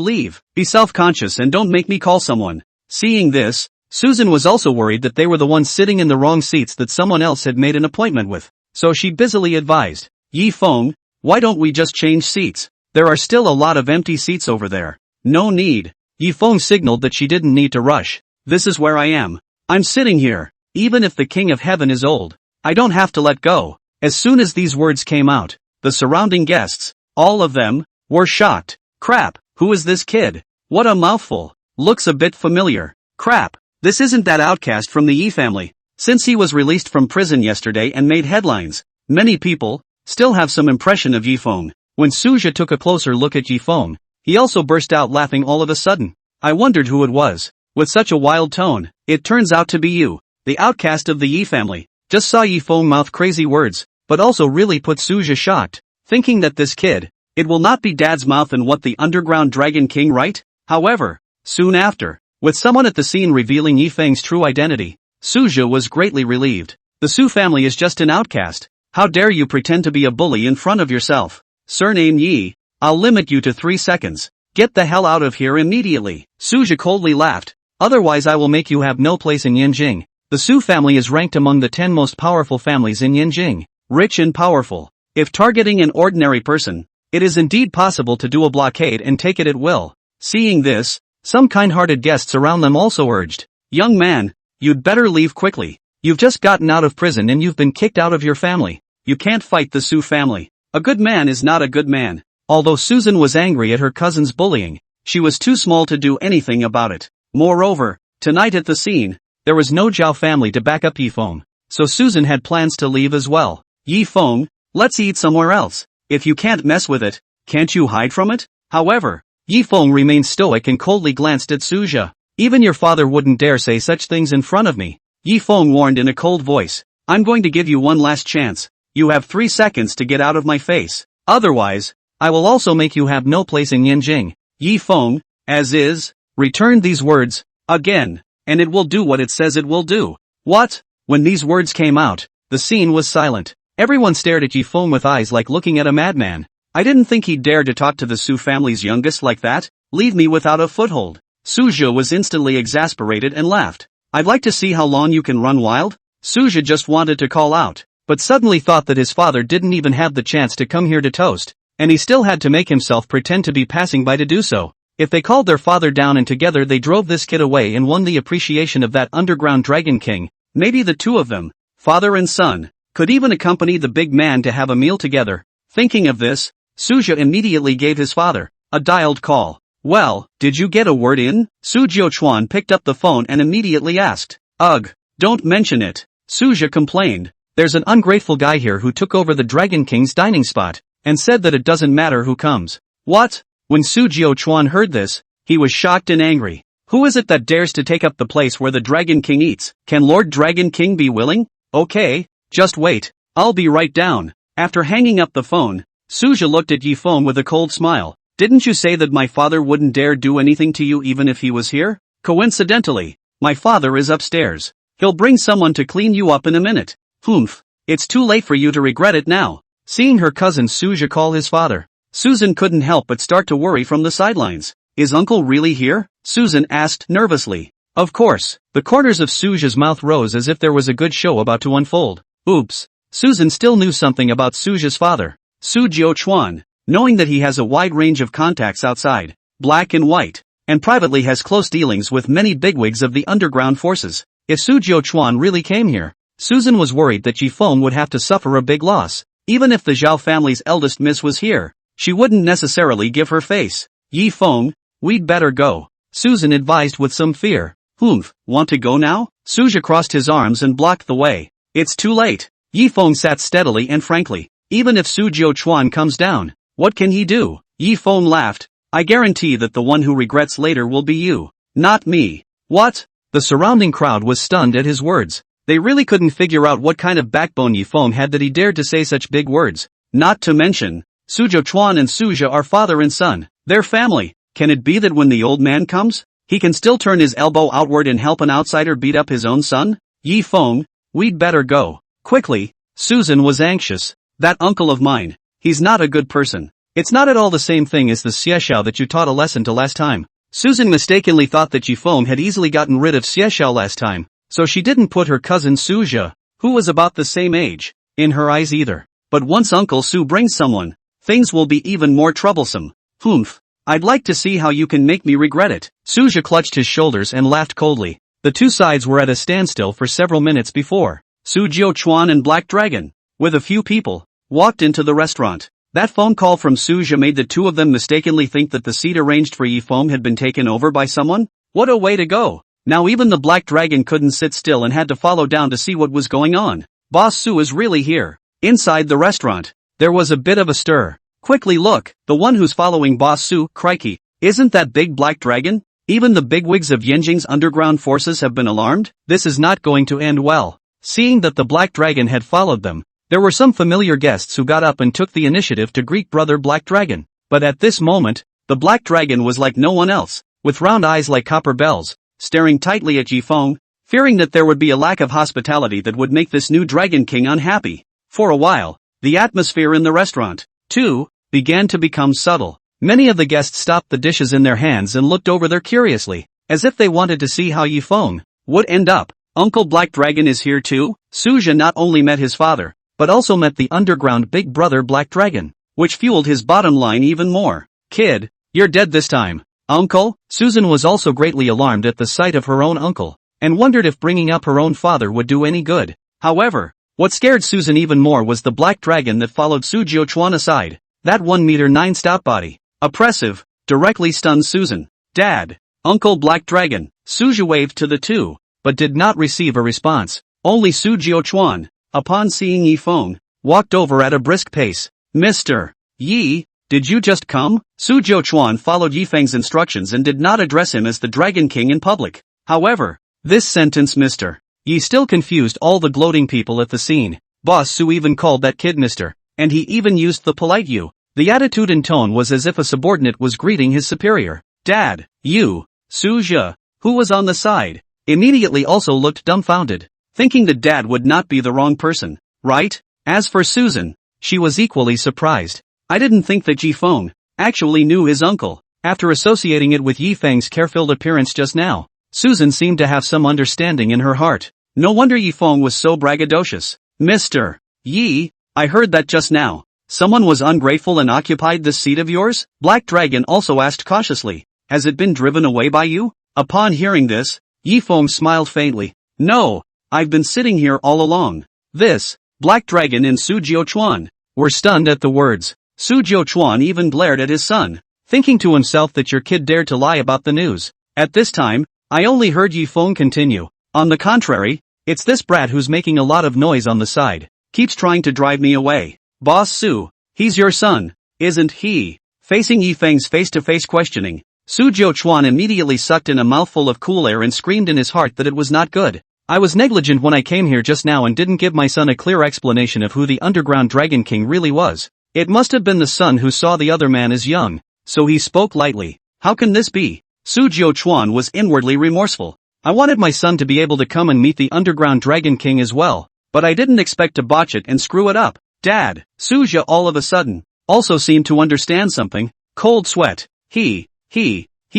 leave? Be self-conscious and don't make me call someone. Seeing this, Susan was also worried that they were the ones sitting in the wrong seats that someone else had made an appointment with. So she busily advised, Yi Feng, why don't we just change seats? There are still a lot of empty seats over there. No need. Yi Feng signaled that she didn't need to rush. This is where I am. I'm sitting here. Even if the King of Heaven is old, I don't have to let go. As soon as these words came out, the surrounding guests, all of them, were shocked. Crap, who is this kid? What a mouthful. Looks a bit familiar. Crap, this isn't that outcast from the Yi family. Since he was released from prison yesterday and made headlines, many people still have some impression of Yi Feng. When Suja took a closer look at Yi Feng, he also burst out laughing all of a sudden. I wondered who it was. With such a wild tone, it turns out to be you, the outcast of the Yi family. Just saw Yi Feng mouth crazy words, but also really put Suja shocked, thinking that this kid, it will not be dad's mouth and what the underground Dragon King, right? However, soon after, with someone at the scene revealing Yi Feng's true identity, Suja was greatly relieved. The Su family is just an outcast. How dare you pretend to be a bully in front of yourself? Surname Yi, I'll limit you to 3 seconds. Get the hell out of here immediately. Suja coldly laughed. Otherwise I will make you have no place in Yanjing. The Su family is ranked among the 10 most powerful families in Yanjing. Rich and powerful. If targeting an ordinary person, it is indeed possible to do a blockade and take it at will. Seeing this, some kind-hearted guests around them also urged, Young man, you'd better leave quickly. You've just gotten out of prison and you've been kicked out of your family. You can't fight the Su family. A good man is not a good man. Although Susan was angry at her cousin's bullying, she was too small to do anything about it. Moreover, tonight at the scene, there was no Zhao family to back up Yi Feng, so Susan had plans to leave as well. Yi Feng, let's eat somewhere else. If you can't mess with it, can't you hide from it? However, Yi Feng remained stoic and coldly glanced at Suja. Even your father wouldn't dare say such things in front of me. Yi Feng warned in a cold voice. I'm going to give you one last chance. You have 3 seconds to get out of my face. Otherwise, I will also make you have no place in Yanjing. Yi Feng, as is, returned these words, again, and it will do what it says it will do. What? When these words came out, the scene was silent. Everyone stared at Yi Feng with eyes like looking at a madman. I didn't think he'd dare to talk to the Su family's youngest like that, leave me without a foothold. Suja was instantly exasperated and laughed. I'd like to see how long you can run wild? Suja just wanted to call out, but suddenly thought that his father didn't even have the chance to come here to toast, and he still had to make himself pretend to be passing by to do so. If they called their father down and together they drove this kid away and won the appreciation of that underground Dragon King, maybe the two of them, father and son, could even accompany the big man to have a meal together. Thinking of this, Suja immediately gave his father a dialed call. Well, did you get a word in? Su Jiuchuan picked up the phone and immediately asked. Ugh, don't mention it. Suja complained. There's an ungrateful guy here who took over the Dragon King's dining spot, and said that it doesn't matter who comes. What? When Su Jiuchuan heard this, he was shocked and angry. Who is it that dares to take up the place where the Dragon King eats? Can Lord Dragon King be willing? Okay, just wait. I'll be right down. After hanging up the phone, Suja looked at Yi Feng with a cold smile. Didn't you say that my father wouldn't dare do anything to you even if he was here? Coincidentally, my father is upstairs. He'll bring someone to clean you up in a minute. Humph. It's too late for you to regret it now. Seeing her cousin Suja call his father, Susan couldn't help but start to worry from the sidelines. Is uncle really here? Susan asked nervously. Of course. The corners of Suja's mouth rose as if there was a good show about to unfold. Oops. Susan still knew something about Suja's father, Su Jiuchuan. Knowing that he has a wide range of contacts outside, black and white, and privately has close dealings with many bigwigs of the underground forces. If Su Jiuchuan really came here, Susan was worried that Yi Feng would have to suffer a big loss. Even if the Zhao family's eldest miss was here, she wouldn't necessarily give her face. Yi Feng, we'd better go, Susan advised with some fear. Humph, want to go now? Suja crossed his arms and blocked the way. It's too late. Yi Feng sat steadily and frankly. Even if Su Jiuchuan comes down, what can he do? Yi Feng laughed. I guarantee that the one who regrets later will be you, not me. What? The surrounding crowd was stunned at his words. They really couldn't figure out what kind of backbone Yi Feng had that he dared to say such big words. Not to mention, Su Jiuchuan and Suja are father and son. They're family. Can it be that when the old man comes, he can still turn his elbow outward and help an outsider beat up his own son? Yi Feng, we'd better go. Quickly. Susan was anxious. That uncle of mine. He's not a good person. It's not at all the same thing as the Xieshao that you taught a lesson to last time. Susan mistakenly thought that Yi Feng had easily gotten rid of Xieshao last time, so she didn't put her cousin Suja, who was about the same age, in her eyes either. But once Uncle Su brings someone, things will be even more troublesome. Humph. I'd like to see how you can make me regret it. Suja clutched his shoulders and laughed coldly. The two sides were at a standstill for several minutes before Su Jiuchuan and Black Dragon, with a few people, walked into the restaurant. That phone call from Suja made the two of them mistakenly think that the seat arranged for Yi Feng had been taken over by someone. What a way to go. Now even the Black Dragon couldn't sit still and had to follow down to see what was going on. Boss Su is really here. Inside the restaurant, there was a bit of a stir. Quickly look, the one who's following Boss Su, crikey. Isn't that big Black Dragon? Even the bigwigs of Yanjing's underground forces have been alarmed. This is not going to end well. Seeing that the Black Dragon had followed them, there were some familiar guests who got up and took the initiative to greet brother Black Dragon. But at this moment, the Black Dragon was like no one else, with round eyes like copper bells, staring tightly at Yi Feng, fearing that there would be a lack of hospitality that would make this new Dragon King unhappy. For a while, the atmosphere in the restaurant, too, began to become subtle. Many of the guests stopped the dishes in their hands and looked over there curiously, as if they wanted to see how Yi Feng would end up. Uncle Black Dragon is here too? Suja not only met his father, but also met the underground big brother Black Dragon, which fueled his bottom line even more. Kid, you're dead this time. Uncle? Susan was also greatly alarmed at the sight of her own uncle, and wondered if bringing up her own father would do any good. However, what scared Susan even more was the Black Dragon that followed Su Jiuchuan aside. That 1-meter-9 stout body, oppressive, directly stunned Susan. Dad, Uncle Black Dragon. Suja waved to the two, but did not receive a response. Only Su Jiuchuan, upon seeing Yi Feng, walked over at a brisk pace. Mr. Yi, did you just come? Su Jiuchuan followed Yifeng's instructions and did not address him as the Dragon King in public. However, this sentence Mr. Yi still confused all the gloating people at the scene. Boss Su even called that kid Mr. And he even used the polite you. The attitude and tone was as if a subordinate was greeting his superior. Dad, you, Su Jia, who was on the side, immediately also looked dumbfounded, thinking that Dad would not be the wrong person, right? As for Susan, she was equally surprised. I didn't think that Yifeng actually knew his uncle. After associating it with Yifeng's care-filled appearance just now, Susan seemed to have some understanding in her heart. No wonder Yifeng was so braggadocious. Mr. Yi, I heard that just now. Someone was ungrateful and occupied this seat of yours? Black Dragon also asked cautiously. Has it been driven away by you? Upon hearing this, Yifeng smiled faintly. No, I've been sitting here all along. This, Black Dragon and Su Jiuchuan, were stunned at the words. Su Jiuchuan even glared at his son, thinking to himself that your kid dared to lie about the news. At this time, I only heard Yifeng continue. On the contrary, it's this brat who's making a lot of noise on the side. Keeps trying to drive me away. Boss Su, he's your son, isn't he? Facing Yifeng's face-to-face questioning, Su Jiuchuan immediately sucked in a mouthful of cool air and screamed in his heart that it was not good. I was negligent when I came here just now and didn't give my son a clear explanation of who the underground Dragon King really was. It must have been the son who saw the other man as young, so he spoke lightly. How can this be? Su Jiuchuan was inwardly remorseful. I wanted my son to be able to come and meet the underground Dragon King as well, but I didn't expect to botch it and screw it up. Dad, Su Jia all of a sudden, also seemed to understand something. Cold sweat. He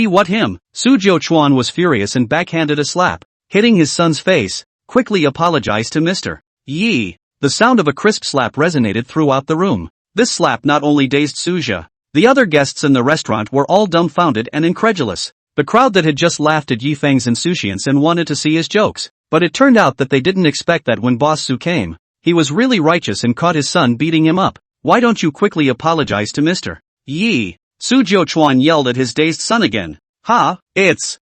what him? Su Jiuchuan was furious and backhanded a slap, hitting his son's face, quickly apologized to Mr. Yi. The sound of a crisp slap resonated throughout the room. This slap not only dazed Su Jia, the other guests in the restaurant were all dumbfounded and incredulous. The crowd that had just laughed at Yifeng's insouciance and wanted to see his jokes, but it turned out that they didn't expect that when Boss Su came. He was really righteous and caught his son beating him up. Why don't you quickly apologize to Mr. Yi? Su Jiuchuan yelled at his dazed son again. Ha, it's.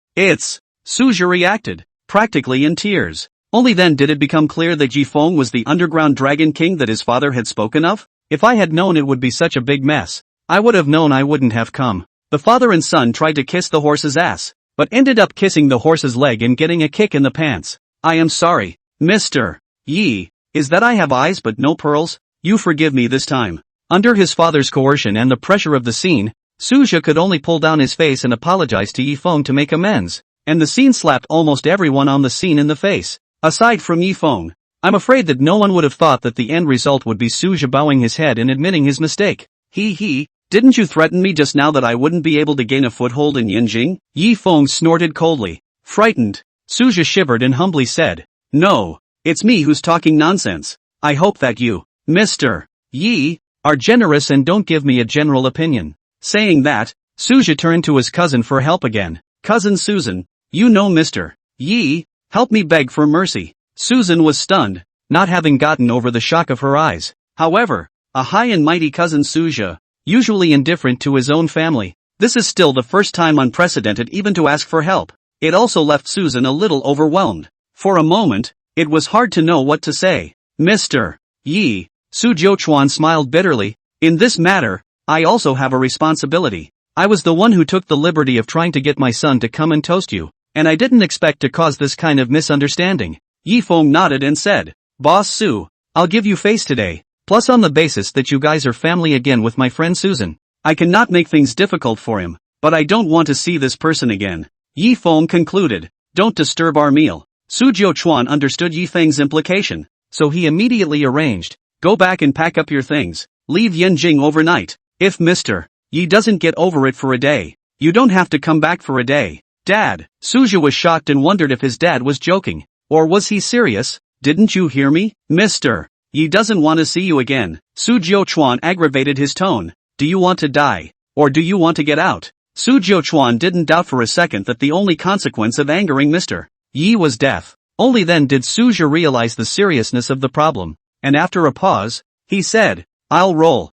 Su Jia reacted, practically in tears. Only then did it become clear that Yifeng was the underground Dragon King that his father had spoken of. If I had known it would be such a big mess, I would have known I wouldn't have come. The father and son tried to kiss the horse's ass, but ended up kissing the horse's leg and getting a kick in the pants. I am sorry, Mr. Yi, is that I have eyes but no pearls? You forgive me this time. Under his father's coercion and the pressure of the scene, Su Jia could only pull down his face and apologize to Yifeng to make amends, and the scene slapped almost everyone on the scene in the face, aside from Yifeng. I'm afraid that no one would have thought that the end result would be Su Jia bowing his head and admitting his mistake. Didn't you threaten me just now that I wouldn't be able to gain a foothold in Yanjing? Yifeng snorted coldly. Frightened, Su Jia shivered and humbly said, No, it's me who's talking nonsense. I hope that you, Mr. Yi, are generous and don't give me a general opinion. Saying that, Su Jia turned to his cousin for help again. Cousin Susan, you know Mr. Yi, help me beg for mercy. Susan was stunned, not having gotten over the shock of her eyes. However, a high and mighty cousin Su Jia, usually indifferent to his own family, this is still the first time unprecedented even to ask for help. It also left Susan a little overwhelmed. For a moment, it was hard to know what to say. Mr. Yi, Su Jiuchuan smiled bitterly. In this matter, I also have a responsibility. I was the one who took the liberty of trying to get my son to come and toast you, and I didn't expect to cause this kind of misunderstanding. Yifeng nodded and said, Boss Su, I'll give you face today. Plus on the basis that you guys are family again with my friend Susan. I cannot make things difficult for him, but I don't want to see this person again. Yifeng concluded, Don't disturb our meal. Su Jiuchuan understood Yifeng's implication, so he immediately arranged, Go back and pack up your things, leave Yanjing overnight. If Mr. Yi doesn't get over it for a day, you don't have to come back for a day. Dad, Su Jia was shocked and wondered if his dad was joking, or was he serious? Didn't you hear me? Mr. Yi doesn't want to see you again. Su Jiuchuan aggravated his tone. Do you want to die? Or do you want to get out? Su Jiuchuan didn't doubt for a second that the only consequence of angering Mr. Yi was death. Only then did Su Jia realize the seriousness of the problem, and after a pause, he said, I'll roll.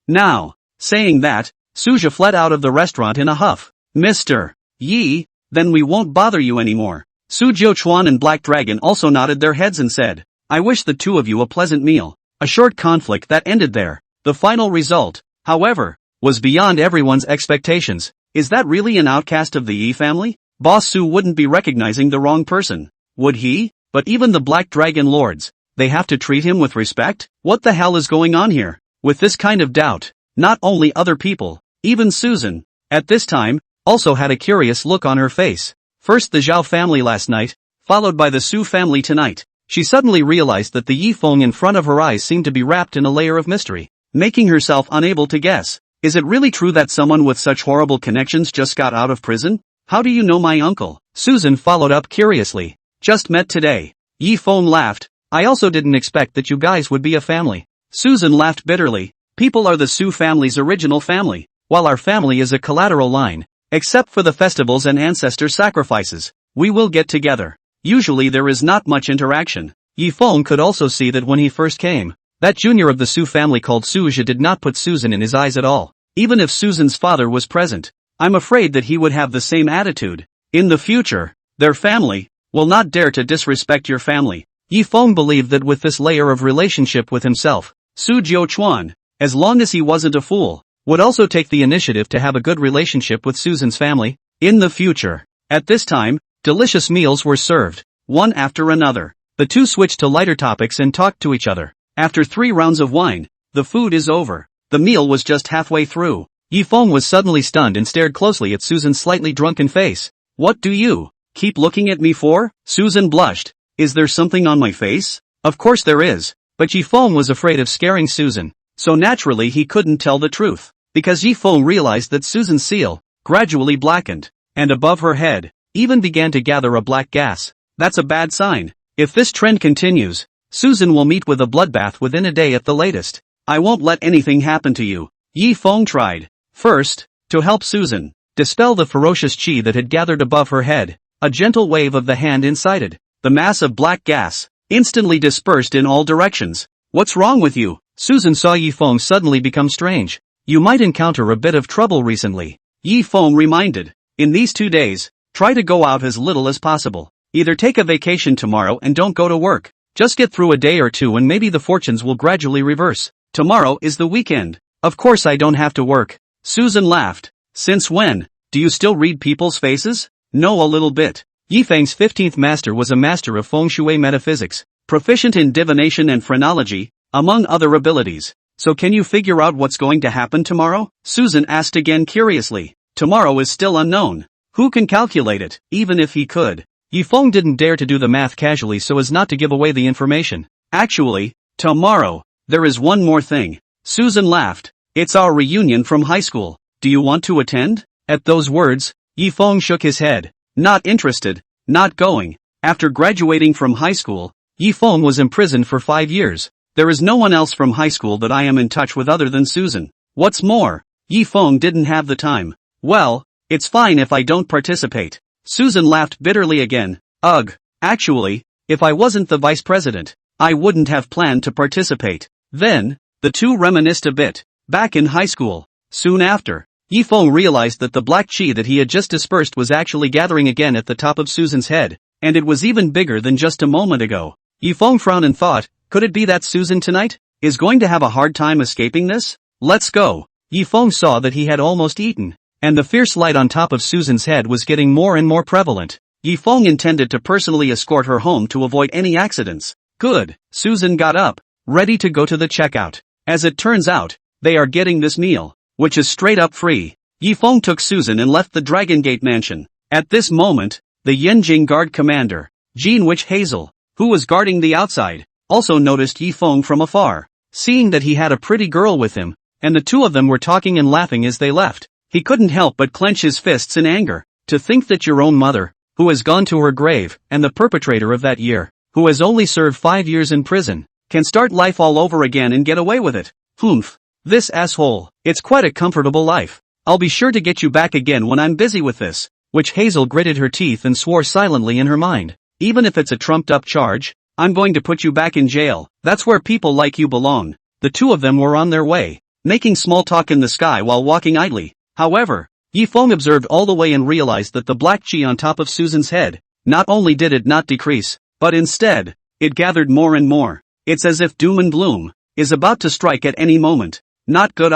Now. Saying that, Su Jia fled out of the restaurant in a huff. Mr. Yi, then we won't bother you anymore. Su Jiuchuan and Black Dragon also nodded their heads and said, I wish the two of you a pleasant meal. A short conflict that ended there. The final result, however, was beyond everyone's expectations. Is that really an outcast of the Yi family? Boss Su wouldn't be recognizing the wrong person, would he? But even the Black Dragon Lords, they have to treat him with respect? What the hell is going on here? With this kind of doubt, not only other people, even Susan, at this time, also had a curious look on her face. First the Zhao family last night, followed by the Su family tonight. She suddenly realized that the Yi Feng in front of her eyes seemed to be wrapped in a layer of mystery, making herself unable to guess. Is it really true that someone with such horrible connections just got out of prison? How do you know my uncle? Susan followed up curiously. Just met today. Yi Feng laughed. I also didn't expect that you guys would be a family. Susan laughed bitterly. People are the Su family's original family, while our family is a collateral line. Except for the festivals and ancestor sacrifices, we will get together. Usually there is not much interaction. Yi Feng could also see that when he first came, that junior of the Su family called Suja did not put Susan in his eyes at all. Even if Susan's father was present, I'm afraid that he would have the same attitude. In the future, their family will not dare to disrespect your family. Yi Feng believed that with this layer of relationship with himself, Su Jiuquan, as long as he wasn't a fool, would also take the initiative to have a good relationship with Susan's family. In the future, at this time, delicious meals were served, one after another. The two switched to lighter topics and talked to each other. After 3 rounds of wine, the food is over. The meal was just halfway through. Yi Feng was suddenly stunned and stared closely at Susan's slightly drunken face. What do you keep looking at me for? Susan blushed. Is there something on my face? Of course there is. But Yi Feng was afraid of scaring Susan, so naturally he couldn't tell the truth. Because Yi Feng realized that Susan's seal gradually blackened, and above her head, even began to gather a black gas. That's a bad sign. If this trend continues, Susan will meet with a bloodbath within a day at the latest. I won't let anything happen to you. Yi Feng tried. First, to help Susan dispel the ferocious qi that had gathered above her head, a gentle wave of the hand incited. The mass of black gas instantly dispersed in all directions. What's wrong with you? Susan saw Yi Feng suddenly become strange. You might encounter a bit of trouble recently. Yi Feng reminded. In these 2 days, try to go out as little as possible. Either take a vacation tomorrow and don't go to work. Just get through a day or two and maybe the fortunes will gradually reverse. Tomorrow is the weekend. Of course I don't have to work. Susan laughed. Since when? Do you still read people's faces? No, a little bit. Yi Feng's 15th master was a master of feng shui metaphysics, proficient in divination and phrenology, among other abilities. So can you figure out what's going to happen tomorrow? Susan asked again curiously. Tomorrow is still unknown. Who can calculate it? Even if he could, Yi Feng didn't dare to do the math casually so as not to give away the information. Actually, tomorrow, there is one more thing. Susan laughed. It's our reunion from high school. Do you want to attend? At those words, Yi Feng shook his head. Not interested, not going. After graduating from high school, Yi Feng was imprisoned for 5 years. There is no one else from high school that I am in touch with other than Susan. What's more, Yi Feng didn't have the time. Well, it's fine if I don't participate. Susan laughed bitterly again. Ugh, actually, if I wasn't the vice president, I wouldn't have planned to participate. Then, the two reminisced a bit. Back in high school, soon after, Yi Feng realized that the black qi that he had just dispersed was actually gathering again at the top of Susan's head, and it was even bigger than just a moment ago. Yi Feng frowned and thought, could it be that Susan tonight is going to have a hard time escaping this? Let's go. Yi Feng saw that he had almost eaten, and the fierce light on top of Susan's head was getting more and more prevalent. Yi Feng intended to personally escort her home to avoid any accidents. Good. Susan got up, ready to go to the checkout. As it turns out, they are getting this meal, which is straight up free. Yi Feng took Susan and left the Dragon Gate mansion. At this moment, the Yanjing guard commander, Jean Witch Hazel, who was guarding the outside, also noticed Yi Feng from afar. Seeing that he had a pretty girl with him, and the two of them were talking and laughing as they left, he couldn't help but clench his fists in anger. To think that your own mother, who has gone to her grave, and the perpetrator of that year, who has only served 5 years in prison, can start life all over again and get away with it. Humph. This asshole. It's quite a comfortable life. I'll be sure to get you back again when I'm busy with this. Witch Hazel gritted her teeth and swore silently in her mind. Even if it's a trumped-up charge, I'm going to put you back in jail. That's where people like you belong. The two of them were on their way, making small talk in the sky while walking idly. However, Yi Feng observed all the way and realized that the black qi on top of Susan's head, not only did it not decrease, but instead, it gathered more and more. It's as if doom and gloom is about to strike at any moment. Not good.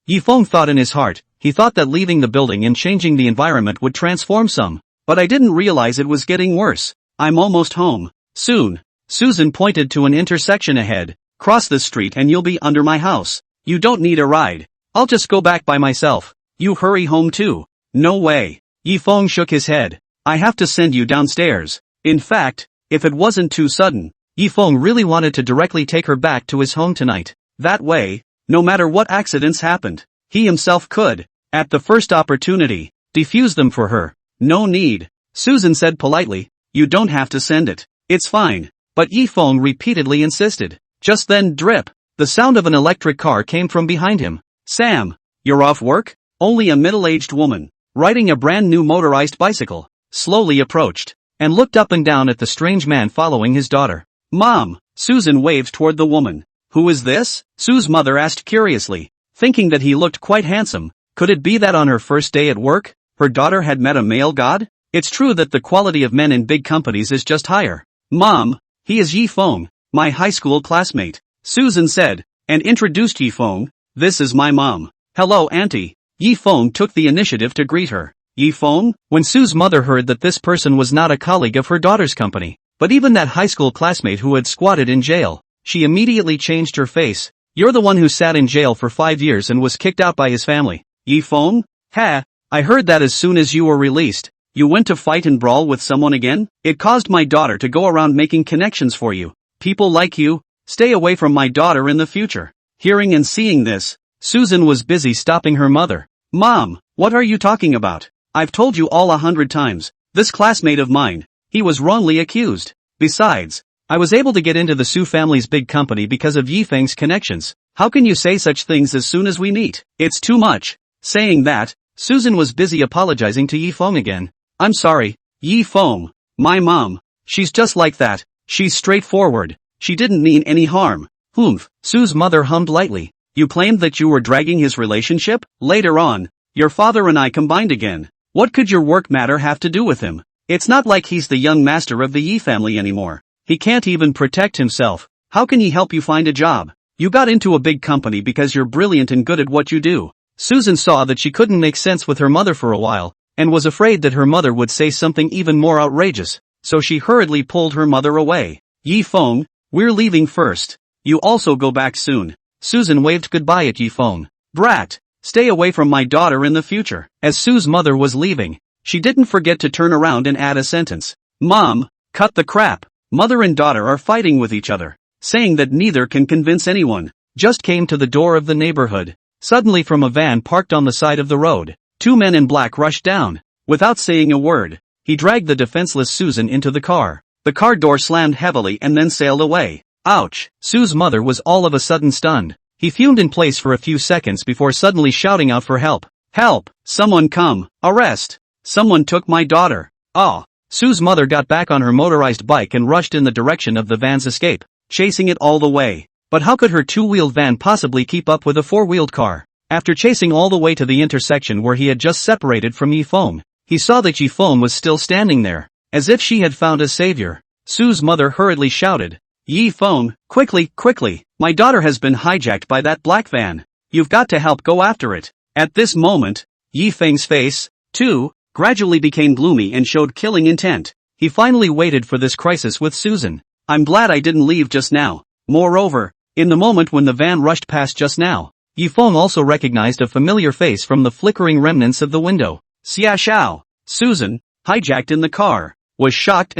Yifeng thought in his heart. He thought that leaving the building and changing the environment would transform some. But I didn't realize it was getting worse. I'm almost home. Soon. Susan pointed to an intersection ahead. Cross this street and you'll be under my house. You don't need a ride. I'll just go back by myself. You hurry home too. No way. Yifeng shook his head. I have to send you downstairs. In fact, if it wasn't too sudden, Yifeng really wanted to directly take her back to his home tonight. That way, no matter what accidents happened, he himself could, at the first opportunity, defuse them for her. No need. Susan said politely. You don't have to send it. It's fine. But Yifeng repeatedly insisted. Just then, drip. The sound of an electric car came from behind him. Sam, you're off work? Only a middle-aged woman, riding a brand new motorized bicycle, slowly approached, and looked up and down at the strange man following his daughter. Mom, Susan waved toward the woman. Who is this? Sue's mother asked curiously, thinking that he looked quite handsome. Could it be that on her first day at work, her daughter had met a male god? It's true that the quality of men in big companies is just higher. Mom, he is Yifeng, my high school classmate, Susan said, and introduced Yifeng. This is my mom. Hello, Auntie. Yifeng took the initiative to greet her. Yifeng? When Sue's mother heard that this person was not a colleague of her daughter's company, but even that high school classmate who had squatted in jail, she immediately changed her face. You're the one who sat in jail for 5 years and was kicked out by his family. Yifeng? Ha! I heard that as soon as you were released, you went to fight and brawl with someone again? It caused my daughter to go around making connections for you. People like you, stay away from my daughter in the future. Hearing and seeing this, Susan was busy stopping her mother. Mom, what are you talking about? I've told you all 100 times, this classmate of mine, he was wrongly accused. Besides, I was able to get into the Su family's big company because of Yifeng's connections. How can you say such things as soon as we meet? It's too much. Saying that, Susan was busy apologizing to Yifeng again. I'm sorry, Yifeng. My mom, she's just like that. She's straightforward. She didn't mean any harm. Humph, Sue's mother hummed lightly. You claimed that you were dragging his relationship? Later on, your father and I combined again. What could your work matter have to do with him? It's not like he's the young master of the Yi family anymore. He can't even protect himself. How can he help you find a job? You got into a big company because you're brilliant and good at what you do. Susan saw that she couldn't make sense with her mother for a while, and was afraid that her mother would say something even more outrageous, so she hurriedly pulled her mother away. Yifeng, we're leaving first. You also go back soon. Susan waved goodbye at Yifeng. Brat, stay away from my daughter in the future. As Sue's mother was leaving, she didn't forget to turn around and add a sentence. Mom, cut the crap. Mother and daughter are fighting with each other. Saying that neither can convince anyone. Just came to the door of the neighborhood. Suddenly from a van parked on the side of the road, 2 men in black rushed down. Without saying a word, he dragged the defenseless Susan into the car. The car door slammed heavily and then sailed away. Ouch! Sue's mother was all of a sudden stunned. He fumed in place for a few seconds before suddenly shouting out for help. Help! Someone come! Arrest! Someone took my daughter! Ah! Sue's mother got back on her motorized bike and rushed in the direction of the van's escape, chasing it all the way. But how could her 2-wheeled van possibly keep up with a 4-wheeled car? After chasing all the way to the intersection where he had just separated from Yifeng, he saw that Yifeng was still standing there, as if she had found a savior. Sue's mother hurriedly shouted, Yifeng, quickly, quickly, my daughter has been hijacked by that black van. You've got to help go after it. At this moment, Yifeng's face, too, gradually became gloomy and showed killing intent. He finally waited for this crisis with Susan. I'm glad I didn't leave just now. Moreover, in the moment when the van rushed past just now, Yifeng also recognized a familiar face from the flickering remnants of the window. Xia Xiao, Susan, hijacked in the car, was shocked,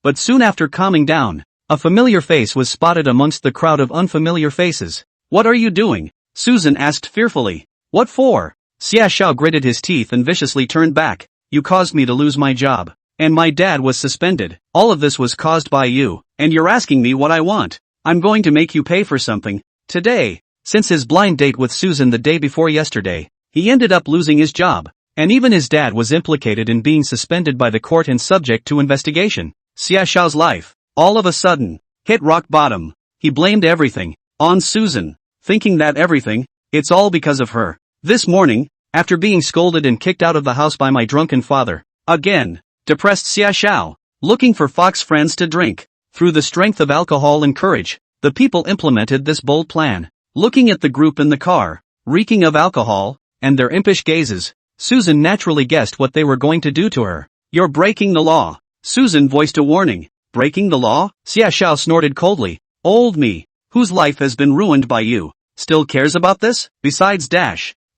but soon after calming down, a familiar face was spotted amongst the crowd of unfamiliar faces. What are you doing? Susan asked fearfully. What for? Xia Xiao gritted his teeth and viciously turned back. You caused me to lose my job. And my dad was suspended. All of this was caused by you, and you're asking me what I want. I'm going to make you pay for something. Today, since his blind date with Susan the day before yesterday, he ended up losing his job, and even his dad was implicated in being suspended by the court and subject to investigation. Xia Xiao's life, all of a sudden, hit rock bottom. He blamed everything on Susan, thinking that everything, it's all because of her. This morning, after being scolded and kicked out of the house by my drunken father, again, depressed Xia Xiao, looking for fox friends to drink. Through the strength of alcohol and courage, the people implemented this bold plan. Looking at the group in the car, reeking of alcohol, and their impish gazes, Susan naturally guessed what they were going to do to her. "You're breaking the law." Susan voiced a warning. "Breaking the law?" Xia Xiao snorted coldly. "Old me, whose life has been ruined by you, still cares about this? Besides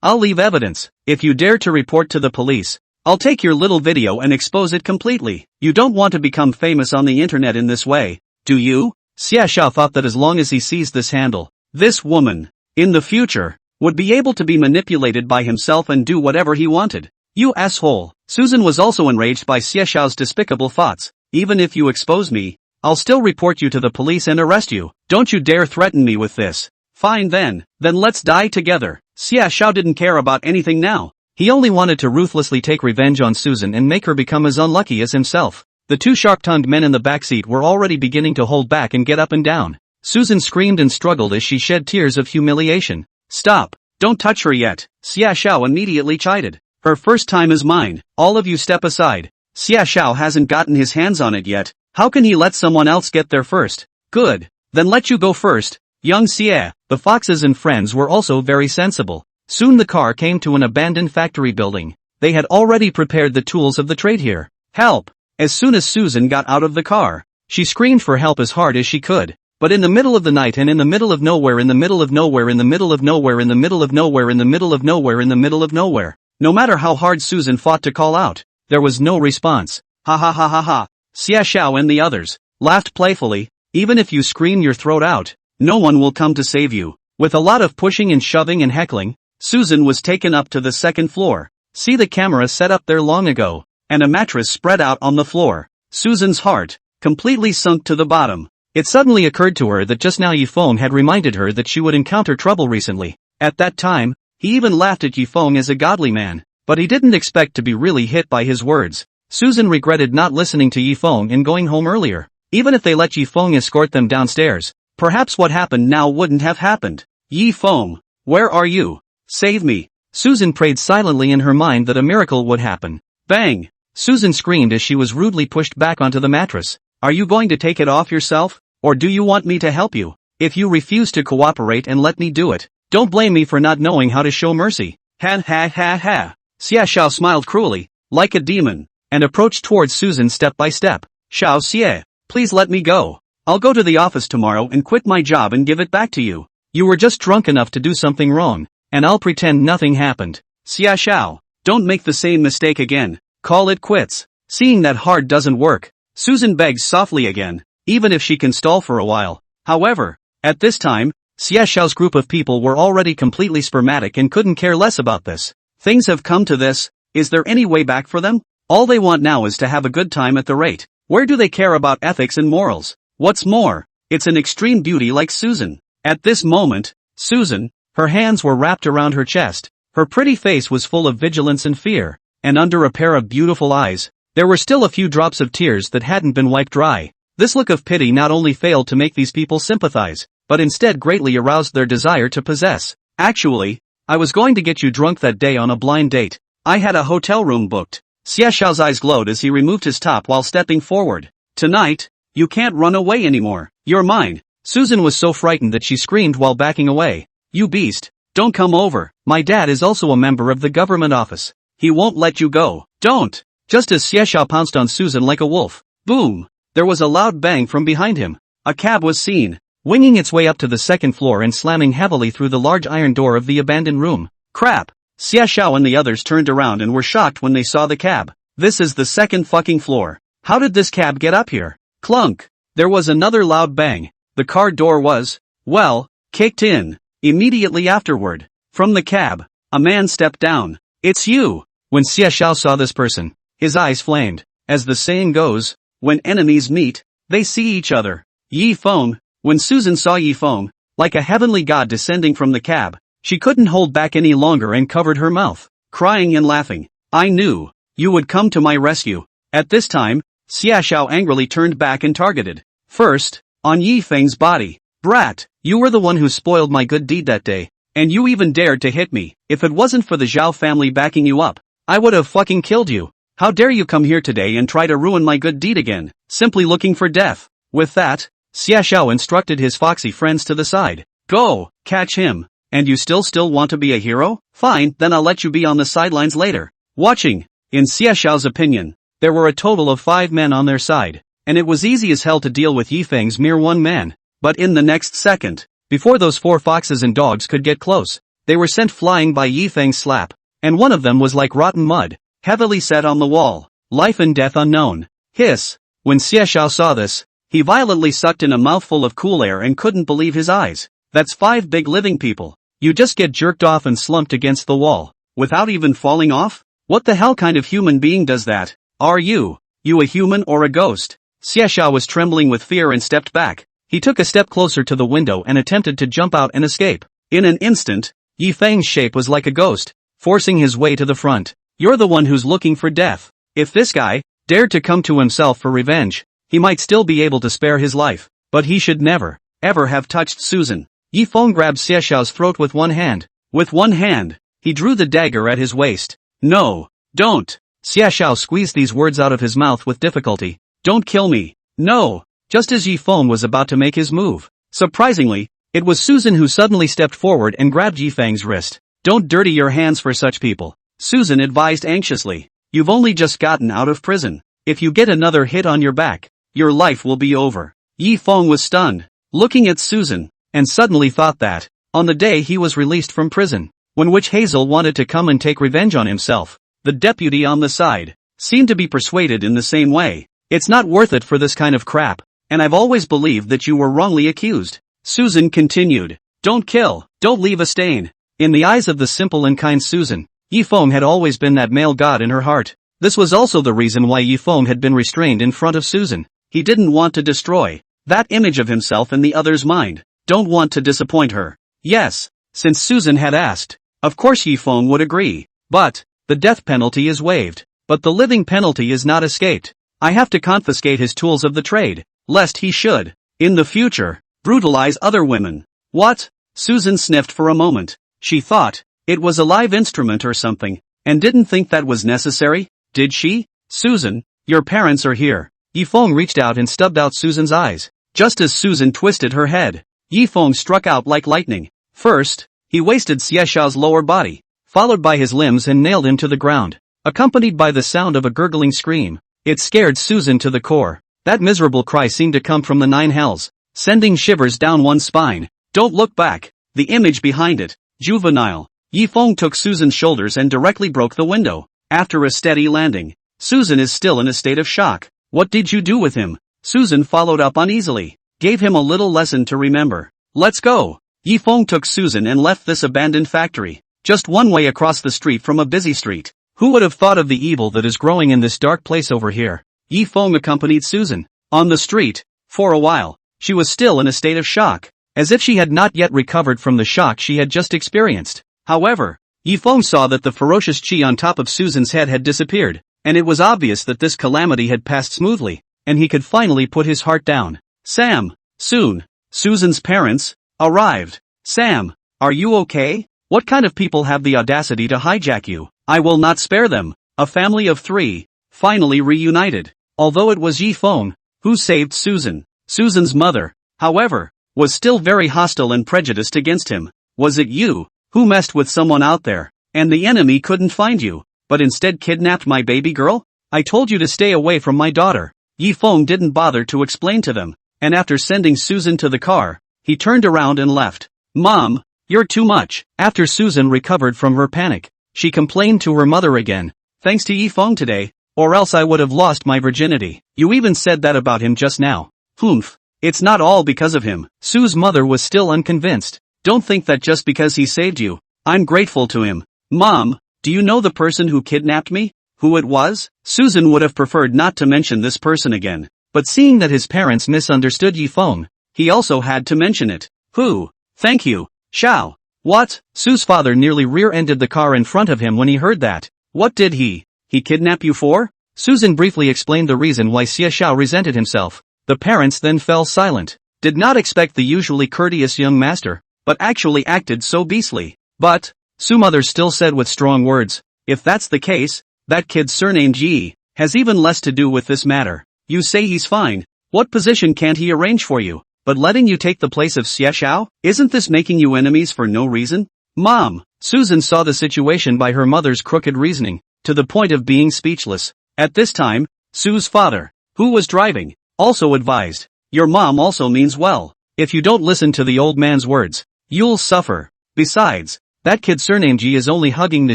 I'll leave evidence. If you dare to report to the police, I'll take your little video and expose it completely. You don't want to become famous on the internet in this way, do you?" Xia Xiao thought that as long as he seized this handle, this woman, in the future, would be able to be manipulated by himself and do whatever he wanted. "You asshole." Susan was also enraged by Xia Xiao's despicable thoughts. "Even if you expose me, I'll still report you to the police and arrest you. Don't you dare threaten me with this." "Fine then let's die together." Xia Xiao didn't care about anything now. He only wanted to ruthlessly take revenge on Susan and make her become as unlucky as himself. The two sharp-tongued men in the backseat were already beginning to hold back and get up and down. Susan screamed and struggled as she shed tears of humiliation. "Stop, don't touch her yet," Xia Xiao immediately chided. "Her first time is mine. All of you step aside." Xia Xiao hasn't gotten his hands on it yet. How can he let someone else get there first? "Good, then let you go first, young Xie." The foxes and friends were also very sensible. Soon the car came to an abandoned factory building. They had already prepared the tools of the trade here. "Help!" As soon as Susan got out of the car, she screamed for help as hard as she could. But in the middle of the night and in the middle of nowhere, in the middle of nowhere, in the middle of nowhere, in the middle of nowhere, in the middle of nowhere, in the middle of nowhere, no matter how hard Susan fought to call out, there was no response. "Ha ha ha ha ha." Xia Xiao and the others laughed playfully. "Even if you scream your throat out, no one will come to save you." With a lot of pushing and shoving and heckling, Susan was taken up to the second floor. See the camera set up there long ago, and a mattress spread out on the floor. Susan's heart completely sunk to the bottom. It suddenly occurred to her that just now Yifeng had reminded her that she would encounter trouble recently. At that time, he even laughed at Yifeng as a godly man, but he didn't expect to be really hit by his words. Susan regretted not listening to Yifeng and going home earlier. Even if they let Yifeng escort them downstairs, perhaps what happened now wouldn't have happened. "Yifeng, where are you? Save me." Susan prayed silently in her mind that a miracle would happen. Bang! Susan screamed as she was rudely pushed back onto the mattress. "Are you going to take it off yourself? Or do you want me to help you? If you refuse to cooperate and let me do it, don't blame me for not knowing how to show mercy." Ha ha ha ha. Xia Xiao smiled cruelly, like a demon, and approached towards Susan step by step. "Xiao Xie, please let me go. I'll go to the office tomorrow and quit my job and give it back to you. You were just drunk enough to do something wrong, and I'll pretend nothing happened." "Xia Xiao, don't make the same mistake again. Call it quits." Seeing that hard doesn't work, Susan begs softly again, even if she can stall for a while. However, at this time, Xia Xiao's group of people were already completely spermatic and couldn't care less about this. Things have come to this, is there any way back for them? All they want now is to have a good time at the rate. Where do they care about ethics and morals? What's more, it's an extreme beauty like Susan. At this moment, Susan, her hands were wrapped around her chest, her pretty face was full of vigilance and fear, and under a pair of beautiful eyes, there were still a few drops of tears that hadn't been wiped dry. This look of pity not only failed to make these people sympathize, but instead greatly aroused their desire to possess. "Actually, I was going to get you drunk that day on a blind date. I had a hotel room booked." Xia Xiao's eyes glowed as he removed his top while stepping forward. "Tonight, you can't run away anymore. You're mine." Susan was so frightened that she screamed while backing away. "You beast, don't come over. My dad is also a member of the government office. He won't let you go. Don't." Just as Xia Xiao pounced on Susan like a wolf, boom! There was a loud bang from behind him. A cab was seen, winging its way up to the second floor and slamming heavily through the large iron door of the abandoned room. Crap! Xia Xiao and the others turned around and were shocked when they saw the cab. This is the second fucking floor. How did this cab get up here? Clunk! There was another loud bang. The car door was, well, kicked in. Immediately afterward, from the cab, a man stepped down. "It's you!" When Xia Xiao saw this person, his eyes flamed. As the saying goes, when enemies meet, they see each other. Yifeng. When Susan saw Yifeng, like a heavenly god descending from the cab, she couldn't hold back any longer and covered her mouth, crying and laughing. "I knew you would come to my rescue." At this time, Xia Xiao angrily turned back and targeted, first, on Yifeng's body. "Brat, you were the one who spoiled my good deed that day, and you even dared to hit me. If it wasn't for the Zhao family backing you up, I would have fucking killed you. How dare you come here today and try to ruin my good deed again, simply looking for death." With that, Xia Xiao instructed his foxy friends to the side. "Go, catch him." And you still want to be a hero? Fine, then I'll let you be on the sidelines later, watching. In Xie Xiao's opinion, there were a total of 5 men on their side, and it was easy as hell to deal with Yifeng's mere one man. But in the next second, before those 4 foxes and dogs could get close, they were sent flying by Yifeng's slap, and one of them was like rotten mud, heavily set on the wall, life and death unknown. Hiss. When Xie Xiao saw this, he violently sucked in a mouthful of cool air and couldn't believe his eyes. That's 5 big living people. You just get jerked off and slumped against the wall, without even falling off? What the hell kind of human being does that? Are you a human or a ghost? Xie Xiao was trembling with fear and stepped back. He took a step closer to the window and attempted to jump out and escape. In an instant, Yifeng's shape was like a ghost, forcing his way to the front. You're the one who's looking for death. If this guy dared to come to himself for revenge, he might still be able to spare his life, but he should never, ever have touched Susan. Yifeng grabbed Xie Xiao's throat with one hand. With one hand, he drew the dagger at his waist. No, don't. Xie Xiao squeezed these words out of his mouth with difficulty. Don't kill me. No. Just as Yifeng was about to make his move, surprisingly, it was Susan who suddenly stepped forward and grabbed Yifeng's wrist. Don't dirty your hands for such people, Susan advised anxiously. You've only just gotten out of prison. If you get another hit on your back, your life will be over. Yifeng was stunned, looking at Susan, and suddenly thought that, on the day he was released from prison, when Witch Hazel wanted to come and take revenge on himself, the deputy on the side seemed to be persuaded in the same way. It's not worth it for this kind of crap, and I've always believed that you were wrongly accused. Susan continued. Don't kill, don't leave a stain. In the eyes of the simple and kind Susan, Yifeng had always been that male god in her heart. This was also the reason why Yifeng had been restrained in front of Susan. He didn't want to destroy that image of himself in the other's mind. Don't want to disappoint her. Yes, since Susan had asked, of course Yifeng would agree. But the death penalty is waived, but the living penalty is not escaped. I have to confiscate his tools of the trade, lest he should, in the future, brutalize other women. What? Susan sniffed for a moment. She thought it was a live instrument or something, and didn't think that was necessary, did she? Susan, your parents are here. Yifeng reached out and stubbed out Susan's eyes. Just as Susan twisted her head, Yifeng struck out like lightning. First, he wasted Xie Xiao's lower body, followed by his limbs and nailed him to the ground, accompanied by the sound of a gurgling scream. It scared Susan to the core. That miserable cry seemed to come from the 9 hells, sending shivers down one's spine. Don't look back. The image behind it, juvenile. Yifeng took Susan's shoulders and directly broke the window. After a steady landing, Susan is still in a state of shock. What did you do with him? Susan followed up uneasily. Gave him a little lesson to remember. Let's go. Yifeng took Susan and left this abandoned factory, just one way across the street from a busy street. Who would have thought of the evil that is growing in this dark place over here? Yifeng accompanied Susan. On the street, for a while, she was still in a state of shock, as if she had not yet recovered from the shock she had just experienced. However, Yifeng saw that the ferocious chi on top of Susan's head had disappeared, and it was obvious that this calamity had passed smoothly, and he could finally put his heart down. Sam, soon, Susan's parents arrived. Sam, are you okay? What kind of people have the audacity to hijack you? I will not spare them. A family of 3, finally reunited. Although it was Yifeng who saved Susan, Susan's mother, however, was still very hostile and prejudiced against him. Was it you who messed with someone out there, and the enemy couldn't find you, but instead kidnapped my baby girl? I told you to stay away from my daughter. Yifeng didn't bother to explain to them, and after sending Susan to the car, he turned around and left. Mom, you're too much. After Susan recovered from her panic, she complained to her mother again. Thanks to Yifeng today, or else I would have lost my virginity. You even said that about him just now. Humph. It's not all because of him. Sue's mother was still unconvinced. Don't think that just because he saved you, I'm grateful to him. Mom, do you know the person who kidnapped me? Who it was? Susan would have preferred not to mention this person again, but seeing that his parents misunderstood Yifeng, he also had to mention it. Who? Thank you, Xiao. What? Sue's father nearly rear-ended the car in front of him when he heard that. What did he kidnap you for? Susan briefly explained the reason why Xie Xiao resented himself. The parents then fell silent. Did not expect the usually courteous young master, but actually acted so beastly. But, Sue's mother still said with strong words, if that's the case, that kid surnamed Yi has even less to do with this matter. You say he's fine. What position can't he arrange for you? but letting you take the place of Xie Xiao? Isn't this making you enemies for no reason? Mom! Susan saw the situation by her mother's crooked reasoning, to the point of being speechless. At this time, Sue's father, who was driving, also advised, "Your mom also means well. If you don't listen to the old man's words, you'll suffer. Besides, that kid surnamed Ji is only hugging the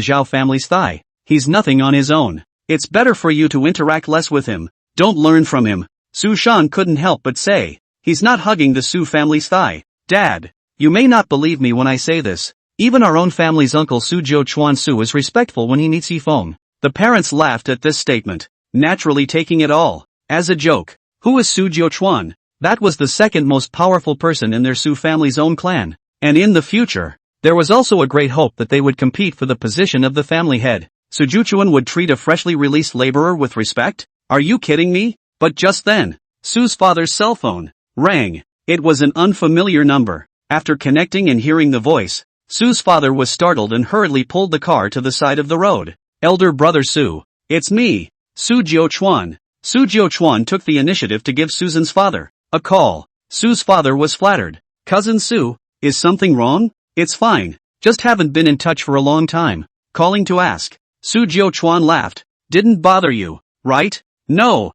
Zhao family's thigh. He's nothing on his own. It's better for you to interact less with him. Don't learn from him." Su Shan couldn't help but say, "He's not hugging the Su family's thigh. Dad, you may not believe me when I say this. Even our own family's uncle Su Jiu Chuan Su is respectful when he meets Yifeng." The parents laughed at this statement, naturally taking it all as a joke. Who is Su Jiu Chuan? That was the second most powerful person in their Su family's own clan. And in the future, there was also a great hope that they would compete for the position of the family head. Su Jiuchuan would treat a freshly released laborer with respect? Are you kidding me? But just then, Su's father's cell phone rang. It was an unfamiliar number. After connecting and hearing the voice, Su's father was startled and hurriedly pulled the car to the side of the road. "Elder brother Su. It's me, Su Jiuchuan." Su Jiuchuan took the initiative to give Susan's father a call. Su's father was flattered. "Cousin Su, is something wrong?" "It's fine, just haven't been in touch for a long time. Calling to ask." Su Jiuchuan laughed. "Didn't bother you, right?" No.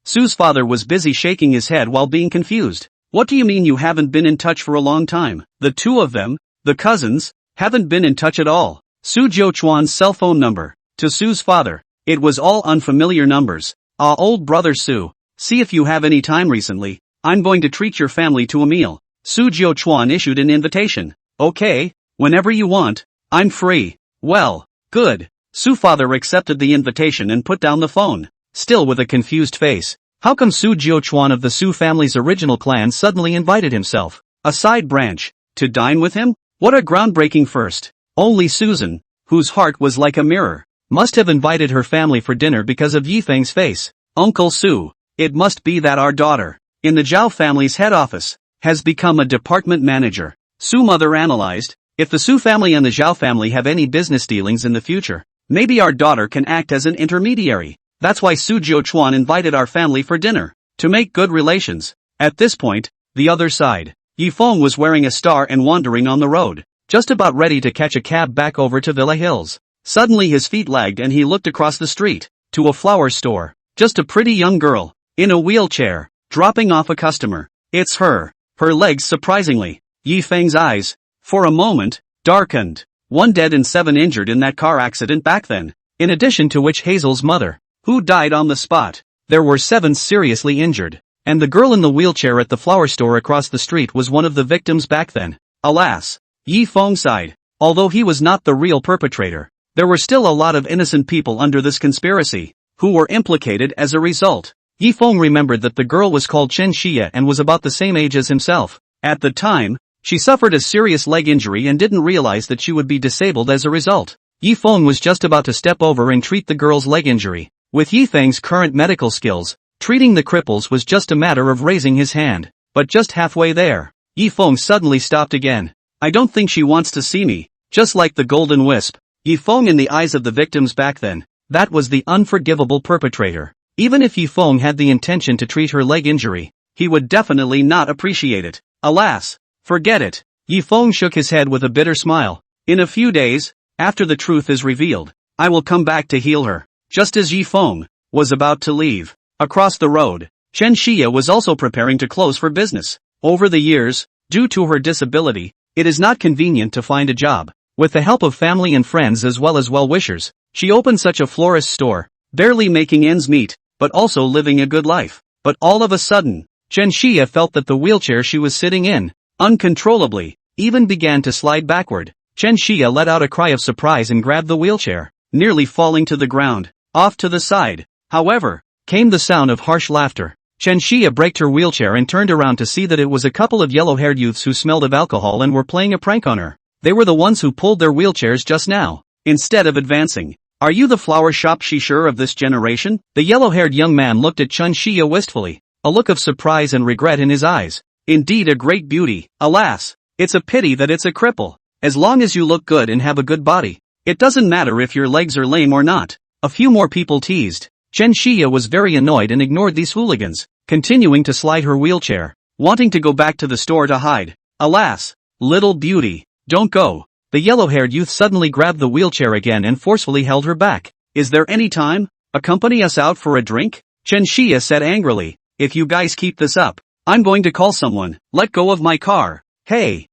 Su's father was busy shaking his head while being confused. "What do you mean you haven't been in touch for a long time?" The two of them, the cousins, haven't been in touch at all. Su Jiuchuan's cell phone number, to Su's father. It was all unfamiliar numbers. Old brother Su, see if you have any time recently. I'm going to treat your family to a meal." Su Jiuchuan issued an invitation. "Okay, whenever you want, I'm free." "Well, good." Su father accepted the invitation and put down the phone, still with a confused face. How come Su Jiuchuan of the Su family's original clan suddenly invited himself, a side branch, to dine with him? What a groundbreaking first. Only Susan, whose heart was like a mirror, must have invited her family for dinner because of Yifeng's face. Uncle Su, it must be that our daughter, in the Zhao family's head office, has become a department manager. Su mother analyzed, if the Su family and the Zhao family have any business dealings in the future, maybe our daughter can act as an intermediary. That's why Su Jiuchuan invited our family for dinner, to make good relations. At this point, the other side, Yifeng was wearing a star and wandering on the road, just about ready to catch a cab back over to Villa Hills. Suddenly his feet lagged and he looked across the street, to a flower store. Just a pretty young girl, in a wheelchair, dropping off a customer. It's her. Her legs surprisingly. Yifeng's eyes, for a moment, darkened. 1 dead and 7 injured in that car accident back then. In addition to which Hazel's mother, who died on the spot. There were 7 seriously injured. And the girl in the wheelchair at the flower store across the street was one of the victims back then. Alas, Yifeng sighed. Although he was not the real perpetrator, there were still a lot of innocent people under this conspiracy, who were implicated as a result. Yifeng remembered that the girl was called Chen Xie and was about the same age as himself. At the time, she suffered a serious leg injury and didn't realize that she would be disabled as a result. Yifeng was just about to step over and treat the girl's leg injury. With Yifeng's current medical skills, treating the cripples was just a matter of raising his hand. But just halfway there, Yifeng suddenly stopped again. "I don't think she wants to see me." Just like the golden wisp, Yifeng in the eyes of the victims back then, that was the unforgivable perpetrator. Even if Yifeng had the intention to treat her leg injury, he would definitely not appreciate it. Alas, forget it. Yifeng shook his head with a bitter smile. "In a few days, after the truth is revealed, I will come back to heal her." Just as Yifeng was about to leave, across the road, Chen Xie was also preparing to close for business. Over the years, due to her disability, it is not convenient to find a job. With the help of family and friends as well as well-wishers, she opened such a florist store, barely making ends meet, but also living a good life. But all of a sudden, Chen Xie felt that the wheelchair she was sitting in, uncontrollably, even began to slide backward. Chen Xie let out a cry of surprise and grabbed the wheelchair, nearly falling to the ground. Off to the side, however, came the sound of harsh laughter. Chen Xie braked her wheelchair and turned around to see that it was a couple of yellow-haired youths who smelled of alcohol and were playing a prank on her. They were the ones who pulled their wheelchairs just now, instead of advancing. "Are you the flower shop Shisher of this generation?" The yellow-haired young man looked at Chen Xie wistfully, a look of surprise and regret in his eyes. "Indeed a great beauty. Alas, it's a pity that it's a cripple. As long as you look good and have a good body, it doesn't matter if your legs are lame or not." A few more people teased. Chen Xie was very annoyed and ignored these hooligans. continuing to slide her wheelchair, wanting to go back to the store to hide. Alas, little beauty, don't go. The yellow-haired youth suddenly grabbed the wheelchair again and forcefully held her back. Is there any time? Accompany us out for a drink? Chen Xia said angrily. If you guys keep this up, I'm going to call someone. Let go of my car. Hey,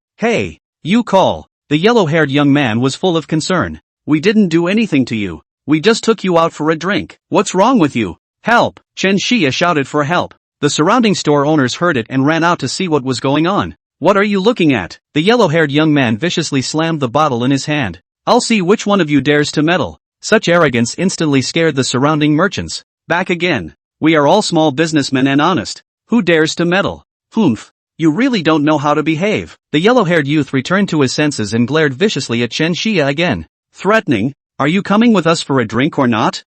you call. The yellow-haired young man was full of concern. We didn't do anything to you. We just took you out for a drink. What's wrong with you? Help! Chen Xia shouted for help. The surrounding store owners heard it and ran out to see what was going on. What are you looking at? The yellow-haired young man viciously slammed the bottle in his hand. I'll see which one of you dares to meddle. Such arrogance instantly scared the surrounding merchants. Back again. We are all small businessmen and honest. Who dares to meddle? Humph. You really don't know how to behave. The yellow-haired youth returned to his senses and glared viciously at Chen Xia again. Threatening? Are you coming with us for a drink or not?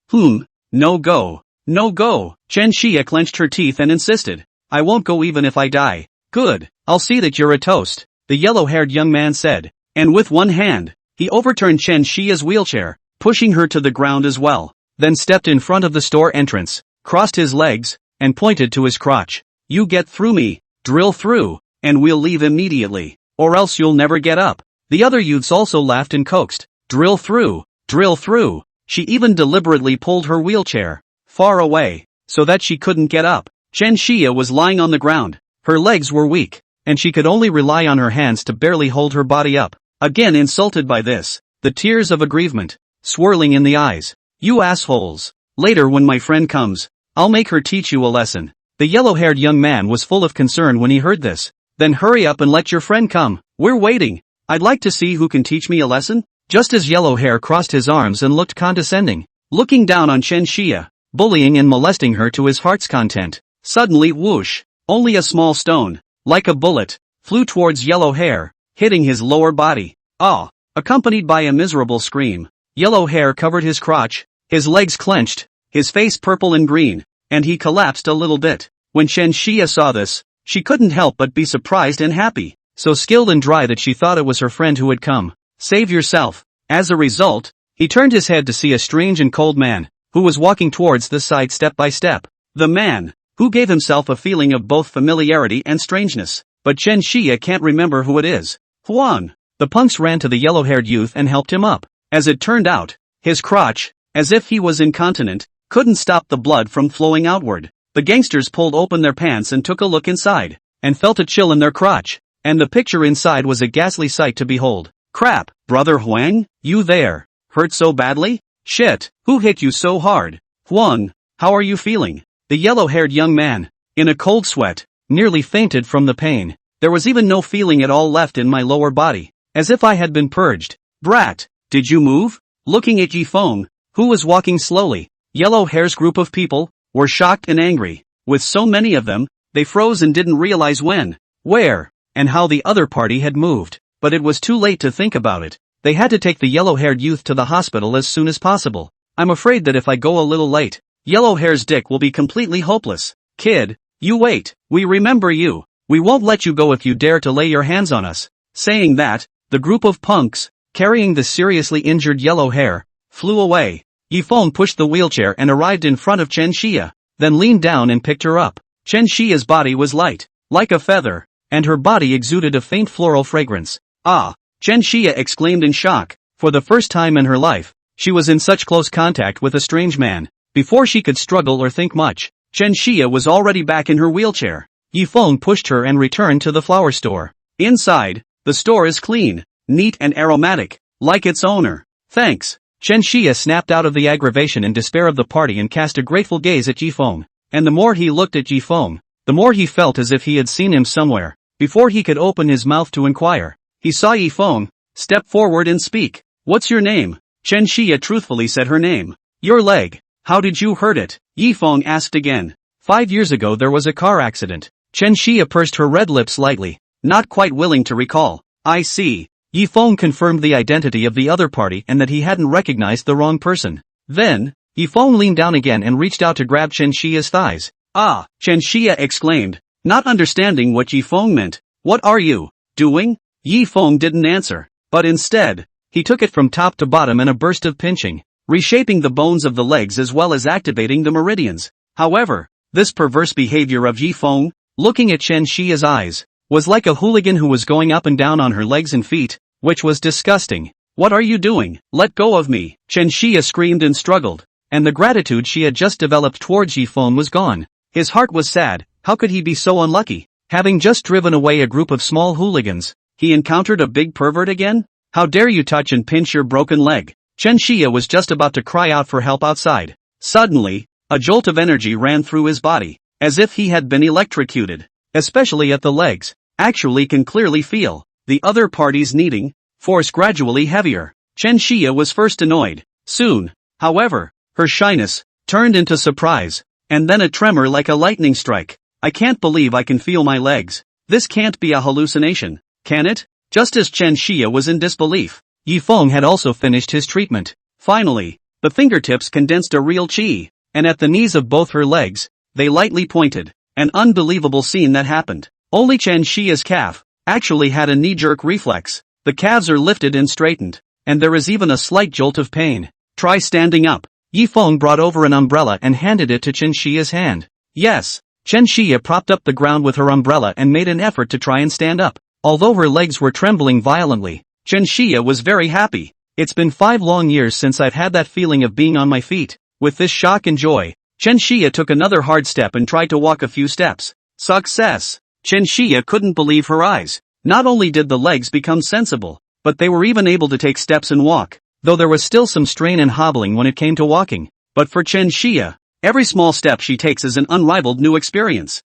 No go. No go. Chen Xia clenched her teeth and insisted. I won't go even if I die. Good. I'll see that you're a toast, the yellow-haired young man said. And with one hand, he overturned Chen Xia's wheelchair, pushing her to the ground as well, then stepped in front of the store entrance, crossed his legs, and pointed to his crotch. You get through me, drill through, and we'll leave immediately, or else you'll never get up. The other youths also laughed and coaxed. Drill through, drill through. She even deliberately pulled her wheelchair far away, so that she couldn't get up. Chen Xia was lying on the ground. Her legs were weak, and she could only rely on her hands to barely hold her body up. Again insulted by this, the tears of aggrievement swirling in the eyes. You assholes. Later when my friend comes, I'll make her teach you a lesson. The yellow-haired young man was full of concern when he heard this. Then hurry up and let your friend come. We're waiting. I'd like to see who can teach me a lesson. Just as Yellow Hair crossed his arms and looked condescending, looking down on Chen Xia, bullying and molesting her to his heart's content. Suddenly whoosh, only a small stone, like a bullet, flew towards Yellow Hair, hitting his lower body. Ah! Accompanied by a miserable scream, Yellow Hair covered his crotch, his legs clenched, his face purple and green, and he collapsed a little bit. When Chen Xia saw this, she couldn't help but be surprised and happy, so skilled and dry that she thought it was her friend who had come. Save yourself. As a result, he turned his head to see a strange and cold man, who was walking towards the side step by step. The man, who gave himself a feeling of both familiarity and strangeness. But Chen Xia can't remember who it is. Huan. The punks ran to the yellow-haired youth and helped him up. As it turned out, his crotch, as if he was incontinent, couldn't stop the blood from flowing outward. The gangsters pulled open their pants and took a look inside, and felt a chill in their crotch. And the picture inside was a ghastly sight to behold. Crap, brother Huang, you there? Hurt so badly? Shit, who hit you so hard? Huang, how are you feeling? The yellow-haired young man, in a cold sweat, nearly fainted from the pain. There was even no feeling at all left in my lower body, as if I had been purged. Brat, did you move? Looking at Yifeng, who was walking slowly, Yellow Hair's group of people were shocked and angry. With so many of them, they froze and didn't realize when, where, and how the other party had moved. But it was too late to think about it. They had to take the yellow-haired youth to the hospital as soon as possible. I'm afraid that if I go a little late, Yellow Hair's dick will be completely hopeless. Kid, you wait. We remember you. We won't let you go if you dare to lay your hands on us. Saying that, the group of punks, carrying the seriously injured Yellow Hair, flew away. Yifeng pushed the wheelchair and arrived in front of Chen Xia, then leaned down and picked her up. Chen Xia's body was light, like a feather, and her body exuded a faint floral fragrance. Ah! Chen Xia exclaimed in shock. For the first time in her life, she was in such close contact with a strange man. Before she could struggle or think much, Chen Xia was already back in her wheelchair. Yifeng pushed her and returned to the flower store. Inside, the store is clean, neat and aromatic, like its owner. Thanks. Chen Xia snapped out of the aggravation and despair of the party and cast a grateful gaze at Yifeng. And the more he looked at Yifeng, the more he felt as if he had seen him somewhere. Before he could open his mouth to inquire, he saw Yifeng step forward and speak. What's your name? Chen Xia truthfully said her name. Your leg. How did you hurt it? Yifeng asked again. 5 years ago there was a car accident. Chen Xia pursed her red lips slightly, not quite willing to recall. I see. Yifeng confirmed the identity of the other party and that he hadn't recognized the wrong person. Then, Yifeng leaned down again and reached out to grab Chen Xia's thighs. Ah! Chen Xia exclaimed, not understanding what Yifeng meant. What are you doing? Yifeng didn't answer, but instead, he took it from top to bottom in a burst of pinching, reshaping the bones of the legs as well as activating the meridians. However, This perverse behavior of Yifeng, looking at Chen Xia's eyes, was like a hooligan who was going up and down on her legs and feet, which was disgusting. What are you doing? Let go of me! Chen Xia screamed and struggled, and the gratitude she had just developed towards Yifeng was gone. His heart was sad. How could he be so unlucky? Having just driven away a group of small hooligans, he encountered a big pervert again? How dare you touch and pinch your broken leg? Chen Xia was just about to cry out for help outside. Suddenly, a jolt of energy ran through his body, as if he had been electrocuted, especially at the legs. Actually can clearly feel the other party's kneading force gradually heavier. Chen Xia was first annoyed. Soon, however, her shyness turned into surprise, and then a tremor like a lightning strike. I can't believe I can feel my legs. This can't be a hallucination, can it? Just as Chen Xia was in disbelief, Yifeng had also finished his treatment. Finally, the fingertips condensed a real chi, and at the knees of both her legs, they lightly pointed. An unbelievable scene that happened. Only Chen Xia's calf actually had a knee-jerk reflex. The calves are lifted and straightened, and there is even a slight jolt of pain. Try standing up. Yifeng brought over an umbrella and handed it to Chen Xia's hand. Yes. Chen Xia propped up the ground with her umbrella and made an effort to try and stand up. Although her legs were trembling violently, Chen Xia was very happy. It's been 5 long years since I've had that feeling of being on my feet. With this shock and joy, Chen Xia took another hard step and tried to walk a few steps. Success! Chen Xia couldn't believe her eyes. Not only did the legs become sensible, but they were even able to take steps and walk, though there was still some strain and hobbling when it came to walking. But for Chen Xia, every small step she takes is an unrivaled new experience.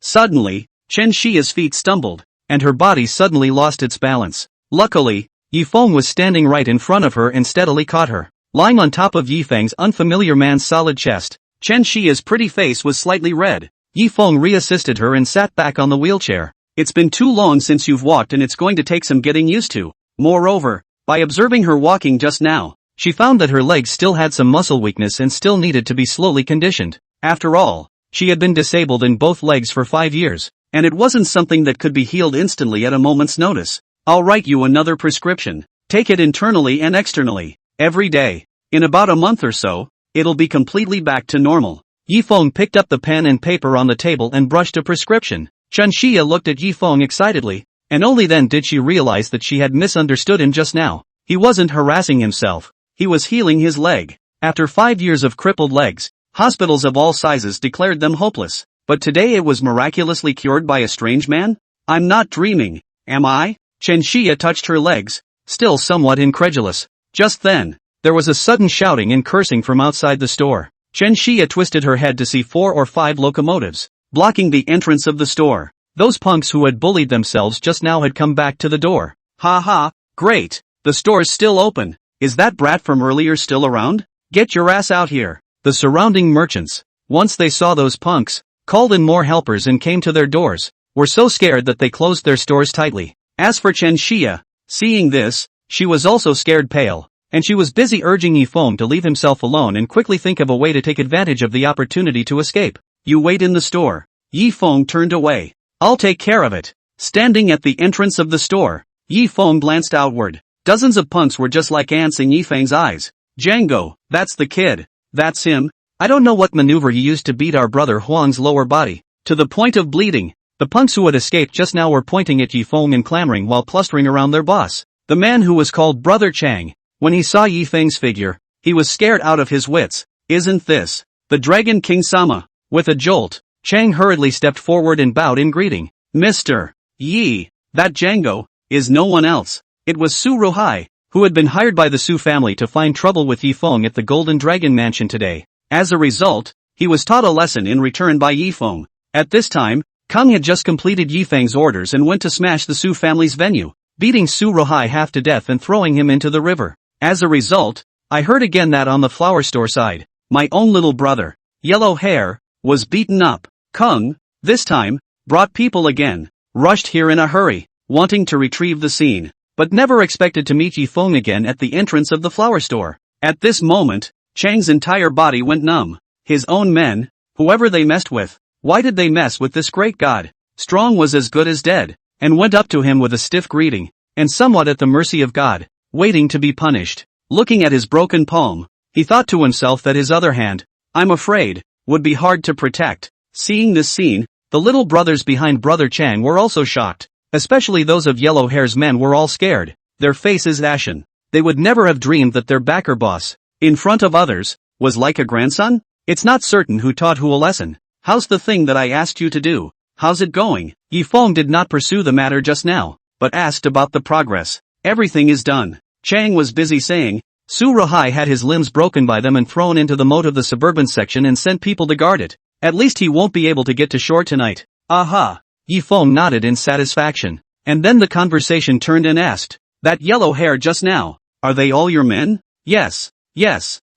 Suddenly, Chen Xia's feet stumbled, and her body suddenly lost its balance. Luckily, Yifeng was standing right in front of her and steadily caught her. Lying on top of Yifeng's unfamiliar man's solid chest, Chen Xia's pretty face was slightly red. Yifeng reassisted her and sat back on the wheelchair. It's been too long since you've walked and it's going to take some getting used to. Moreover, by observing her walking just now, she found that her legs still had some muscle weakness and still needed to be slowly conditioned. After all, she had been disabled in both legs for 5 years, and it wasn't something that could be healed instantly at a moment's notice. I'll write you another prescription. Take it internally and externally, every day. In about a month or so, it'll be completely back to normal. Yifeng picked up the pen and paper on the table and brushed a prescription. Chen Xia looked at Yifeng excitedly, and only then did she realize that she had misunderstood him just now. He wasn't harassing himself, he was healing his leg. After 5 years of crippled legs, hospitals of all sizes declared them hopeless. But today it was miraculously cured by a strange man? I'm not dreaming, am I? Chen Xia touched her legs, still somewhat incredulous. Just then, there was a sudden shouting and cursing from outside the store. Chen Xia twisted her head to see 4 or 5 locomotives, blocking the entrance of the store. Those punks who had bullied themselves just now had come back to the door. Ha ha, great, the store's still open. Is that brat from earlier still around? Get your ass out here. The surrounding merchants, once they saw those punks, called in more helpers and came to their doors, were so scared that they closed their stores tightly. As for Chen Xia, seeing this, she was also scared pale, and she was busy urging Yifeng to leave himself alone and quickly think of a way to take advantage of the opportunity to escape. You wait in the store. Yifeng turned away. I'll take care of it. Standing at the entrance of the store, Yifeng glanced outward. Dozens of punks were just like ants in Yifeng's eyes. Django, that's the kid. That's him. I don't know what maneuver he used to beat our brother Huang's lower body to the point of bleeding. The punks who had escaped just now were pointing at Yifeng and clamoring while clustering around their boss, the man who was called Brother Chang. When he saw Yifeng's figure, he was scared out of his wits. Isn't this the Dragon King Sama? With a jolt, Chang hurriedly stepped forward and bowed in greeting. Mr. Yi, that Django is no one else. It was Su Ruhai, who had been hired by the Su family to find trouble with Yifeng at the Golden Dragon Mansion today. As a result, he was taught a lesson in return by Yifeng. At this time, Kang had just completed Yifeng's orders and went to smash the Su family's venue, beating Su Ruhai half to death and throwing him into the river. As a result, I heard again that on the flower store side, my own little brother, yellow hair, was beaten up. Kang, this time, brought people again, rushed here in a hurry, wanting to retrieve the scene, but never expected to meet Yifeng again at the entrance of the flower store. At this moment, Chang's entire body went numb. His own men, whoever they messed with, why did they mess with this great god? Strong was as good as dead, and went up to him with a stiff greeting, and somewhat at the mercy of God, waiting to be punished. Looking at his broken palm, he thought to himself that his other hand, I'm afraid, would be hard to protect. Seeing this scene, the little brothers behind Brother Chang were also shocked. Especially those of yellow hair's men were all scared, their faces ashen. They would never have dreamed that their backer boss, in front of others, was like a grandson? It's not certain who taught who a lesson. How's the thing that I asked you to do? How's it going? Yifeng did not pursue the matter just now, but asked about the progress. Everything is done. Chang was busy saying. Su Rahai had his limbs broken by them and thrown into the moat of the suburban section and sent people to guard it. At least he won't be able to get to shore tonight. Aha! Yifeng nodded in satisfaction. And then the conversation turned and asked, that yellow hair just now, are they all your men? Yes.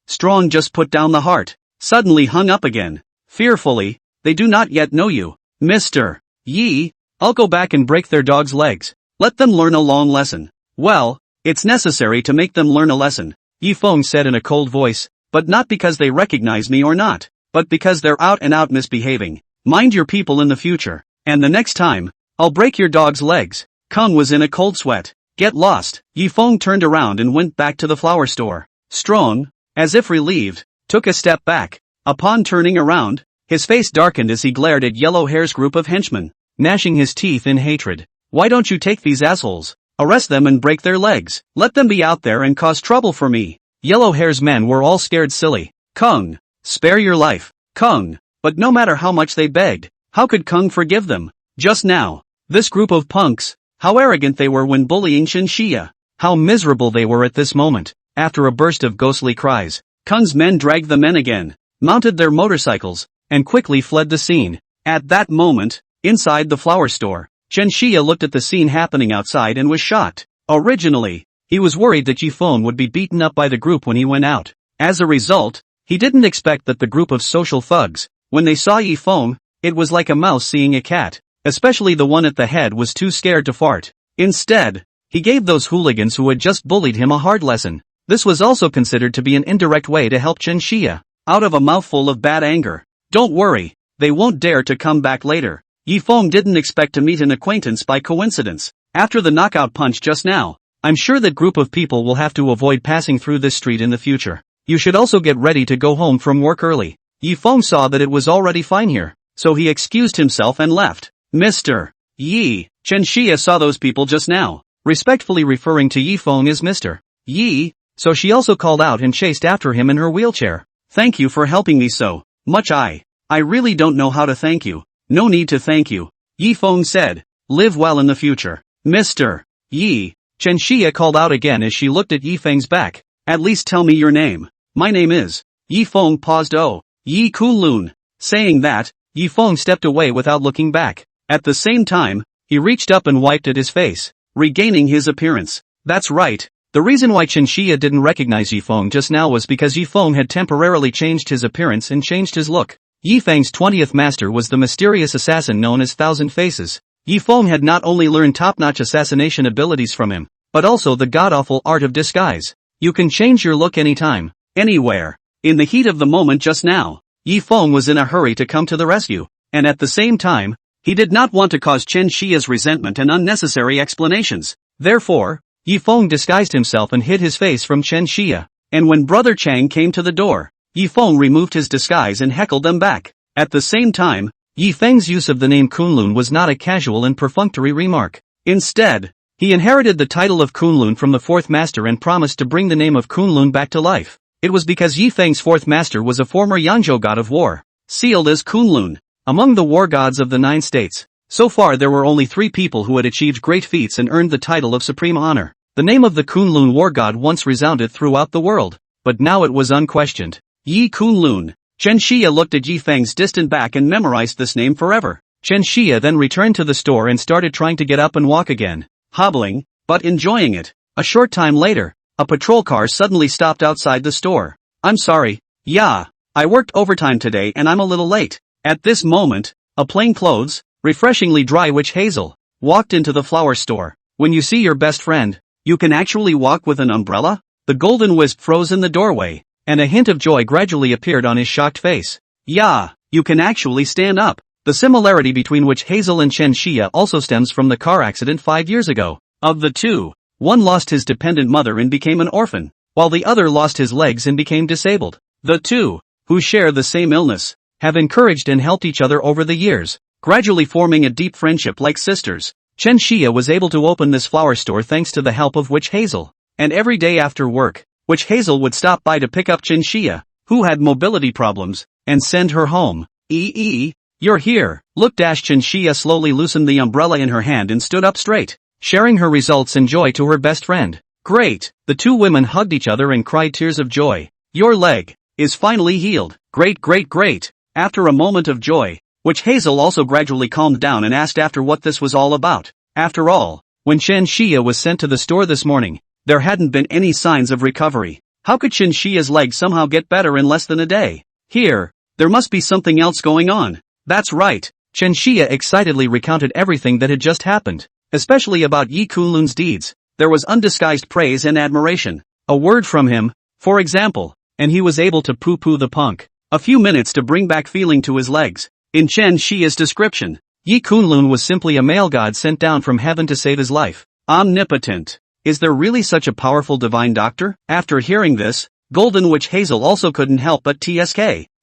Strong just put down the heart. Suddenly hung up again. Fearfully, they do not yet know you. Mr. Yi, I'll go back and break their dog's legs. Let them learn a long lesson. Well, it's necessary to make them learn a lesson, Yifeng said in a cold voice, but not because they recognize me or not, but because they're out and out misbehaving. Mind your people in the future. And the next time, I'll break your dog's legs. Kung was in a cold sweat. Get lost. Yifeng turned around and went back to the flower store. Strong, as if relieved, took a step back. Upon turning around, his face darkened as he glared at Yellow Hair's group of henchmen, gnashing his teeth in hatred. Why don't you take these assholes? Arrest them and break their legs. Let them be out there and cause trouble for me. Yellow Hair's men were all scared silly. Kung, spare your life. Kung, but no matter how much they begged, how could Kung forgive them? Just now, this group of punks, how arrogant they were when bullying Shenxia. How miserable they were at this moment. After a burst of ghostly cries, Kung's men dragged the men again, mounted their motorcycles, and quickly fled the scene. At that moment, inside the flower store, Shenxia looked at the scene happening outside and was shocked. Originally, he was worried that Yifeng would be beaten up by the group when he went out. As a result, he didn't expect that the group of social thugs, when they saw Yifeng, it was like a mouse seeing a cat. Especially the one at the head was too scared to fart. Instead, he gave those hooligans who had just bullied him a hard lesson. This was also considered to be an indirect way to help Shenxia out of a mouthful of bad anger. Don't worry, they won't dare to come back later. Yifeng didn't expect to meet an acquaintance by coincidence. After the knockout punch just now, I'm sure that group of people will have to avoid passing through this street in the future. You should also get ready to go home from work early. Yifeng saw that it was already fine here, so he excused himself and left. Mr. Yi, Shenxia saw those people just now, respectfully referring to Yifeng as Mr. Yi, so she also called out and chased after him in her wheelchair. Thank you for helping me so much. I really don't know how to thank you. No need to thank you, Yifeng said. Live well in the future. Mr. Yi, Shenxia called out again as she looked at Yifeng's back. At least tell me your name. My name is. Yifeng paused. Oh, Yi Kunlun. Saying that, Yifeng stepped away without looking back. At the same time, he reached up and wiped at his face, regaining his appearance. That's right. The reason why Shenxia didn't recognize Yifeng just now was because Yifeng had temporarily changed his appearance and changed his look. Yifeng's 20th master was the mysterious assassin known as Thousand Faces. Yifeng had not only learned top-notch assassination abilities from him, but also the god-awful art of disguise. You can change your look anytime, anywhere. In the heat of the moment just now, Yifeng was in a hurry to come to the rescue, and at the same time, he did not want to cause Shenxia's resentment and unnecessary explanations. Therefore, Yifeng disguised himself and hid his face from Shenxia. And when Brother Chang came to the door, Yifeng removed his disguise and heckled them back. At the same time, Yifeng's use of the name Kunlun was not a casual and perfunctory remark. Instead, he inherited the title of Kunlun from the fourth master and promised to bring the name of Kunlun back to life. It was because Yifeng's fourth master was a former Yangzhou god of war, sealed as Kunlun. Among the war gods of the 9 states, so far there were only 3 people who had achieved great feats and earned the title of supreme honor. The name of the Kunlun war god once resounded throughout the world, but now it was unquestioned. Yi Kunlun. Shenxia looked at Yifeng's distant back and memorized this name forever. Shenxia then returned to the store and started trying to get up and walk again, hobbling, but enjoying it. A short time later, a patrol car suddenly stopped outside the store. I'm sorry. Yeah, I worked overtime today and I'm a little late. At this moment, a plainclothes, refreshingly dry witch Hazel walked into the flower store. When you see your best friend, you can actually walk with an umbrella? The golden wisp froze in the doorway, and a hint of joy gradually appeared on his shocked face. Yeah, you can actually stand up. The similarity between witch Hazel and Shenxia also stems from the car accident 5 years ago. Of the two, one lost his dependent mother and became an orphan, while the other lost his legs and became disabled. The two, who share the same illness, have encouraged and helped each other over the years, gradually forming a deep friendship like sisters. Chen Xia was able to open this flower store thanks to the help of Witch Hazel. And every day after work, Witch Hazel would stop by to pick up Chen Xia, who had mobility problems, and send her home. You're here. Look. Chen Xia slowly loosened the umbrella in her hand and stood up straight, sharing her results and joy to her best friend. Great. The two women hugged each other and cried tears of joy. Your leg is finally healed. Great. After a moment of joy, Witch Hazel also gradually calmed down and asked after what this was all about. After all, when Chen Xia was sent to the store this morning, there hadn't been any signs of recovery. How could Chen Xia's leg somehow get better in less than a day? There must be something else going on. That's right. Chen Xia excitedly recounted everything that had just happened, especially about Yi Kunlun's deeds. There was undisguised praise and admiration. A word from him, for example, and he was able to poo-poo the punk. A few minutes to bring back feeling to his legs. In Chen Xia's description, Yi Kunlun was simply a male god sent down from heaven to save his life. Omnipotent. Is there really such a powerful divine doctor? After hearing this, Golden Witch Hazel also couldn't help but tsk.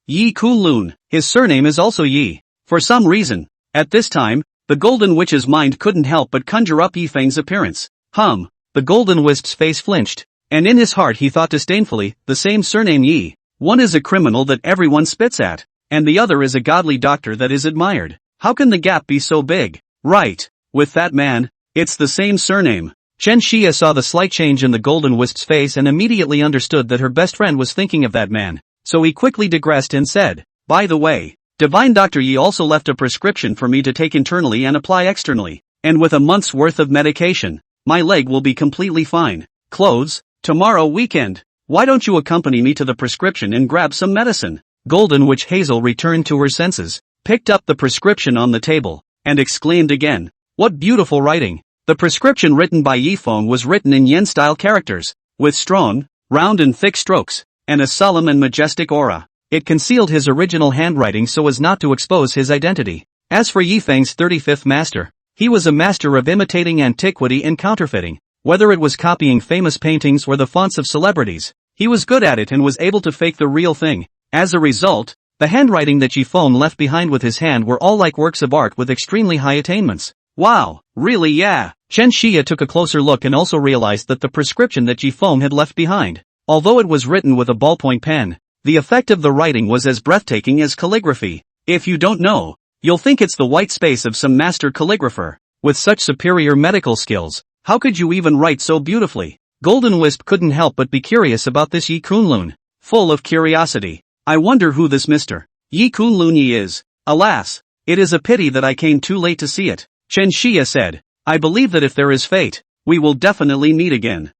Yi Kunlun. His surname is also Yi. For some reason, at this time, the Golden Witch's mind couldn't help but conjure up Yi Feng's appearance. The Golden Wisp's face flinched, and in his heart he thought disdainfully, the same surname Yi. One is a criminal that everyone spits at, and the other is a godly doctor that is admired. How can the gap be so big? Right. With that man, it's the same surname. Chen Xia saw the slight change in the Golden Wisp's face and immediately understood that her best friend was thinking of that man, so he quickly digressed and said, by the way, Divine Dr. Yi also left a prescription for me to take internally and apply externally, and with a month's worth of medication, my leg will be completely fine. Clothes, tomorrow weekend. Why don't you accompany me to the prescription and grab some medicine? Golden Witch Hazel returned to her senses, picked up the prescription on the table, and exclaimed again, what beautiful writing. The prescription written by Yi Feng was written in Yen-style characters, with strong, round and thick strokes, and a solemn and majestic aura. It concealed his original handwriting so as not to expose his identity. As for Yi Feng's 35th master, he was a master of imitating antiquity and counterfeiting. Whether it was copying famous paintings or the fonts of celebrities, he was good at it and was able to fake the real thing. As a result, the handwriting that Yi Feng left behind with his hand were all like works of art with extremely high attainments. Wow, really? Yeah. Chen Xia took a closer look and also realized that the prescription that Yi Feng had left behind, although it was written with a ballpoint pen, the effect of the writing was as breathtaking as calligraphy. If you don't know, you'll think it's the white space of some master calligrapher. With such superior medical skills, how could you even write so beautifully? Golden Wisp couldn't help but be curious about this Yi Kunlun. Full of curiosity. I wonder who this Mr. Yi Kunlun Yi is. Alas, it is a pity that I came too late to see it. Chen Xia said, I believe that if there is fate, we will definitely meet again.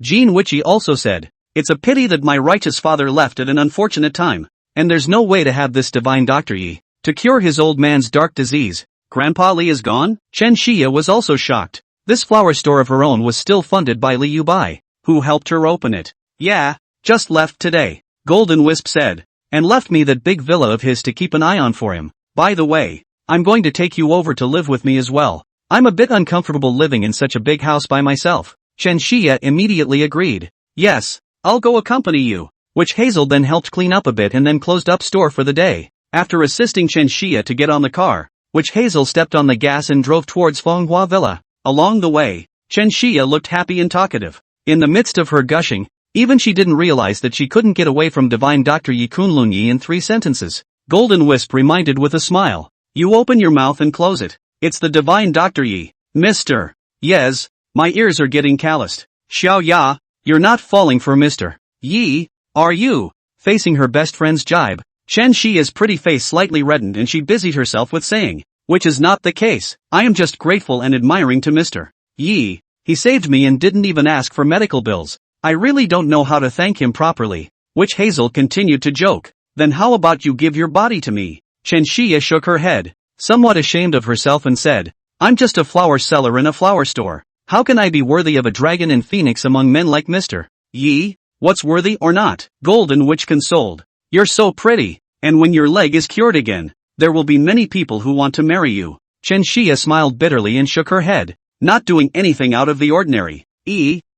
Jean Witchy also said, it's a pity that my righteous father left at an unfortunate time, and there's no way to have this divine Dr. Yi to cure his old man's dark disease. Grandpa Li is gone? Chen Xia was also shocked. This flower store of her own was still funded by Li Yubai, who helped her open it. Yeah, just left today, Golden Wisp said, and left me that big villa of his to keep an eye on for him. By the way, I'm going to take you over to live with me as well. I'm a bit uncomfortable living in such a big house by myself. Chen Xia immediately agreed. Yes, I'll go accompany you. Witch Hazel then helped clean up a bit and then closed up store for the day. After assisting Chen Xia to get on the car, Witch Hazel stepped on the gas and drove towards Fenghua Villa. Along the way, Chen Xia looked happy and talkative. In the midst of her gushing, even she didn't realize that she couldn't get away from divine Dr. Yi Kunlun Yi in 3 sentences. Golden Wisp reminded with a smile. You open your mouth and close it. It's the divine Dr. Yi. Mr. Yes, my ears are getting calloused. Xiao Ya, you're not falling for Mr. Yi, are you? Facing her best friend's jibe, Chen Xia's pretty face slightly reddened and she busied herself with saying, which is not the case. I am just grateful and admiring to Mr. Yi. He saved me and didn't even ask for medical bills. I really don't know how to thank him properly. Witch Hazel continued to joke. Then how about you give your body to me? Chen Xia shook her head, somewhat ashamed of herself and said, I'm just a flower seller in a flower store. How can I be worthy of a dragon and phoenix among men like Mr. Yi? What's worthy or not? Golden Witch consoled. You're so pretty, and when your leg is cured again, there will be many people who want to marry you. Chen Xia smiled bitterly and shook her head, not doing anything out of the ordinary.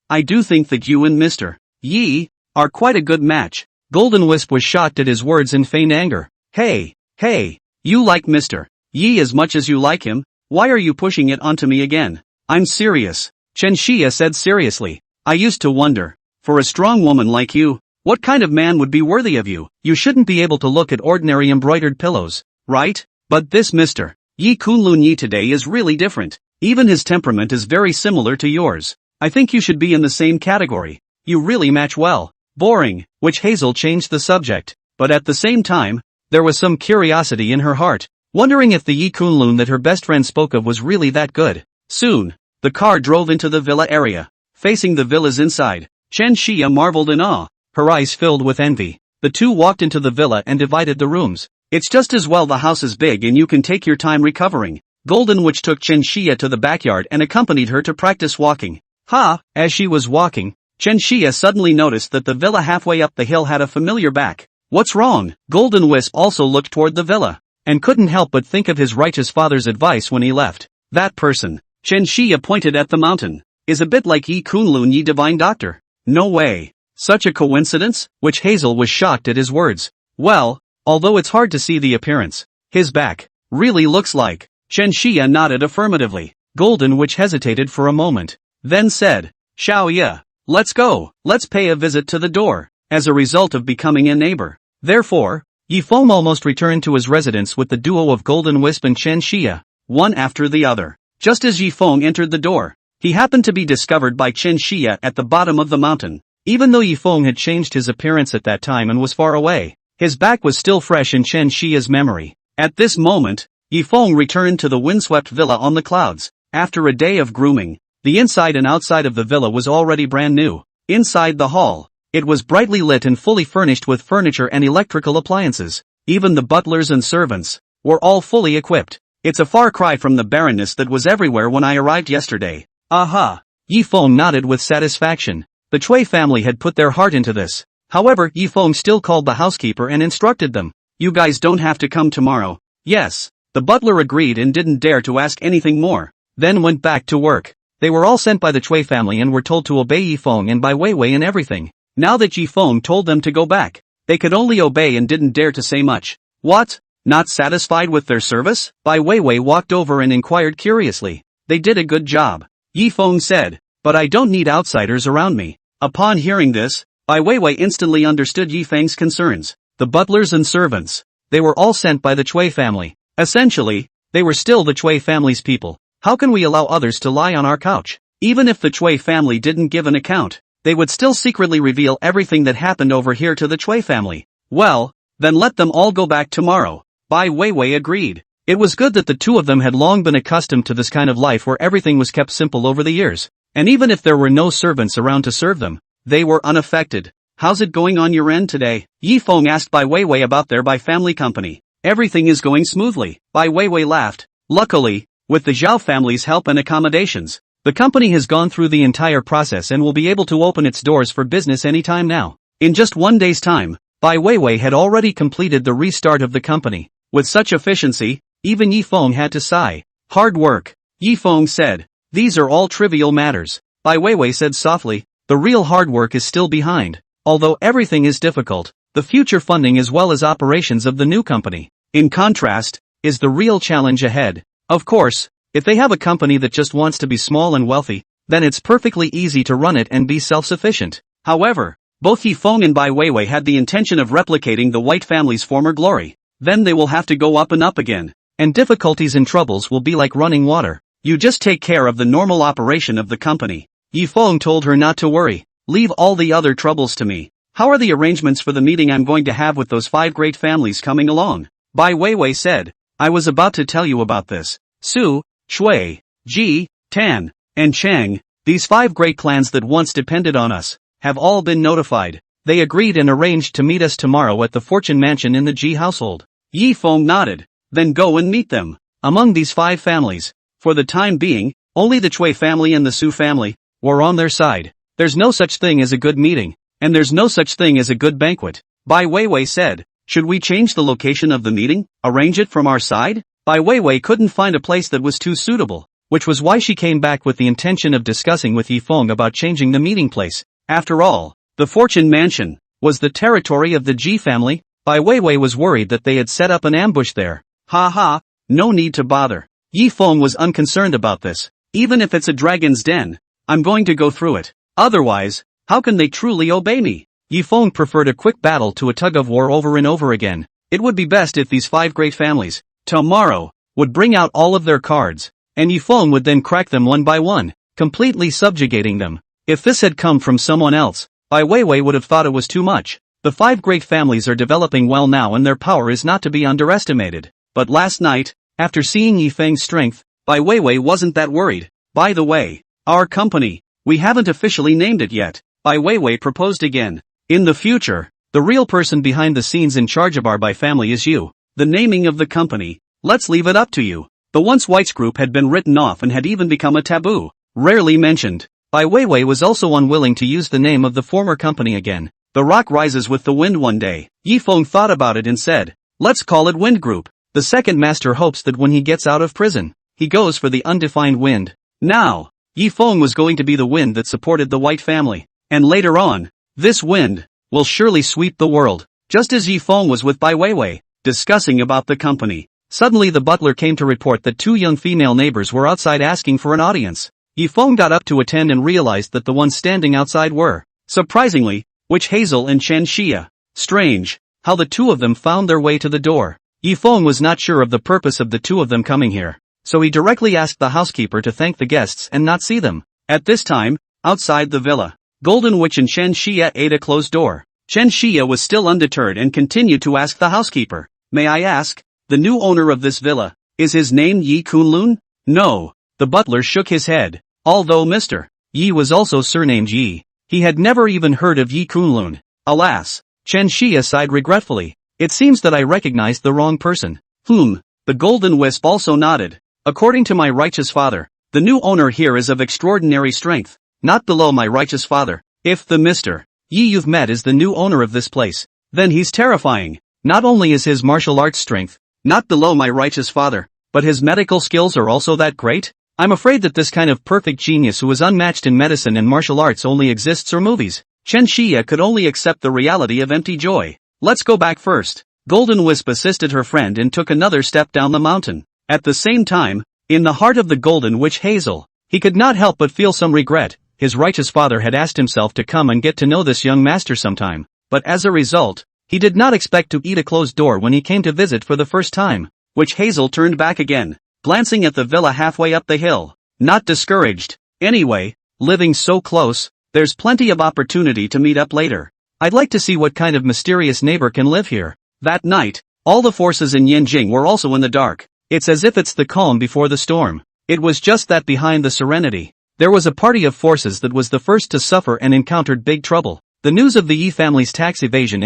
I do think that you and Mr. Yi are quite a good match. Golden Wisp was shocked at his words and feigned anger. Hey, you like Mr. Yi as much as you like him, why are you pushing it onto me again? I'm serious, Chen Xia said seriously. I used to wonder, for a strong woman like you, what kind of man would be worthy of you? You shouldn't be able to look at ordinary embroidered pillows, right? But this Mr. Yi Kunlun Yi today is really different. Even his temperament is very similar to yours. I think you should be in the same category. You really match well. Boring, which Hazel changed the subject, but at the same time, there was some curiosity in her heart, wondering if the Yi Kunlun that her best friend spoke of was really that good. Soon, the car drove into the villa area. Facing the villa's inside, Chen Xia marveled in awe, her eyes filled with envy. The two walked into the villa and divided the rooms. It's just as well the house is big and you can take your time recovering. Golden Witch took Chen Xia to the backyard and accompanied her to practice walking. As she was walking, Chen Xia suddenly noticed that the villa halfway up the hill had a familiar back. What's wrong? Golden Wisp also looked toward the villa, and couldn't help but think of his righteous father's advice when he left. That person, Chen Xia pointed at the mountain, is a bit like Yi Kunlun Yi Divine Doctor. No way. Such a coincidence? Which Hazel was shocked at his words. Well, although it's hard to see the appearance, his back really looks like. Chen Xia nodded affirmatively. Golden Witch hesitated for a moment, then said, Xiao Ye, let's go, let's pay a visit to the door. As a result of becoming a neighbor. Therefore, Yi Feng almost returned to his residence with the duo of Golden Wisp and Chen Xia, one after the other. Just as Yi Feng entered the door, he happened to be discovered by Chen Xia at the bottom of the mountain. Even though Yi Feng had changed his appearance at that time and was far away, his back was still fresh in Chen Xia's memory. At this moment, Yi Feng returned to the windswept villa on the clouds. After a day of grooming, the inside and outside of the villa was already brand new. Inside the hall, it was brightly lit and fully furnished with furniture and electrical appliances. Even the butlers and servants were all fully equipped. It's a far cry from the barrenness that was everywhere when I arrived yesterday. Aha! Yi Feng nodded with satisfaction. The Cui family had put their heart into this. However, Yi Feng still called the housekeeper and instructed them. You guys don't have to come tomorrow. Yes. The butler agreed and didn't dare to ask anything more. Then went back to work. They were all sent by the Cui family and were told to obey Yi Feng and Bai Weiwei in everything. Now that Yi Feng told them to go back, they could only obey and didn't dare to say much. What? Not satisfied with their service? Bai Weiwei walked over and inquired curiously. They did a good job, Yi Feng said, but I don't need outsiders around me. Upon hearing this, Bai Weiwei instantly understood Yi Feng's concerns. The butlers and servants, they were all sent by the Cui family. Essentially, they were still the Cui family's people. How can we allow others to lie on our couch? Even if the Cui family didn't give an account, they would still secretly reveal everything that happened over here to the Cui family. Well, then let them all go back tomorrow. Bai Weiwei agreed. It was good that the two of them had long been accustomed to this kind of life where everything was kept simple over the years. And even if there were no servants around to serve them, they were unaffected. How's it going on your end today? Yi Feng asked Bai Weiwei about their Bai family company. Everything is going smoothly. Bai Weiwei laughed. Luckily, with the Zhao family's help and accommodations, the company has gone through the entire process and will be able to open its doors for business anytime now. In just 1 day's time, Bai Weiwei had already completed the restart of the company. With such efficiency, even Yi Feng had to sigh. Hard work, Yi Feng said. These are all trivial matters. Bai Weiwei said softly. The real hard work is still behind. Although everything is difficult, the future funding as well as operations of the new company, in contrast, is the real challenge ahead. Of course, if they have a company that just wants to be small and wealthy, then it's perfectly easy to run it and be self-sufficient. However, both Yi Feng and Bai Weiwei had the intention of replicating the White family's former glory. Then they will have to go up and up again. And difficulties and troubles will be like running water. You just take care of the normal operation of the company. Yi Feng told her not to worry. Leave all the other troubles to me. How are the arrangements for the meeting I'm going to have with those 5 great families coming along? Bai Weiwei said. I was about to tell you about this. Su, Shui, Ji, Tan, and Chang, these 5 great clans that once depended on us, have all been notified. They agreed and arranged to meet us tomorrow at the Fortune Mansion in the Ji household. Yi Feng nodded. Then go and meet them. Among these 5 families, for the time being, only the Cui family and the Su family were on their side. There's no such thing as a good meeting, and there's no such thing as a good banquet. Bai Weiwei said. Should we change the location of the meeting? Arrange it from our side? Bai Weiwei couldn't find a place that was too suitable, which was why she came back with the intention of discussing with Yi Feng about changing the meeting place. After all, the Fortune Mansion was the territory of the Ji family. Bai Weiwei was worried that they had set up an ambush there. Ha ha, no need to bother. Yi Feng was unconcerned about this. Even if it's a dragon's den, I'm going to go through it. Otherwise, how can they truly obey me? Yi Feng preferred a quick battle to a tug-of-war over and over again. It would be best if these 5 great families, tomorrow, would bring out all of their cards, and Yi Feng would then crack them one by one, completely subjugating them. If this had come from someone else, Bai Weiwei would have thought it was too much. The 5 great families are developing well now and their power is not to be underestimated. But last night, after seeing Yi Feng's strength, Bai Weiwei wasn't that worried. By the way, our company, we haven't officially named it yet. Bai Weiwei proposed again. In the future, the real person behind the scenes in charge of our Bai family is you. The naming of the company, let's leave it up to you. The once Whites group had been written off and had even become a taboo, rarely mentioned. Bai Weiwei was also unwilling to use the name of the former company again. The rock rises with the wind one day. Yi Feng thought about it and said, let's call it Wind Group. The second master hopes that when he gets out of prison, he goes for the undefined wind. Now, Yi Feng was going to be the wind that supported the White family. And later on, this wind will surely sweep the world. Just as Yi Feng was with Bai Weiwei, discussing about the company, suddenly the butler came to report that 2 young female neighbors were outside asking for an audience. Yi Feng got up to attend and realized that the ones standing outside were, surprisingly, Witch Hazel and Chen Xia. Strange, how the 2 of them found their way to the door. Yi Feng was not sure of the purpose of the 2 of them coming here, so he directly asked the housekeeper to thank the guests and not see them. At this time, outside the villa, Golden Witch and Chen Xia ate a closed door. Chen Xia was still undeterred and continued to ask the housekeeper, may I ask, the new owner of this villa, is his name Yi Kunlun? No. The butler shook his head. Although Mr. Yi was also surnamed Yi, he had never even heard of Yi Kunlun. Alas, Chen Xia sighed regretfully. It seems that I recognized the wrong person. The golden wisp also nodded. According to my righteous father, the new owner here is of extraordinary strength, not below my righteous father. If the Mr. Yi you've met is the new owner of this place, then he's terrifying. Not only is his martial arts strength not below my righteous father, but his medical skills are also that great? I'm afraid that this kind of perfect genius who is unmatched in medicine and martial arts only exists in movies. Chen Xia could only accept the reality of empty joy. Let's go back first. Golden Wisp assisted her friend and took another step down the mountain. At the same time, in the heart of the Golden Witch Hazel, he could not help but feel some regret. His righteous father had asked himself to come and get to know this young master sometime, but as a result, he did not expect to eat a closed door when he came to visit for the first time. Witch Hazel turned back again, glancing at the villa halfway up the hill. Not discouraged. Anyway, living so close, there's plenty of opportunity to meet up later. I'd like to see what kind of mysterious neighbor can live here. That night, all the forces in Yanjing were also in the dark. It's as if it's the calm before the storm. It was just that behind the serenity, there was a party of forces that was the first to suffer and encountered big trouble. The news of the Yi family's tax evasion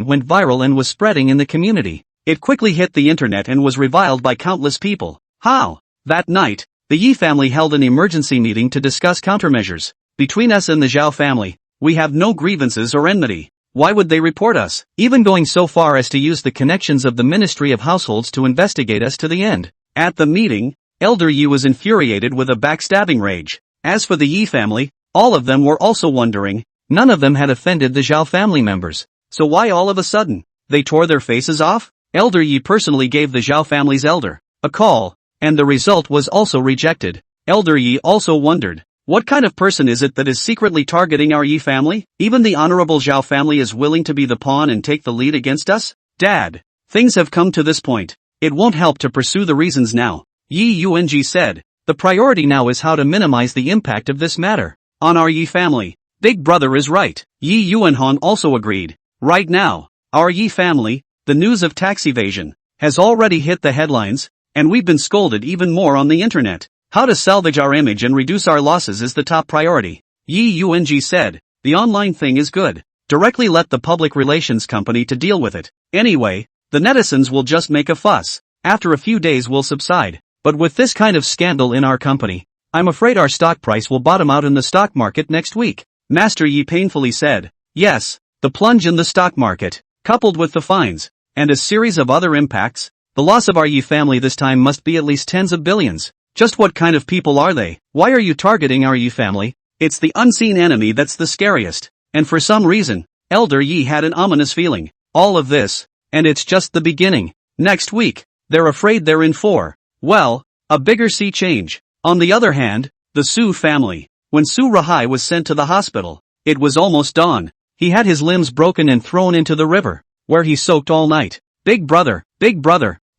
went viral and was spreading in the community. It quickly hit the internet and was reviled by countless people. How? That night, the Yi family held an emergency meeting to discuss countermeasures. Between us and the Zhao family, we have no grievances or enmity. Why would they report us? Even going so far as to use the connections of the Ministry of Households to investigate us to the end. At the meeting, Elder Yi was infuriated with a backstabbing rage. As for the Yi family, all of them were also wondering. None of them had offended the Zhao family members. So why all of a sudden, they tore their faces off? Elder Yi personally gave the Zhao family's elder a call, and the result was also rejected. Elder Yi also wondered, what kind of person is it that is secretly targeting our Yi family? Even the honorable Zhao family is willing to be the pawn and take the lead against us? Dad, things have come to this point. It won't help to pursue the reasons now. Yi Yuanji said, the priority now is how to minimize the impact of this matter on our Yi family. Big brother is right. Yi Yuanhan also agreed. Right now, our Yi family, the news of tax evasion, has already hit the headlines, and we've been scolded even more on the internet. How to salvage our image and reduce our losses is the top priority. Yi Yuanji said, the online thing is good. Directly let the public relations company to deal with it. Anyway, the netizens will just make a fuss. After a few days will subside. But with this kind of scandal in our company, I'm afraid our stock price will bottom out in the stock market next week. Master Yi painfully said, yes, the plunge in the stock market, coupled with the fines, and a series of other impacts, the loss of our Yi family this time must be at least tens of billions. Just what kind of people are they? Why are you targeting our Yi family? It's the unseen enemy that's the scariest. And for some reason, Elder Yi had an ominous feeling. all of this, and it's just the beginning. Next week, they're afraid they're in for, well, a bigger sea change. On the other hand, the Su family. When Su Ruhai was sent to the hospital, it was almost dawn. He had his limbs broken and thrown into the river, where he soaked all night. Big brother,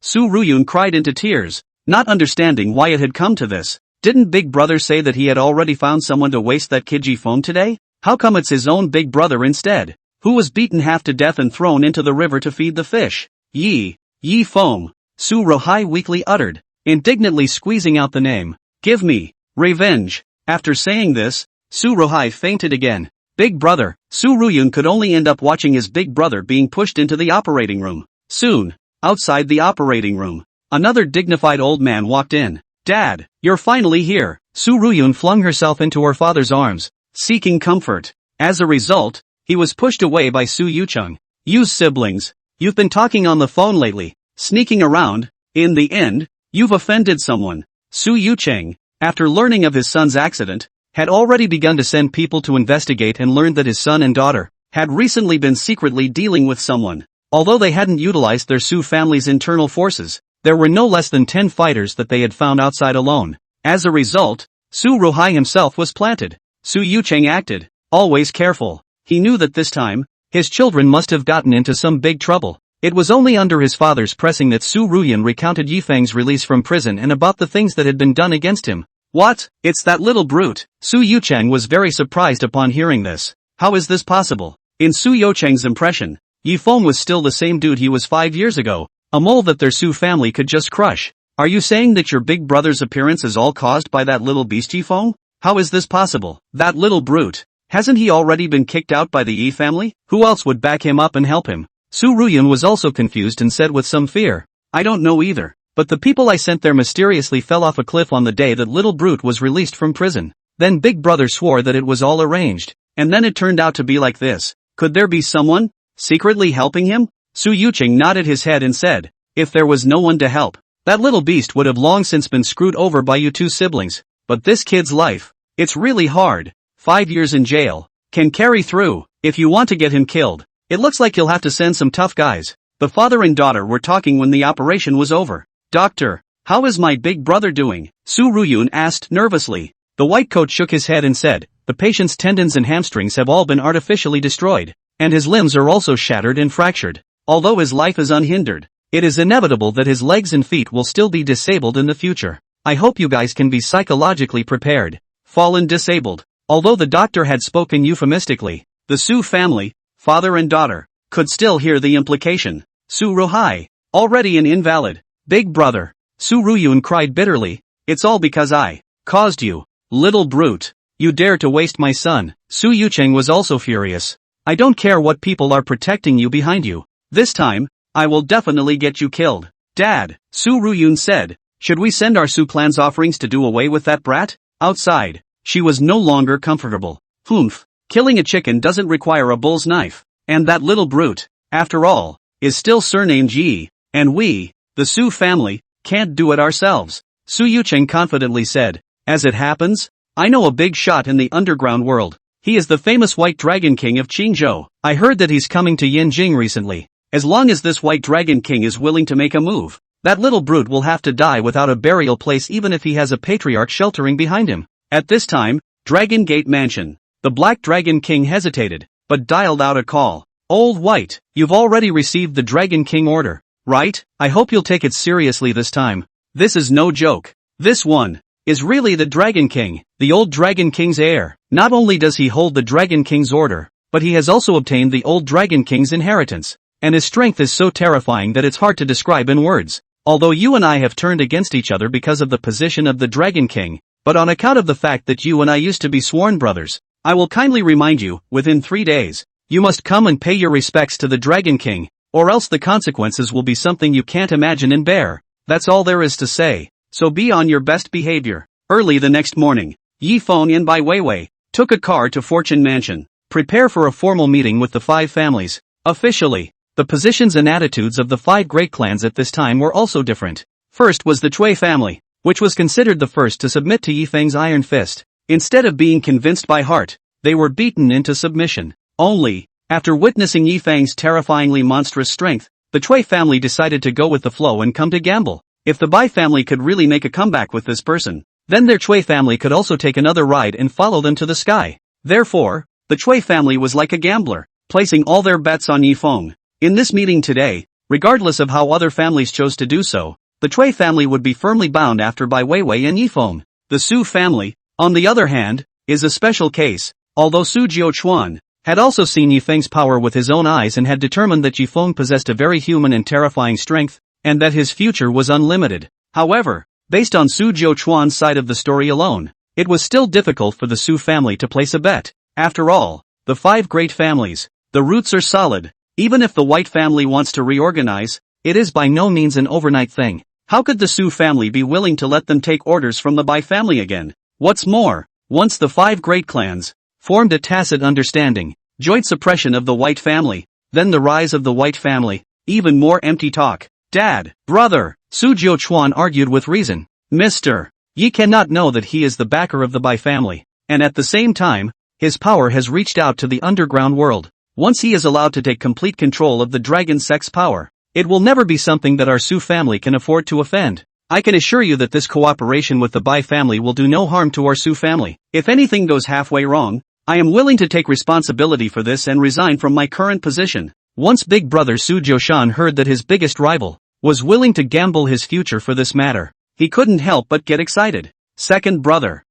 Su Ruyun cried into tears, not understanding why it had come to this. Didn't Big Brother say that he had already found someone to waste that kid phone today? How come it's his own big brother instead, who was beaten half to death and thrown into the river to feed the fish? Yi foam, Su Ruhai weakly uttered, indignantly squeezing out the name. Give me revenge. After saying this, Su Ruhai fainted again. Big brother, Su Ruyun could only end up watching his big brother being pushed into the operating room. Soon, outside the operating room, another dignified old man walked in. Dad, you're finally here. Su Ruyun flung herself into her father's arms, seeking comfort. As a result, he was pushed away by Su Yucheng. You siblings, you've been talking on the phone lately, sneaking around. In the end, you've offended someone. Su Yucheng, after learning of his son's accident, had already begun to send people to investigate and learned that his son and daughter had recently been secretly dealing with someone. Although they hadn't utilized their Su family's internal forces, there were no less than 10 fighters that they had found outside alone. As a result, Su Ruhai himself was planted. Su Yucheng acted, always careful. He knew that this time, his children must have gotten into some big trouble. It was only under his father's pressing that Su Ruyun recounted Yifeng's release from prison and about the things that had been done against him. What? It's that little brute. Su Yucheng was very surprised upon hearing this. How is this possible? In Su Yucheng's impression, Yifeng was still the same dude he was 5 years ago. A mole that their Su family could just crush. Are you saying that your big brother's appearance is all caused by that little beast Yifeng? How is this possible? That little brute. Hasn't he already been kicked out by the Yi family? Who else would back him up and help him? Su Ruyun was also confused and said with some fear. I don't know either, but the people I sent there mysteriously fell off a cliff on the day that little brute was released from prison. Then Big Brother swore that it was all arranged, and then it turned out to be like this. Could there be someone secretly helping him? Su Yucheng nodded his head and said, if there was no one to help, that little beast would have long since been screwed over by you two siblings. But this kid's life, it's really hard. 5 years in jail can carry through. If you want to get him killed, it looks like you'll have to send some tough guys. The father and daughter were talking when the operation was over. Doctor, how is my big brother doing? Su Ruyun asked nervously. The white coat shook his head and said, the patient's tendons and hamstrings have all been artificially destroyed, and his limbs are also shattered and fractured. Although his life is unhindered, it is inevitable that his legs and feet will still be disabled in the future. I hope you guys can be psychologically prepared. Fallen disabled. Although the doctor had spoken euphemistically, the Su family, father and daughter, could still hear the implication. Su Ruhai, already an invalid. Big brother. Su Ruyun cried bitterly. It's all because I caused you. Little brute. You dare to waste my son. Su Yucheng was also furious. I don't care what people are protecting you behind you. This time, I will definitely get you killed. Dad, Su Ruyun said, should we send our Su clan's offerings to do away with that brat? Outside, she was no longer comfortable. Humph, killing a chicken doesn't require a bull's knife. And that little brute, after all, is still surnamed Yi, and we, the Su family, can't do it ourselves. Su Yucheng confidently said, as it happens, I know a big shot in the underground world. He is the famous White Dragon King of Qingzhou. I heard that he's coming to Yanjing recently. As long as this White Dragon King is willing to make a move, that little brute will have to die without a burial place even if he has a patriarch sheltering behind him. At this time, Dragon Gate Mansion. The Black Dragon King hesitated, but dialed out a call. Old White, you've already received the Dragon King order, right? I hope you'll take it seriously this time. This is no joke. This one is really the Dragon King, the old Dragon King's heir. Not only does he hold the Dragon King's order, but he has also obtained the old Dragon King's inheritance. And his strength is so terrifying that it's hard to describe in words. Although you and I have turned against each other because of the position of the Dragon King, but on account of the fact that you and I used to be sworn brothers, I will kindly remind you, within 3 days, you must come and pay your respects to the Dragon King, or else the consequences will be something you can't imagine and bear. That's all there is to say, so be on your best behavior. Early the next morning, Yi Feng and Bai Weiwei took a car to Fortune Mansion, prepare for a formal meeting with the 5 families. Officially, the positions and attitudes of the 5 great clans at this time were also different. First was the Cui family, which was considered the first to submit to Yi Feng's iron fist. Instead of being convinced by heart, they were beaten into submission. Only, After witnessing Yifang's terrifyingly monstrous strength, the Cui family decided to go with the flow and come to gamble. If the Bai family could really make a comeback with this person, then their Cui family could also take another ride and follow them to the sky. Therefore, the Cui family was like a gambler, placing all their bets on Yifeng. In this meeting today, regardless of how other families chose to do so, the Cui family would be firmly bound after Bai Weiwei and Yifeng. The Su family, on the other hand, is a special case. Although Su Jiuquan had also seen Yifeng's power with his own eyes and had determined that Yifeng possessed a very human and terrifying strength, and that his future was unlimited. However, based on Su Jiuquan's side of the story alone, it was still difficult for the Su family to place a bet. After all, the 5 great families, the roots are solid. Even if the White family wants to reorganize, it is by no means an overnight thing. How could the Su family be willing to let them take orders from the Bai family again? What's more, once the 5 great clans formed a tacit understanding, joint suppression of the White family, then the rise of the White family, even more empty talk. Dad, brother, Su Jiuquan argued with reason. Mr. Yi cannot know that he is the backer of the Bai family, and at the same time, his power has reached out to the underground world. Once he is allowed to take complete control of the dragon sex power, it will never be something that our Su family can afford to offend. I can assure you that this cooperation with the Bai family will do no harm to our Su family. If anything goes halfway wrong, I am willing to take responsibility for this and resign from my current position. Once big brother Su Jiushan heard that his biggest rival was willing to gamble his future for this matter, he couldn't help but get excited. Second brother.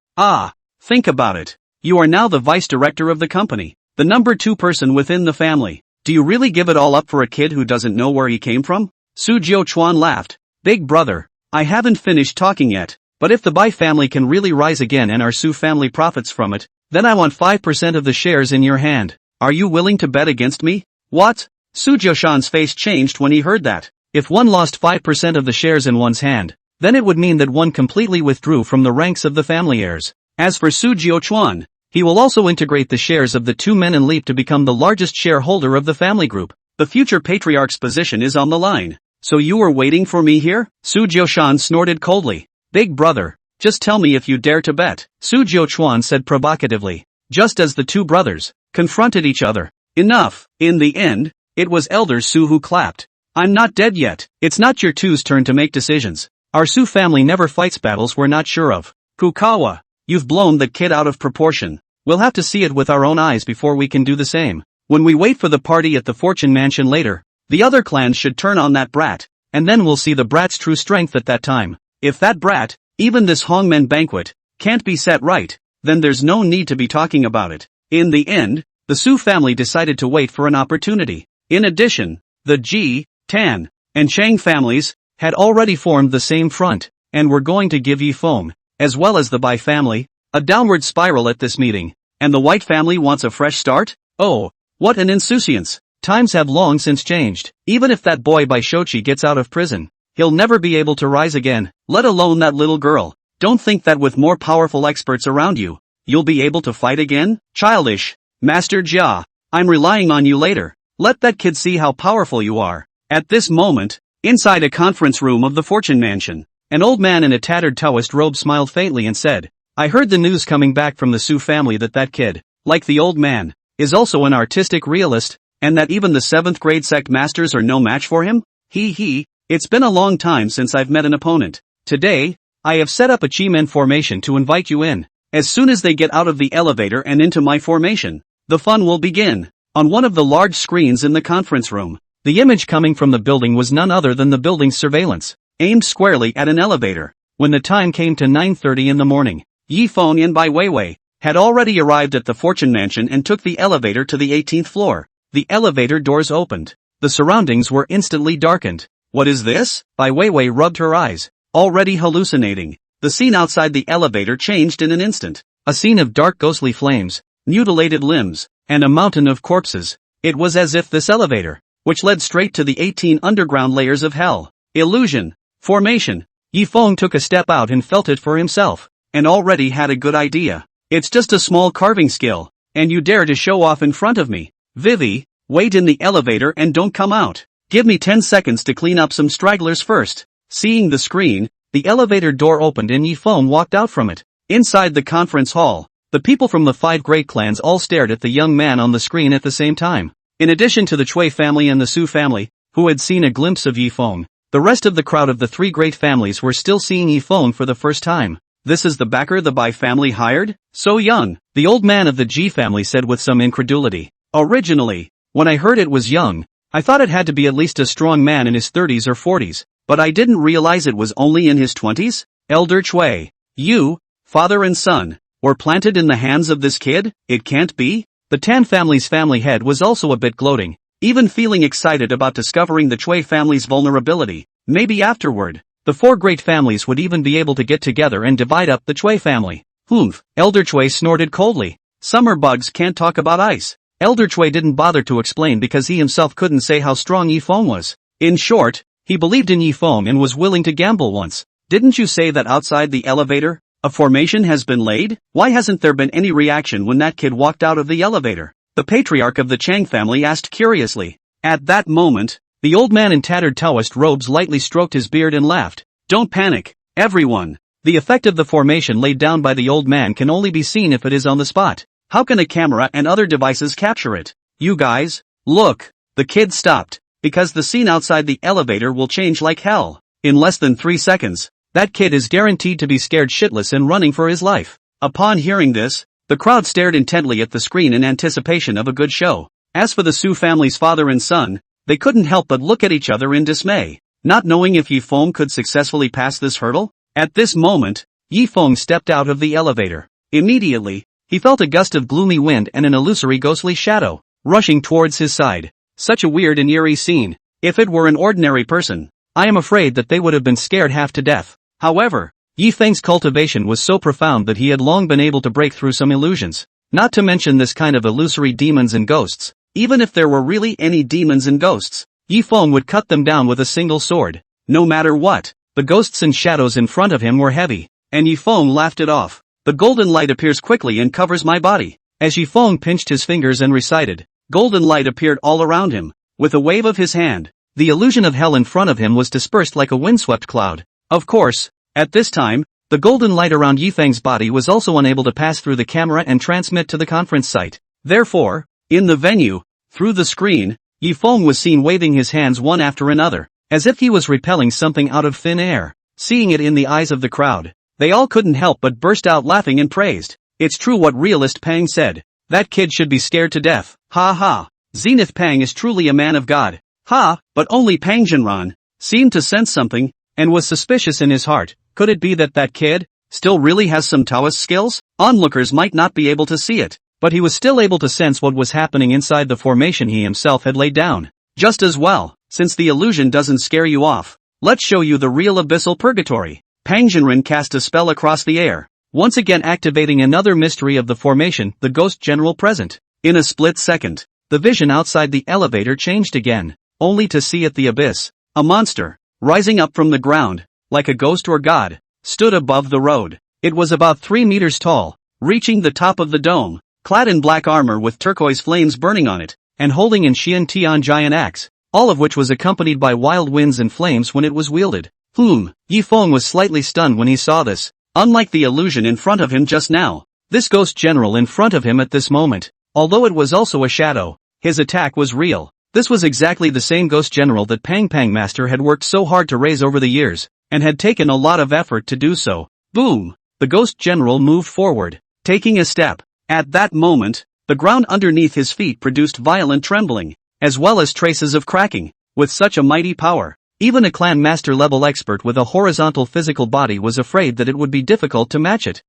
Think about it. You are now the vice director of the company, the number 2 person within the family. Do you really give it all up for a kid who doesn't know where he came from? Su Jiuquan laughed. Big brother, I haven't finished talking yet, but if the Bai family can really rise again and our Su family profits from it, then I want 5% of the shares in your hand. Are you willing to bet against me? What? Su Jiushan's face changed when he heard that. If one lost 5% of the shares in one's hand, then it would mean that one completely withdrew from the ranks of the family heirs. As for Su Jiuquan, he will also integrate the shares of the 2 men and leap to become the largest shareholder of the family group. The future patriarch's position is on the line. So you were waiting for me here? Su Jiushan snorted coldly. Big brother, just tell me if you dare to bet, Su Jiuquan said provocatively, just as the 2 brothers confronted each other. Enough. In the end, it was Elder Su who clapped. I'm not dead yet. It's not your two's turn to make decisions. Our Su family never fights battles we're not sure of. Kukawa, you've blown that kid out of proportion. We'll have to see it with our own eyes before we can do the same. When we wait for the party at the Fortune Mansion later, the other clans should turn on that brat, and then we'll see the brat's true strength at that time. If that brat, even this Hongmen banquet, can't be set right, then there's no need to be talking about it. In the end, the Su family decided to wait for an opportunity. In addition, the Ji, Tan, and Chang families had already formed the same front, and were going to give Yifeng, as well as the Bai family, a downward spiral at this meeting. And the White family wants a fresh start? Oh, what an insouciance. Times have long since changed. Even if that boy Bai Shochi gets out of prison, he'll never be able to rise again, let alone that little girl. Don't think that with more powerful experts around you, you'll be able to fight again? Childish. Master Jia, I'm relying on you later. Let that kid see how powerful you are. At this moment, inside a conference room of the Fortune Mansion, an old man in a tattered Taoist robe smiled faintly and said, I heard the news coming back from the Su family that kid, like the old man, is also an artistic realist, and that even the 7th grade sect masters are no match for him? It's been a long time since I've met an opponent. Today, I have set up a Chi-Men formation to invite you in. As soon as they get out of the elevator and into my formation, the fun will begin. On one of the large screens in the conference room, the image coming from the building was none other than the building's surveillance, aimed squarely at an elevator. When the time came to 9:30 in the morning, Yifeng and Bai Weiwei had already arrived at the Fortune Mansion and took the elevator to the 18th floor. The elevator doors opened. The surroundings were instantly darkened. What is this? Bai Weiwei rubbed her eyes, already hallucinating. The scene outside the elevator changed in an instant. A scene of dark ghostly flames, mutilated limbs, and a mountain of corpses. It was as if this elevator, which led straight to the 18 underground layers of hell. Illusion. Formation. Yifeng took a step out and felt it for himself, and already had a good idea. It's just a small carving skill, and you dare to show off in front of me. Vivi, wait in the elevator and don't come out. Give me 10 seconds to clean up some stragglers first. Seeing the screen, the elevator door opened and Yifeng walked out from it. Inside the conference hall, the people from the 5 great clans all stared at the young man on the screen at the same time. In addition to the Chui family and the Su family, who had seen a glimpse of Yifeng, the rest of the crowd of the three great families were still seeing Yifeng for the first time. This is the backer the Bai family hired? So young, the old man of the Ji family said with some incredulity. Originally, when I heard it was young, I thought it had to be at least a strong man in his 30s or 40s, but I didn't realize it was only in his 20s? Elder Chui, you, father and son, were planted in the hands of this kid? It can't be? The Tan family's family head was also a bit gloating, even feeling excited about discovering the Chui family's vulnerability. Maybe afterward, the four great families would even be able to get together and divide up the Chui family. Humph, Elder Chui snorted coldly. Summer bugs can't talk about ice. Elder Chui didn't bother to explain because he himself couldn't say how strong Yifeng was. In short, he believed in Yifeng and was willing to gamble once. Didn't you say that outside the elevator, a formation has been laid? Why hasn't there been any reaction when that kid walked out of the elevator? The patriarch of the Chang family asked curiously. At that moment, the old man in tattered Taoist robes lightly stroked his beard and laughed. Don't panic, everyone. The effect of the formation laid down by the old man can only be seen if it is on the spot. How can a camera and other devices capture it? You guys, look. The kid stopped, because the scene outside the elevator will change like hell. In less than 3 seconds, that kid is guaranteed to be scared shitless and running for his life. Upon hearing this, the crowd stared intently at the screen in anticipation of a good show. As for the Su family's father and son, they couldn't help but look at each other in dismay, not knowing if Yifeng could successfully pass this hurdle. At this moment, Yifeng stepped out of the elevator. Immediately, he felt a gust of gloomy wind and an illusory ghostly shadow, rushing towards his side. Such a weird and eerie scene. If it were an ordinary person, I am afraid that they would have been scared half to death. However, Yifeng's cultivation was so profound that he had long been able to break through some illusions. Not to mention this kind of illusory demons and ghosts. Even if there were really any demons and ghosts, Yifeng would cut them down with a single sword. No matter what, the ghosts and shadows in front of him were heavy, and Yifeng laughed it off. The golden light appears quickly and covers my body. As Yifeng pinched his fingers and recited, golden light appeared all around him. With a wave of his hand, the illusion of hell in front of him was dispersed like a windswept cloud. Of course, at this time, the golden light around Yifeng's body was also unable to pass through the camera and transmit to the conference site. Therefore, in the venue, through the screen, Yifeng was seen waving his hands one after another, as if he was repelling something out of thin air. Seeing it in the eyes of the crowd, they all couldn't help but burst out laughing and praised. It's true what realist Pang said. That kid should be scared to death. Ha ha. Zenith Pang is truly a man of God. Ha, but only Pang Jinran seemed to sense something, and was suspicious in his heart. Could it be that that kid still really has some Taoist skills? Onlookers might not be able to see it, but he was still able to sense what was happening inside the formation he himself had laid down. Just as well, since the illusion doesn't scare you off, let's show you the real abyssal purgatory. Pang Jinran cast a spell across the air, once again activating another mystery of the formation, the ghost general present. In a split second, the vision outside the elevator changed again, only to see at the abyss, a monster, rising up from the ground, like a ghost or god, stood above the road. It was about 3 meters tall, reaching the top of the dome, clad in black armor with turquoise flames burning on it, and holding an Xian Tian giant axe, all of which was accompanied by wild winds and flames when it was wielded. Yifeng was slightly stunned when he saw this. Unlike the illusion in front of him just now, this ghost general in front of him at this moment, although it was also a shadow, his attack was real. This was exactly the same ghost general that Pang Master had worked so hard to raise over the years, and had taken a lot of effort to do so. Boom! The ghost general moved forward, taking a step. At that moment, the ground underneath his feet produced violent trembling, as well as traces of cracking. With such a mighty power, even a clan master level expert with a horizontal physical body was afraid that it would be difficult to match it.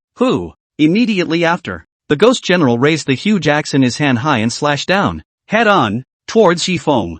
Immediately after, the ghost general raised the huge axe in his hand high and slashed down, head on, towards Yifeng.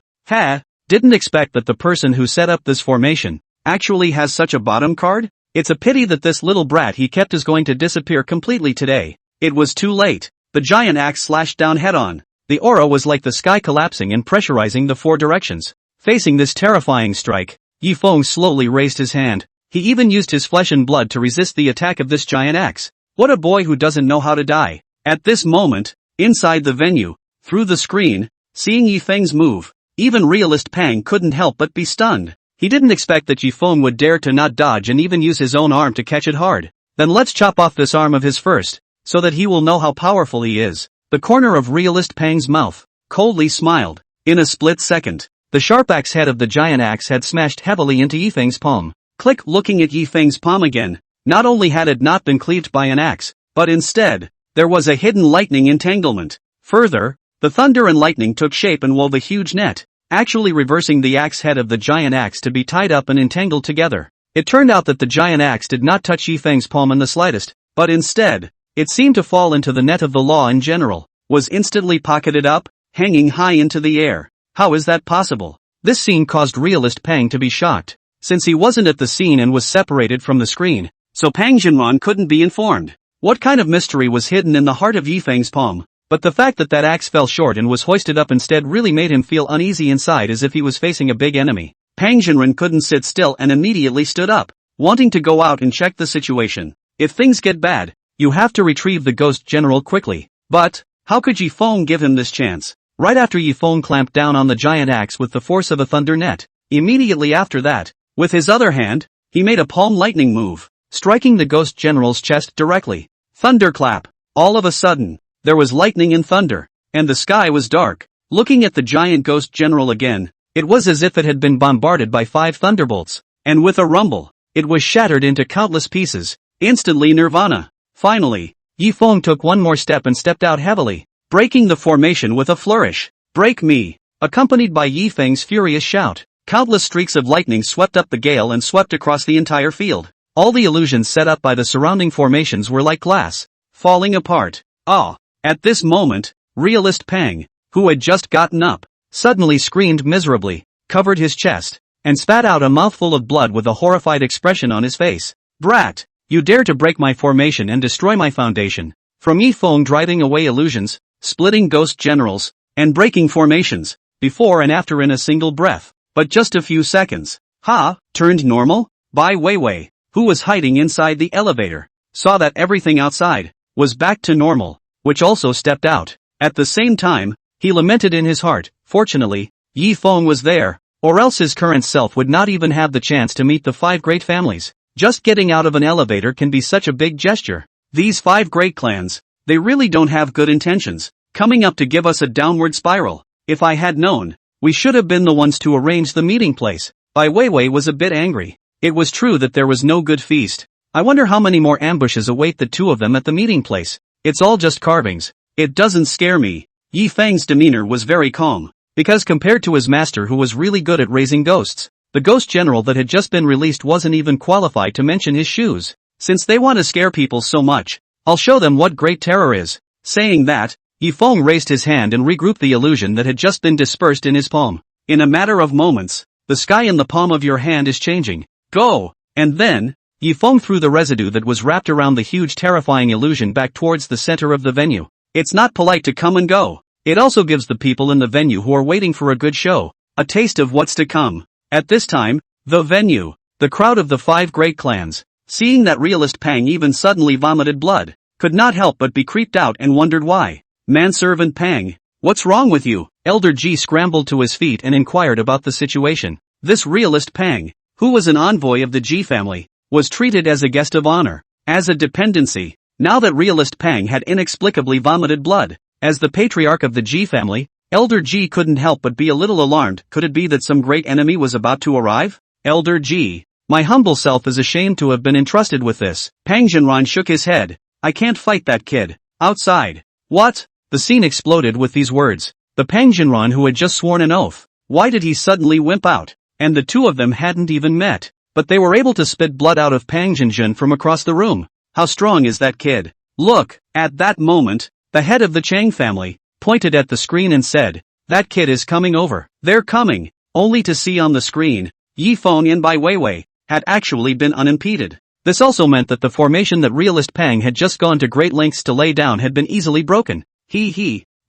Didn't expect that the person who set up this formation actually has such a bottom card? It's a pity that this little brat he kept is going to disappear completely today. It was too late. The giant axe slashed down head on. The aura was like the sky collapsing and pressurizing the 4 directions. Facing this terrifying strike, Yifeng slowly raised his hand. He even used his flesh and blood to resist the attack of this giant axe. What a boy who doesn't know how to die. At this moment, inside the venue, through the screen, seeing Yifeng's move, even realist Pang couldn't help but be stunned. He didn't expect that Yifeng would dare to not dodge and even use his own arm to catch it hard. Then let's chop off this arm of his first, so that he will know how powerful he is. The corner of realist Pang's mouth coldly smiled. In a split second, the sharp axe head of the giant axe had smashed heavily into Yifeng's palm. Click. Looking at Yifeng's palm again, not only had it not been cleaved by an axe, but instead, there was a hidden lightning entanglement. Further, the thunder and lightning took shape and wove a huge net, actually reversing the axe head of the giant axe to be tied up and entangled together. It turned out that the giant axe did not touch Yifeng's palm in the slightest, but instead, it seemed to fall into the net of the law in general, was instantly pocketed up, hanging high into the air. How is that possible? This scene caused realist Pang to be shocked, since he wasn't at the scene and was separated from the screen, so Pang Jinran couldn't be informed. What kind of mystery was hidden in the heart of Yifeng's palm? But the fact that axe fell short and was hoisted up instead really made him feel uneasy inside, as if he was facing a big enemy. Pang Jinran couldn't sit still and immediately stood up, wanting to go out and check the situation. If things get bad, you have to retrieve the ghost general quickly. But how could Yifeng give him this chance? Right after Yifeng clamped down on the giant axe with the force of a thunder net, immediately after that, with his other hand, he made a palm lightning move, striking the ghost general's chest directly. Thunderclap! All of a sudden, there was lightning and thunder, and the sky was dark. Looking at the giant ghost general again, it was as if it had been bombarded by 5 thunderbolts, and with a rumble, it was shattered into countless pieces. Instantly nirvana. Finally, Yifeng took one more step and stepped out heavily, breaking the formation with a flourish. Break me! Accompanied by Yifeng's furious shout, countless streaks of lightning swept up the gale and swept across the entire field. All the illusions set up by the surrounding formations were like glass, falling apart. Ah! At this moment, realist Pang, who had just gotten up, suddenly screamed miserably, covered his chest, and spat out a mouthful of blood with a horrified expression on his face. Brat! You dare to break my formation and destroy my foundation. From Yifeng driving away illusions, splitting ghost generals, and breaking formations, before and after in a single breath, but just a few seconds. Ha! Turned normal? Bai Weiwei, who was hiding inside the elevator, saw that everything outside was back to normal, which also stepped out. At the same time, he lamented in his heart. Fortunately, Yifeng was there, or else his current self would not even have the chance to meet the 5 great families. Just getting out of an elevator can be such a big gesture. These 5 great clans, they really don't have good intentions, coming up to give us a downward spiral. If I had known, we should have been the ones to arrange the meeting place. Bai Weiwei was a bit angry. It was true that there was no good feast. I wonder how many more ambushes await the 2 of them at the meeting place. It's all just carvings. It doesn't scare me. Yifeng's demeanor was very calm, because compared to his master who was really good at raising ghosts, the ghost general that had just been released wasn't even qualified to mention his shoes. Since they want to scare people so much, I'll show them what great terror is. Saying that, Yifeng raised his hand and regrouped the illusion that had just been dispersed in his palm. In a matter of moments, the sky in the palm of your hand is changing. Go! And then, Yifeng threw the residue that was wrapped around the huge terrifying illusion back towards the center of the venue. It's not polite to come and go. It also gives the people in the venue who are waiting for a good show a taste of what's to come. At this time, the venue, the crowd of the 5 great clans, seeing that realist Pang even suddenly vomited blood, could not help but be creeped out and wondered why. Manservant Pang, what's wrong with you? Elder G scrambled to his feet and inquired about the situation. This realist Pang, who was an envoy of the G family, was treated as a guest of honor, as a dependency. Now that realist Pang had inexplicably vomited blood, as the patriarch of the G family, Elder G couldn't help but be a little alarmed. Could it be that some great enemy was about to arrive? Elder G, my humble self is ashamed to have been entrusted with this. Pang Jinran shook his head. I can't fight that kid. Outside. What? The scene exploded with these words. The Pang Jinran who had just sworn an oath. Why did he suddenly wimp out? And the 2 of them hadn't even met. But they were able to spit blood out of Pang Jinjun from across the room. How strong is that kid? Look! At that moment, the head of the Chang family pointed at the screen and said, that kid is coming over. They're coming, only to see on the screen, Yifeng and Bai Weiwei had actually been unimpeded. This also meant that the formation that realist Pang had just gone to great lengths to lay down had been easily broken.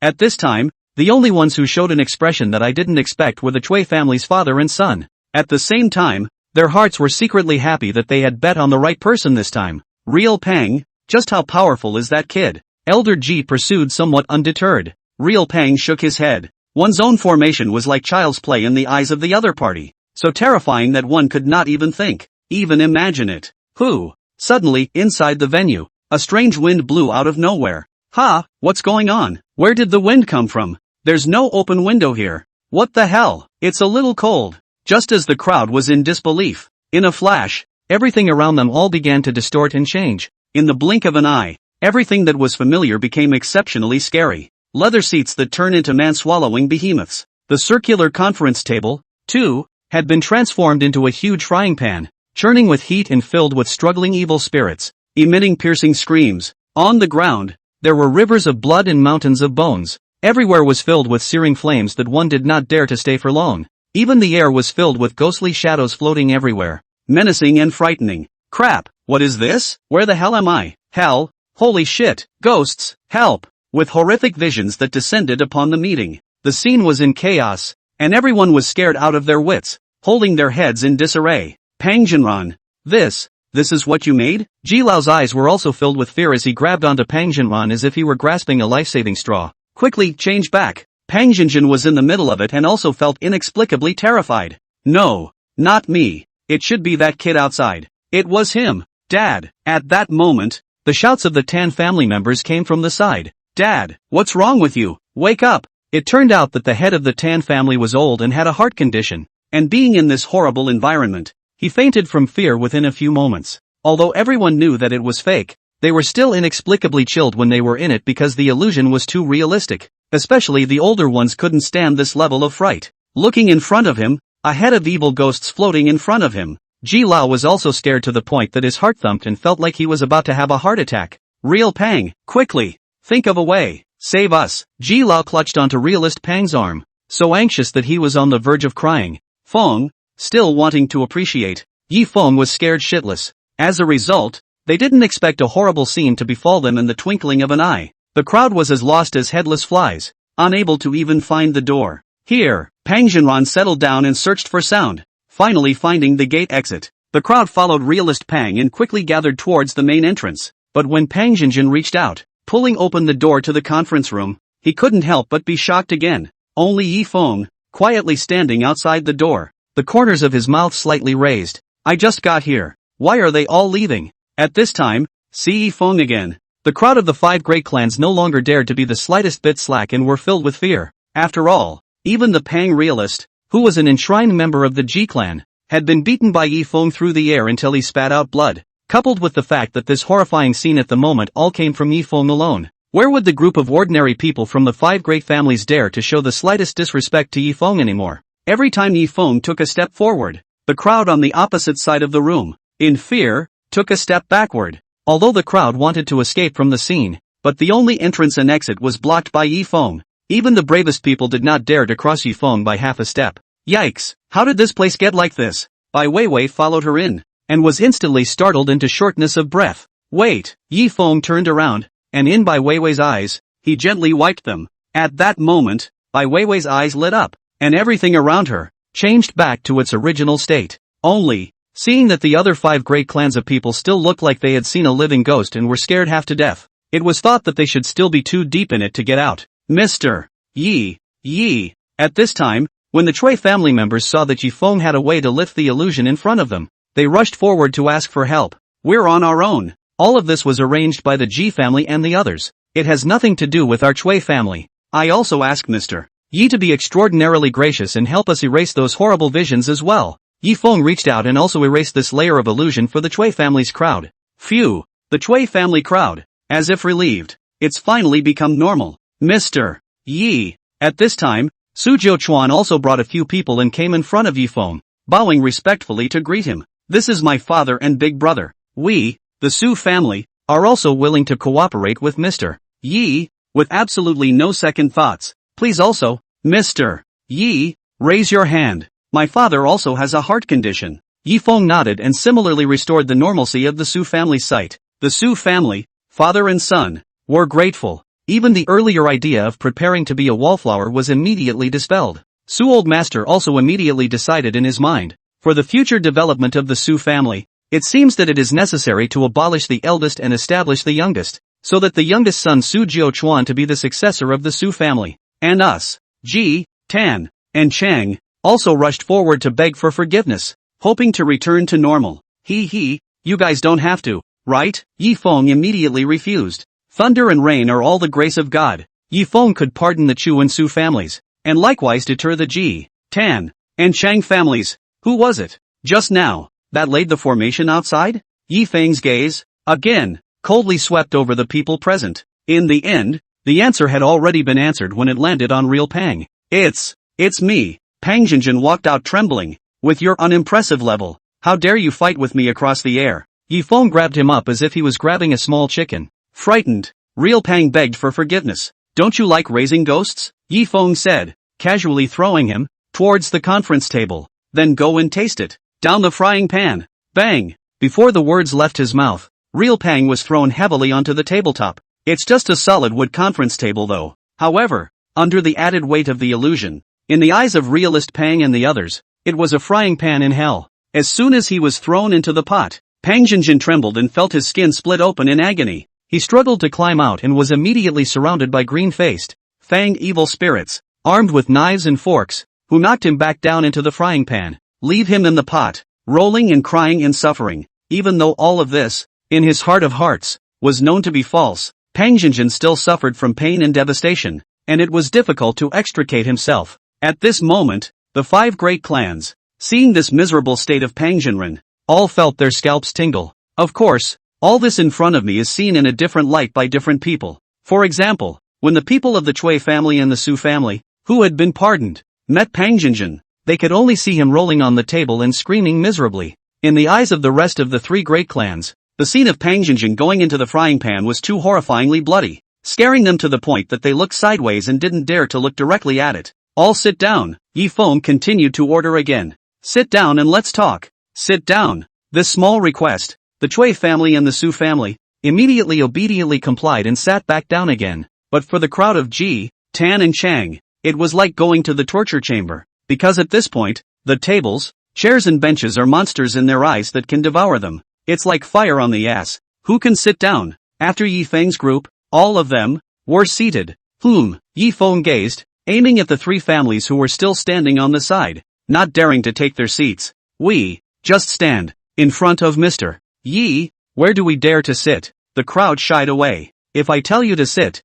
At this time, the only ones who showed an expression that I didn't expect were the Chui family's father and son. At the same time, their hearts were secretly happy that they had bet on the right person this time. Real Pang, just how powerful is that kid? Elder G pursued somewhat undeterred. Real Pang shook his head. One's own formation was like child's play in the eyes of the other party, so terrifying that one could not even think, even imagine it. Who? Suddenly, inside the venue, a strange wind blew out of nowhere. Ha! What's going on? Where did the wind come from? There's no open window here. What the hell? It's a little cold. Just as the crowd was in disbelief, in a flash, everything around them all began to distort and change. In the blink of an eye, everything that was familiar became exceptionally scary. Leather seats that turn into man-swallowing behemoths. The circular conference table, too, had been transformed into a huge frying pan, churning with heat and filled with struggling evil spirits, emitting piercing screams. On the ground, there were rivers of blood and mountains of bones. Everywhere was filled with searing flames that one did not dare to stay for long. Even the air was filled with ghostly shadows floating everywhere, menacing and frightening. Crap, what is this? Where the hell am I? Hell, holy shit, ghosts, help! With horrific visions that descended upon the meeting. The scene was in chaos, and everyone was scared out of their wits, holding their heads in disarray. Pang Jinran, this is what you made? Ji Lao's eyes were also filled with fear as he grabbed onto Pang Jinran as if he were grasping a life-saving straw. Quickly, change back. Pang Jinjin was in the middle of it and also felt inexplicably terrified. No, not me. It should be that kid outside. It was him. Dad. At that moment, the shouts of the Tan family members came from the side. Dad, what's wrong with you? Wake up. It turned out that the head of the Tan family was old and had a heart condition, and being in this horrible environment, he fainted from fear within a few moments. Although everyone knew that it was fake, they were still inexplicably chilled when they were in it because the illusion was too realistic. Especially the older ones couldn't stand this level of fright. Looking in front of him, a head of evil ghosts floating in front of him. Ji Lao was also scared to the point that his heart thumped and felt like he was about to have a heart attack. Real Pang, quickly, think of a way. Save us. Ji Lao clutched onto realist Pang's arm, so anxious that he was on the verge of crying. Feng, still wanting to appreciate. Yi Feng was scared shitless. As a result, they didn't expect a horrible scene to befall them in the twinkling of an eye. The crowd was as lost as headless flies, unable to even find the door. Here, Pang Jinran settled down and searched for sound, finally finding the gate exit. The crowd followed realist Pang and quickly gathered towards the main entrance. But when Pang Jinjin reached out, pulling open the door to the conference room, he couldn't help but be shocked again. Only Yi Feng, quietly standing outside the door, the corners of his mouth slightly raised. I just got here. Why are they all leaving? At this time, see Yi Feng again. The crowd of the 5 great clans no longer dared to be the slightest bit slack and were filled with fear. After all, even the Pang realist, who was an enshrined member of the Ji clan, had been beaten by Yi Feng through the air until he spat out blood. Coupled with the fact that this horrifying scene at the moment all came from Yi Feng alone. Where would the group of ordinary people from the 5 great families dare to show the slightest disrespect to Yi Feng anymore? Every time Yi Feng took a step forward, the crowd on the opposite side of the room, in fear, took a step backward. Although the crowd wanted to escape from the scene, but the only entrance and exit was blocked by Yi Feng. Even the bravest people did not dare to cross Yi Feng by half a step. Yikes, how did this place get like this? Bai Weiwei followed her in, and was instantly startled into shortness of breath. Wait, Yi Feng turned around, and in Bai Weiwei's eyes, he gently wiped them. At that moment, Bai Weiwei's eyes lit up, and everything around her changed back to its original state. Only, seeing that the other 5 great clans of people still looked like they had seen a living ghost and were scared half to death, it was thought that they should still be too deep in it to get out. Mr. Yi. At this time, when the Chui family members saw that Yi Feng had a way to lift the illusion in front of them, they rushed forward to ask for help. We're on our own. All of this was arranged by the Ji family and the others. It has nothing to do with our Chui family. I also ask Mr. Yi to be extraordinarily gracious and help us erase those horrible visions as well. Yi Feng reached out and also erased this layer of illusion for the Chui family's crowd. Phew, the Chui family crowd, as if relieved. It's finally become normal. Mr. Yi. At this time, Su Jiuquan also brought a few people and came in front of Yi Feng, bowing respectfully to greet him. This is my father and big brother. We, the Su family, are also willing to cooperate with Mr. Yi, with absolutely no second thoughts. Please also, Mr. Yi, raise your hand. My father also has a heart condition. Yi Feng nodded and similarly restored the normalcy of the Su family's sight. The Su family, father and son, were grateful. Even the earlier idea of preparing to be a wallflower was immediately dispelled. Su old master also immediately decided in his mind, for the future development of the Su family, it seems that it is necessary to abolish the eldest and establish the youngest, so that the youngest son Su Jiuquan to be the successor of the Su family. And us, Ji, Tan, and Chang, also rushed forward to beg for forgiveness, hoping to return to normal. You guys don't have to, right? Yi Feng immediately refused. Thunder and rain are all the grace of God. Yifeng could pardon the Chu and Su families, and likewise deter the Ji, Tan, and Chang families. Who was it, just now, that laid the formation outside? Yifeng's gaze, again, coldly swept over the people present. In the end, the answer had already been answered when it landed on real Pang. It's me. Pang Jinjin walked out trembling. With your unimpressive level, how dare you fight with me across the air? Yifeng grabbed him up as if he was grabbing a small chicken. Frightened, real Pang begged for forgiveness. Don't you like raising ghosts? Yifeng said, casually throwing him towards the conference table. Then go and taste it. Down the frying pan. Bang! Before the words left his mouth, real Pang was thrown heavily onto the tabletop. It's just a solid wood conference table though. However, under the added weight of the illusion, in the eyes of realist Pang and the others, it was a frying pan in hell. As soon as he was thrown into the pot, Pang Jinjin trembled and felt his skin split open in agony. He struggled to climb out and was immediately surrounded by green-faced, fang evil spirits, armed with knives and forks, who knocked him back down into the frying pan. Leave him in the pot, rolling and crying in suffering. Even though all of this, in his heart of hearts, was known to be false, Pang Jinjin still suffered from pain and devastation, and it was difficult to extricate himself. At this moment, the 5 great clans, seeing this miserable state of Pang Jinren, all felt their scalps tingle. Of course, all this in front of me is seen in a different light by different people. For example, when the people of the Cui family and the Su family, who had been pardoned, met Pang Jinjin, they could only see him rolling on the table and screaming miserably. In the eyes of the rest of the 3 great clans, the scene of Pang Jinjin going into the frying pan was too horrifyingly bloody, scaring them to the point that they looked sideways and didn't dare to look directly at it. All sit down, Yifeng continued to order again. Sit down and let's talk. Sit down. This small request, the Cui family and the Su family, immediately obediently complied and sat back down again. But for the crowd of Ji, Tan and Chang, it was like going to the torture chamber, because at this point, the tables, chairs and benches are monsters in their eyes that can devour them. It's like fire on the ass. Who can sit down? After Yifeng's group, all of them, were seated. Yifeng gazed, aiming at the 3 families who were still standing on the side, not daring to take their seats. We, just stand, in front of Mr. Yi, where do we dare to sit? The crowd shied away. If I tell you to sit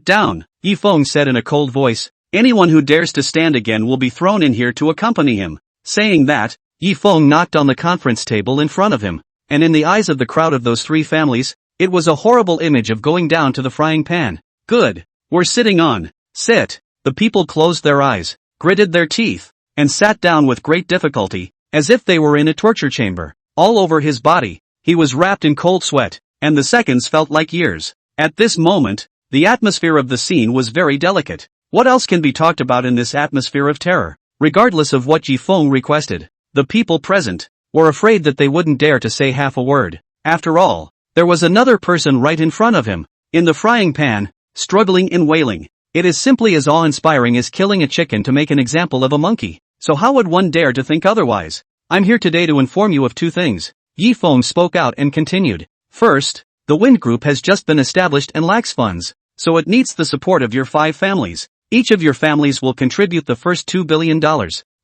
down, Yifeng said in a cold voice. Anyone who dares to stand again will be thrown in here to accompany him. Saying that, Yifeng knocked on the conference table in front of him, and in the eyes of the crowd of those 3 families, it was a horrible image of going down to the frying pan. Good. We're sitting on. Sit. The people closed their eyes, gritted their teeth, and sat down with great difficulty, as if they were in a torture chamber. All over his body, he was wrapped in cold sweat, and the seconds felt like years. At this moment, the atmosphere of the scene was very delicate. What else can be talked about in this atmosphere of terror? Regardless of what Yifeng requested, the people present were afraid that they wouldn't dare to say half a word. After all, there was another person right in front of him, in the frying pan, struggling and wailing. It is simply as awe-inspiring as killing a chicken to make an example of a monkey. So how would one dare to think otherwise? I'm here today to inform you of 2 things. Yifeng spoke out and continued. First, the Wind Group has just been established and lacks funds, so it needs the support of your 5 families. Each of your families will contribute the first $2 billion,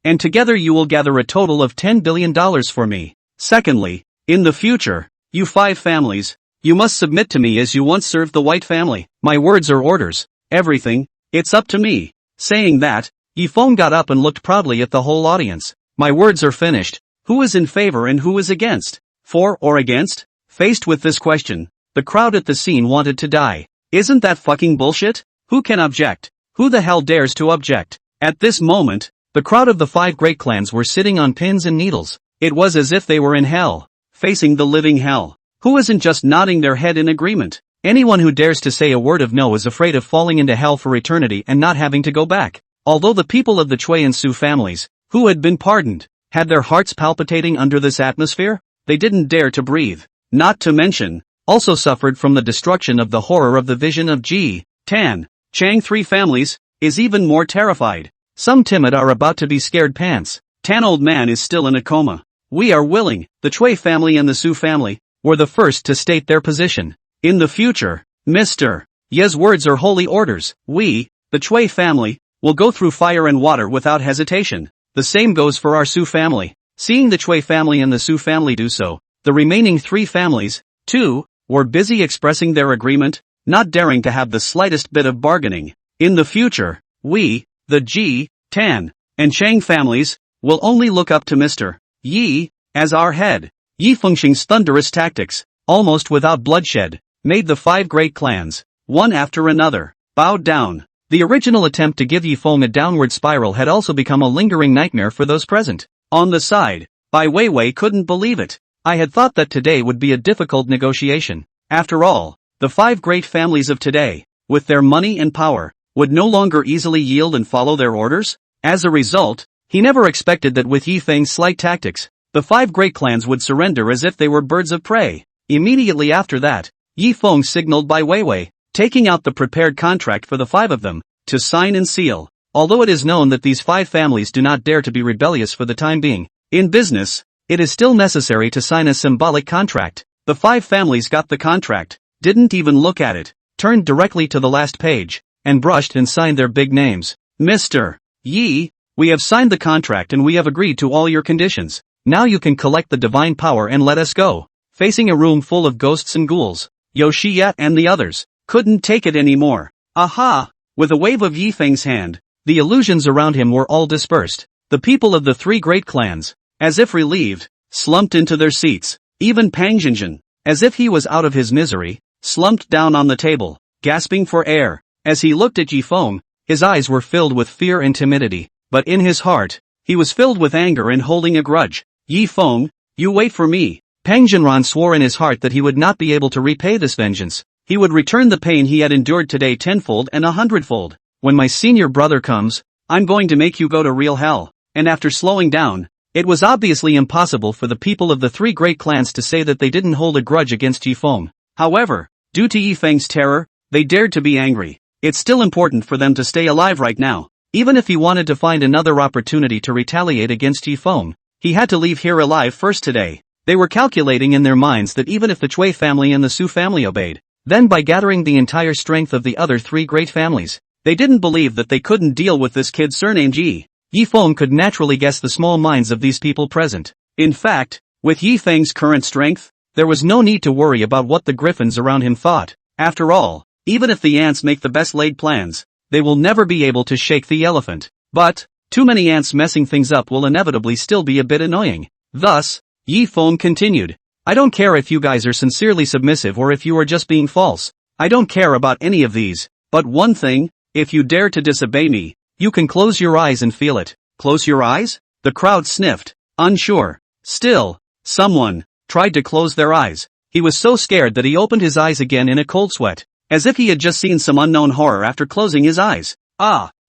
and together you will gather a total of $10 billion for me. Secondly, in the future, you 5 families, you must submit to me as you once served the White family. My words are orders. Everything, it's up to me. Saying that, Yifeng got up and looked proudly at the whole audience. My words are finished. Who is in favor and who is against? For or against? Faced with this question, the crowd at the scene wanted to die. Isn't that fucking bullshit? Who can object? Who the hell dares to object? At this moment, the crowd of the 5 great clans were sitting on pins and needles. It was as if they were in hell, facing the living hell. Who isn't just nodding their head in agreement? Anyone who dares to say a word of no is afraid of falling into hell for eternity and not having to go back. Although the people of the Cui and Su families, who had been pardoned, had their hearts palpitating under this atmosphere, they didn't dare to breathe. Not to mention, also suffered from the destruction of the horror of the vision of Ji, Tan, Chang 3 families, is even more terrified. Some timid are about to be scared pants. Tan old man is still in a coma. We are willing. The Cui family and the Su family were the first to state their position. In the future, Mr. Ye's words are holy orders. We, the Cui family, will go through fire and water without hesitation. The same goes for our Su family. Seeing the Cui family and the Su family do so, the remaining 3 families, too, were busy expressing their agreement, not daring to have the slightest bit of bargaining. In the future, we, the Ji, Tan, and Chang families, will only look up to Mr. Yi as our head. Yi Fengxing's thunderous tactics, almost without bloodshed, made the 5 great clans, one after another, bowed down. The original attempt to give Yi Feng a downward spiral had also become a lingering nightmare for those present. On the side, Bai Weiwei couldn't believe it. I had thought that today would be a difficult negotiation. After all, the 5 great families of today, with their money and power, would no longer easily yield and follow their orders. As a result, he never expected that with Yi Feng's slight tactics, the 5 great clans would surrender as if they were birds of prey. Immediately after that, Yi Feng signaled Bai Weiwei, taking out the prepared contract for the 5 of them, to sign and seal. Although it is known that these 5 families do not dare to be rebellious for the time being, in business, it is still necessary to sign a symbolic contract. The 5 families got the contract, didn't even look at it, turned directly to the last page, and brushed and signed their big names. Mr. Yi, we have signed the contract and we have agreed to all your conditions. Now you can collect the divine power and let us go. Facing a room full of ghosts and ghouls, Yoshiyat and the others couldn't take it anymore. Aha! With a wave of Yi Feng's hand, the illusions around him were all dispersed. The people of the 3 great clans, as if relieved, slumped into their seats. Even Pang Jinjin, as if he was out of his misery, slumped down on the table, gasping for air. As he looked at Yi Feng, his eyes were filled with fear and timidity, but in his heart, he was filled with anger and holding a grudge. Yi Feng, you wait for me. Pang Jinran swore in his heart that he would not be able to repay this vengeance. He would return the pain he had endured today 10-fold and 100-fold. When my senior brother comes, I'm going to make you go to real hell. And after slowing down, it was obviously impossible for the people of the 3 great clans to say that they didn't hold a grudge against Yi Feng. However, due to Yi Feng's terror, they dared to be angry. It's still important for them to stay alive right now. Even if he wanted to find another opportunity to retaliate against Yi Feng, he had to leave here alive first today. They were calculating in their minds that even if the Cui family and the Su family obeyed, then by gathering the entire strength of the other 3 great families, they didn't believe that they couldn't deal with this kid surnamed Yi. Yi Feng could naturally guess the small minds of these people present. In fact, with Yi Feng's current strength, there was no need to worry about what the griffins around him thought. After all, even if the ants make the best laid plans, they will never be able to shake the elephant. But, too many ants messing things up will inevitably still be a bit annoying. Thus, Yi Feng continued, I don't care if you guys are sincerely submissive or if you are just being false. I don't care about any of these. But one thing, if you dare to disobey me, you can close your eyes and feel it. Close your eyes? The crowd sniffed, unsure. Still, someone tried to close their eyes. He was so scared that he opened his eyes again in a cold sweat, as if he had just seen some unknown horror after closing his eyes.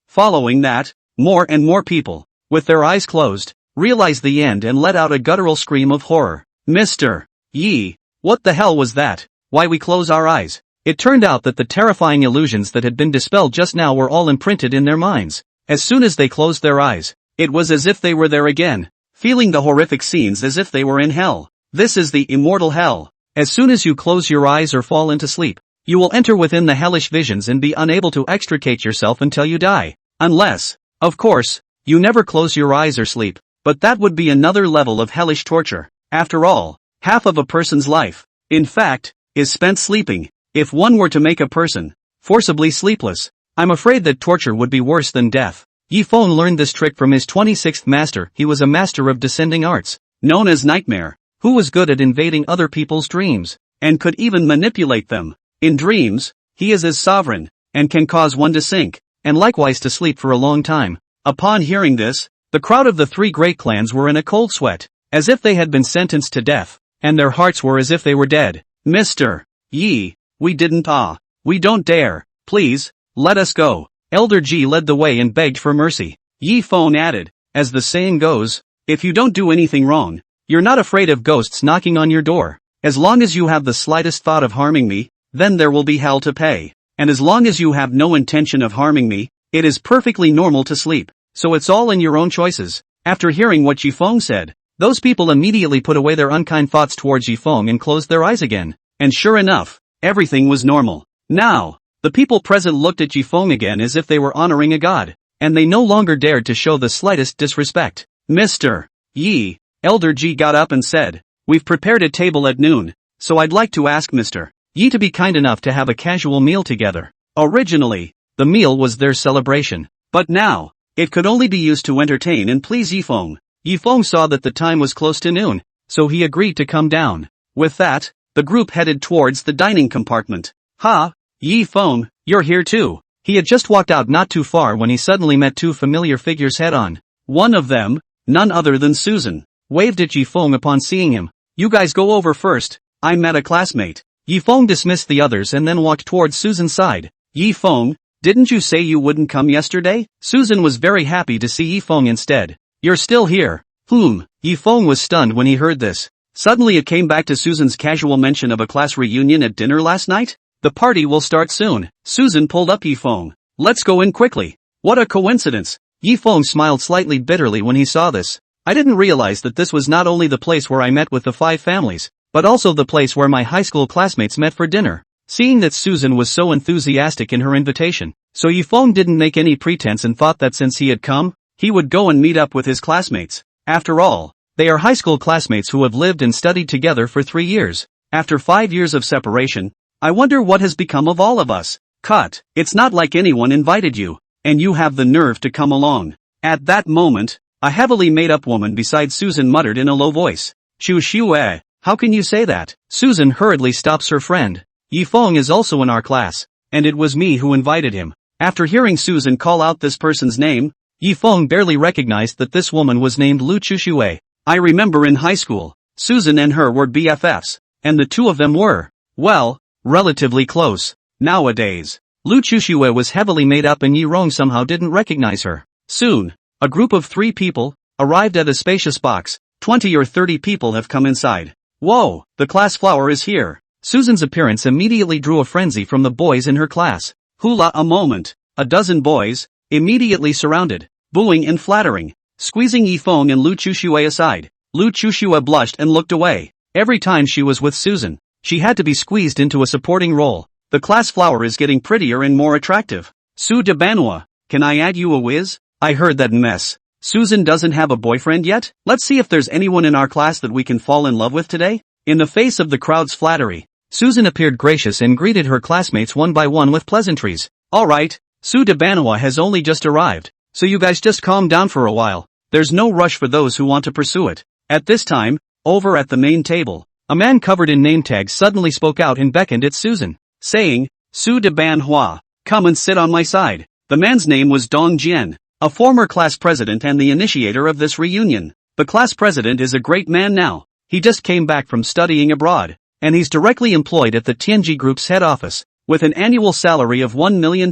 Following that, more and more people, with their eyes closed, realized the end and let out a guttural scream of horror. Mr. Yi, what the hell was that? Why we close our eyes? It turned out that the terrifying illusions that had been dispelled just now were all imprinted in their minds. As soon as they closed their eyes, it was as if they were there again, feeling the horrific scenes as if they were in hell. This is the immortal hell. As soon as you close your eyes or fall into sleep, you will enter within the hellish visions and be unable to extricate yourself until you die. Unless, of course, you never close your eyes or sleep. But that would be another level of hellish torture. After all, half of a person's life, in fact, is spent sleeping. If one were to make a person forcibly sleepless, I'm afraid that torture would be worse than death. Yi Feng learned this trick from his 26th master. He was a master of descending arts, known as Nightmare, who was good at invading other people's dreams, and could even manipulate them. In dreams, he is as sovereign, and can cause one to sink, and likewise to sleep for a long time. Upon hearing this, the crowd of the 3 great clans were in a cold sweat, as if they had been sentenced to death, and their hearts were as if they were dead. Mr. Yi, we don't dare, please, let us go. Elder Ji led the way and begged for mercy. Yi Feng added, as the saying goes, if you don't do anything wrong, you're not afraid of ghosts knocking on your door. As long as you have the slightest thought of harming me, then there will be hell to pay. And as long as you have no intention of harming me, it is perfectly normal to sleep. So it's all in your own choices. After hearing what Yi Feng said, those people immediately put away their unkind thoughts towards Yi Feng and closed their eyes again. And sure enough, everything was normal. Now, the people present looked at Yi Feng again as if they were honoring a god, and they no longer dared to show the slightest disrespect. Mr. Yi, Elder Ji got up and said, we've prepared a table at noon, so I'd like to ask Mr. Yi to be kind enough to have a casual meal together. Originally, The meal was their celebration. But now, it could only be used to entertain and please Yifeng. Yifeng saw that the time was close to noon, so he agreed to come down. With that, the group headed towards the dining compartment. Ha! Yifeng, you're here too. He had just walked out not too far when he suddenly met two familiar figures head-on. One of them, none other than Susan, waved at Yifeng upon seeing him. You guys go over first, I met a classmate. Yifeng dismissed the others and then walked towards Susan's side. Yifeng, didn't you say you wouldn't come yesterday? Susan was very happy to see Yifeng instead. You're still here. Yifeng was stunned when he heard this. Suddenly it came back to Susan's casual mention of a class reunion at dinner last night. The party will start soon. Susan pulled up Yifeng. Let's go in quickly. What a coincidence. Yifeng smiled slightly bitterly when he saw this. I didn't realize that this was not only the place where I met with the 5 families, but also the place where my high school classmates met for dinner. Seeing that Susan was so enthusiastic in her invitation, so Yifeng didn't make any pretense and thought that since he had come, he would go and meet up with his classmates. After all, they are high school classmates who have lived and studied together for 3 years. After 5 years of separation, I wonder what has become of all of us. Cut. It's not like anyone invited you, and you have the nerve to come along. At that moment, a heavily made-up woman beside Susan muttered in a low voice. Shue, how can you say that? Susan hurriedly stops her friend. Yifeng is also in our class, and it was me who invited him. After hearing Susan call out this person's name, Yifeng barely recognized that this woman was named Lu Chushue. I remember in high school, Susan and her were BFFs, and the two of them were, well, relatively close. Nowadays, Lu Chushue was heavily made up and Yirong somehow didn't recognize her. Soon, a group of 3 people arrived at a spacious box. 20 or 30 people have come inside. Whoa, the class flower is here. Susan's appearance immediately drew a frenzy from the boys in her class. Hula a moment, a dozen boys, immediately surrounded, booing and flattering, squeezing Yifeng and Lu Chushue aside. Lu Chushue blushed and looked away. Every time she was with Susan, she had to be squeezed into a supporting role. The class flower is getting prettier and more attractive. Su de Banwa, can I add you a whiz? I heard that mess. Susan doesn't have a boyfriend yet? Let's see if there's anyone in our class that we can fall in love with today. In the face of the crowd's flattery, Susan appeared gracious and greeted her classmates one by one with pleasantries. Alright, Su de Banwa has only just arrived, so you guys just calm down for a while. There's no rush for those who want to pursue it. At this time, over at the main table, a man covered in name tags suddenly spoke out and beckoned at Susan, saying, Su de Banhua, come and sit on my side. The man's name was Dong Jian, a former class president and the initiator of this reunion. The class president is a great man now. He just came back from studying abroad, and he's directly employed at the Tianji Group's head office, with an annual salary of $1 million.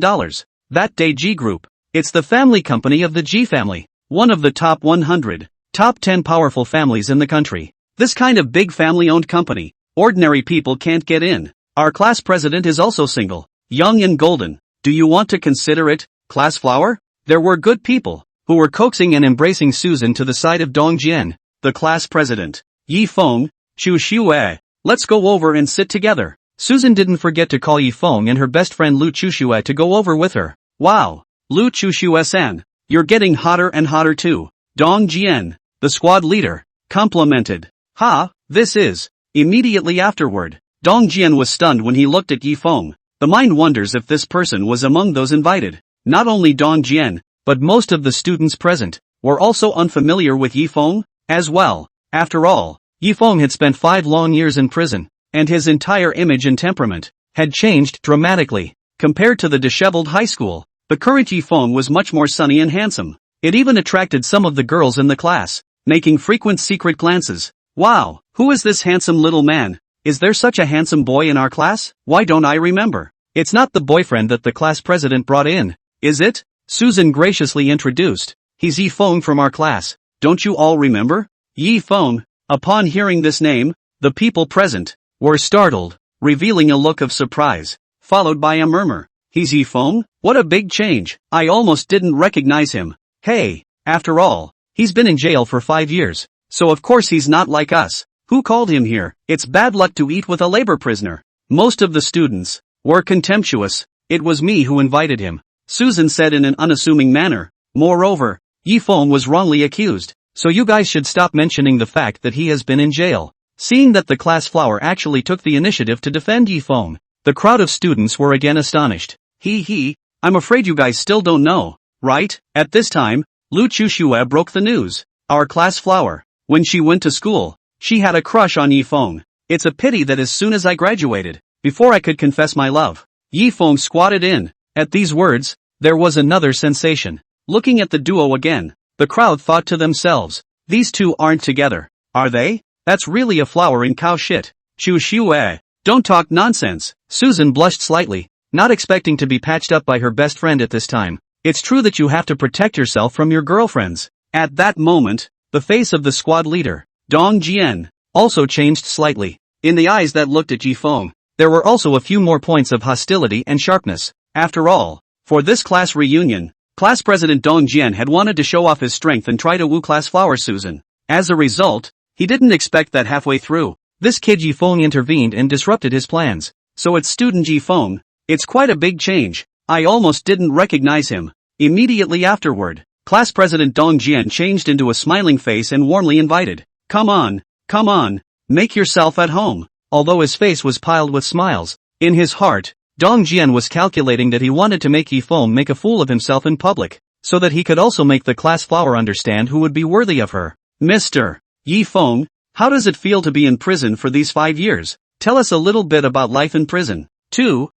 That day G Group, it's the family company of the G family, one of the top 100, top 10 powerful families in the country. This kind of big family-owned company, ordinary people can't get in. Our class president is also single, young and golden. Do you want to consider it, class flower? There were good people, who were coaxing and embracing Susan to the side of Dong Jian, the class president. Yifeng, Shue, let's go over and sit together. Susan didn't forget to call Yifeng and her best friend Lu Chushue to go over with her. Wow, Lu Chushue-san, you're getting hotter and hotter too. Dong Jian, the squad leader, complimented. Ha, this is. Immediately afterward, Dong Jian was stunned when he looked at Yifeng. The mind wonders if this person was among those invited. Not only Dong Jian, but most of the students present, were also unfamiliar with Yifeng, as well. After all, Yifeng had spent 5 long years in prison, and his entire image and temperament had changed dramatically. Compared to the disheveled high school, the current Yifeng was much more sunny and handsome. It even attracted some of the girls in the class, making frequent secret glances. Wow, who is this handsome little man? Is there such a handsome boy in our class? Why don't I remember? It's not the boyfriend that the class president brought in, is it? Susan graciously introduced. He's Yifeng from our class. Don't you all remember? Yifeng. Upon hearing this name, the people present were startled, revealing a look of surprise, followed by a murmur. He's Yifeng? What a big change. I almost didn't recognize him. Hey, after all, he's been in jail for 5 years, so of course he's not like us. Who called him here? It's bad luck to eat with a labor prisoner. Most of the students were contemptuous. It was me who invited him, Susan said in an unassuming manner. Moreover, Yifeng was wrongly accused, so you guys should stop mentioning the fact that he has been in jail. Seeing that the class flower actually took the initiative to defend Yifeng, the crowd of students were again astonished. I'm afraid you guys still don't know, right? At this time, Lu Chuxue broke the news. Our class flower. When she went to school, she had a crush on Yifeng. It's a pity that as soon as I graduated, before I could confess my love, Yifeng squatted in. At these words, there was another sensation. Looking at the duo again, the crowd thought to themselves, these two aren't together, are they? That's really a flower in cow shit. Chuxue, don't talk nonsense. Susan blushed slightly, not expecting to be patched up by her best friend at this time. It's true that you have to protect yourself from your girlfriends. At that moment, the face of the squad leader, Dong Jian, also changed slightly. In the eyes that looked at Yifeng, there were also a few more points of hostility and sharpness. After all, for this class reunion, class president Dong Jian had wanted to show off his strength and try to woo class flower Susan. As a result, he didn't expect that halfway through, this kid Yifeng intervened and disrupted his plans. So it's student Yifeng. It's quite a big change. I almost didn't recognize him. Immediately afterward, class president Dong Jian changed into a smiling face and warmly invited, come on, make yourself at home. Although his face was piled with smiles, in his heart, Dong Jian was calculating that he wanted to make Yifeng make a fool of himself in public, so that he could also make the class flower understand who would be worthy of her. Mr. Yifeng, how does it feel to be in prison for these 5 years? Tell us a little bit about life in prison. 2.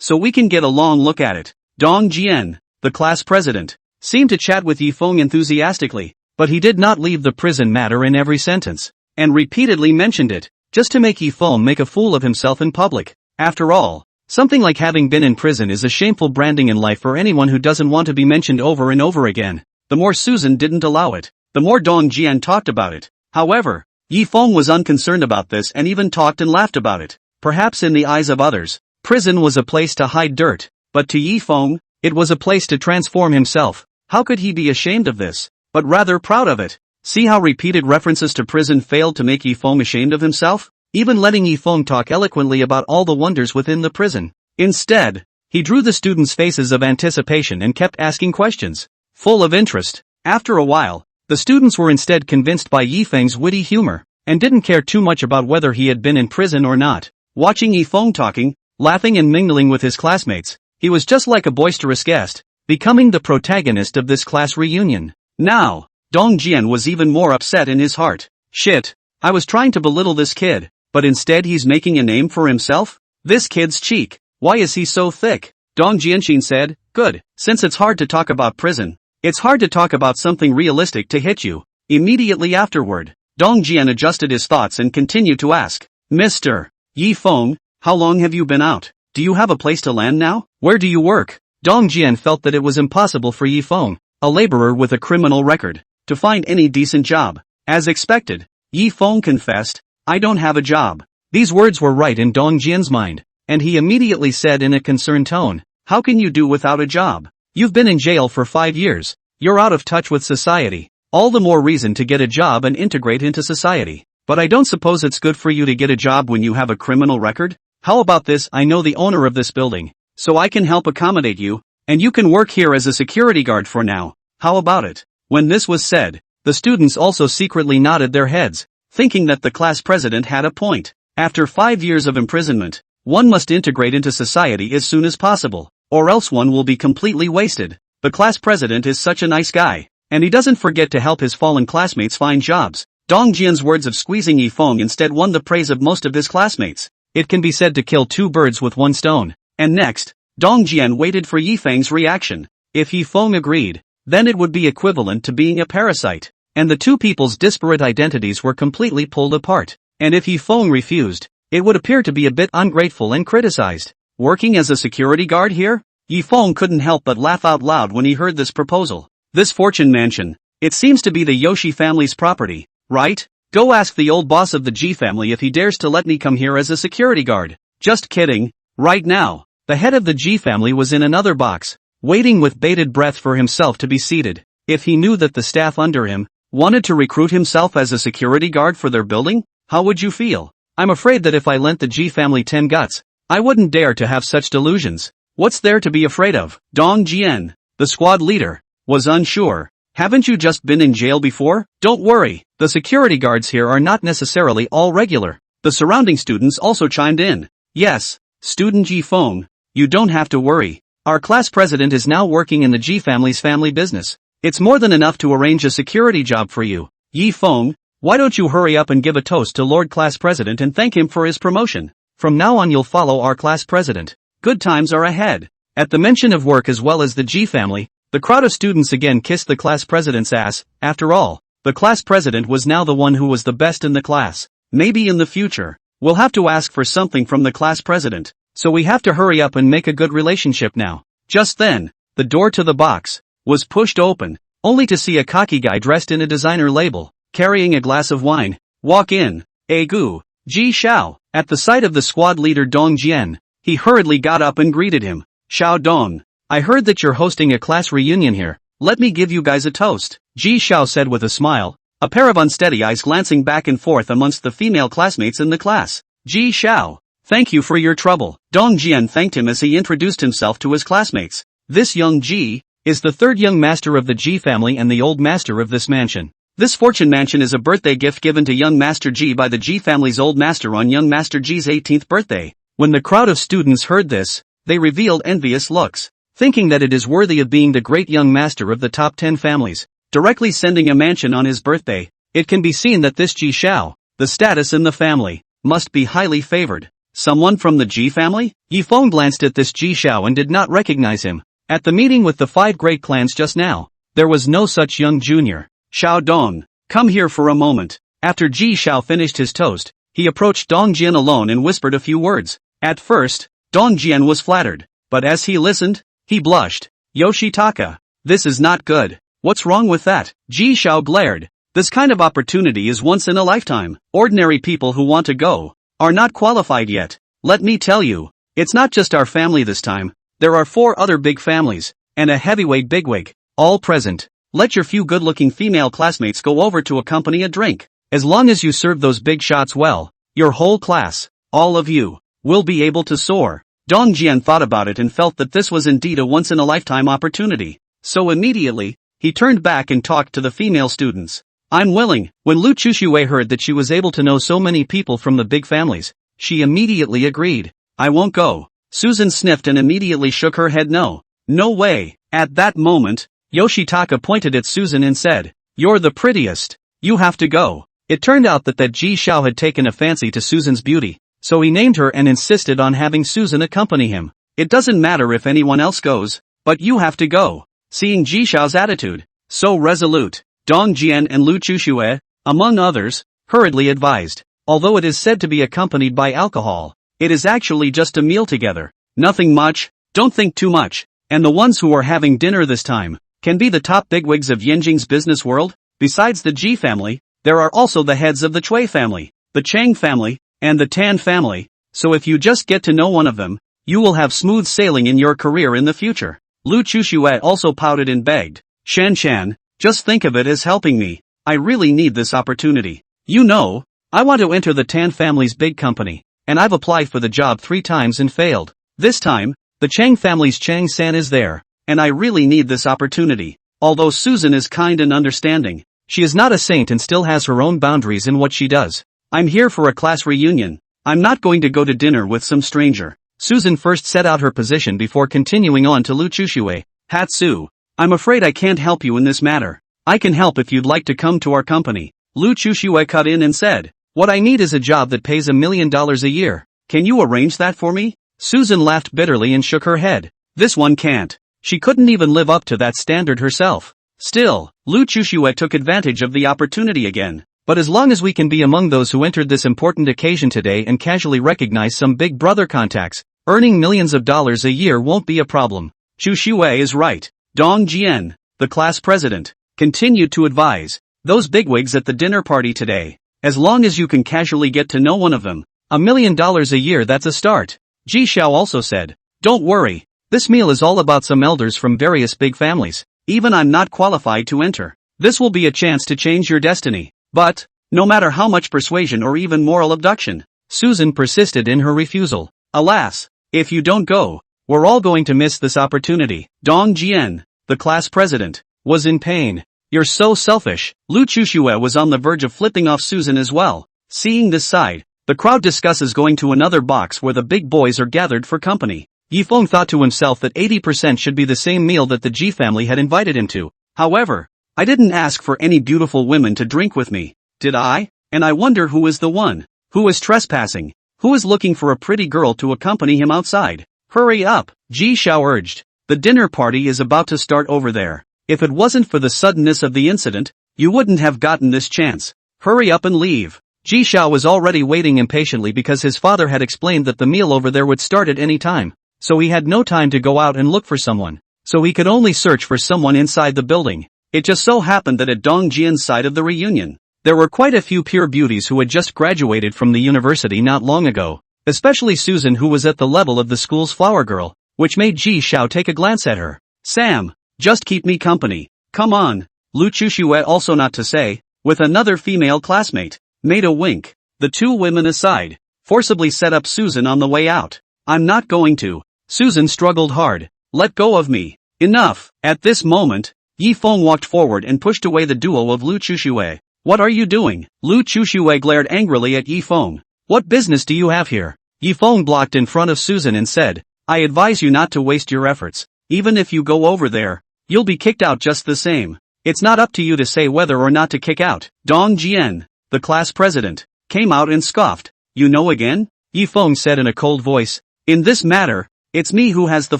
So we can get a long look at it. Dong Jian, the class president, seemed to chat with Yifeng enthusiastically, but he did not leave the prison matter in every sentence, and repeatedly mentioned it, just to make Yifeng make a fool of himself in public. After all, something like having been in prison is a shameful branding in life for anyone who doesn't want to be mentioned over and over again. The more Susan didn't allow it, the more Dong Jian talked about it. However, Yifeng was unconcerned about this and even talked and laughed about it. Perhaps in the eyes of others, prison was a place to hide dirt, but to Yifeng, it was a place to transform himself. How could he be ashamed of this, but rather proud of it? See how repeated references to prison failed to make Yifeng ashamed of himself? Even letting Yifeng talk eloquently about all the wonders within the prison. Instead, he drew the students' faces of anticipation and kept asking questions, full of interest. After a while, the students were instead convinced by Yifeng's witty humor, and didn't care too much about whether he had been in prison or not. Watching Yifeng talking, laughing and mingling with his classmates, he was just like a boisterous guest, becoming the protagonist of this class reunion. Now, Dong Jian was even more upset in his heart. Shit, I was trying to belittle this kid, but instead he's making a name for himself? This kid's cheek, why is he so thick? Dong Jianxin said, good, since it's hard to talk about prison, it's hard to talk about something realistic to hit you. Immediately afterward, Dong Jian adjusted his thoughts and continued to ask, Mr. Yifeng, how long have you been out? Do you have a place to land now? Where do you work? Dong Jian felt that it was impossible for Yifeng, a laborer with a criminal record, to find any decent job. As expected, Yifeng confessed, I don't have a job. These words were right in Dong Jian's mind, and he immediately said in a concerned tone, how can you do without a job? You've been in jail for 5 years. You're out of touch with society. All the more reason to get a job and integrate into society. But I don't suppose it's good for you to get a job when you have a criminal record? How about this? I know the owner of this building, so I can help accommodate you, and you can work here as a security guard for now. How about it? When this was said, the students also secretly nodded their heads, thinking that the class president had a point. After 5 years of imprisonment, one must integrate into society as soon as possible, or else one will be completely wasted. The class president is such a nice guy, and he doesn't forget to help his fallen classmates find jobs. Dong Jian's words of squeezing Yifeng instead won the praise of most of his classmates. It can be said to kill 2 birds with 1 stone. And next, Dong Jian waited for Yifeng's reaction. If Yifeng agreed, then it would be equivalent to being a parasite, and the two people's disparate identities were completely pulled apart. And if Yifeng refused, it would appear to be a bit ungrateful and criticized. Working as a security guard here? Yifeng couldn't help but laugh out loud when he heard this proposal. This fortune mansion, it seems to be the Yoshi family's property, right? Go ask the old boss of the G family if he dares to let me come here as a security guard. Just kidding. Right now, the head of the G family was in another box, waiting with bated breath for himself to be seated. If he knew that the staff under him wanted to recruit himself as a security guard for their building, how would you feel? I'm afraid that if I lent the G family 10 guts, I wouldn't dare to have such delusions. What's there to be afraid of? Dong Jian, the squad leader, was unsure. Haven't you just been in jail before? Don't worry, the security guards here are not necessarily all regular. The surrounding students also chimed in. Yes, student Yifeng, you don't have to worry. Our class president is now working in the G family's family business. It's more than enough to arrange a security job for you. Yi Feng, why don't you hurry up and give a toast to Lord Class President and thank him for his promotion? From now on you'll follow our class president. Good times are ahead. At the mention of work as well as the G family, the crowd of students again kissed the class president's ass. After all, the class president was now the one who was the best in the class. Maybe in the future, we'll have to ask for something from the class president, so we have to hurry up and make a good relationship now. Just then, the door to the box was pushed open, only to see a cocky guy dressed in a designer label, carrying a glass of wine, walk in. Gu, Ji Xiao. At the sight of the squad leader Dong Jian, he hurriedly got up and greeted him. Xiao Dong, I heard that you're hosting a class reunion here. Let me give you guys a toast, Ji Xiao said with a smile, a pair of unsteady eyes glancing back and forth amongst the female classmates in the class. Ji Xiao, thank you for your trouble. Dong Jian thanked him as he introduced himself to his classmates. This young Ji is the third young master of the Ji family and the old master of this mansion. This fortune mansion is a birthday gift given to young Master Ji by the Ji family's old master on young Master Ji's 18th birthday. When the crowd of students heard this, they revealed envious looks, thinking that it is worthy of being the great young master of the top 10 families, directly sending a mansion on his birthday. It can be seen that this Ji Xiao, the status in the family, must be highly favored. Someone from the Ji family? Yi Feng glanced at this Ji Xiao and did not recognize him. At the meeting with the 5 great clans just now, there was no such young junior. Xiao Dong, come here for a moment. After Ji Xiao finished his toast, he approached Dong Jian alone and whispered a few words. At first, Dong Jian was flattered, but as he listened, he blushed. Yoshitaka, this is not good. What's wrong with that? Ji Xiao glared. This kind of opportunity is once in a lifetime. Ordinary people who want to go are not qualified yet. Let me tell you, it's not just our family this time. There are 4 other big families, and a heavyweight bigwig, all present. Let your few good-looking female classmates go over to accompany a drink. As long as you serve those big shots well, your whole class, all of you, will be able to soar. Dong Jian thought about it and felt that this was indeed a once-in-a-lifetime opportunity. So immediately, he turned back and talked to the female students. I'm willing. When Lu Chuxue heard that she was able to know so many people from the big families, she immediately agreed. I won't go. Susan sniffed and immediately shook her head no. No way. At that moment, Yoshitaka pointed at Susan and said, you're the prettiest. You have to go. It turned out that Ji Xiao had taken a fancy to Susan's beauty, so he named her and insisted on having Susan accompany him. It doesn't matter if anyone else goes, but you have to go. Seeing Ji Xiao's attitude, so resolute, Dong Jian and Lu Chuxue, among others, hurriedly advised. Although it is said to be accompanied by alcohol, it is actually just a meal together. Nothing much, don't think too much. And the ones who are having dinner this time can be the top bigwigs of Yanjing's business world. Besides the Ji family, there are also the heads of the Cui family, the Chang family, and the Tan family, so if you just get to know one of them, you will have smooth sailing in your career in the future. Lu Chuxue also pouted and begged, Shan Shan, just think of it as helping me. I really need this opportunity. You know, I want to enter the Tan family's big company, and I've applied for the job 3 times and failed. This time, the Chang family's Chang San is there, and I really need this opportunity. Although Susan is kind and understanding, she is not a saint and still has her own boundaries in what she does. I'm here for a class reunion. I'm not going to go to dinner with some stranger. Susan first set out her position before continuing on to Lu Chuxue. Hatsu, I'm afraid I can't help you in this matter. I can help if you'd like to come to our company. Lu Chuxue cut in and said, what I need is a job that pays $1 million a year. Can you arrange that for me? Susan laughed bitterly and shook her head. This one can't. She couldn't even live up to that standard herself. Still, Lu Chuxue took advantage of the opportunity again. But as long as we can be among those who entered this important occasion today and casually recognize some big brother contacts, earning millions of dollars a year won't be a problem. Chuxue is right. Dong Jian, the class president, continued to advise those bigwigs at the dinner party today. As long as you can casually get to know one of them, $1 million a year, that's a start. Ji Xiao also said, don't worry. This meal is all about some elders from various big families. Even I'm not qualified to enter. This will be a chance to change your destiny. But, no matter how much persuasion or even moral abduction, Susan persisted in her refusal. Alas, if you don't go, we're all going to miss this opportunity. Dong Jian, the class president, was in pain. You're so selfish. Lu Chuxue was on the verge of flipping off Susan as well. Seeing this side, the crowd discusses going to another box where the big boys are gathered for company. Yifeng thought to himself that 80% should be the same meal that the Ji family had invited him to. However, I didn't ask for any beautiful women to drink with me, did I? And I wonder who is the one who is trespassing, who is looking for a pretty girl to accompany him outside. Hurry up, Ji Xiao urged. The dinner party is about to start over there. If it wasn't for the suddenness of the incident, you wouldn't have gotten this chance. Hurry up and leave. Ji Xiao was already waiting impatiently because his father had explained that the meal over there would start at any time, so he had no time to go out and look for someone, so he could only search for someone inside the building. It just so happened that at Dong Jian's side of the reunion, there were quite a few pure beauties who had just graduated from the university not long ago, especially Susan, who was at the level of the school's flower girl, which made Ji Xiao take a glance at her. Sam, just keep me company. Come on. Lu Chushue, also not to say, with another female classmate, made a wink. The two women aside, forcibly set up Susan on the way out. I'm not going to. Susan struggled hard. Let go of me. Enough. At this moment, Yifeng walked forward and pushed away the duo of Lu Chushue. What are you doing? Lu Chushue glared angrily at Yifeng. What business do you have here? Yifeng blocked in front of Susan and said, I advise you not to waste your efforts. Even if you go over there, you'll be kicked out just the same. It's not up to you to say whether or not to kick out. Dong Jian, the class president, came out and scoffed. You know again? Yifeng said in a cold voice. In this matter, it's me who has the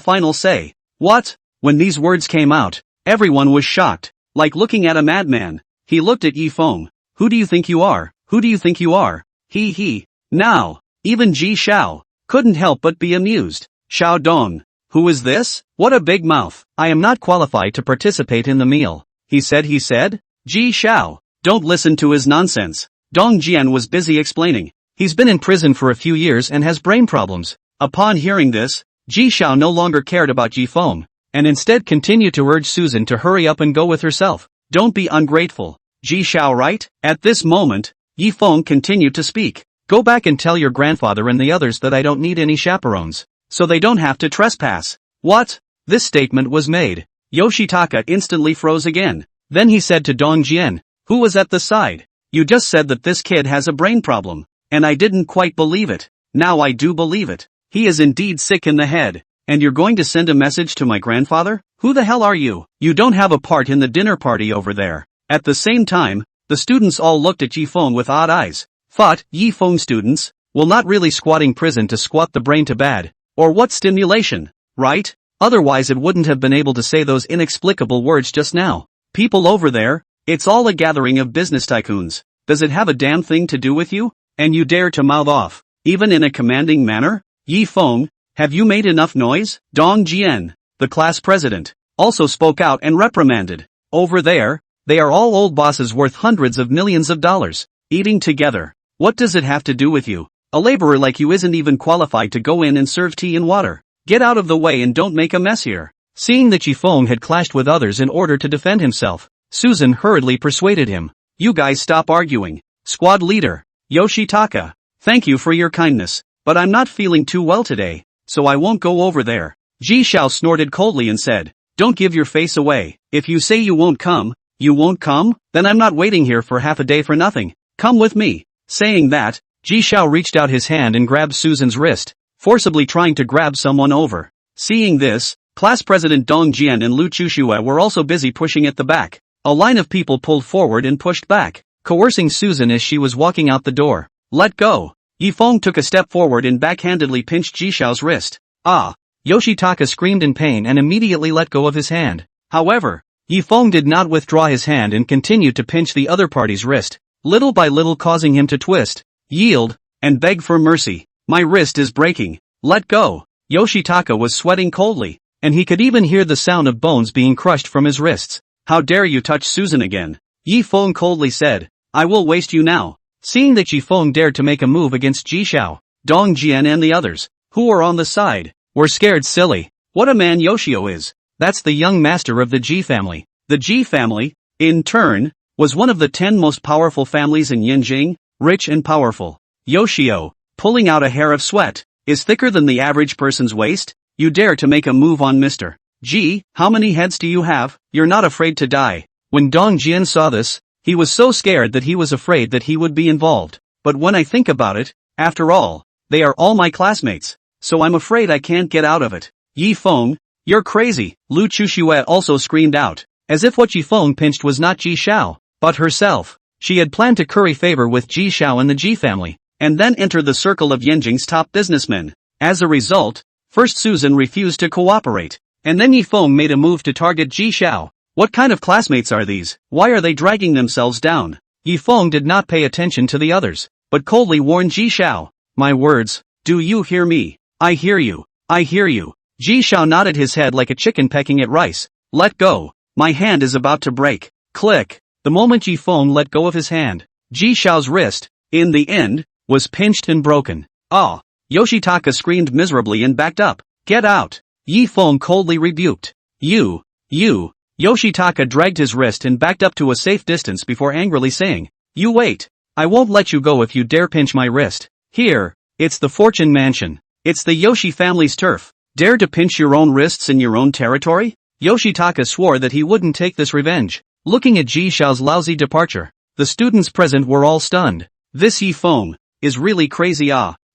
final say. What? When these words came out, everyone was shocked, like looking at a madman. He looked at Yifeng. Who do you think you are? Who do you think you are? He. Now, even Ji Xiao couldn't help but be amused. Xiao Dong. Who is this? What a big mouth. I am not qualified to participate in the meal. He said. Ji Xiao. Don't listen to his nonsense. Dong Jian was busy explaining. He's been in prison for a few years and has brain problems. Upon hearing this, Ji Xiao no longer cared about Yifeng, and instead continued to urge Susan to hurry up and go with herself. Don't be ungrateful. Ji Xiao, right? At this moment, Yifeng continued to speak. Go back and tell your grandfather and the others that I don't need any chaperones, so they don't have to trespass. What? This statement was made. Yoshitaka instantly froze again. Then he said to Dong Jian, who was at the side, you just said that this kid has a brain problem, and I didn't quite believe it. Now I do believe it. He is indeed sick in the head. And you're going to send a message to my grandfather? Who the hell are you? You don't have a part in the dinner party over there. At the same time, the students all looked at Yifeng with odd eyes. Thought, Yifeng students, will not really squatting prison to squat the brain to bad. Or what stimulation, right? Otherwise it wouldn't have been able to say those inexplicable words just now. People over there, it's all a gathering of business tycoons. Does it have a damn thing to do with you? And you dare to mouth off, even in a commanding manner? Yifeng, have you made enough noise? Dong Jian, the class president, also spoke out and reprimanded. Over there, they are all old bosses worth hundreds of millions of dollars, eating together. What does it have to do with you? A laborer like you isn't even qualified to go in and serve tea and water. Get out of the way and don't make a mess here. Seeing that Yifeng had clashed with others in order to defend himself, Susan hurriedly persuaded him. You guys stop arguing. Squad leader, Yoshitaka, thank you for your kindness, but I'm not feeling too well today, so I won't go over there. Ji Xiao snorted coldly and said, don't give your face away. If you say you won't come, then I'm not waiting here for half a day for nothing. Come with me. Saying that, Ji Xiao reached out his hand and grabbed Susan's wrist, forcibly trying to grab someone over. Seeing this, class president Dong Jian and Lu Chushue were also busy pushing at the back. A line of people pulled forward and pushed back, coercing Susan as she was walking out the door. Let go. Yifeng took a step forward and backhandedly pinched Ji Xiao's wrist. Ah! Yoshitaka screamed in pain and immediately let go of his hand. However, Yifeng did not withdraw his hand and continued to pinch the other party's wrist, little by little causing him to twist, yield, and beg for mercy. My wrist is breaking. Let go. Yoshitaka was sweating coldly, and he could even hear the sound of bones being crushed from his wrists. How dare you touch Susan again? Yifeng coldly said. I will waste you now. Seeing that Yifeng dared to make a move against Ji Xiao, Dong Jian and the others, who were on the side, were scared silly. What a man Yoshio is. That's the young master of the Ji family. The Ji family, in turn, was one of the 10 most powerful families in Yinjing, rich and powerful. Yoshio, pulling out a hair of sweat, is thicker than the average person's waist. You dare to make a move on Mr. Ji, how many heads do you have? You're not afraid to die. When Dong Jian saw this, he was so scared that he was afraid that he would be involved. But when I think about it, after all, they are all my classmates. so I'm afraid I can't get out of it. Yi Feng, you're crazy, Lu Chuxue also screamed out, as if what Yi Feng pinched was not Ji Xiao, but herself. She had planned to curry favor with Ji Xiao and the Ji family, and then enter the circle of Yanjing's top businessmen. As a result, first Susan refused to cooperate, and then Yi Feng made a move to target Ji Xiao. What kind of classmates are these? Why are they dragging themselves down? Yi Feng did not pay attention to the others, but coldly warned Ji Xiao. My words, do you hear me? I hear you. I hear you. Ji Xiao nodded his head like a chicken pecking at rice. Let go. My hand is about to break. Click. The moment Yi Feng let go of his hand, Ji Xiao's wrist, in the end, was pinched and broken. Ah! Yoshitaka screamed miserably and backed up. Get out! Yi Feng coldly rebuked. You! Yoshitaka dragged his wrist and backed up to a safe distance before angrily saying, You wait! I won't let you go if you dare pinch my wrist. Here, it's the Fortune Mansion. It's the Yoshi family's turf. Dare to pinch your own wrists in your own territory? Yoshitaka swore that he wouldn't take this revenge. Looking at Ji Xiao's lousy departure, the students present were all stunned. This Yi Feng is really crazy.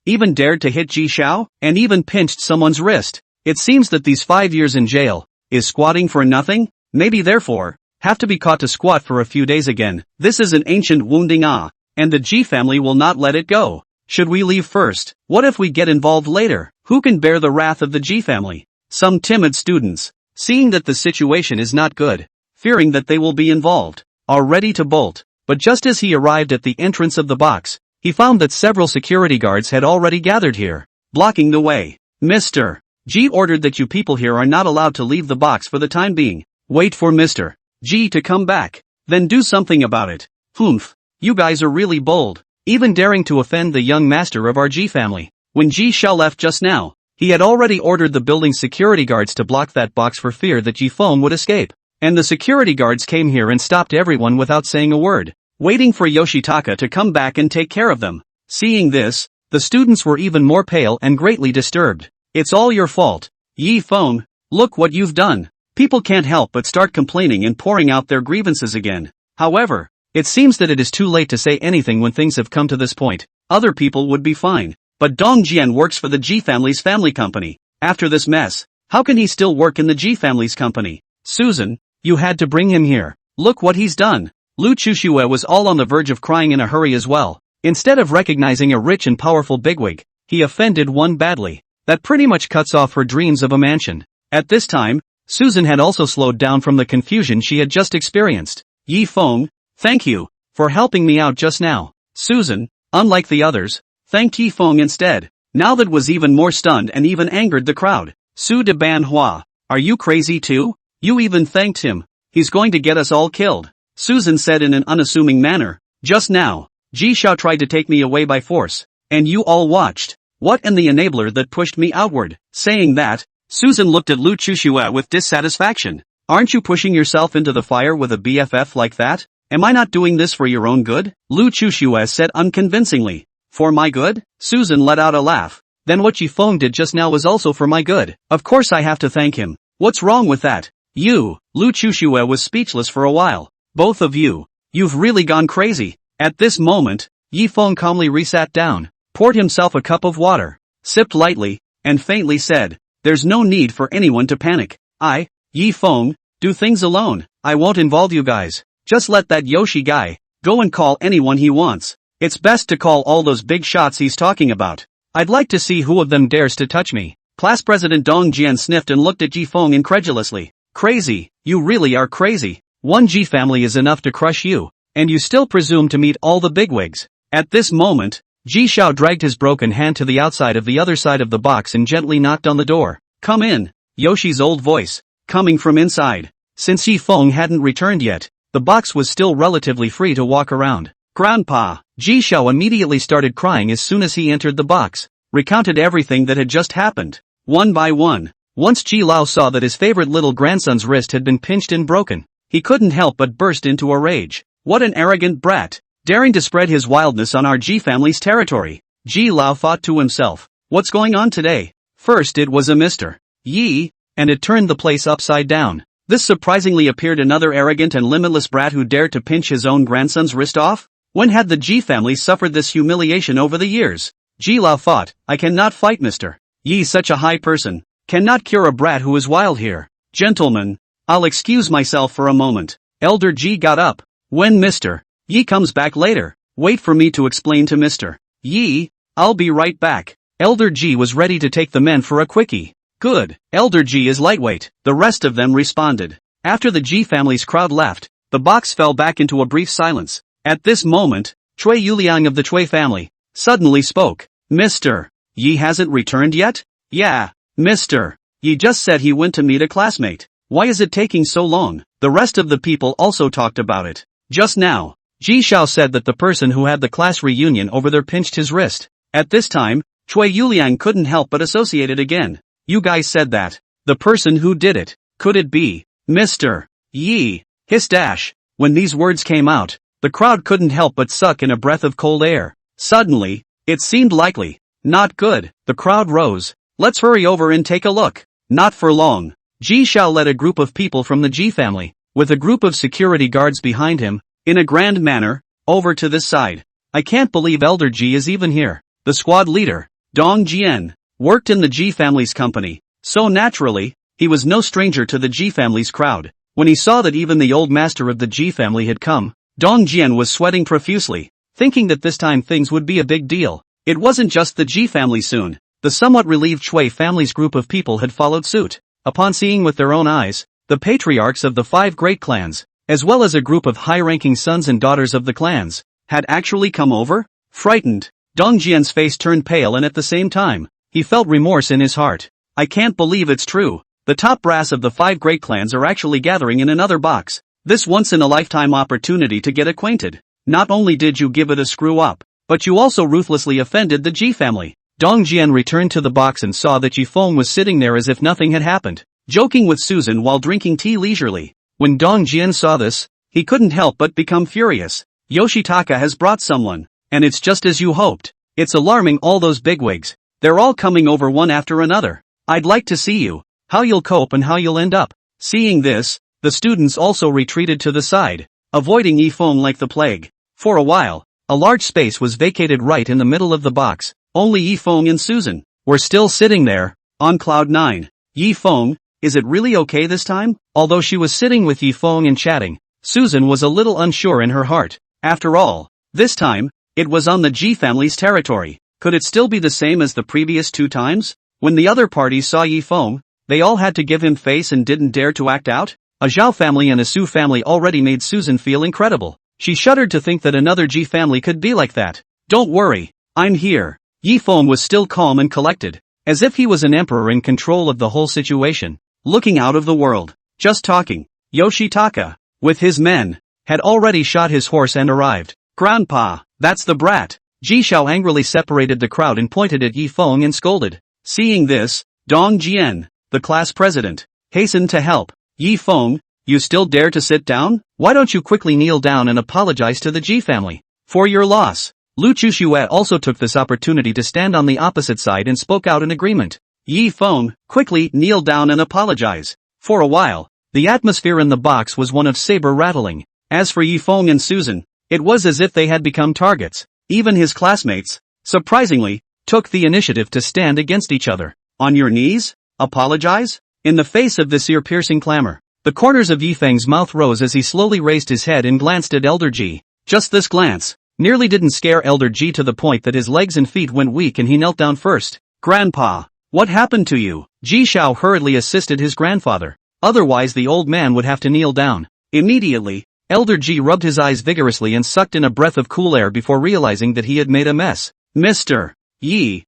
Even dared to hit Ji Xiao, and even pinched someone's wrist. It seems that these 5 years in jail is squatting for nothing, maybe therefore have to be caught to squat for a few days again. This is an ancient wounding, and the Ji family will not let it go. Should we leave first? What if we get involved later? Who can bear the wrath of the Ji family? Some timid students, seeing that the situation is not good, fearing that they will be involved, are ready to bolt. But just as he arrived at the entrance of the box, he found that several security guards had already gathered here, blocking the way. Mr. Ji ordered that you people here are not allowed to leave the box for the time being. Wait for Mr. Ji to come back, then do something about it. Humph, you guys are really bold, even daring to offend the young master of our Ji family. When Ji Xiao left just now, he had already ordered the building's security guards to block that box for fear that Yi Feng would escape. And the security guards came here and stopped everyone without saying a word, waiting for Yoshitaka to come back and take care of them. Seeing this, the students were even more pale and greatly disturbed. It's all your fault, Yi Feng. Look what you've done. People can't help but start complaining and pouring out their grievances again. However, it seems that it is too late to say anything when things have come to this point. Other people would be fine. But Dong Jian works for the Ji family's family company. After this mess, how can he still work in the Ji family's company? Susan, you had to bring him here. Look what he's done. Lu Chuxue was all on the verge of crying in a hurry as well. Instead of recognizing a rich and powerful bigwig, he offended one badly. That pretty much cuts off her dreams of a mansion. At this time, Susan had also slowed down from the confusion she had just experienced. Yi Feng, thank you for helping me out just now. Susan, unlike the others, thanked Yi Feng instead. Now that was even more stunned and even angered the crowd. Su de Banhua, are you crazy too? You even thanked him. He's going to get us all killed. Susan said in an unassuming manner. Just now, Ji Xiao tried to take me away by force, and you all watched. What in the enabler that pushed me outward? Saying that, Susan looked at Lu Chuxue with dissatisfaction. Aren't you pushing yourself into the fire with a BFF like that? Am I not doing this for your own good? Lu Chuxue said unconvincingly. For my good? Susan let out a laugh. Then what Yi Feng did just now was also for my good. Of course I have to thank him. What's wrong with that? You, Lu Chuxue was speechless for a while. Both of you, you've really gone crazy. At this moment, Yi Feng calmly resat down, poured himself a cup of water, sipped lightly, and faintly said, There's no need for anyone to panic. I, Yi Feng, do things alone. I won't involve you guys. Just let that Yoshi guy go and call anyone he wants. It's best to call all those big shots he's talking about. I'd like to see who of them dares to touch me. Class President Dong Jian sniffed and looked at Yi Feng incredulously. Crazy, you really are crazy. One Ji family is enough to crush you, and you still presume to meet all the bigwigs. At this moment, Ji Xiao dragged his broken hand to the outside of the other side of the box and gently knocked on the door. Come in, Yoshi's old voice, coming from inside. Since Yi Feng hadn't returned yet, the box was still relatively free to walk around. Grandpa, Ji Xiao immediately started crying as soon as he entered the box, recounted everything that had just happened, one by one. Once Ji Lao saw that his favorite little grandson's wrist had been pinched and broken, he couldn't help but burst into a rage. What an arrogant brat, daring to spread his wildness on our Ji family's territory. Ji Lao thought to himself, what's going on today? First it was a Mr. Yi, and it turned the place upside down. This surprisingly appeared another arrogant and limitless brat who dared to pinch his own grandson's wrist off? When had the Ji family suffered this humiliation over the years? Ji Lao thought, I cannot fight Mr. Yi such a high person. Cannot cure a brat who is wild here. Gentlemen, I'll excuse myself for a moment. Elder G got up. When Mr. Yi comes back later, wait for me to explain to Mr. Yi. I'll be right back. Elder G was ready to take the men for a quickie. Good. Elder G is lightweight. The rest of them responded. After the G family's crowd left, the box fell back into a brief silence. At this moment, Cui Yuliang of the Cui family suddenly spoke. Mr. Yi hasn't returned yet? Yeah. Mr. Yi just said he went to meet a classmate. Why is it taking so long? The rest of the people also talked about it. Just now, Ji Xiao said that the person who had the class reunion over there pinched his wrist. At this time, Cui Yuliang couldn't help but associate it again. You guys said that. The person who did it. Could it be Mr. Yi? Hiss dash. When these words came out, the crowd couldn't help but suck in a breath of cold air. Suddenly, it seemed likely. Not good. The crowd rose. Let's hurry over and take a look. Not for long. Ji Xiao led a group of people from the Ji family, with a group of security guards behind him, in a grand manner, over to this side. I can't believe Elder Ji is even here. The squad leader, Dong Jian, worked in the Ji family's company, so naturally, he was no stranger to the Ji family's crowd. When he saw that even the old master of the Ji family had come, Dong Jian was sweating profusely, thinking that this time things would be a big deal. It wasn't just the Ji family soon. The somewhat relieved Cui family's group of people had followed suit. Upon seeing with their own eyes, the patriarchs of the 5 great clans, as well as a group of high-ranking sons and daughters of the clans, had actually come over. Frightened, Dong Jian's face turned pale, and at the same time, he felt remorse in his heart. I can't believe it's true. The top brass of the 5 great clans are actually gathering in another box. This once-in-a-lifetime opportunity to get acquainted. Not only did you give it a screw up, but you also ruthlessly offended the Ji family. Dong Jian returned to the box and saw that Yifeng was sitting there as if nothing had happened, joking with Susan while drinking tea leisurely. When Dong Jian saw this, he couldn't help but become furious. Yoshitaka has brought someone, and it's just as you hoped. It's alarming, all those bigwigs. They're all coming over one after another. I'd like to see you, how you'll cope and how you'll end up. Seeing this, the students also retreated to the side, avoiding Yifeng like the plague. For a while, a large space was vacated right in the middle of the box. Only Yifeng and Susan were still sitting there, on cloud 9. Yifeng, is it really okay this time? Although she was sitting with Yifeng and chatting, Susan was a little unsure in her heart. After all, this time, it was on the Ji family's territory. Could it still be the same as the previous 2 times? When the other parties saw Yifeng, they all had to give him face and didn't dare to act out? A Zhao family and a Su family already made Susan feel incredible. She shuddered to think that another Ji family could be like that. Don't worry, I'm here. Yifeng was still calm and collected, as if he was an emperor in control of the whole situation, looking out of the world. Just talking. Yoshitaka, with his men, had already shot his horse and arrived. Grandpa, that's the brat. Ji Xiao angrily separated the crowd and pointed at Yifeng and scolded. Seeing this, Dong Jian, the class president, hastened to help. Yifeng, you still dare to sit down? Why don't you quickly kneel down and apologize to the Ji family for your loss? Lu Chuxue also took this opportunity to stand on the opposite side and spoke out in agreement. Yifeng, quickly kneel down and apologize. For a while, the atmosphere in the box was one of saber rattling. As for Yifeng and Susan, it was as if they had become targets. Even his classmates, surprisingly, took the initiative to stand against each other. On your knees? Apologize? In the face of this ear-piercing clamor, the corners of Yifeng's mouth rose as he slowly raised his head and glanced at Elder Ji. Just this glance nearly didn't scare Elder Ji to the point that his legs and feet went weak and he knelt down first. Grandpa, what happened to you? Ji Xiao hurriedly assisted his grandfather. Otherwise the old man would have to kneel down. Immediately, Elder Ji rubbed his eyes vigorously and sucked in a breath of cool air before realizing that he had made a mess. Mr. Yi.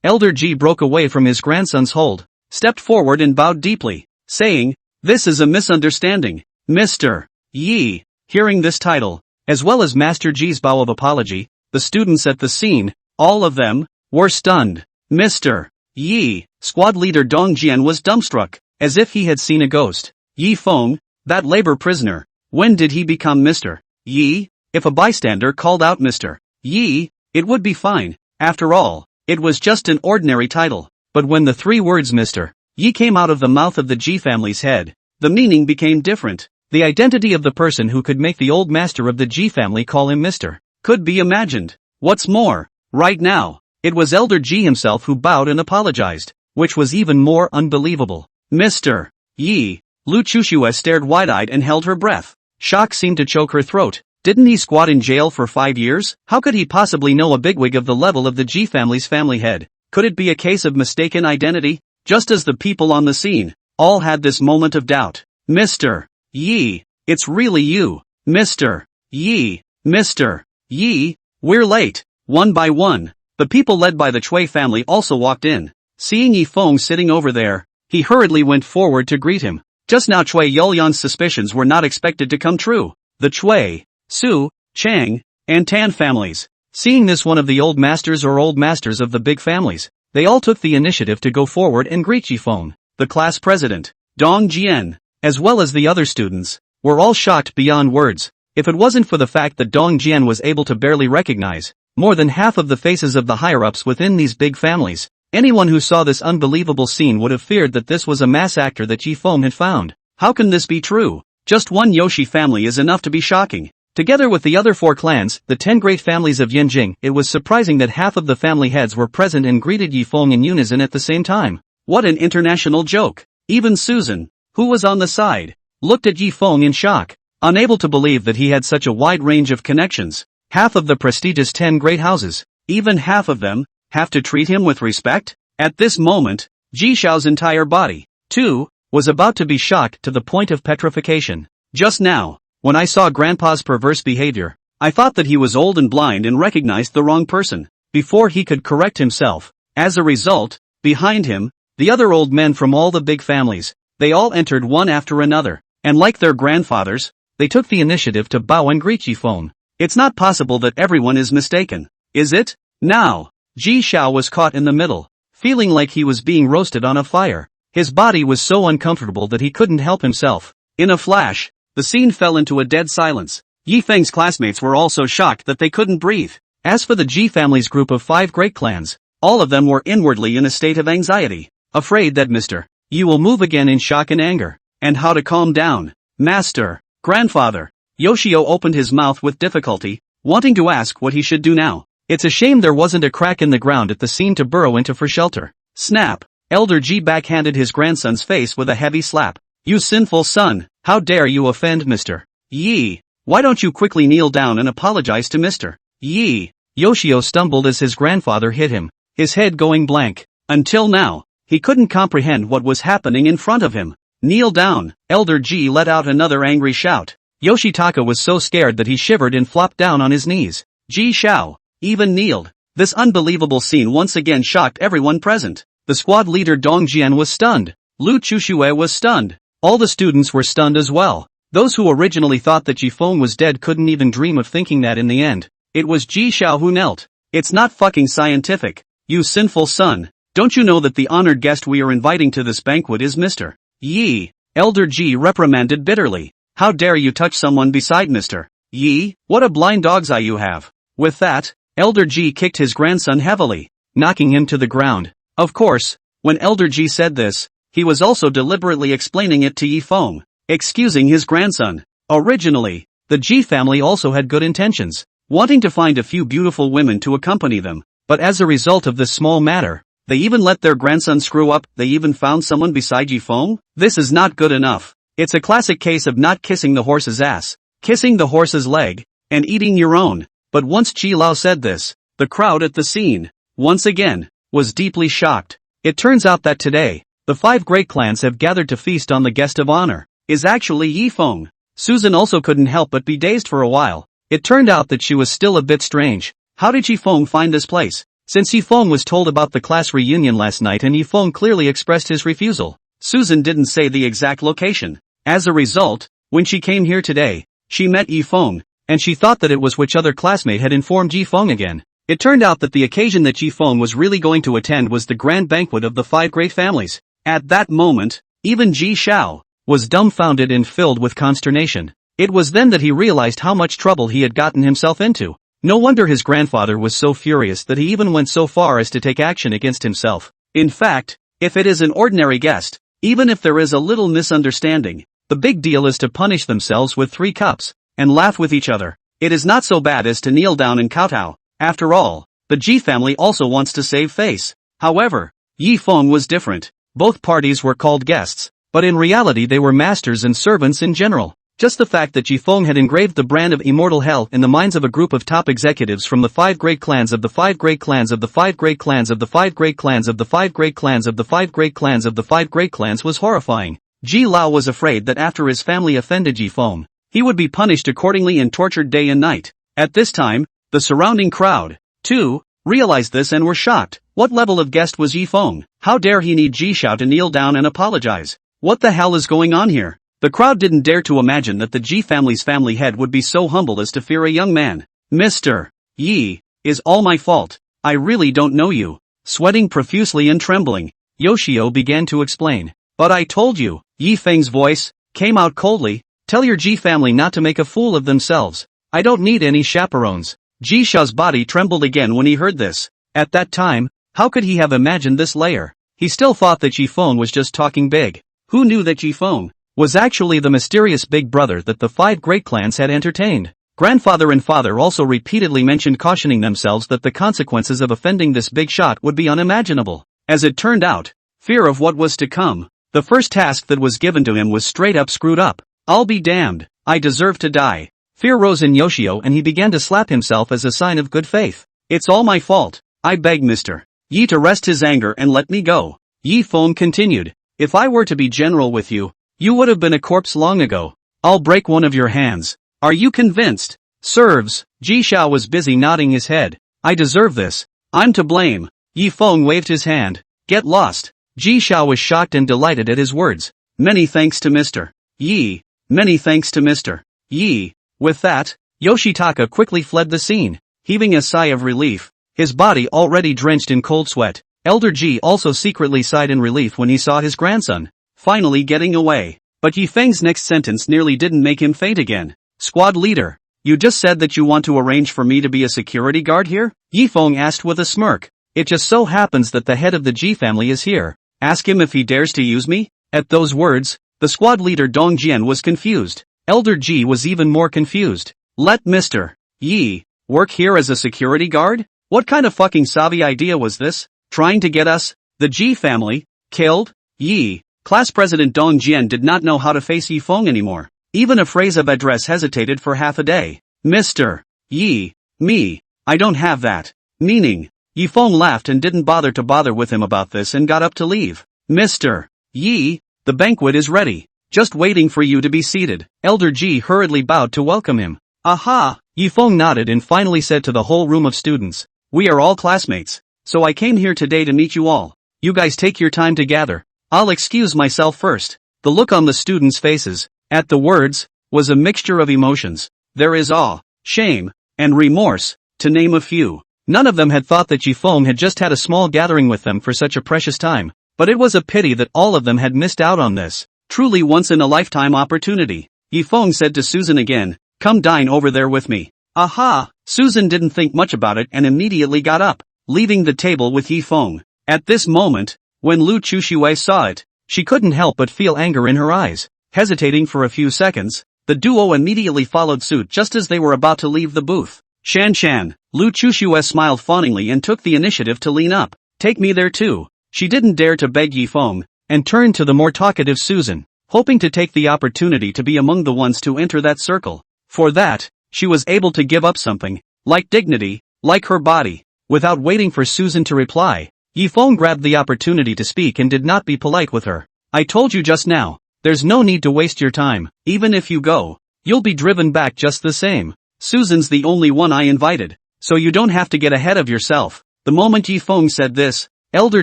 Elder Ji broke away from his grandson's hold, stepped forward and bowed deeply, saying, "This is a misunderstanding, Mr. Yi." Hearing this title, as well as Master Ji's bow of apology, the students at the scene, all of them, were stunned. Mr. Yi, squad leader Dong Jian was dumbstruck, as if he had seen a ghost. Yifeng, that labor prisoner, when did he become Mr. Yi? If a bystander called out Mr. Yi, it would be fine. After all, it was just an ordinary title. But when the 3 words Mr. Yi came out of the mouth of the Ji family's head, the meaning became different. The identity of the person who could make the old master of the Ji family call him Mr. could be imagined. What's more, right now, It was Elder Ji himself who bowed and apologized, which was even more unbelievable. Mr. Yi. Lu Chushue stared wide-eyed and held her breath. Shock seemed to choke her throat. Didn't he squat in jail for 5 years? How could he possibly know a bigwig of the level of the Ji family's family head? Could it be a case of mistaken identity? Just as the people on the scene all had this moment of doubt. Mr. Yi. It's really you. Mr. Yi. Mr. Yi. We're late. One by one, the people led by the Chui family also walked in. Seeing Yi Feng sitting over there, he hurriedly went forward to greet him. Just now Chui Yulian's suspicions were not expected to come true. The Chui, Su, Chang, and Tan families. Seeing this, one of the old masters of the big families, they all took the initiative to go forward and greet Yi Feng. The class president, Dong Jian, as well as the other students, were all shocked beyond words. If it wasn't for the fact that Dong Jian was able to barely recognize more than half of the faces of the higher-ups within these big families, anyone who saw this unbelievable scene would have feared that this was a mass actor that Yi Feng had found. How can this be true? Just one Yoshi family is enough to be shocking. Together with the other 4 clans, the 10 great families of Yanjing, it was surprising that half of the family heads were present and greeted Yi Feng in unison at the same time. What an international joke! Even Susan, who was on the side, looked at Yi Feng in shock, unable to believe that he had such a wide range of connections. Half of the prestigious 10 great houses, even half of them, have to treat him with respect? At this moment, Ji Xiao's entire body, too, was about to be shocked to the point of petrification. Just now, when I saw Grandpa's perverse behavior, I thought that he was old and blind and recognized the wrong person, before he could correct himself. As a result, behind him, the other old men from all the big families, they all entered one after another, and like their grandfathers, they took the initiative to bow and greet Yi Feng. It's not possible that everyone is mistaken, is it? Now, Ji Xiao was caught in the middle, feeling like he was being roasted on a fire. His body was so uncomfortable that he couldn't help himself. In a flash, the scene fell into a dead silence. Yi Feng's classmates were all so shocked that they couldn't breathe. As for the Ji family's group of 5 great clans, all of them were inwardly in a state of anxiety, afraid that Mr. Yi will move again in shock and anger. And how to calm down? Master, grandfather. Yoshio opened his mouth with difficulty, wanting to ask what he should do now. It's a shame there wasn't a crack in the ground at the scene to burrow into for shelter. Snap! Elder Ji backhanded his grandson's face with a heavy slap. You sinful son, how dare you offend Mr. Yi? Why don't you quickly kneel down and apologize to Mr. Yi? Yoshio stumbled as his grandfather hit him, his head going blank. Until now, he couldn't comprehend what was happening in front of him. Kneel down! Elder Ji let out another angry shout. Yoshitaka was so scared that he shivered and flopped down on his knees. Ji Xiao even kneeled. This unbelievable scene once again shocked everyone present. The squad leader Dong Jian was stunned. Lu Chushue was stunned. All the students were stunned as well. Those who originally thought that Yi Feng was dead couldn't even dream of thinking that in the end. It was Ji Xiao who knelt. It's not fucking scientific. You sinful son. Don't you know that the honored guest we are inviting to this banquet is Mr. Yi? Elder Ji reprimanded bitterly. How dare you touch someone beside Mr. Yi? What a blind dog's eye you have. With that, Elder Ji kicked his grandson heavily, knocking him to the ground. Of course, when Elder Ji said this, he was also deliberately explaining it to Yi Feng, excusing his grandson. Originally, the Ji family also had good intentions, wanting to find a few beautiful women to accompany them, but as a result of this small matter, they even let their grandson screw up. They even found someone beside Yi Feng? This is not good enough. It's a classic case of not kissing the horse's ass, kissing the horse's leg, and eating your own. But once Qi Lao said this, the crowd at the scene, once again, was deeply shocked. It turns out that today, the 5 great clans have gathered to feast on the guest of honor, is actually Yi Feng. Susan also couldn't help but be dazed for a while. It turned out that she was still a bit strange. How did Yi Feng find this place? Since Yi Feng was told about the class reunion last night and Yi Feng clearly expressed his refusal, Susan didn't say the exact location. As a result, when she came here today, she met Yi Feng, and she thought that it was which other classmate had informed Yi Feng again. It turned out that the occasion that Yi Feng was really going to attend was the grand banquet of the 5 great families. At that moment, even Ji Xiao was dumbfounded and filled with consternation. It was then that he realized how much trouble he had gotten himself into. No wonder his grandfather was so furious that he even went so far as to take action against himself. In fact, if it is an ordinary guest, even if there is a little misunderstanding, the big deal is to punish themselves with 3 cups, and laugh with each other. It is not so bad as to kneel down and kowtow. After all, The Ji family also wants to save face. However, Yi Feng was different. Both parties were called guests, but in reality they were masters and servants in general. Just the fact that Yi Feng had engraved the brand of immortal hell in the minds of a group of top executives from the 5 great clans of the 5 great clans of the 5 great clans of the 5 great clans of the 5 great clans of the 5 great clans of the 5 great clans was horrifying. Ji Lao was afraid that after his family offended Yi Feng, he would be punished accordingly and tortured day and night. At this time, the surrounding crowd, too, realized this and were shocked. What level of guest was Yi Feng? How dare he need Ji Xiao to kneel down and apologize? What the hell is going on here? The crowd didn't dare to imagine that the Ji family's family head would be so humble as to fear a young man. Mr. Yi, is all my fault. I really don't know you. Sweating profusely and trembling, Yoshio began to explain. But I told you, Yi Feng's voice came out coldly. Tell your Ji family not to make a fool of themselves. I don't need any chaperones. Ji Xiao's body trembled again when he heard this. At that time, how could he have imagined this layer? He still thought that Yi Feng was just talking big. Who knew that Yi Feng was actually the mysterious big brother that the 5 great clans had entertained? Grandfather and father also repeatedly mentioned cautioning themselves that the consequences of offending this big shot would be unimaginable. As it turned out, fear of what was to come, the first task that was given to him was straight up screwed up. I'll be damned, I deserve to die. Fear rose in Yoshio and he began to slap himself as a sign of good faith. It's all my fault. I beg Mr. Yi to rest his anger and let me go. Yi Feng continued. If I were to be general with you, you would have been a corpse long ago. I'll break one of your hands. Are you convinced? Serves. Ji Xiao was busy nodding his head. I deserve this. I'm to blame. Yi Feng waved his hand. Get lost. Ji Xiao was shocked and delighted at his words. Many thanks to Mr. Yi. Many thanks to Mr. Yi. With that, Yoshitaka quickly fled the scene, heaving a sigh of relief, his body already drenched in cold sweat. Elder Ji also secretly sighed in relief when he saw his grandson finally getting away. But Yi Feng's next sentence nearly didn't make him faint again. Squad leader, you just said that you want to arrange for me to be a security guard here? Yi Feng asked with a smirk. It just so happens that the head of the Ji family is here. Ask him if he dares to use me? At those words, the squad leader Dong Jian was confused. Elder Ji was even more confused. Let Mr. Yi work here as a security guard? What kind of fucking savvy idea was this? Trying to get us, the Ji family, killed? Yi. Class President Dong Jian did not know how to face Yi Feng anymore. Even a phrase of address hesitated for half a day. Mr. Yi, me, I don't have that. Meaning, Yi Feng laughed and didn't bother with him about this and got up to leave. Mr. Yi, the banquet is ready. Just waiting for you to be seated. Elder Ji hurriedly bowed to welcome him. Aha! Yi Feng nodded and finally said to the whole room of students. We are all classmates, so I came here today to meet you all. You guys take your time to gather. I'll excuse myself first. The look on the students' faces, at the words, was a mixture of emotions. There is awe, shame, and remorse, to name a few. None of them had thought that Yi Feng had just had a small gathering with them for such a precious time, but it was a pity that all of them had missed out on this. Truly once-in-a-lifetime opportunity. Yi Feng said to Susan again, come dine over there with me. Aha! Susan didn't think much about it and immediately got up, leaving the table with Yi Feng. At this moment, when Lu Chuxue saw it, she couldn't help but feel anger in her eyes. Hesitating for a few seconds, the duo immediately followed suit just as they were about to leave the booth. Shan, Lu Chuxue smiled fawningly and took the initiative to lean up. Take me there too. She didn't dare to beg Yi Feng, and turned to the more talkative Susan, hoping to take the opportunity to be among the ones to enter that circle. For that, she was able to give up something, like dignity, like her body. Without waiting for Susan to reply, Yi Feng grabbed the opportunity to speak and did not be polite with her. I told you just now, there's no need to waste your time. Even if you go, you'll be driven back just the same. Susan's the only one I invited, so you don't have to get ahead of yourself. The moment Yi Feng said this, Elder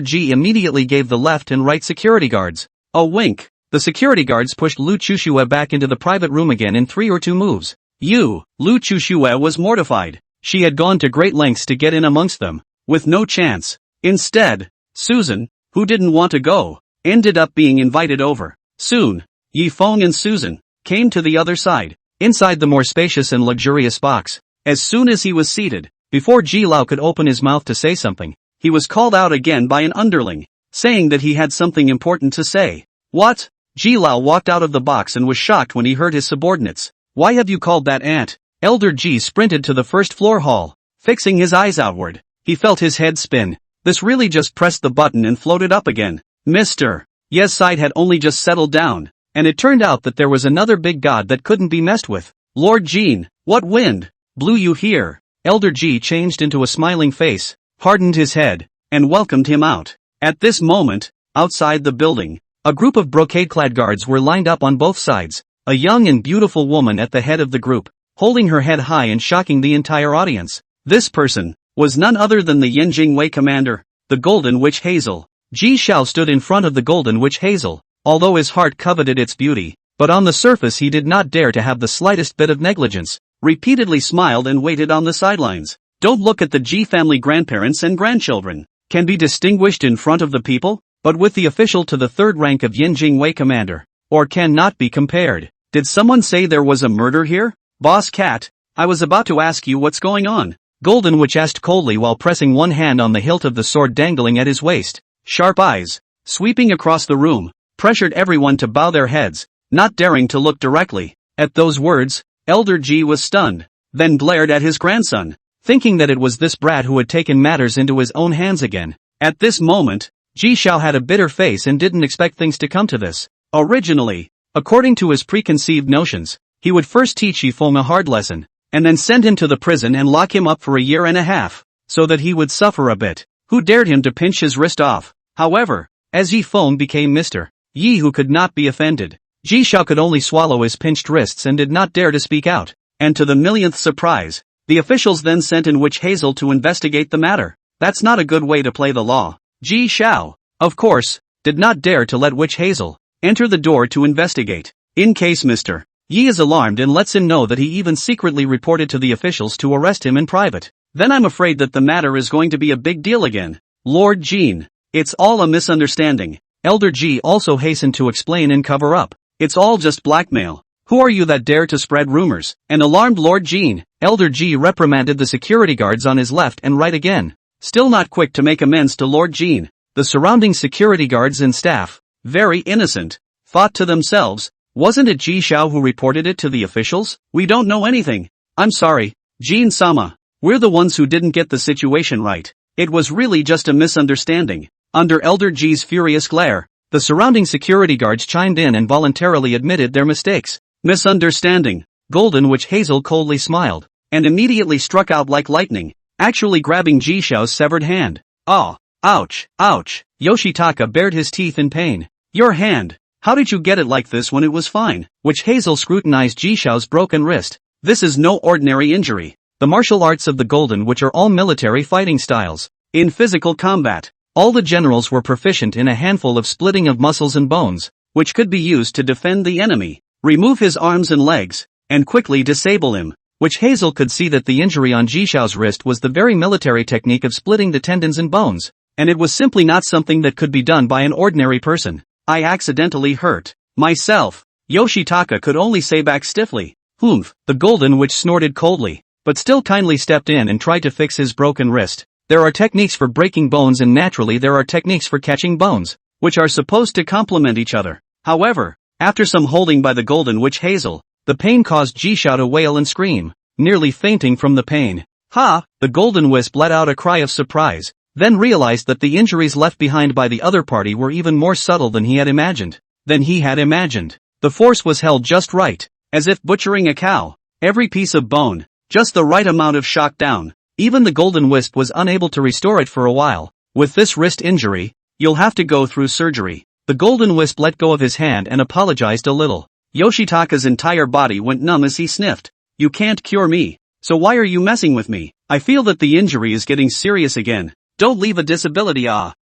Ji immediately gave the left and right security guards a wink. The security guards pushed Lu Chuxue back into the private room again in 3 or 2 moves. Lu Chuxue was mortified. She had gone to great lengths to get in amongst them, with no chance. Instead, Susan, who didn't want to go, ended up being invited over. Soon, Yi Feng and Susan came to the other side, inside the more spacious and luxurious box. As soon as he was seated, before Ji Lao could open his mouth to say something, he was called out again by an underling, saying that he had something important to say. What? Ji Lao walked out of the box and was shocked when he heard his subordinates. Why have you called that aunt? Elder Ji sprinted to the first floor hall, fixing his eyes outward. he felt his head spin. This really just pressed the button and floated up again. Mr. Ye's side had only just settled down, and it turned out that there was another big god that couldn't be messed with. Lord Jean, what wind blew you here? Elder G changed into a smiling face, hardened his head, and welcomed him out. At this moment, outside the building, a group of brocade-clad guards were lined up on both sides, a young and beautiful woman at the head of the group, holding her head high and shocking the entire audience. This person was none other than the Yanjing Wei commander, the Golden Witch Hazel. Ji Xiao stood in front of the Golden Witch Hazel, although his heart coveted its beauty, but on the surface he did not dare to have the slightest bit of negligence, repeatedly smiled and waited on the sidelines. Don't look at the Ji family grandparents and grandchildren, can be distinguished in front of the people, but with the official to the third rank of Yanjing Wei commander, or cannot be compared. Did someone say there was a murder here? Boss Cat, I was about to ask you what's going on. Golden Witch asked coldly while pressing one hand on the hilt of the sword dangling at his waist. Sharp eyes, sweeping across the room, pressured everyone to bow their heads, not daring to look directly. At those words, Elder G was stunned, then glared at his grandson, thinking that it was this brat who had taken matters into his own hands again. At this moment, Ji Xiao had a bitter face and didn't expect things to come to this. Originally, according to his preconceived notions, he would first teach Yifeng a hard lesson, and then send him to the prison and lock him up for a year and a half, so that he would suffer a bit. Who dared him to pinch his wrist off? However, as Yifeng became Mr. Yi who could not be offended, Ji Xiao could only swallow his pinched wrists and did not dare to speak out, and to the millionth surprise, the officials then sent in Witch Hazel to investigate the matter. That's not a good way to play the law. Ji Xiao, of course, did not dare to let Witch Hazel enter the door to investigate, in case Mr. Yi is alarmed and lets him know that he even secretly reported to the officials to arrest him in private. Then I'm afraid that the matter is going to be a big deal again. Lord Jean, it's all a misunderstanding. Elder G also hastened to explain and cover up. It's all just blackmail. Who are you that dare to spread rumors? An alarmed Lord Jean, Elder G reprimanded the security guards on his left and right again. Still not quick to make amends to Lord Jean, the surrounding security guards and staff, very innocent, thought to themselves, wasn't it Ji Xiao who reported it to the officials? We don't know anything. I'm sorry, Jean-sama. We're the ones who didn't get the situation right. It was really just a misunderstanding. Under Elder G's furious glare, the surrounding security guards chimed in and voluntarily admitted their mistakes. Misunderstanding. Golden Witch Hazel coldly smiled, and immediately struck out like lightning, actually grabbing Ji Xiao's severed hand. Ah, ouch, ouch. Yoshitaka bared his teeth in pain. Your hand. How did you get it like this when it was fine? Witch Hazel scrutinized Ji Xiao's broken wrist. This is no ordinary injury. The martial arts of the Golden Witch are all military fighting styles. In physical combat, all the generals were proficient in a handful of splitting of muscles and bones, which could be used to defend the enemy, remove his arms and legs, and quickly disable him. Witch Hazel could see that the injury on Ji Xiao's wrist was the very military technique of splitting the tendons and bones, and it was simply not something that could be done by an ordinary person. I accidentally hurt myself. Yoshitaka could only say back stiffly. Humph. The Golden Witch snorted coldly, but still kindly stepped in and tried to fix his broken wrist. There are techniques for breaking bones and naturally there are techniques for catching bones, which are supposed to complement each other. However, after some holding by the Golden Witch Hazel, the pain caused Ji Xiao to wail and scream, nearly fainting from the pain. Ha! The Golden Wisp let out a cry of surprise, then realized that the injuries left behind by the other party were even more subtle than he had imagined. The force was held just right, as if butchering a cow. Every piece of bone, just the right amount of shock down. Even the Golden Wisp was unable to restore it for a while. With this wrist injury, you'll have to go through surgery. The Golden Wisp let go of his hand and apologized a little. Yoshitaka's entire body went numb as he sniffed. You can't cure me, so why are you messing with me? I feel that the injury is getting serious again. Don't leave a disability.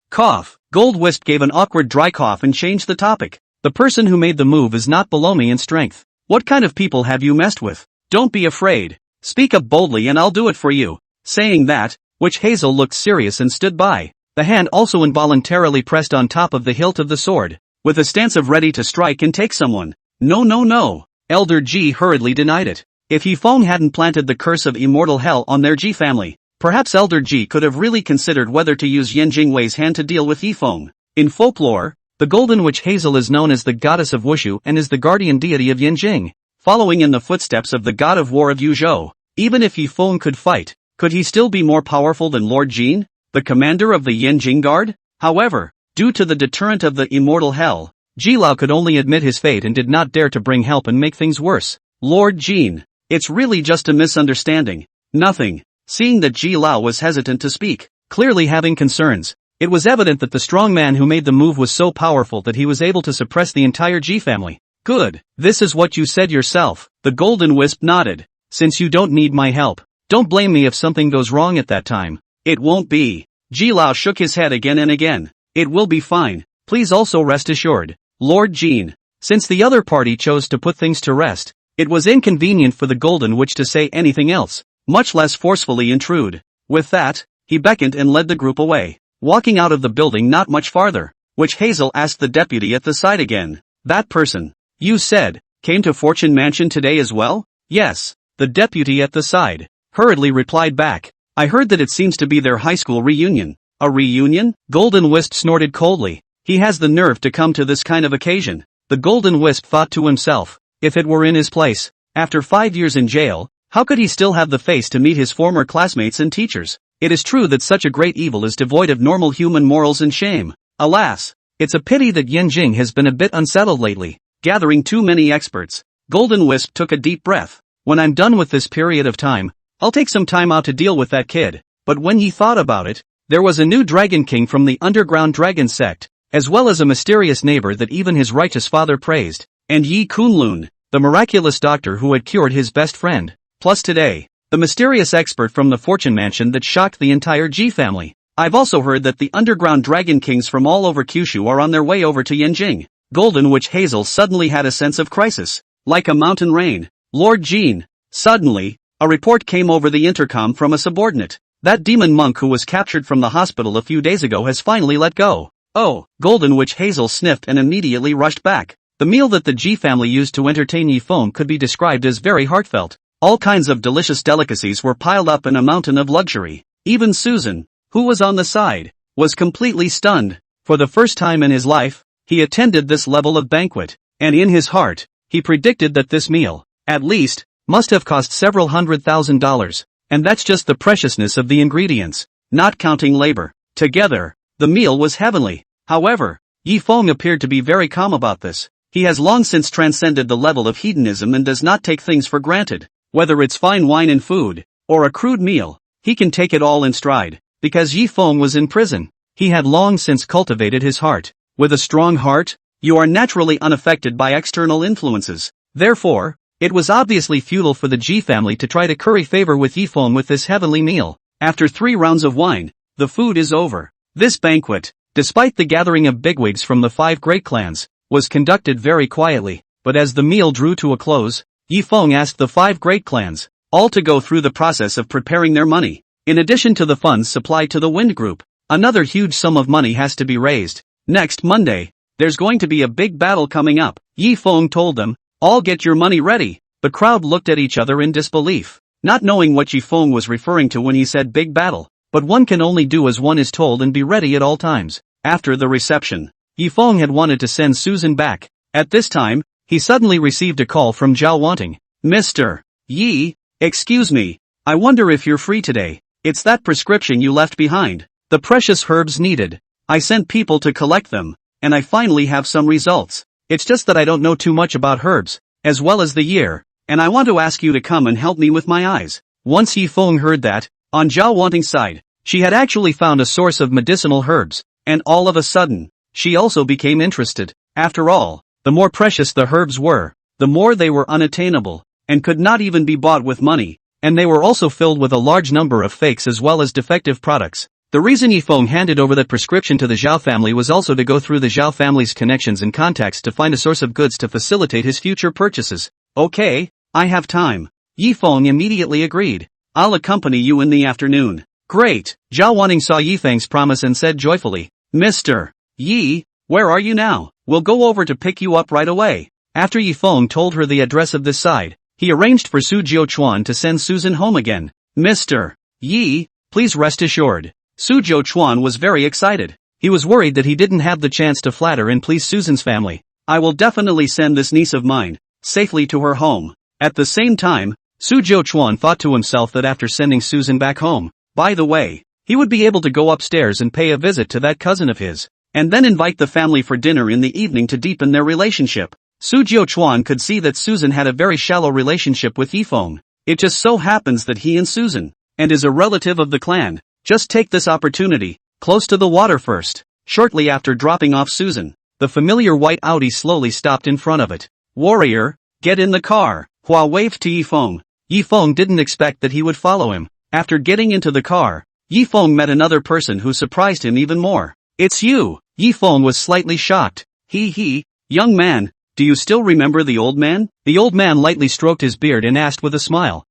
Cough. Gold Wisp gave an awkward dry cough and changed the topic. The person who made the move is not below me in strength. What kind of people have you messed with? Don't be afraid. Speak up boldly and I'll do it for you. Saying that, Witch Hazel looked serious and stood by. The hand also involuntarily pressed on top of the hilt of the sword, with a stance of ready to strike and take someone. No. Elder G hurriedly denied it. If Yifeng hadn't planted the curse of immortal hell on their G family, perhaps Elder G could have really considered whether to use Yanjing Wei's hand to deal with Yifeng. In folklore, the Golden Witch Hazel is known as the goddess of Wushu and is the guardian deity of Yanjing, following in the footsteps of the god of war of Yuzhou. Even if Yifeng could fight, Could he still be more powerful than Lord Jin, the commander of the Yanjing Guard? However, due to the deterrent of the immortal hell, Jilao could only admit his fate and did not dare to bring help and make things worse. Lord Jin, it's really just a misunderstanding. Nothing. Seeing that Jilao was hesitant to speak, clearly having concerns, it was evident that the strong man who made the move was so powerful that he was able to suppress the entire Ji family. Good. This is what you said yourself. The Golden Wisp nodded. Since you don't need my help, don't blame me if something goes wrong at that time. It won't be. Jilao shook his head again and again. It will be fine. Please also rest assured, Lord Jin. Since the other party chose to put things to rest, it was inconvenient for the Golden Witch to say anything else, much less forcefully intrude. With that, he beckoned and led the group away, walking out of the building not much farther, which Hazel asked the deputy at the side again. That person, you said, came to Fortune Mansion today as well? Yes, the deputy at the side hurriedly replied back. I heard that it seems to be their high school reunion. A reunion? Golden Wisp snorted coldly. He has the nerve to come to this kind of occasion. The Golden Wisp thought to himself, if it were in his place, after 5 years in jail, how could he still have the face to meet his former classmates and teachers? It is true that such a great evil is devoid of normal human morals and shame. Alas, it's a pity that Yanjing has been a bit unsettled lately, gathering too many experts. Golden Wisp took a deep breath. When I'm done with this period of time, I'll take some time out to deal with that kid. But when he thought about it, there was a new Dragon King from the underground dragon sect, as well as a mysterious neighbor that even his righteous father praised, and Yi Kunlun, the miraculous doctor who had cured his best friend, plus today, the mysterious expert from the Fortune Mansion that shocked the entire Ji family. I've also heard that the underground Dragon Kings from all over Kyushu are on their way over to Yanjing. Golden Witch Hazel suddenly had a sense of crisis, like a mountain rain. Lord Jin. Suddenly, a report came over the intercom from a subordinate. That demon monk who was captured from the hospital a few days ago has finally let go. Oh, Golden Witch Hazel sniffed and immediately rushed back. The meal that the Ji family used to entertain Yi Feng could be described as very heartfelt. All kinds of delicious delicacies were piled up in a mountain of luxury. Even Susan, who was on the side, was completely stunned. For the first time in his life, he attended this level of banquet, and in his heart, he predicted that this meal, at least, must have cost several $100,000, and that's just the preciousness of the ingredients, not counting labor. Together, the meal was heavenly. However, Yi Feng appeared to be very calm about this. He has long since transcended the level of hedonism and does not take things for granted. Whether it's fine wine and food, or a crude meal, he can take it all in stride. Because Yi Feng was in prison, he had long since cultivated his heart. With a strong heart, you are naturally unaffected by external influences. Therefore, it was obviously futile for the Ji family to try to curry favor with Yi Feng with this heavenly meal. After 3 rounds of wine, the food is over. This banquet, despite the gathering of bigwigs from the 5 great clans, was conducted very quietly, but as the meal drew to a close, Yi Feng asked the 5 great clans, all to go through the process of preparing their money. In addition to the funds supplied to the Wind Group, another huge sum of money has to be raised. Next Monday, there's going to be a big battle coming up. Yi Feng told them, all get your money ready. The crowd looked at each other in disbelief, not knowing what Yi Feng was referring to when he said big battle. But one can only do as one is told and be ready at all times. After the reception, Yi Feng had wanted to send Susan back. At this time, he suddenly received a call from Zhao Wanting. Mr. Yi, excuse me, I wonder if you're free today. It's that prescription you left behind. The precious herbs needed. I sent people to collect them, and I finally have some results. It's just that I don't know too much about herbs, as well as the year, and I want to ask you to come and help me with my eyes. Once Yi Feng heard that, on Zhao Wanting's side, she had actually found a source of medicinal herbs, and all of a sudden, she also became interested. After all, the more precious the herbs were, the more they were unattainable, and could not even be bought with money, and they were also filled with a large number of fakes as well as defective products. The reason Yi Feng handed over that prescription to the Zhao family was also to go through the Zhao family's connections and contacts to find a source of goods to facilitate his future purchases. Okay, I have time. Yi Feng immediately agreed. I'll accompany you in the afternoon. Great. Zhao Wanting saw Yi Feng's promise and said joyfully, Mr. Yi, where are you now? We'll go over to pick you up right away. After Yi Feng told her the address of this side, he arranged for Su Jiuchuan to send Susan home again. Mr. Yi, please rest assured. Su Jiuchuan was very excited. He was worried that he didn't have the chance to flatter and please Susan's family. I will definitely send this niece of mine safely to her home. At the same time, Su Jiuchuan thought to himself that after sending Susan back home, by the way, he would be able to go upstairs and pay a visit to that cousin of his, and then invite the family for dinner in the evening to deepen their relationship. Su Jiuchuan could see that Susan had a very shallow relationship with Yifeng. It just so happens that he and Susan, and is a relative of the clan, just take this opportunity, close to the water first. Shortly after dropping off Susan, the familiar white Audi slowly stopped in front of it. Warrior, get in the car, Hua waved to Yifeng. Yifeng didn't expect that he would follow him. After getting into the car, Yifeng met another person who surprised him even more. It's you! Yifeng was slightly shocked. Young man, do you still remember the old man? The old man lightly stroked his beard and asked with a smile.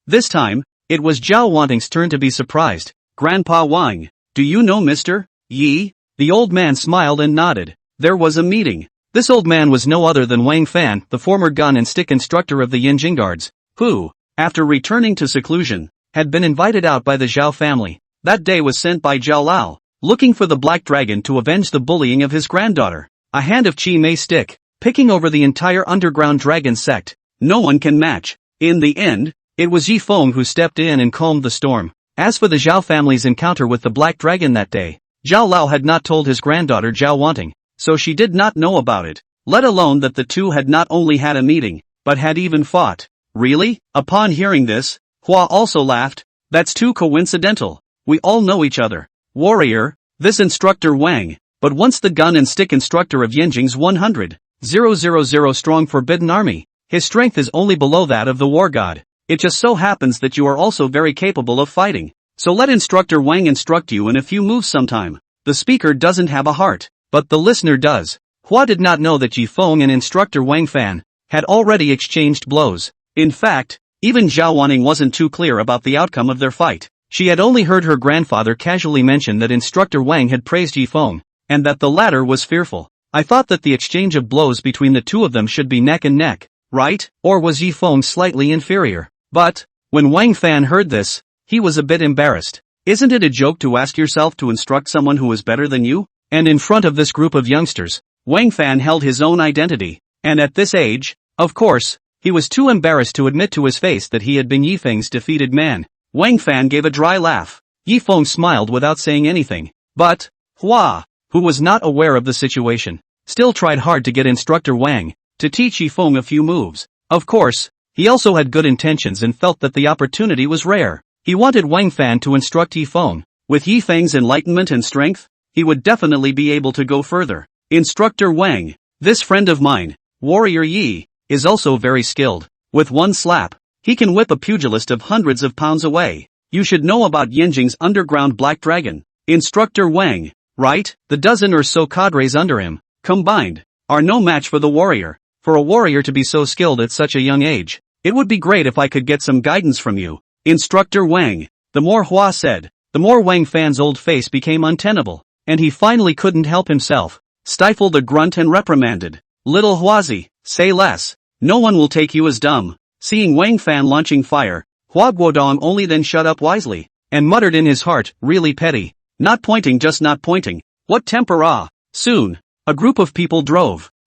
This time, it was Zhao Wanting's turn to be surprised. Grandpa Wang, do you know Mr. Yi? The old man smiled and nodded. There was a meeting. This old man was no other than Wang Fan, the former gun and stick instructor of the Yanjing Guards, who, after returning to seclusion, had been invited out by the Zhao family. That day was sent by Zhao Lao, looking for the Black Dragon to avenge the bullying of his granddaughter. A hand of Qi Mei stick, picking over the entire underground dragon sect. No one can match. In the end, it was Yifeng who stepped in and calmed the storm. As for the Zhao family's encounter with the Black Dragon that day, Zhao Lao had not told his granddaughter Zhao Wanting, so she did not know about it, let alone that the two had not only had a meeting, but had even fought. Really? Upon hearing this, Hua also laughed. That's too coincidental. We all know each other. Warrior, this instructor Wang, but once the gun and stick instructor of Yanjing's 100,000 strong forbidden army. His strength is only below that of the war god. It just so happens that you are also very capable of fighting. So let instructor Wang instruct you in a few moves sometime. The speaker doesn't have a heart, but the listener does. Hua did not know that Yifeng and instructor Wang Fan had already exchanged blows. In fact, even Zhao Wanting wasn't too clear about the outcome of their fight. She had only heard her grandfather casually mention that instructor Wang had praised Yifeng, and that the latter was fearful. I thought that the exchange of blows between the two of them should be neck and neck, right? Or was Yifeng slightly inferior? But, when Wang Fan heard this, he was a bit embarrassed. Isn't it a joke to ask yourself to instruct someone who is better than you? And in front of this group of youngsters, Wang Fan held his own identity, and at this age, of course, he was too embarrassed to admit to his face that he had been Yifeng's defeated man. Wang Fan gave a dry laugh. Yifeng smiled without saying anything. But, Hua, who was not aware of the situation, still tried hard to get instructor Wang to teach Yifeng a few moves. Of course, he also had good intentions and felt that the opportunity was rare. He wanted Wang Fan to instruct Yifeng. With Yifeng's enlightenment and strength, he would definitely be able to go further. Instructor Wang, this friend of mine, Warrior Yi, is also very skilled. With one slap, he can whip a pugilist of hundreds of pounds away. You should know about Yanjing's underground Black Dragon. Instructor Wang, right? The dozen or so cadres under him, combined, are no match for the warrior. For a warrior to be so skilled at such a young age, it would be great if I could get some guidance from you. Instructor Wang. The more Hua said, the more Wang Fan's old face became untenable, and he finally couldn't help himself, stifled a grunt and reprimanded. Little Huazi, say less. No one will take you as dumb. Seeing Wang Fan launching fire, Hua Guodong only then shut up wisely, and muttered in his heart, really petty. Not pointing, just not pointing. What temper ah. Soon, a group of people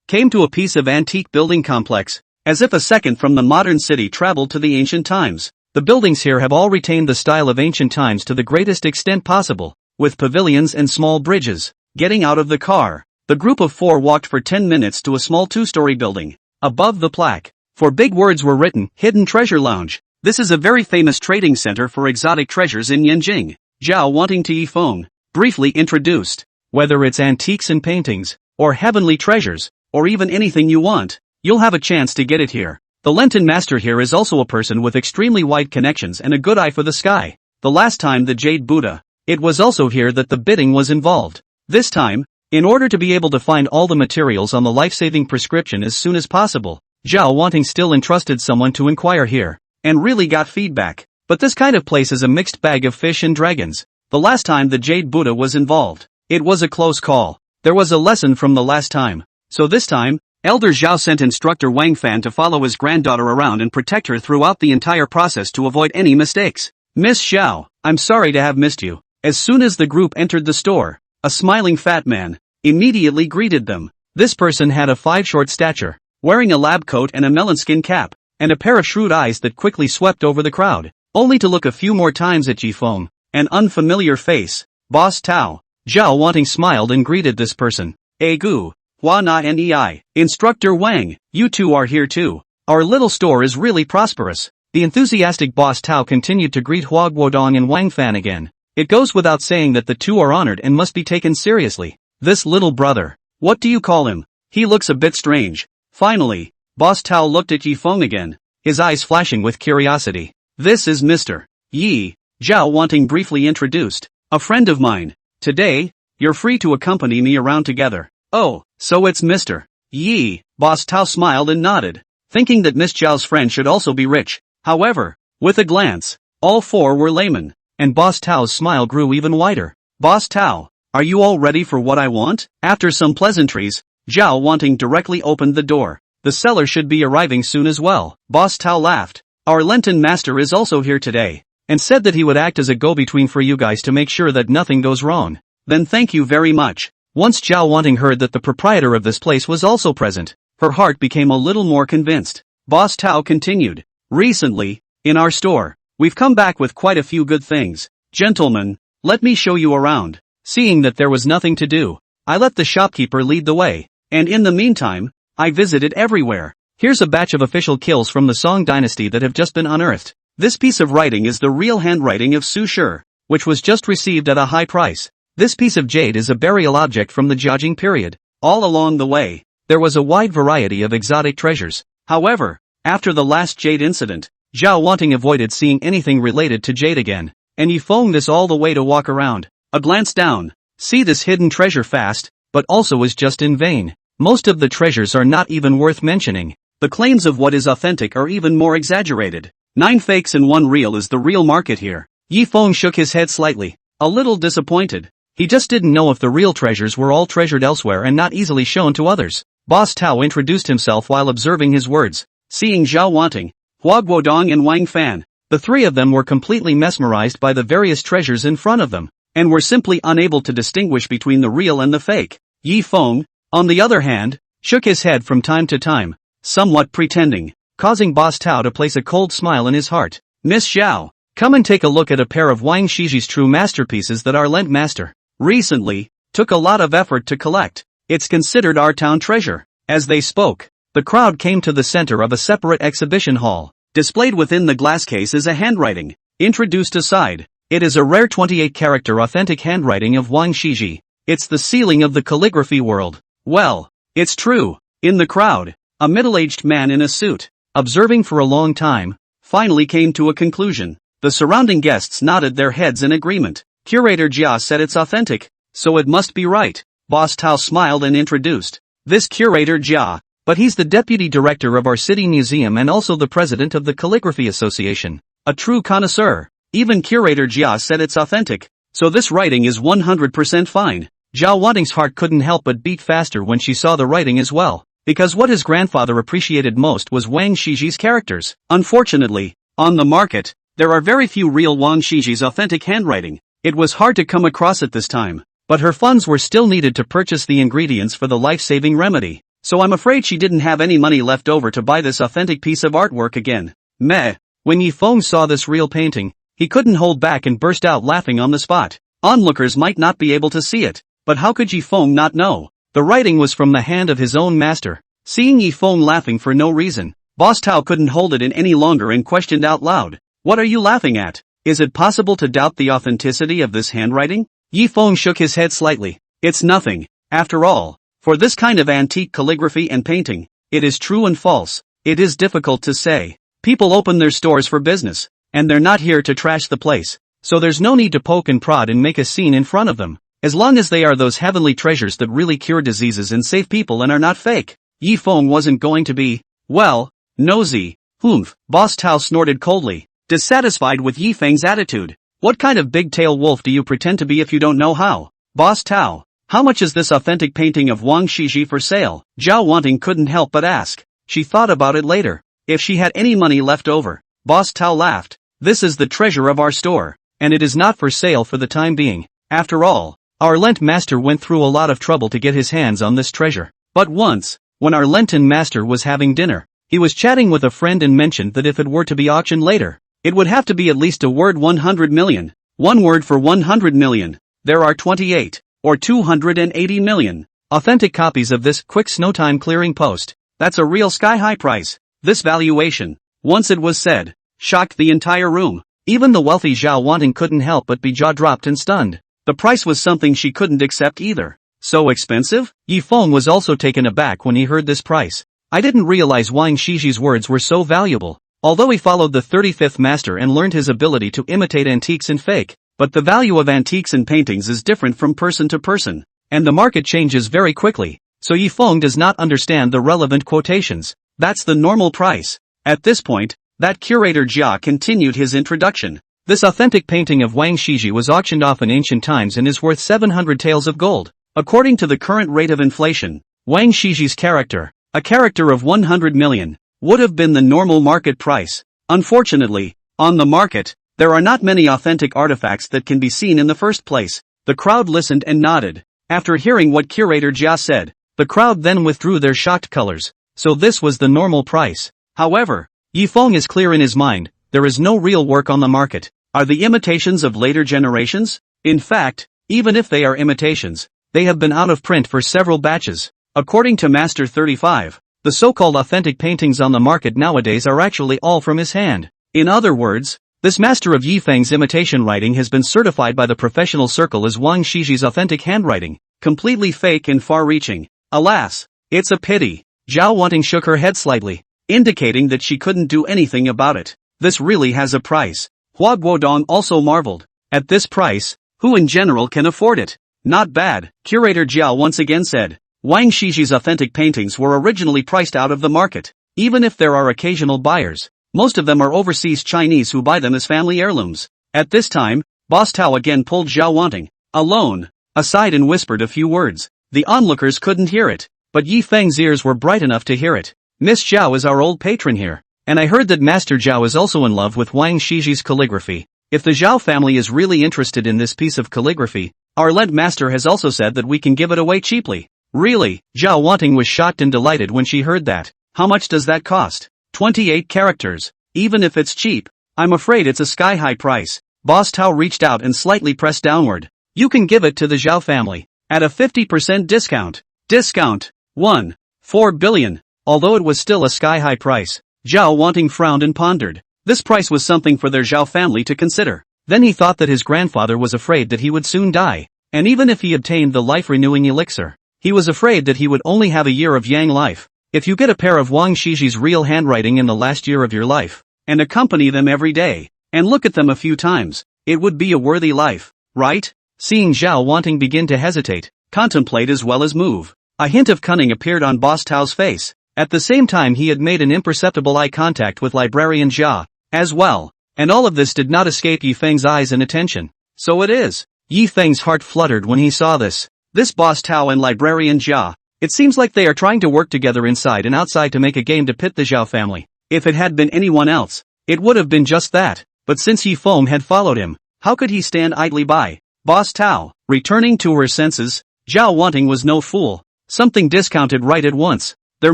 came to a piece of antique building complex, as if a second from the modern city traveled to the ancient times. The buildings here have all retained the style of ancient times to the greatest extent possible, with pavilions and small bridges. Getting out of the car, the group of four walked for 10 minutes to a small two-story building. Above the plaque, 4 big words were written, Hidden Treasure Lounge. This is a very famous trading center for exotic treasures in Yanjing. Zhao Wanting to Yifeng briefly introduced. Whether it's antiques and paintings, or heavenly treasures, or even anything you want, you'll have a chance to get it here. The Lenten master here is also a person with extremely wide connections and a good eye for the sky. The last time the Jade Buddha, it was also here that the bidding was involved. This time, in order to be able to find all the materials on the life-saving prescription as soon as possible, Zhao Wanting still entrusted someone to inquire here, and really got feedback. But this kind of place is a mixed bag of fish and dragons. The last time the Jade Buddha was involved, it was a close call. There was a lesson from the last time. So this time, Elder Zhao sent instructor Wang Fan to follow his granddaughter around and protect her throughout the entire process to avoid any mistakes. Miss Xiao, I'm sorry to have missed you. As soon as the group entered the store, a smiling fat man immediately greeted them. This person had a 5 short stature, wearing a lab coat and a melonskin cap. and a pair of shrewd eyes that quickly swept over the crowd, only to look a few more times at Jifeng, an unfamiliar face. Boss Tao. Zhao Wanting smiled and greeted this person. Gu. Hua Na Nei. Instructor Wang, you two are here too. Our little store is really prosperous. The enthusiastic Boss Tao continued to greet Hua Guodong and Wang Fan again. It goes without saying that the two are honored and must be taken seriously. This little brother. What do you call him? He looks a bit strange. Finally, Boss Tao looked at Yifeng again, his eyes flashing with curiosity. This is Mr. Yi, Zhao Wanting briefly introduced. A friend of mine. Today, you're free to accompany me around together. Oh, so it's Mr. Yi. Boss Tao smiled and nodded, thinking that Miss Zhao's friend should also be rich. However, with a glance, all four were laymen, and Boss Tao's smile grew even wider. Boss Tao, are you all ready for what I want? After some pleasantries, Zhao Wanting directly opened the door. The seller should be arriving soon as well. Boss Tao laughed. Our Lenten master is also here today, and said that he would act as a go-between for you guys to make sure that nothing goes wrong. Then thank you very much. Once Zhao Wanting heard that the proprietor of this place was also present, her heart became a little more convinced. Boss Tao continued. Recently, in our store, we've come back with quite a few good things. Gentlemen, let me show you around. Seeing that there was nothing to do, I let the shopkeeper lead the way, and in the meantime, I visited everywhere. Here's a batch of official kills from the Song dynasty that have just been unearthed. This piece of writing is the real handwriting of Su Shi, which was just received at a high price. This piece of jade is a burial object from the Jiajing period. All along the way, there was a wide variety of exotic treasures. However, after the last jade incident, Zhao Wanting avoided seeing anything related to jade again, and Yifeng this all the way to walk around. A glance down, see this hidden treasure fast, but also is just in vain. Most of the treasures are not even worth mentioning. The claims of what is authentic are even more exaggerated. 9 fakes and 1 real is the real market here. Yifeng shook his head slightly, a little disappointed. He just didn't know if the real treasures were all treasured elsewhere and not easily shown to others. Boss Tao introduced himself while observing his words. Seeing Zhao Wanting, Hua Guodong and Wang Fan, the three of them were completely mesmerized by the various treasures in front of them, and were simply unable to distinguish between the real and the fake. Yifeng, on the other hand, shook his head from time to time, somewhat pretending, causing Boss Tao to place a cold smile in his heart. Miss Zhao, come and take a look at a pair of Wang Shiji's true masterpieces that our Lent master recently took a lot of effort to collect. It's considered our town treasure. As they spoke, the crowd came to the center of a separate exhibition hall. Displayed within the glass case is a handwriting, introduced aside. It is a rare 28-character authentic handwriting of Wang Shiji. It's the ceiling of the calligraphy world. Well, it's true. In the crowd, a middle-aged man in a suit, observing for a long time, finally came to a conclusion. The surrounding guests nodded their heads in agreement. Curator Jia said it's authentic, so it must be right. Boss Tao smiled and introduced. This Curator Jia, but he's the deputy director of our city museum and also the president of the Calligraphy Association. A true connoisseur. Even Curator Jia said it's authentic, so this writing is 100% fine. Zhao Wanting's heart couldn't help but beat faster when she saw the writing as well, because what his grandfather appreciated most was Wang Shiji's characters. Unfortunately, on the market, there are very few real Wang Shiji's authentic handwriting. It was hard to come across at this time, but her funds were still needed to purchase the ingredients for the life-saving remedy, so I'm afraid she didn't have any money left over to buy this authentic piece of artwork again. Meh. When Yifeng saw this real painting, he couldn't hold back and burst out laughing on the spot. Onlookers might not be able to see it, but how could Yifeng not know? The writing was from the hand of his own master. Seeing Yifeng laughing for no reason, Boss Tao couldn't hold it in any longer and questioned out loud. What are you laughing at? Is it possible to doubt the authenticity of this handwriting? Yifeng shook his head slightly. It's nothing. After all, for this kind of antique calligraphy and painting, it is true and false. It is difficult to say. People open their stores for business, and they're not here to trash the place, so there's no need to poke and prod and make a scene in front of them. As long as they are those heavenly treasures that really cure diseases and save people and are not fake. Yifeng wasn't going to be, well, nosy. Humph. Boss Tao snorted coldly, dissatisfied with Yifeng's attitude. What kind of big-tail wolf do you pretend to be if you don't know how? Boss Tao, how much is this authentic painting of Wang Shiji for sale? Zhao Wanting couldn't help but ask. She thought about it later. If she had any money left over. Boss Tao laughed. This is the treasure of our store, and it is not for sale for the time being. After all, our Lent master went through a lot of trouble to get his hands on this treasure. But once, when our Lenten master was having dinner, He was chatting with a friend and mentioned that if it were to be auctioned later, it would have to be at least a word 100 million. One word for 100 million. There are 28, or 280 million, authentic copies of this quick snowtime clearing post. That's a real sky-high price. This valuation, once it was said, shocked the entire room. Even the wealthy Zhao Wanting couldn't help but be jaw-dropped and stunned. The price was something she couldn't accept either. So expensive? Yi Feng was also taken aback when he heard this price. I didn't realize Wang Shiji's words were so valuable. Although he followed the 35th master and learned his ability to imitate antiques and fake, but the value of antiques and paintings is different from person to person, and the market changes very quickly, so Yi Feng does not understand the relevant quotations. That's the normal price. At this point, that curator Jia continued his introduction. This authentic painting of Wang Shiji was auctioned off in ancient times and is worth 700 taels of gold. According to the current rate of inflation, Wang Shiji's character, a character of 100 million, would have been the normal market price. Unfortunately, on the market, there are not many authentic artifacts that can be seen in the first place. The crowd listened and nodded. After hearing what curator Jia said, the crowd then withdrew their shocked colors. So this was the normal price. However, Yi Feng is clear in his mind, there is no real work on the market. Are the imitations of later generations? In fact, even if they are imitations, they have been out of print for several batches. According to Master 35, the so-called authentic paintings on the market nowadays are actually all from his hand. In other words, this master of Yi Feng's imitation writing has been certified by the professional circle as Wang Shiji's authentic handwriting, completely fake and far-reaching. Alas, it's a pity. Zhao Wanting shook her head slightly, indicating that she couldn't do anything about it. This really has a price. Hua Guodong also marveled. At this price, who in general can afford it? Not bad, curator Jiao once again said. Wang Shiji's authentic paintings were originally priced out of the market. Even if there are occasional buyers, most of them are overseas Chinese who buy them as family heirlooms. At this time, Boss Tao again pulled Zhao Wanting alone aside and whispered a few words. The onlookers couldn't hear it, but Yi Feng's ears were bright enough to hear it. Miss Zhao is our old patron here, and I heard that Master Zhao is also in love with Wang Shiji's calligraphy. If the Zhao family is really interested in this piece of calligraphy, our lead master has also said that we can give it away cheaply. Really? Zhao Wanting was shocked and delighted when she heard that. How much does that cost? 28 characters. Even if it's cheap, I'm afraid it's a sky-high price. Boss Tao reached out and slightly pressed downward. You can give it to the Zhao family at a 50% discount. Discount. 4 billion. Although it was still a sky-high price, Zhao Wanting frowned and pondered. This price was something for their Zhao family to consider. Then he thought that his grandfather was afraid that he would soon die, and even if he obtained the life-renewing elixir, he was afraid that he would only have a year of Yang life. If you get a pair of Wang Shiji's real handwriting in the last year of your life, and accompany them every day, and look at them a few times, it would be a worthy life, right? Seeing Zhao Wanting begin to hesitate, contemplate as well as move, a hint of cunning appeared on Boss Tao's face. At the same time he had made an imperceptible eye contact with Librarian Jia, as well, and all of this did not escape Yi Feng's eyes and attention. So it is. Yi Feng's heart fluttered when he saw this. This Boss Tao and Librarian Jia, it seems like they are trying to work together inside and outside to make a game to pit the Zhao family. If it had been anyone else, it would have been just that, but since Yi Feng had followed him, how could he stand idly by? Boss Tao, returning to her senses, Zhao Wanting was no fool. Something discounted right at once. There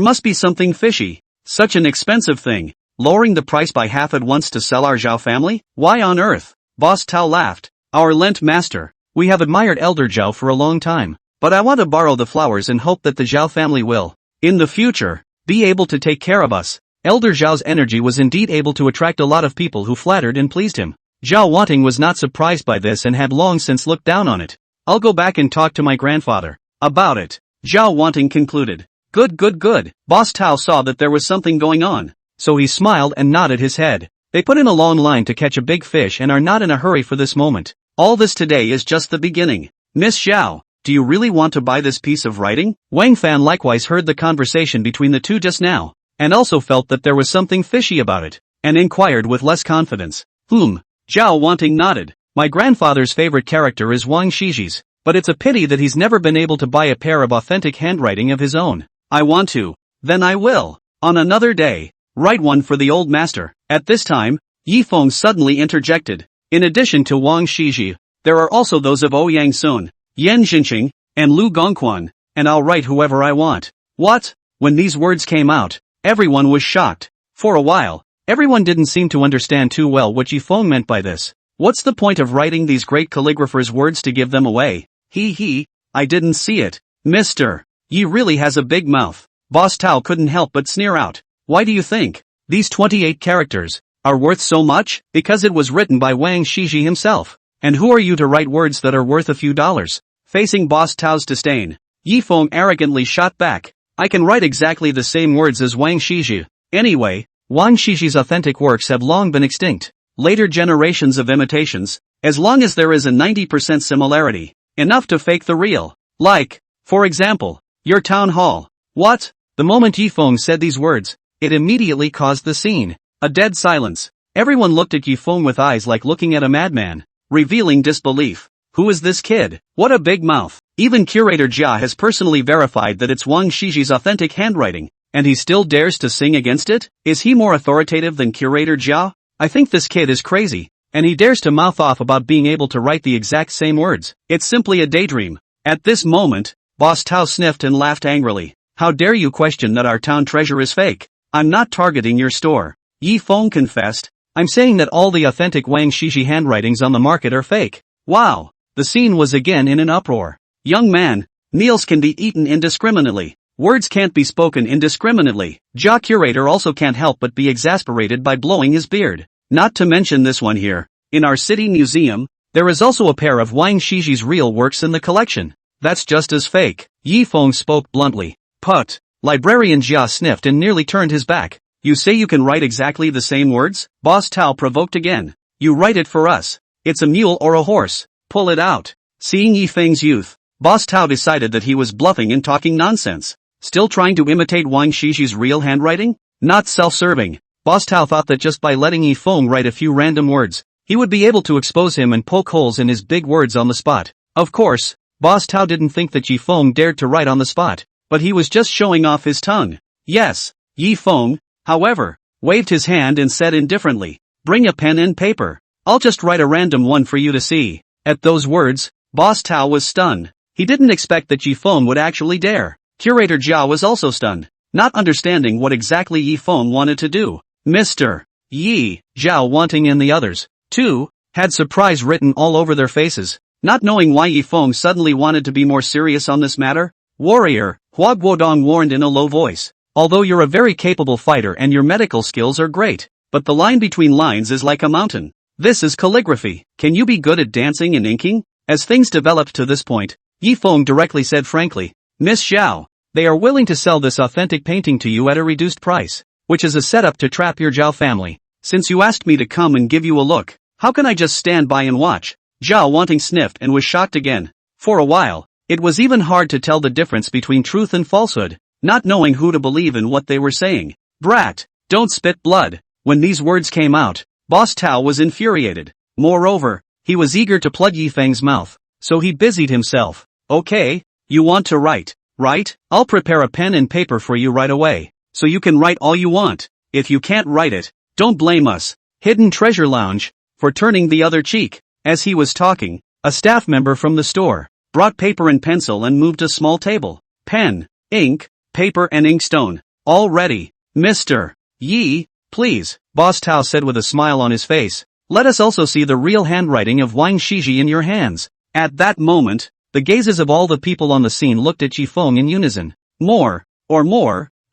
must be something fishy. Such an expensive thing. Lowering the price by half at once to sell our Zhao family? Why on earth? Boss Tao laughed. Our lent master. We have admired Elder Zhao for a long time, but I want to borrow the flowers and hope that the Zhao family will, in the future, be able to take care of us. Elder Zhao's energy was indeed able to attract a lot of people who flattered and pleased him. Zhao Wanting was not surprised by this and had long since looked down on it. I'll go back and talk to my grandfather about it, Zhao Wanting concluded. Good. Boss Tao saw that there was something going on, so he smiled and nodded his head. They put in a long line to catch a big fish and are not in a hurry for this moment. All this today is just the beginning. Miss Zhao, do you really want to buy this piece of writing? Wang Fan likewise heard the conversation between the two just now, and also felt that there was something fishy about it, and inquired with less confidence. Zhao Wanting nodded. My grandfather's favorite character is Wang Shiji's, but it's a pity that he's never been able to buy a pair of authentic handwriting of his own. I want to. Then I will. On another day. Write one for the old master. At this time, Yi Feng suddenly interjected. In addition to Wang Shiji, there are also those of Ouyang Sun, Yan Xinqing, and Lu Gongquan, and I'll write whoever I want. What? When these words came out, Everyone was shocked. For a while, everyone didn't seem to understand too well what Yifeng meant by this. What's the point of writing these great calligraphers' words to give them away? I didn't see it. Mr. Yi really has a big mouth. Boss Tao couldn't help but sneer out. Why do you think these 28 characters are worth so much? Because it was written by Wang Shiji himself. And who are you to write words that are worth a few dollars? Facing Boss Tao's disdain, Yifeng arrogantly shot back. I can write exactly the same words as Wang Shiji. Anyway, Wang Shiji's authentic works have long been extinct. Later generations of imitations, as long as there is a 90% similarity, enough to fake the real. Like, for example, your town hall. What? The moment Yifeng said these words, it immediately caused the scene. A dead silence. Everyone looked at Yifeng with eyes like looking at a madman, revealing disbelief. Who is this kid? What a big mouth. Even Curator Jia has personally verified that it's Wang Shiji's authentic handwriting, and he still dares to sing against it? Is he more authoritative than Curator Jia? I think this kid is crazy, and he dares to mouth off about being able to write the exact same words. It's simply a daydream. At this moment, Boss Tao sniffed and laughed angrily. How dare you question that our town treasure is fake? I'm not targeting your store. Yifeng confessed. I'm saying that all the authentic Wang Shiji handwritings on the market are fake. Wow. The scene was again in an uproar. Young man, meals can be eaten indiscriminately. Words can't be spoken indiscriminately. Jia Curator also can't help but be exasperated by blowing his beard. Not to mention this one here. In our city museum, there is also a pair of Wang Shiji's real works in the collection. That's just as fake. Yifeng spoke bluntly. Put. Librarian Jia sniffed and nearly turned his back. You say you can write exactly the same words? Boss Tao provoked again. You write it for us. It's a mule or a horse. Pull it out. Seeing Yifeng's youth, Boss Tao decided that he was bluffing and talking nonsense. Still trying to imitate Wang Shiji's real handwriting? Not self-serving. Boss Tao thought that just by letting Yifeng write a few random words, he would be able to expose him and poke holes in his big words on the spot. Of course, Boss Tao didn't think that Yifeng dared to write on the spot, but he was just showing off his tongue. Yes. Yifeng, however, waved his hand and said indifferently, bring a pen and paper. I'll just write a random one for you to see. At those words, Boss Tao was stunned. He didn't expect that Yifeng would actually dare. Curator Jia was also stunned, not understanding what exactly Yifeng wanted to do. Mr. Yi, Zhao Wanting and the others, too, had surprise written all over their faces, not knowing why Yifeng suddenly wanted to be more serious on this matter. Warrior, Hua Guodong warned in a low voice. Although you're a very capable fighter and your medical skills are great, but the line between lines is like a mountain. This is calligraphy. Can you be good at dancing and inking? As things developed to this point, Yifeng directly said frankly, Miss Zhao, they are willing to sell this authentic painting to you at a reduced price, which is a setup to trap your Zhao family. Since you asked me to come and give you a look, how can I just stand by and watch? Zhao Wanting sniffed and was shocked again. For a while, it was even hard to tell the difference between truth and falsehood, not knowing who to believe in what they were saying. Brat, don't spit blood. When these words came out, Boss Tao was infuriated. Moreover, he was eager to plug Yifeng's mouth, so he busied himself. Okay, you want to write, right? I'll prepare a pen and paper for you right away, so you can write all you want. If you can't write it, don't blame us, Hidden Treasure Lounge, for turning the other cheek. As he was talking, a staff member from the store brought paper and pencil and moved a small table. Pen, ink, paper and inkstone, all ready. Mr. Yi, please, Boss Tao said with a smile on his face. Let us also see the real handwriting of Wang Shiji in your hands. At that moment, the gazes of all the people on the scene looked at Yifeng in unison. More,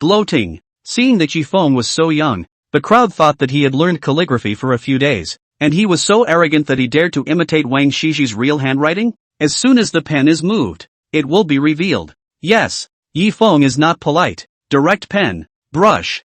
gloating. Seeing that Yifeng was so young, the crowd thought that he had learned calligraphy for a few days, and he was so arrogant that he dared to imitate Wang Shiji's real handwriting? As soon as the pen is moved, it will be revealed. Yes, Yifeng is not polite. Direct pen, brush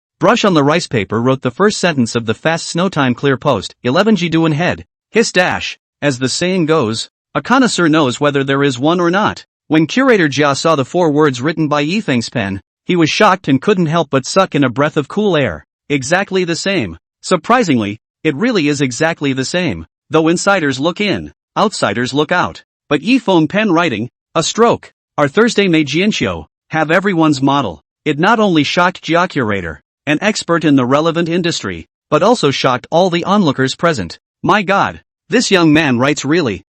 on the rice paper wrote the first sentence of the fast snow time clear post, 11 Jiduan head. His dash. As the saying goes, a connoisseur knows whether there is one or not. When Curator Jia saw the 4 words written by Yifeng's pen, he was shocked and couldn't help but suck in a breath of cool air. Exactly the same. Surprisingly, it really is exactly the same. Though insiders look in, outsiders look out. But Yifeng pen writing, a stroke. Our Thursday May Jianxiu, have everyone's model. It not only shocked Jia Curator, an expert in the relevant industry, but also shocked all the onlookers present. My God, this young man writes really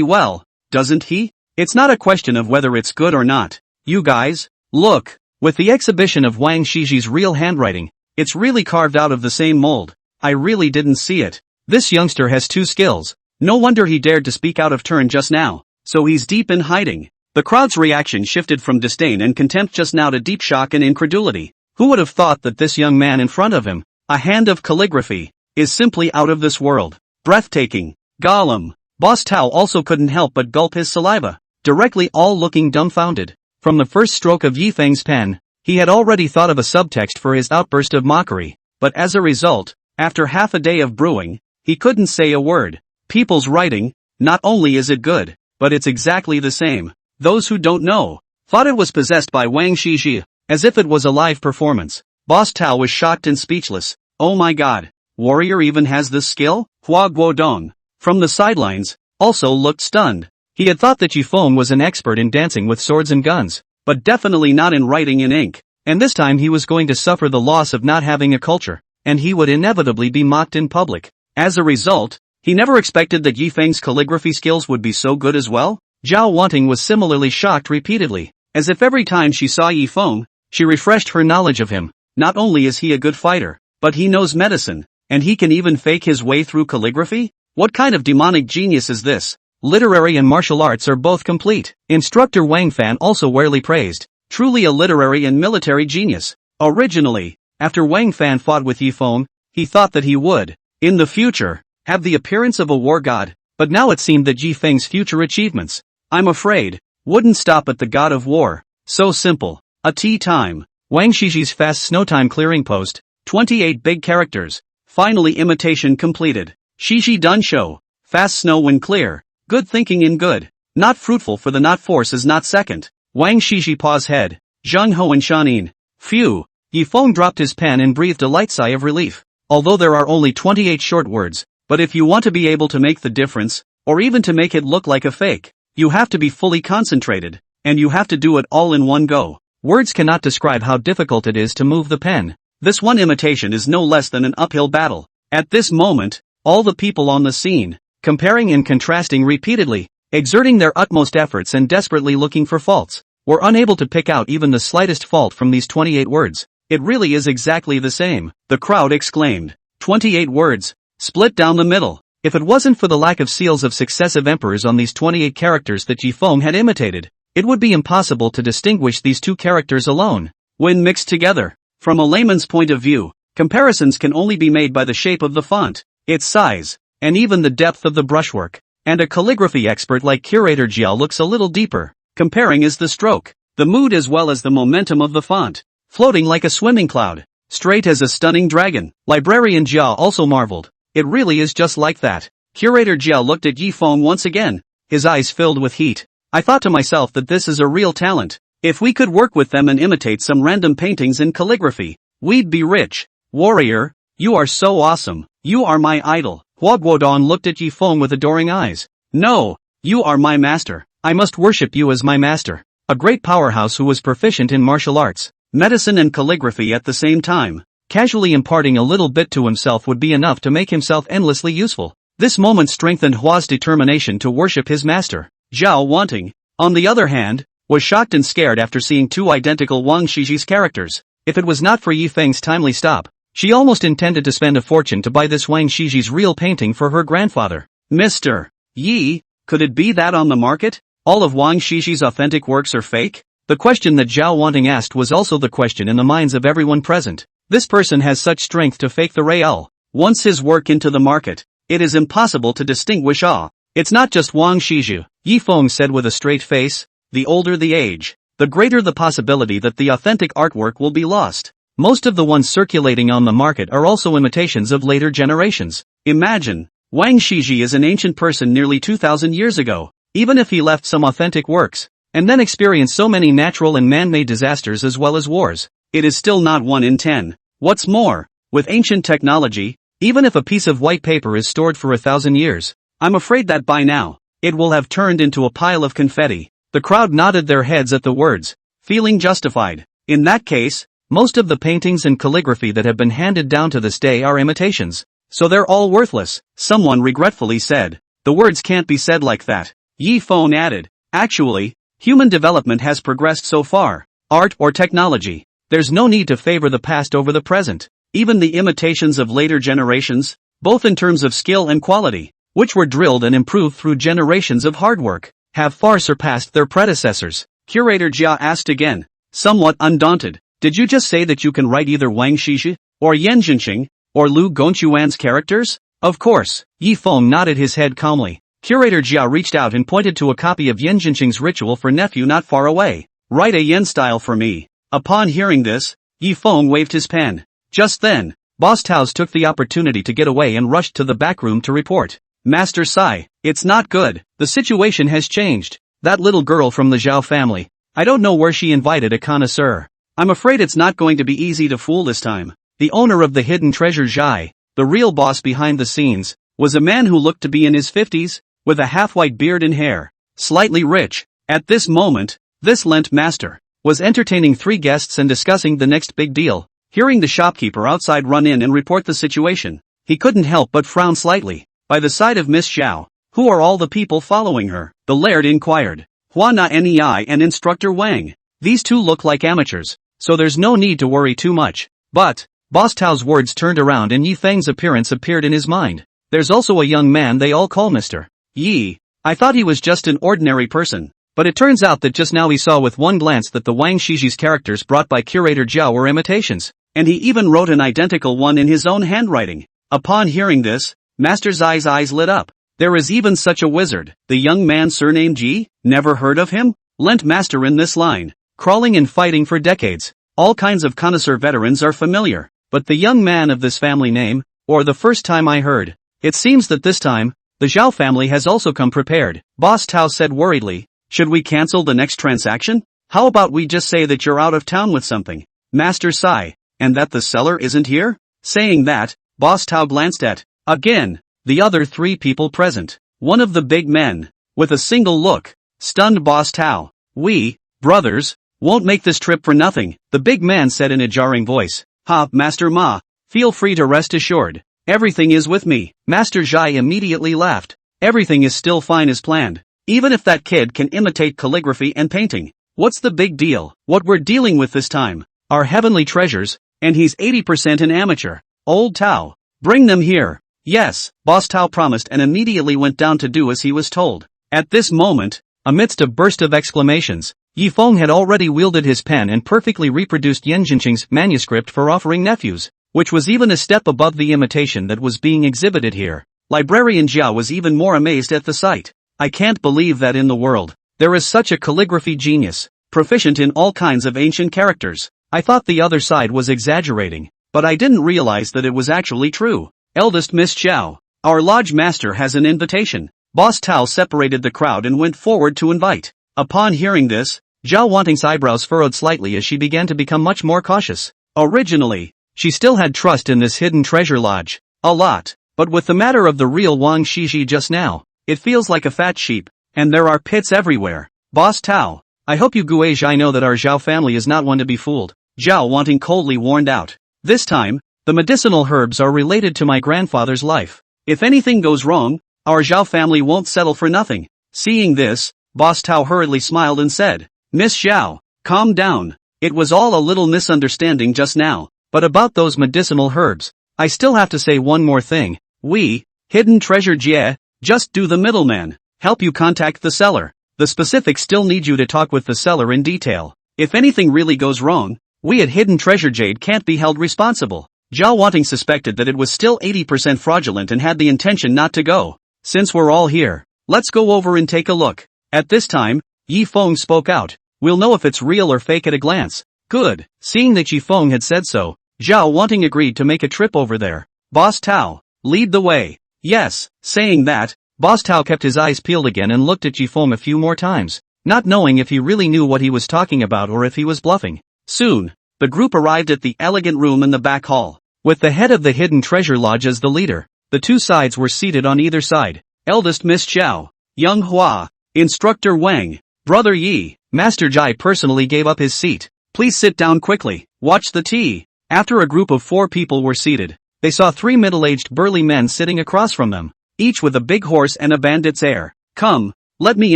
well, doesn't he? It's not a question of whether it's good or not. You guys, look, With the exhibition of Wang Shiji's real handwriting, it's really carved out of the same mold. I really didn't see it. This youngster has two skills. No wonder he dared to speak out of turn just now. So he's deep in hiding. The crowd's reaction shifted from disdain and contempt just now to deep shock and incredulity. Who would have thought that this young man in front of him, a hand of calligraphy, is simply out of this world. Breathtaking. Gollum. Boss Tao also couldn't help but gulp his saliva, directly all looking dumbfounded. From the first stroke of Yifeng's pen, he had already thought of a subtext for his outburst of mockery, but as a result, after half a day of brewing, he couldn't say a word. People's writing, not only is it good, but it's exactly the same. Those who don't know, thought it was possessed by Wang Shiji, as if it was a live performance. Boss Tao was shocked and speechless. Oh my god, warrior even has this skill? Hua Guodong, from the sidelines, also looked stunned. He had thought that Yifeng was an expert in dancing with swords and guns, but definitely not in writing in ink, and this time he was going to suffer the loss of not having a culture, and he would inevitably be mocked in public. As a result, he never expected that Yifeng's calligraphy skills would be so good as well. Zhao Wanting was similarly shocked repeatedly, as if every time she saw Yifeng, she refreshed her knowledge of him. Not only is he a good fighter, but he knows medicine, and he can even fake his way through calligraphy? What kind of demonic genius is this? Literary and martial arts are both complete. Instructor Wang Fan also rarely praised. Truly a literary and military genius. Originally, after Wang Fan fought with Yifeng, he thought that he would, in the future, have the appearance of a war god, but now it seemed that Yifeng's future achievements, I'm afraid, wouldn't stop at the god of war. So simple. A tea time. Wang Shiji's fast snow time clearing post, 28 big characters. Finally imitation completed. Shiji done show. Fast snow when clear. Good thinking in good. Not fruitful for the not force is not second. Wang Shiji paws head. Zheng Ho and Shanin. Phew. Yifeng dropped his pen and breathed a light sigh of relief. Although there are only 28 short words, but if you want to be able to make the difference, or even to make it look like a fake, you have to be fully concentrated, and you have to do it all in one go. Words cannot describe how difficult it is to move the pen. This one imitation is no less than an uphill battle. At this moment, all the people on the scene, comparing and contrasting repeatedly, exerting their utmost efforts and desperately looking for faults, were unable to pick out even the slightest fault from these 28 words. It really is exactly the same, the crowd exclaimed. 28 words, split down the middle. If it wasn't for the lack of seals of successive emperors on these 28 characters that Yifeng had imitated, it would be impossible to distinguish these two characters alone. When mixed together, from a layman's point of view, comparisons can only be made by the shape of the font, its size, and even the depth of the brushwork. And a calligraphy expert like Curator Jiao looks a little deeper. Comparing is the stroke, the mood as well as the momentum of the font, floating like a swimming cloud, straight as a stunning dragon. Librarian Jiao also marveled. It really is just like that. Curator Jiao looked at Yifeng once again, his eyes filled with heat. I thought to myself that this is a real talent. If we could work with them and imitate some random paintings in calligraphy, we'd be rich. Warrior, you are so awesome. You are my idol. Hua Guodong looked at Yifeng with adoring eyes. No, you are my master. I must worship you as my master. A great powerhouse who was proficient in martial arts, medicine and calligraphy at the same time. Casually imparting a little bit to himself would be enough to make himself endlessly useful. This moment strengthened Hua's determination to worship his master. Zhao Wanting, on the other hand, was shocked and scared after seeing two identical Wang Shiji's characters. If it was not for Yifeng's timely stop, she almost intended to spend a fortune to buy this Wang Shiji's real painting for her grandfather. Mr. Yi, could it be that on the market, all of Wang Shiji's authentic works are fake? The question that Zhao Wanting asked was also the question in the minds of everyone present. This person has such strength to fake the real. Once his work into the market, it is impossible to distinguish all. It's not just Wang Shiji, Yifeng said with a straight face. The older the age, the greater the possibility that the authentic artwork will be lost. Most of the ones circulating on the market are also imitations of later generations. Imagine, Wang Shiji is an ancient person nearly 2,000 years ago. Even if he left some authentic works, and then experienced so many natural and man-made disasters as well as wars, it is still not 1 in 10. What's more, with ancient technology, even if a piece of white paper is stored for 1,000 years, I'm afraid that by now, it will have turned into a pile of confetti. The crowd nodded their heads at the words, feeling justified. In that case, most of the paintings and calligraphy that have been handed down to this day are imitations, so they're all worthless, someone regretfully said. The words can't be said like that. Yifeng added, actually, human development has progressed so far. art or technology. There's no need to favor the past over the present. Even the imitations of later generations, both in terms of skill and quality, which were drilled and improved through generations of hard work, have far surpassed their predecessors. Curator Jia asked again, somewhat undaunted, did you just say that you can write either Wang Xixi, or Yan Jinqing, or Lu Gongquan's characters? Of course. Yi Feng nodded his head calmly. Curator Jia reached out and pointed to a copy of Yan Jinqing's ritual for nephew not far away. Write a Yan style for me. Upon hearing this, Yi Feng waved his pen. Just then, Boss Tao's took the opportunity to get away and rushed to the back room to report. Master Sai, it's not good. The situation has changed. That little girl from the Zhao family. I don't know where she invited a connoisseur. I'm afraid it's not going to be easy to fool this time. The owner of the hidden treasure Zhai, the real boss behind the scenes, was a man who looked to be in his 50s, with a half-white beard and hair. Slightly rich. At this moment, this Lent master was entertaining 3 guests and discussing the next big deal. Hearing the shopkeeper outside run in and report the situation, he couldn't help but frown slightly. By the side of Miss Zhao, who are all the people following her? The laird inquired. Hua Na Nei and Instructor Wang. These two look like amateurs, so there's no need to worry too much. But, Boss Tao's words turned around and Yi Feng's appearance appeared in his mind. There's also a young man they all call Mr. Yi. I thought he was just an ordinary person. But it turns out that just now he saw with one glance that the Wang Xixi's characters brought by Curator Jiao were imitations. And he even wrote an identical one in his own handwriting. Upon hearing this, Master Zai's eyes lit up. There is even such a wizard. The young man surnamed Ji? Never heard of him? Lent master in this line. Crawling and fighting for decades. All kinds of connoisseur veterans are familiar. But the young man of this family name, or the first time I heard. It seems that this time, the Zhao family has also come prepared. Boss Tao said worriedly. Should we cancel the next transaction? How about we just say that you're out of town with something? Master Sai. And that the seller isn't here? Saying that, Boss Tao glanced at, again, the other 3 people present. One of the big men, with a single look, stunned Boss Tao. We, brothers, won't make this trip for nothing, the big man said in a jarring voice. Ha, Master Ma, feel free to rest assured. Everything is with me. Master Zhai immediately laughed. Everything is still fine as planned. Even if that kid can imitate calligraphy and painting. What's the big deal? What we're dealing with this time are heavenly treasures, and he's 80% an amateur. Old Tao, bring them here. Yes, Boss Tao promised and immediately went down to do as he was told. At this moment, amidst a burst of exclamations, Yi Feng had already wielded his pen and perfectly reproduced Yan Jinqing's manuscript for offering nephews, which was even a step above the imitation that was being exhibited here. Librarian Jia was even more amazed at the sight. I can't believe that in the world, there is such a calligraphy genius, proficient in all kinds of ancient characters. I thought the other side was exaggerating, but I didn't realize that it was actually true. Eldest Miss Zhao, our lodge master has an invitation. Boss Tao separated the crowd and went forward to invite. Upon hearing this, Zhao Wanting's eyebrows furrowed slightly as she began to become much more cautious. Originally, she still had trust in this hidden treasure lodge. A lot. But with the matter of the real Wang Xixi just now, it feels like a fat sheep, and there are pits everywhere. Boss Tao, I hope you Gue Zhai know that our Zhao family is not one to be fooled. Zhao Wanting coldly warned out. This time, the medicinal herbs are related to my grandfather's life. If anything goes wrong, our Zhao family won't settle for nothing. Seeing this, Boss Tao hurriedly smiled and said, Miss Zhao, calm down. It was all a little misunderstanding just now, but about those medicinal herbs, I still have to say one more thing. We, Hidden Treasure Jie, just do the middleman, help you contact the seller. The specifics still need you to talk with the seller in detail. If anything really goes wrong, we at Hidden Treasure Jade can't be held responsible. Zhao Wanting suspected that it was still 80% fraudulent and had the intention not to go. Since we're all here, let's go over and take a look. At this time, Yi Feng spoke out. We'll know if it's real or fake at a glance. Good. Seeing that Yi Feng had said so, Zhao Wanting agreed to make a trip over there. Boss Tao, lead the way. Yes. Saying that, Boss Tao kept his eyes peeled again and looked at Yi Feng a few more times, not knowing if he really knew what he was talking about or if he was bluffing. Soon, the group arrived at the elegant room in the back hall. With the head of the Hidden Treasure Lodge as the leader, the 2 sides were seated on either side. Eldest Miss Zhao, Young Hua, Instructor Wang, Brother Yi. Master Zhai personally gave up his seat. Please sit down quickly, watch the tea. After a group of 4 people were seated, they saw 3 middle-aged burly men sitting across from them, each with a big horse and a bandit's air. Come, let me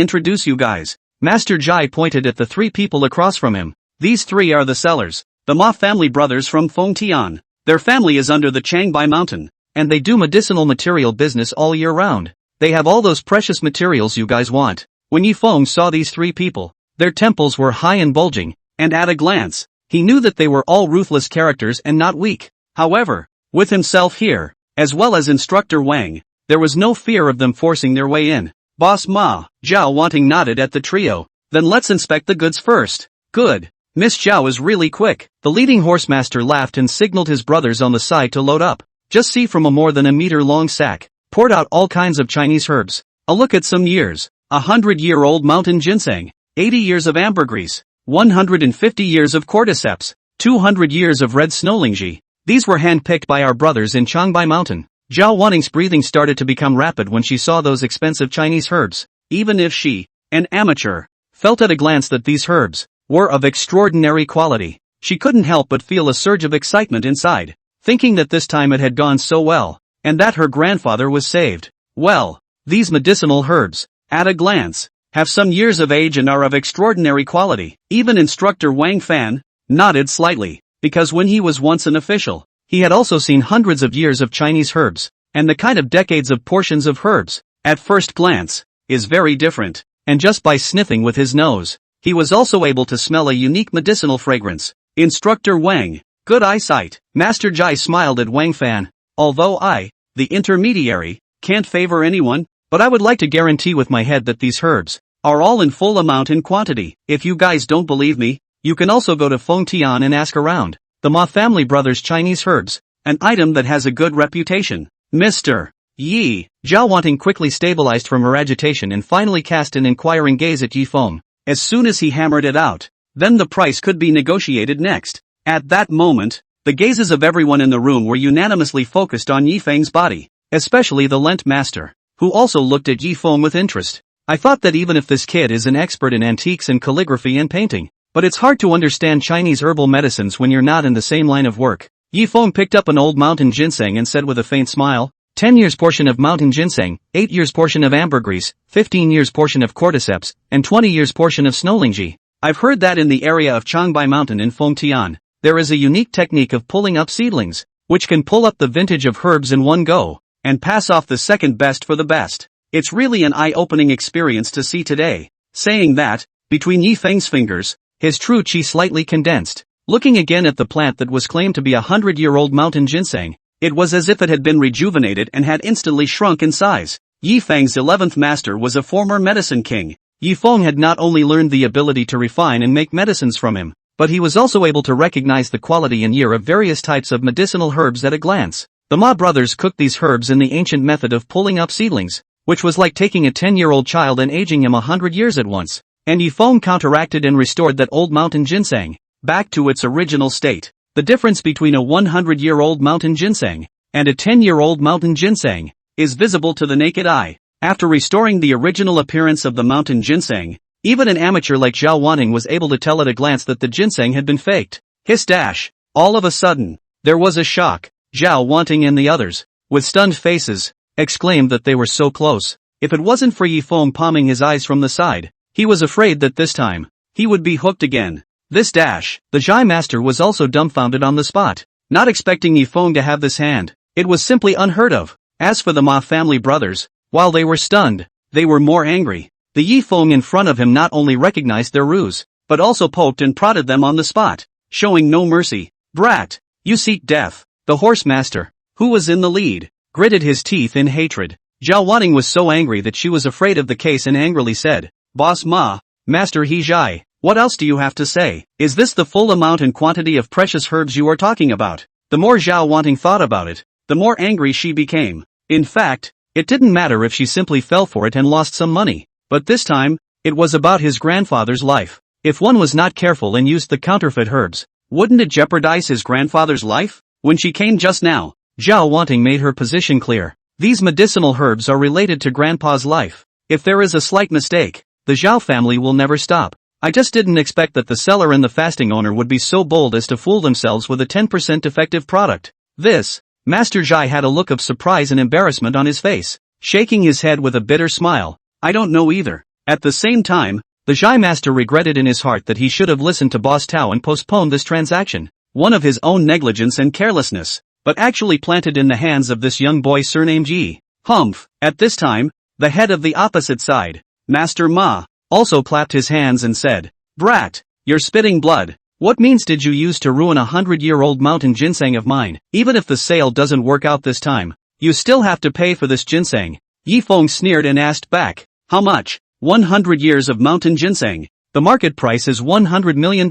introduce you guys. Master Zhai pointed at the 3 people across from him. These three are the sellers, the Ma family brothers from Fengtian. Their family is under the Changbai mountain, and they do medicinal material business all year round. They have all those precious materials you guys want. When Yifeng saw these three people, their temples were high and bulging, and at a glance, he knew that they were all ruthless characters and not weak. However, with himself here, as well as Instructor Wang, there was no fear of them forcing their way in. Boss Ma, Zhao wanting nodded at the trio. Then let's inspect the goods first. Good. Miss Zhao is really quick. The leading horsemaster laughed and signaled his brothers on the side to load up. Just see from a more than a meter-long sack, poured out all kinds of Chinese herbs. A look at some years. 100-year-old mountain ginseng, 80 years of ambergris, 150 years of cordyceps, 200 years of red snowlingji. These were hand-picked by our brothers in Changbai Mountain. Zhao Wanting's breathing started to become rapid when she saw those expensive Chinese herbs. Even if she, an amateur, felt at a glance that these herbs were of extraordinary quality, she couldn't help but feel a surge of excitement inside, thinking that this time it had gone so well, and that her grandfather was saved. Well, these medicinal herbs, at a glance, have some years of age and are of extraordinary quality. Even Instructor Wang Fan nodded slightly, because when he was once an official, he had also seen hundreds of years of Chinese herbs, and the kind of decades of portions of herbs, at first glance, is very different, and just by sniffing with his nose, he was also able to smell a unique medicinal fragrance. Instructor Wang, good eyesight. Master Jai smiled at Wang Fan. Although I, the intermediary, can't favor anyone, but I would like to guarantee with my head that these herbs are all in full amount and quantity. If you guys don't believe me, you can also go to Fengtian and ask around. The Ma family brothers' Chinese herbs, an item that has a good reputation. Mr. Yi, Zhao Wanting quickly stabilized from her agitation and finally cast an inquiring gaze at Yifeng. As soon as he hammered it out, then the price could be negotiated next. At that moment, the gazes of everyone in the room were unanimously focused on Yifeng's body, especially the Lent master, who also looked at Yifeng with interest. I thought that even if this kid is an expert in antiques and calligraphy and painting, but it's hard to understand Chinese herbal medicines when you're not in the same line of work. Yifeng picked up an old mountain ginseng and said with a faint smile, 10 years portion of mountain ginseng, 8 years portion of ambergris, 15 years portion of cordyceps, and 20 years portion of snowlingji. I've heard that in the area of Changbai Mountain in Fengtian, there is a unique technique of pulling up seedlings, which can pull up the vintage of herbs in one go, and pass off the second best for the best. It's really an eye-opening experience to see today. Saying that, between Yifeng's fingers, his true qi slightly condensed. Looking again at the plant that was claimed to be 100-year-old mountain ginseng, it was as if it had been rejuvenated and had instantly shrunk in size. Yifeng's 11th master was a former medicine king. Yifeng had not only learned the ability to refine and make medicines from him, but he was also able to recognize the quality and year of various types of medicinal herbs at a glance. The Ma brothers cooked these herbs in the ancient method of pulling up seedlings, which was like taking a 10-year-old child and aging him 100 years at once. And Yifeng counteracted and restored that old mountain ginseng back to its original state. The difference between a 100-year-old mountain ginseng and a 10-year-old mountain ginseng is visible to the naked eye. After restoring the original appearance of the mountain ginseng, even an amateur like Zhao Wanting was able to tell at a glance that the ginseng had been faked. Hiss dash. All of a sudden, there was a shock. Zhao Wanting and the others, with stunned faces, exclaimed that they were so close. If it wasn't for Yifeng palming his eyes from the side, he was afraid that this time, he would be hooked again. This dash. The Zhai master was also dumbfounded on the spot, not expecting Yifeng to have this hand. It was simply unheard of. As for the Ma family brothers, while they were stunned, they were more angry. The Yifeng in front of him not only recognized their ruse, but also poked and prodded them on the spot, showing no mercy. Brat, you seek death. The horse master, who was in the lead, gritted his teeth in hatred. Zhao Wanting was so angry that she was afraid of the case and angrily said, Boss Ma, Master He Zhai, what else do you have to say? Is this the full amount and quantity of precious herbs you are talking about? The more Zhao Wanting thought about it, the more angry she became. In fact, it didn't matter if she simply fell for it and lost some money. But this time, it was about his grandfather's life. If one was not careful and used the counterfeit herbs, wouldn't it jeopardize his grandfather's life? When she came just now, Zhao Wanting made her position clear. These medicinal herbs are related to Grandpa's life. If there is a slight mistake, the Zhao family will never stop. I just didn't expect that the seller and the fasting owner would be so bold as to fool themselves with a 10% defective product. This, Master Zhai had a look of surprise and embarrassment on his face, shaking his head with a bitter smile. I don't know either. At the same time, The Zhai master regretted in his heart that he should have listened to Boss Tao and postponed this transaction. One of his own negligence and carelessness, but actually planted in the hands of this young boy surnamed Yi. Humph. At this time, the head of the opposite side, Master Ma, also clapped his hands and said, "Brat, you're spitting blood. What means did you use to ruin 100-year-old mountain ginseng of mine? Even if the sale doesn't work out this time, you still have to pay for this ginseng." Yi Feng sneered and asked back, "How much?" 100 years of mountain ginseng. The market price is $100 million.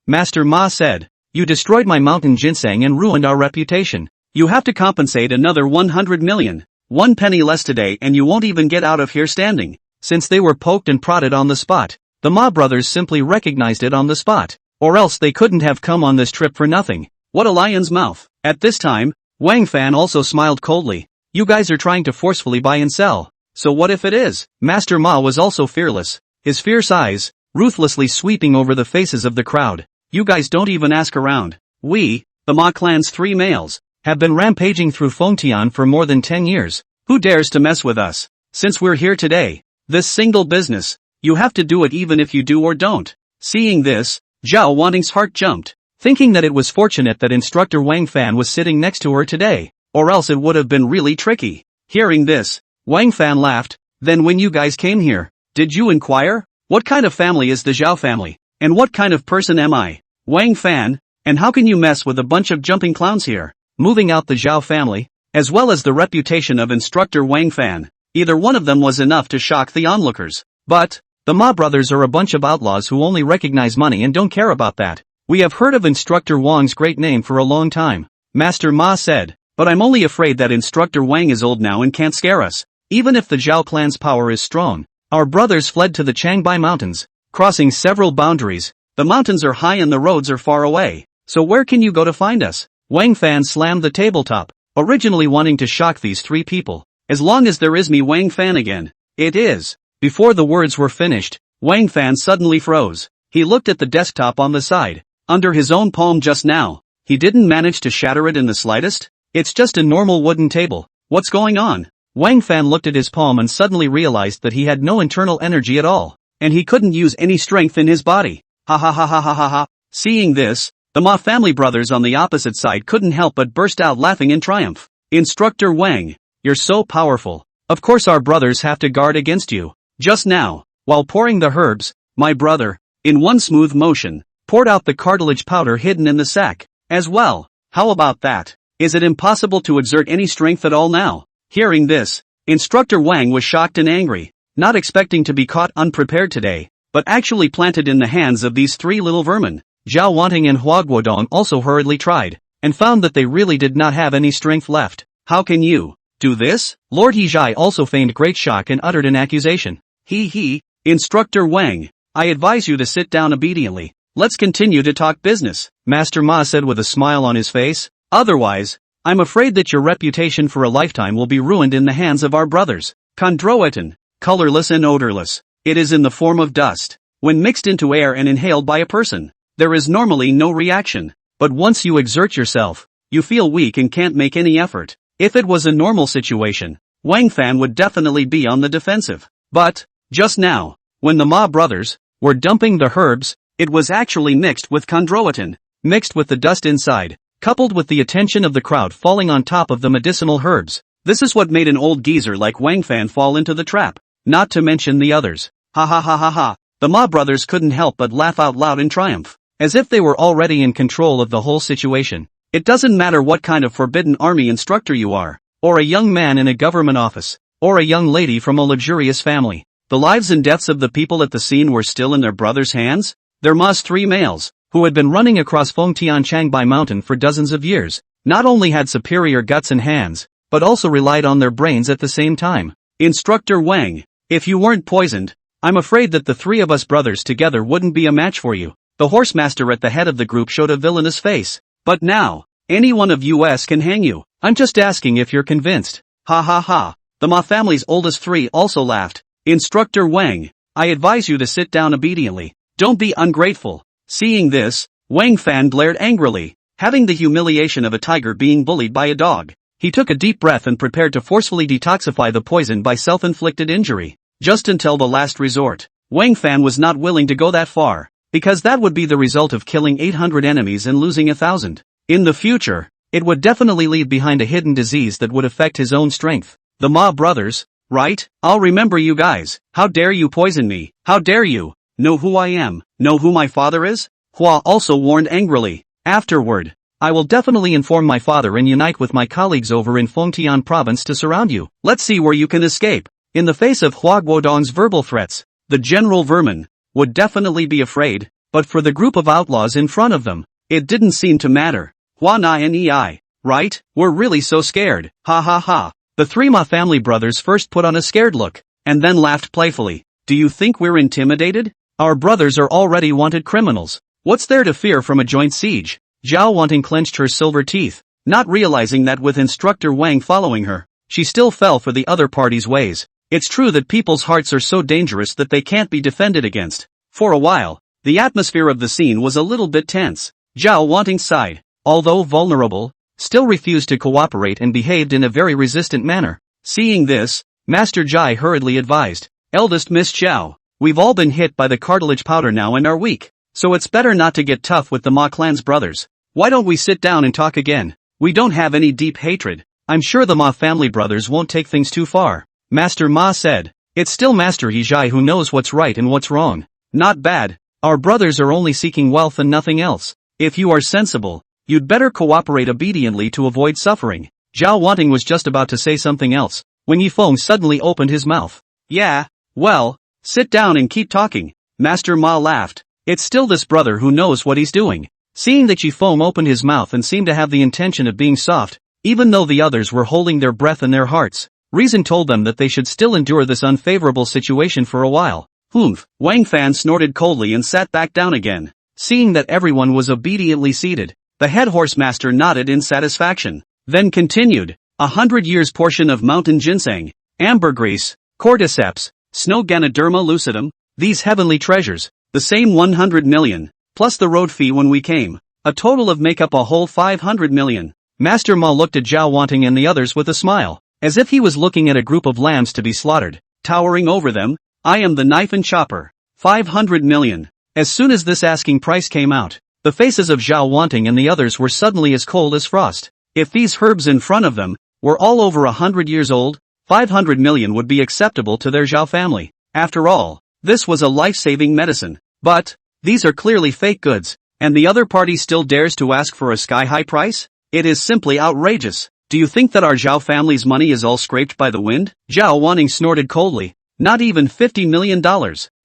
Master Ma said, "You destroyed my mountain ginseng and ruined our reputation. You have to compensate another 100 million. 1 penny less today and you won't even get out of here standing." Since they were poked and prodded on the spot, the Ma brothers simply recognized it on the spot. Or else they couldn't have come on this trip for nothing. What a lion's mouth. At this time, Wang Fan also smiled coldly. "You guys are trying to forcefully buy and sell. So what if it is?" Master Ma was also fearless, his fierce eyes ruthlessly sweeping over the faces of the crowd. "You guys don't even ask around. We, the Ma clan's 3 males, have been rampaging through Fengtian for more than 10 years. Who dares to mess with us? Since we're here today, this single business, you have to do it even if you do or don't." Seeing this, Zhao Wanting's heart jumped, thinking that it was fortunate that Instructor Wang Fan was sitting next to her today, or else it would have been really tricky. Hearing this, Wang Fan laughed. "Then when you guys came here, did you inquire? What kind of family is the Zhao family? And what kind of person am I, Wang Fan? And how can you mess with a bunch of jumping clowns here?" Moving out the Zhao family, as well as the reputation of Instructor Wang Fan, either one of them was enough to shock the onlookers. But the Ma brothers are a bunch of outlaws who only recognize money and don't care about that. "We have heard of Instructor Wang's great name for a long time," Master Ma said, "but I'm only afraid that Instructor Wang is old now and can't scare us. Even if the Zhao clan's power is strong, our brothers fled to the Changbai Mountains, crossing several boundaries. The mountains are high and the roads are far away. So where can you go to find us?" Wang Fan slammed the tabletop, originally wanting to shock these 3 people. "As long as there is me Wang Fan again, it is." Before the words were finished, Wang Fan suddenly froze. He looked at the desktop on the side, under his own palm just now. He didn't manage to shatter it in the slightest. It's just a normal wooden table. What's going on? Wang Fan looked at his palm and suddenly realized that he had no internal energy at all, and he couldn't use any strength in his body. Ha ha ha ha ha ha ha. Seeing this, the Ma family brothers on the opposite side couldn't help but burst out laughing in triumph. "Instructor Wang, you're so powerful. Of course our brothers have to guard against you. Just now, while pouring the herbs, my brother, in one smooth motion, poured out the cartilage powder hidden in the sack, as well. How about that? Is it impossible to exert any strength at all now?" Hearing this, Instructor Wang was shocked and angry, not expecting to be caught unprepared today, but actually planted in the hands of these 3 little vermin. Zhao Wanting and Hua Guodong also hurriedly tried, and found that they really did not have any strength left. "How can you do this?" Lord Yizhai also feigned great shock and uttered an accusation. He, "Instructor Wang, I advise you to sit down obediently. Let's continue to talk business," Master Ma said with a smile on his face. "Otherwise, I'm afraid that your reputation for a lifetime will be ruined in the hands of our brothers." Chondroitin, colorless and odorless. It is in the form of dust. When mixed into air and inhaled by a person, there is normally no reaction. But once you exert yourself, you feel weak and can't make any effort. If it was a normal situation, Wang Fan would definitely be on the defensive. But just now, when the Ma brothers were dumping the herbs, it was actually mixed with chondroitin, mixed with the dust inside, coupled with the attention of the crowd falling on top of the medicinal herbs. This is what made an old geezer like Wang Fan fall into the trap, not to mention the others. Ha ha ha ha ha. The Ma brothers couldn't help but laugh out loud in triumph, as if they were already in control of the whole situation. It doesn't matter what kind of forbidden army instructor you are, or a young man in a government office, or a young lady from a luxurious family. The lives and deaths of the people at the scene were still in their brothers' hands. Their Ma's 3 males, who had been running across Fengtian Changbai Mountain for dozens of years, not only had superior guts and hands, but also relied on their brains at the same time. "Instructor Wang, if you weren't poisoned, I'm afraid that the 3 of us brothers together wouldn't be a match for you." The horse master at the head of the group showed a villainous face. "But now, any one of us can hang you. I'm just asking if you're convinced." Ha ha ha. The Ma family's oldest 3 also laughed. "Instructor Wang, I advise you to sit down obediently. Don't be ungrateful." Seeing this, Wang Fan glared angrily, having the humiliation of a tiger being bullied by a dog. He took a deep breath and prepared to forcefully detoxify the poison by self-inflicted injury, just until the last resort. Wang Fan was not willing to go that far, because that would be the result of killing 800 enemies and losing 1,000. In the future, it would definitely leave behind a hidden disease that would affect his own strength. The Ma brothers, right? I'll remember you guys. How dare you poison me? How dare you? Know who I am? Know who my father is? Hua also warned angrily. Afterward, I will definitely inform my father and unite with my colleagues over in Fengtian province to surround you. Let's see where you can escape. In the face of Hua Guodong's verbal threats, the general vermin would definitely be afraid, but for the group of outlaws in front of them, it didn't seem to matter. Hua Nei, right? We're really so scared. Ha ha ha. The three Ma family brothers first put on a scared look, and then laughed playfully. Do you think we're intimidated? Our brothers are already wanted criminals. What's there to fear from a joint siege? Zhao Wanting clenched her silver teeth, not realizing that with instructor Wang following her, she still fell for the other party's ways. It's true that people's hearts are so dangerous that they can't be defended against. For a while, the atmosphere of the scene was a little bit tense. Zhao Wanting sighed. Although vulnerable, still refused to cooperate and behaved in a very resistant manner. Seeing this, Master Jai hurriedly advised, Eldest Miss Zhao, we've all been hit by the cartilage powder now and are weak, so it's better not to get tough with the Ma clan's brothers. Why don't we sit down and talk again? We don't have any deep hatred. I'm sure the Ma family brothers won't take things too far. Master Ma said. It's still Master Yijai who knows what's right and what's wrong. Not bad. Our brothers are only seeking wealth and nothing else. If you are sensible, you'd better cooperate obediently to avoid suffering. Zhao Wanting was just about to say something else, when Yifeng suddenly opened his mouth. Yeah, well, sit down and keep talking. Master Ma laughed. It's still this brother who knows what he's doing. Seeing that Yifeng opened his mouth and seemed to have the intention of being soft, even though the others were holding their breath in their hearts, reason told them that they should still endure this unfavorable situation for a while. Humph. Wang Fan snorted coldly and sat back down again. Seeing that everyone was obediently seated, the head horse master nodded in satisfaction, then continued, 100 years portion of mountain ginseng, ambergris, cordyceps, snow ganoderma lucidum, these heavenly treasures, the same 100 million, plus the road fee when we came, a total of make up a whole 500 million. Master Ma looked at Zhao Wanting and the others with a smile, as if he was looking at a group of lambs to be slaughtered. Towering over them, I am the knife and chopper. 500 million. As soon as this asking price came out, the faces of Zhao Wanting and the others were suddenly as cold as frost. If these herbs in front of them were all over 100 years old, 500 million would be acceptable to their Zhao family. After all, this was a life-saving medicine. But, these are clearly fake goods, and the other party still dares to ask for a sky-high price? It is simply outrageous. Do you think that our Zhao family's money is all scraped by the wind? Zhao Wanting snorted coldly. Not even $50 million.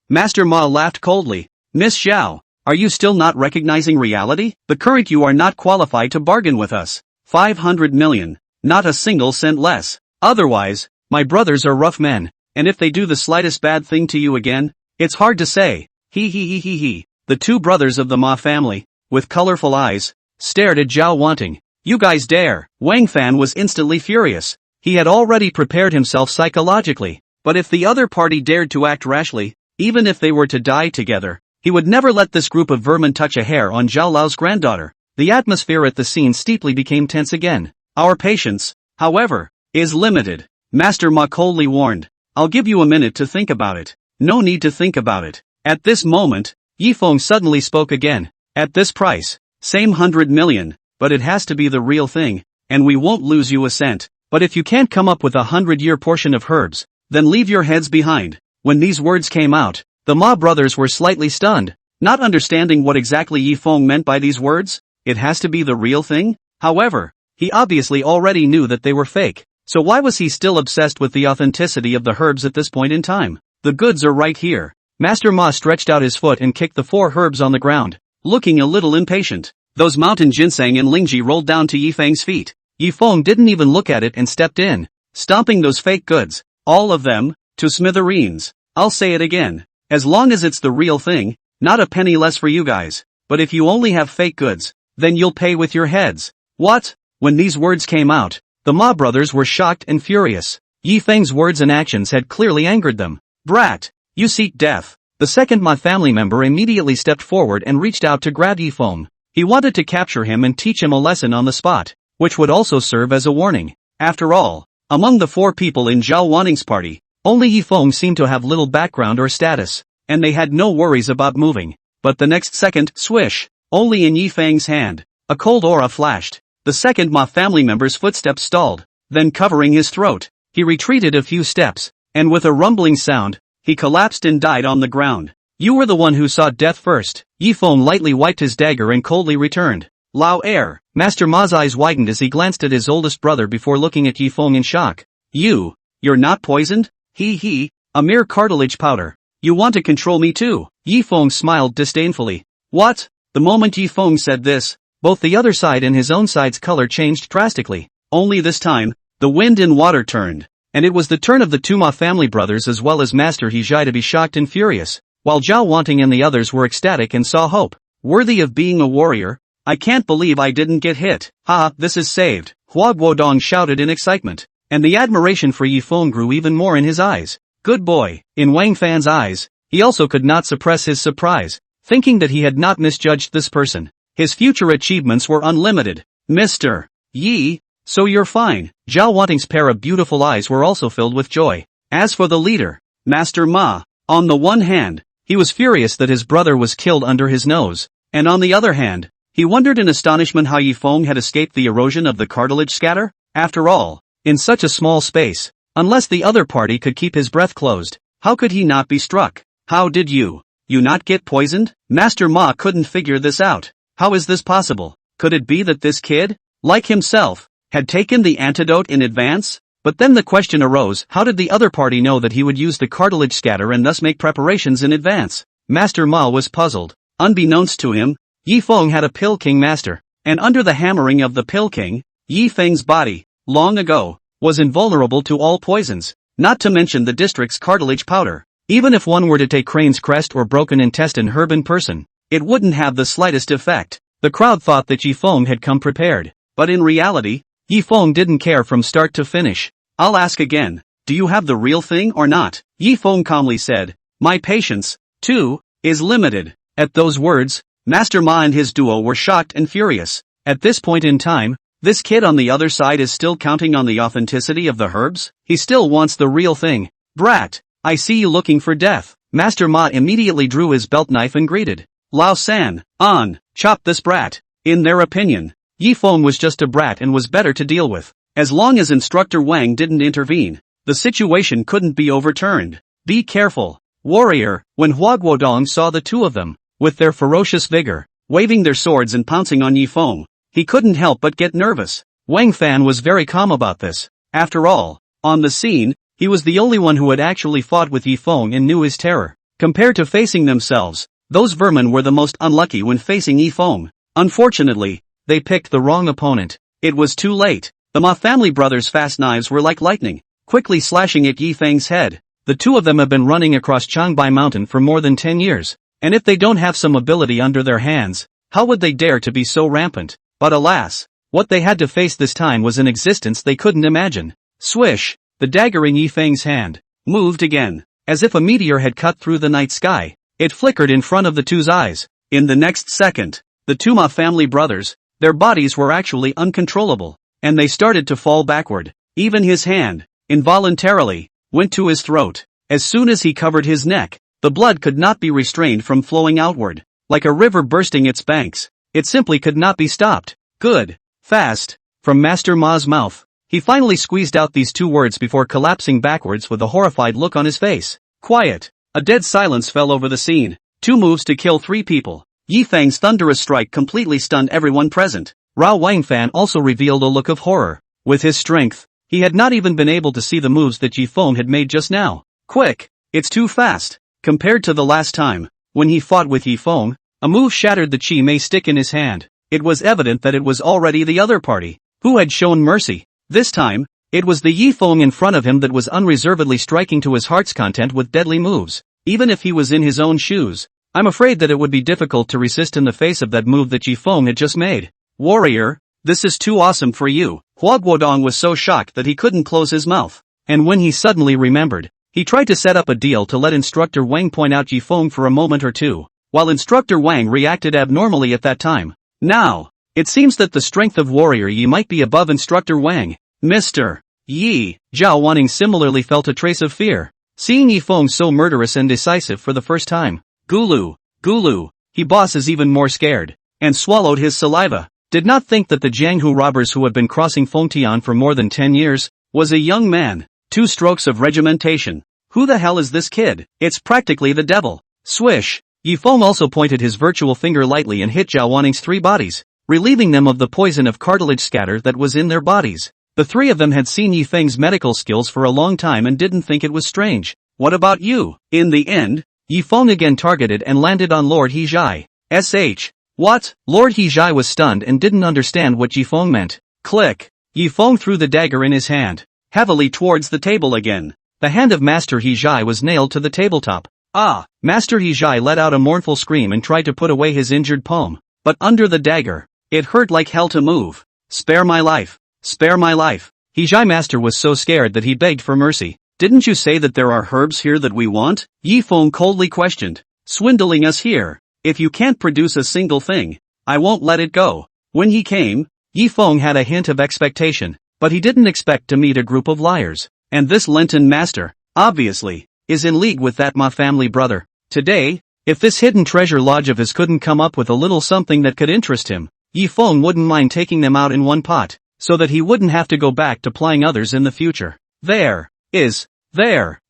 Master Ma laughed coldly. Miss Zhao, are you still not recognizing reality? The current you are not qualified to bargain with us. 500 million. Not a single cent less. Otherwise, my brothers are rough men, and if they do the slightest bad thing to you again, it's hard to say. He. The two brothers of the Ma family, with colorful eyes, stared at Zhao Wanting. You guys dare. Wang Fan was instantly furious. He had already prepared himself psychologically, but if the other party dared to act rashly, even if they were to die together, he would never let this group of vermin touch a hair on Zhao Lao's granddaughter. The atmosphere at the scene steeply became tense again. Our patience, however, is limited. Master Ma coldly warned. I'll give you a minute to think about it. No need to think about it. At this moment, Yifeng suddenly spoke again. At this price, same 100 million, but it has to be the real thing, and we won't lose you a cent. But if you can't come up with 100-year portion of herbs, then leave your heads behind. When these words came out, the Ma brothers were slightly stunned, not understanding what exactly Yifeng meant by these words. It has to be the real thing? However, he obviously already knew that they were fake, so why was he still obsessed with the authenticity of the herbs at this point in time? The goods are right here. Master Ma stretched out his foot and kicked the 4 herbs on the ground, looking a little impatient. Those mountain ginseng and lingji rolled down to Yifeng's feet. Yifeng didn't even look at it and stepped in, stomping those fake goods, all of them, to smithereens. I'll say it again. As long as it's the real thing, not a penny less for you guys. But if you only have fake goods, then you'll pay with your heads. What? When these words came out, the Ma brothers were shocked and furious. Yifeng's words and actions had clearly angered them. Brat, you seek death. The second Ma family member immediately stepped forward and reached out to grab Yifeng. He wanted to capture him and teach him a lesson on the spot, which would also serve as a warning. After all, among the 4 people in Zhao Wanting's party, only Yifeng seemed to have little background or status. and they had no worries about moving. But the next second, swish, only in Yi Feng's hand, a cold aura flashed. The second Ma family member's footsteps stalled, then covering his throat, he retreated a few steps, and with a rumbling sound, he collapsed and died on the ground. You were the one who saw death first. Yi Feng lightly wiped his dagger and coldly returned. Lao air. Master Ma's eyes widened as he glanced at his oldest brother before looking at Yi Feng in shock. You're not poisoned? A mere cartilage powder. You want to control me too? Yi Feng smiled disdainfully. What? The moment Yi Feng said this, both the other side and his own side's color changed drastically. Only this time, the wind and water turned, and it was the turn of the two Ma family brothers as well as Master He Jai to be shocked and furious, while Zhao Wanting and the others were ecstatic and saw hope. Worthy of being a warrior? I can't believe I didn't get hit. Ha, this is saved, Hua Guodong shouted in excitement, and the admiration for Yi Feng grew even more in his eyes. Good boy. In Wang Fan's eyes, he also could not suppress his surprise, thinking that he had not misjudged this person. His future achievements were unlimited. Mr. Yi, so you're fine. Zhao Wanting's pair of beautiful eyes were also filled with joy. As for the leader, Master Ma, on the one hand, he was furious that his brother was killed under his nose, and on the other hand, he wondered in astonishment how Yi Feng had escaped the erosion of the cartilage scatter. After all, in such a small space, unless the other party could keep his breath closed, how could he not be struck? How did you not get poisoned? Master Ma couldn't figure this out. How is this possible? Could it be that this kid, like himself, had taken the antidote in advance? But then the question arose, how did the other party know that he would use the cartilage scatter and thus make preparations in advance? Master Ma was puzzled. Unbeknownst to him, Yi Feng had a Pill King master, and under the hammering of the Pill King, Yi Feng's body, long ago, was invulnerable to all poisons, not to mention the district's cartilage powder. Even if one were to take Crane's crest or broken intestine herb in person, it wouldn't have the slightest effect. The crowd thought that Yi Feng had come prepared, but in reality, Yi Feng didn't care from start to finish. I'll ask again, do you have the real thing or not? Yi Feng calmly said. My patience, too, is limited. At those words, Master Ma and his duo were shocked and furious. At this point in time, this kid on the other side is still counting on the authenticity of the herbs? He still wants the real thing. Brat, I see you looking for death. Master Ma immediately drew his belt knife and greeted. Lao San, on, chop this brat. In their opinion, Yi Feng was just a brat and was better to deal with. As long as Instructor Wang didn't intervene, the situation couldn't be overturned. Be careful, warrior. When Hua Guodong saw the two of them, with their ferocious vigor, waving their swords and pouncing on Yi Feng, he couldn't help but get nervous. Wang Fan was very calm about this. After all, on the scene, he was the only one who had actually fought with Yi Feng and knew his terror. Compared to facing themselves, those vermin were the most unlucky when facing Yi Feng. Unfortunately, they picked the wrong opponent. It was too late. The Ma family brothers' fast knives were like lightning, quickly slashing at Yi Feng's head. The two of them have been running across Changbai Mountain for more than 10 years, and if they don't have some ability under their hands, how would they dare to be so rampant? But alas, what they had to face this time was an existence they couldn't imagine. Swish, the dagger in Yi Feng's hand moved again, as if a meteor had cut through the night sky. It flickered in front of the two's eyes. In the next second, the two Ma family brothers, their bodies were actually uncontrollable, and they started to fall backward. Even his hand, involuntarily, went to his throat. As soon as he covered his neck, the blood could not be restrained from flowing outward, like a river bursting its banks. It simply could not be stopped. Good. Fast. From Master Ma's mouth, he finally squeezed out these two words before collapsing backwards with a horrified look on his face. Quiet. A dead silence fell over the scene. 2 moves to kill 3 people. Yi Feng's thunderous strike completely stunned everyone present. Rao Wangfan also revealed a look of horror. With his strength, he had not even been able to see the moves that Yi Feng had made just now. Quick! It's too fast. Compared to the last time, when he fought with Yi Feng, a move shattered the Chi Mei stick in his hand. It was evident that it was already the other party who had shown mercy. This time, it was the Yi Feng in front of him that was unreservedly striking to his heart's content with deadly moves. Even if he was in his own shoes, I'm afraid that it would be difficult to resist in the face of that move that Yi Feng had just made. Warrior, this is too awesome for you. Hua Guodong was so shocked that he couldn't close his mouth. And when he suddenly remembered, he tried to set up a deal to let Instructor Wang point out Yi Feng for a moment or two, while Instructor Wang reacted abnormally at that time. Now, it seems that the strength of Warrior Yi might be above Instructor Wang. Mr. Yi, Zhao Wanning similarly felt a trace of fear. seeing Yifeng so murderous and decisive for the first time. Gulu, Gulu, he boss is even more scared, and swallowed his saliva. Did not think that the Jianghu robbers who had been crossing Fengtian for more than 10 years, was a young man. 2 strokes of regimentation. Who the hell is this kid? It's practically the devil. Swish. Yifeng also pointed his virtual finger lightly and hit Zhao Wanting's 3 bodies, relieving them of the poison of cartilage scatter that was in their bodies. The 3 of them had seen Yifeng's medical skills for a long time and didn't think it was strange. What about you? In the end, Yifeng again targeted and landed on Lord Hezhai. SH. What? Lord Hezhai was stunned and didn't understand what Yifeng meant. Click. Yifeng threw the dagger in his hand, heavily towards the table again. The hand of Master Hezhai was nailed to the tabletop. Ah! Master Hezhai let out a mournful scream and tried to put away his injured palm. But under the dagger, it hurt like hell to move. Spare my life. Spare my life. Hezhai Master was so scared that he begged for mercy. Didn't you say that there are herbs here that we want? Yifeng coldly questioned. Swindling us here. If you can't produce a single thing, I won't let it go. When he came, Yifeng had a hint of expectation, but he didn't expect to meet a group of liars. And this Lenten master, obviously, is in league with that Ma family brother. Today, if this hidden treasure lodge of his couldn't come up with a little something that could interest him, Yifeng wouldn't mind taking them out in one pot, so that he wouldn't have to go back to plying others in the future. There.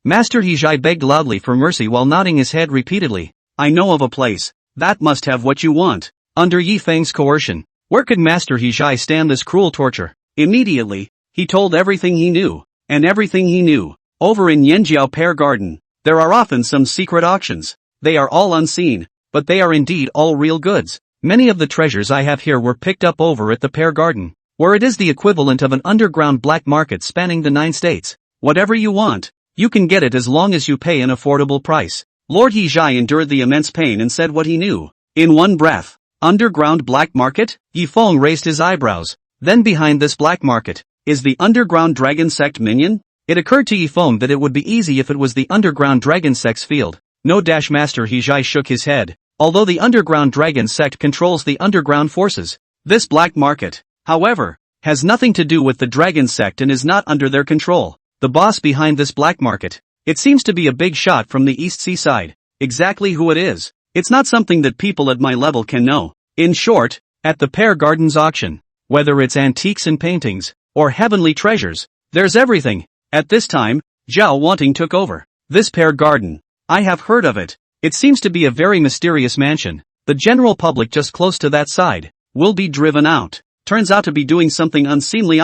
Master Hezhai begged loudly for mercy while nodding his head repeatedly. I know of a place. That must have what you want. Under Yifeng's coercion, where could Master Hezhai stand this cruel torture? Immediately, he told everything he knew, and everything he knew. Over in Yanjiao Pear Garden, there are often some secret auctions. They are all unseen, but they are indeed all real goods. Many of the treasures I have here were picked up over at the Pear Garden, where it is the equivalent of an underground black market spanning the 9 states. Whatever you want, you can get it as long as you pay an affordable price. Lord Hezhai endured the immense pain and said what he knew. In one breath. Underground black market? Yifeng raised his eyebrows. Then behind this black market, is the underground dragon sect minion? It occurred to Yifeng that it would be easy if it was the underground dragon sect's field. No. Master Hezhai shook his head. Although the underground dragon sect controls the underground forces, this black market, however, has nothing to do with the dragon sect and is not under their control. The boss behind this black market, it seems to be a big shot from the East Seaside. Exactly who it is, it's not something that people at my level can know. In short, at the Pear Gardens auction, whether it's antiques and paintings, or heavenly treasures, there's everything. At this time, Zhao Wanting took over. This Pear Garden, I have heard of it. It seems to be a very mysterious mansion. The general public just close to that side will be driven out. Turns out to be doing something unseemly.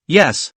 Yes.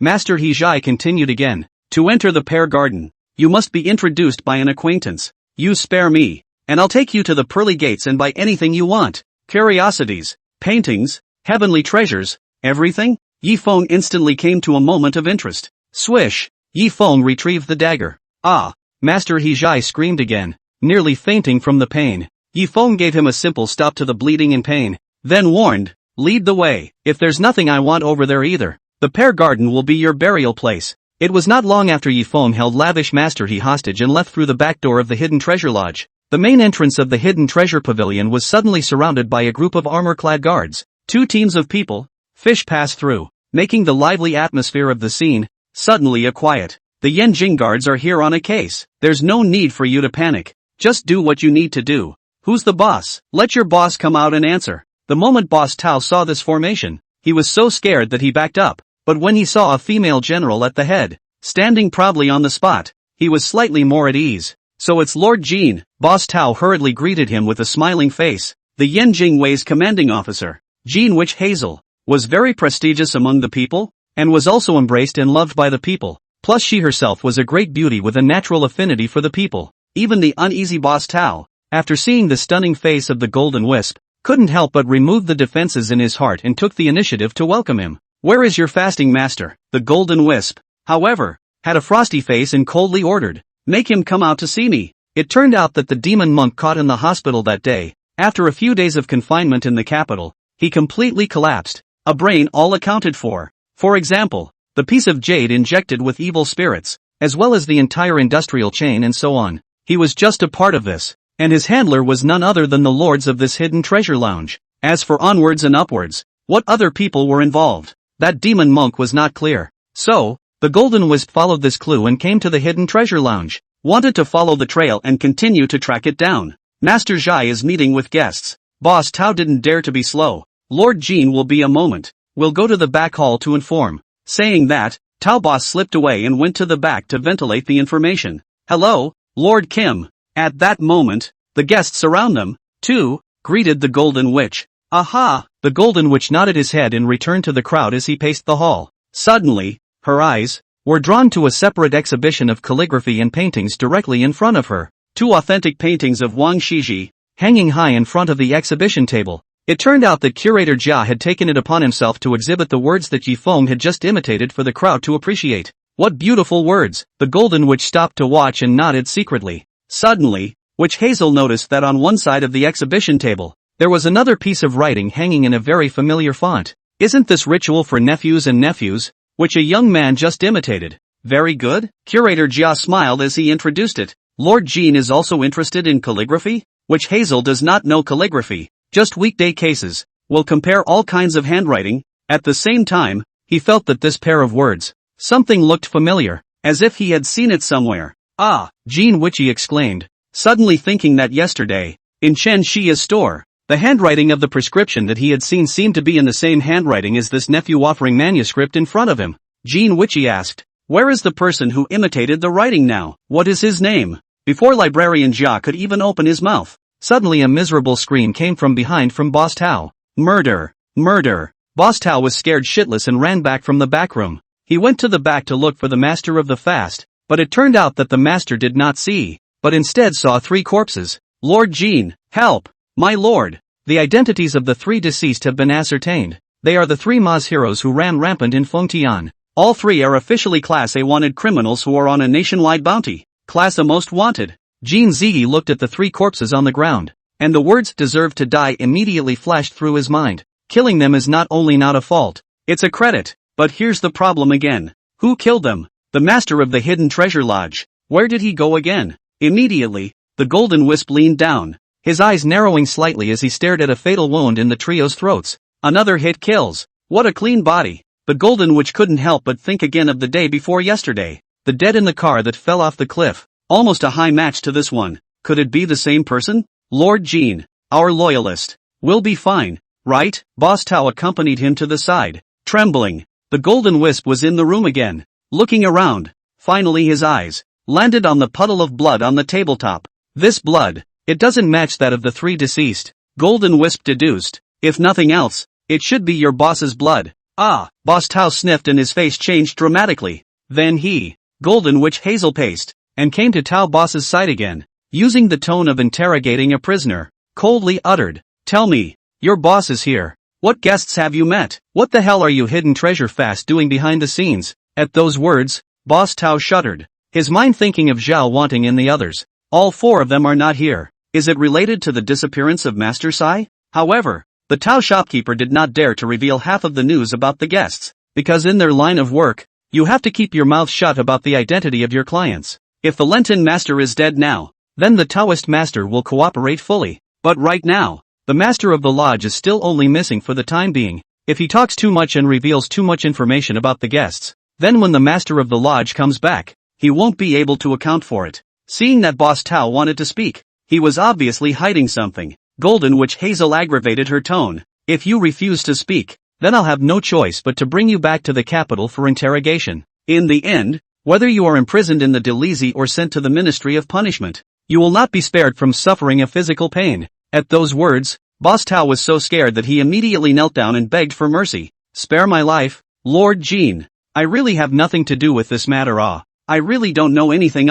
Master Hezhai continued again. To enter the Pear Garden, you must be introduced by an acquaintance. You spare me, and I'll take you to the pearly gates and buy anything you want. Curiosities, paintings, heavenly treasures, everything? Yifeng instantly came to a moment of interest. Swish! Yifeng retrieved the dagger. Ah! Master Hezhai screamed again, nearly fainting from the pain. Yifeng gave him a simple stop to the bleeding and pain, then warned, lead the way. If there's nothing I want over there either, the Pear Garden will be your burial place. It was not long after Yifeng held lavish Master He hostage and left through the back door of the Hidden Treasure Lodge. The main entrance of the Hidden Treasure Pavilion was suddenly surrounded by a group of armor-clad guards. 2 teams of people, fish passed through, making the lively atmosphere of the scene suddenly a quiet. The Yanjing guards are here on a case. There's no need for you to panic. Just do what you need to do. Who's the boss? Let your boss come out and answer. The moment Boss Tao saw this formation, he was so scared that he backed up. But when he saw a female general at the head, standing proudly on the spot, he was slightly more at ease. So it's Lord Jean. Boss Tao hurriedly greeted him with a smiling face. The Yanjing Wei's commanding officer, Jean Witch Hazel, was very prestigious among the people, and was also embraced and loved by the people. Plus she herself was a great beauty with a natural affinity for the people. Even the uneasy Boss Tao, after seeing the stunning face of the Golden Wisp, couldn't help but remove the defenses in his heart and took the initiative to welcome him. Where is your fasting master? The Golden Wisp, however, had a frosty face and coldly ordered, make him come out to see me. It turned out that the demon monk caught in the hospital that day, after a few days of confinement in the capital, he completely collapsed. A brain all accounted for. For example, the piece of jade injected with evil spirits, as well as the entire industrial chain and so on. He was just a part of this, and his handler was none other than the lords of this hidden treasure lounge. As for onwards and upwards, what other people were involved, that demon monk was not clear. So, The golden wisp followed this clue and came to the hidden treasure lounge. Wanted to follow the trail and continue to track it down. Master Zhai is meeting with guests. Boss Tao didn't dare to be slow. Lord Jean will be a moment. We'll go to the back hall to inform. Saying that, Tao Boss slipped away and went to the back to ventilate the information. Hello, Lord Kim. At that moment, the guests around them, too, greeted the Golden Witch. Aha! The Golden Witch nodded his head in return to the crowd as he paced the hall. Suddenly, her eyes were drawn to a separate exhibition of calligraphy and paintings directly in front of her. 2 authentic paintings of Wang Shiji, hanging high in front of the exhibition table. It turned out that curator Jia had taken it upon himself to exhibit the words that Yifeng had just imitated for the crowd to appreciate. What beautiful words! The Golden Witch stopped to watch and nodded secretly. Suddenly, Witch Hazel noticed that on one side of the exhibition table, there was another piece of writing hanging in a very familiar font. Isn't this ritual for nephews and nephews, which a young man just imitated? Very good? Curator Jia smiled as he introduced it. Lord Jean is also interested in calligraphy? Witch Hazel does not know calligraphy, just weekday cases. Will compare all kinds of handwriting. At the same time, he felt that this pair of words, something looked familiar, as if he had seen it somewhere. Ah, Jean Witchy exclaimed, suddenly thinking that yesterday, in Chen Xia's store, the handwriting of the prescription that he had seen seemed to be in the same handwriting as this nephew offering manuscript in front of him. Jean Witchy asked, where is the person who imitated the writing now? What is his name? Before librarian Jia could even open his mouth, suddenly a miserable scream came from behind from Boss Tao. Murder! Murder! Boss Tao was scared shitless and ran back from the back room. He went to the back to look for the master of the fast, but it turned out that the master did not see, but instead saw 3 corpses. Lord Jean, help! My lord! The identities of the 3 deceased have been ascertained. They are the 3 Maz heroes who ran rampant in Fengtian. All 3 are officially Class A wanted criminals who are on a nationwide bounty. Class A most wanted. Jean Ziyi looked at the 3 corpses on the ground, and the words deserve to die immediately flashed through his mind. Killing them is not only not a fault, it's a credit. But here's the problem again. Who killed them? The master of the hidden treasure lodge. Where did he go again? Immediately, the Golden Wisp leaned down, his eyes narrowing slightly as he stared at a fatal wound in the trio's throats. Another hit kills. What a clean body. The Golden Witch couldn't help but think again of the day before yesterday. The dead in the car that fell off the cliff. Almost a high match to this one. Could it be the same person? Lord Jean, our loyalist. Will be fine, right? Boss Tao accompanied him to the side. Trembling, the Golden Wisp was in the room again. Looking around, finally his eyes landed on the puddle of blood on the tabletop. This blood, it doesn't match that of the 3 deceased. Golden Wisp deduced. If nothing else, it should be your boss's blood. Ah, Boss Tao sniffed and his face changed dramatically. Then he, Golden Witch Hazel paced, and came to Tao Boss's side again, using the tone of interrogating a prisoner, coldly uttered, tell me, your boss is here. What guests have you met? What the hell are you hidden treasure fast doing behind the scenes? At those words, Boss Tao shuddered, his mind thinking of Zhao Wanting and the others. All 4 of them are not here. Is it related to the disappearance of Master Sai? However, the Tao shopkeeper did not dare to reveal half of the news about the guests, because in their line of work, you have to keep your mouth shut about the identity of your clients. If the Lenten master is dead now, then the Taoist master will cooperate fully. But right now, the master of the lodge is still only missing for the time being. If he talks too much and reveals too much information about the guests, then when the master of the lodge comes back, he won't be able to account for it. Seeing that Boss Tao wanted to speak, he was obviously hiding something. Golden Witch Hazel aggravated her tone. If you refuse to speak, then I'll have no choice but to bring you back to the capital for interrogation. In the end, whether you are imprisoned in the Delizy or sent to the Ministry of Punishment, you will not be spared from suffering a physical pain. At those words, Boss Tao was so scared that he immediately knelt down and begged for mercy. Spare my life, Lord Jean. I really have nothing to do with this matter. I really don't know anything.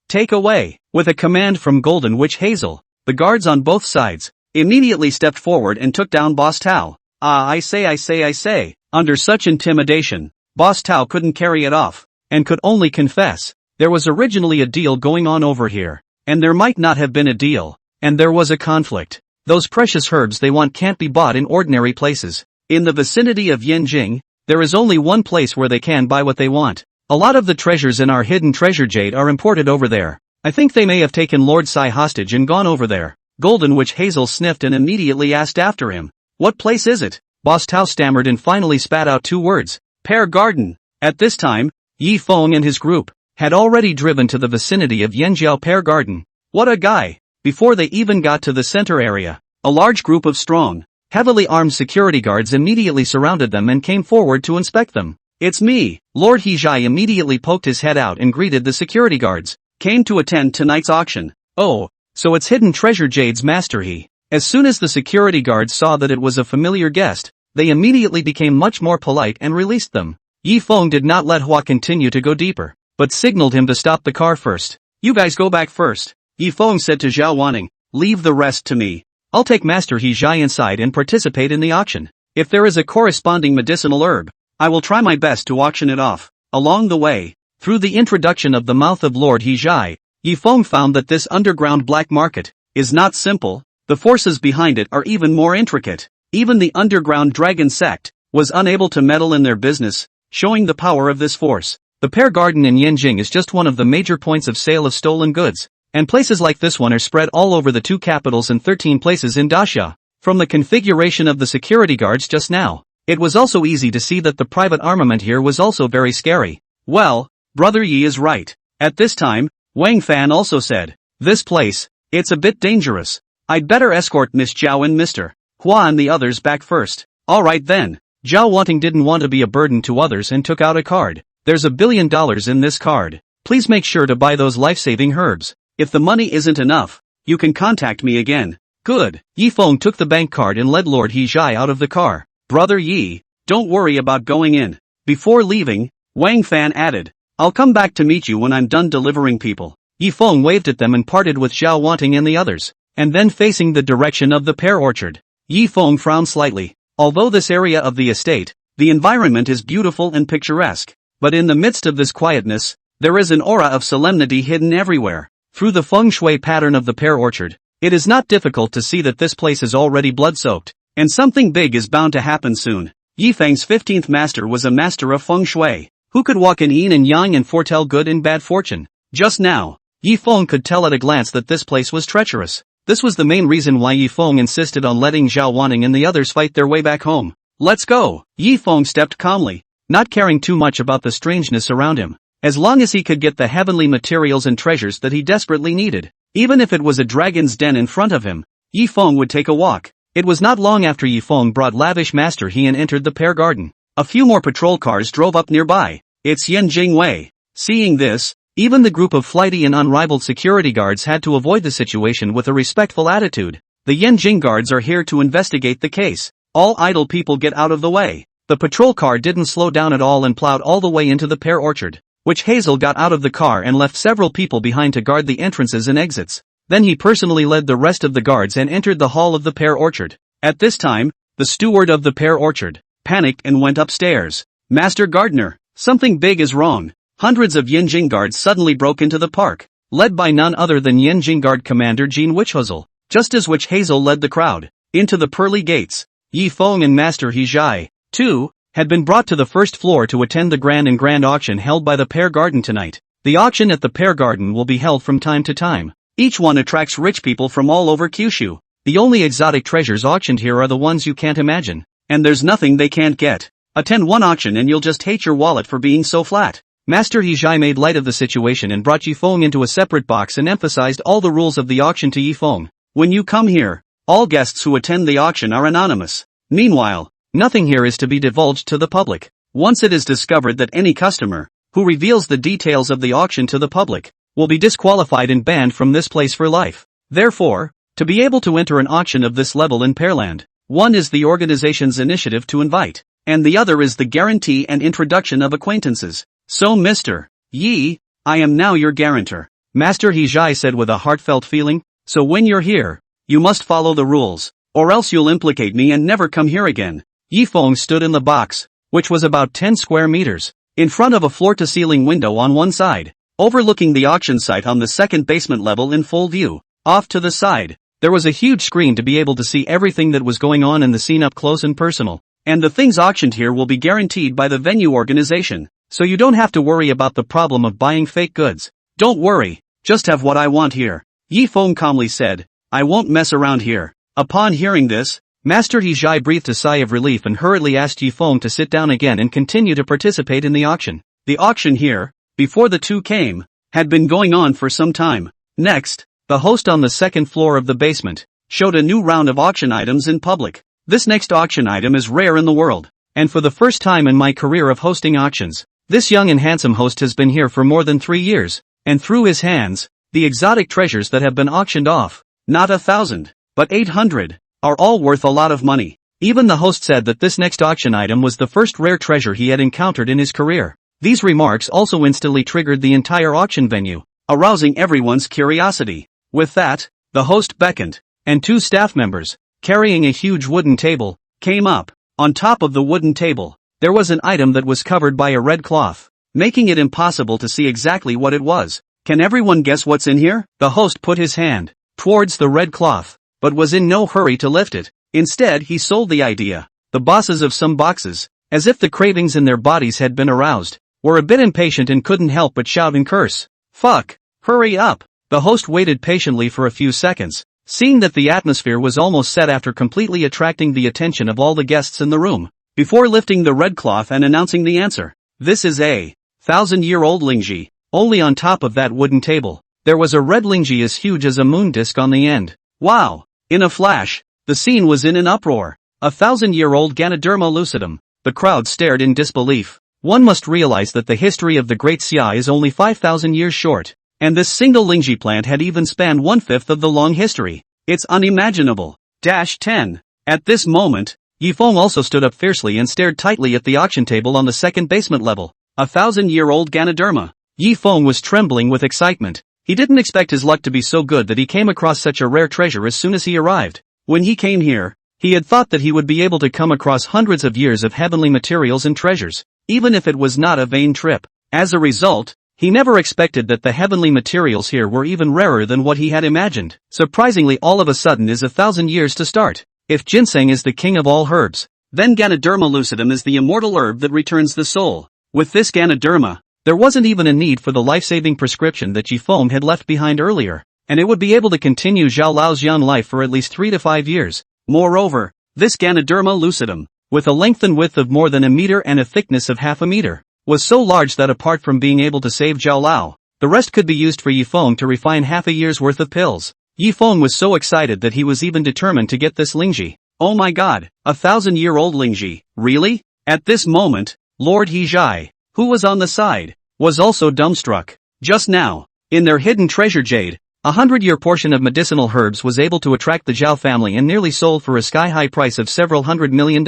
Take away. With a command from Golden Witch Hazel, the guards on both sides immediately stepped forward and took down Boss Tao. I say. Under such intimidation, Boss Tao couldn't carry it off, and could only confess, there was originally a deal going on over here, and there might not have been a deal, and there was a conflict. Those precious herbs they want can't be bought in ordinary places. In the vicinity of Yanjing, there is only one place where they can buy what they want. A lot of the treasures in our hidden treasure jade are imported over there. I think they may have taken Lord Sai hostage and gone over there. Golden Witch Hazel sniffed and immediately asked after him. What place is it? Boss Tao stammered and finally spat out 2 words. Pear Garden. At this time, Yi Feng and his group had already driven to the vicinity of Yanjiao Pear Garden. What a guy! Before they even got to the center area, a large group of strong, heavily armed security guards immediately surrounded them and came forward to inspect them. It's me. Lord Hijai immediately poked his head out and greeted the security guards. Came to attend tonight's auction. Oh, so it's Hidden Treasure Jade's master he. As soon as the security guards saw that it was a familiar guest, they immediately became much more polite and released them. Yi Feng did not let Hua continue to go deeper, but signaled him to stop the car first. You guys go back first. Yi Feng said to Zhao Wanting, leave the rest to me. I'll take Master Hijai inside and participate in the auction. If there is a corresponding medicinal herb, I will try my best to auction it off. Along the way, through the introduction of the mouth of Lord Hijai, Yi Feng found that this underground black market is not simple, the forces behind it are even more intricate. Even the underground dragon sect was unable to meddle in their business, showing the power of this force. The Pear Garden in Yanjing is just one of the major points of sale of stolen goods, and places like this one are spread all over the 2 capitals and 13 places in Daxia. From the configuration of the security guards just now, it was also easy to see that the private armament here was also very scary. Well, Brother Yi is right. At this time, Wang Fan also said, this place, it's a bit dangerous. I'd better escort Miss Zhao and Mr. Hua and the others back first. Alright then. Zhao Wanting didn't want to be a burden to others and took out a card. There's $1 billion in this card. Please make sure to buy those life-saving herbs. If the money isn't enough, you can contact me again. Good. Yi Feng took the bank card and led Lord Hijai out of the car. Brother Yi, don't worry about going in. Before leaving, Wang Fan added, I'll come back to meet you when I'm done delivering people. Yi Feng waved at them and parted with Zhao Wanting and the others, and then facing the direction of the pear orchard. Yi Feng frowned slightly. Although this area of the estate, the environment is beautiful and picturesque, but in the midst of this quietness, there is an aura of solemnity hidden everywhere. Through the feng shui pattern of the pear orchard, it is not difficult to see that this place is already blood-soaked, and something big is bound to happen soon. Yi Feng's 15th master was a master of feng shui, who could walk in yin and yang and foretell good and bad fortune. Just now, Yi Feng could tell at a glance that this place was treacherous. This was the main reason why Yi Feng insisted on letting Zhao Wanting and the others fight their way back home. Let's go. Yi Feng stepped calmly, not caring too much about the strangeness around him, as long as he could get the heavenly materials and treasures that he desperately needed. Even if it was a dragon's den in front of him, Yi Feng would take a walk. It was not long after Yi Feng brought lavish Master He and entered the pear garden. A few more patrol cars drove up nearby. It's Yanjing Wei. Seeing this, even the group of flighty and unrivaled security guards had to avoid the situation with a respectful attitude. The Yanjing guards are here to investigate the case. All idle people get out of the way. The patrol car didn't slow down at all and plowed all the way into the pear orchard, which Hazel got out of the car and left several people behind to guard the entrances and exits. Then he personally led the rest of the guards and entered the hall of the pear orchard. At this time, the steward of the pear orchard panicked and went upstairs. Master Gardener, something big is wrong. Hundreds of Yanjing guards suddenly broke into the park, led by none other than Yanjing Guard Commander Jean Witchhazel, just as Witch Hazel led the crowd into the pearly gates. Yi Feng and Master Hijai, too, had been brought to the first floor to attend the grand auction held by the Pear Garden tonight. The auction at the Pear Garden will be held from time to time. Each one attracts rich people from all over Kyushu. The only exotic treasures auctioned here are the ones you can't imagine, and there's nothing they can't get. Attend one auction and you'll just hate your wallet for being so flat. Master Hijai made light of the situation and brought Yi Feng into a separate box and emphasized all the rules of the auction to Yi Feng. When you come here, all guests who attend the auction are anonymous. Meanwhile, nothing here is to be divulged to the public. Once it is discovered that any customer who reveals the details of the auction to the public will be disqualified and banned from this place for life. Therefore, to be able to enter an auction of this level in Pearland, one is the organization's initiative to invite, and the other is the guarantee and introduction of acquaintances. So Mr. Yi, I am now your guarantor, Master Hijai said with a heartfelt feeling. So when you're here, you must follow the rules, or else you'll implicate me and never come here again. Yi Feng stood in the box, which was about 10 square meters, in front of a floor-to-ceiling window on one side, overlooking the auction site on the second basement level in full view. Off to the side, there was a huge screen to be able to see everything that was going on in the scene up close and personal, and the things auctioned here will be guaranteed by the venue organization. So you don't have to worry about the problem of buying fake goods. Don't worry, just have what I want here. Yi Feng calmly said, I won't mess around here. Upon hearing this, Master Hijai breathed a sigh of relief and hurriedly asked Yi Feng to sit down again and continue to participate in the auction. The auction here, before the two came, had been going on for some time. Next, the host on the second floor of the basement showed a new round of auction items in public. This next auction item is rare in the world, and for the first time in my career of hosting auctions, this young and handsome host has been here for more than 3 years, and through his hands, the exotic treasures that have been auctioned off, not 1,000, but 800, are all worth a lot of money. Even the host said that this next auction item was the first rare treasure he had encountered in his career. These remarks also instantly triggered the entire auction venue, arousing everyone's curiosity. With that, the host beckoned, and 2 staff members, carrying a huge wooden table, came up. On top of the wooden table, there was an item that was covered by a red cloth, making it impossible to see exactly what it was. Can everyone guess what's in here? The host put his hand towards the red cloth, but was in no hurry to lift it. Instead, he sold the idea. The bosses of some boxes, as if the cravings in their bodies had been aroused, were a bit impatient and couldn't help but shout and curse. Fuck! Hurry up! The host waited patiently for a few seconds, seeing that the atmosphere was almost set after completely attracting the attention of all the guests in the room, before lifting the red cloth and announcing the answer. This is a 1,000-year-old lingji. Only on top of that wooden table, there was a red lingji as huge as a moon disk on the end. Wow! In a flash, the scene was in an uproar. A 1,000-year-old Ganoderma lucidum. The crowd stared in disbelief. One must realize that the history of the Great Xia is only 5,000 years short, and this single lingji plant had even spanned 1/5 of the long history. It's unimaginable. 10. At this moment, Yifeng also stood up fiercely and stared tightly at the auction table on the second basement level. A 1,000-year-old Ganoderma. Yifeng was trembling with excitement. He didn't expect his luck to be so good that he came across such a rare treasure as soon as he arrived. When he came here, he had thought that he would be able to come across hundreds of years of heavenly materials and treasures, even if it was not a vain trip. As a result, he never expected that the heavenly materials here were even rarer than what he had imagined. Surprisingly, all of a sudden is 1,000 years to start. If ginseng is the king of all herbs, then Ganoderma lucidum is the immortal herb that returns the soul. With this Ganoderma, there wasn't even a need for the life-saving prescription that Yifeng had left behind earlier, and it would be able to continue Zhao Lao's young life for at least 3 to 5 years. Moreover, this Ganoderma lucidum, with a length and width of more than a meter and a thickness of half a meter, was so large that apart from being able to save Zhao Lao, the rest could be used for Yifeng to refine half a year's worth of pills. Yifeng was so excited that he was even determined to get this lingji. Oh my god, a 1,000-year-old lingji, really? At this moment, Lord Hezhai, who was on the side, was also dumbstruck. Just now, in their hidden treasure jade, a 100-year portion of medicinal herbs was able to attract the Zhao family and nearly sold for a sky-high price of several $100 million.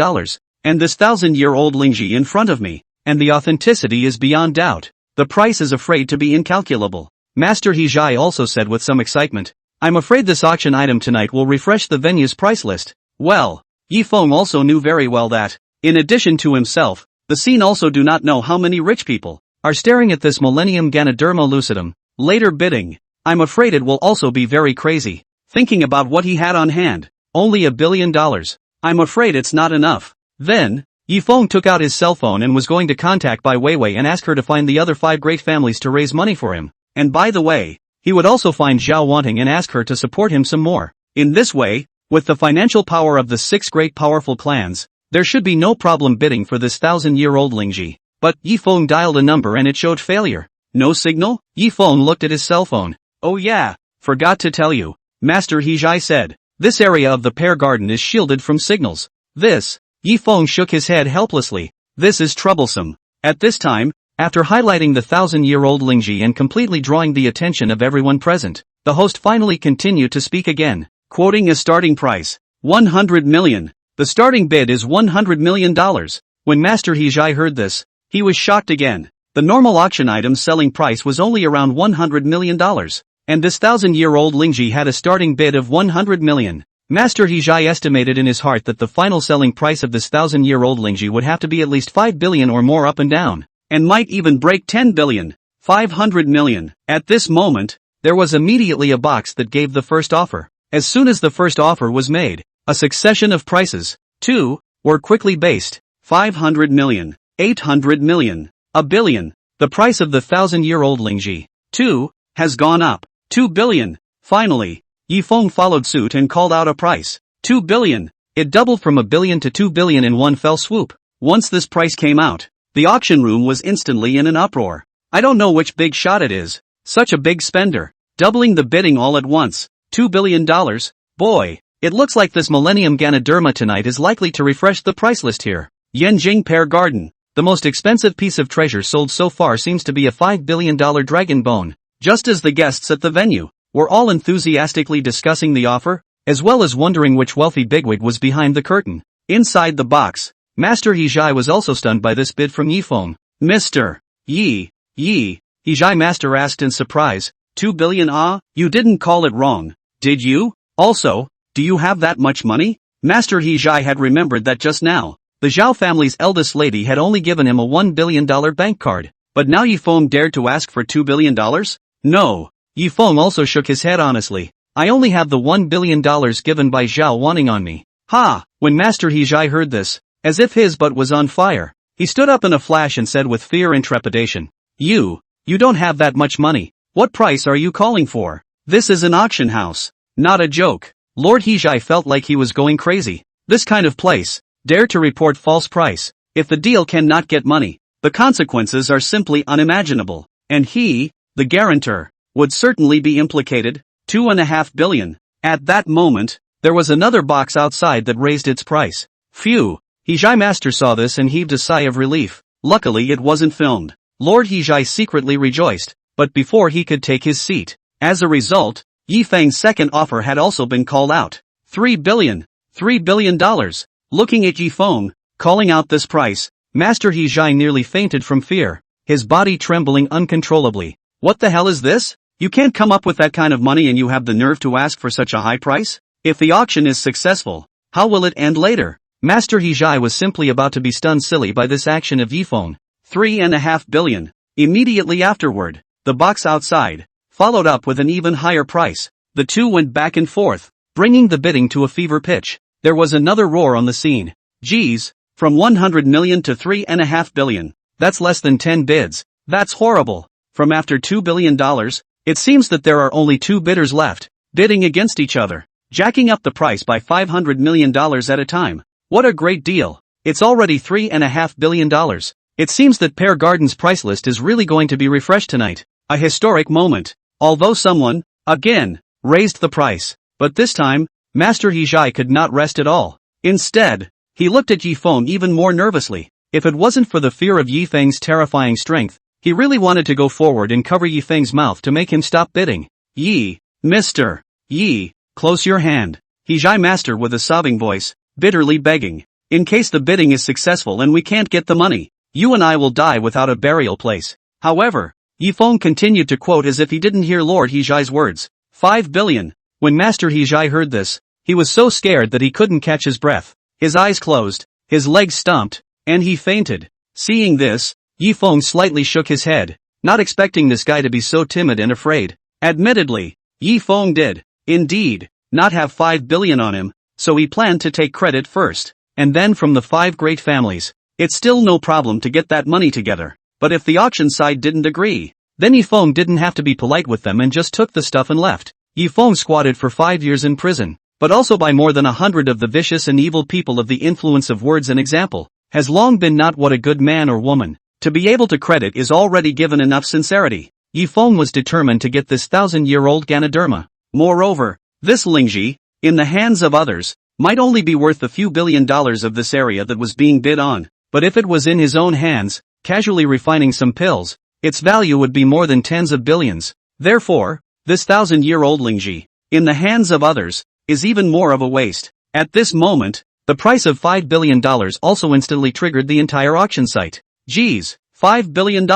And this 1,000-year-old lingji in front of me, and the authenticity is beyond doubt. The price is afraid to be incalculable. Master Hezhai also said with some excitement, I'm afraid this auction item tonight will refresh the venue's price list. Well, Yifeng also knew very well that, in addition to himself, the scene also do not know how many rich people are staring at this Millennium Ganoderma lucidum. Later bidding, I'm afraid it will also be very crazy. Thinking about what he had on hand, only $1 billion. I'm afraid it's not enough. Then, Yifeng took out his cell phone and was going to contact Bai Weiwei and ask her to find the other 5 great families to raise money for him. And by the way, he would also find Zhao Wanting and ask her to support him some more. In this way, with the financial power of the 6 great powerful clans, there should be no problem bidding for this 1,000-year-old lingji. But Yifeng dialed a number and it showed failure. No signal? Yifeng looked at his cell phone. Oh yeah, forgot to tell you, Master Hezhai said. This area of the pear garden is shielded from signals. Yifeng shook his head helplessly. This is troublesome. At this time, after highlighting the 1,000-year-old lingji and completely drawing the attention of everyone present, the host finally continued to speak again, quoting a starting price, 100 million. The starting bid is $100 million. When Master Hezhai heard this, he was shocked again. The normal auction item's selling price was only around $100 million, and this 1,000-year-old lingji had a starting bid of 100 million. Master Hezhai estimated in his heart that the final selling price of this 1,000-year-old lingji would have to be at least 5 billion or more up and down, and might even break 10 billion, 500 million. At this moment, there was immediately a box that gave the first offer. As soon as the first offer was made, a succession of prices, too, were quickly based. 500 million, 800 million, a billion. The price of the 1,000-year-old lingji, too, has gone up. 2 billion. Finally, Yifeng followed suit and called out a price. 2 billion. It doubled from $1 billion to $2 billion in one fell swoop. Once this price came out, The auction room was instantly in an uproar. I don't know which big shot it is. Such a big spender. Doubling the bidding all at once. $2 billion? Boy, it looks like this Millennium Ganoderma tonight is likely to refresh the price list here. Yanjing Pear Garden. The most expensive piece of treasure sold so far seems to be a $5 billion dragon bone. Just as the guests at the venue were all enthusiastically discussing the offer, as well as wondering which wealthy bigwig was behind the curtain. Inside the box, Master Hijai was also stunned by this bid from Yifeng. Mr. Hijai Master asked in surprise, 2 billion ah? You didn't call it wrong, did you? Also, do you have that much money? Master Hijai had remembered that just now, the Zhao family's eldest lady had only given him a $1 billion bank card, but now Yifeng dared to ask for $2 billion? No. Yifeng also shook his head honestly. I only have the $1 billion given by Zhao wanting on me. Ha! When Master Hijai heard this, as if his butt was on fire, he stood up in a flash and said with fear and trepidation, You don't have that much money. What price are you calling for? This is an auction house. Not a joke. Lord Hijai felt like he was going crazy. This kind of place, dare to report false price. If the deal cannot get money, the consequences are simply unimaginable. And he, the guarantor, would certainly be implicated. 2.5 billion. At that moment, there was another box outside that raised its price. Phew. Hijai Master saw this and heaved a sigh of relief. Luckily it wasn't filmed. Lord Hijai secretly rejoiced, but before he could take his seat. As a result, Yifeng's second offer had also been called out. $3 billion. $3 billion. Looking at Yifeng, calling out this price, Master Hijai nearly fainted from fear, his body trembling uncontrollably. What the hell is this? You can't come up with that kind of money and you have the nerve to ask for such a high price? If the auction is successful, how will it end later? Master Hijai was simply about to be stunned silly by this action of Yifeng. 3.5 billion. Immediately afterward, the box outside followed up with an even higher price. The two went back and forth, bringing the bidding to a fever pitch. There was another roar on the scene. Geez, from 100 million to 3.5 billion. That's less than 10 bids. That's horrible. From after $2 billion, it seems that there are only two bidders left, bidding against each other, jacking up the price by $500 million at a time. What a great deal. It's already $3.5 billion. It seems that Pear Garden's price list is really going to be refreshed tonight. A historic moment. Although someone, again, raised the price. But this time, Master Hijai could not rest at all. Instead, he looked at Yifeng even more nervously. If it wasn't for the fear of Yifeng's terrifying strength, he really wanted to go forward and cover Yifeng's mouth to make him stop bidding. Mr. Close your hand. Hijai Master with a sobbing voice, bitterly begging. In case the bidding is successful and we can't get the money, you and I will die without a burial place. However, Yifeng continued to quote as if he didn't hear Lord Hijai's words. 5 billion. When Master Hijai heard this, he was so scared that he couldn't catch his breath. His eyes closed, his legs stumped, and he fainted. Seeing this, Yifeng slightly shook his head, not expecting this guy to be so timid and afraid. Admittedly, Yifeng did, indeed, not have 5 billion on him, so he planned to take credit first, and then from the 5 great families. It's still no problem to get that money together. But if the auction side didn't agree, then Yifeng didn't have to be polite with them and just took the stuff and left. Yifeng squatted for 5 years in prison, but also by more than 100 of the vicious and evil people of the influence of words and example, has long been not what a good man or woman. To be able to credit is already given enough sincerity. Yifeng was determined to get this 1,000-year-old Ganoderma. Moreover, this Lingji, in the hands of others, might only be worth a few $1 billion of this area that was being bid on, but if it was in his own hands, casually refining some pills, its value would be more than tens of billions. Therefore, this 1,000-year-old Lingji, in the hands of others, is even more of a waste. At this moment, the price of $5 billion also instantly triggered the entire auction site. Geez, $5 billion.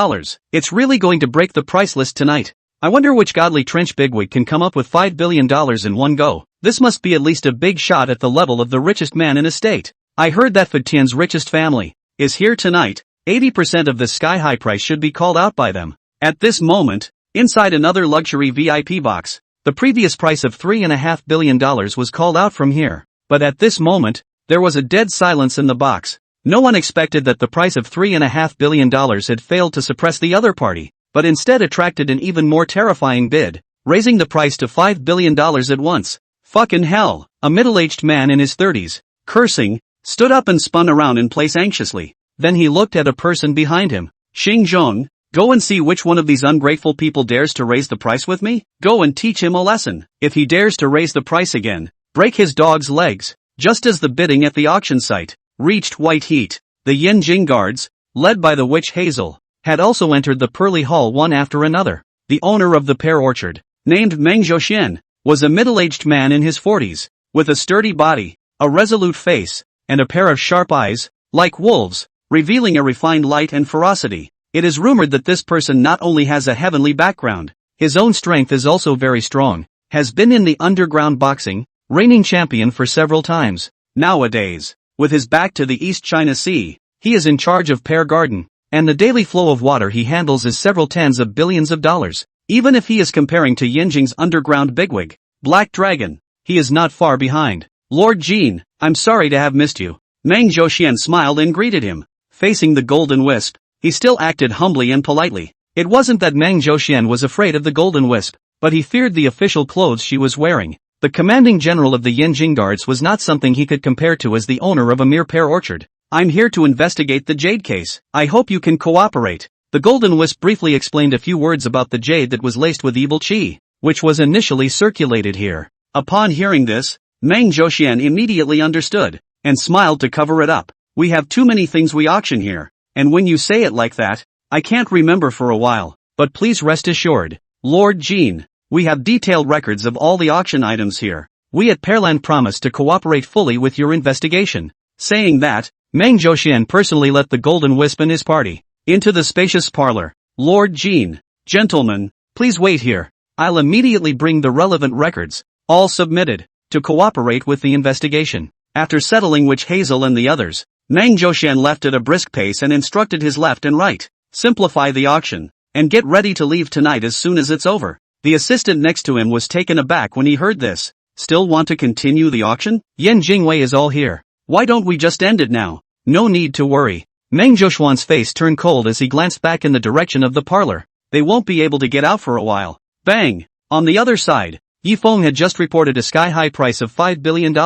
It's really going to break the price list tonight. I wonder which godly trench bigwig can come up with $5 billion in one go. This must be at least a big shot at the level of the richest man in a state. I heard that Futian's richest family is here tonight. 80% of the sky-high price should be called out by them. At this moment, inside another luxury VIP box, the previous price of $3.5 billion was called out from here. But at this moment, there was a dead silence in the box. No one expected that the price of $3.5 billion had failed to suppress the other party, but instead attracted an even more terrifying bid, raising the price to $5 billion at once. Fucking hell! A middle-aged man in his 30s, cursing, stood up and spun around in place anxiously. Then he looked at a person behind him. Xingzhong, go and see which one of these ungrateful people dares to raise the price with me? Go and teach him a lesson. If he dares to raise the price again, break his dog's legs. Just as the bidding at the auction site reached white heat, the Yanjing guards, led by the witch Hazel, had also entered the pearly hall one after another. The owner of the pear orchard, named Meng Zhouxian, was a middle-aged man in his 40s, with a sturdy body, a resolute face, and a pair of sharp eyes, like wolves, revealing a refined light and ferocity. It is rumored that this person not only has a heavenly background, his own strength is also very strong, has been in the underground boxing, reigning champion for several times. Nowadays, with his back to the East China Sea, he is in charge of Pear Garden, and the daily flow of water he handles is several tens of billions of dollars. Even if he is comparing to Yanjing's underground bigwig, Black Dragon, he is not far behind. Lord Jean, I'm sorry to have missed you. Meng Zhouxian smiled and greeted him. Facing the Golden Wisp, he still acted humbly and politely. It wasn't that Meng Zhouxian was afraid of the Golden Wisp, but he feared the official clothes she was wearing. The commanding general of the Yanjing Guards was not something he could compare to as the owner of a mere pear orchard. I'm here to investigate the jade case. I hope you can cooperate. The Golden Wisp briefly explained a few words about the jade that was laced with evil qi, which was initially circulated here. Upon hearing this, Meng Zhouxian immediately understood, and smiled to cover it up. We have too many things we auction here, and when you say it like that, I can't remember for a while, but please rest assured, Lord Jean, we have detailed records of all the auction items here. We at Pearland promise to cooperate fully with your investigation. Saying that, Meng Zhouxian personally let the Golden Wisp and his party into the spacious parlor. Lord Jean, gentlemen, please wait here. I'll immediately bring the relevant records, all submitted, to cooperate with the investigation. After settling witch Hazel and the others, Meng Zhouxian left at a brisk pace and instructed his left and right, simplify the auction, and get ready to leave tonight as soon as it's over. The assistant next to him was taken aback when he heard this. Still want to continue the auction? Yan Jingwei is all here. Why don't we just end it now? No need to worry. Meng Zhouxian's face turned cold as he glanced back in the direction of the parlor. They won't be able to get out for a while. Bang! On the other side, Yifeng had just reported a sky-high price of $5 billion,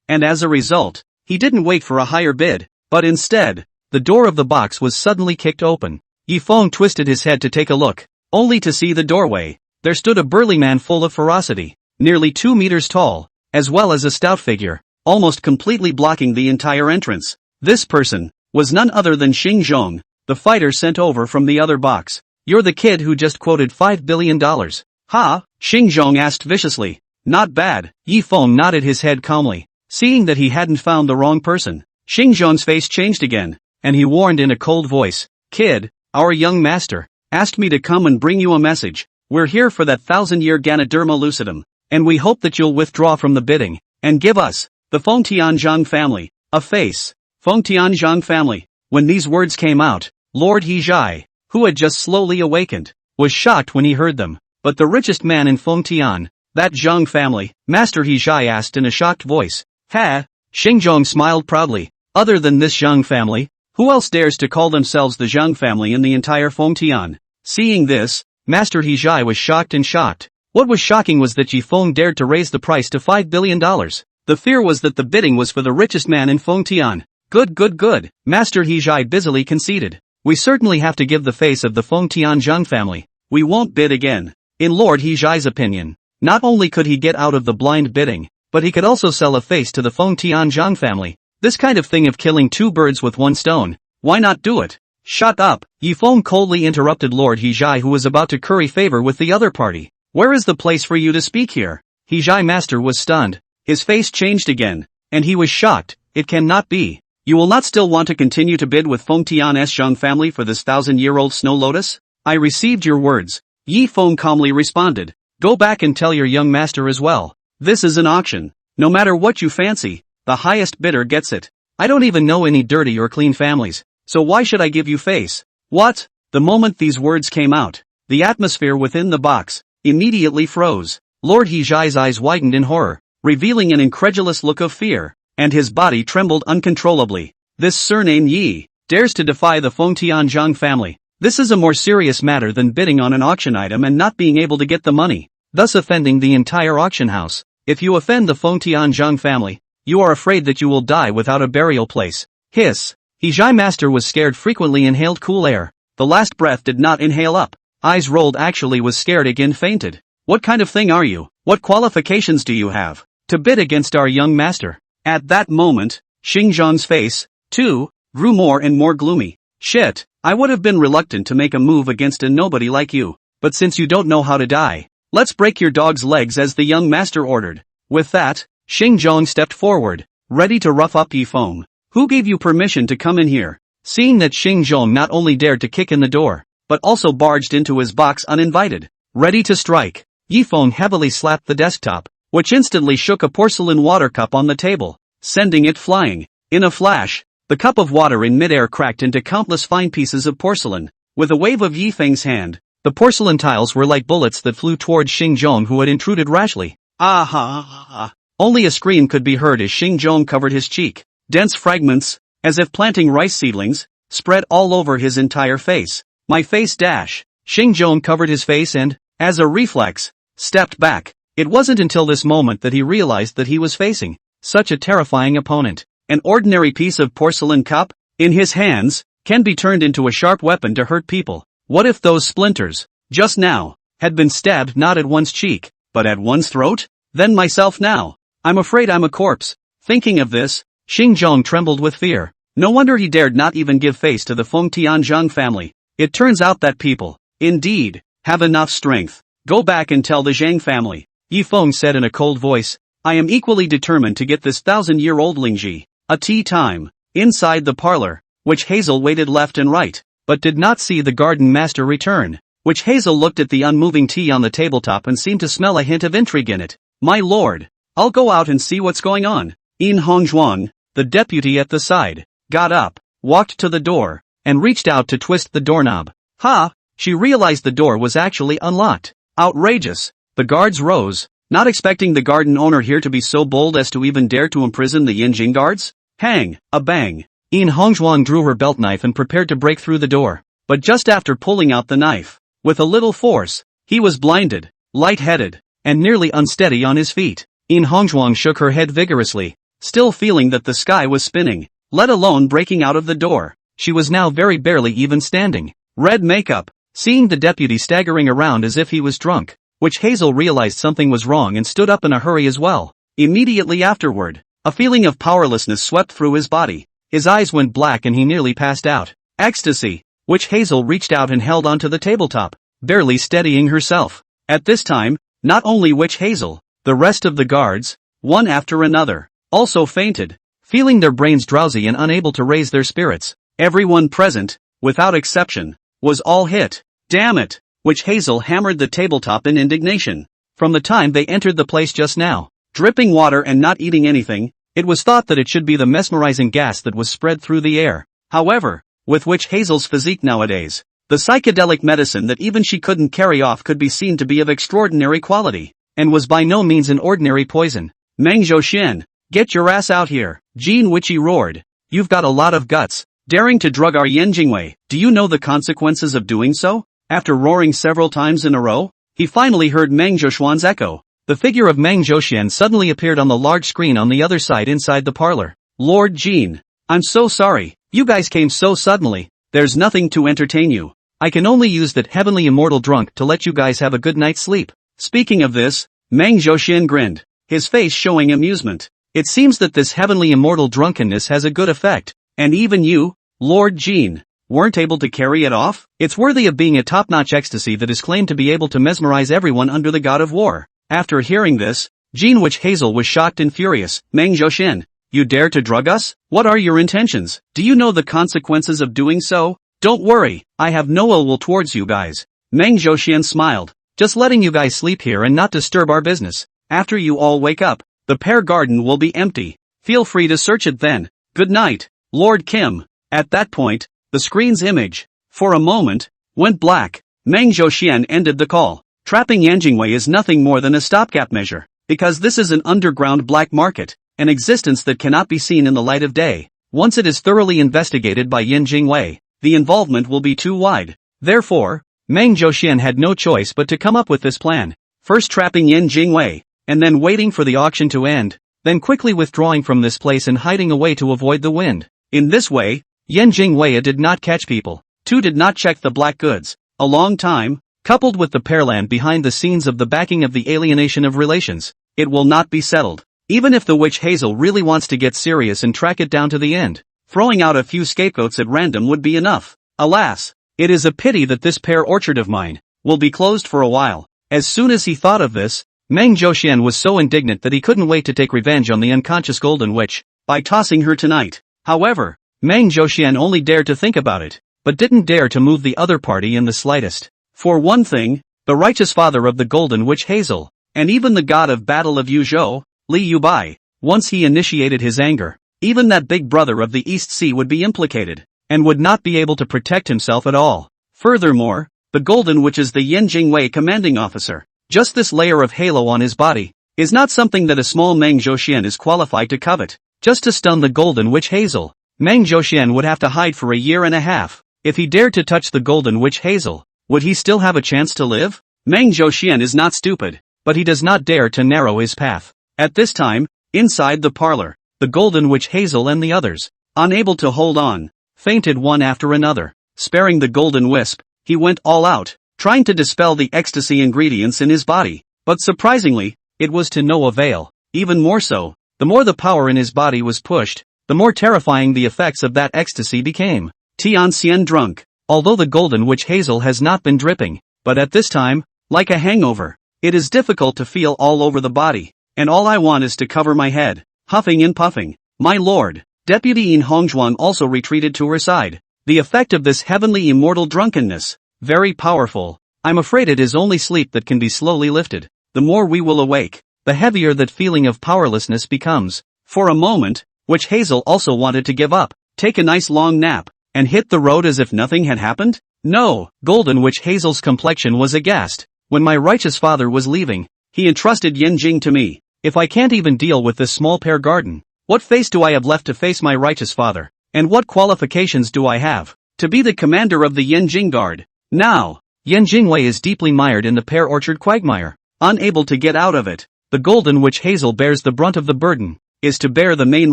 and as a result, he didn't wait for a higher bid, but instead, the door of the box was suddenly kicked open. Yifeng twisted his head to take a look, only to see the doorway. There stood a burly man full of ferocity, nearly 2 meters tall, as well as a stout figure, almost completely blocking the entire entrance. This person was none other than Xingzhong, the fighter sent over from the other box. You're the kid who just quoted $5 billion. Ha? Xingzhong asked viciously. Not bad. Yifeng nodded his head calmly. Seeing that he hadn't found the wrong person, Xingzhong's face changed again, and he warned in a cold voice. Kid, our young master, asked me to come and bring you a message. We're here for that 1,000-year Ganoderma lucidum, and we hope that you'll withdraw from the bidding, and give us, the Fengtianzhang family, a face. Fengtianzhang family. When these words came out, Lord Hezhai, who had just slowly awakened, was shocked when he heard them. But the richest man in Fengtian, that Zhang family, Master Hezhai asked in a shocked voice. Ha! Xingzhong smiled proudly. Other than this Zhang family, who else dares to call themselves the Zhang family in the entire Fengtian? Seeing this, Master Hezhai was shocked and shocked. What was shocking was that Yifeng dared to raise the price to $5 billion. The fear was that the bidding was for the richest man in Fengtian. Good. Master Hezhai busily conceded. We certainly have to give the face of the Fengtianzhang family. We won't bid again. In Lord Hezhai's opinion, not only could he get out of the blind bidding, but he could also sell a face to the Fengtianzhang family. This kind of thing of killing two birds with one stone, why not do it? Shut up! Yifeng coldly interrupted Lord Hezhai, who was about to curry favor with the other party. Where is the place for you to speak here? Hezhai master was stunned. His face changed again, and he was shocked. It cannot be. You will not still want to continue to bid with Fengtian's Zhang family for this 1,000-year-old snow lotus? I received your words. Yifeng calmly responded. Go back and tell your young master as well. This is an auction. No matter what you fancy, the highest bidder gets it. I don't even know any dirty or clean families, so why should I give you face? What? The moment these words came out, the atmosphere within the box immediately froze. Lord Hezhai's eyes widened in horror, revealing an incredulous look of fear, and his body trembled uncontrollably. This surname Yi dares to defy the Fengtianzhang family. This is a more serious matter than bidding on an auction item and not being able to get the money, thus offending the entire auction house. If you offend the Fengtianzhang family, you are afraid that you will die without a burial place. Hiss! Hijai Master was scared, frequently inhaled cool air. The last breath did not inhale up. Eyes rolled, actually was scared again, fainted. What kind of thing are you? What qualifications do you have to bid against our young master? At that moment, Xingzhang's face, too, grew more and more gloomy. Shit, I would have been reluctant to make a move against a nobody like you, but since you don't know how to die, let's break your dog's legs as the young master ordered. With that, Xingzhang stepped forward, ready to rough up Yifeng. Who gave you permission to come in here? Seeing that Xingzhang not only dared to kick in the door, but also barged into his box uninvited, ready to strike, Yifeng heavily slapped the desktop, which instantly shook a porcelain water cup on the table, sending it flying. In a flash, the cup of water in midair cracked into countless fine pieces of porcelain. With a wave of Yifeng's hand, the porcelain tiles were like bullets that flew towards Xingzhang, who had intruded rashly. Ah ha ha ha. Only a scream could be heard as Xingzhang covered his cheek. Dense fragments, as if planting rice seedlings, spread all over his entire face. My face dash. Xingzhang covered his face and, as a reflex, stepped back. It wasn't until this moment that he realized that he was facing such a terrifying opponent. An ordinary piece of porcelain cup, in his hands, can be turned into a sharp weapon to hurt people. What if those splinters, just now, had been stabbed not at one's cheek, but at one's throat? Then myself now. I'm afraid I'm a corpse. Thinking of this, Xingzhang trembled with fear. No wonder he dared not even give face to the Feng Tianzhang family. It turns out that people, indeed, have enough strength. Go back and tell the Zhang family, Yifeng said in a cold voice. I am equally determined to get this 1,000-year-old Lingji. A tea time. Inside the parlor, Witch Hazel waited left and right, but did not see the garden master return. Witch Hazel looked at the unmoving tea on the tabletop and seemed to smell a hint of intrigue in it. My lord, I'll go out and see what's going on. Yin Hongzhuang, the deputy at the side, got up, walked to the door, and reached out to twist the doorknob. Ha! She realized the door was actually unlocked. Outrageous. The guards rose, not expecting the garden owner here to be so bold as to even dare to imprison the Yinjing guards. Hang, a bang. Yin Hongzhuang drew her belt knife and prepared to break through the door. But just after pulling out the knife, with a little force, he was blinded, light-headed, and nearly unsteady on his feet. Yin Hongzhuang shook her head vigorously, still feeling that the sky was spinning, let alone breaking out of the door. She was now very barely even standing. Red makeup. Seeing the deputy staggering around as if he was drunk, Witch Hazel realized something was wrong and stood up in a hurry as well. Immediately afterward, a feeling of powerlessness swept through his body. His eyes went black and he nearly passed out. Ecstasy. Witch Hazel reached out and held onto the tabletop, barely steadying herself. At this time, not only Witch Hazel, the rest of the guards, one after another, also fainted, feeling their brains drowsy and unable to raise their spirits. Everyone present, without exception, was all hit. Damn it! Witch Hazel hammered the tabletop in indignation. From the time they entered the place just now, dripping water and not eating anything, it was thought that it should be the mesmerizing gas that was spread through the air. However, with Witch Hazel's physique nowadays, the psychedelic medicine that even she couldn't carry off could be seen to be of extraordinary quality, and was by no means an ordinary poison. Meng Zhouxian, get your ass out here, Jean Witchy roared. You've got a lot of guts. Daring to drug our Yanjingwei, do you know the consequences of doing so? After roaring several times in a row, he finally heard Meng Zhouxian's echo. The figure of Meng Zhouxian suddenly appeared on the large screen on the other side inside the parlor. Lord Jean, I'm so sorry, you guys came so suddenly, there's nothing to entertain you. I can only use that heavenly immortal drunk to let you guys have a good night's sleep. Speaking of this, Meng Zhouxian grinned, his face showing amusement. It seems that this heavenly immortal drunkenness has a good effect. And even you, Lord Jean, weren't able to carry it off? It's worthy of being a top-notch ecstasy that is claimed to be able to mesmerize everyone under the god of war. After hearing this, Jean Witch Hazel was shocked and furious. Meng Zhouxian, you dare to drug us? What are your intentions? Do you know the consequences of doing so? Don't worry, I have no ill will towards you guys. Meng Zhouxian smiled. Just letting you guys sleep here and not disturb our business. After you all wake up, the pear garden will be empty. Feel free to search it then. Good night. Lord Kim. At that point, the screen's image, for a moment, went black. Meng Zhouxian ended the call. Trapping Yanjingwei is nothing more than a stopgap measure, because this is an underground black market, an existence that cannot be seen in the light of day. Once it is thoroughly investigated by Yanjingwei, the involvement will be too wide. Therefore, Meng Zhouxian had no choice but to come up with this plan. First trapping Yanjingwei, and then waiting for the auction to end, then quickly withdrawing from this place and hiding away to avoid the wind. In this way, Yan Jingwei did not catch people. 2 did not check the black goods. A long time, coupled with the pearland behind the scenes of the backing of the alienation of relations, it will not be settled. Even if the witch Hazel really wants to get serious and track it down to the end, throwing out a few scapegoats at random would be enough. Alas, it is a pity that this pear orchard of mine will be closed for a while. As soon as he thought of this, Meng Zhouxian was so indignant that he couldn't wait to take revenge on the unconscious golden witch by tossing her tonight. However, Meng Zhouxian only dared to think about it, but didn't dare to move the other party in the slightest. For one thing, the righteous father of the golden witch Hazel, and even the god of battle of Yuzhou, Li Yubai, once he initiated his anger, even that big brother of the East Sea would be implicated, and would not be able to protect himself at all. Furthermore, the golden witch is the Yan Jingwei commanding officer. Just this layer of halo on his body is not something that a small Meng Zhouxian is qualified to covet. Just to stun the golden witch Hazel, Meng Zhouxian would have to hide for a year and a half. If he dared to touch the golden witch Hazel, would he still have a chance to live? Meng Zhouxian is not stupid, but he does not dare to narrow his path. At this time, inside the parlor, the golden witch Hazel and the others, unable to hold on, fainted one after another. Sparing the golden wisp, he went all out, trying to dispel the ecstasy ingredients in his body. But surprisingly, it was to no avail. Even more so, the more the power in his body was pushed, the more terrifying the effects of that ecstasy became. Tianxian drunk. Although the golden witch Hazel has not been dripping, but at this time, like a hangover, it is difficult to feel all over the body, and all I want is to cover my head. Huffing and puffing. My lord, Deputy Yin Hongzhuang also retreated to her side. The effect of this heavenly immortal drunkenness, very powerful. I'm afraid it is only sleep that can be slowly lifted. The more we will awake, the heavier that feeling of powerlessness becomes. For a moment, witch Hazel also wanted to give up, take a nice long nap, and hit the road as if nothing had happened? No, golden witch Hazel's complexion was aghast. When my righteous father was leaving, he entrusted Yan Jing to me. If I can't even deal with this small pear garden, what face do I have left to face my righteous father? And what qualifications do I have to be the commander of the Yan Jing Guard? Now, Yan Jingwei is deeply mired in the pear orchard quagmire, unable to get out of it. The golden witch Hazel bears the brunt of the burden, is to bear the main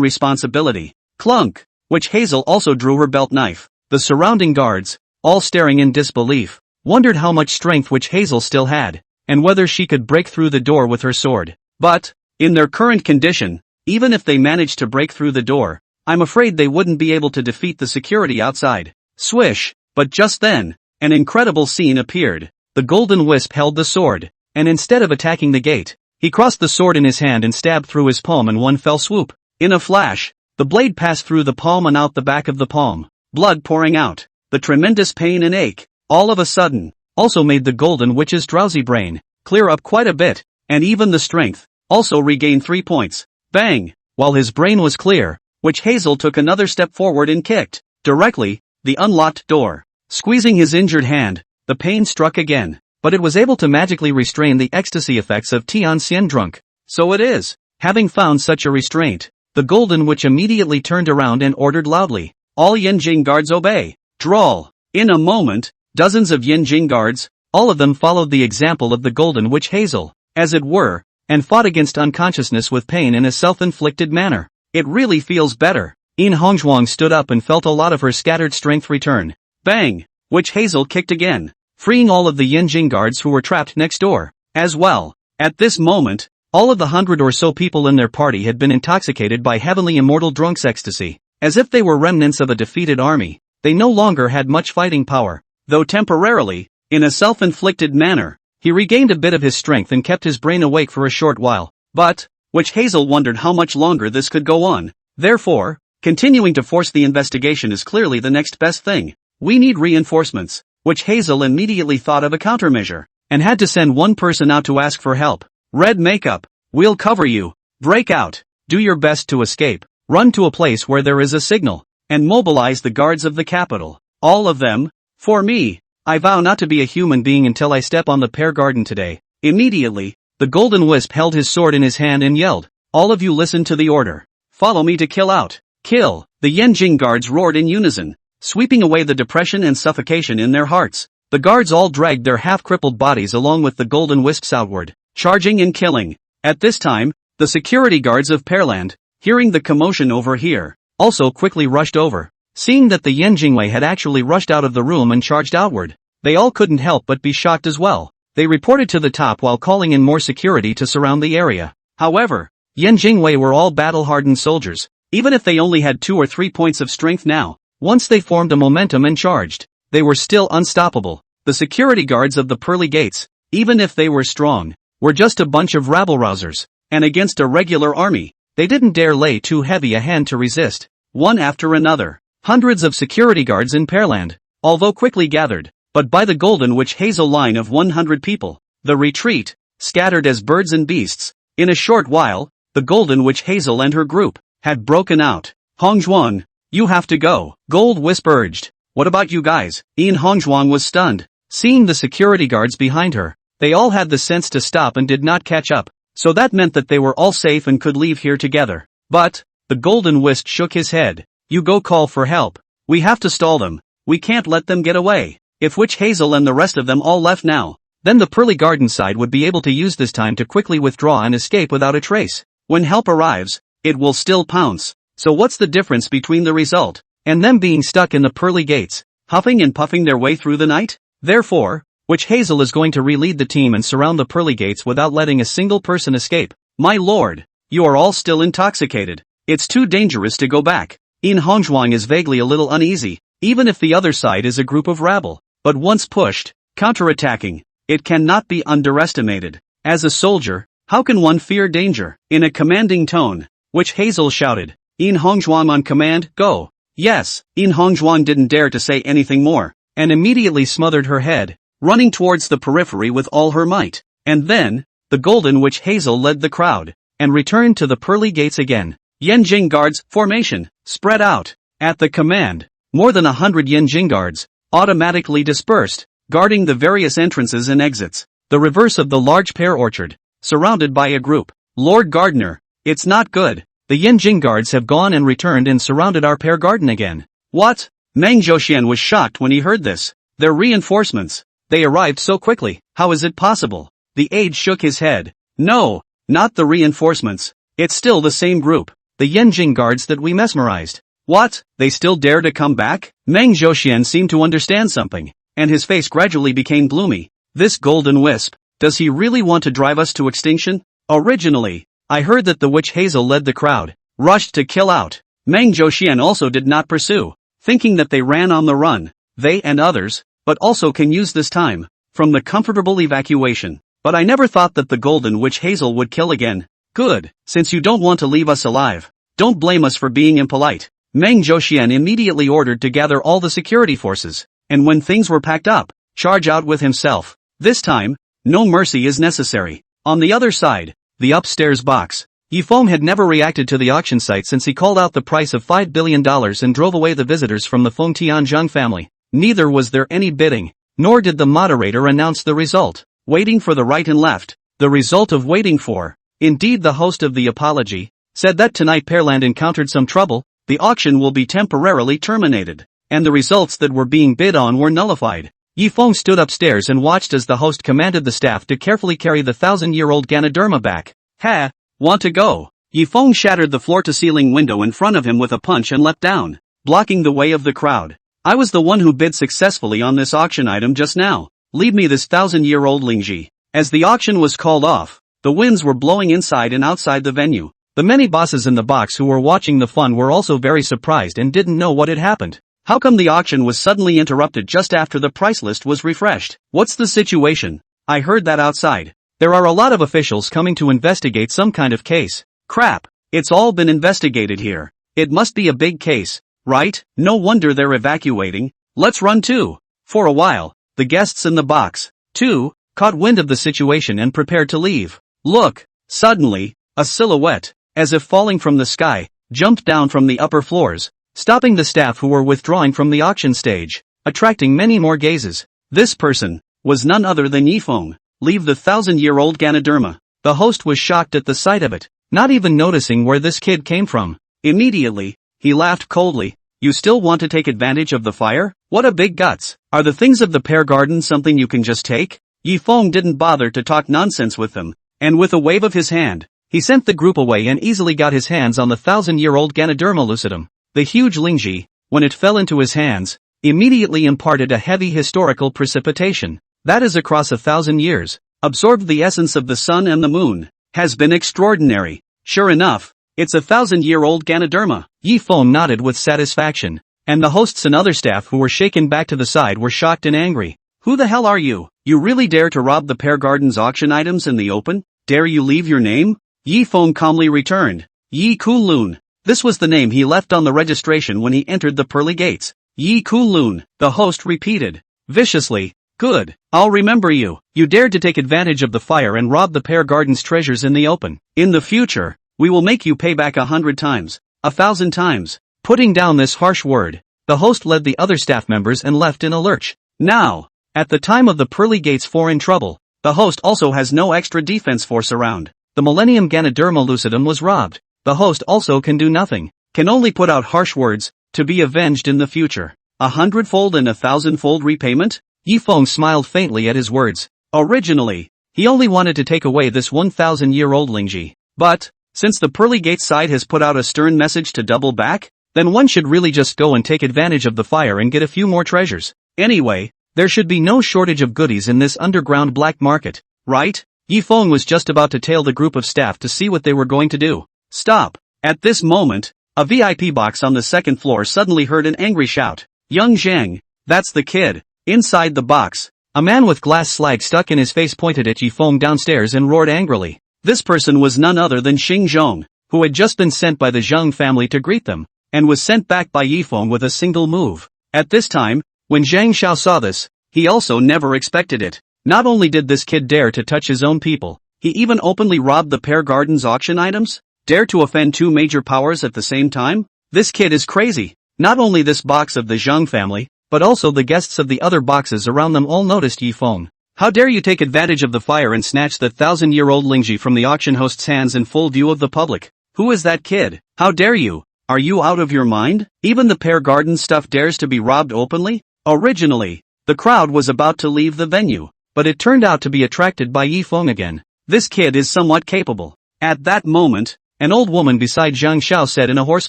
responsibility. Clunk! Witch Hazel also drew her belt knife. The surrounding guards, all staring in disbelief, wondered how much strength witch Hazel still had, and whether she could break through the door with her sword. But, in their current condition, even if they managed to break through the door, I'm afraid they wouldn't be able to defeat the security outside. Swish! But just then, an incredible scene appeared. The golden wisp held the sword, and instead of attacking the gate, he crossed the sword in his hand and stabbed through his palm in one fell swoop. In a flash, the blade passed through the palm and out the back of the palm, blood pouring out. The tremendous pain and ache, all of a sudden, also made the golden witch's drowsy brain clear up quite a bit, and even the strength also regained 3 points. Bang! While his brain was clear, witch Hazel took another step forward and kicked directly the unlocked door. Squeezing his injured hand, the pain struck again, but it was able to magically restrain the ecstasy effects of Tianxian drunk. So it is. Having found such a restraint, the golden witch immediately turned around and ordered loudly, "All Yanjing guards obey." Drawl. In a moment, dozens of Yanjing guards, all of them followed the example of the golden witch Hazel, as it were, and fought against unconsciousness with pain in a self-inflicted manner. It really feels better. Yin Hongzhuang stood up and felt a lot of her scattered strength return. Bang! Witch Hazel kicked again, freeing all of the Yanjing guards who were trapped next door, as well. At this moment, all of the 100 or so people in their party had been intoxicated by heavenly immortal drunk's ecstasy, as if they were remnants of a defeated army. They no longer had much fighting power, though temporarily, in a self-inflicted manner, he regained a bit of his strength and kept his brain awake for a short while. But, Witch Hazel wondered how much longer this could go on. Therefore, continuing to force the investigation is clearly the next best thing. We need reinforcements. Witch Hazel immediately thought of a countermeasure, and had to send one person out to ask for help. Red makeup. We'll cover you. Break out. Do your best to escape. Run to a place where there is a signal, and mobilize the guards of the capital. All of them. For me, I vow not to be a human being until I step on the pear garden today. Immediately, the golden wisp held his sword in his hand and yelled, "All of you listen to the order. Follow me to kill out." Kill! The Yanjing guards roared in unison, sweeping away the depression and suffocation in their hearts. The guards all dragged their half-crippled bodies along with the golden wisps outward, charging and killing. At this time, the security guards of Pearland, hearing the commotion over here, also quickly rushed over. Seeing that the Yan Jingwei had actually rushed out of the room and charged outward, they all couldn't help but be shocked as well. They reported to the top while calling in more security to surround the area. However, Yan Jingwei were all battle-hardened soldiers, even if they only had 2 or 3 points of strength now. Once they formed a momentum and charged, they were still unstoppable. The security guards of the pearly gates, even if they were strong, were just a bunch of rabble-rousers, and against a regular army, they didn't dare lay too heavy a hand to resist. One after another, hundreds of security guards in Pearland, although quickly gathered, but by the Golden Witch Hazel line of 100 people, the retreat, scattered as birds and beasts. In a short while, the Golden Witch Hazel and her group had broken out. Hongzhuang, you have to go, Gold Wisp urged. What about you guys? Hongzhuang was stunned. Seeing the security guards behind her, they all had the sense to stop and did not catch up, so that meant that they were all safe and could leave here together. But, the Golden Wisp shook his head. You go call for help. We have to stall them. We can't let them get away. If Witch Hazel and the rest of them all left now, then the Pearly Garden side would be able to use this time to quickly withdraw and escape without a trace. When help arrives, it will still pounce. So what's the difference between the result and them being stuck in the pearly gates, huffing and puffing their way through the night? Therefore, Witch Hazel is going to re-lead the team and surround the pearly gates without letting a single person escape. My lord, you are all still intoxicated. It's too dangerous to go back. Hongzhuang is vaguely a little uneasy, even if the other side is a group of rabble. But once pushed, counterattacking, it cannot be underestimated. As a soldier, how can one fear danger? In a commanding tone, Witch Hazel shouted. Hongzhuang on command, go. Yes, Hongzhuang didn't dare to say anything more, and immediately smothered her head, running towards the periphery with all her might. And then, the Golden Witch Hazel led the crowd, and returned to the pearly gates again. Yanjing guards, formation, spread out. At the command, more than 100 Yanjing guards automatically dispersed, guarding the various entrances and exits. The reverse of the large pear orchard, surrounded by a group. Lord Gardener, it's not good. The Yanjing guards have gone and returned and surrounded our pear garden again. What? Meng Zhouxian was shocked when he heard this. Their reinforcements. They arrived so quickly. How is it possible? The aide shook his head. No, not the reinforcements. It's still the same group. The Yanjing guards that we mesmerized. What? They still dare to come back? Meng Zhouxian seemed to understand something, and his face gradually became gloomy. This Golden Wisp, does he really want to drive us to extinction? Originally, I heard that the Witch Hazel led the crowd, rushed to kill out. Meng Zhouxian also did not pursue, thinking that they ran on the run, they and others, but also can use this time, from the comfortable evacuation. But I never thought that the Golden Witch Hazel would kill again. Good, since you don't want to leave us alive, don't blame us for being impolite. Meng Zhouxian immediately ordered to gather all the security forces, and when things were packed up, charge out with himself. This time, no mercy is necessary. On the other side, the upstairs box. Yifeng had never reacted to the auction site since he called out the price of $5 billion and drove away the visitors from the Feng Tianzhang family. Neither was there any bidding, nor did the moderator announce the result. Waiting for the right and left, the result of waiting for. Indeed, the host of the apology said that tonight Pearland encountered some trouble. The auction will be temporarily terminated, and the results that were being bid on were nullified. Yifeng stood upstairs and watched as the host commanded the staff to carefully carry the 1,000-year-old Ganoderma back. Ha! Want to go? Yifeng shattered the floor-to-ceiling window in front of him with a punch and leapt down, blocking the way of the crowd. I was the one who bid successfully on this auction item just now. Leave me this 1,000-year-old Lingji. As the auction was called off, the winds were blowing inside and outside the venue. The many bosses in the box who were watching the fun were also very surprised and didn't know what had happened. How come the auction was suddenly interrupted just after the price list was refreshed? What's the situation? I heard that outside. There are a lot of officials coming to investigate some kind of case. Crap. It's all been investigated here. It must be a big case, right? No wonder they're evacuating. Let's run too. For a while, the guests in the box, too, caught wind of the situation and prepared to leave. Look, suddenly, a silhouette, as if falling from the sky, jumped down from the upper floors, stopping the staff who were withdrawing from the auction stage, attracting many more gazes. This person was none other than Yifeng. Leave the 1,000-year-old Ganoderma. The host was shocked at the sight of it, not even noticing where this kid came from. Immediately, he laughed coldly. You still want to take advantage of the fire? What a big guts. Are the things of the pear garden something you can just take? Yifeng didn't bother to talk nonsense with them, and with a wave of his hand, he sent the group away and easily got his hands on the 1,000-year-old Ganoderma lucidum. The huge Lingji, when it fell into his hands, immediately imparted a heavy historical precipitation, that is across 1,000 years, absorbed the essence of the sun and the moon, has been extraordinary. Sure enough, it's 1,000-year-old Ganoderma. Yi Feng nodded with satisfaction, and the hosts and other staff who were shaken back to the side were shocked and angry. Who the hell are you? You really dare to rob the Pear Garden's auction items in the open? Dare you leave your name? Yi Feng calmly returned. Yi Kunlun. This was the name he left on the registration when he entered the pearly gates. Yi Kunlun, the host repeated, viciously. Good, I'll remember you. You dared to take advantage of the fire and rob the Pear Garden's treasures in the open. In the future, we will make you pay back 100 times, 1,000 times. Putting down this harsh word, the host led the other staff members and left in a lurch. Now, at the time of the pearly gates in trouble, the host also has no extra defense force around. The Millennium Ganoderma lucidum was robbed. The host also can do nothing, can only put out harsh words, to be avenged in the future. 100-fold and 1,000-fold repayment? Yi Feng smiled faintly at his words. Originally, he only wanted to take away this 1,000-year-old Lingji. But, since the pearly gates side has put out a stern message to double back, then one should really just go and take advantage of the fire and get a few more treasures. Anyway, there should be no shortage of goodies in this underground black market, right? Yi Feng was just about to tail the group of staff to see what they were going to do. Stop! At this moment, a VIP box on the second floor suddenly heard an angry shout. Young Zhang, that's the kid. Inside the box, a man with glass slag stuck in his face pointed at Yi Feng downstairs and roared angrily. This person was none other than Xing Zhong, who had just been sent by the Zhang family to greet them, and was sent back by Yi Feng with a single move. At this time, when Zhang Xiao saw this, he also never expected it. Not only did this kid dare to touch his own people, he even openly robbed the Pear Garden's auction items? Dare to offend two major powers at the same time? This kid is crazy. Not only this box of the Zhang family, but also the guests of the other boxes around them all noticed Yi Feng. How dare you take advantage of the fire and snatch the 1,000-year-old Lingji from the auction host's hands in full view of the public? Who is that kid? How dare you? Are you out of your mind? Even the Pear Garden stuff dares to be robbed openly? Originally, the crowd was about to leave the venue, but it turned out to be attracted by Yi Feng again. This kid is somewhat capable. At that moment, an old woman beside Zhang Xiao said in a hoarse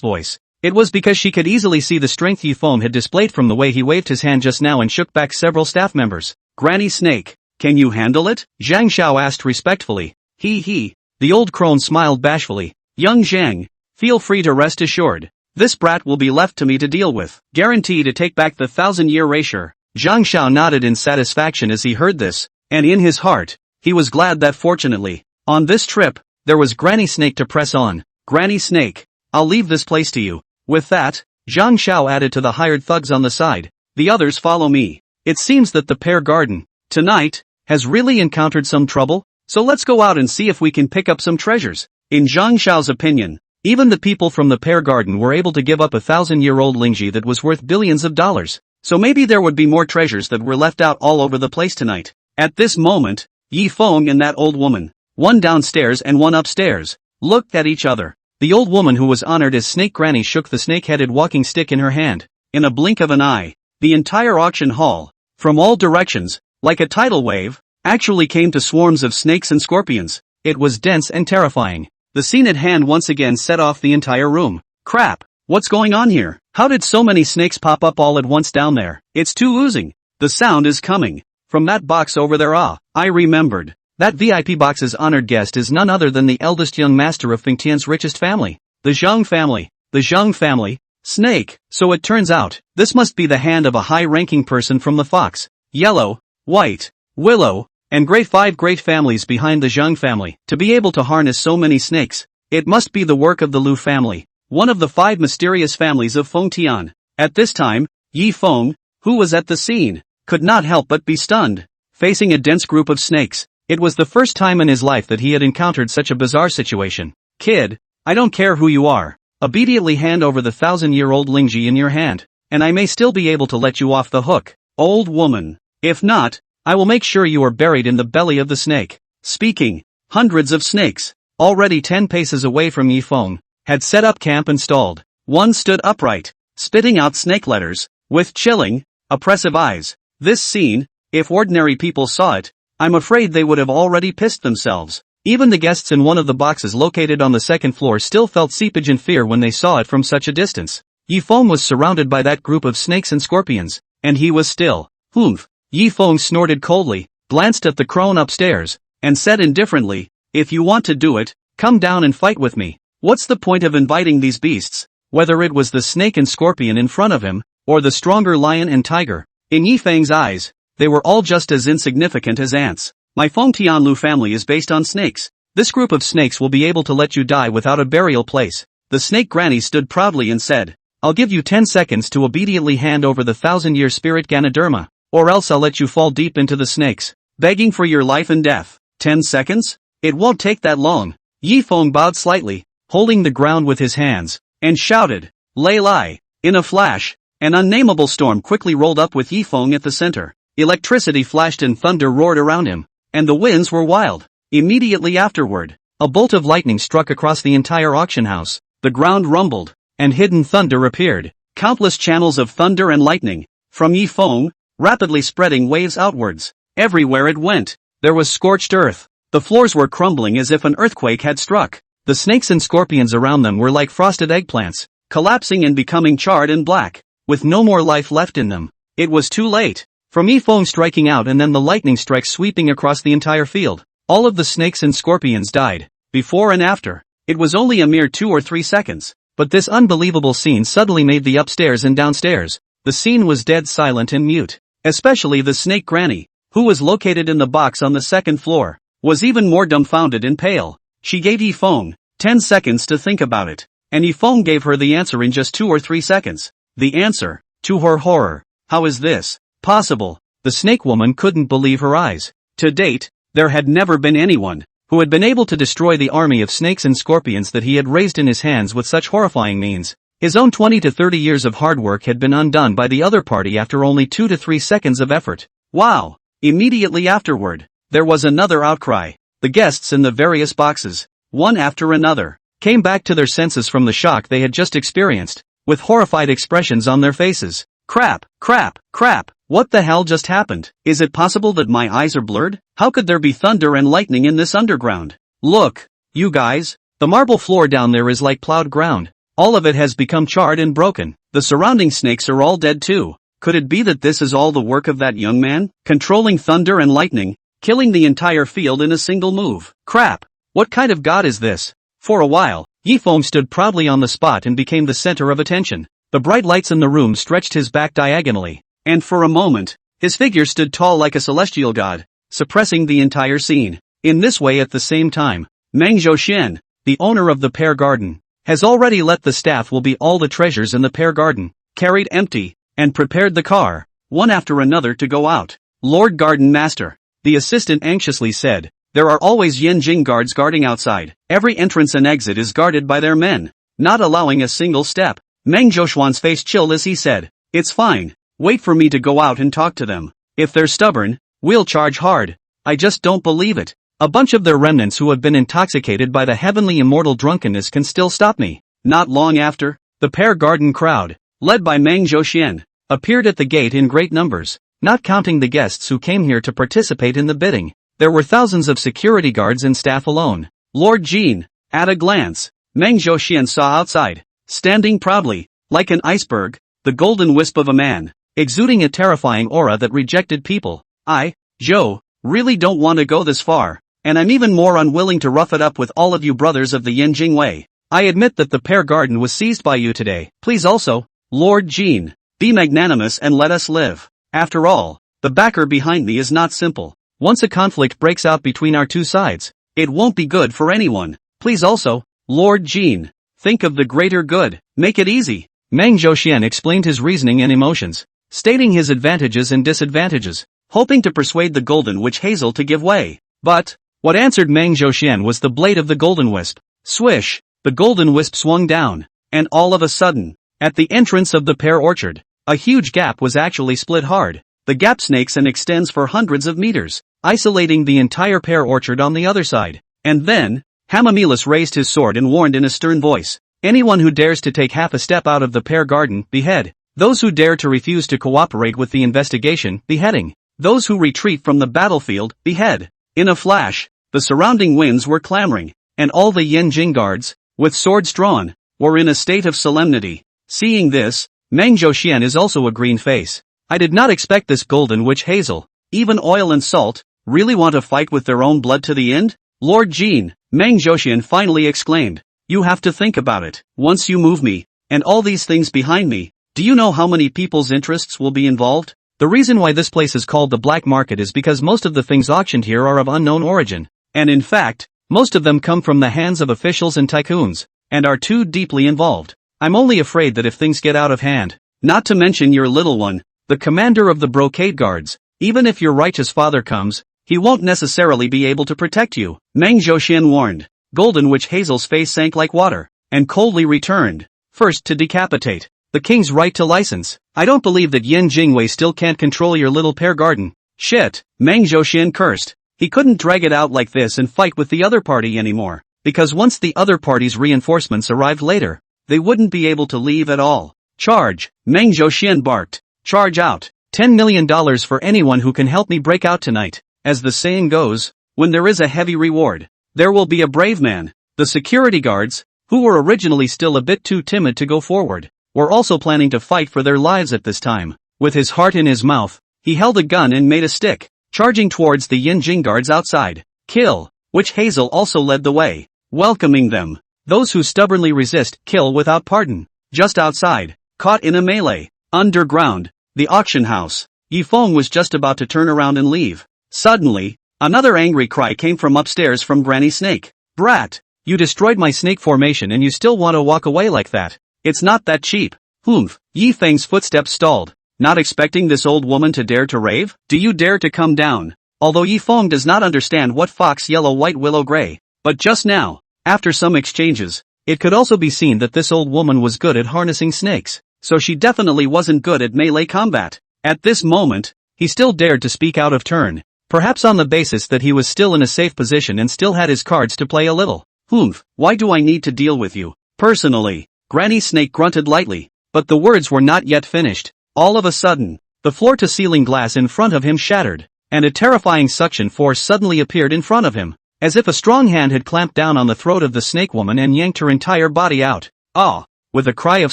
voice. It was because she could easily see the strength Yi Feng had displayed from the way he waved his hand just now and shook back several staff members. Granny Snake, can you handle it? Zhang Xiao asked respectfully. He. The old crone smiled bashfully. Young Zhang, feel free to rest assured. This brat will be left to me to deal with. Guarantee to take back the 1,000-year erasure. Zhang Xiao nodded in satisfaction as he heard this, and in his heart, he was glad that fortunately, on this trip, there was Granny Snake to press on. Granny Snake, I'll leave this place to you. With that, Zhang Xiao added to the hired thugs on the side. The others follow me. It seems that the Pear Garden, tonight, has really encountered some trouble, so let's go out and see if we can pick up some treasures. In Zhang Xiao's opinion, even the people from the Pear Garden were able to give up 1,000-year-old Lingji that was worth billions of dollars. So maybe there would be more treasures that were left out all over the place tonight. At this moment, Yi Feng and that old woman, one downstairs and one upstairs, looked at each other. The old woman who was honored as Snake Granny shook the snake-headed walking stick in her hand. In a blink of an eye, the entire auction hall, from all directions, like a tidal wave, actually came to swarms of snakes and scorpions. It was dense and terrifying. The scene at hand once again set off the entire room. Crap! What's going on here? How did so many snakes pop up all at once down there? It's too oozing. The sound is coming from that box over there. I remembered. That VIP box's honored guest is none other than the eldest young master of Fengtian's richest family. The Zhang family. The Zhang family? Snake. So it turns out, this must be the hand of a high-ranking person from the Fox, Yellow, White, Willow, and Gray, 5 great families behind the Zhang family. To be able to harness so many snakes, it must be the work of the Lu family, one of the 5 mysterious families of Fengtian. At this time, Yi Feng, who was at the scene, could not help but be stunned. Facing a dense group of snakes, it was the first time in his life that he had encountered such a bizarre situation. Kid, I don't care who you are. Immediately hand over the 1,000-year-old Lingji in your hand, and I may still be able to let you off the hook. Old woman. If not, I will make sure you are buried in the belly of the snake. Speaking, hundreds of snakes, already 10 paces away from Yi Feng, had set up camp and stalled. One stood upright, spitting out snake letters, with chilling, oppressive eyes. This scene, if ordinary people saw it, I'm afraid they would have already pissed themselves. Even the guests in one of the boxes located on the second floor still felt seepage and fear when they saw it from such a distance. Yifeng was surrounded by that group of snakes and scorpions, and he was still. Humph. Yifeng snorted coldly, glanced at the crone upstairs, and said indifferently, "If you want to do it, come down and fight with me. What's the point of inviting these beasts?" Whether it was the snake and scorpion in front of him, or the stronger lion and tiger, in Yifeng's eyes, they were all just as insignificant as ants. My Feng Tianlu family is based on snakes. This group of snakes will be able to let you die without a burial place. The snake granny stood proudly and said, "I'll give you 10 seconds to obediently hand over the 1,000-year spirit Ganoderma, or else I'll let you fall deep into the snakes, begging for your life and death." 10 seconds? It won't take that long. Yifeng bowed slightly, holding the ground with his hands, and shouted, "Lay lie." In a flash, an unnameable storm quickly rolled up with Yifeng at the center. Electricity flashed and thunder roared around him, and the winds were wild. Immediately afterward, a bolt of lightning struck across the entire auction house. The ground rumbled, and hidden thunder appeared. Countless channels of thunder and lightning, from Yifeng, rapidly spreading waves outwards. Everywhere it went, there was scorched earth. The floors were crumbling as if an earthquake had struck. The snakes and scorpions around them were like frosted eggplants, collapsing and becoming charred and black, with no more life left in them. It was too late. From Yifeng striking out and then the lightning strike sweeping across the entire field, all of the snakes and scorpions died. Before and after, it was only a mere 2 or 3 seconds. But this unbelievable scene suddenly made the upstairs and downstairs. The scene was dead silent and mute. Especially the snake granny, who was located in the box on the second floor, was even more dumbfounded and pale. She gave Yifeng 10 seconds to think about it, and Yifeng gave her the answer in just 2 or 3 seconds. The answer, to her horror. How is this possible? The snake woman couldn't believe her eyes. To date, there had never been anyone who had been able to destroy the army of snakes and scorpions that he had raised in his hands with such horrifying means. His own 20 to 30 years of hard work had been undone by the other party after only 2 to 3 seconds of effort. Wow! Immediately afterward, there was another outcry. The guests in the various boxes, one after another, came back to their senses from the shock they had just experienced, with horrified expressions on their faces. Crap, crap, crap, what the hell just happened? Is it possible that my eyes are blurred? How could there be thunder and lightning in this underground? Look, you guys, the marble floor down there is like plowed ground. All of it has become charred and broken. The surrounding snakes are all dead too. Could it be that this is all the work of that young man? Controlling thunder and lightning, killing the entire field in a single move. Crap! What kind of god is this? For a while, Yifeng stood proudly on the spot and became the center of attention. The bright lights in the room stretched his back diagonally, and for a moment, his figure stood tall like a celestial god, suppressing the entire scene. In this way at the same time, Meng Zhouxian, the owner of the pear garden, has already let the staff will be all the treasures in the pear garden, carried empty, and prepared the car, one after another to go out. Lord Garden Master, the assistant anxiously said, there are always Yanjing guards guarding outside. Every entrance and exit is guarded by their men, not allowing a single step. Meng Zhouxuan's face chilled as he said, it's fine, wait for me to go out and talk to them. If they're stubborn, we'll charge hard. I just don't believe it. A bunch of their remnants who have been intoxicated by the heavenly immortal drunkenness can still stop me. Not long after, the pear garden crowd, led by Meng Zhouxian, appeared at the gate in great numbers. Not counting the guests who came here to participate in the bidding, there were thousands of security guards and staff alone. Lord Jean, at a glance, Meng Zhouxian saw outside, standing proudly, like an iceberg, the golden wisp of a man, exuding a terrifying aura that rejected people. I, Zhou, really don't want to go this far, and I'm even more unwilling to rough it up with all of you brothers of the Yanjing way. I admit that the pear garden was seized by you today. Please also, Lord Jean, be magnanimous and let us live. After all, the backer behind me is not simple. Once a conflict breaks out between our two sides, it won't be good for anyone. Please also, Lord Jean, think of the greater good. Make it easy. Meng Zhouxian explained his reasoning and emotions, stating his advantages and disadvantages, hoping to persuade the golden witch Hazel to give way. But, what answered Meng Zhouxian was the blade of the golden wisp. Swish, the golden wisp swung down, and all of a sudden, at the entrance of the pear orchard, a huge gap was actually split hard. The gap snakes and extends for hundreds of meters, isolating the entire pear orchard on the other side. And then, Hamamelis raised his sword and warned in a stern voice, anyone who dares to take half a step out of the pear garden, behead. Those who dare to refuse to cooperate with the investigation, beheading. Those who retreat from the battlefield, behead. In a flash, the surrounding winds were clamoring, and all the Yanjing guards, with swords drawn, were in a state of solemnity. Seeing this, Meng Zhoxian is also a green face. I did not expect this golden witch Hazel, even oil and salt, really want to fight with their own blood to the end? Lord Jean, Meng Zhoxian finally exclaimed. You have to think about it. Once you move me, and all these things behind me, do you know how many people's interests will be involved? The reason why this place is called the black market is because most of the things auctioned here are of unknown origin, and in fact, most of them come from the hands of officials and tycoons, and are too deeply involved. I'm only afraid that if things get out of hand, not to mention your little one, the commander of the brocade guards, even if your righteous father comes, he won't necessarily be able to protect you, Meng Zhoxian warned. Golden Witch Hazel's face sank like water, and coldly returned. First to decapitate. The king's right to license. I don't believe that Yin Jingwei still can't control your little pear garden. Shit, Meng Zhoxian cursed. He couldn't drag it out like this and fight with the other party anymore, because once the other party's reinforcements arrived later, they wouldn't be able to leave at all. Charge, Meng Zhoxian barked. Charge out. $10 million for anyone who can help me break out tonight. As the saying goes, when there is a heavy reward, there will be a brave man. The security guards, who were originally still a bit too timid to go forward, were also planning to fight for their lives at this time. With his heart in his mouth, he held a gun and made a stick, charging towards the Yin Jing guards outside. Kill, Witch Hazel also led the way, welcoming them. Those who stubbornly resist, kill without pardon. Just outside, caught in a melee, underground, the auction house. Yifeng was just about to turn around and leave. Suddenly, another angry cry came from upstairs from Granny Snake. Brat, you destroyed my snake formation and you still want to walk away like that. It's not that cheap. Humph. Yifeng's footsteps stalled. Not expecting this old woman to dare to rave? Do you dare to come down? Although Yifeng does not understand what fox yellow white willow gray, but just now, after some exchanges, it could also be seen that this old woman was good at harnessing snakes, so she definitely wasn't good at melee combat. At this moment, he still dared to speak out of turn, perhaps on the basis that he was still in a safe position and still had his cards to play a little. Humph, why do I need to deal with you, personally? Granny Snake grunted lightly, but the words were not yet finished. All of a sudden, the floor-to-ceiling glass in front of him shattered, and a terrifying suction force suddenly appeared in front of him, as if a strong hand had clamped down on the throat of the snake woman and yanked her entire body out. Ah! With a cry of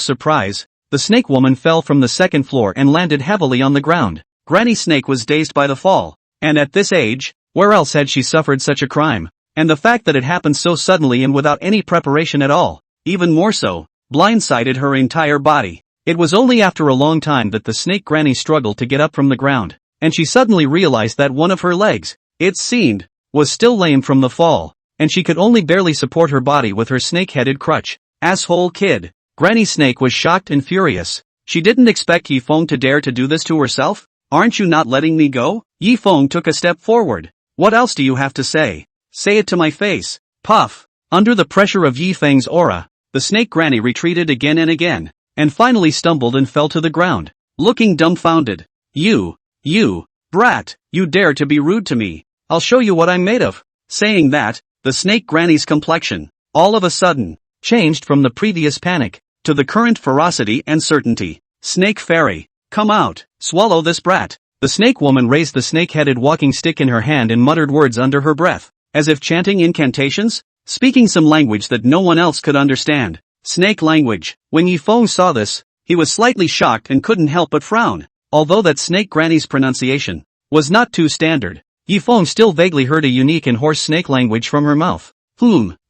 surprise, the snake woman fell from the second floor and landed heavily on the ground. Granny Snake was dazed by the fall, and at this age, where else had she suffered such a crime? And the fact that it happened so suddenly and without any preparation at all, even more so, blindsided her entire body. It was only after a long time that the snake granny struggled to get up from the ground, and she suddenly realized that one of her legs, it seemed, was still lame from the fall, and she could only barely support her body with her snake-headed crutch. Asshole kid. Granny Snake was shocked and furious. She didn't expect Yifeng to dare to do this to herself. Aren't you not letting me go? Yifeng took a step forward. What else do you have to say? Say it to my face. Puff. Under the pressure of Yifeng's aura, the snake granny retreated again and again, and finally stumbled and fell to the ground, looking dumbfounded. You, brat, you dare to be rude to me. I'll show you what I'm made of. Saying that, the snake granny's complexion, all of a sudden, changed from the previous panic, to the current ferocity and certainty. Snake fairy, come out, swallow this brat. The snake woman raised the snake-headed walking stick in her hand and muttered words under her breath, as if chanting incantations, speaking some language that no one else could understand. Snake language. When Yifeng saw this, he was slightly shocked and couldn't help but frown. Although that snake granny's pronunciation was not too standard, Yifeng still vaguely heard a unique and hoarse snake language from her mouth.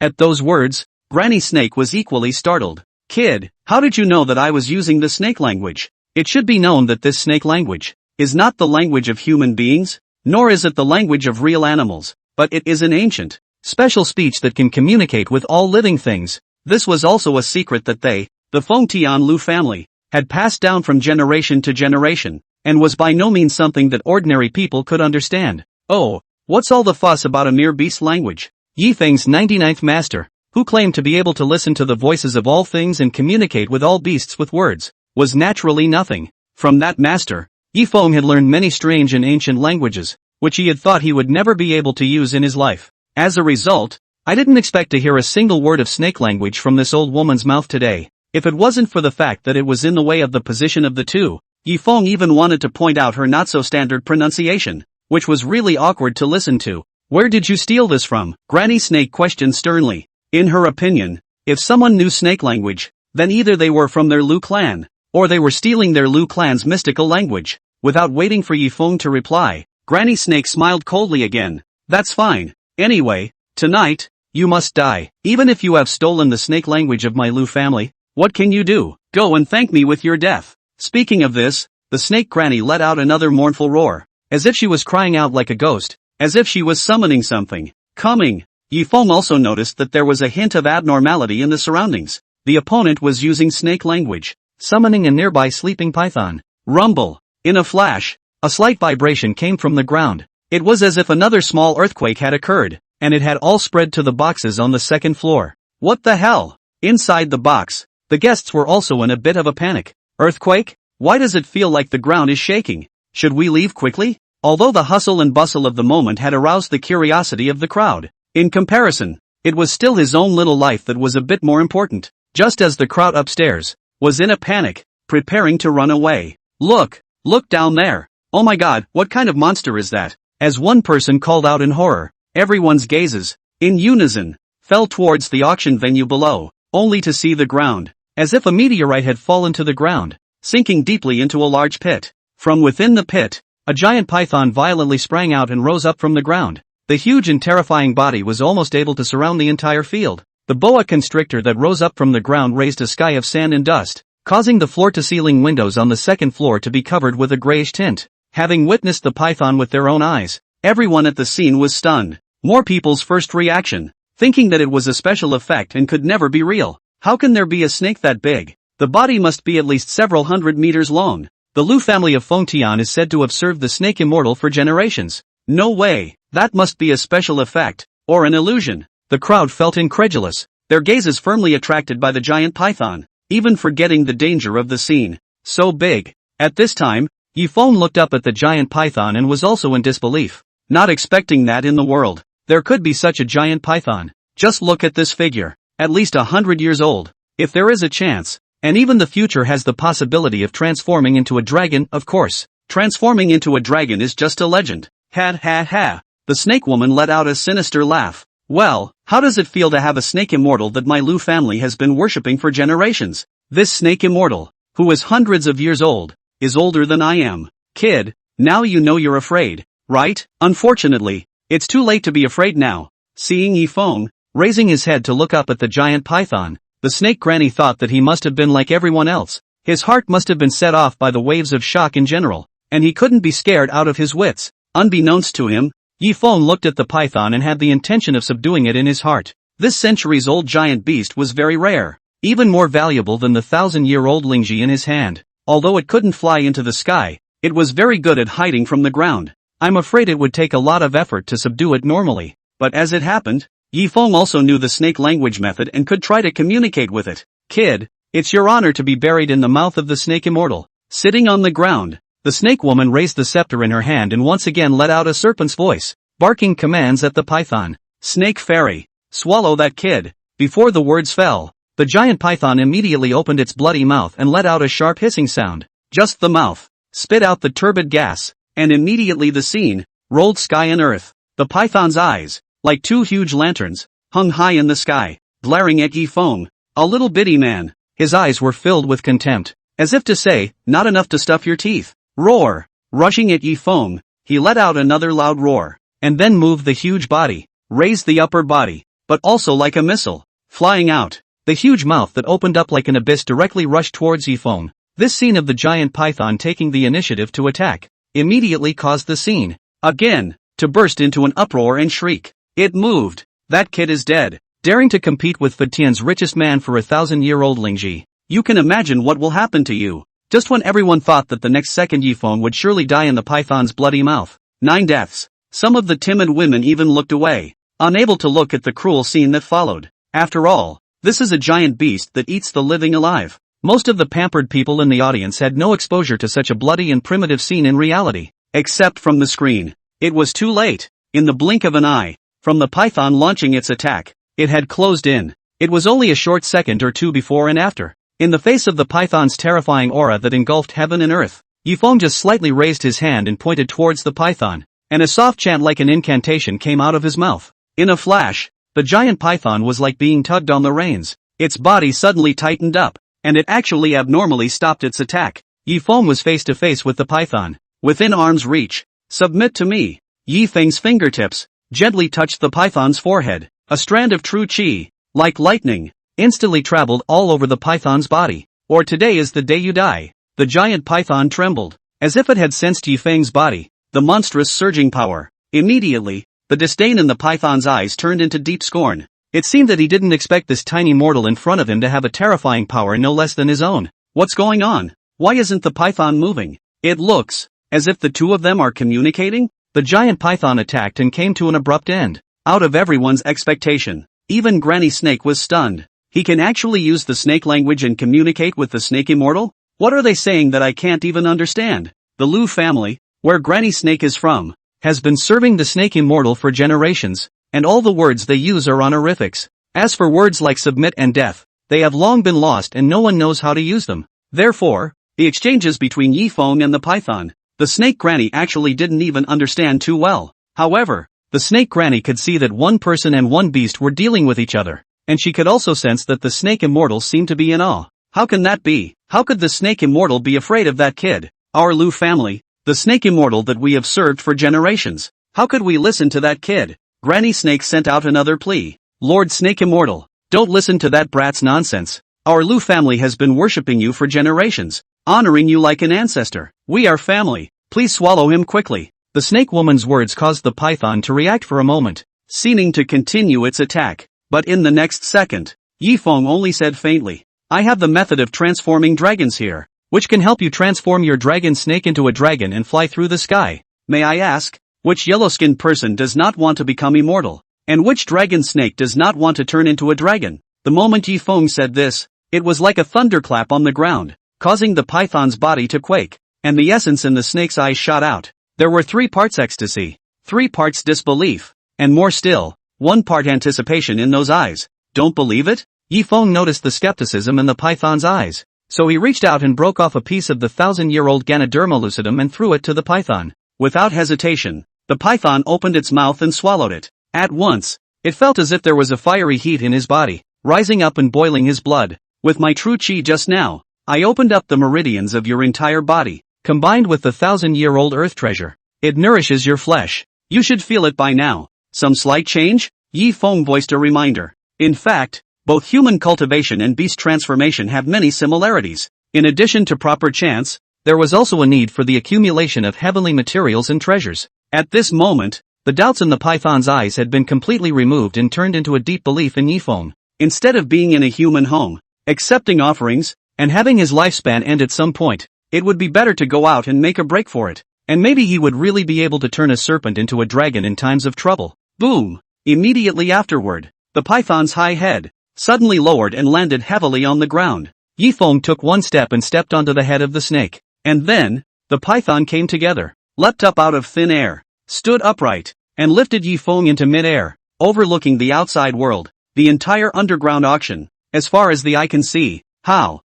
At those words, Granny Snake was equally startled. Kid, how did you know that I was using the snake language? It should be known that this snake language is not the language of human beings, nor is it the language of real animals, but it is an ancient, special speech that can communicate with all living things. This was also a secret that they, the Feng Tianlu family, had passed down from generation to generation, and was by no means something that ordinary people could understand. Oh, what's all the fuss about a mere beast language? Yifeng's 99th master, who claimed to be able to listen to the voices of all things and communicate with all beasts with words, was naturally nothing. From that master, Yifeng had learned many strange and ancient languages, which he had thought he would never be able to use in his life. As a result, I didn't expect to hear a single word of snake language from this old woman's mouth today. If it wasn't for the fact that it was in the way of the position of the two, Yifeng even wanted to point out her not-so-standard pronunciation, which was really awkward to listen to. Where did you steal this from? Granny Snake questioned sternly. In her opinion, if someone knew snake language, Then either they were from their Lu clan, or they were stealing their Lu clan's mystical language. Without waiting for Yifeng to reply, Granny Snake smiled coldly again. That's fine. Anyway, tonight, you must die. Even if you have stolen the snake language of my Lu family, what can you do? Go and thank me with your death. Speaking of this, the snake granny let out another mournful roar, as if she was crying out like a ghost, as if she was summoning something coming. Yifeng also noticed that there was a hint of abnormality in the surroundings. The opponent was using snake language, summoning a nearby sleeping python. Rumble. In a flash, a slight vibration came from the ground. It was as if another small earthquake had occurred, and it had all spread to the boxes on the second floor. What the hell? Inside the box, the guests were also in a bit of a panic. Earthquake? Why does it feel like the ground is shaking? Should we leave quickly? Although the hustle and bustle of the moment had aroused the curiosity of the crowd, in comparison, it was still his own little life that was a bit more important. Just as the crowd upstairs was in a panic, preparing to run away. Look down there. Oh my god, what kind of monster is that? As one person called out in horror, everyone's gazes, in unison, fell towards the auction venue below, only to see the ground, as if a meteorite had fallen to the ground, sinking deeply into a large pit. From within the pit, a giant python violently sprang out and rose up from the ground. The huge and terrifying body was almost able to surround the entire field. The boa constrictor that rose up from the ground raised a sky of sand and dust, causing the floor-to-ceiling windows on the second floor to be covered with a grayish tint. Having witnessed the python with their own eyes, everyone at the scene was stunned. More people's first reaction, thinking that it was a special effect and could never be real. How can there be a snake that big? The body must be at least several hundred meters long. The Lu family of Fengtian is said to have served the snake immortal for generations. No way, that must be a special effect, or an illusion. The crowd felt incredulous, their gazes firmly attracted by the giant python, even forgetting the danger of the scene. So big. At this time, Yifeng looked up at the giant python and was also in disbelief, not expecting that in the world there could be such a giant python. Just look at this figure, at least 100 years old. If there is a chance, and even the future has the possibility of transforming into a dragon, of course. Transforming into a dragon is just a legend. Ha ha ha. The snake woman let out a sinister laugh. Well, how does it feel to have a snake immortal that my Lu family has been worshipping for generations? This snake immortal, who is hundreds of years old, is older than I am. Kid, now you know you're afraid, right? Unfortunately, it's too late to be afraid now. Seeing Yifeng, raising his head to look up at the giant python, the snake granny thought that he must have been like everyone else. His heart must have been set off by the waves of shock in general, and he couldn't be scared out of his wits. Unbeknownst to him, Yifeng looked at the python and had the intention of subduing it in his heart. This centuries-old giant beast was very rare, even more valuable than the 1,000-year-old Lingji in his hand. Although it couldn't fly into the sky, it was very good at hiding from the ground. I'm afraid it would take a lot of effort to subdue it normally, but as it happened, Yifeng also knew the snake language method and could try to communicate with it. Kid, it's your honor to be buried in the mouth of the snake immortal. Sitting on the ground, the snake woman raised the scepter in her hand and once again let out a serpent's voice, barking commands at the python. Snake fairy, swallow that kid. Before the words fell, the giant python immediately opened its bloody mouth and let out a sharp hissing sound. Just the mouth spit out the turbid gas, and immediately the scene rolled sky and earth. The python's eyes, like two huge lanterns, hung high in the sky, glaring at Yifeng, a little bitty man. His eyes were filled with contempt, as if to say, not enough to stuff your teeth. Roar! Rushing at Yifeng, he let out another loud roar, and then moved the huge body, raised the upper body, but also like a missile, flying out. The huge mouth that opened up like an abyss directly rushed towards Yifeng. This scene of the giant python taking the initiative to attack immediately caused the scene, again, to burst into an uproar and shriek. It moved. That kid is dead. Daring to compete with Futian's richest man for 1,000-year-old Lingji. You can imagine what will happen to you. Just when everyone thought that the next second Yifeng would surely die in the python's bloody mouth. 9 deaths. Some of the timid women even looked away, unable to look at the cruel scene that followed. After all, this is a giant beast that eats the living alive. Most of the pampered people in the audience had no exposure to such a bloody and primitive scene in reality, except from the screen. It was too late. In the blink of an eye, from the python launching its attack, it had closed in. It was only a short second or two before and after. In the face of the python's terrifying aura that engulfed heaven and earth, Yifeng just slightly raised his hand and pointed towards the python, and a soft chant like an incantation came out of his mouth. In a flash, the giant python was like being tugged on the reins. Its body suddenly tightened up, and it actually abnormally stopped its attack. Yi Feng was face to face with the python. Within arm's reach. Submit to me. Yi Feng's fingertips gently touched the python's forehead. A strand of true qi, like lightning, instantly traveled all over the python's body. Or today is the day you die. The giant python trembled, as if it had sensed Yi Feng's body, the monstrous surging power. Immediately, the disdain in the python's eyes turned into deep scorn. It seemed that he didn't expect this tiny mortal in front of him to have a terrifying power no less than his own. What's going on? Why isn't the python moving? It looks as if the two of them are communicating. The giant python attacked and came to an abrupt end. Out of everyone's expectation, even Granny Snake was stunned. He can actually use the snake language and communicate with the snake immortal? What are they saying that I can't even understand? The Lu family, where Granny Snake is from, has been serving the snake immortal for generations, and all the words they use are honorifics. As for words like submit and death, they have long been lost and no one knows how to use them. Therefore, the exchanges between Yi Feng and the python, the snake granny actually didn't even understand too well. However, the snake granny could see that one person and one beast were dealing with each other, and she could also sense that the snake immortal seemed to be in awe. How can that be? How could the snake immortal be afraid of that kid? Our Lu family, the snake immortal that we have served for generations. How could we listen to that kid? Granny Snake sent out another plea. Lord Snake Immortal, don't listen to that brat's nonsense. Our Lu family has been worshipping you for generations, honoring you like an ancestor. We are family. Please swallow him quickly. The snake woman's words caused the python to react for a moment, seeming to continue its attack. But in the next second, Yi Feng only said faintly, I have the method of transforming dragons here, which can help you transform your dragon snake into a dragon and fly through the sky. May I ask, which yellow-skinned person does not want to become immortal? And which dragon snake does not want to turn into a dragon? The moment Yi Feng said this, it was like a thunderclap on the ground, causing the python's body to quake, and the essence in the snake's eyes shot out. There were 3 parts ecstasy, 3 parts disbelief, and more still, 1 part anticipation in those eyes. Don't believe it? Yi Feng noticed the skepticism in the python's eyes, so he reached out and broke off a piece of the 1,000-year-old Ganoderma lucidum and threw it to the python. Without hesitation, the python opened its mouth and swallowed it. At once, it felt as if there was a fiery heat in his body, rising up and boiling his blood. With my true qi just now, I opened up the meridians of your entire body, combined with the 1,000-year-old earth treasure. It nourishes your flesh. You should feel it by now. Some slight change? Yi Feng voiced a reminder. In fact, both human cultivation and beast transformation have many similarities. In addition to proper chance, there was also a need for the accumulation of heavenly materials and treasures. At this moment, the doubts in the python's eyes had been completely removed and turned into a deep belief in Yi Feng. Instead of being in a human home, accepting offerings, and having his lifespan end at some point, it would be better to go out and make a break for it. And maybe he would really be able to turn a serpent into a dragon in times of trouble. Boom! Immediately afterward, the python's high head suddenly lowered and landed heavily on the ground. Yi Feng took one step and stepped onto the head of the snake. And then, the python came together, leapt up out of thin air, stood upright, and lifted Yi Feng into mid-air, overlooking the outside world, the entire underground auction, as far as the eye can see. How?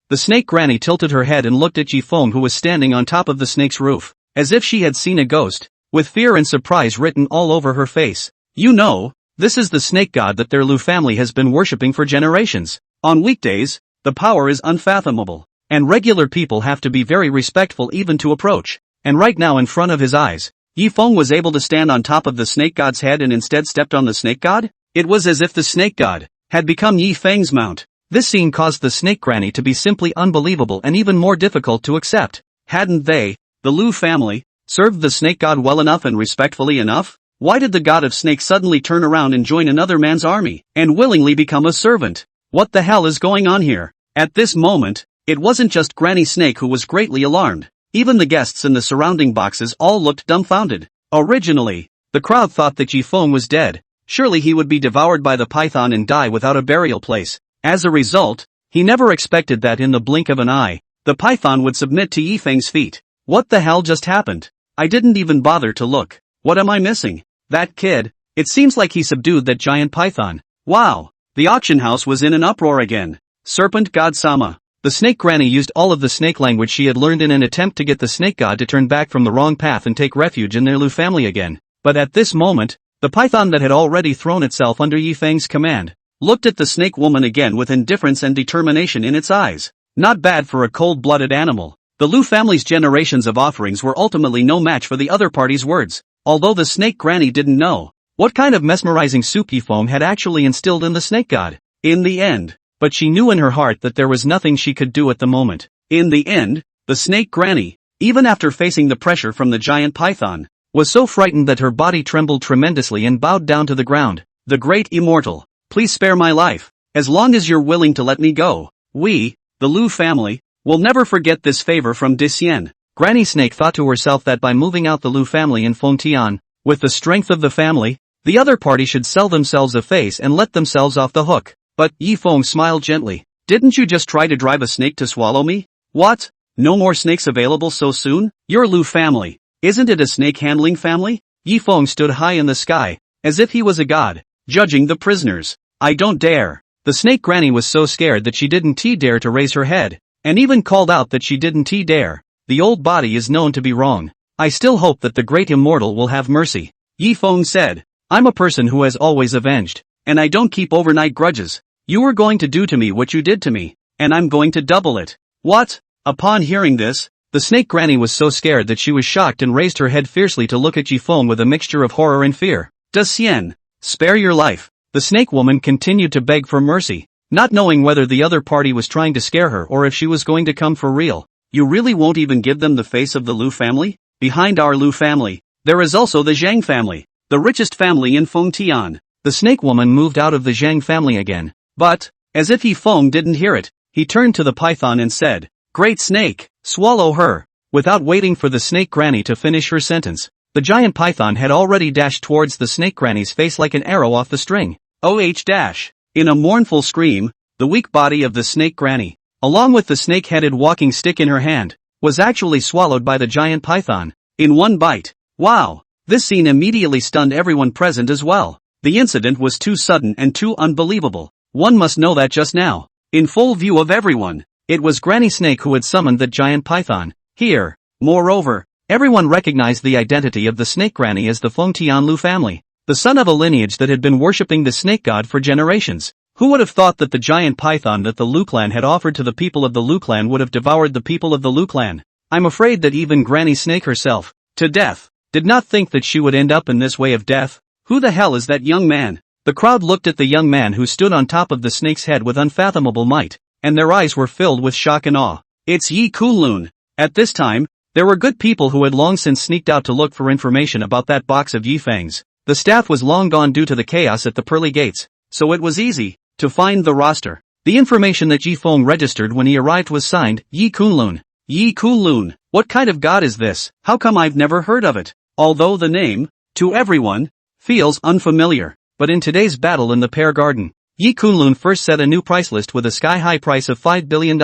The snake granny tilted her head and looked at Yi Feng, who was standing on top of the snake's roof, as if she had seen a ghost, with fear and surprise written all over her face. You know, this is the snake god that their Lu family has been worshipping for generations. On weekdays, the power is unfathomable, and regular people have to be very respectful even to approach. And right now in front of his eyes, Yi Feng was able to stand on top of the snake god's head and instead stepped on the snake god? It was as if the snake god had become Yi Feng's mount. This scene caused the snake granny to be simply unbelievable and even more difficult to accept. Hadn't they, the Lu family, served the snake god well enough and respectfully enough? Why did the god of snakes suddenly turn around and join another man's army, and willingly become a servant? What the hell is going on here? At this moment, it wasn't just Granny Snake who was greatly alarmed. Even the guests in the surrounding boxes all looked dumbfounded. Originally, the crowd thought that Yi Feng was dead. Surely he would be devoured by the python and die without a burial place. As a result, he never expected that in the blink of an eye, the python would submit to Yi Feng's feet. What the hell just happened? I didn't even bother to look. What am I missing? That kid, it seems like he subdued that giant python. Wow! The auction house was in an uproar again. Serpent God Sama. The snake granny used all of the snake language she had learned in an attempt to get the snake god to turn back from the wrong path and take refuge in their Lu family again. But at this moment, the python that had already thrown itself under Yi Feng's command, looked at the snake woman again with indifference and determination in its eyes. Not bad for a cold-blooded animal. The Lu family's generations of offerings were ultimately no match for the other party's words, although the snake granny didn't know what kind of mesmerizing soup Yifeng had actually instilled in the snake god. In the end, but she knew in her heart that there was nothing she could do at the moment. In the end, the snake granny, even after facing the pressure from the giant python, was so frightened that her body trembled tremendously and bowed down to the ground. The great immortal, please spare my life. As long as you're willing to let me go, we, the Lu family, will never forget this favor from Disian. Granny Snake thought to herself that by moving out the Lu family in Fengtian, with the strength of the family, the other party should sell themselves a face and let themselves off the hook. But Yifeng smiled gently. Didn't you just try to drive a snake to swallow me? What? No more snakes available so soon? Your Lu family, isn't it a snake handling family? Yifeng stood high in the sky, as if he was a god, judging the prisoners. I don't dare. The snake granny was so scared that she didn't dare to raise her head, and even called out that she didn't dare. The old body is known to be wrong. I still hope that the great immortal will have mercy. Yifeng said. I'm a person who has always avenged, and I don't keep overnight grudges. You were going to do to me what you did to me, and I'm going to double it. What? Upon hearing this, the snake granny was so scared that she was shocked and raised her head fiercely to look at Yifeng with a mixture of horror and fear. Disian, spare your life. The snake woman continued to beg for mercy, not knowing whether the other party was trying to scare her or if she was going to come for real. You really won't even give them the face of the Lu family? Behind our Lu family, there is also the Zhang family, the richest family in Fengtian. The snake woman moved out of the Zhang family again, but, as if Yifeng didn't hear it, he turned to the python and said, Great snake, swallow her. Without waiting for the snake granny to finish her sentence, the giant python had already dashed towards the snake granny's face like an arrow off the string. Dash. In a mournful scream, the weak body of the snake granny, along with the snake-headed walking stick in her hand, was actually swallowed by the giant python, in one bite. Wow! This scene immediately stunned everyone present as well. The incident was too sudden and too unbelievable. One must know that just now, in full view of everyone, it was Granny Snake who had summoned that giant python. Here, moreover, everyone recognized the identity of the snake granny as the Fengtian Lu family, the son of a lineage that had been worshipping the snake god for generations. Who would have thought that the giant python that the Lu clan had offered to the people of the Lu clan would have devoured the people of the Lu clan? I'm afraid that even Granny Snake herself, to death, did not think that she would end up in this way of death. Who the hell is that young man? The crowd looked at the young man who stood on top of the snake's head with unfathomable might, and their eyes were filled with shock and awe. It's Yi Kunlun. At this time, there were good people who had long since sneaked out to look for information about that box of Yifangs. The staff was long gone due to the chaos at the pearly gates, so it was easy to find the roster. The information that Yifeng registered when he arrived was signed, Yi Kunlun. Yi Kunlun, what kind of god is this? How come I've never heard of it? Although the name, to everyone, feels unfamiliar, but in today's battle in the Pear Garden, Yi Kunlun first set a new price list with a sky-high price of $5 billion,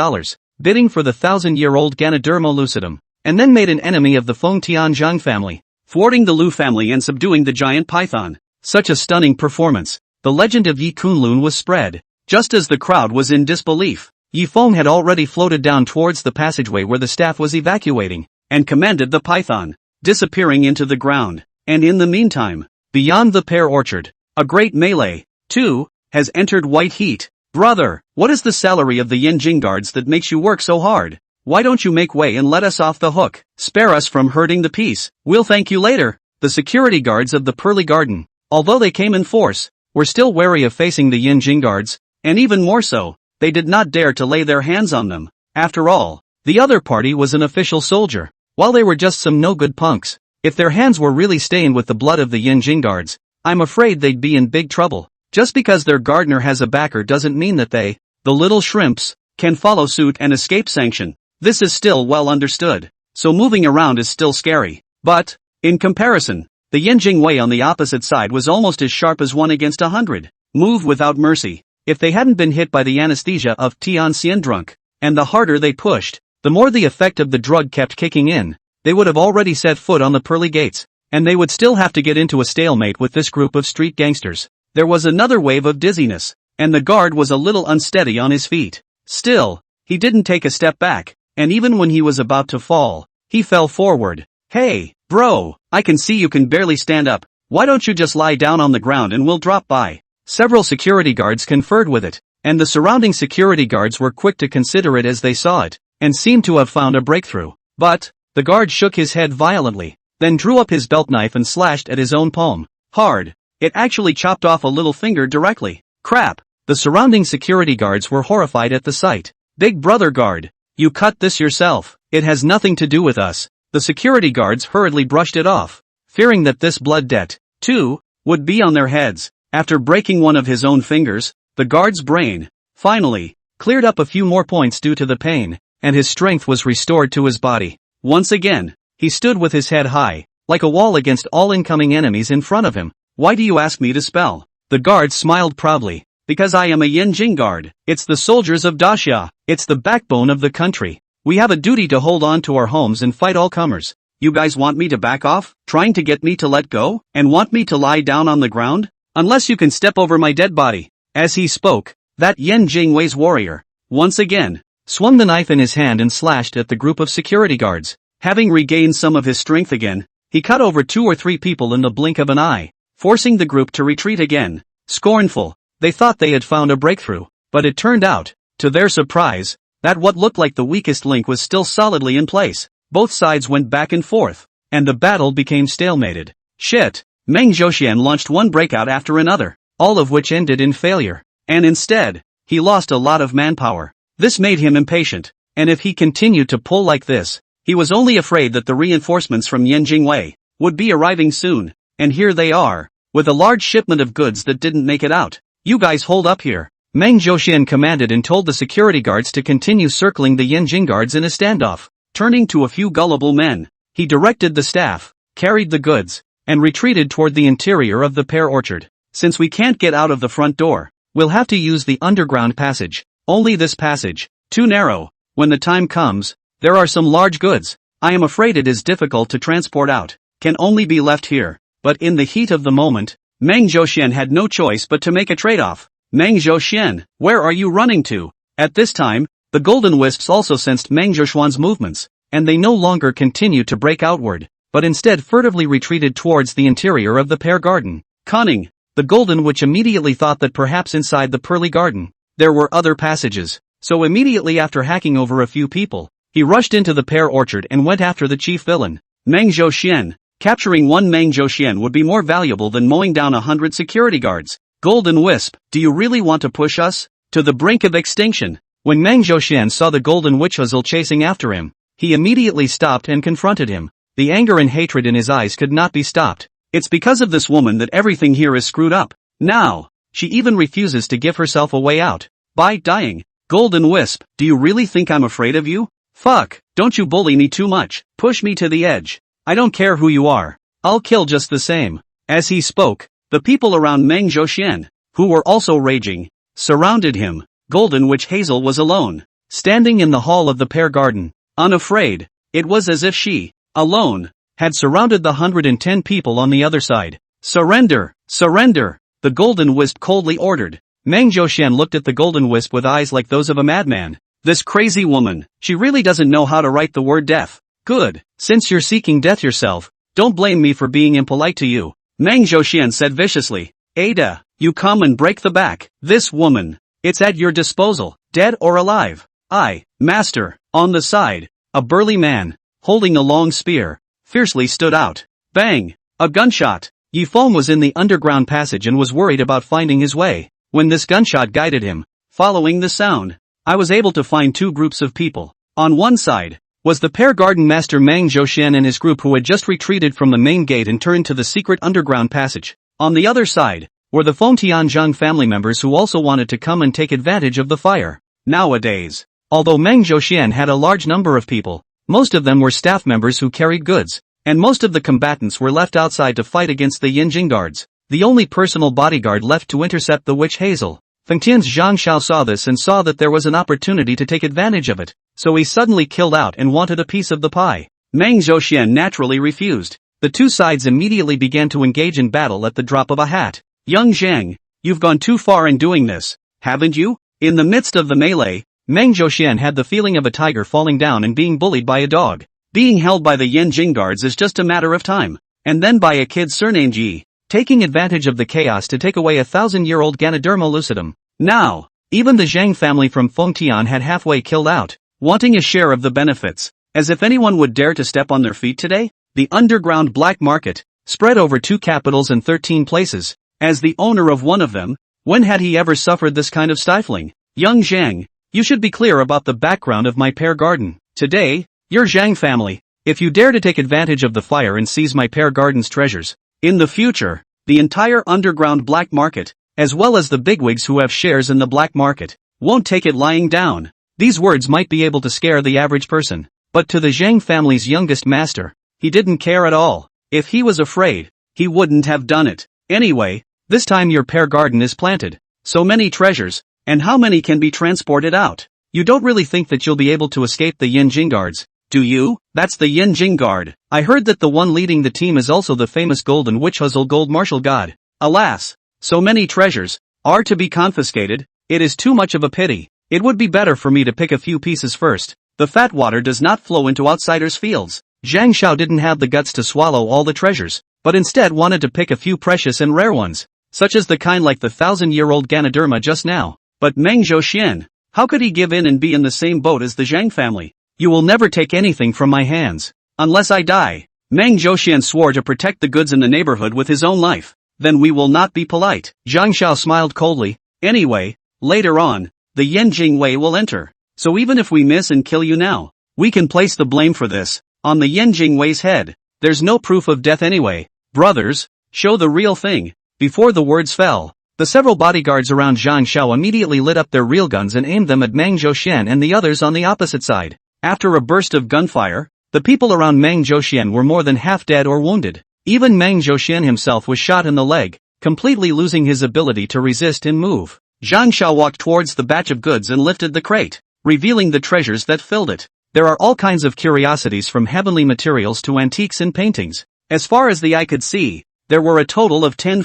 bidding for the 1,000-year-old Ganoderma lucidum, and then made an enemy of the Fengtian Zhang family, thwarting the Lu family and subduing the giant python. Such a stunning performance. The legend of Yi Kunlun was spread. Just as the crowd was in disbelief, Yifeng had already floated down towards the passageway where the staff was evacuating, and commanded the python, disappearing into the ground. And in the meantime, beyond the pear orchard, a great melee, too, has entered white heat. Brother, what is the salary of the Yanjing guards that makes you work so hard? Why don't you make way and let us off the hook? Spare us from hurting the peace. We'll thank you later. The security guards of the Pearly Garden, although they came in force, were still wary of facing the Yanjing guards, and even more so, they did not dare to lay their hands on them. After all, the other party was an official soldier, while they were just some no-good punks. If their hands were really stained with the blood of the Yanjing guards, I'm afraid they'd be in big trouble. Just because their gardener has a backer doesn't mean that they, the little shrimps, can follow suit and escape sanction. This is still well understood, so moving around is still scary. But, in comparison, the Yanjing way on the opposite side was almost as sharp as 1 against 100. Move without mercy. If they hadn't been hit by the anesthesia of Tianxian drunk, and the harder they pushed, the more the effect of the drug kept kicking in, they would have already set foot on the pearly gates, and they would still have to get into a stalemate with this group of street gangsters. There was another wave of dizziness, and the guard was a little unsteady on his feet. Still, he didn't take a step back, and even when he was about to fall, he fell forward. Hey, bro, I can see you can barely stand up. Why don't you just lie down on the ground and we'll drop by? Several security guards conferred with it, and the surrounding security guards were quick to consider it as they saw it, and seemed to have found a breakthrough. But, the guard shook his head violently, then drew up his belt knife and slashed at his own palm. Hard. It actually chopped off a little finger directly. Crap. The surrounding security guards were horrified at the sight. Big brother guard, you cut this yourself. It has nothing to do with us. The security guards hurriedly brushed it off, fearing that this blood debt, too, would be on their heads. After breaking one of his own fingers, the guard's brain, finally, cleared up a few more points due to the pain, and his strength was restored to his body. Once again, he stood with his head high, like a wall against all incoming enemies in front of him. Why do you ask me to spell? The guard smiled proudly. Because I am a Yanjing guard. It's the soldiers of Daxia. It's the backbone of the country. We have a duty to hold on to our homes and fight all comers. You guys want me to back off, trying to get me to let go, and want me to lie down on the ground? Unless you can step over my dead body. As he spoke, that Yanjing Wei's warrior, once again, swung the knife in his hand and slashed at the group of security guards. Having regained some of his strength again, he cut over 2 or 3 people in the blink of an eye, forcing the group to retreat again. Scornful, they thought they had found a breakthrough, but it turned out, to their surprise, that what looked like the weakest link was still solidly in place. Both sides went back and forth, and the battle became stalemated. Shit. Meng Zhoxian launched one breakout after another, all of which ended in failure. And instead, he lost a lot of manpower. This made him impatient, and if he continued to pull like this, he was only afraid that the reinforcements from Yanjing Wei would be arriving soon, and here they are, with a large shipment of goods that didn't make it out. You guys hold up here. Meng Zhoxian commanded and told the security guards to continue circling the Yanjing guards in a standoff. Turning to a few gullible men, he directed the staff, carried the goods, and retreated toward the interior of the pear orchard. Since we can't get out of the front door, we'll have to use the underground passage. Only this passage, too narrow. When the time comes, there are some large goods. I am afraid it is difficult to transport out. Can only be left here. But in the heat of the moment, Meng Zhoxian had no choice but to make a trade-off. Meng Zhoxian, where are you running to? At this time, the golden wisps also sensed Meng Zhoxian's movements, and they no longer continued to break outward, but instead furtively retreated towards the interior of the pear garden. Cunning, the golden witch immediately thought that perhaps inside the pearly garden, there were other passages, so immediately after hacking over a few people, he rushed into the pear orchard and went after the chief villain, Meng Zhoxian. Capturing one Meng Zhoxian would be more valuable than mowing down 100 security guards. Golden Wisp, do you really want to push us to the brink of extinction? When Meng Zhoxian saw the golden witch Huzzle chasing after him, he immediately stopped and confronted him. The anger and hatred in his eyes could not be stopped. It's because of this woman that everything here is screwed up. Now, she even refuses to give herself a way out by dying. Golden Wisp, do you really think I'm afraid of you? Fuck, don't you bully me too much. Push me to the edge. I don't care who you are. I'll kill just the same. As he spoke, the people around Meng Zhoxian, who were also raging, surrounded him. Golden Witch Hazel was alone, standing in the hall of the pear garden, unafraid. It was as if she, alone, had surrounded the 110 people on the other side. Surrender! Surrender! The Golden Wisp coldly ordered. Meng Zhoxian looked at the Golden Wisp with eyes like those of a madman. This crazy woman, she really doesn't know how to write the word death. Good, since you're seeking death yourself, don't blame me for being impolite to you. Meng Zhoxian said viciously. Ada, you come and break the back. This woman, it's at your disposal, dead or alive. I, master, on the side, a burly man, holding a long spear, fiercely stood out. Bang! A gunshot. Yifeng was in the underground passage and was worried about finding his way. When this gunshot guided him, following the sound, I was able to find 2 groups of people. On one side was the pear garden master Meng Zhoxian and his group who had just retreated from the main gate and turned to the secret underground passage. On the other side were the Feng Tianzhang family members who also wanted to come and take advantage of the fire. Nowadays, although Meng Zhoxian had a large number of people, most of them were staff members who carried goods, and most of the combatants were left outside to fight against the Yanjing guards. The only personal bodyguard left to intercept the witch Hazel. Fengtian's Zhang Xiao saw this and saw that there was an opportunity to take advantage of it, so he suddenly killed out and wanted a piece of the pie. Meng Zhoxian naturally refused. The 2 sides immediately began to engage in battle at the drop of a hat. Young Zhang, you've gone too far in doing this, haven't you? In the midst of the melee, Meng Zhoxian had the feeling of a tiger falling down and being bullied by a dog. Being held by the Yanjing guards is just a matter of time. And then by a kid surnamed Yi. taking advantage of the chaos to take away 1,000-year-old Ganoderma lucidum. Now, even the Zhang family from Fengtian had halfway killed out, wanting a share of the benefits. As if anyone would dare to step on their feet today? The underground black market, spread over 2 capitals and 13 places. As the owner of one of them, when had he ever suffered this kind of stifling? Young Zhang, you should be clear about the background of my pear garden. Today, your Zhang family, if you dare to take advantage of the fire and seize my pear garden's treasures. In the future, the entire underground black market, as well as the bigwigs who have shares in the black market, won't take it lying down. These words might be able to scare the average person, but to the Zhang family's youngest master, he didn't care at all. If he was afraid, he wouldn't have done it. Anyway, this time your pear garden is planted. So many treasures, and how many can be transported out? You don't really think that you'll be able to escape the Yanjing guards, do you? That's the Yanjing guard. I heard that the one leading the team is also the famous Golden Witch Huzzle Gold Martial God. Alas, so many treasures are to be confiscated. It is too much of a pity. It would be better for me to pick a few pieces first. The fat water does not flow into outsiders' fields. Zhang Xiao didn't have the guts to swallow all the treasures, but instead wanted to pick a few precious and rare ones, such as the kind like the 1,000-year-old Ganoderma just now. But Meng Zhouxian, how could he give in and be in the same boat as the Zhang family? You will never take anything from my hands, unless I die. Meng Zhouxian swore to protect the goods in the neighborhood with his own life. Then we will not be polite. Zhang Xiao smiled coldly. Anyway, later on, the Yanjing Wei will enter. So even if we miss and kill you now, we can place the blame for this on the Yanjing Wei's head. There's no proof of death anyway. Brothers, show the real thing. Before the words fell, the several bodyguards around Zhang Xiao immediately lit up their real guns and aimed them at Meng Zhouxian and the others on the opposite side. After a burst of gunfire, the people around Meng Zhouxian were more than half dead or wounded. Even Meng Zhouxian himself was shot in the leg, completely losing his ability to resist and move. Zhang Xiao walked towards the batch of goods and lifted the crate, revealing the treasures that filled it. There are all kinds of curiosities from heavenly materials to antiques and paintings. As far as the eye could see, there were a total of 10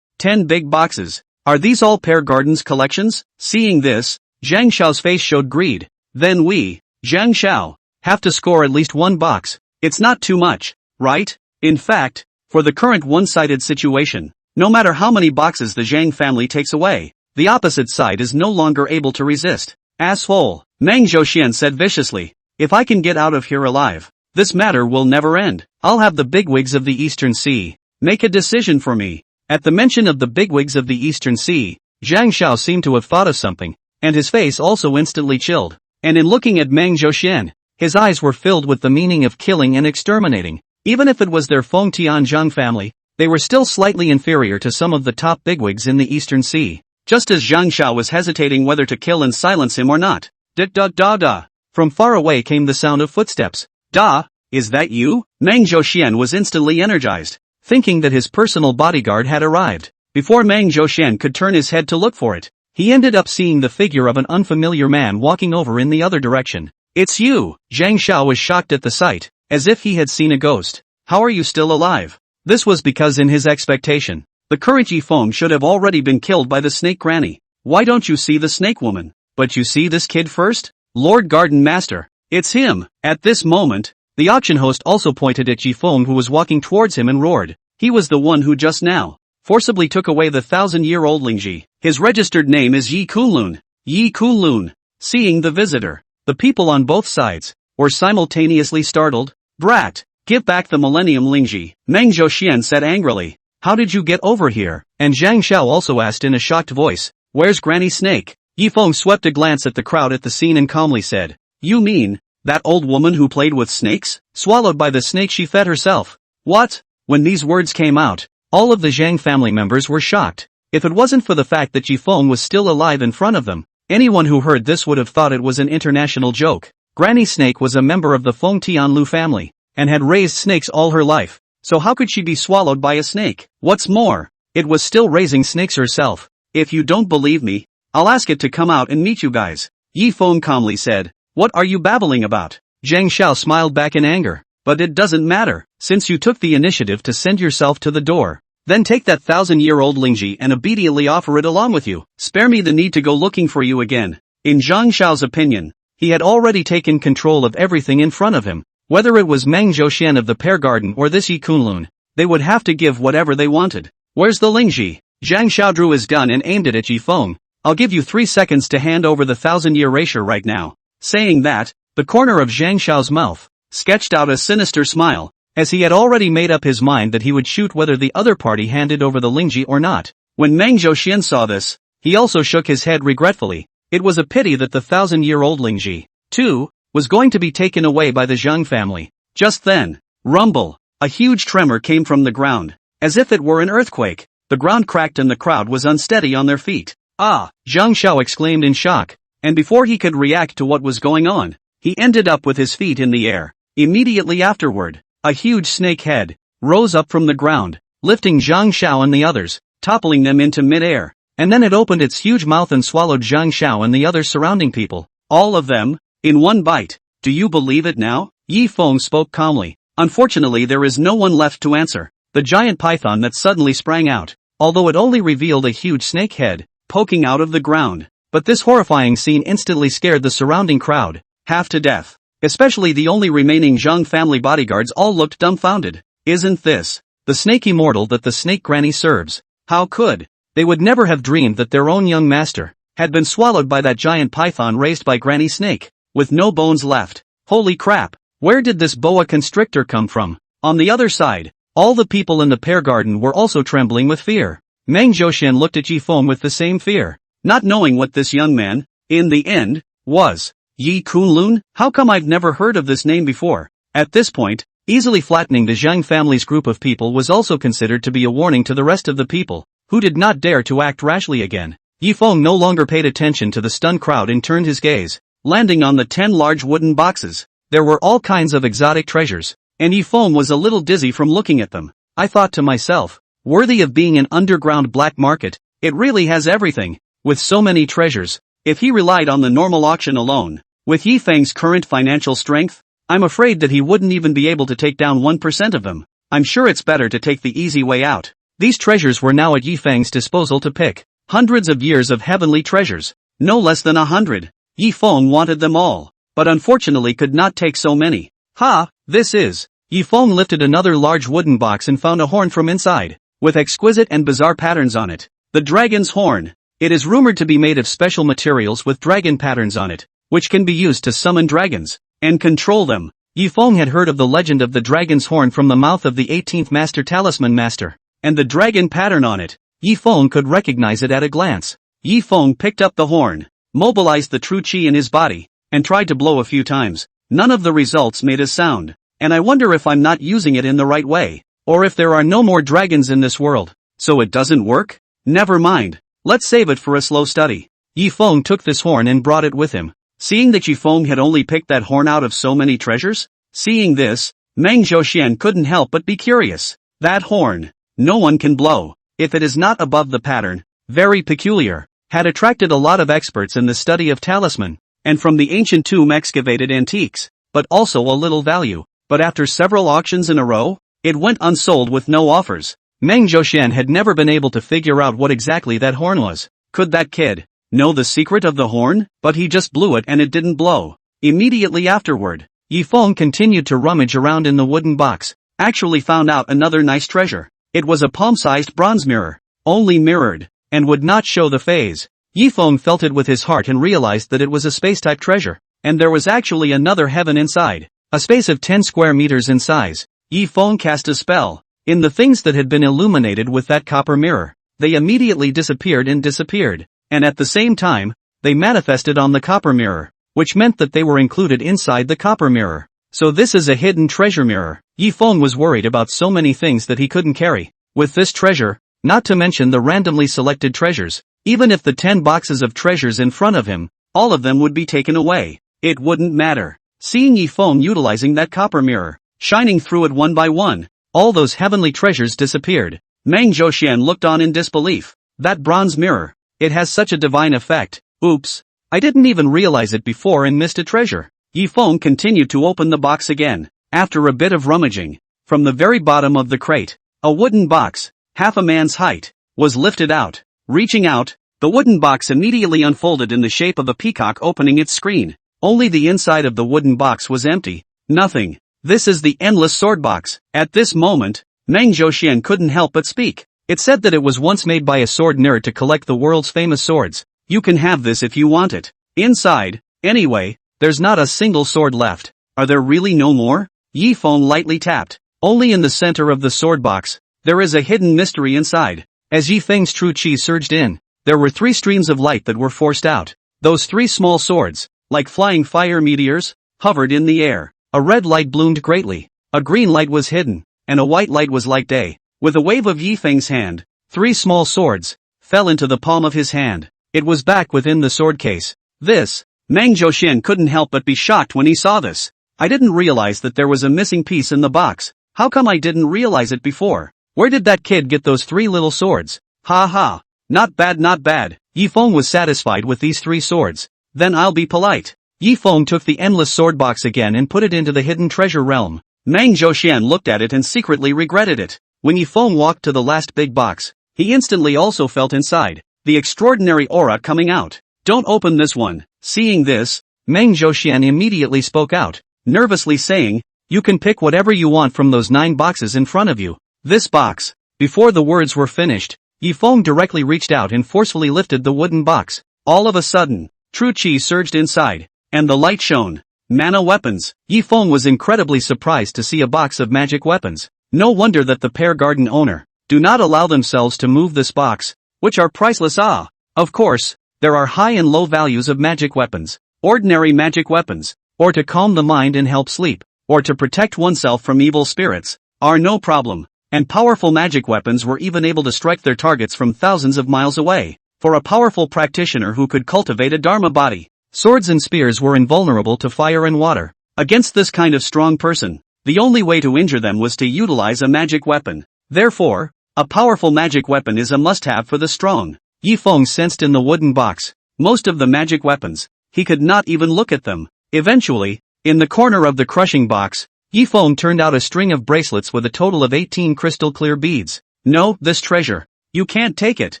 big boxes. Are these all Pear Garden's collections? Seeing this, Zhang Xiao's face showed greed. Then we, Zhang Xiao, have to score at least 1 box. It's not too much, right? In fact, for the current one-sided situation, no matter how many boxes the Zhang family takes away, the opposite side is no longer able to resist. Asshole, Meng Zhouxian said viciously. If I can get out of here alive, this matter will never end. I'll have the bigwigs of the Eastern Sea make a decision for me. At the mention of the bigwigs of the Eastern Sea, Zhang Xiao seemed to have thought of something, and his face also instantly chilled. And in looking at Meng Zhouxian, his eyes were filled with the meaning of killing and exterminating. Even if it was their Fengtian Zhang family, they were still slightly inferior to some of the top bigwigs in the Eastern Sea. Just as Zhang Xiao was hesitating whether to kill and silence him or not. Da. From far away came the sound of footsteps. Da, is that you? Meng Zhouxian was instantly energized, thinking that his personal bodyguard had arrived. Before Meng Zhouxian could turn his head to look for it, he ended up seeing the figure of an unfamiliar man walking over in the other direction. It's you! Zhang Xiao was shocked at the sight, as if he had seen a ghost. How are you still alive? This was because in his expectation, the current Yifeng should have already been killed by the snake granny. Why don't you see the snake woman? But you see this kid first? Lord Garden Master. It's him. At this moment, the auction host also pointed at Yifeng, who was walking towards him, and roared. He was the one who just now forcibly took away the 1,000-year-old Lingji. His registered name is Yi Kunlun. Yi Kunlun. Seeing the visitor, the people on both sides were simultaneously startled. Brat, give back the Millennium Lingji, Meng Zhouxian said angrily. How did you get over here? And Zhang Xiao also asked in a shocked voice. Where's Granny Snake? Yifeng swept a glance at the crowd at the scene and calmly said. You mean, that old woman who played with snakes? Swallowed by the snake she fed herself. What? When these words came out, all of the Zhang family members were shocked. If it wasn't for the fact that Yifeng was still alive in front of them, anyone who heard this would have thought it was an international joke. Granny Snake was a member of the Feng Tianlu family, and had raised snakes all her life. So how could she be swallowed by a snake? What's more, it was still raising snakes herself. If you don't believe me, I'll ask it to come out and meet you guys. Yifeng calmly said. What are you babbling about? Zhang Xiao smiled back in anger. But it doesn't matter, since you took the initiative to send yourself to the door. Then take that 1,000-year-old Lingji and obediently offer it along with you. Spare me the need to go looking for you again. In Zhang Xiao's opinion, he had already taken control of everything in front of him. Whether it was Meng Zhouxian of the Pear Garden or this Yi Kunlun, they would have to give whatever they wanted. Where's the Lingji? Zhang Xiao drew his gun and aimed it at Yi Feng. I'll give you 3 seconds to hand over the 1,000-year erasure right now. Saying that, the corner of Zhang Xiao's mouth sketched out a sinister smile, as he had already made up his mind that he would shoot whether the other party handed over the Lingji or not. When Meng Zhouxian saw this, he also shook his head regretfully. It was a pity that the 1,000-year-old Lingji, too, was going to be taken away by the Zhang family. Just then, rumble, a huge tremor came from the ground, as if it were an earthquake. The ground cracked and the crowd was unsteady on their feet. Ah! Zhang Xiao exclaimed in shock, and before he could react to what was going on, he ended up with his feet in the air. Immediately afterward, a huge snake head rose up from the ground, lifting Zhang Xiao and the others, toppling them into mid-air, and then it opened its huge mouth and swallowed Zhang Xiao and the other surrounding people. All of them, in one bite. Do you believe it now? Yi Feng spoke calmly. Unfortunately, there is no one left to answer. The giant python that suddenly sprang out, although it only revealed a huge snake head poking out of the ground. But this horrifying scene instantly scared the surrounding crowd, half to death. Especially the only remaining Zhang family bodyguards all looked dumbfounded. Isn't this the snake immortal that the snake granny serves? How could they would never have dreamed that their own young master had been swallowed by that giant python raised by Granny Snake, with no bones left. Holy crap, where did this boa constrictor come from? On the other side, all the people in the pear garden were also trembling with fear. Meng Zhouxian looked at Yi Feng with the same fear, not knowing what this young man, in the end, was. Yi Kunlun? How come I've never heard of this name before? At this point, easily flattening the Zhang family's group of people was also considered to be a warning to the rest of the people, who did not dare to act rashly again. Yi Feng no longer paid attention to the stunned crowd and turned his gaze, landing on the 10 large wooden boxes. There were all kinds of exotic treasures, and Yi Feng was a little dizzy from looking at them. I thought to myself, worthy of being an underground black market, it really has everything. With so many treasures, if he relied on the normal auction alone, with Yi Feng's current financial strength, I'm afraid that he wouldn't even be able to take down 1% of them. I'm sure it's better to take the easy way out. These treasures were now at Yi Feng's disposal to pick. Hundreds of years of heavenly treasures, no less than 100. Yi Feng wanted them all, but unfortunately could not take so many. Ha, this is. Yi Feng lifted another large wooden box and found a horn from inside, with exquisite and bizarre patterns on it. The dragon's horn. It is rumored to be made of special materials with dragon patterns on it, which can be used to summon dragons and control them. Yi Feng had heard of the legend of the dragon's horn from the mouth of the 18th Master Talisman Master, and the dragon pattern on it. Yi Feng could recognize it at a glance. Yi Feng picked up the horn, mobilized the true qi in his body, and tried to blow a few times. None of the results made a sound, and I wonder if I'm not using it in the right way, or if there are no more dragons in this world. So it doesn't work? Never mind. Let's save it for a slow study. Yi Feng took this horn and brought it with him. Seeing that Yi Feng had only picked that horn out of so many treasures, seeing this, Meng Zhouxian couldn't help but be curious. That horn, no one can blow, if it is not above the pattern, very peculiar, had attracted a lot of experts in the study of talisman, and from the ancient tomb excavated antiques, but also a little value. But after several auctions in a row, it went unsold with no offers. Meng Zhouxian had never been able to figure out what exactly that horn was. Could that kid know the secret of the horn? But he just blew it and it didn't blow. Immediately afterward, Yi Feng continued to rummage around in the wooden box, actually found out another nice treasure. It was a palm-sized bronze mirror, only mirrored, and would not show the phase. Yi Feng felt it with his heart and realized that it was a space-type treasure, and there was actually another heaven inside, a space of 10 square meters in size. Yi Feng cast a spell. In the things that had been illuminated with that copper mirror, they immediately disappeared, and at the same time, they manifested on the copper mirror, which meant that they were included inside the copper mirror. So this is a hidden treasure mirror. Yi Feng was worried about so many things that he couldn't carry. With this treasure, not to mention the randomly selected treasures, even if the 10 boxes of treasures in front of him, all of them would be taken away, it wouldn't matter. Seeing Yi Feng utilizing that copper mirror, shining through it one by one, all those heavenly treasures disappeared. Meng Zhouxian looked on in disbelief. That bronze mirror, it has such a divine effect. Oops, I didn't even realize it before and missed a treasure. Yi Feng continued to open the box again. After a bit of rummaging, from the very bottom of the crate, a wooden box, half a man's height, was lifted out. Reaching out, the wooden box immediately unfolded in the shape of a peacock opening its screen. Only the inside of the wooden box was empty. Nothing. This is the endless sword box. At this moment, Meng Zhouxian couldn't help but speak. It said that it was once made by a sword nerd to collect the world's famous swords. You can have this if you want it. Inside, anyway, there's not a single sword left. Are there really no more? Yifeng lightly tapped. Only in the center of the sword box. There is a hidden mystery inside. As Yifeng's true qi surged in, there were 3 streams of light that were forced out. Those 3 small swords, like flying fire meteors, hovered in the air. A red light bloomed greatly. A green light was hidden, and a white light was like day. With a wave of Yifeng's hand, 3 small swords fell into the palm of his hand. It was back within the sword case. This, Meng Zhoxian couldn't help but be shocked when he saw this. I didn't realize that there was a missing piece in the box. How come I didn't realize it before? Where did that kid get those 3 little swords? Ha ha. Not bad, not bad. Yifeng was satisfied with these 3 swords. Then I'll be polite. Yifeng took the endless sword box again and put it into the hidden treasure realm. Meng Zhoxian looked at it and secretly regretted it. When Yifeng walked to the last big box, he instantly also felt inside the extraordinary aura coming out. Don't open this one. Seeing this, Meng Zhoxian immediately spoke out, nervously saying, you can pick whatever you want from those 9 boxes in front of you. This box. Before the words were finished, Yifeng directly reached out and forcefully lifted the wooden box. All of a sudden, true qi surged inside, and the light shone. Mana weapons. Yifeng was incredibly surprised to see a box of magic weapons. No wonder that the pear garden owner do not allow themselves to move this box, which are priceless. Of course, there are high and low values of magic weapons. Ordinary magic weapons, or to calm the mind and help sleep, or to protect oneself from evil spirits, are no problem. And powerful magic weapons were even able to strike their targets from thousands of miles away. For a powerful practitioner who could cultivate a dharma body, swords and spears were invulnerable to fire and water. Against this kind of strong person, the only way to injure them was to utilize a magic weapon. Therefore, a powerful magic weapon is a must-have for the strong. Yifeng sensed in the wooden box most of the magic weapons. He could not even look at them. Eventually, in the corner of the crushing box, Yifeng turned out a string of bracelets with a total of 18 crystal clear beads. No, this treasure. You can't take it.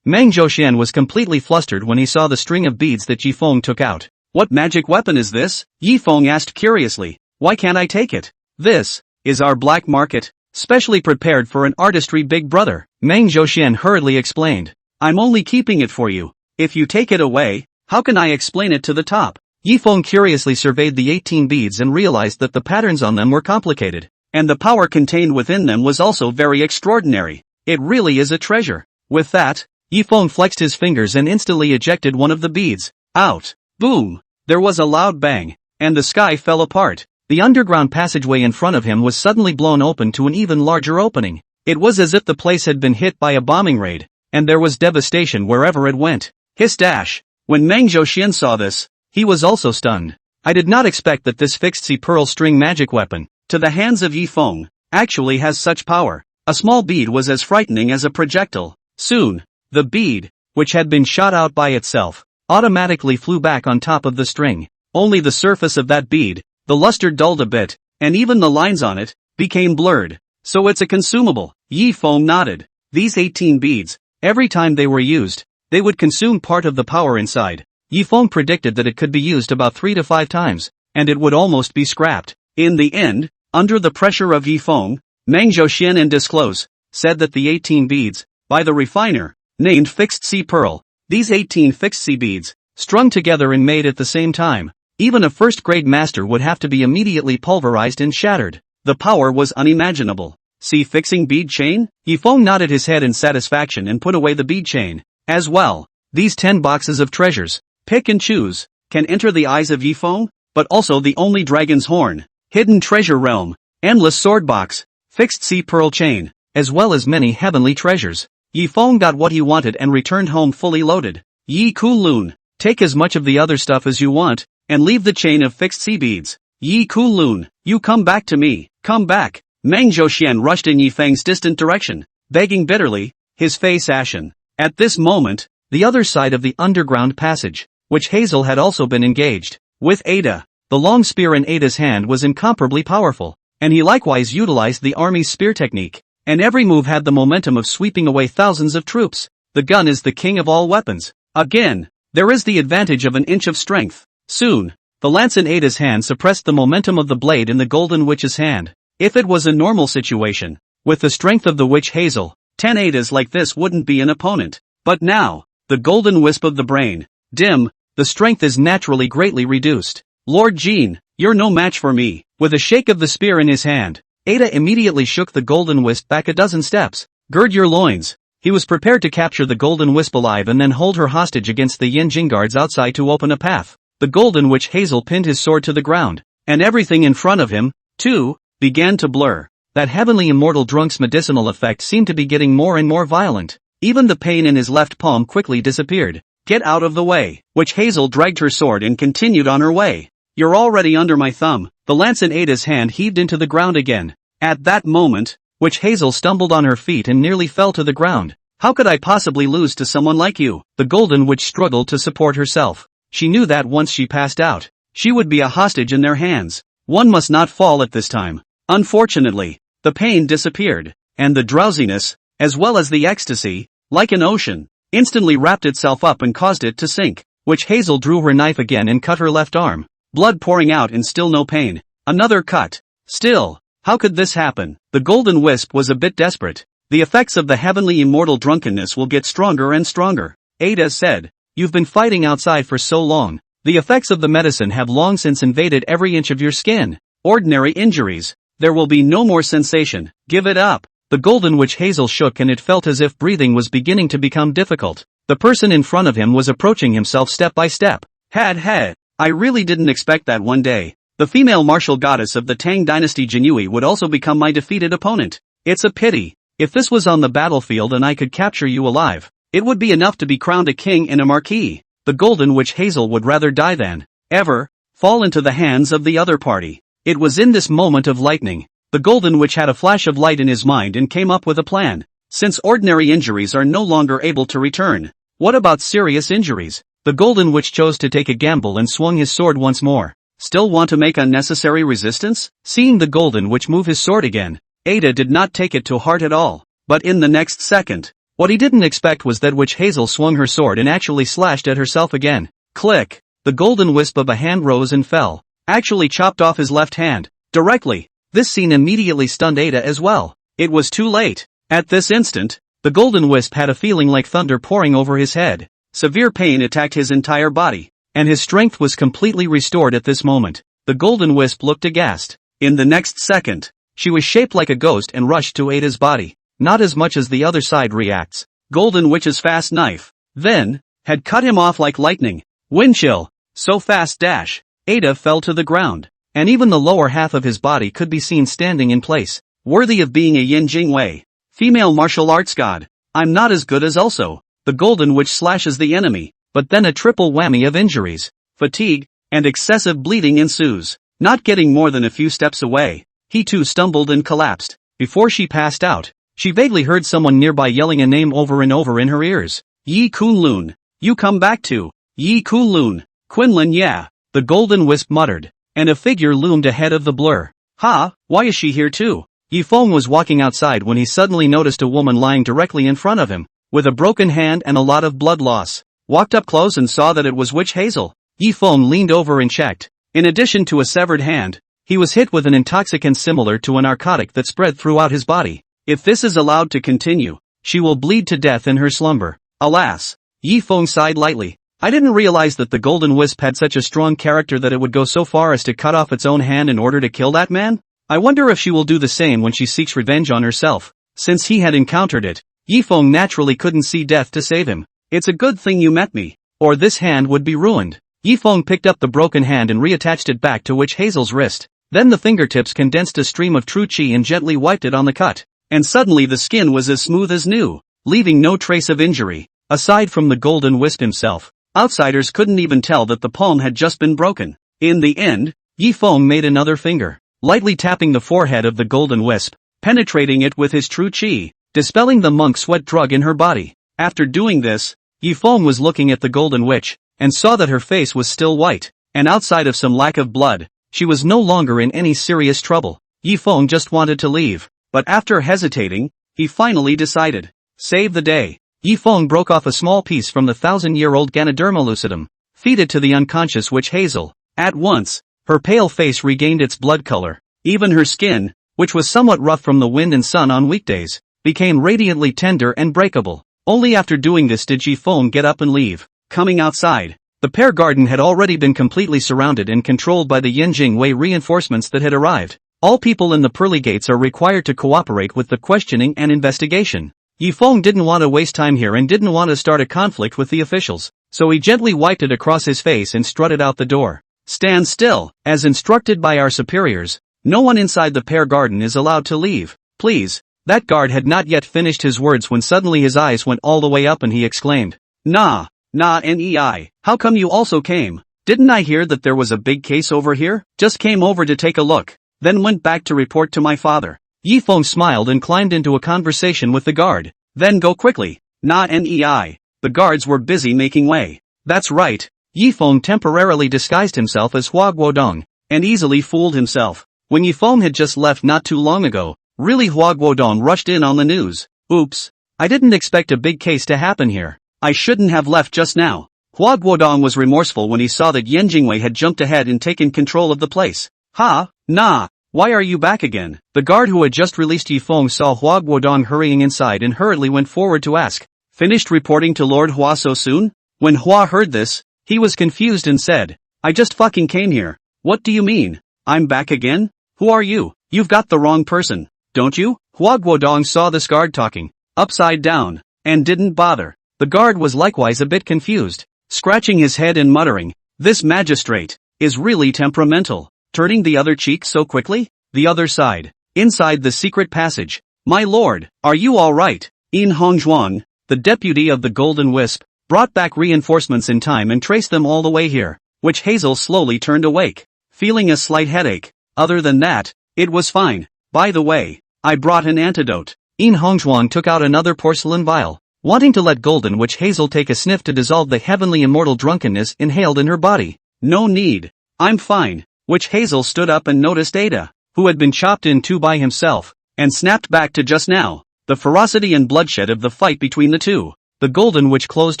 Meng Zhoxian was completely flustered when he saw the string of beads that Yifeng took out. What magic weapon is this? Yifeng asked curiously. Why can't I take it? This is our black market, specially prepared for an artistry big brother. Meng Zhoxian hurriedly explained. I'm only keeping it for you. If you take it away, how can I explain it to the top? Yifeng curiously surveyed the 18 beads and realized that the patterns on them were complicated, and the power contained within them was also very extraordinary. It really is a treasure. With that, Yifeng flexed his fingers and instantly ejected one of the beads. Out. Boom. There was a loud bang, and the sky fell apart. The underground passageway in front of him was suddenly blown open to an even larger opening. It was as if the place had been hit by a bombing raid, and there was devastation wherever it went. Hiss dash. When Meng Zhoxian saw this, he was also stunned. I did not expect that this fixed sea pearl string magic weapon, to the hands of Yifeng, actually has such power. A small bead was as frightening as a projectile. Soon, the bead, which had been shot out by itself, automatically flew back on top of the string. Only the surface of that bead, the luster dulled a bit, and even the lines on it became blurred. So it's a consumable. Yifeng nodded. These 18 beads, every time they were used, they would consume part of the power inside. Yifeng predicted that it could be used about 3 to 5 times, and it would almost be scrapped. In the end, under the pressure of Yifeng, Meng Zhoxian and disclose said that the 18 beads, by the refiner, named fixed sea pearl, these 18 fixed sea beads, strung together and made at the same time, even a first-grade master would have to be immediately pulverized and shattered. The power was unimaginable. See fixing bead chain? Yifeng nodded his head in satisfaction and put away the bead chain. As well, these 10 boxes of treasures, pick and choose, can enter the eyes of Yifeng, but also the only dragon's horn, hidden treasure realm, endless sword box, fixed sea pearl chain, as well as many heavenly treasures. Yifeng got what he wanted and returned home fully loaded. Yi Kunlun, take as much of the other stuff as you want, and leave the chain of fixed sea beads. Yi Kunlun, you come back to me, come back. Meng Zhoxian rushed in Yifeng's distant direction, begging bitterly, his face ashen. At this moment, the other side of the underground passage, which Hazel had also been engaged with Ada. The long spear in Ada's hand was incomparably powerful, and he likewise utilized the army's spear technique, and every move had the momentum of sweeping away thousands of troops. The gun is the king of all weapons. Again, there is the advantage of an inch of strength. Soon, the lance in Ada's hand suppressed the momentum of the blade in the golden witch's hand. If it was a normal situation, with the strength of the witch Hazel, 10 Adas like this wouldn't be an opponent. But now, the golden wisp of the brain. Dim, the strength is naturally greatly reduced. Lord Jean, you're no match for me. With a shake of the spear in his hand, Ada immediately shook the golden wisp back a dozen steps. Gird your loins. He was prepared to capture the golden wisp alive and then hold her hostage against the Yin Jing guards outside to open a path. The golden witch Hazel pinned his sword to the ground, and everything in front of him, too, began to blur. That heavenly immortal drunk's medicinal effect seemed to be getting more and more violent. Even the pain in his left palm quickly disappeared. Get out of the way. Witch Hazel dragged her sword and continued on her way. You're already under my thumb. The lance in Ada's hand heaved into the ground again. At that moment, Witch Hazel stumbled on her feet and nearly fell to the ground. How could I possibly lose to someone like you? The golden witch struggled to support herself. She knew that once she passed out, she would be a hostage in their hands. One must not fall at this time. Unfortunately, the pain disappeared, and the drowsiness, as well as the ecstasy, like an ocean, instantly wrapped itself up and caused it to sink. Witch Hazel drew her knife again and cut her left arm. Blood pouring out and still no pain. Another cut. Still, how could this happen? The golden wisp was a bit desperate. The effects of the heavenly immortal drunkenness will get stronger and stronger. Ada said, you've been fighting outside for so long. The effects of the medicine have long since invaded every inch of your skin. Ordinary injuries. There will be no more sensation. Give it up. The golden witch Hazel shook and it felt as if breathing was beginning to become difficult. The person in front of him was approaching himself step by step. I really didn't expect that one day. The female martial goddess of the Tang dynasty Jinui would also become my defeated opponent. It's a pity. If this was on the battlefield and I could capture you alive, it would be enough to be crowned a king and a marquis. The golden witch Hazel would rather die than ever fall into the hands of the other party. It was in this moment of lightning. The golden witch had a flash of light in his mind and came up with a plan. Since ordinary injuries are no longer able to return, what about serious injuries? The golden witch chose to take a gamble and swung his sword once more. Still want to make unnecessary resistance? Seeing the golden witch move his sword again, Ada did not take it to heart at all. But in the next second, what he didn't expect was that Witch Hazel swung her sword and actually slashed at herself again. Click! The golden wisp of a hand rose and fell, actually chopped off his left hand, directly. This scene immediately stunned Ada as well. It was too late. At this instant, the golden wisp had a feeling like thunder pouring over his head. Severe pain attacked his entire body, and his strength was completely restored at this moment. The golden wisp looked aghast. In the next second, she was shaped like a ghost and rushed to Ada's body. Not as much as the other side reacts. Golden Witch's fast knife, then, had cut him off like lightning. Wind chill. So fast dash. Ada fell to the ground, and even the lower half of his body could be seen standing in place. Worthy of being a Yin Jing Wei. Female martial arts god. I'm not as good as also. The Golden Witch slashes the enemy, but then a triple whammy of injuries, fatigue, and excessive bleeding ensues. Not getting more than a few steps away, he too stumbled and collapsed. Before she passed out, she vaguely heard someone nearby yelling a name over and over in her ears. Yi Kunlun. You come back too. Yi Kunlun. Quinlan, yeah. The golden wisp muttered, and a figure loomed ahead of the blur. Ha, why is she here too? Yi Feng was walking outside when he suddenly noticed a woman lying directly in front of him, with a broken hand and a lot of blood loss. Walked up close and saw that it was Witch Hazel. Yi Feng leaned over and checked. In addition to a severed hand, he was hit with an intoxicant similar to a narcotic that spread throughout his body. If this is allowed to continue, she will bleed to death in her slumber. Alas. Yi Feng sighed lightly. I didn't realize that the golden wisp had such a strong character that it would go so far as to cut off its own hand in order to kill that man? I wonder if she will do the same when she seeks revenge on herself. Since he had encountered it, Yi Feng naturally couldn't see death to save him. It's a good thing you met me, or this hand would be ruined. Yi Feng picked up the broken hand and reattached it back to Witch Hazel's wrist. Then the fingertips condensed a stream of true qi and gently wiped it on the cut. And suddenly the skin was as smooth as new, leaving no trace of injury. Aside from the golden wisp himself, outsiders couldn't even tell that the palm had just been broken. In the end, Yi Feng made another finger, lightly tapping the forehead of the golden wisp, penetrating it with his true qi, dispelling the monk sweat drug in her body. After doing this, Yi Feng was looking at the golden witch, and saw that her face was still white, and outside of some lack of blood, she was no longer in any serious trouble. Yi Feng just wanted to leave, but after hesitating, he finally decided. Save the day. Yi Feng broke off a small piece from the 1,000-year-old Ganoderma lucidum, feed it to the unconscious Witch Hazel. At once, her pale face regained its blood color. Even her skin, which was somewhat rough from the wind and sun on weekdays, became radiantly tender and breakable. Only after doing this did Yifeng get up and leave. Coming outside, the pear garden had already been completely surrounded and controlled by the Yanjing Wei reinforcements that had arrived. All people in the pearly gates are required to cooperate with the questioning and investigation. Yifeng didn't want to waste time here and didn't want to start a conflict with the officials, so he gently wiped it across his face and strutted out the door. Stand still, as instructed by our superiors. No one inside the pear garden is allowed to leave, please. That guard had not yet finished his words when suddenly his eyes went all the way up and he exclaimed, Nah, nei, how come you also came? Didn't I hear that there was a big case over here? Just came over to take a look, then went back to report to my father. Yifeng smiled and climbed into a conversation with the guard. Then go quickly. Nah, nei. The guards were busy making way. That's right. Yifeng temporarily disguised himself as Hua Guodong, and easily fooled himself. When Yifeng had just left not too long ago, really Hua Guodong rushed in on the news. Oops. I didn't expect a big case to happen here. I shouldn't have left just now. Hua Guodong was remorseful when he saw that Yan Jingwei had jumped ahead and taken control of the place. Ha, nah. Why are you back again? The guard who had just released Yifeng saw Hua Guodong hurrying inside and hurriedly went forward to ask, Finished reporting to Lord Hua so soon? When Hua heard this, he was confused and said, I just fucking came here. What do you mean? I'm back again? Who are you? You've got the wrong person, don't you? Hua Guodong saw this guard talking, upside down, and didn't bother. The guard was likewise a bit confused, scratching his head and muttering, This magistrate is really temperamental. Turning the other cheek so quickly? The other side. Inside the secret passage. My lord, are you all right? In Hongzhuang, the deputy of the Golden Wisp, brought back reinforcements in time and traced them all the way here. Witch Hazel slowly turned awake, feeling a slight headache. Other than that, it was fine. By the way, I brought an antidote. In Hongzhuang took out another porcelain vial, wanting to let Golden Witch Hazel take a sniff to dissolve the heavenly immortal drunkenness inhaled in her body. No need. I'm fine. Witch Hazel stood up and noticed Ada, who had been chopped in two by himself, and snapped back to just now, the ferocity and bloodshed of the fight between the two. The Golden Witch closed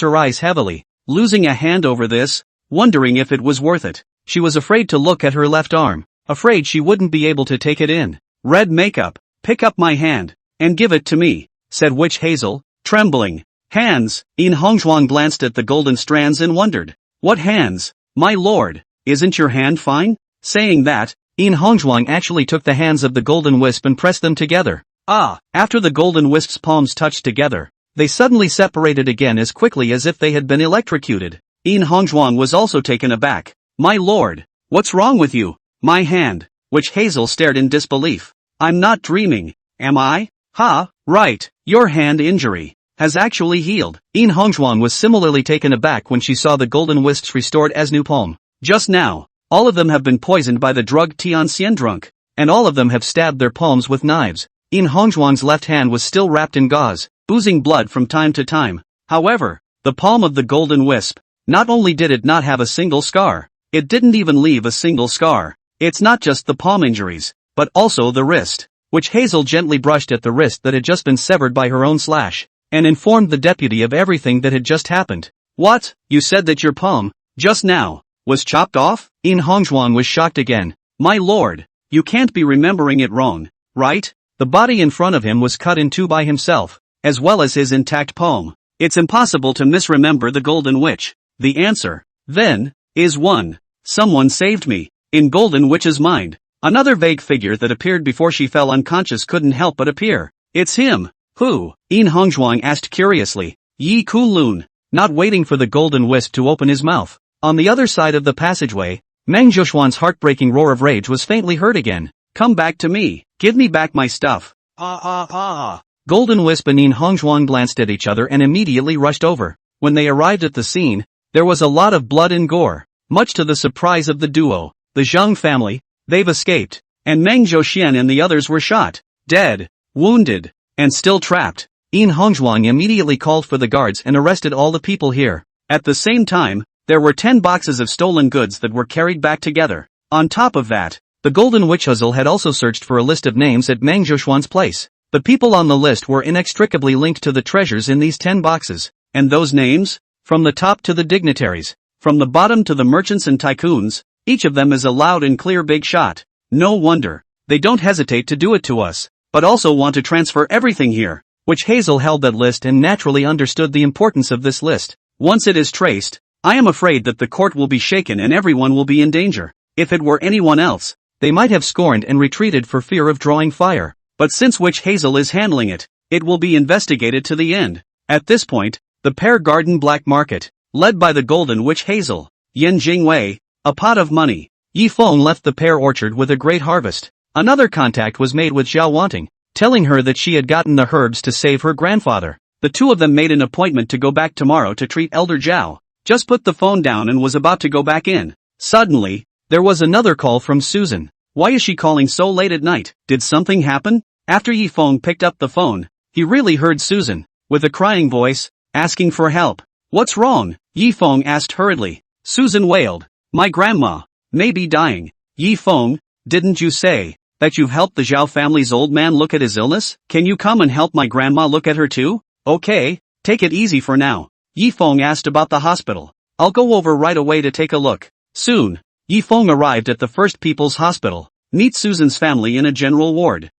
her eyes heavily, losing a hand over this, wondering if it was worth it. She was afraid to look at her left arm, afraid she wouldn't be able to take it in. Red makeup, pick up my hand, and give it to me, said Witch Hazel, trembling. Hands. In Hongzhuang glanced at the golden strands and wondered, What hands? My lord, isn't your hand fine? Saying that, In Hongzhuang actually took the hands of the Golden Wisp and pressed them together. After the Golden Wisp's palms touched together, they suddenly separated again as quickly as if they had been electrocuted. In Hongzhuang was also taken aback. My lord, what's wrong with you? My hand. Witch Hazel stared in disbelief. I'm not dreaming, am I? Ha, right, your hand injury has actually healed. In Hongzhuang was similarly taken aback when she saw the Golden Wisps restored as new palm. Just now. All of them have been poisoned by the drug Tianxian drunk, and all of them have stabbed their palms with knives. In Hongzhuang's left hand was still wrapped in gauze, oozing blood from time to time. However, the palm of the Golden Wisp, not only did it not have a single scar, it didn't even leave a single scar. It's not just the palm injuries, but also the wrist, which Hazel gently brushed at the wrist that had just been severed by her own slash, and informed the deputy of everything that had just happened. What? You said that your palm, just now, was chopped off? In Hongzhuang was shocked again. My lord, you can't be remembering it wrong, right? The body in front of him was cut in two by himself, as well as his intact palm. It's impossible to misremember the Golden Witch. The answer, then, is 1. Someone saved me. In Golden Witch's mind, another vague figure that appeared before she fell unconscious couldn't help but appear. It's him. Who? In Hongzhuang asked curiously. Yi Kulun, not waiting for the Golden Wisp to open his mouth. On the other side of the passageway, Meng Zhoshuan's heartbreaking roar of rage was faintly heard again. Come back to me. Give me back my stuff. Golden Wisp and In Hongzhuang glanced at each other and immediately rushed over. When they arrived at the scene, there was a lot of blood and gore. Much to the surprise of the duo, the Zhang family, they've escaped, and Meng Zhoxian and the others were shot, dead, wounded, and still trapped. In Hongzhuang immediately called for the guards and arrested all the people here. At the same time, there were 10 boxes of stolen goods that were carried back together. On top of that, the Golden Witch Hazel had also searched for a list of names at Meng Zhoshuan's place. The people on the list were inextricably linked to the treasures in these 10 boxes. And those names? From the top to the dignitaries, from the bottom to the merchants and tycoons, each of them is a loud and clear big shot. No wonder. They don't hesitate to do it to us, but also want to transfer everything here. which Hazel held that list and naturally understood the importance of this list. Once it is traced, I am afraid that the court will be shaken and everyone will be in danger. If it were anyone else, they might have scorned and retreated for fear of drawing fire. But since Witch Hazel is handling it, it will be investigated to the end. At this point, the Pear Garden Black Market, led by the Golden Witch Hazel, Yin Jingwei, a pot of money. Yi Feng left the pear orchard with a great harvest. Another contact was made with Zhao Wanting, telling her that she had gotten the herbs to save her grandfather. The two of them made an appointment to go back tomorrow to treat Elder Zhao. Just put the phone down and was about to go back in. Suddenly, there was another call from Susan. Why is she calling so late at night? Did something happen? After Yi Feng picked up the phone, he really heard Susan, with a crying voice, asking for help. What's wrong? Yi Feng asked hurriedly. Susan wailed. My grandma may be dying. Yi Feng, didn't you say that you've helped the Zhao family's old man look at his illness? Can you come and help my grandma look at her too? Okay, take it easy for now. Yi Feng asked about the hospital. I'll go over right away to take a look. Soon, Yi Feng arrived at the First People's Hospital. Meet Susan's family in a general ward.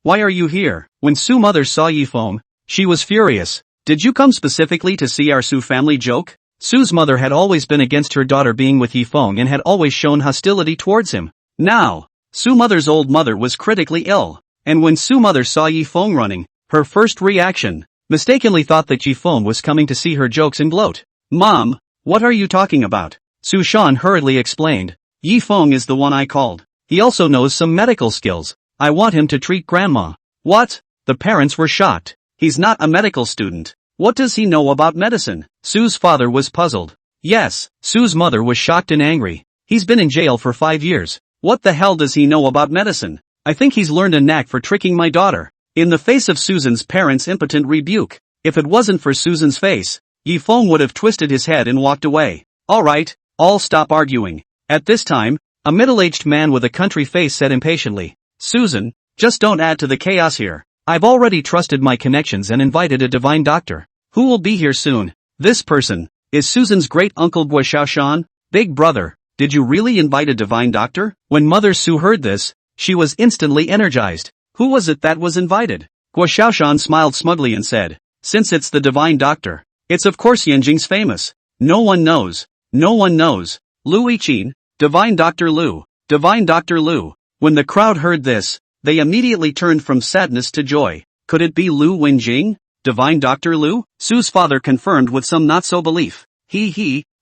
Why are you here? When Su mother saw Yi Feng, she was furious. Did you come specifically to see our Su family joke? Su's mother had always been against her daughter being with Yi Feng and had always shown hostility towards him. Now, Su mother's old mother was critically ill, and when Su mother saw Yi Feng running, her first reaction, mistakenly thought that Yi Feng was coming to see her jokes and gloat. Mom, what are you talking about? Su Shan hurriedly explained. Yi Feng is the one I called. He also knows some medical skills. I want him to treat grandma. What? The parents were shocked. He's not a medical student. What does he know about medicine? Su's father was puzzled. Yes, Su's mother was shocked and angry. He's been in jail for 5 years. What the hell does he know about medicine? I think he's learned a knack for tricking my daughter. In the face of Susan's parents' impotent rebuke, if it wasn't for Susan's face, Yi Feng would have twisted his head and walked away. Alright, all stop arguing. At this time, a middle-aged man with a country face said impatiently, Susan, just don't add to the chaos here. I've already trusted my connections and invited a divine doctor, who will be here soon. This person is Susan's great-uncle Guo Xiaoshan. Big brother, did you really invite a divine doctor? When Mother Su heard this, she was instantly energized. Who was it that was invited? Guo Xiaoshan smiled smugly and said, since it's the divine doctor, it's of course Yanjing's famous. No one knows. No one knows. Lu Yiqin, Divine Dr. Lu. Divine Dr. Lu. When the crowd heard this, they immediately turned from sadness to joy. Could it be Lu Wenjing? Divine Dr. Lu? Su's father confirmed with some not-so-belief.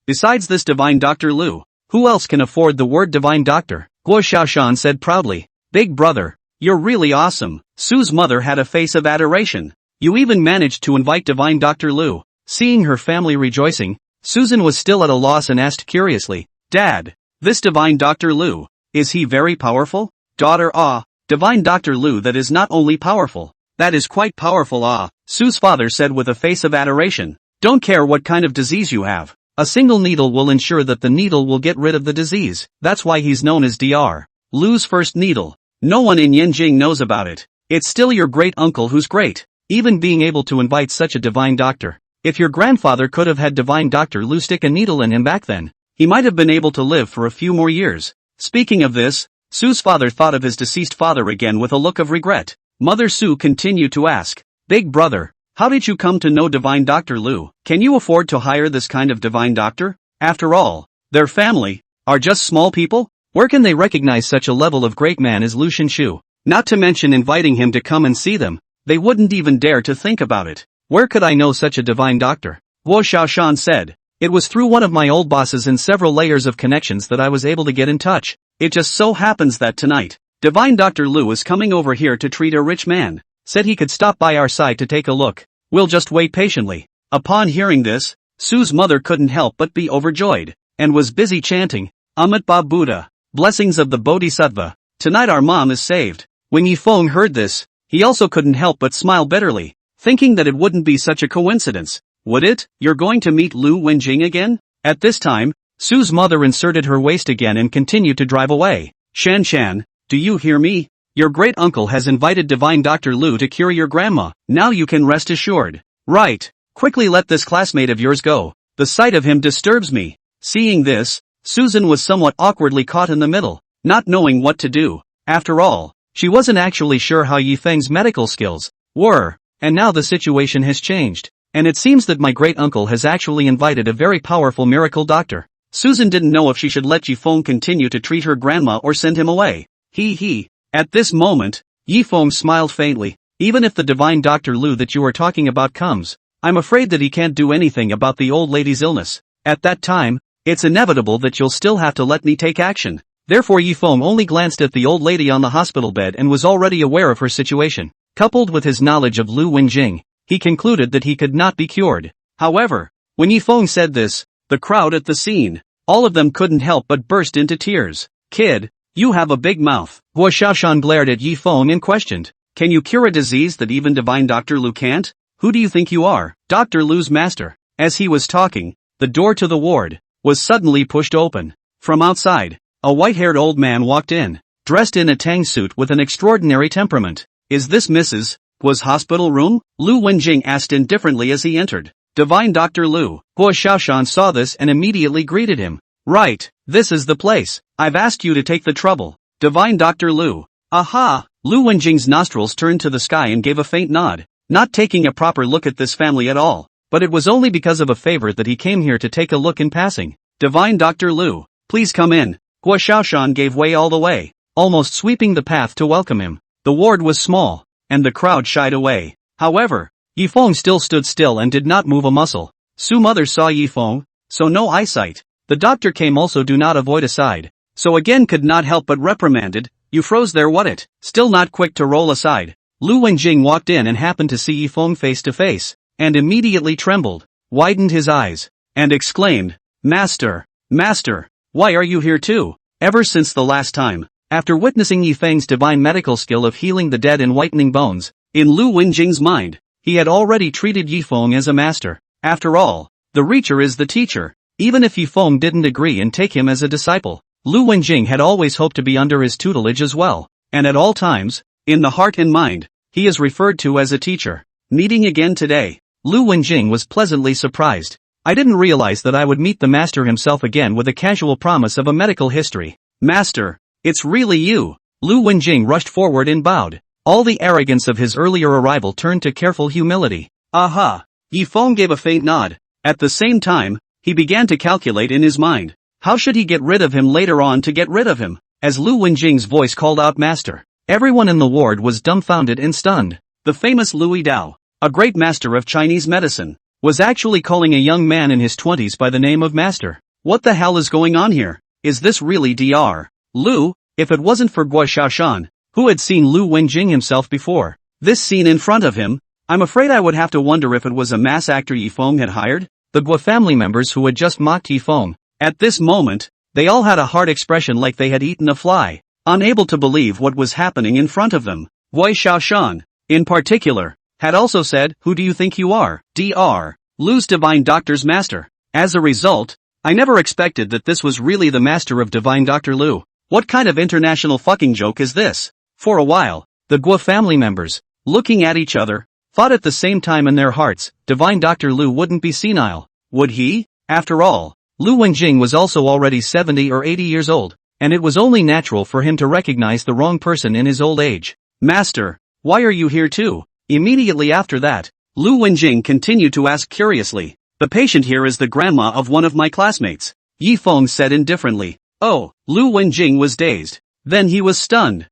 Besides this Divine Dr. Lu, who else can afford the word Divine Doctor? Guo Xiaoshan said proudly. Big brother, you're really awesome. Su's mother had a face of adoration. You even managed to invite Divine Dr. Lu. Seeing her family rejoicing, Susan was still at a loss and asked curiously, Dad, this Divine Dr. Lu, is he very powerful? Daughter, Divine Dr. Lu that is not only powerful, that is quite powerful, Su's father said with a face of adoration. Don't care what kind of disease you have. A single needle will ensure that the needle will get rid of the disease. That's why he's known as Dr. Lu's first needle. No one in Yanjing knows about it. It's still your great uncle who's great, even being able to invite such a divine doctor. If your grandfather could have had Divine Dr. Lu stick a needle in him back then, he might have been able to live for a few more years. Speaking of this, Su's father thought of his deceased father again with a look of regret. Mother Su continued to ask, Big brother, how did you come to know Divine Dr. Lu? Can you afford to hire this kind of divine doctor? After all, their family are just small people. Where can they recognize such a level of great man as Lu Xinshu? Not to mention inviting him to come and see them. They wouldn't even dare to think about it. Where could I know such a divine doctor? Guo Xiaoshan said. It was through one of my old bosses and several layers of connections that I was able to get in touch. It just so happens that tonight, Divine Dr. Lu is coming over here to treat a rich man. Said he could stop by our site to take a look. We'll just wait patiently. Upon hearing this, Su's mother couldn't help but be overjoyed, and was busy chanting, Amitabha Buddha, blessings of the Bodhisattva. Tonight our mom is saved. When Yi Feng heard this, he also couldn't help but smile bitterly, thinking that it wouldn't be such a coincidence. Would it? You're going to meet Lu Wenjing again? At this time, Su's mother inserted her waist again and continued to drive away. Shan, do you hear me? Your great uncle has invited Divine Dr. Lu to cure your grandma. Now you can rest assured. Right. Quickly let this classmate of yours go. The sight of him disturbs me. Seeing this, Susan was somewhat awkwardly caught in the middle, not knowing what to do. After all, she wasn't actually sure how Yi Feng's medical skills were, and now the situation has changed. And it seems that my great-uncle has actually invited a very powerful miracle doctor. Susan didn't know if she should let Yifeng continue to treat her grandma or send him away. He. At this moment, Yifeng smiled faintly. Even if the divine Dr. Lu that you are talking about comes, I'm afraid that he can't do anything about the old lady's illness. At that time, it's inevitable that you'll still have to let me take action. Therefore Yifeng only glanced at the old lady on the hospital bed and was already aware of her situation. Coupled with his knowledge of Lu Wenjing, he concluded that he could not be cured. However, when Yifeng said this, the crowd at the scene, all of them couldn't help but burst into tears. Kid, you have a big mouth. Guo Xiaoshan glared at Yifeng and questioned, can you cure a disease that even divine Dr. Lu can't? Who do you think you are? Dr. Lu's master. As he was talking, the door to the ward was suddenly pushed open. From outside, a white-haired old man walked in, dressed in a tang suit with an extraordinary temperament. Is this Mrs. Guo's hospital room? Lu Wenjing asked indifferently as he entered. Divine Dr. Lu. Guo Xiaoshan saw this and immediately greeted him. Right, this is the place. I've asked you to take the trouble. Divine Dr. Lu. Aha! Lu Wenjing's nostrils turned to the sky and gave a faint nod, not taking a proper look at this family at all. But it was only because of a favor that he came here to take a look in passing. Divine Dr. Lu, please come in. Guo Xiaoshan gave way all the way, almost sweeping the path to welcome him. The ward was small, and the crowd shied away. However, Yifeng still stood still and did not move a muscle. Su mother saw Yifeng, so no eyesight. The doctor came also do not avoid aside, so again could not help but reprimanded, you froze there what it, still not quick to roll aside. Lu Wenjing walked in and happened to see Yifeng face to face, and immediately trembled, widened his eyes, and exclaimed, Master, why are you here too? Ever since the last time, after witnessing Yifeng's divine medical skill of healing the dead and whitening bones, in Lu Wenjing's mind, he had already treated Yifeng as a master. After all, the Reacher is the teacher. Even if Yifeng didn't agree and take him as a disciple, Lu Wenjing had always hoped to be under his tutelage as well, and at all times, in the heart and mind, he is referred to as a teacher. Meeting again today, Lu Wenjing was pleasantly surprised. I didn't realize that I would meet the master himself again with a casual promise of a medical history. Master, it's really you. Lu Wenjing rushed forward and bowed. All the arrogance of his earlier arrival turned to careful humility. Aha! Yifeng gave a faint nod. At the same time, he began to calculate in his mind. How should he get rid of him later on to get rid of him? As Lu Wenjing's voice called out master, everyone in the ward was dumbfounded and stunned. The famous Louis Dao, a great master of Chinese medicine, was actually calling a young man in his 20s by the name of master. What the hell is going on here? Is this really Dr. Lu? If it wasn't for Guo Xiaoshan, who had seen Lu Wenjing himself before, this scene in front of him, I'm afraid I would have to wonder if it was a mass actor Yifeng had hired. The Guo family members who had just mocked Yifeng, at this moment, they all had a hard expression like they had eaten a fly, unable to believe what was happening in front of them. Guo Xiaoshan, in particular, had also said, who do you think you are? Dr. Lu's divine doctor's master. As a result, I never expected that this was really the master of divine Dr. Lu. What kind of international fucking joke is this? For a while, the Guo family members, looking at each other, thought at the same time in their hearts, divine Dr. Lu wouldn't be senile, would he? After all, Lu Wenjing was also already 70 or 80 years old, and it was only natural for him to recognize the wrong person in his old age. Master, why are you here too? Immediately after that, Lu Wenjing continued to ask curiously, the patient here is the grandma of one of my classmates. Yifeng said indifferently. Oh, Lu Wenjing was dazed. Then he was stunned.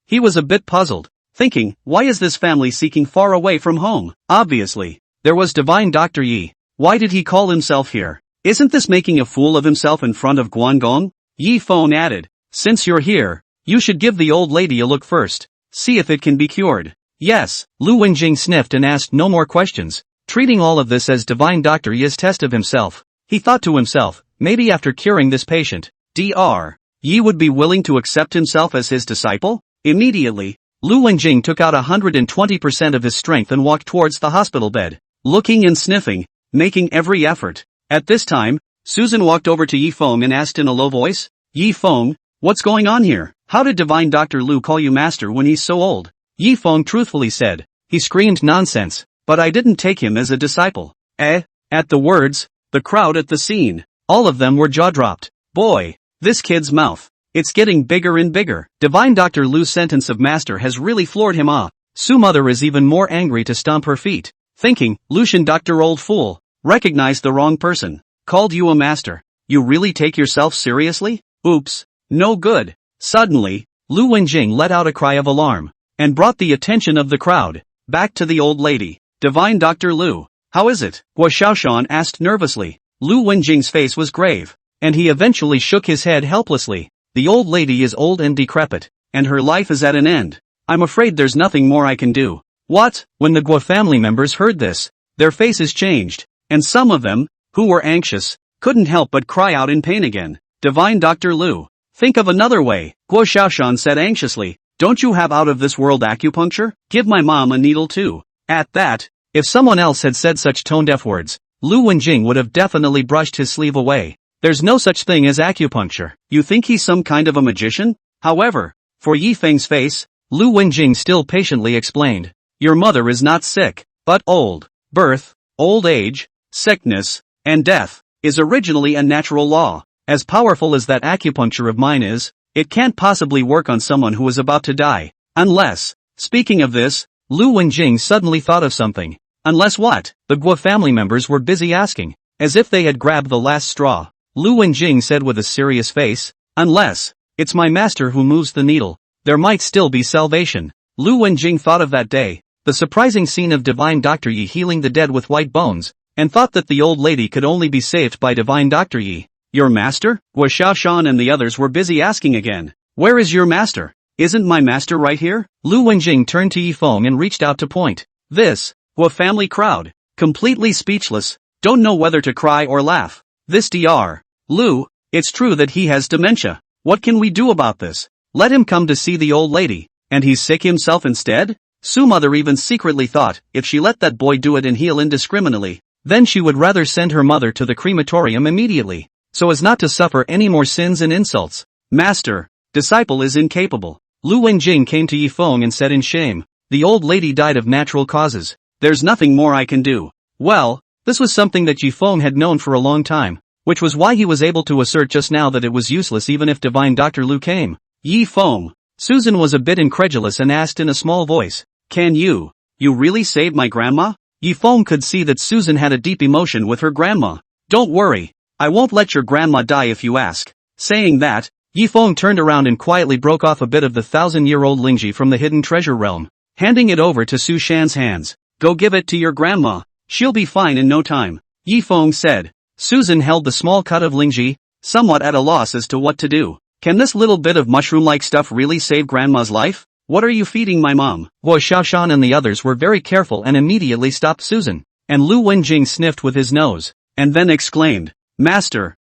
He was a bit puzzled, thinking, why is this family seeking far away from home? Obviously, there was divine Dr. Yi. Why did he call himself here? Isn't this making a fool of himself in front of Guangong? Yifeng added, since you're here, you should give the old lady a look first. See if it can be cured. Yes, Lu Wenjing sniffed and asked no more questions, treating all of this as divine Dr. Yi's test of himself. He thought to himself, maybe after curing this patient, Dr. Yi would be willing to accept himself as his disciple? Immediately, Lu Wenjing took out 120% of his strength and walked towards the hospital bed, looking and sniffing, making every effort. At this time, Susan walked over to Yifeng and asked in a low voice, Yifeng, what's going on here? How did divine Dr. Lu call you master when he's so old? Yifeng truthfully said, he screamed nonsense, but I didn't take him as a disciple. At the words, the crowd at the scene, all of them were jaw-dropped. Boy, this kid's mouth, it's getting bigger and bigger. Divine Dr. Lu's sentence of master has really floored him. Su-mother is even more angry to stomp her feet, thinking, Lucian Dr. Old Fool, recognized the wrong person, called you a master. You really take yourself seriously? Oops, no good. Suddenly, Lu Wenjing let out a cry of alarm, and brought the attention of the crowd back to the old lady. Divine Dr. Lu, how is it? Guo Xiaoshan asked nervously. Lu Wenjing's face was grave, and he eventually shook his head helplessly. The old lady is old and decrepit, and her life is at an end. I'm afraid there's nothing more I can do. What? When the Guo family members heard this, their faces changed, and some of them, who were anxious, couldn't help but cry out in pain again. Divine Dr. Lu, think of another way, Guo Xiaoshan said anxiously. Don't you have out-of-this-world acupuncture? Give my mom a needle too. At that, if someone else had said such tone-deaf words, Lu Wenjing would have definitely brushed his sleeve away. There's no such thing as acupuncture. You think he's some kind of a magician? However, for Yi Feng's face, Lu Wenjing still patiently explained. Your mother is not sick, but old. Birth, old age, sickness, and death is originally a natural law. As powerful as that acupuncture of mine is, it can't possibly work on someone who is about to die. Unless, speaking of this, Lu Wenjing suddenly thought of something. Unless what? The Guo family members were busy asking, as if they had grabbed the last straw. Lu Wenjing said with a serious face, unless, it's my master who moves the needle, there might still be salvation. Lu Wenjing thought of that day, the surprising scene of Divine Dr. Yi healing the dead with white bones, and thought that the old lady could only be saved by Divine Dr. Yi. Your master? Guo Xiaoshan and the others were busy asking again. Where is your master? Isn't my master right here? Lu Wenjing turned to Yi Feng and reached out to point. This, Guo family crowd, completely speechless, don't know whether to cry or laugh. This Dr. Lu, it's true that he has dementia. What can we do about this? Let him come to see the old lady, and he's sick himself instead? Su-mother even secretly thought, if she let that boy do it and heal indiscriminately, then she would rather send her mother to the crematorium immediately, so as not to suffer any more sins and insults. Master, disciple is incapable. Lu Wenjing came to Yi Feng and said in shame, the old lady died of natural causes. There's nothing more I can do. Well, this was something that Yi Feng had known for a long time, which was why he was able to assert just now that it was useless even if Divine Dr. Lu came. Yi Feng. Susan was a bit incredulous and asked in a small voice, can you really save my grandma? Yi Feng could see that Susan had a deep emotion with her grandma. Don't worry, I won't let your grandma die if you ask. Saying that, Yi Feng turned around and quietly broke off a bit of the 1,000-year-old Lingji from the hidden treasure realm, handing it over to Su Shan's hands. Go give it to your grandma. She'll be fine in no time, Yi Feng said. Susan held the small cut of Lingji, somewhat at a loss as to what to do. Can this little bit of mushroom-like stuff really save grandma's life? What are you feeding my mom? Guo Xiaoshan and the others were very careful and immediately stopped Susan, and Lu Wenjing sniffed with his nose, and then exclaimed, Master,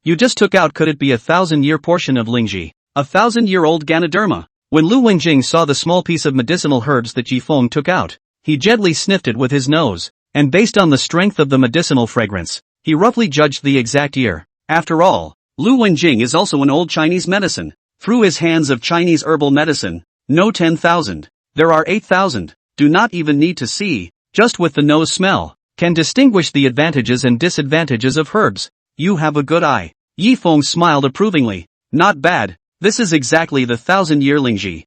you just took out, could it be a 1,000-year portion of Lingji, a 1,000-year-old Ganoderma? When Lu Wenjing saw the small piece of medicinal herbs that Yi Feng took out, he gently sniffed it with his nose, and based on the strength of the medicinal fragrance, he roughly judged the exact year. After all, Lu Wenjing is also an old Chinese medicine. Through his hands of Chinese herbal medicine, no 10,000, there are 8,000, do not even need to see, just with the nose smell, can distinguish the advantages and disadvantages of herbs. You have a good eye. Yi Feng smiled approvingly. Not bad, this is exactly the 1,000-year Lingji.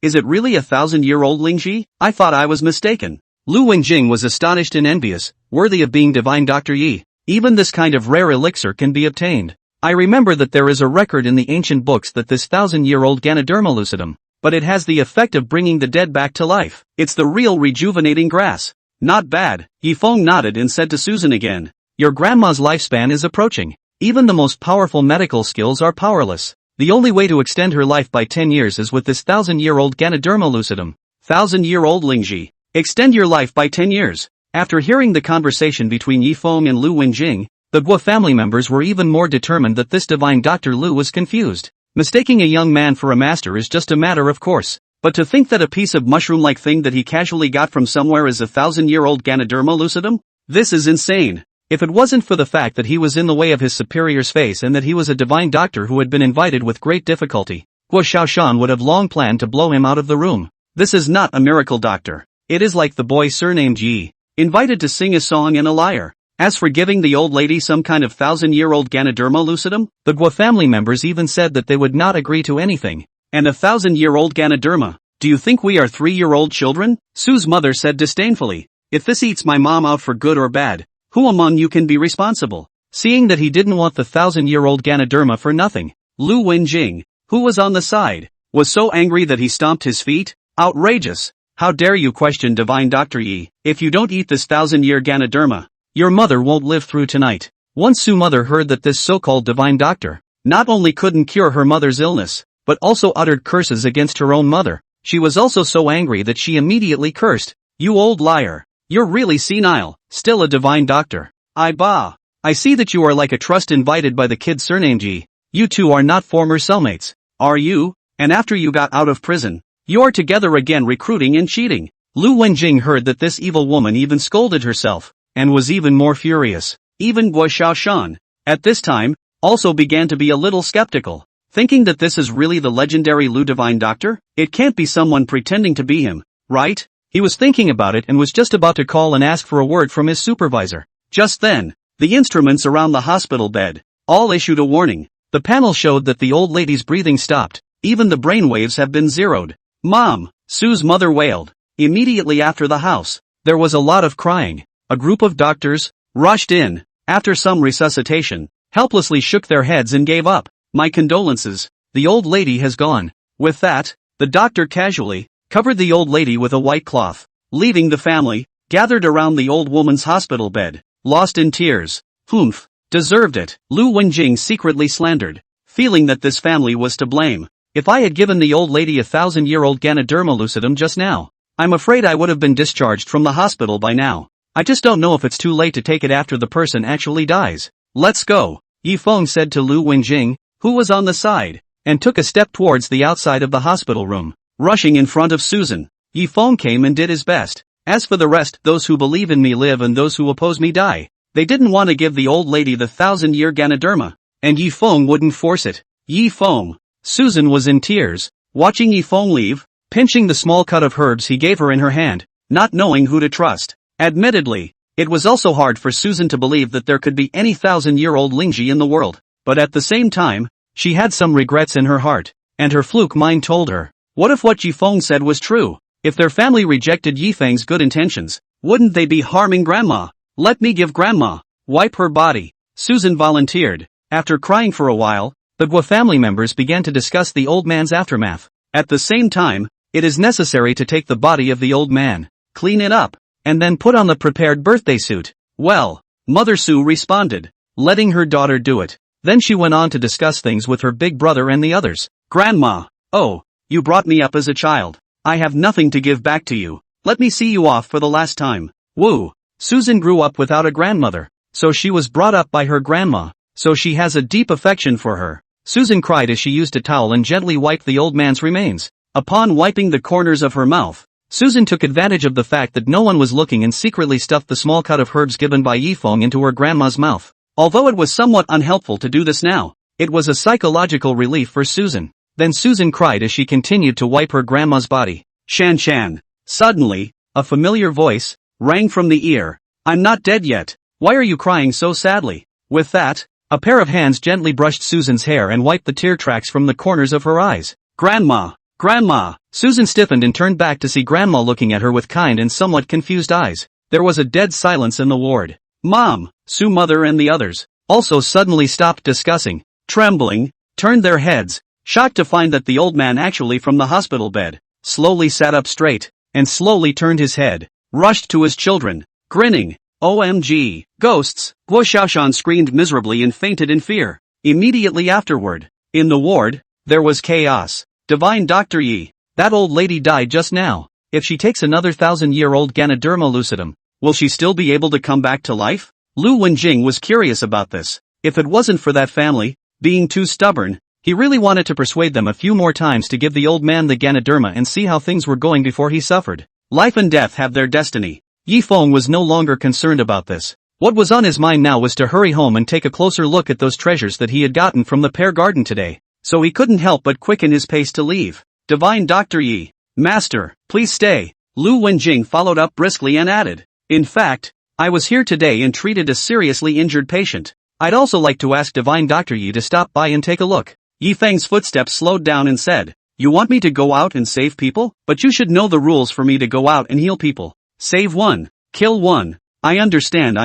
Is it really a 1,000-year-old Lingji? I thought I was mistaken. Lu Wenjing was astonished and envious, worthy of being Divine Dr. Yi. Even this kind of rare elixir can be obtained. I remember that there is a record in the ancient books that this 1,000-year-old Ganoderma lucidum, but it has the effect of bringing the dead back to life. It's the real rejuvenating grass. Not bad. Yi Feng nodded and said to Susan again, your grandma's lifespan is approaching. Even the most powerful medical skills are powerless. The only way to extend her life by 10 years is with this 1,000-year-old Ganoderma lucidum. 1,000-year-old Lingji. Extend your life by 10 years. After hearing the conversation between Yi Feng and Lu Wenjing, the Guo family members were even more determined that this Divine Dr. Lu was confused. Mistaking a young man for a master is just a matter of course, but to think that a piece of mushroom-like thing that he casually got from somewhere is a 1,000-year-old Ganoderma lucidum? This is insane. If it wasn't for the fact that he was in the way of his superior's face and that he was a divine doctor who had been invited with great difficulty, Guo Xiaoshan would have long planned to blow him out of the room. This is not a miracle doctor. It is like the boy surnamed Yi, invited to sing a song and a lyre. As for giving the old lady some kind of 1,000-year-old Ganoderma lucidum, the Guo family members even said that they would not agree to anything. And a 1,000-year-old Ganoderma, Do you think we are 3-year-old children? Sue's mother said disdainfully. If this eats my mom out for good or bad, who among you can be responsible? Seeing that he didn't want the 1,000-year-old Ganoderma for nothing, Lu Wenjing, who was on the side, was so angry that he stomped his feet. Outrageous! How dare you question Divine Dr. Yi? If you don't eat this 1,000-year Ganoderma, your mother won't live through tonight. Once Sue's mother heard that this so-called divine doctor not only couldn't cure her mother's illness, but also uttered curses against her own mother, she was also so angry that she immediately cursed. You old liar! You're really senile, still a divine doctor. I see that you are like a trust invited by the kid surnamed Yi. You two are not former cellmates, are you? And after you got out of prison, you're together again recruiting and cheating. Lu Wenjing heard that this evil woman even scolded herself, and was even more furious. Even Guo Xiaoshan, at this time, also began to be a little skeptical, thinking that this is really the legendary Lu Divine Doctor? It can't be someone pretending to be him, right? He was thinking about it and was just about to call and ask for a word from his supervisor. Just then, the instruments around the hospital bed all issued a warning. The panel showed that the old lady's breathing stopped. Even the brainwaves have been zeroed. Mom, Sue's mother wailed. Immediately after the house, there was a lot of crying. A group of doctors rushed in. After some resuscitation, helplessly shook their heads and gave up. My condolences, the old lady has gone. With that, the doctor casually covered the old lady with a white cloth, leaving the family gathered around the old woman's hospital bed, lost in tears. Humph, deserved it. Lu Wenjing secretly slandered, feeling that this family was to blame. If I had given the old lady a 1,000-year-old Ganoderma lucidum just now, I'm afraid I would have been discharged from the hospital by now. I just don't know if it's too late to take it after the person actually dies. Let's go, Yi Feng said to Lu Wenjing, who was on the side, and took a step towards the outside of the hospital room. Rushing in front of Susan, Yi Feng came and did his best. As for the rest, those who believe in me live and those who oppose me die. They didn't want to give the old lady the 1,000-year Ganoderma, and Yi Feng wouldn't force it. Yi Feng. Susan was in tears, watching Yi Feng leave, pinching the small cut of herbs he gave her in her hand, not knowing who to trust. Admittedly, it was also hard for Susan to believe that there could be any 1,000-year-old Lingji in the world, but at the same time, she had some regrets in her heart, and her fluke mind told her, what if what Yi Feng said was true? If their family rejected Yi Feng's good intentions, wouldn't they be harming Grandma? Let me give Grandma, wipe her body. Susan volunteered. After crying for a while, the Guo family members began to discuss the old man's aftermath. At the same time, it is necessary to take the body of the old man, clean it up, and then put on the prepared birthday suit. Well, Mother Su responded, letting her daughter do it. Then she went on to discuss things with her big brother and the others. Grandma, oh, you brought me up as a child. I have nothing to give back to you. Let me see you off for the last time. Woo! Susan grew up without a grandmother, so she was brought up by her grandma, so she has a deep affection for her. Susan cried as she used a towel and gently wiped the old man's remains. Upon wiping the corners of her mouth, Susan took advantage of the fact that no one was looking and secretly stuffed the small cut of herbs given by Yi Feng into her grandma's mouth. Although it was somewhat unhelpful to do this now, it was a psychological relief for Susan. Then Susan cried as she continued to wipe her grandma's body. Shan Shan. Suddenly, a familiar voice rang from the ear. I'm not dead yet. Why are you crying so sadly? With that, a pair of hands gently brushed Susan's hair and wiped the tear tracks from the corners of her eyes. Grandma! Grandma! Susan stiffened and turned back to see Grandma looking at her with kind and somewhat confused eyes. There was a dead silence in the ward. Mom, Su's mother and the others also suddenly stopped discussing, trembling, turned their heads, shocked to find that the old man actually from the hospital bed, slowly sat up straight, and slowly turned his head, rushed to his children, grinning. OMG, ghosts! Guo Xiaoshan screamed miserably and fainted in fear. Immediately afterward, in the ward, there was chaos. Divine Dr. Yi, that old lady died just now. If she takes another 1,000-year-old Ganoderma lucidum, will she still be able to come back to life? Lu Wenjing was curious about this. If it wasn't for that family being too stubborn, he really wanted to persuade them a few more times to give the old man the Ganoderma and see how things were going before he suffered. Life and death have their destiny. Yi Feng was no longer concerned about this. What was on his mind now was to hurry home and take a closer look at those treasures that he had gotten from the pear garden today. So he couldn't help but quicken his pace to leave. Divine Dr. Yi, Master, please stay. Lu Wenjing followed up briskly and added, in fact, I was here today and treated a seriously injured patient. I'd also like to ask Divine Dr. Yi to stop by and take a look. Yi Feng's footsteps slowed down and said, You want me to go out and save people? But you should know the rules for me to go out and heal people. Save one. Kill one. I understand.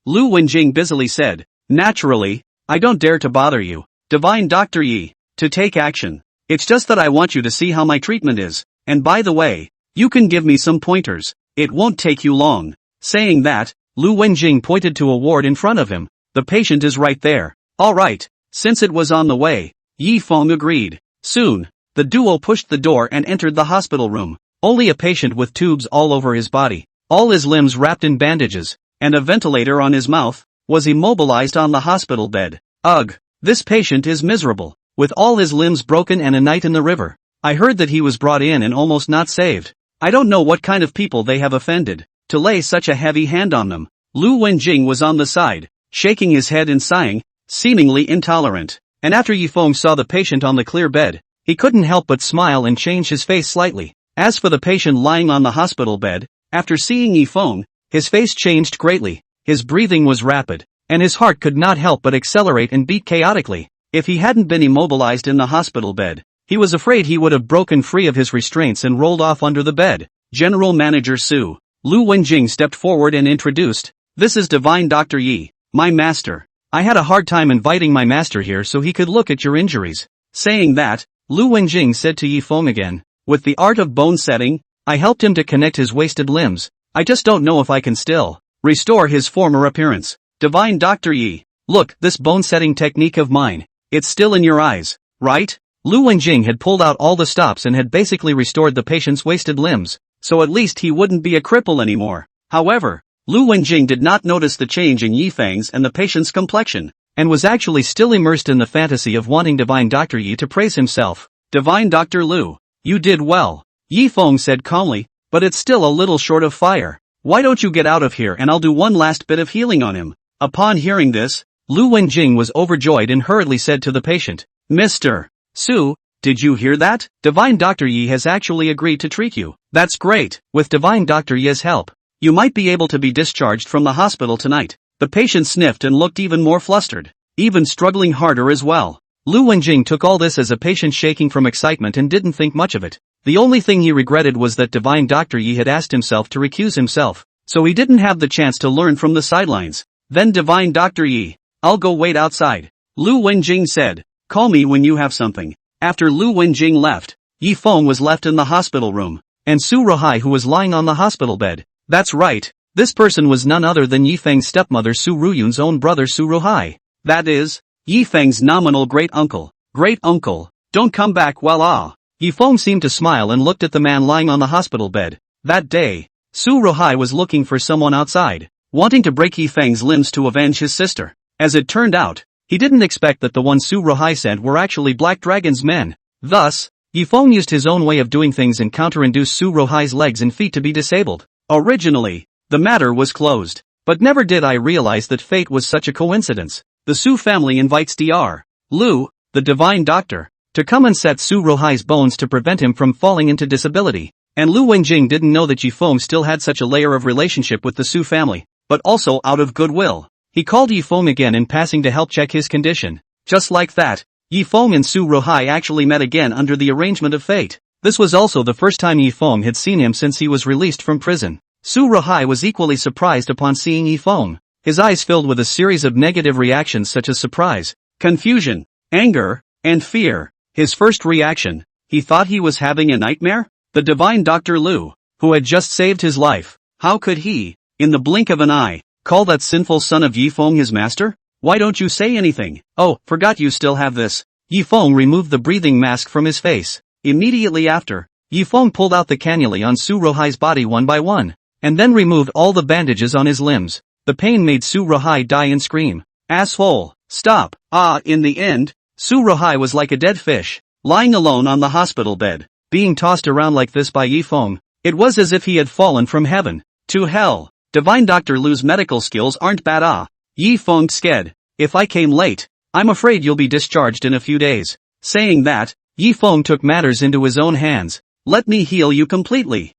Lu Wenjing busily said. Naturally, I don't dare to bother you, Divine Dr. Yi, to take action. It's just that I want you to see how my treatment is, and by the way, you can give me some pointers. It won't take you long. Saying that, Lu Wenjing pointed to a ward in front of him. The patient is right there. Alright. Since it was on the way, Yi Feng agreed. Soon, the duo pushed the door and entered the hospital room. Only a patient with tubes all over his body, all his limbs wrapped in bandages, and a ventilator on his mouth, was immobilized on the hospital bed. Ugh, this patient is miserable, with all his limbs broken and a night in the river. I heard that he was brought in and almost not saved. I don't know what kind of people they have offended, to lay such a heavy hand on them. Lu Wenjing was on the side, shaking his head and sighing, seemingly intolerant. And after Yi Feng saw the patient on the clear bed, he couldn't help but smile and change his face slightly. As for the patient lying on the hospital bed, after seeing Yi Feng, his face changed greatly, his breathing was rapid, and his heart could not help but accelerate and beat chaotically. If he hadn't been immobilized in the hospital bed, he was afraid he would have broken free of his restraints and rolled off under the bed. General Manager Su. Lu Wenjing stepped forward and introduced, "This is Divine Dr. Yi, my master. I had a hard time inviting my master here so he could look at your injuries." Saying that, Lu Wenjing said to Yi Feng again, "With the art of bone setting, I helped him to connect his wasted limbs. I just don't know if I can still restore his former appearance. Divine Dr. Yi, look, this bone setting technique of mine, it's still in your eyes, right?" Lu Wenjing had pulled out all the stops and had basically restored the patient's wasted limbs, so at least he wouldn't be a cripple anymore. However, Lu Wenjing did not notice the change in Yi Feng's and the patient's complexion, and was actually still immersed in the fantasy of wanting Divine Dr. Yi to praise himself. "Divine Dr. Lu, you did well," Yi Feng said calmly, "but it's still a little short of fire. Why don't you get out of here and I'll do one last bit of healing on him." Upon hearing this, Lu Wenjing was overjoyed and hurriedly said to the patient, "Mr. Su, did you hear that? Divine Dr. Yi has actually agreed to treat you. That's great. With Divine Dr. Yi's help, you might be able to be discharged from the hospital tonight." The patient sniffed and looked even more flustered, even struggling harder as well. Lu Wenjing took all this as a patient shaking from excitement and didn't think much of it. The only thing he regretted was that Divine Dr. Yi had asked himself to recuse himself, so he didn't have the chance to learn from the sidelines. Then Divine Dr. Yi, "I'll go wait outside," Lu Wenjing said. "Call me when you have something." After Lu Wenjing left, Yi Feng was left in the hospital room, and Su Ruhai who was lying on the hospital bed. That's right, this person was none other than Yi Feng's stepmother Su Ruyun's own brother Su Ruhai. That is, Yi Feng's nominal great-uncle. "Great-uncle, don't come back while Yi Feng seemed to smile and looked at the man lying on the hospital bed. That day, Su Ruhai was looking for someone outside, wanting to break Yi Feng's limbs to avenge his sister. As it turned out, he didn't expect that the ones Su Ruhai sent were actually Black Dragon's men. Thus, Yi Feng used his own way of doing things and counter-induced Su Ruhai's legs and feet to be disabled. Originally, the matter was closed, but never did I realize that fate was such a coincidence. The Su family invites Dr. Lu, the divine doctor, to come and set Su Ruhai's bones to prevent him from falling into disability. And Lu Wenjing didn't know that Yi Feng still had such a layer of relationship with the Su family, but also out of goodwill, he called Yi Feng again in passing to help check his condition. Just like that, Yi Feng and Su Ruhai actually met again under the arrangement of fate. This was also the first time Yi Feng had seen him since he was released from prison. Su Ruhai was equally surprised upon seeing Yi Feng. His eyes filled with a series of negative reactions such as surprise, confusion, anger, and fear. His first reaction, he thought he was having a nightmare? The divine Dr. Lu, who had just saved his life, how could he, in the blink of an eye, call that sinful son of Yi Feng his master? Why don't you say anything? Oh, forgot you still have this. Yi Feng removed the breathing mask from his face. Immediately after, Yi Feng pulled out the cannulae on Su Ruhai's body one by one, and then removed all the bandages on his limbs. The pain made Su Ruhai die and scream. Asshole, stop. In the end, Su Ruhai was like a dead fish, lying alone on the hospital bed, being tossed around like this by Yi Feng. It was as if he had fallen from heaven to hell. Divine Dr. Lu's medical skills aren't bad. Yi Feng sked. If I came late, I'm afraid you'll be discharged in a few days. Saying that, Yi Feng took matters into his own hands. Let me heal you completely.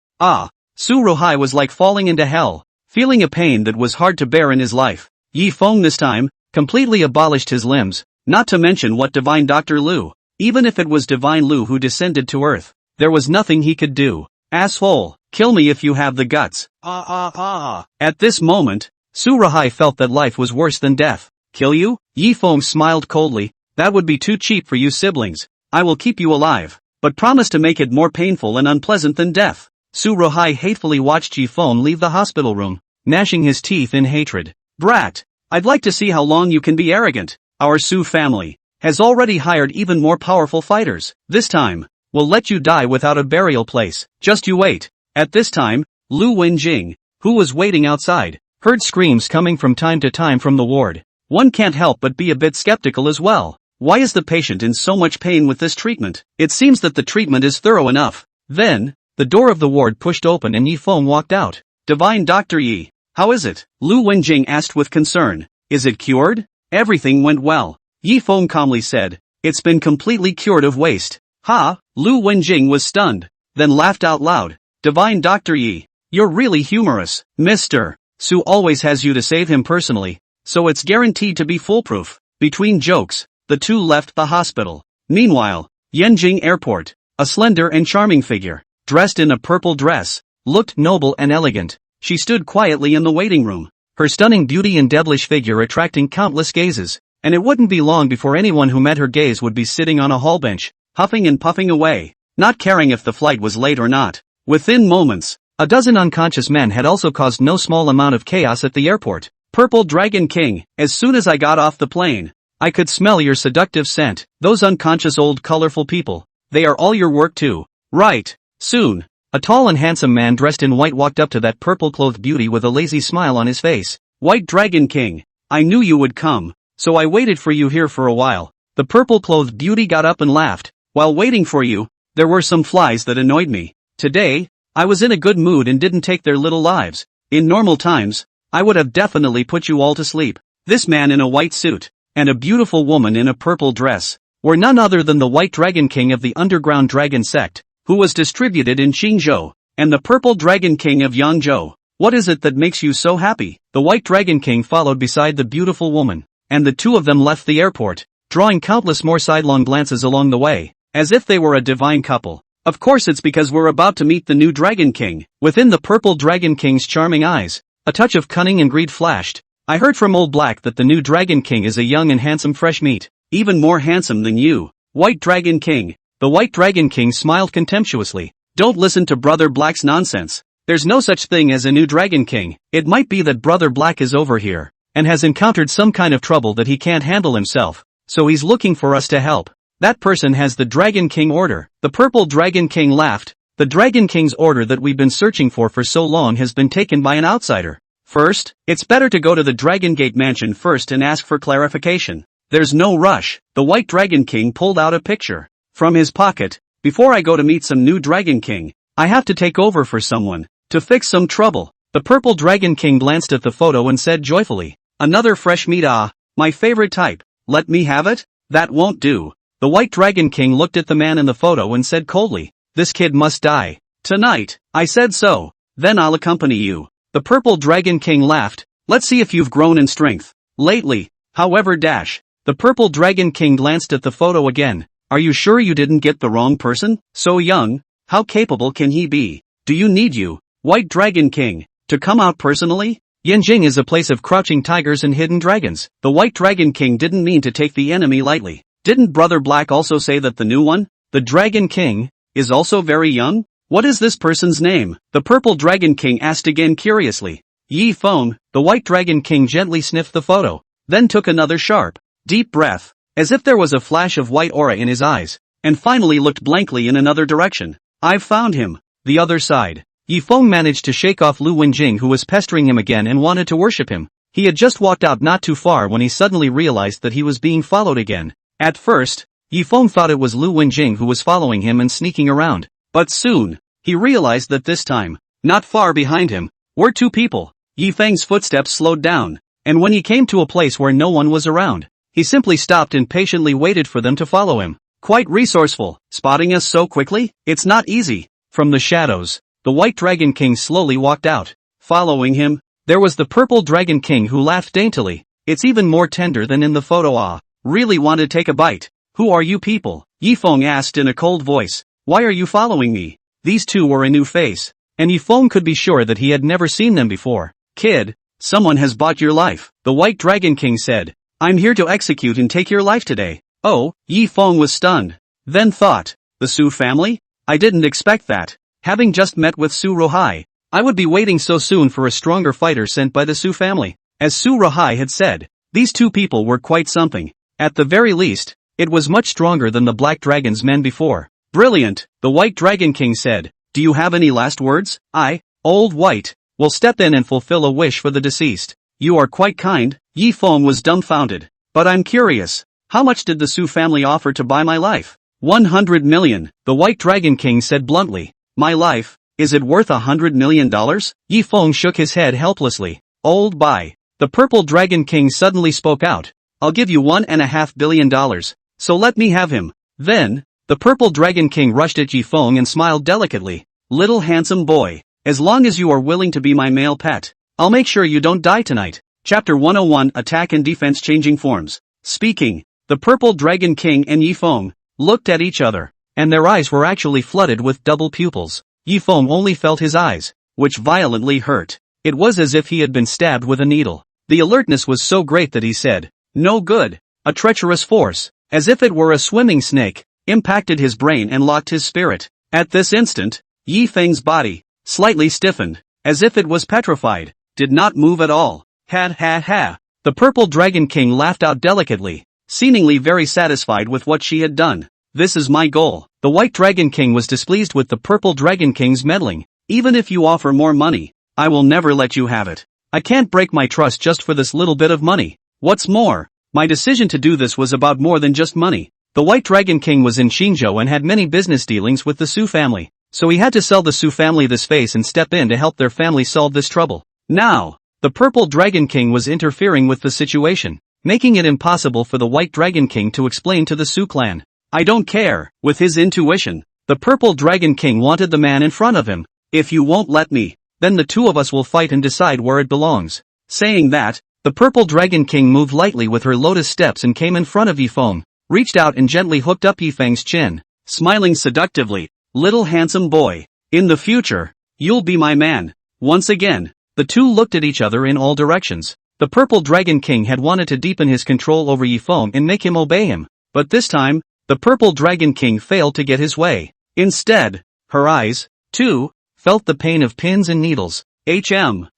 Su Ruhai was like falling into hell, feeling a pain that was hard to bear in his life. Yi Feng this time, completely abolished his limbs, not to mention what divine Dr. Lu, Even if it was Divine Lu who descended to Earth, there was nothing he could do. Asshole, kill me if you have the guts. At this moment, Su Rahai felt that life was worse than death. Kill you? Yi Feng smiled coldly. That would be too cheap for you siblings. I will keep you alive, but promise to make it more painful and unpleasant than death. Su Rahai hatefully watched Yi Feng leave the hospital room, gnashing his teeth in hatred. Brat! I'd like to see how long you can be arrogant. Our Su family has already hired even more powerful fighters. This time, we'll let you die without a burial place. Just you wait. At this time, Lu Wenjing, who was waiting outside, heard screams coming from time to time from the ward. One can't help but be a bit skeptical as well. Why is the patient in so much pain with this treatment? It seems that the treatment is thorough enough. Then, the door of the ward pushed open and Yi Feng walked out. Divine Dr. Yi, how is it? Lu Wenjing asked with concern. Is it cured? Everything went well. Yi Feng calmly said. It's been completely cured of waste. Ha! Lu Wenjing was stunned, then laughed out loud. Divine Dr. Yi, you're really humorous. Mr. Su always has you to save him personally, so it's guaranteed to be foolproof. Between jokes, the two left the hospital. Meanwhile, Yanjing Airport, a slender and charming figure, dressed in a purple dress, looked noble and elegant. She stood quietly in the waiting room, her stunning beauty and devilish figure attracting countless gazes, and it wouldn't be long before anyone who met her gaze would be sitting on a hall bench, huffing and puffing away, not caring if the flight was late or not. Within moments, a dozen unconscious men had also caused no small amount of chaos at the airport. Purple Dragon King, as soon as I got off the plane, I could smell your seductive scent. Those unconscious old colorful people, they are all your work too. Right. Soon, a tall and handsome man dressed in white walked up to that purple-clothed beauty with a lazy smile on his face. White Dragon King, I knew you would come, so I waited for you here for a while. The purple-clothed beauty got up and laughed. While waiting for you, there were some flies that annoyed me. Today, I was in a good mood and didn't take their little lives. In normal times, I would have definitely put you all to sleep. This man in a white suit, and a beautiful woman in a purple dress, were none other than the White Dragon King of the Underground Dragon Sect, who was distributed in Qingzhou, and the Purple Dragon King of Yangzhou. What is it that makes you so happy? The White Dragon King followed beside the beautiful woman, and the two of them left the airport, drawing countless more sidelong glances along the way, as if they were a divine couple. Of course it's because we're about to meet the new Dragon King. Within the Purple Dragon King's charming eyes, a touch of cunning and greed flashed. I heard from Old Black that the new Dragon King is a young and handsome fresh meat, even more handsome than you. White Dragon King. The White Dragon King smiled contemptuously. Don't listen to Brother Black's nonsense. There's no such thing as a new Dragon King. It might be that Brother Black is over here, and has encountered some kind of trouble that he can't handle himself, so he's looking for us to help. That person has the Dragon King order. The Purple Dragon King laughed. The Dragon King's order that we've been searching for so long has been taken by an outsider. First, it's better to go to the Dragon Gate mansion first and ask for clarification. There's no rush. The White Dragon King pulled out a picture from his pocket. Before I go to meet some new Dragon King, I have to take over for someone, to fix some trouble. The Purple Dragon King glanced at the photo and said joyfully, another fresh meat, my favorite type. Let me have it? That won't do. The White Dragon King looked at the man in the photo and said coldly, this kid must die. Tonight. I said so. Then I'll accompany you. The Purple Dragon King laughed. Let's see if you've grown in strength. Lately, however. The Purple Dragon King glanced at the photo again. Are you sure you didn't get the wrong person? So young, how capable can he be? Do you need you, White Dragon King, to come out personally? Yanjing is a place of crouching tigers and hidden dragons. The White Dragon King didn't mean to take the enemy lightly. Didn't Brother Black also say that the new one, the Dragon King, is also very young? What is this person's name? The Purple Dragon King asked again curiously. Yi Feng. The White Dragon King gently sniffed the photo, then took another sharp, deep breath, as if there was a flash of white aura in his eyes, and finally looked blankly in another direction. I've found him. The other side. Yi Feng managed to shake off Lu Wenjing, who was pestering him again and wanted to worship him. He had just walked out not too far when he suddenly realized that he was being followed again. At first, Yi Feng thought it was Lu Wenjing who was following him and sneaking around, but soon, he realized that this time, not far behind him, were two people. Yi Feng's footsteps slowed down, and when he came to a place where no one was around, he simply stopped and patiently waited for them to follow him. Quite resourceful, spotting us so quickly? It's not easy. From the shadows, the White Dragon King slowly walked out. Following him, there was the Purple Dragon King, who laughed daintily. It's even more tender than in the photo. Really want to take a bite? Who are you people? Yifeng asked in a cold voice. Why are you following me? These two were a new face, and Yifeng could be sure that he had never seen them before. Kid, someone has bought your life, the White Dragon King said. I'm here to execute and take your life today. Oh, Yifeng was stunned. Then thought, the Su family? I didn't expect that. Having just met with Su Rohai, I would be waiting so soon for a stronger fighter sent by the Su family. As Su Rohai had said, these two people were quite something. At the very least, it was much stronger than the Black Dragon's men before. Brilliant, the White Dragon King said. Do you have any last words? I, Old White, will step in and fulfill a wish for the deceased. You are quite kind. Yifeng was dumbfounded. But I'm curious, how much did the Su family offer to buy my life? 100 million, the White Dragon King said bluntly. My life, is it worth $100 million? Yifeng shook his head helplessly. Old Bai. The Purple Dragon King suddenly spoke out. I'll give you $1.5 billion, so let me have him. Then, the Purple Dragon King rushed at Yifeng and smiled delicately. Little handsome boy, as long as you are willing to be my male pet, I'll make sure you don't die tonight. Chapter 101 Attack and Defense Changing Forms. Speaking, the Purple Dragon King and Yifeng looked at each other, and their eyes were actually flooded with double pupils. Yifeng only felt his eyes, which violently hurt. It was as if he had been stabbed with a needle. The alertness was so great that he said, no good. A treacherous force, as if it were a swimming snake, impacted his brain and locked his spirit. At this instant, Yifeng's body, slightly stiffened, as if it was petrified, did not move at all. Ha ha ha. The Purple Dragon King laughed out delicately, seemingly very satisfied with what she had done. This is my goal. The White Dragon King was displeased with the Purple Dragon King's meddling. Even if you offer more money, I will never let you have it. I can't break my trust just for this little bit of money. What's more, my decision to do this was about more than just money. The White Dragon King was in Xinzhou and had many business dealings with the Su family, so he had to sell the Su family this face and step in to help their family solve this trouble. Now, the Purple Dragon King was interfering with the situation, making it impossible for the White Dragon King to explain to the Su clan. I don't care. With his intuition, the Purple Dragon King wanted the man in front of him. If you won't let me, then the two of us will fight and decide where it belongs. Saying that, the Purple Dragon King moved lightly with her lotus steps and came in front of Yifeng, reached out and gently hooked up Yifeng's chin, smiling seductively. Little handsome boy, in the future, you'll be my man. Once again, the two looked at each other in all directions. The Purple Dragon King had wanted to deepen his control over Yifeng and make him obey him, but this time, the Purple Dragon King failed to get his way. Instead, her eyes, too, felt the pain of pins and needles.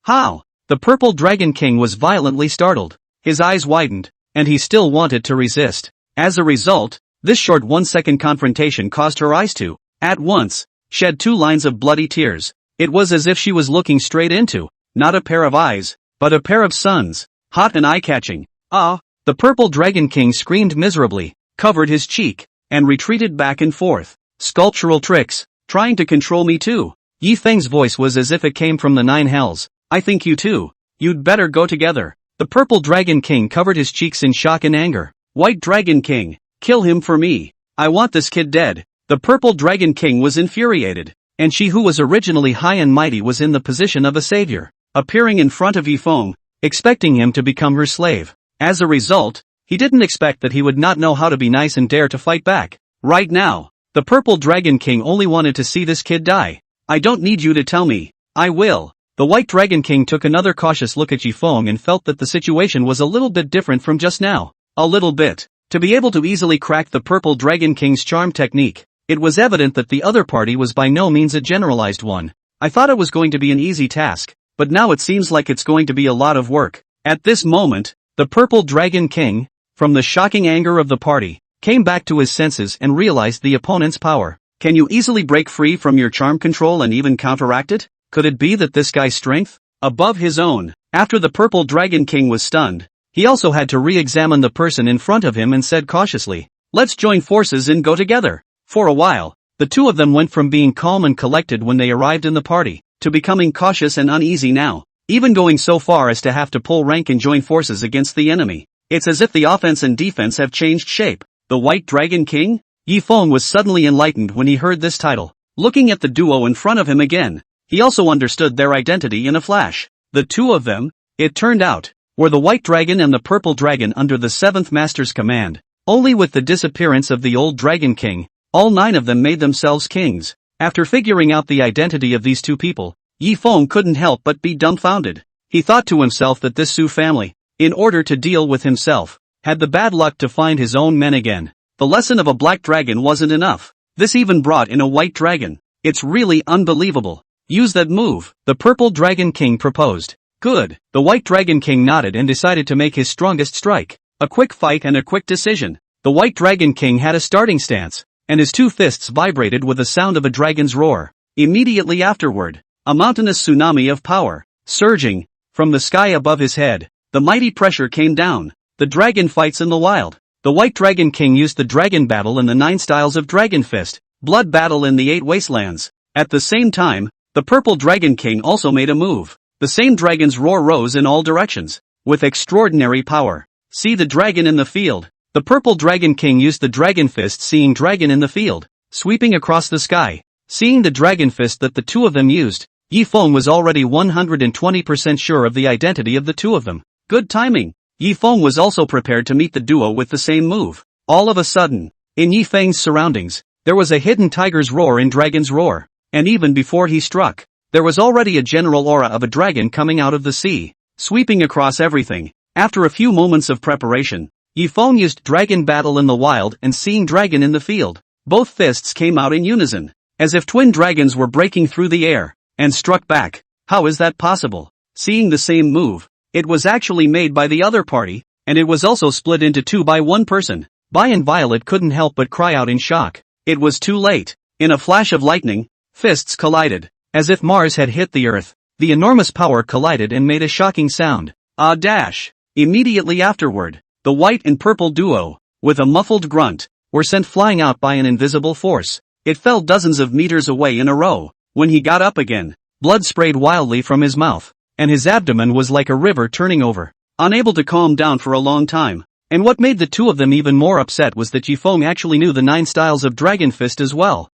How? The Purple Dragon King was violently startled. His eyes widened, and he still wanted to resist. As a result, this short 1-second confrontation caused her eyes to, at once, shed 2 lines of bloody tears. It was as if she was looking straight into, not a pair of eyes, but a pair of suns, hot and eye-catching. Ah! The Purple Dragon King screamed miserably, covered his cheek, and retreated back and forth. Sculptural tricks, trying to control me too. Yifeng's voice was as if it came from the 9 hells. I think you too. You'd better go together. The Purple Dragon King covered his cheeks in shock and anger. White Dragon King, kill him for me. I want this kid dead. The Purple Dragon King was infuriated, and she who was originally high and mighty was in the position of a savior, appearing in front of Yifeng, expecting him to become her slave. As a result, he didn't expect that he would not know how to be nice and dare to fight back. Right now, the Purple Dragon King only wanted to see this kid die. I don't need you to tell me. I will. The White Dragon King took another cautious look at Yifeng and felt that the situation was a little bit different from just now. A little bit. To be able to easily crack the Purple Dragon King's charm technique, it was evident that the other party was by no means a generalized one. I thought it was going to be an easy task, but now it seems like it's going to be a lot of work. At this moment, the Purple Dragon King, from the shocking anger of the party, came back to his senses and realized the opponent's power. Can you easily break free from your charm control and even counteract it? Could it be that this guy's strength, above his own? After the Purple Dragon King was stunned, he also had to re-examine the person in front of him and said cautiously, let's join forces and go together. For a while, the two of them went from being calm and collected when they arrived in the party, to becoming cautious and uneasy now, even going so far as to have to pull rank and join forces against the enemy. It's as if the offense and defense have changed shape. The White Dragon King? Yifeng was suddenly enlightened when he heard this title. Looking at the duo in front of him again, he also understood their identity in a flash. The two of them, it turned out, were the White Dragon and the Purple Dragon under the 7th Master's command. Only with the disappearance of the old Dragon King, all 9 of them made themselves kings. After figuring out the identity of these 2 people, Yi Feng couldn't help but be dumbfounded. He thought to himself that this Su family, in order to deal with himself, had the bad luck to find his own men again. The lesson of a black dragon wasn't enough. This even brought in a white dragon. It's really unbelievable. Use that move, the purple Dragon King proposed. Good. The white Dragon King nodded and decided to make his strongest strike. A quick fight and a quick decision. The white Dragon King had a starting stance, and his 2 fists vibrated with the sound of a dragon's roar. Immediately afterward, a mountainous tsunami of power, surging from the sky above his head. The mighty pressure came down. The dragon fights in the wild. The white Dragon King used the dragon battle in the 9 styles of Dragon Fist, blood battle in the 8 wastelands. At the same time, the purple Dragon King also made a move. The same dragon's roar rose in all directions, with extraordinary power. See the dragon in the field. The purple Dragon King used the Dragon Fist, seeing dragon in the field, sweeping across the sky. Seeing the Dragon Fist that the 2 of them used, Yi Feng was already 120% sure of the identity of the 2 of them. Good timing. Yi Feng was also prepared to meet the duo with the same move. All of a sudden, in Yi Feng's surroundings, there was a hidden tiger's roar in dragon's roar. And even before he struck, there was already a general aura of a dragon coming out of the sea, sweeping across everything. After a few moments of preparation, Yi Feng used dragon battle in the wild and seeing dragon in the field. Both fists came out in unison, as if twin dragons were breaking through the air, and struck back. How is that possible? Seeing the same move, it was actually made by the other party, and it was also split into 2 by one person. Bai and Violet couldn't help but cry out in shock. It was too late. In a flash of lightning, fists collided, as if Mars had hit the earth. The enormous power collided and made a shocking sound. Ah dash! Immediately afterward, the white and purple duo, with a muffled grunt, were sent flying out by an invisible force. It fell dozens of meters away in a row. When he got up again, blood sprayed wildly from his mouth, and his abdomen was like a river turning over. Unable to calm down for a long time. And what made the 2 of them even more upset was that Yi Feng actually knew the 9 styles of Dragon Fist as well.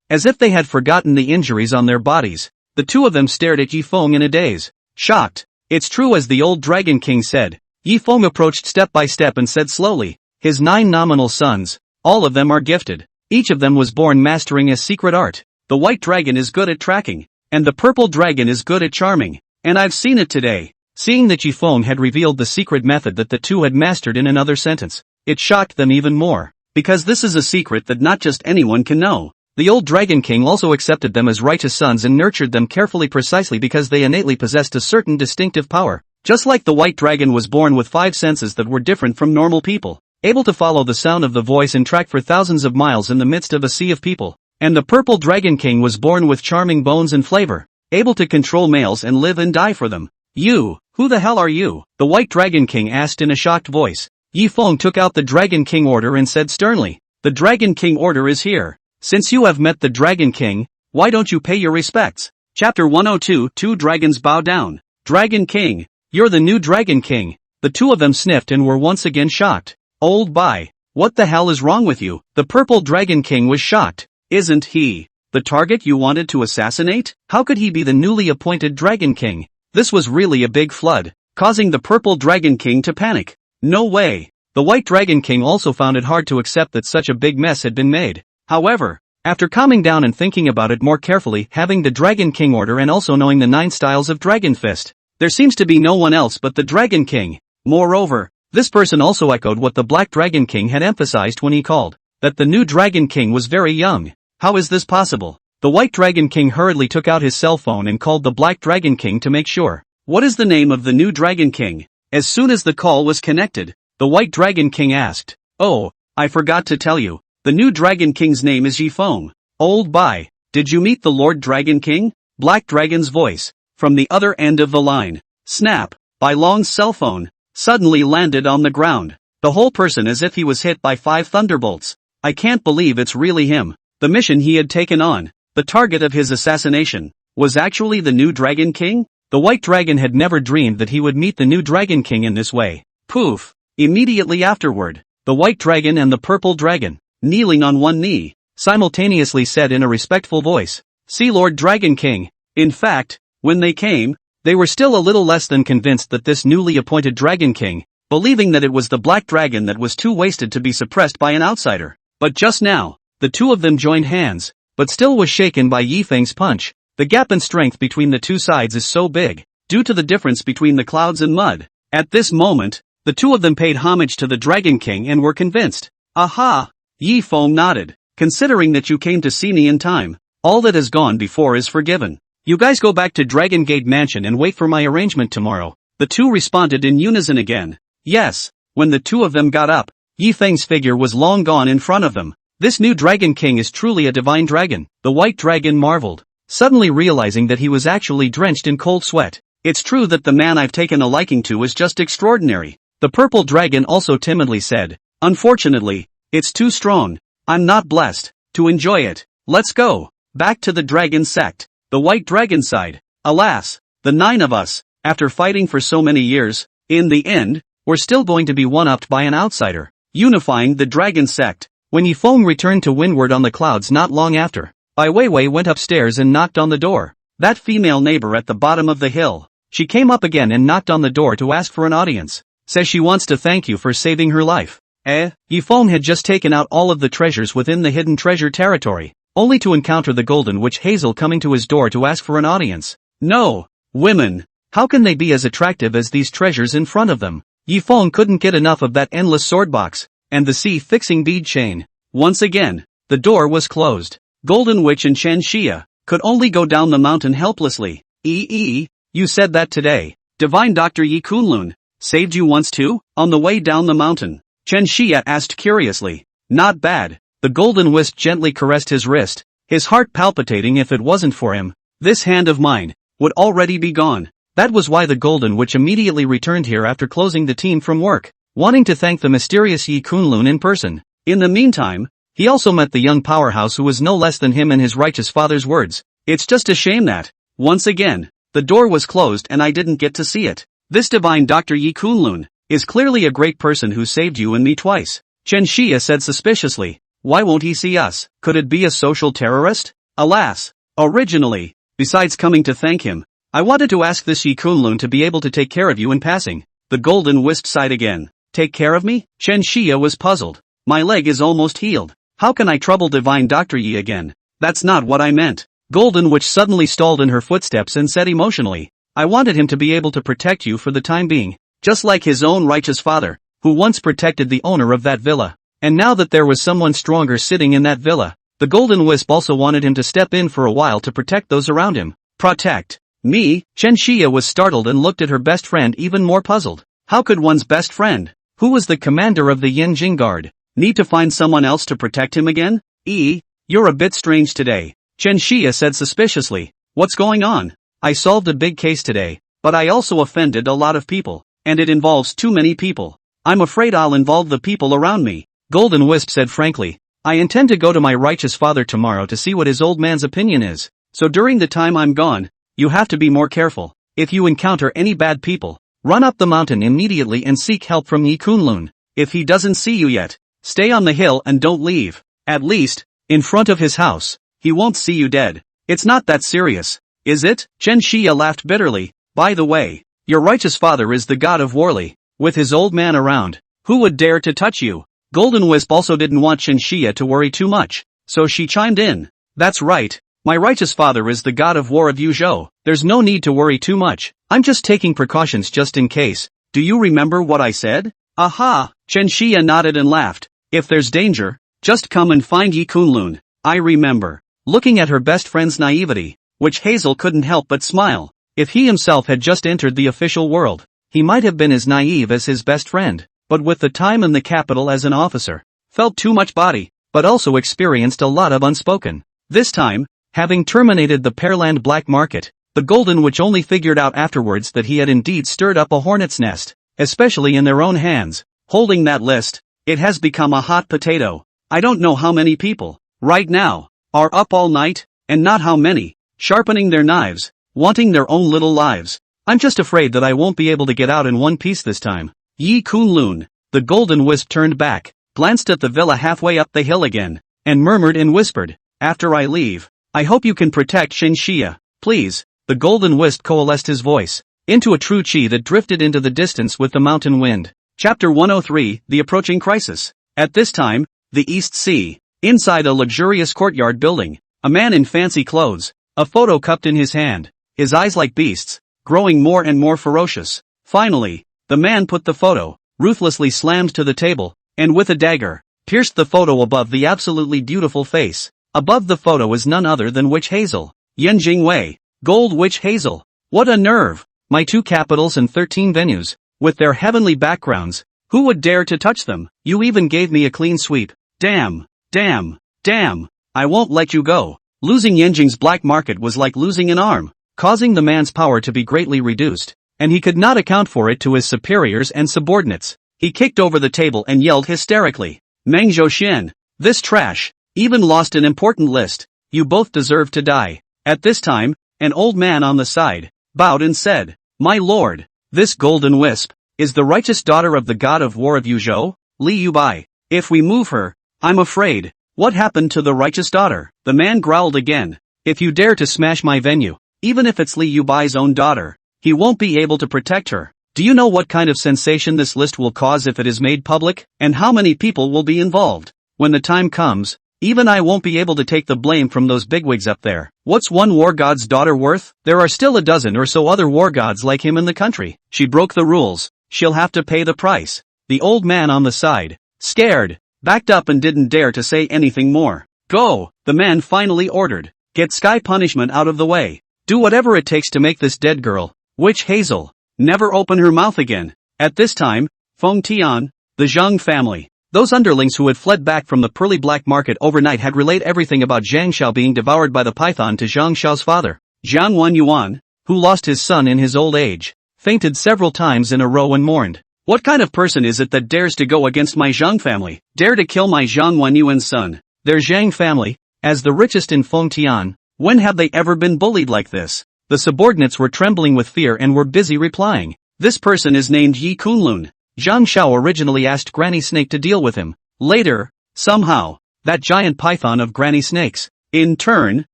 As if they had forgotten the injuries on their bodies. The 2 of them stared at Yi Feng in a daze. Shocked. It's true as the old Dragon King said. Yi Feng approached step by step and said slowly, his 9 nominal sons, all of them are gifted. Each of them was born mastering a secret art. The white dragon is good at tracking, and the purple dragon is good at charming. And I've seen it today. Seeing that Yi Feng had revealed the secret method that the 2 had mastered in another sentence, it shocked them even more. Because this is a secret that not just anyone can know. The old Dragon King also accepted them as righteous sons and nurtured them carefully precisely because they innately possessed a certain distinctive power. Just like the white dragon was born with 5 senses that were different from normal people, able to follow the sound of the voice and track for thousands of miles in the midst of a sea of people. And the purple Dragon King was born with charming bones and flavor, able to control males and live and die for them. Who the hell are you? The white Dragon King asked in a shocked voice. Yi Feng took out the Dragon King order and said sternly, the Dragon King order is here. Since you have met the Dragon King, why don't you pay your respects? Chapter 102 2 Dragons Bow Down. Dragon King, you're the new Dragon King. The 2 of them sniffed and were once again shocked. Old Bai, what the hell is wrong with you? The purple Dragon King was shocked. Isn't he the target you wanted to assassinate? How could he be the newly appointed Dragon King? This was really a big flood, causing the purple Dragon King to panic. No way. The white Dragon King also found it hard to accept that such a big mess had been made. However, after calming down and thinking about it more carefully, having the Dragon King order and also knowing the 9 styles of Dragon Fist, there seems to be no one else but the Dragon King. Moreover, this person also echoed what the Black Dragon King had emphasized when he called, that the new Dragon King was very young. How is this possible? The White Dragon King hurriedly took out his cell phone and called the Black Dragon King to make sure. What is the name of the new Dragon King? As soon as the call was connected, the White Dragon King asked, oh, I forgot to tell you. The new Dragon King's name is Yi Feng. Old Bai, did you meet the Lord Dragon King? Black Dragon's voice, from the other end of the line. Snap, Bai Long's cell phone, suddenly landed on the ground. The whole person as if he was hit by 5 thunderbolts. I can't believe it's really him. The mission he had taken on, the target of his assassination, was actually the new Dragon King? The White Dragon had never dreamed that he would meet the new Dragon King in this way. Poof! Immediately afterward, the White Dragon and the Purple Dragon, kneeling on one knee, simultaneously said in a respectful voice, "See Lord Dragon King." In fact, when they came, they were still a little less than convinced that this newly appointed Dragon King, believing that it was the black dragon that was too wasted to be suppressed by an outsider. But just now, the two of them joined hands, but still was shaken by Yi Feng's punch. The gap in strength between the two sides is so big, due to the difference between the clouds and mud. At this moment, the two of them paid homage to the Dragon King and were convinced. Aha! Yi Feng nodded. Considering that you came to see me in time, all that has gone before is forgiven. You guys go back to Dragon Gate Mansion and wait for my arrangement tomorrow. The two responded in unison again. Yes. When the two of them got up, Yi Feng's figure was long gone in front of them. This new Dragon King is truly a divine dragon. The white dragon marveled, suddenly realizing that he was actually drenched in cold sweat. It's true that the man I've taken a liking to is just extraordinary. The purple dragon also timidly said, unfortunately, it's too strong. I'm not blessed to enjoy it. Let's go back to the dragon sect. The white dragon sighed. Alas, the 9 of us, after fighting for so many years, in the end, we're still going to be one-upped by an outsider. Unifying the dragon sect. When Yi Feng returned to windward on the clouds not long after, Bai Weiwei went upstairs and knocked on the door. That female neighbor at the bottom of the hill. She came up again and knocked on the door to ask for an audience. Says she wants to thank you for saving her life. Yi Feng had just taken out all of the treasures within the hidden treasure territory, only to encounter the golden witch Hazel coming to his door to ask for an audience. No, women, how can they be as attractive as these treasures in front of them? Yi Feng couldn't get enough of that endless sword box, and the sea-fixing bead chain. Once again, the door was closed. Golden Witch and Chen Xia could only go down the mountain helplessly. You said that today. Divine Dr. Yi Kunlun saved you once too? On the way down the mountain, Chen Xia asked curiously. Not bad. The golden wisp gently caressed his wrist, his heart palpitating. If it wasn't for him, this hand of mine would already be gone. That was why the golden witch immediately returned here after closing the team from work, wanting to thank the mysterious Yi Kunlun in person. In the meantime, he also met the young powerhouse who was no less than him in his righteous father's words. It's just a shame that, once again, the door was closed and I didn't get to see it. This divine Dr. Yi Kunlun is clearly a great person who saved you and me twice. Chen Xia said suspiciously. Why won't he see us? Could it be a social terrorist? Alas, originally, besides coming to thank him, I wanted to ask this Yi Kunlun to be able to take care of you in passing. The golden wisp sighed again. Take care of me? Chen Xia was puzzled. My leg is almost healed. How can I trouble divine Dr. Yi again? That's not what I meant. Golden Witch suddenly stalled in her footsteps and said emotionally. I wanted him to be able to protect you for the time being, just like his own righteous father, who once protected the owner of that villa. And now that there was someone stronger sitting in that villa, the golden wisp also wanted him to step in for a while to protect those around him. Protect me? Chen Xia was startled and looked at her best friend even more puzzled. How could one's best friend, who was the commander of the Yanjing Guard, need to find someone else to protect him again? You're a bit strange today, Chen Xia said suspiciously. What's going on? I solved a big case today, but I also offended a lot of people, and it involves too many people. I'm afraid I'll involve the people around me. Golden Wisp said frankly. I intend to go to my righteous father tomorrow to see what his old man's opinion is. So during the time I'm gone, you have to be more careful. If you encounter any bad people, run up the mountain immediately and seek help from Yi Kunlun. If he doesn't see you yet, stay on the hill and don't leave. At least, in front of his house, he won't see you dead. It's not that serious, is it? Chen Xia laughed bitterly. By the way, your righteous father is the god of Warli. With his old man around, who would dare to touch you? Golden Wisp also didn't want Chen Xia to worry too much, so she chimed in. That's right. My righteous father is the god of war of Yuzhou. There's no need to worry too much. I'm just taking precautions just in case. Do you remember what I said? Aha! Chen Xia nodded and laughed. If there's danger, just come and find Yi Kunlun. I remember. Looking at her best friend's naivety, which Hazel couldn't help but smile. If he himself had just entered the official world, he might have been as naive as his best friend, but with the time in the capital as an officer, felt too much body, but also experienced a lot of unspoken. This time, having terminated the Pearland black market, the Golden Witch only figured out afterwards that he had indeed stirred up a hornet's nest, especially in their own hands. Holding that list, it has become a hot potato. I don't know how many people, right now, are up all night, and not how many, sharpening their knives, wanting their own little lives. I'm just afraid that I won't be able to get out in one piece this time. Yi Kunlun, the Golden Wisp turned back, glanced at the villa halfway up the hill again, and murmured and whispered, after I leave, I hope you can protect Chen Xia, please. The Golden Wisp coalesced his voice into a true chi that drifted into the distance with the mountain wind. Chapter 103, The Approaching Crisis. At this time, the East Sea. Inside a luxurious courtyard building, a man in fancy clothes, a photo cupped in his hand, his eyes like beasts, growing more and more ferocious. Finally, the man put the photo, ruthlessly slammed to the table, and with a dagger, pierced the photo above the absolutely beautiful face. Above the photo is none other than Witch Hazel. Yan Jingwei. Gold Witch Hazel. What a nerve! My 2 capitals and 13 venues, with their heavenly backgrounds, who would dare to touch them? You even gave me a clean sweep. Damn, damn, damn, I won't let you go. Losing Yanjing's black market was like losing an arm, causing the man's power to be greatly reduced, and he could not account for it to his superiors and subordinates. He kicked over the table and yelled hysterically, Meng Zhou, this trash, even lost an important list, you both deserve to die. At this time, an old man on the side, bowed and said, My lord, this golden wisp, is the righteous daughter of the god of war of Yuzhou, Li Yubai. If we move her, I'm afraid. What happened to the righteous daughter? The man growled again. If you dare to smash my venue, even if it's Li Yubai's own daughter, he won't be able to protect her. Do you know what kind of sensation this list will cause if it is made public, and how many people will be involved? When the time comes, even I won't be able to take the blame from those bigwigs up there. What's one war god's daughter worth? There are still a dozen or so other war gods like him in the country. She broke the rules. She'll have to pay the price. The old man on the side, scared, backed up and didn't dare to say anything more. Go, the man finally ordered. Get sky punishment out of the way. Do whatever it takes to make this dead girl, Witch Hazel, never open her mouth again. At this time, Feng Tian, the Zhang family, those underlings who had fled back from the pearly black market overnight had relayed everything about Zhang Xiao being devoured by the python to Zhang Xiao's father. Jiang Wenyuan, who lost his son in his old age, fainted several times in a row and mourned. What kind of person is it that dares to go against my Zhang family, dare to kill my Jiang Wenyuan's son? Their Zhang family, as the richest in Feng Tian, when have they ever been bullied like this? The subordinates were trembling with fear and were busy replying. This person is named Yi Kunlun. Zhang Xiao originally asked Granny Snake to deal with him. Later, somehow, that giant python of Granny Snake's, in turn,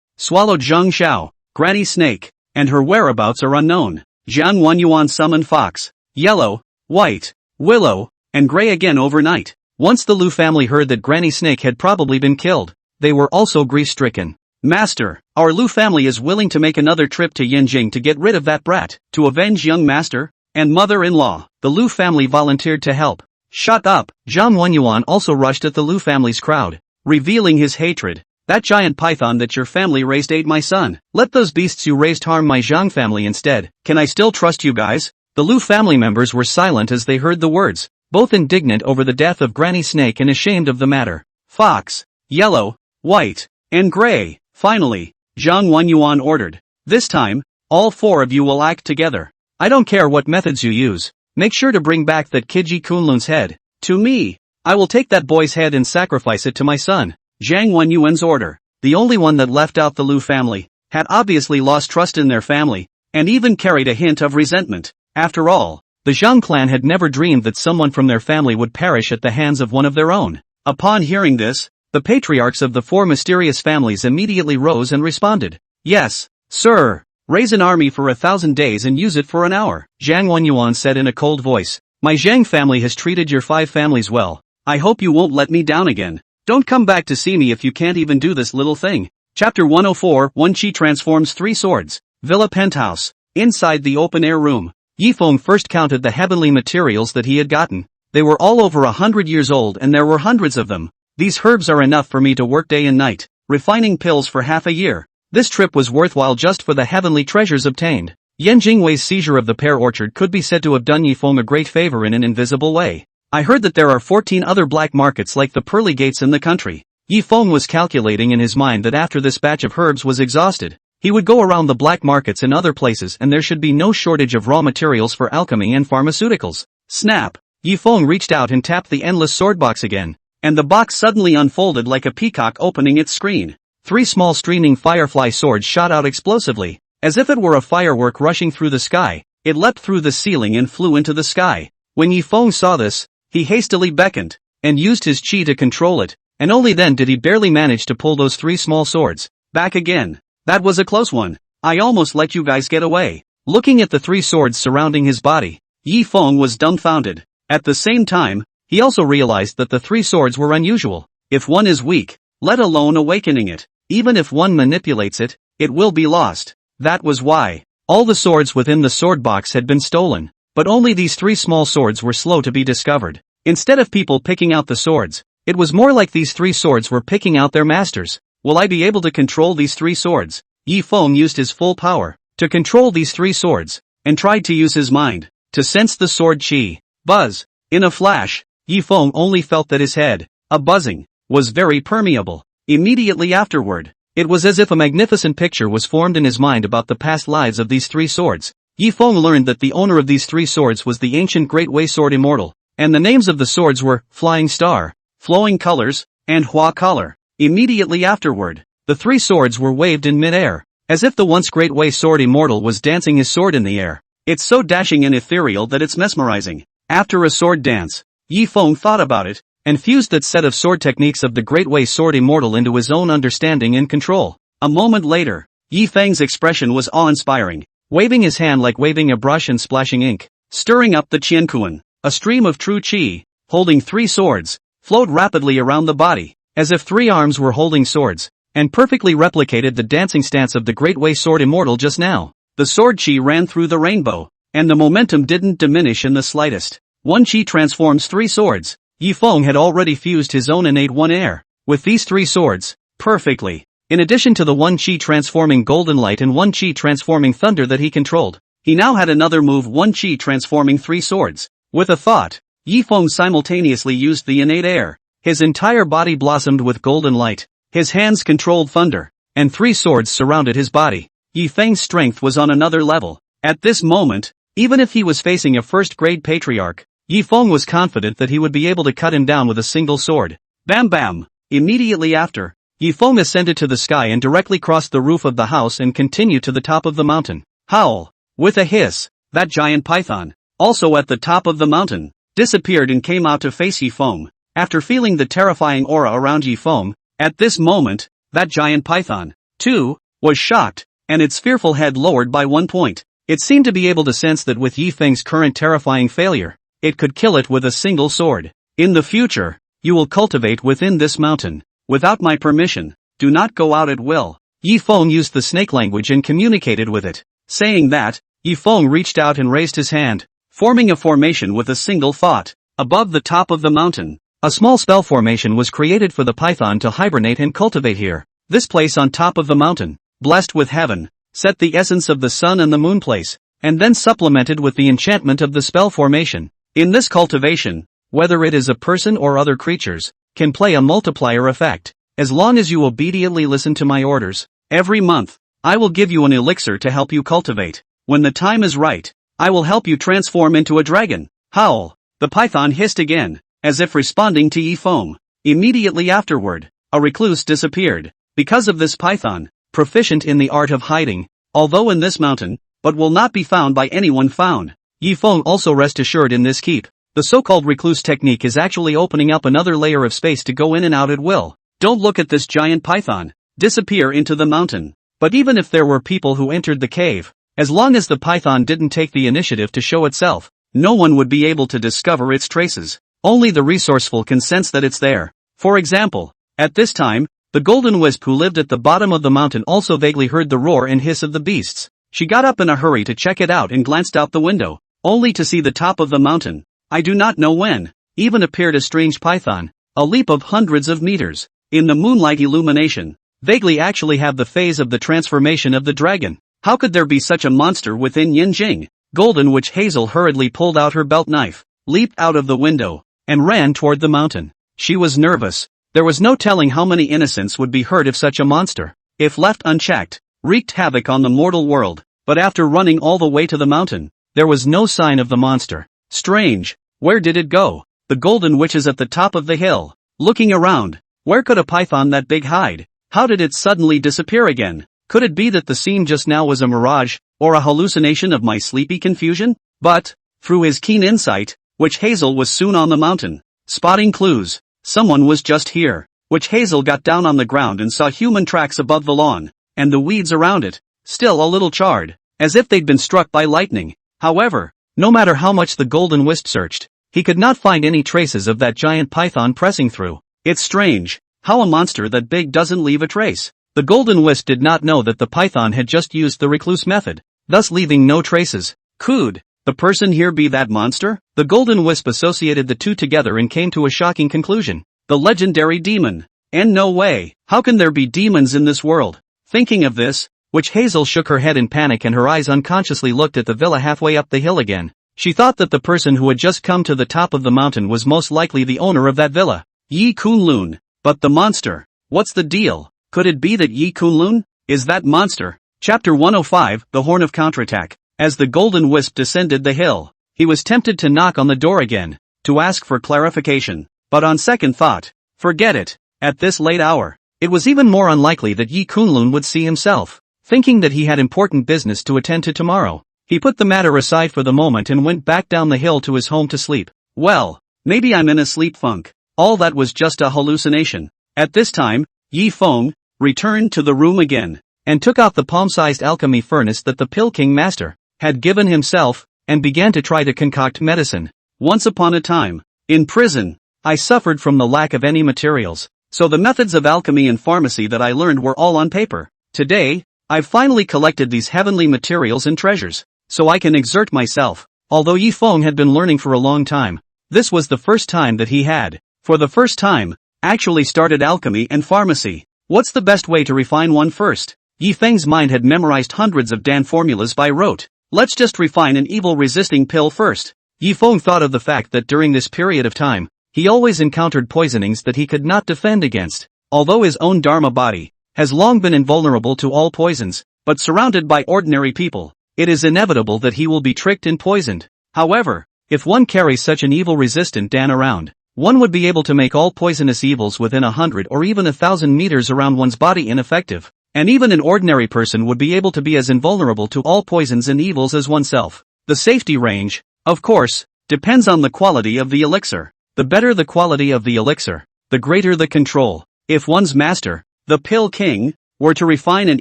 swallowed Zhang Xiao. Granny Snake, and her whereabouts are unknown. Jiang Wenyuan summoned Fox, Yellow, White, Willow, and Gray again overnight. Once the Lu family heard that Granny Snake had probably been killed, they were also grief-stricken. Master, our Lu family is willing to make another trip to Yanjing to get rid of that brat, to avenge young master and mother-in-law. The Lu family volunteered to help. Shut up! Jiang Wenyuan also rushed at the Lu family's crowd, revealing his hatred. That giant python that your family raised ate my son. Let those beasts you raised harm my Zhang family instead. Can I still trust you guys? The Lu family members were silent as they heard the words, both indignant over the death of Granny Snake and ashamed of the matter. Fox, Yellow, White, and Gray. Finally, Jiang Wenyuan ordered. This time, all 4 of you will act together. I don't care what methods you use. Make sure to bring back that kid Ji Kunlun's head. To me. I will take that boy's head and sacrifice it to my son. Jiang Wenyuan's order. The only one that left out the Lu family, had obviously lost trust in their family, and even carried a hint of resentment. After all, the Zhang clan had never dreamed that someone from their family would perish at the hands of one of their own. Upon hearing this, the patriarchs of the 4 mysterious families immediately rose and responded. Yes, sir. Raise an army for 1,000 days and use it for an hour. Jiang Wenyuan said in a cold voice. My Zhang family has treated your 5 families well. I hope you won't let me down again. Don't come back to see me if you can't even do this little thing. Chapter 104. Wen Qi transforms 3 swords. Villa Penthouse. Inside the open-air room, Yifeng first counted the heavenly materials that he had gotten. They were all over 100 years old and there were hundreds of them. These herbs are enough for me to work day and night, refining pills for half a year. This trip was worthwhile just for the heavenly treasures obtained. Yan Jingwei's seizure of the pear orchard could be said to have done Yifeng a great favor in an invisible way. I heard that there are 14 other black markets like the pearly gates in the country. Yifeng was calculating in his mind that after this batch of herbs was exhausted, he would go around the black markets in other places and there should be no shortage of raw materials for alchemy and pharmaceuticals. Snap! Yifeng reached out and tapped the endless sword box again, and the box suddenly unfolded like a peacock opening its screen. 3 small streaming firefly swords shot out explosively, as if it were a firework rushing through the sky. It leapt through the ceiling and flew into the sky. When Yifeng saw this, he hastily beckoned, and used his chi to control it, and only then did he barely manage to pull those 3 small swords back again. That was a close one. I almost let you guys get away. Looking at the 3 swords surrounding his body, Yifeng was dumbfounded. At the same time, he also realized that the three swords were unusual. If one is weak, let alone awakening it, even if one manipulates it, it will be lost. That was why all the swords within the sword box had been stolen, but only these three small swords were slow to be discovered. Instead of people picking out the swords, it was more like these three swords were picking out their masters. Will I be able to control these three swords? Yi Feng used his full power to control these three swords, and tried to use his mind to sense the sword chi. Buzz. In a flash, Yi Feng only felt that his head, a buzzing, was very permeable. Immediately afterward, it was as if a magnificent picture was formed in his mind about the past lives of these three swords. Yi Feng learned that the owner of these three swords was the ancient Great Way Sword Immortal, and the names of the swords were Flying Star, Flowing Colors, and Hua Collar. Immediately afterward, the three swords were waved in mid-air, as if the once Great Way Sword Immortal was dancing his sword in the air. It's so dashing and ethereal that it's mesmerizing. After a sword dance, Yi Feng thought about it, and fused that set of sword techniques of the Great Way Sword Immortal into his own understanding and control. A moment later, Yi Feng's expression was awe-inspiring, waving his hand like waving a brush and splashing ink, stirring up the Qiankuan. A stream of true qi, holding three swords, flowed rapidly around the body, as if three arms were holding swords, and perfectly replicated the dancing stance of the Great Way Sword Immortal just now. The sword qi ran through the rainbow, and the momentum didn't diminish in the slightest. One qi transforms three swords. Yi Feng had already fused his own innate one air with these three swords, perfectly. In addition to the one qi transforming golden light and one qi transforming thunder that he controlled, he now had another move, one qi transforming three swords. With a thought, Yi Feng simultaneously used the innate air. His entire body blossomed with golden light. His hands controlled thunder, and three swords surrounded his body. Yi Feng's strength was on another level. At this moment, even if he was facing a first-grade patriarch, Yi Feng was confident that he would be able to cut him down with a single sword. Bam bam! Immediately after, Yi Feng ascended to the sky and directly crossed the roof of the house and continued to the top of the mountain. Howl! With a hiss, that giant python, also at the top of the mountain, disappeared and came out to face Yi Feng. After feeling the terrifying aura around Yi Feng, at this moment, that giant python, too, was shocked, and its fearful head lowered by 1 point. It seemed to be able to sense that with Yi Feng's current terrifying failure, it could kill it with a single sword. In the future, you will cultivate within this mountain. Without my permission, do not go out at will. Yi Feng used the snake language and communicated with it. Saying that, Yi Feng reached out and raised his hand, forming a formation with a single thought. Above the top of the mountain, a small spell formation was created for the python to hibernate and cultivate here. This place on top of the mountain, blessed with heaven, set the essence of the sun and the moon place, and then supplemented with the enchantment of the spell formation. In this cultivation, whether it is a person or other creatures, can play a multiplier effect, as long as you obediently listen to my orders. Every month, I will give you an elixir to help you cultivate. When the time is right, I will help you transform into a dragon. Howl! The python hissed again, as if responding to Yi Feng. Immediately afterward, a recluse disappeared. Because of this python, proficient in the art of hiding, although in this mountain, but will not be found by anyone found. Yi Feng also rest assured in this keep. The so-called recluse technique is actually opening up another layer of space to go in and out at will. Don't look at this giant python disappear into the mountain. But even if there were people who entered the cave, as long as the python didn't take the initiative to show itself, no one would be able to discover its traces. Only the resourceful can sense that it's there. For example, at this time, the golden wisp who lived at the bottom of the mountain also vaguely heard the roar and hiss of the beasts. She got up in a hurry to check it out and glanced out the window, only to see the top of the mountain. I do not know when, even appeared a strange python, a leap of hundreds of meters, in the moonlight illumination, vaguely actually have the phase of the transformation of the dragon. How could there be such a monster within Yinjing? Golden Witch Hazel hurriedly pulled out her belt knife, leaped out of the window, and ran toward the mountain. She was nervous. There was no telling how many innocents would be hurt if such a monster, if left unchecked, wreaked havoc on the mortal world. But after running all the way to the mountain, there was no sign of the monster. Strange, where did it go? The Golden Witch is at the top of the hill, looking around. Where could a python that big hide? How did it suddenly disappear again? Could it be that the scene just now was a mirage, or a hallucination of my sleepy confusion? But, through his keen insight, Witch Hazel was soon on the mountain, spotting clues. Someone was just here. Witch Hazel got down on the ground and saw human tracks above the lawn, and the weeds around it, still a little charred, as if they'd been struck by lightning. However, no matter how much the Golden Wisp searched, he could not find any traces of that giant python pressing through. It's strange how a monster that big doesn't leave a trace. The golden wisp did not know that the python had just used the recluse method, thus leaving no traces. Could the person here be that monster? The golden wisp associated the two together and came to a shocking conclusion. The legendary demon. And no way. How can there be demons in this world? Thinking of this, Witch Hazel shook her head in panic and her eyes unconsciously looked at the villa halfway up the hill again. She thought that the person who had just come to the top of the mountain was most likely the owner of that villa, Yi Kunlun. But the monster. What's the deal? Could it be that Yi Kunlun is that monster? Chapter 105, The Horn of Counterattack. As the golden wisp descended the hill, he was tempted to knock on the door again, to ask for clarification. But on second thought, forget it. At this late hour, it was even more unlikely that Yi Kunlun would see himself. Thinking that he had important business to attend to tomorrow, he put the matter aside for the moment and went back down the hill to his home to sleep. Well, maybe I'm in a sleep funk. All that was just a hallucination. At this time, Yi Feng returned to the room again, and took out the palm-sized alchemy furnace that the Pill King Master had given himself, and began to try to concoct medicine. Once upon a time, in prison, I suffered from the lack of any materials, so the methods of alchemy and pharmacy that I learned were all on paper. Today, I've finally collected these heavenly materials and treasures, so I can exert myself. Although Yi Feng had been learning for a long time, this was the first time that he had, for the first time, actually started alchemy and pharmacy. What's the best way to refine one first? Yi Feng's mind had memorized hundreds of Dan formulas by rote. Let's just refine an evil-resisting pill first. Yi Feng thought of the fact that during this period of time, he always encountered poisonings that he could not defend against. Although his own Dharma body has long been invulnerable to all poisons, but surrounded by ordinary people, it is inevitable that he will be tricked and poisoned. However, if one carries such an evil-resistant Dan around, one would be able to make all poisonous evils within 100 or even 1,000 meters around one's body ineffective, and even an ordinary person would be able to be as invulnerable to all poisons and evils as oneself. The safety range, of course, depends on the quality of the elixir. The better the quality of the elixir, the greater the control. If one's master, the Pill King, were to refine an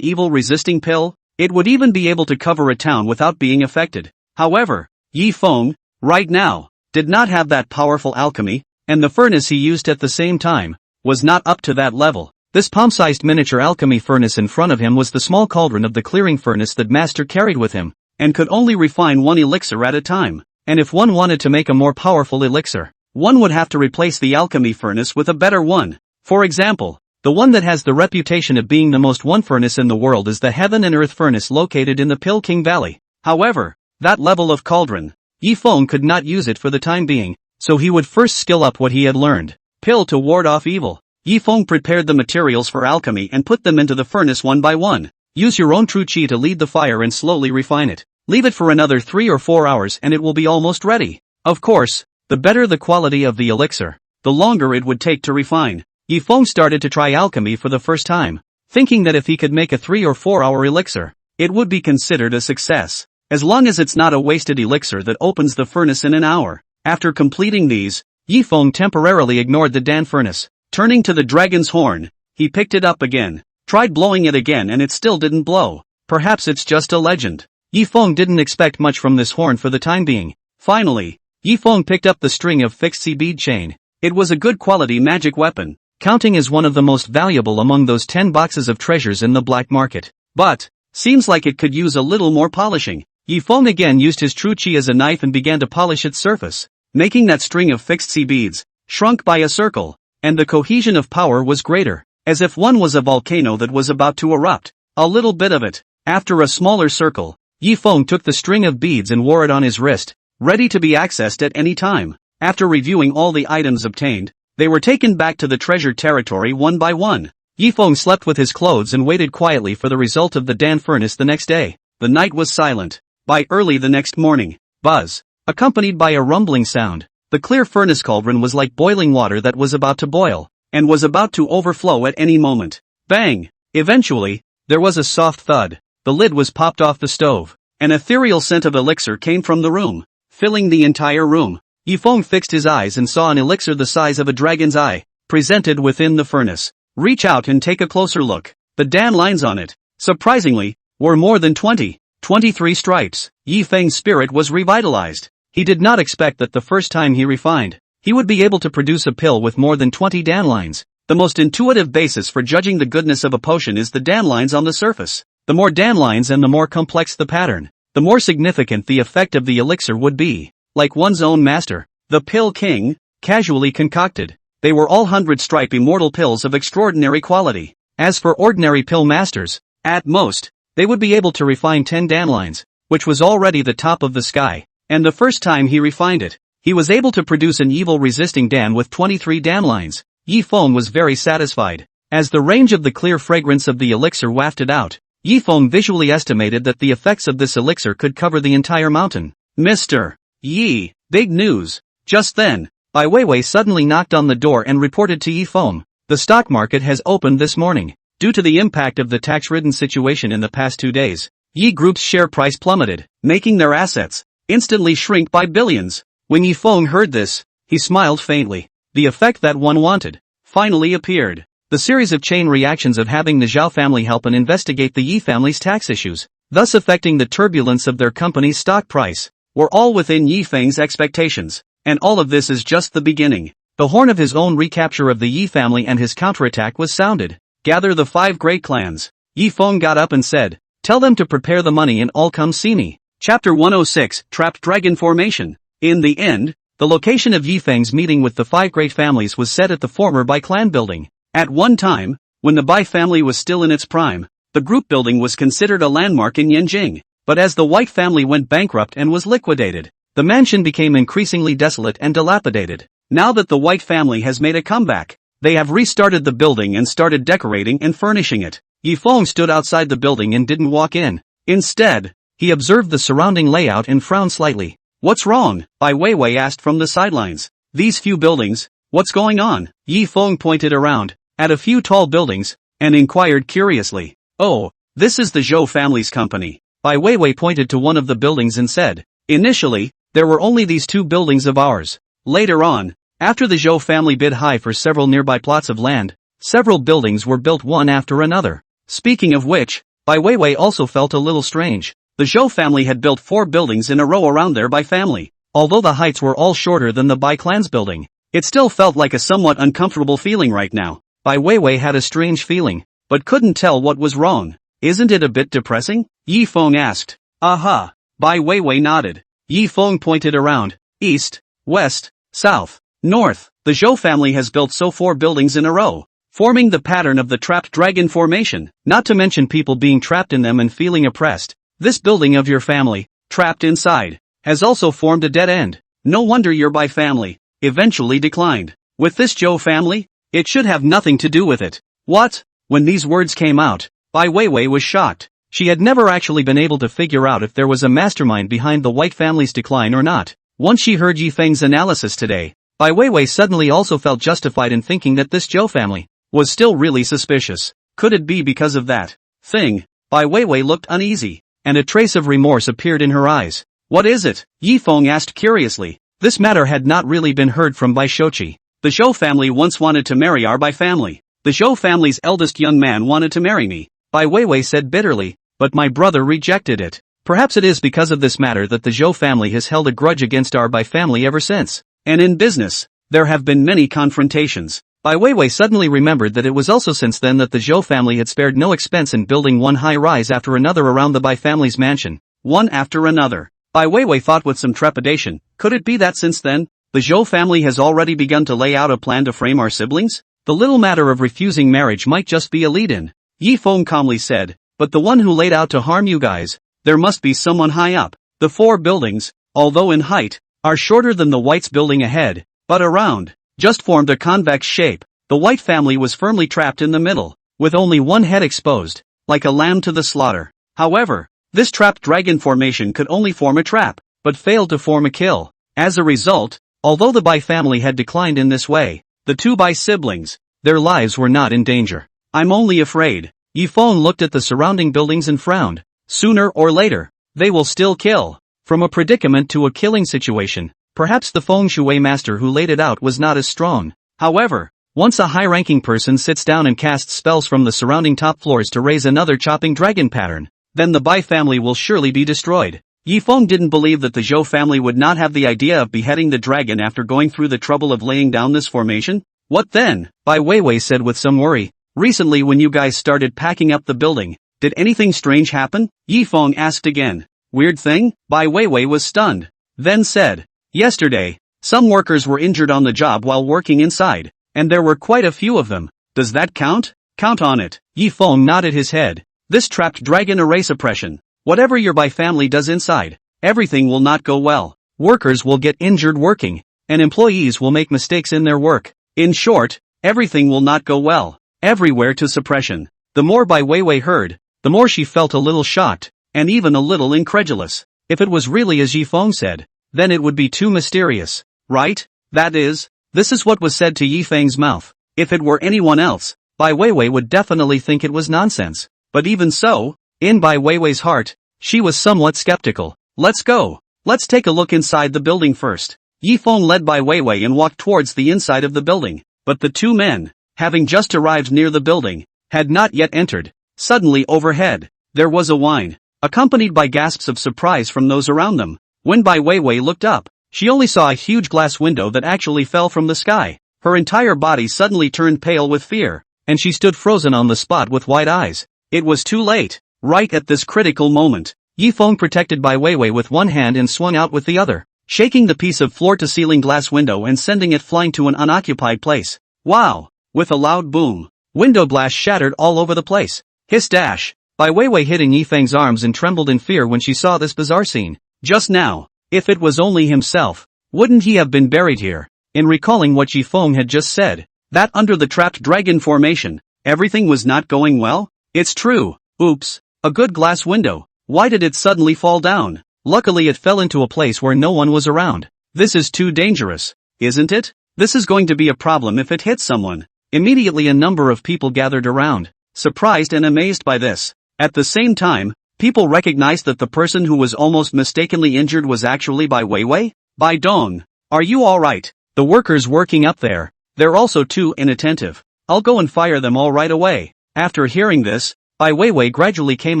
evil-resisting pill, it would even be able to cover a town without being affected. However, Yi Feng, right now, did not have that powerful alchemy, and the furnace he used at the same time was not up to that level. This palm-sized miniature alchemy furnace in front of him was the small cauldron of the clearing furnace that Master carried with him, and could only refine one elixir at a time. And if one wanted to make a more powerful elixir, one would have to replace the alchemy furnace with a better one. For example, the one that has the reputation of being the most one furnace in the world is the Heaven and Earth furnace located in the Pill King Valley. However, that level of cauldron, Yi Feng could not use it for the time being, so he would first skill up what he had learned. Pill to ward off evil. Yi Feng prepared the materials for alchemy and put them into the furnace one by one. Use your own true qi to lead the fire and slowly refine it. Leave it for another 3 or 4 hours and it will be almost ready. Of course, the better the quality of the elixir, the longer it would take to refine. Yi Feng started to try alchemy for the first time, thinking that if he could make a 3 or 4 hour elixir, it would be considered a success, as long as it's not a wasted elixir that opens the furnace in an hour. After completing these, Yi Feng temporarily ignored the Dan furnace. Turning to the dragon's horn, he picked it up again, tried blowing it again and it still didn't blow. Perhaps it's just a legend. Yi Feng didn't expect much from this horn for the time being. Finally, Yi Feng picked up the string of fixed sea bead chain. It was a good quality magic weapon, counting as one of the most valuable among those 10 boxes of treasures in the black market. But, seems like it could use a little more polishing. Yi Feng again used his true qi as a knife and began to polish its surface, making that string of fixed sea beads shrunk by a circle, and the cohesion of power was greater, as if one was a volcano that was about to erupt. A little bit of it. After a smaller circle, Yi Feng took the string of beads and wore it on his wrist, ready to be accessed at any time. After reviewing all the items obtained, they were taken back to the treasure territory one by one. Yi Feng slept with his clothes and waited quietly for the result of the Dan furnace the next day. The night was silent. By early the next morning, buzz, accompanied by a rumbling sound, the clear furnace cauldron was like boiling water that was about to boil, and was about to overflow at any moment. Bang! Eventually, there was a soft thud. The lid was popped off the stove. An ethereal scent of elixir came from the room, filling the entire room. Yi Feng fixed his eyes and saw an elixir the size of a dragon's eye, presented within the furnace. Reach out and take a closer look. The Dan lines on it, surprisingly, were more than 23 stripes. Yi Feng's spirit was revitalized. He did not expect that the first time he refined, he would be able to produce a pill with more than 20 danlines. The most intuitive basis for judging the goodness of a potion is the danlines on the surface. The more danlines and the more complex the pattern, the more significant the effect of the elixir would be. Like one's own master, the pill king, casually concocted. They were all 100-stripe immortal pills of extraordinary quality. As for ordinary pill masters, at most, they would be able to refine 10 danlines, which was already the top of the sky, and the first time he refined it, he was able to produce an evil-resisting dan with 23 danlines. Yi Feng was very satisfied. As the range of the clear fragrance of the elixir wafted out, Yi Feng visually estimated that the effects of this elixir could cover the entire mountain. Mr. Yi, big news. Just then, Bai Weiwei suddenly knocked on the door and reported to Yi Feng, the stock market has opened this morning. Due to the impact of the tax-ridden situation in the past 2 days, Yi Group's share price plummeted, making their assets instantly shrink by billions. When Yi Feng heard this, he smiled faintly. The effect that one wanted finally appeared. The series of chain reactions of having the Zhao family help and investigate the Yi family's tax issues, thus affecting the turbulence of their company's stock price, were all within Yi Feng's expectations. And all of this is just the beginning. The horn of his own recapture of the Yi family and his counterattack was sounded. Gather the 5 great clans. Yi Feng got up and said, tell them to prepare the money and all come see me. Chapter 106, Trapped Dragon Formation. In the end, the location of Yi Feng's meeting with the 5 great families was set at the former Bai clan building. At one time, when the Bai family was still in its prime, the group building was considered a landmark in Yanjing. But as the White family went bankrupt and was liquidated, the mansion became increasingly desolate and dilapidated. Now that the White family has made a comeback, they have restarted the building and started decorating and furnishing it. Yi Feng stood outside the building and didn't walk in. Instead, he observed the surrounding layout and frowned slightly. What's wrong? Bai Weiwei asked from the sidelines. These few buildings, what's going on? Yi Feng pointed around, at a few tall buildings, and inquired curiously. Oh, this is the Zhou family's company. Bai Weiwei pointed to one of the buildings and said, initially, there were only these 2 buildings of ours. Later on, after the Zhou family bid high for several nearby plots of land, several buildings were built one after another. Speaking of which, Bai Weiwei also felt a little strange. The Zhou family had built 4 buildings in a row around their Bai family. Although the heights were all shorter than the Bai clan's building, it still felt like a somewhat uncomfortable feeling right now. Bai Weiwei had a strange feeling, but couldn't tell what was wrong. Isn't it a bit depressing? Yi Feng asked. Aha. Bai Weiwei nodded. Yi Feng pointed around. East, west, south, north. The Zhou family has built 4 buildings in a row, forming the pattern of the trapped dragon formation, not to mention people being trapped in them and feeling oppressed. This building of your family, trapped inside, has also formed a dead end. No wonder your Bai family eventually declined. With this Zhou family, it should have nothing to do with it. What? When these words came out, Bai Weiwei was shocked. She had never actually been able to figure out if there was a mastermind behind the White family's decline or not. Once she heard Yi Feng's analysis today, Bai Weiwei suddenly also felt justified in thinking that this Zhou family was still really suspicious. Could it be because of that thing? Bai Weiwei looked uneasy, and a trace of remorse appeared in her eyes. What is it? Yi Feng asked curiously. This matter had not really been heard from Bai Shochi. The Zhou family once wanted to marry our Bai family. The Zhou family's eldest young man wanted to marry me, Bai Weiwei said bitterly, but my brother rejected it. Perhaps it is because of this matter that the Zhou family has held a grudge against our Bai family ever since. And in business, there have been many confrontations. Bai Weiwei suddenly remembered that it was also since then that the Zhou family had spared no expense in building one high-rise after another around the Bai family's mansion, one after another. Bai Weiwei thought with some trepidation, could it be that since then, the Zhou family has already begun to lay out a plan to frame our siblings? The little matter of refusing marriage might just be a lead-in. Yi Feng calmly said, but the one who laid out to harm you guys, there must be someone high up. The 4 buildings, although in height, are shorter than the White's building ahead, but around, just formed a convex shape. The White family was firmly trapped in the middle, with only one head exposed, like a lamb to the slaughter. However, this trapped dragon formation could only form a trap, but failed to form a kill. As a result, although the Bai family had declined in this way, the 2 Bai siblings, their lives were not in danger. I'm only afraid. Yi Feng looked at the surrounding buildings and frowned. Sooner or later, they will still kill. From a predicament to a killing situation, perhaps the feng shui master who laid it out was not as strong. However, once a high-ranking person sits down and casts spells from the surrounding top floors to raise another chopping dragon pattern, then the Bai family will surely be destroyed. Yifeng didn't believe that the Zhou family would not have the idea of beheading the dragon after going through the trouble of laying down this formation. What then? Bai Weiwei said with some worry. Recently when you guys started packing up the building, did anything strange happen? Yifeng asked again. Weird thing? Bai Weiwei was stunned. Then said, yesterday, some workers were injured on the job while working inside, and there were quite a few of them. Does that count? Count on it. Yifeng nodded his head. This trapped dragon array suppression. Whatever your Bai family does inside, everything will not go well. Workers will get injured working, and employees will make mistakes in their work. In short, everything will not go well. Everywhere to suppression. The more Bai Weiwei heard, the more she felt a little shocked, and even a little incredulous. If it was really as Yifeng said, then it would be too mysterious, right? That is, this is what was said to Yifeng's mouth. If it were anyone else, Bai Weiwei would definitely think it was nonsense. But even so, in Bai Weiwei's heart, she was somewhat skeptical. Let's go. Let's take a look inside the building first. Yifeng led Bai Weiwei and walked towards the inside of the building. But the two men, having just arrived near the building, had not yet entered. Suddenly overhead, there was a whine, accompanied by gasps of surprise from those around them. When Bai Weiwei looked up, she only saw a huge glass window that actually fell from the sky. Her entire body suddenly turned pale with fear, and she stood frozen on the spot with wide eyes. It was too late. Right at this critical moment, Yifeng protected Bai Weiwei with one hand and swung out with the other, shaking the piece of floor-to-ceiling glass window and sending it flying to an unoccupied place. Wow! With a loud boom, window glass shattered all over the place. Hiss dash! Bai Weiwei hid in Yifeng's arms and trembled in fear when she saw this bizarre scene. Just now, if it was only himself, wouldn't he have been buried here? In recalling what Yifeng had just said, that under the trapped dragon formation, everything was not going well? It's true. Oops. A good glass window. Why did it suddenly fall down? Luckily it fell into a place where no one was around. This is too dangerous, isn't it? This is going to be a problem if it hits someone. Immediately a number of people gathered around, surprised and amazed by this. At the same time, people recognized that the person who was almost mistakenly injured was actually Bai Weiwei. Bai Dong, are you alright? The workers working up there, they're also too inattentive. I'll go and fire them all right away. After hearing this, Bai Weiwei gradually came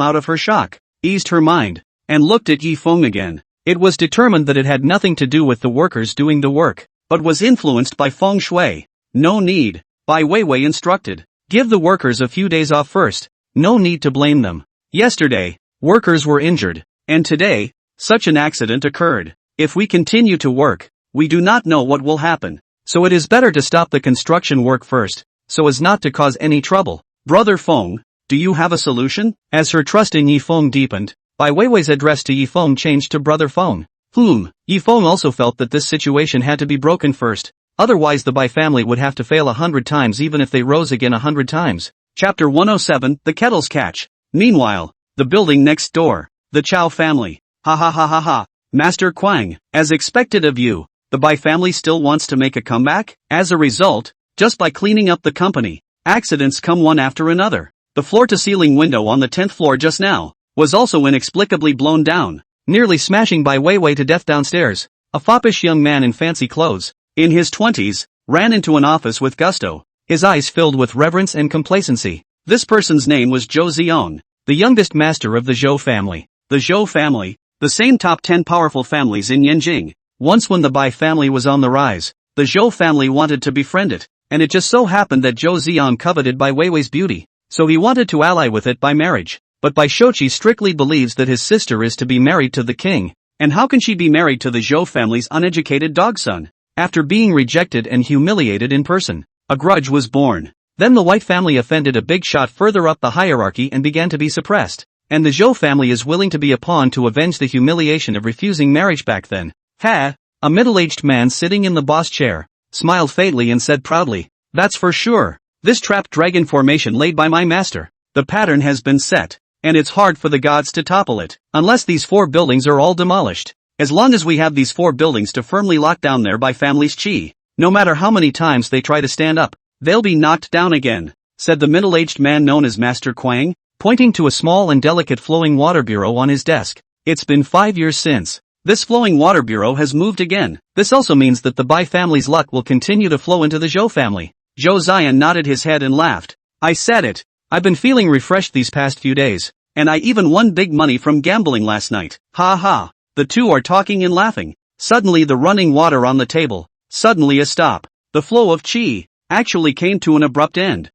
out of her shock, eased her mind, and looked at Yifeng again. It was determined that it had nothing to do with the workers doing the work, but was influenced by feng shui. No need, Bai Weiwei instructed. Give the workers a few days off first. No need to blame them. Yesterday, workers were injured, and today, such an accident occurred. If we continue to work, we do not know what will happen. So it is better to stop the construction work first, so as not to cause any trouble. Brother Feng, do you have a solution? As her trust in Yifeng deepened, Bai Weiwei's address to Yifeng changed to Brother Feng. Yifeng also felt that this situation had to be broken first, otherwise the Bai family would have to fail 100 times even if they rose again 100 times. Chapter 107, The Kettles Catch. Meanwhile, the building next door, the Chow family. Ha ha ha ha ha. Master Quang, as expected of you, the Bai family still wants to make a comeback? As a result, just by cleaning up the company, accidents come one after another. The floor-to-ceiling window on the 10th floor just now was also inexplicably blown down, nearly smashing Bai Weiwei to death downstairs. A foppish young man in fancy clothes, in his 20s, ran into an office with gusto, his eyes filled with reverence and complacency. This person's name was Zhou Ziong, the youngest master of the Zhou family. The Zhou family, the same top 10 powerful families in Yanjing. Once when the Bai family was on the rise, the Zhou family wanted to befriend it, and it just so happened that Zhou Ziong coveted Bai Weiwei's beauty, so he wanted to ally with it by marriage. But Bai Shochi strictly believes that his sister is to be married to the king, and how can she be married to the Zhou family's uneducated dog-son? After being rejected and humiliated in person, a grudge was born. Then the White family offended a big shot further up the hierarchy and began to be suppressed, and the Zhou family is willing to be a pawn to avenge the humiliation of refusing marriage back then. Ha! A middle-aged man sitting in the boss chair smiled faintly and said proudly, "That's for sure. This trapped dragon formation laid by my master. The pattern has been set, and it's hard for the gods to topple it, unless these 4 buildings are all demolished. As long as we have these 4 buildings to firmly lock down their Bai family's chi, no matter how many times they try to stand up, they'll be knocked down again," said the middle-aged man known as Master Quang, pointing to a small and delicate flowing water bureau on his desk. It's been 5 years since this flowing water bureau has moved again. This also means that the Bai family's luck will continue to flow into the Zhou family. Zhou Zion nodded his head and laughed. "I said it. I've been feeling refreshed these past few days, and I even won big money from gambling last night. Ha ha. The two are talking and laughing. Suddenly the running water on the table. Suddenly a stop. The flow of qi actually came to an abrupt end.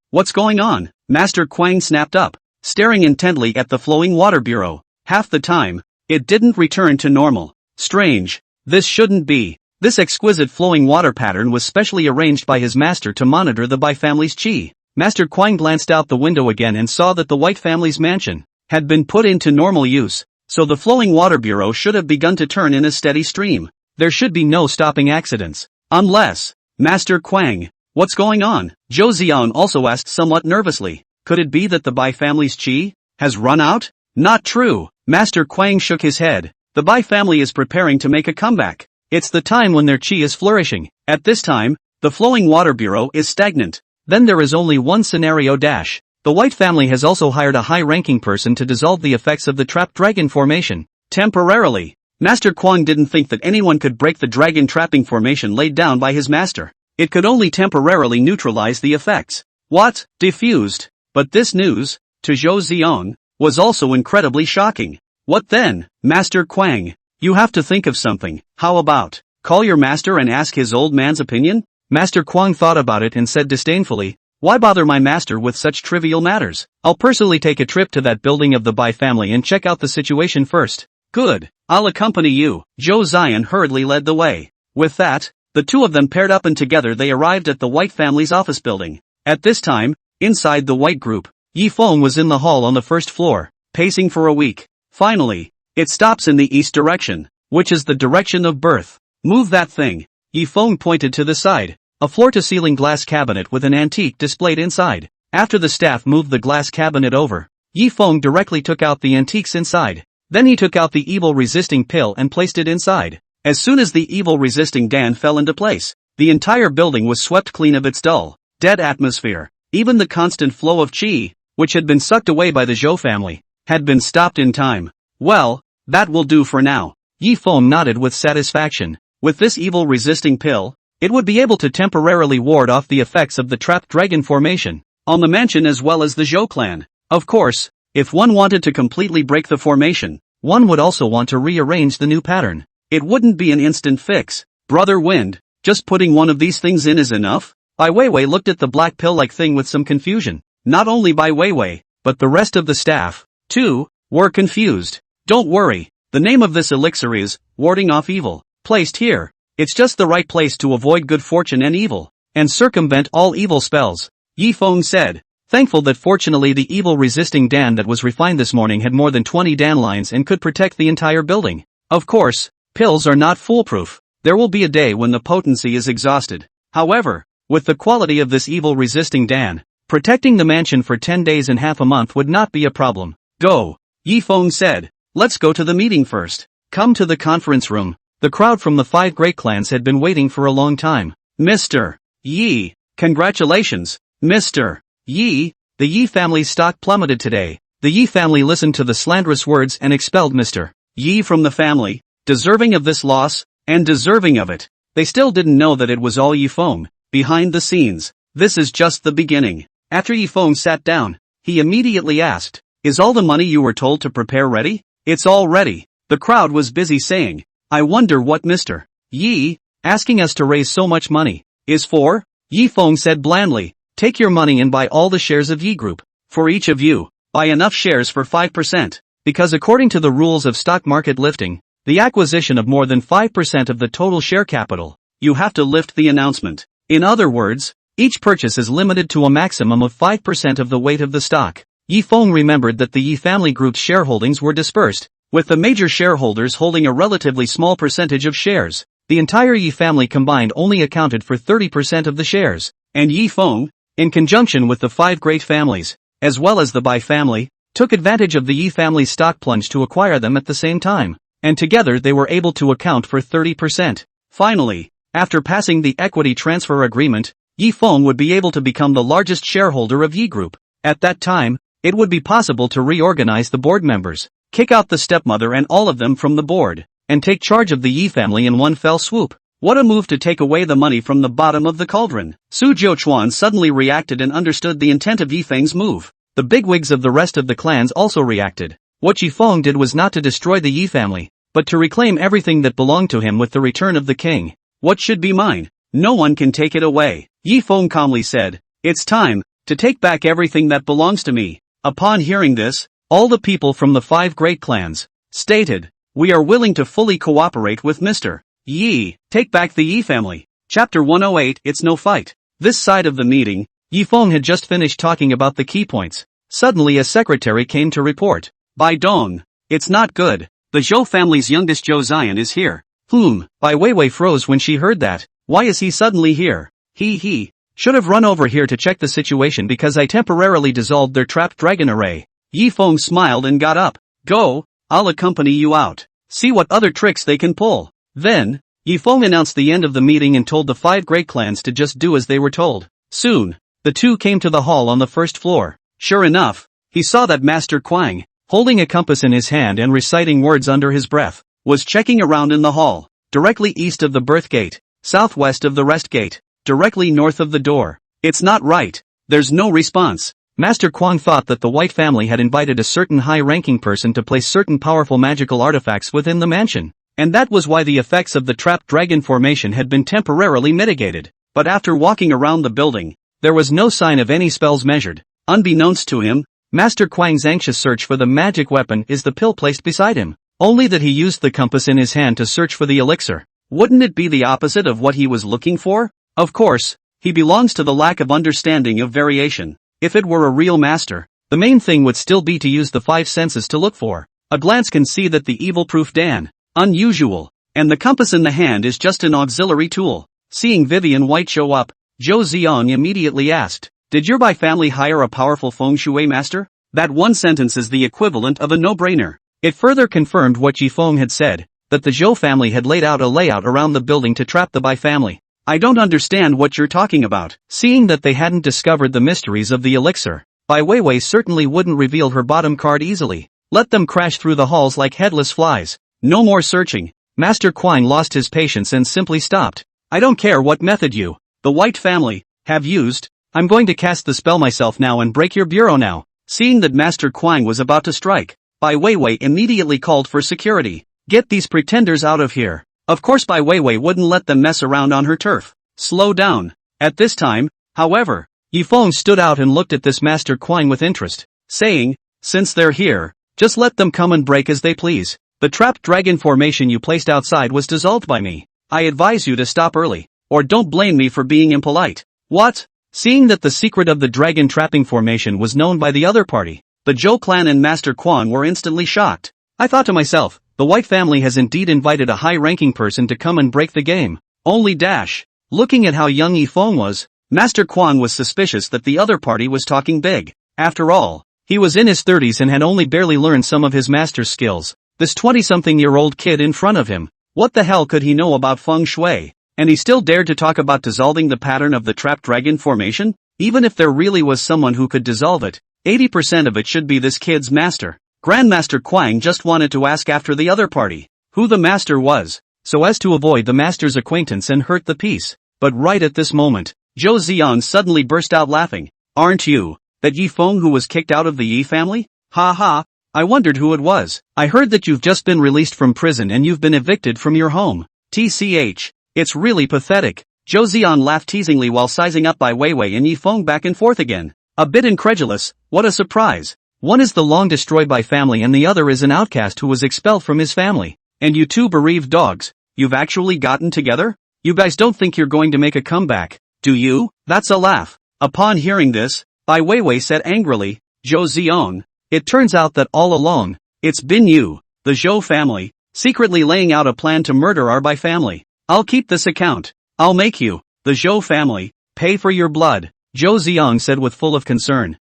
What's going on? Master Quang snapped up, staring intently at the flowing water bureau. Half the time, it didn't return to normal. Strange. This shouldn't be. This exquisite flowing water pattern was specially arranged by his master to monitor the Bai family's qi. Master Quang glanced out the window again and saw that the White family's mansion had been put into normal use, so the flowing water bureau should have begun to turn in a steady stream. There should be no stopping accidents. Unless... Master Quang, what's going on? Zhou Zian also asked somewhat nervously. Could it be that the Bai family's qi has run out? Not true. Master Quang shook his head. The Bai family is preparing to make a comeback. It's the time when their qi is flourishing. At this time, the flowing water bureau is stagnant. Then there is only one scenario dash. The White family has also hired a high-ranking person to dissolve the effects of the trapped dragon formation. Temporarily. Master Quang didn't think that anyone could break the dragon trapping formation laid down by his master. It could only temporarily neutralize the effects. What? Diffused. But this news, to Zhou Zian, was also incredibly shocking. What then, Master Quang? You have to think of something. How about, call your master and ask his old man's opinion? Master Quang thought about it and said disdainfully, why bother my master with such trivial matters? I'll personally take a trip to that building of the Bai family and check out the situation first. Good. I'll accompany you. Zhou Zian hurriedly led the way. With that, the two of them paired up and together they arrived at the White family's office building. At this time, inside the White group, Yi Feng was in the hall on the first floor, pacing for a week. Finally, it stops in the east direction, which is the direction of birth. Move that thing. Yi Feng pointed to the side, a floor-to-ceiling glass cabinet with an antique displayed inside. After the staff moved the glass cabinet over, Yi Feng directly took out the antiques inside. Then he took out the evil-resisting pill and placed it inside. As soon as the evil-resisting Dan fell into place, the entire building was swept clean of its dull, dead atmosphere. Even the constant flow of qi, which had been sucked away by the Zhou family, had been stopped in time. Well, that will do for now. Yi Feng nodded with satisfaction. With this evil-resisting pill, it would be able to temporarily ward off the effects of the trapped dragon formation on the mansion as well as the Zhou clan. Of course, if one wanted to completely break the formation, one would also want to rearrange the new pattern. It wouldn't be an instant fix. Brother Wind, just putting one of these things in is enough? Bai Weiwei looked at the black pill-like thing with some confusion. Not only Bai Weiwei, but the rest of the staff, too, were confused. Don't worry, the name of this elixir is, warding off evil. Placed here, it's just the right place to avoid good fortune and evil, and circumvent all evil spells. Yi Feng said, thankful that fortunately the evil-resisting Dan that was refined this morning had more than 20 Dan lines and could protect the entire building. Of course, pills are not foolproof. There will be a day when the potency is exhausted. However, with the quality of this evil-resisting Dan, protecting the mansion for 10 days and half a month would not be a problem. Go. Yi Feng said, let's go to the meeting first. Come to the conference room. The crowd from the 5 great clans had been waiting for a long time. Mr. Yi, congratulations, Mr. Yi. The Yi family's stock plummeted today. The Yi family listened to the slanderous words and expelled Mr. Yi from the family, deserving of this loss, and deserving of it. They still didn't know that it was all Yi Feng, behind the scenes. This is just the beginning. After Yi Feng sat down, he immediately asked, is all the money you were told to prepare ready? It's all ready. The crowd was busy saying, I wonder what Mr. Yi, asking us to raise so much money, is for? Yi Feng said blandly, take your money and buy all the shares of Yi Group. For each of you, buy enough shares for 5%, because according to the rules of stock market lifting, the acquisition of more than 5% of the total share capital, you have to lift the announcement. In other words, each purchase is limited to a maximum of 5% of the weight of the stock. Yi Feng remembered that the Yi family group's shareholdings were dispersed, with the major shareholders holding a relatively small percentage of shares. The entire Yi family combined only accounted for 30% of the shares, and Yi Feng, in conjunction with the 5 great families, as well as the Bai family, took advantage of the Yi family's stock plunge to acquire them at the same time, and together they were able to account for 30%. Finally, after passing the equity transfer agreement, Yi Feng would be able to become the largest shareholder of Yi Group. At that time, it would be possible to reorganize the board members, kick out the stepmother and all of them from the board, and take charge of the Yi family in one fell swoop. What a move to take away the money from the bottom of the cauldron. Su Jiuchuan suddenly reacted and understood the intent of Yi Feng's move. The bigwigs of the rest of the clans also reacted. What Yi Feng did was not to destroy the Yi family, but to reclaim everything that belonged to him with the return of the king. What should be mine? No one can take it away. Yifeng calmly said. It's time to take back everything that belongs to me. Upon hearing this, all the people from the 5 great clans stated, we are willing to fully cooperate with Mr. Yi. Take back the Yi family. Chapter 108. It's no fight. This side of the meeting, Yifeng had just finished talking about the key points. Suddenly a secretary came to report. Bai Dong. It's not good. The Zhou family's youngest Zhou Zion is here. Bai Weiwei froze when she heard that. Why is he suddenly here? He should have run over here to check the situation because I temporarily dissolved their trapped dragon array. Yifeng smiled and got up. Go, I'll accompany you out. See what other tricks they can pull. Then, Yifeng announced the end of the meeting and told the 5 great clans to just do as they were told. Soon, the two came to the hall on the first floor. Sure enough, he saw that Master Quang, holding a compass in his hand and reciting words under his breath, was checking around in the hall, directly east of the birth gate, southwest of the rest gate, directly north of the door. It's not right. There's no response. Master Quang thought that the White family had invited a certain high-ranking person to place certain powerful magical artifacts within the mansion, and that was why the effects of the trapped dragon formation had been temporarily mitigated. But after walking around the building, there was no sign of any spells measured. Unbeknownst to him, Master Quang's anxious search for the magic weapon is the pill placed beside him. Only that he used the compass in his hand to search for the elixir. Wouldn't it be the opposite of what he was looking for? Of course, he belongs to the lack of understanding of variation. If it were a real master, the main thing would still be to use the 5 senses to look for. A glance can see that the evil-proof Dan, unusual, and the compass in the hand is just an auxiliary tool. Seeing Vivian White show up, Zhou Ziong immediately asked, did your Bai family hire a powerful feng shui master? That one sentence is the equivalent of a no-brainer. It further confirmed what Yifeng had said, that the Zhou family had laid out a layout around the building to trap the Bai family. I don't understand what you're talking about. Seeing that they hadn't discovered the mysteries of the elixir, Bai Weiwei certainly wouldn't reveal her bottom card easily. Let them crash through the halls like headless flies. No more searching. Master Quang lost his patience and simply stopped. I don't care what method you, the White family, have used. I'm going to cast the spell myself now and break your bureau now. Seeing that Master Quang was about to strike, Bai Weiwei immediately called for security. Get these pretenders out of here. Of course Bai Weiwei wouldn't let them mess around on her turf. Slow down. At this time, however, Yifeng stood out and looked at this Master Quang with interest, saying, since they're here, just let them come and break as they please. The trapped dragon formation you placed outside was dissolved by me. I advise you to stop early, or don't blame me for being impolite. What? Seeing that the secret of the dragon trapping formation was known by the other party, the Zhou clan and Master Quang were instantly shocked. I thought to myself, the White family has indeed invited a high-ranking person to come and break the game. Only dash. Looking at how young Yifeng was, Master Quang was suspicious that the other party was talking big. After all, he was in his 30s and had only barely learned some of his master's skills. This 20-something-year-old kid in front of him, what the hell could he know about feng shui? And he still dared to talk about dissolving the pattern of the trapped dragon formation? Even if there really was someone who could dissolve it, 80% of it should be this kid's master. Grandmaster Quang just wanted to ask after the other party, who the master was, so as to avoid the master's acquaintance and hurt the peace. But right at this moment, Zhou Ziong suddenly burst out laughing. Aren't you, that Yifeng who was kicked out of the Yi family? Ha ha, I wondered who it was. I heard that you've just been released from prison and you've been evicted from your home. TCH. It's really pathetic. Zhou Ziong laughed teasingly while sizing up Bai Weiwei and Yifeng back and forth again. A bit incredulous. What a surprise. One is the long destroyed Bai family and the other is an outcast who was expelled from his family. And you two bereaved dogs, you've actually gotten together? You guys don't think you're going to make a comeback, do you? That's a laugh. Upon hearing this, Bai Weiwei said angrily, Zhou Ziong, it turns out that all along, it's been you, the Zhou family, secretly laying out a plan to murder our Bai family. I'll keep this account. I'll make you, the Zhou family, pay for your blood, Zhou Ziong said with full of concern.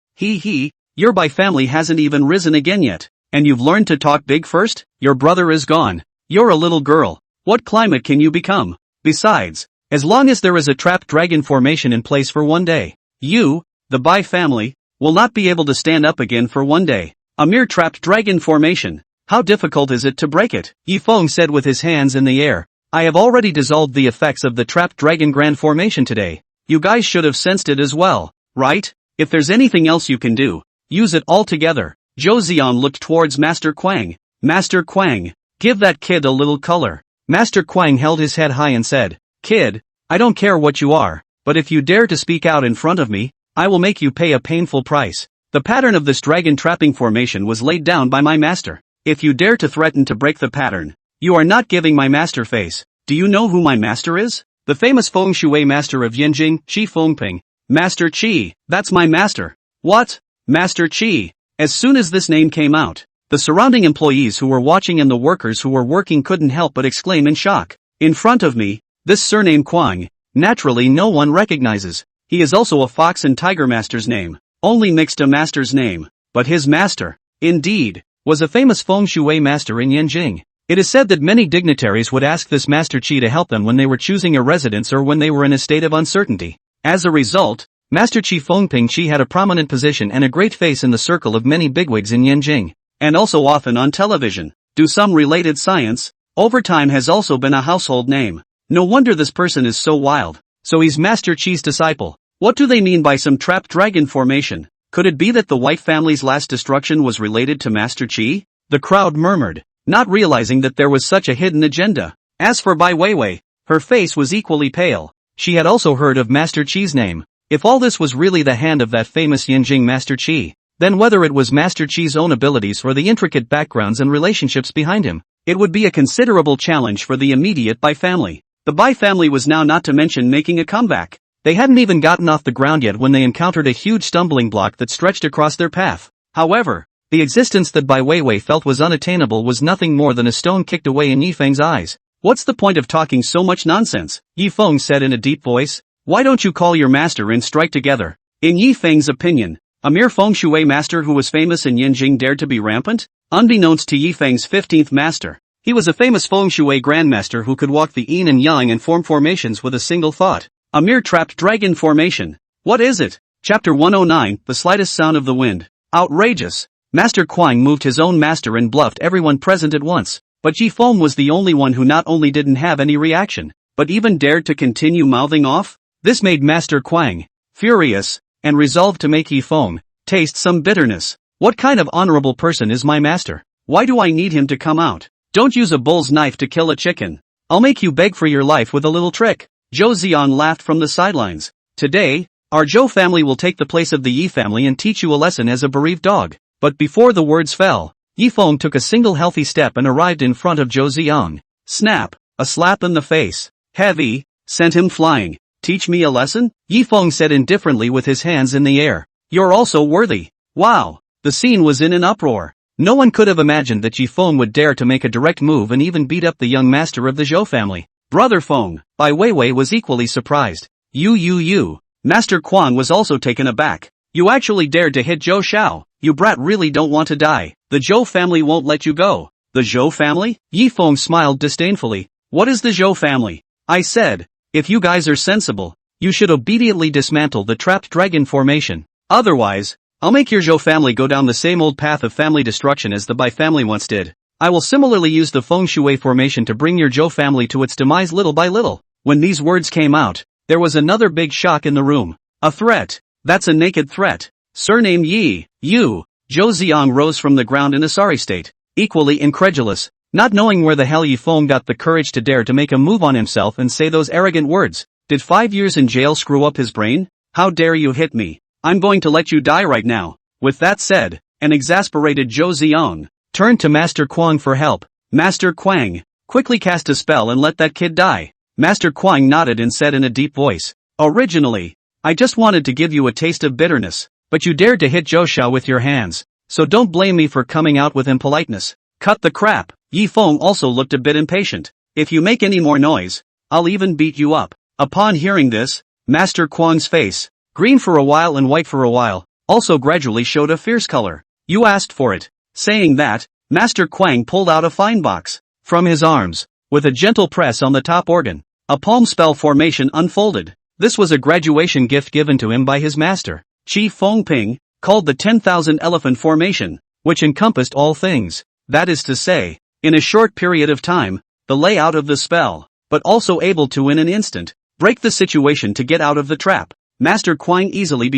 Your Bai family hasn't even risen again yet, and you've learned to talk big first? Your brother is gone. You're a little girl. What climate can you become? Besides, as long as there is a trapped dragon formation in place for one day, you, the Bai family, will not be able to stand up again for one day. A mere trapped dragon formation. How difficult is it to break it? Yifeng said with his hands in the air. I have already dissolved the effects of the trapped dragon grand formation today. You guys should have sensed it as well, right? If there's anything else you can do, use it all together. Zhou Ziong looked towards Master Quang. Master Quang, Give that kid a little color. Master Quang held his head high and said, "Kid, I don't care what you are, but if you dare to speak out in front of me, I will make you pay a painful price." The pattern of this dragon trapping formation was laid down by my master. If you dare to threaten to break the pattern, you are not giving my master face. Do you know who my master is? The famous feng shui master of Yanjing, Qi Fengping. Master Qi, that's my master. What? Master Qi. As soon as this name came out, the surrounding employees who were watching and the workers who were working couldn't help but exclaim in shock. In front of me, this surname Quang, naturally no one recognizes. He is also a fox and tiger master's name, only mixed a master's name, but his master, indeed, was a famous feng shui master in Yanjing. It is said that many dignitaries would ask this Master Qi to help them when they were choosing a residence or when they were in a state of uncertainty. As a result, Master Qi Fengping Qi had a prominent position and a great face in the circle of many bigwigs in Yanjing, and also often on television. Do some related science, over time has also been a household name. No wonder this person is so wild. So he's Master Qi's disciple. What do they mean by some trapped dragon formation? Could it be that the White family's last destruction was related to Master Qi? The crowd murmured, not realizing that there was such a hidden agenda. As for Bai Weiwei, her face was equally pale. She had also heard of Master Qi's name. If all this was really the hand of that famous Yanjing Master Qi, then whether it was Master Qi's own abilities or the intricate backgrounds and relationships behind him, it would be a considerable challenge for the immediate Bai family. The Bai family was now not to mention making a comeback. They hadn't even gotten off the ground yet when they encountered a huge stumbling block that stretched across their path. However, the existence that Bai Weiwei felt was unattainable was nothing more than a stone kicked away in Yifeng's eyes. What's the point of talking so much nonsense? Yifeng said in a deep voice. Why don't you call your master and strike together? In Yifeng's opinion, a mere feng shui master who was famous in Yanjing dared to be rampant? Unbeknownst to Yifeng's 15th master, he was a famous feng shui grandmaster who could walk the yin and yang and form formations with a single thought. A mere trapped dragon formation. What is it? Chapter 109, The Slightest Sound of the Wind. Outrageous. Master Quang moved his own master and bluffed everyone present at once, but Yifeng was the only one who not only didn't have any reaction, but even dared to continue mouthing off? This made Master Quang furious, and resolved to make Yifeng taste some bitterness. What kind of honorable person is my master? Why do I need him to come out? Don't use a bull's knife to kill a chicken. I'll make you beg for your life with a little trick. Zhou Ziang laughed from the sidelines. Today, our Zhou family will take the place of the Yi family and teach you a lesson as a bereaved dog. But before the words fell, Yifeng took a single healthy step and arrived in front of Zhou Ziang. Snap, a slap in the face. Heavy, sent him flying. Teach me a lesson? Yifeng said indifferently with his hands in the air. You're also worthy. Wow. The scene was in an uproar. No one could have imagined that Yifeng would dare to make a direct move and even beat up the young master of the Zhou family. Brother Feng, Bai Weiwei was equally surprised. You. Master Quang was also taken aback. You actually dared to hit Zhou Xiao. You brat really don't want to die. The Zhou family won't let you go. The Zhou family? Yifeng smiled disdainfully. What is the Zhou family? I said, if you guys are sensible, you should obediently dismantle the trapped dragon formation. Otherwise, I'll make your Zhou family go down the same old path of family destruction as the Bai family once did. I will similarly use the feng shui formation to bring your Zhou family to its demise little by little. When these words came out, there was another big shock in the room. A threat. That's a naked threat. Surname Yi, you. Zhou Ziang rose from the ground in a sorry state, equally incredulous, not knowing where the hell Yifeng got the courage to dare to make a move on himself and say those arrogant words. Did 5 years in jail screw up his brain? How dare you hit me? I'm going to let you die right now. With that said, an exasperated Zhou Ziang turned to Master Quang for help. Master Quang, quickly cast a spell and let that kid die. Master Quang nodded and said in a deep voice, originally, I just wanted to give you a taste of bitterness, but you dared to hit Zhou Xiao with your hands, so don't blame me for coming out with impoliteness. Cut the crap. Yifeng also looked a bit impatient. If you make any more noise, I'll even beat you up. Upon hearing this, Master Quang's face, green for a while and white for a while, also gradually showed a fierce color. You asked for it. Saying that, Master Quang pulled out a fine box from his arms. With a gentle press on the top organ, a palm spell formation unfolded. This was a graduation gift given to him by his master, Qi Fengping, called the 10,000 Elephant Formation, which encompassed all things. That is to say, in a short period of time, the layout of the spell, but also able to in an instant, break the situation to get out of the trap. Master Quang easily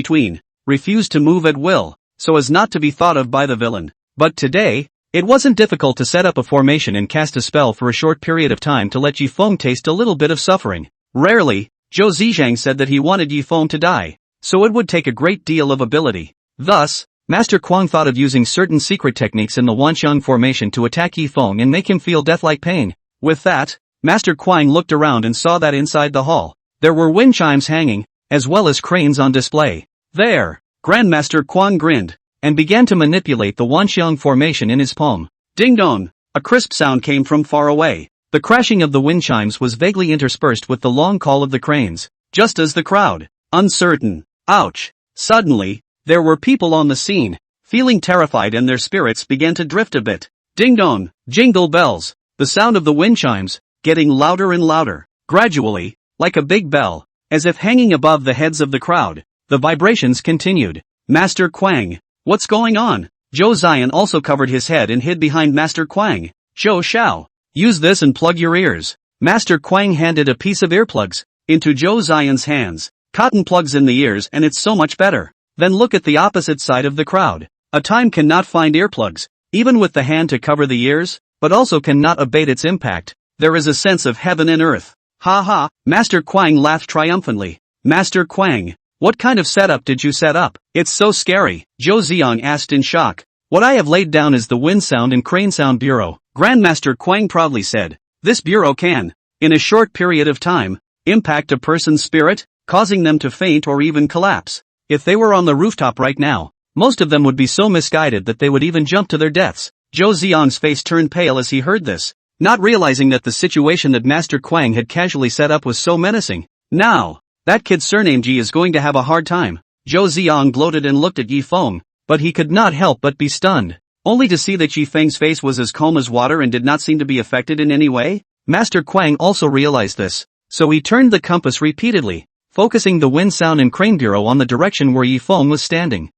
refused to move at will, so as not to be thought of by the villain. But today, It wasn't difficult to set up a formation and cast a spell for a short period of time to let Yifeng taste a little bit of suffering. Rarely, Zhou Zizhang said that he wanted Yifeng to die, so it would take a great deal of ability. Thus, Master Kuang thought of using certain secret techniques in the Wanxiang formation to attack Yifeng and make him feel death-like pain. With that, Master Kuang looked around and saw that inside the hall, there were wind chimes hanging, as well as cranes on display. There, Grandmaster Kuang grinned, and began to manipulate the Wanxiang formation in his palm. Ding-dong! A crisp sound came from far away. The crashing of the wind chimes was vaguely interspersed with the long call of the cranes, just as the crowd, uncertain, ouch! Suddenly, there were people on the scene, feeling terrified and their spirits began to drift a bit. Ding-dong! Jingle bells! The sound of the wind chimes, getting louder and louder. Gradually, like a big bell, as if hanging above the heads of the crowd, the vibrations continued. Master Kuang, what's going on? Zhou Ziyan also covered his head and hid behind Master Kuang. Zhou Xiao, use this and plug your ears. Master Kuang handed a piece of earplugs into Zhou Ziyan's hands. Cotton plugs in the ears and it's so much better. Then look at the opposite side of the crowd. A time cannot find earplugs, even with the hand to cover the ears, but also cannot abate its impact. There is a sense of heaven and earth. Ha ha, Master Kuang laughed triumphantly. Master Kuang, what kind of setup did you set up? It's so scary, Zhou Ziyang asked in shock. What I have laid down is the Wind Sound and Crane Sound Bureau, Grandmaster Kuang proudly said. This bureau can, in a short period of time, impact a person's spirit, causing them to faint or even collapse. If they were on the rooftop right now, most of them would be so misguided that they would even jump to their deaths. Zhou Ziyang's face turned pale as he heard this, not realizing that the situation that Master Kuang had casually set up was so menacing. Now, that kid surnamed Ji is going to have a hard time. Zhou Ziyang gloated and looked at Yifeng, but he could not help but be stunned, only to see that Yifeng's face was as calm as water and did not seem to be affected in any way. Master Kuang also realized this, so he turned the compass repeatedly, focusing the Wind Sound and Crane Bureau on the direction where Yifeng was standing.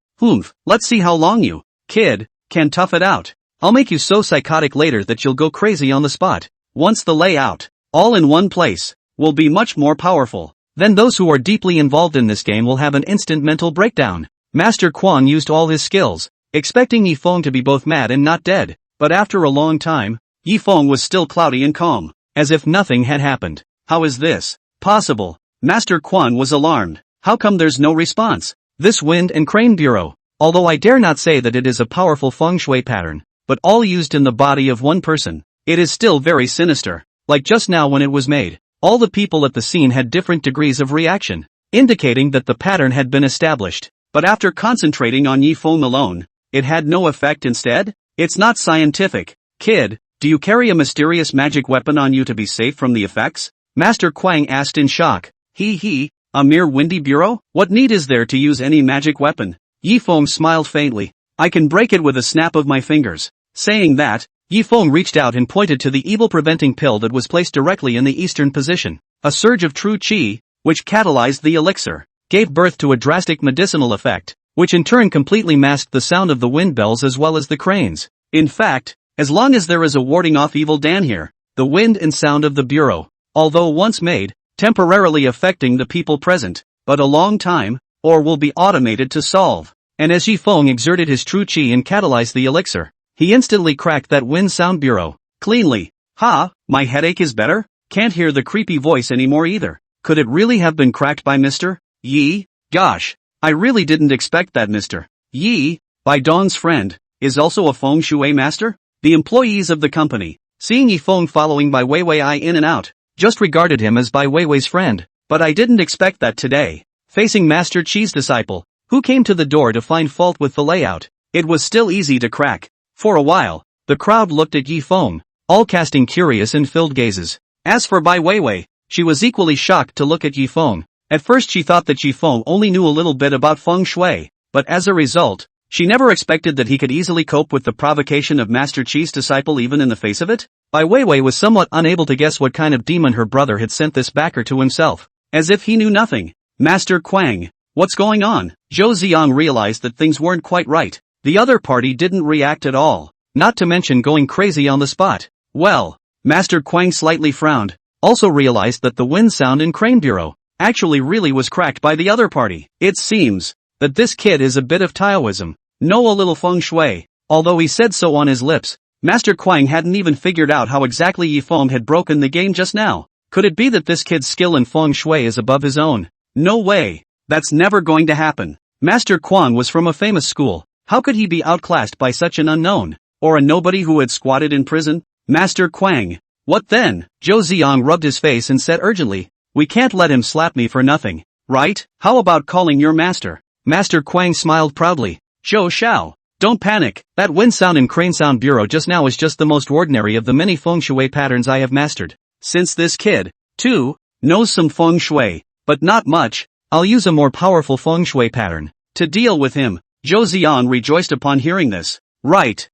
Let's see how long you, kid, can tough it out. I'll make you so psychotic later that you'll go crazy on the spot. Once the layout, all in one place, will be much more powerful, then those who are deeply involved in this game will have an instant mental breakdown. Master Kuang used all his skills, expecting Yifeng to be both mad and not dead, but after a long time, Yifeng was still cloudy and calm, as if nothing had happened. How is this possible? Master Kuang was alarmed. How come there's no response? This Wind and Crane Bureau, although I dare not say that it is a powerful feng shui pattern, but all used in the body of one person, it is still very sinister. Like just now when it was made, all the people at the scene had different degrees of reaction, indicating that the pattern had been established. But after concentrating on Yifeng alone, it had no effect instead? It's not scientific. Kid, do you carry a mysterious magic weapon on you to be safe from the effects? Master Kuang asked in shock. A mere windy bureau? What need is there to use any magic weapon? Yifeng smiled faintly. I can break it with a snap of my fingers. Saying that, Yifeng reached out and pointed to the evil-preventing pill that was placed directly in the eastern position. A surge of true qi, which catalyzed the elixir, gave birth to a drastic medicinal effect, which in turn completely masked the sound of the wind bells as well as the cranes. In fact, as long as there is a warding off evil Dan here, the wind and sound of the bureau, although once made, temporarily affecting the people present, but a long time, or will be automated to solve. And as Yifeng exerted his true qi and catalyzed the elixir, he instantly cracked that wind sound bureau, cleanly. Ha, my headache is better? Can't hear the creepy voice anymore either. Could it really have been cracked by Mr. Yi? Gosh, I really didn't expect that Mr. Yi, Bai Dong's friend, is also a feng shui master? The employees of the company, seeing Yifeng following Bai Weiwei in and out, just regarded him as Bai Weiwei's friend, but I didn't expect that today. Facing Master Qi's disciple, who came to the door to find fault with the layout, it was still easy to crack. For a while, the crowd looked at Yifeng, all casting curious and filled gazes. As for Bai Weiwei, she was equally shocked to look at Yifeng. At first she thought that Yifeng only knew a little bit about feng shui, but as a result, she never expected that he could easily cope with the provocation of Master Qi's disciple even in the face of it. Bai Weiwei was somewhat unable to guess what kind of demon her brother had sent this backer to himself, as if he knew nothing. Master Kuang, what's going on? Zhou Ziyang realized that things weren't quite right. The other party didn't react at all, not to mention going crazy on the spot. Well, Master Kuang slightly frowned, also realized that the wind sound and crane bureau actually really was cracked by the other party. It seems that this kid is a bit of Taoism, know a little feng shui, Although he said so on his lips, Master Quang hadn't even figured out how exactly Yi Feng had broken the game just now. Could it be that this kid's skill in feng shui is above his own? No way. That's never going to happen. Master Quang was from a famous school. How could he be outclassed by such an unknown? Or a nobody who had squatted in prison? Master Quang. What then? Zhou Ziyang rubbed his face and said urgently. We can't let him slap me for nothing, right? How about calling your master? Master Quang smiled proudly. Zhou Xiao. Don't panic. That wind sound and crane sound bureau just now is just the most ordinary of the many feng shui patterns I have mastered. Since this kid, too, knows some feng shui, but not much, I'll use a more powerful feng shui pattern to deal with him. Zhou Ziyan rejoiced upon hearing this. Right.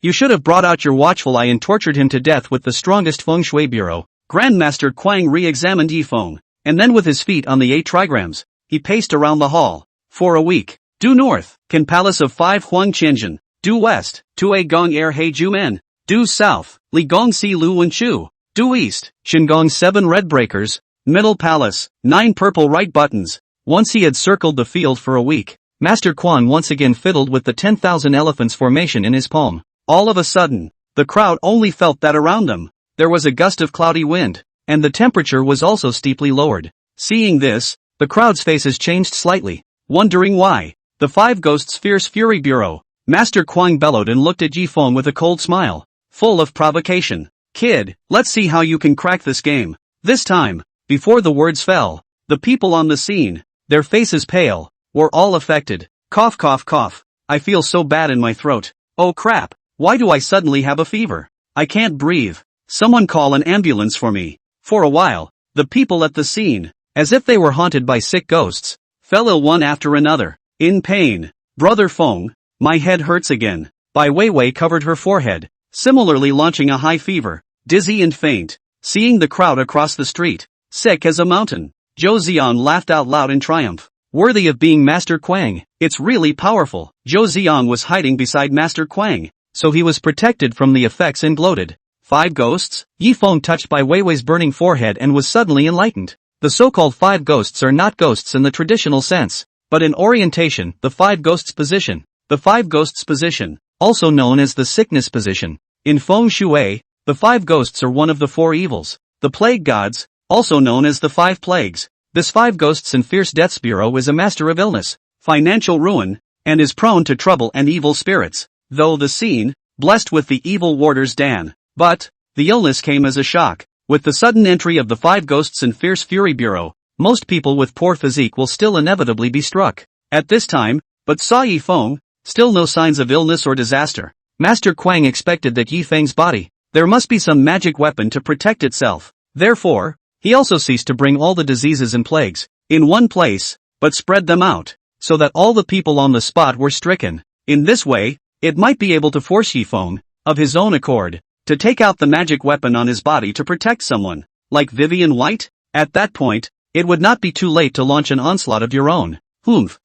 You should have brought out your watchful eye and tortured him to death with the strongest feng shui bureau. Grandmaster Quang re-examined Yi Feng, and then with his feet on the 8 trigrams, he paced around the hall. For a week. Due north, Can Palace of 5 Huang Qianzhen. Due west, Tue Gong Air He Jumen. Due south, Li Gong Si Lu Wen Chu. Due east, Shingong 7 Red Breakers. Middle Palace, 9 Purple Right Buttons. Once he had circled the field for a week, Master Quan once again fiddled with the 10,000 elephants formation in his palm. All of a sudden, the crowd only felt that around them, there was a gust of cloudy wind, and the temperature was also steeply lowered. Seeing this, the crowd's faces changed slightly, wondering why. The 5 Ghosts Fierce Fury Bureau. Master Quang bellowed and looked at Yi Feng with a cold smile, full of provocation. Kid, let's see how you can crack this game. This time, before the words fell, the people on the scene, their faces pale, were all affected. Cough cough cough. I feel so bad in my throat. Oh crap, why do I suddenly have a fever? I can't breathe. Someone call an ambulance for me. For a while, the people at the scene, as if they were haunted by sick ghosts, fell ill one after another. In pain. Brother Feng, my head hurts again. Bai Weiwei covered her forehead, similarly launching a high fever, dizzy and faint, seeing the crowd across the street, sick as a mountain. Zhou Ziyan laughed out loud in triumph. Worthy of being Master Quang, it's really powerful. Zhou Ziyang was hiding beside Master Quang, so he was protected from the effects and gloated. 5 ghosts? Yi Feng touched Bai Weiwei's burning forehead and was suddenly enlightened. The so-called 5 ghosts are not ghosts in the traditional sense, but in orientation, the 5 ghosts position. The 5 ghosts position, also known as the sickness position. In feng shui, the 5 ghosts are one of the 4 evils. The plague gods, also known as the 5 plagues. This 5 Ghosts and Fierce Deaths Bureau is a master of illness, financial ruin, and is prone to trouble and evil spirits. Though the scene, blessed with the evil warders Dan. But, the illness came as a shock. With the sudden entry of the 5 Ghosts and Fierce Fury Bureau, most people with poor physique will still inevitably be struck. At this time, but saw Yi Feng, still no signs of illness or disaster. Master Quang expected that Yi Feng's body, there must be some magic weapon to protect itself. Therefore, he also ceased to bring all the diseases and plagues in one place, but spread them out, so that all the people on the spot were stricken. In this way, it might be able to force Yi Feng, of his own accord, to take out the magic weapon on his body to protect someone, like Vivian White. At that point, it would not be too late to launch an onslaught of your own.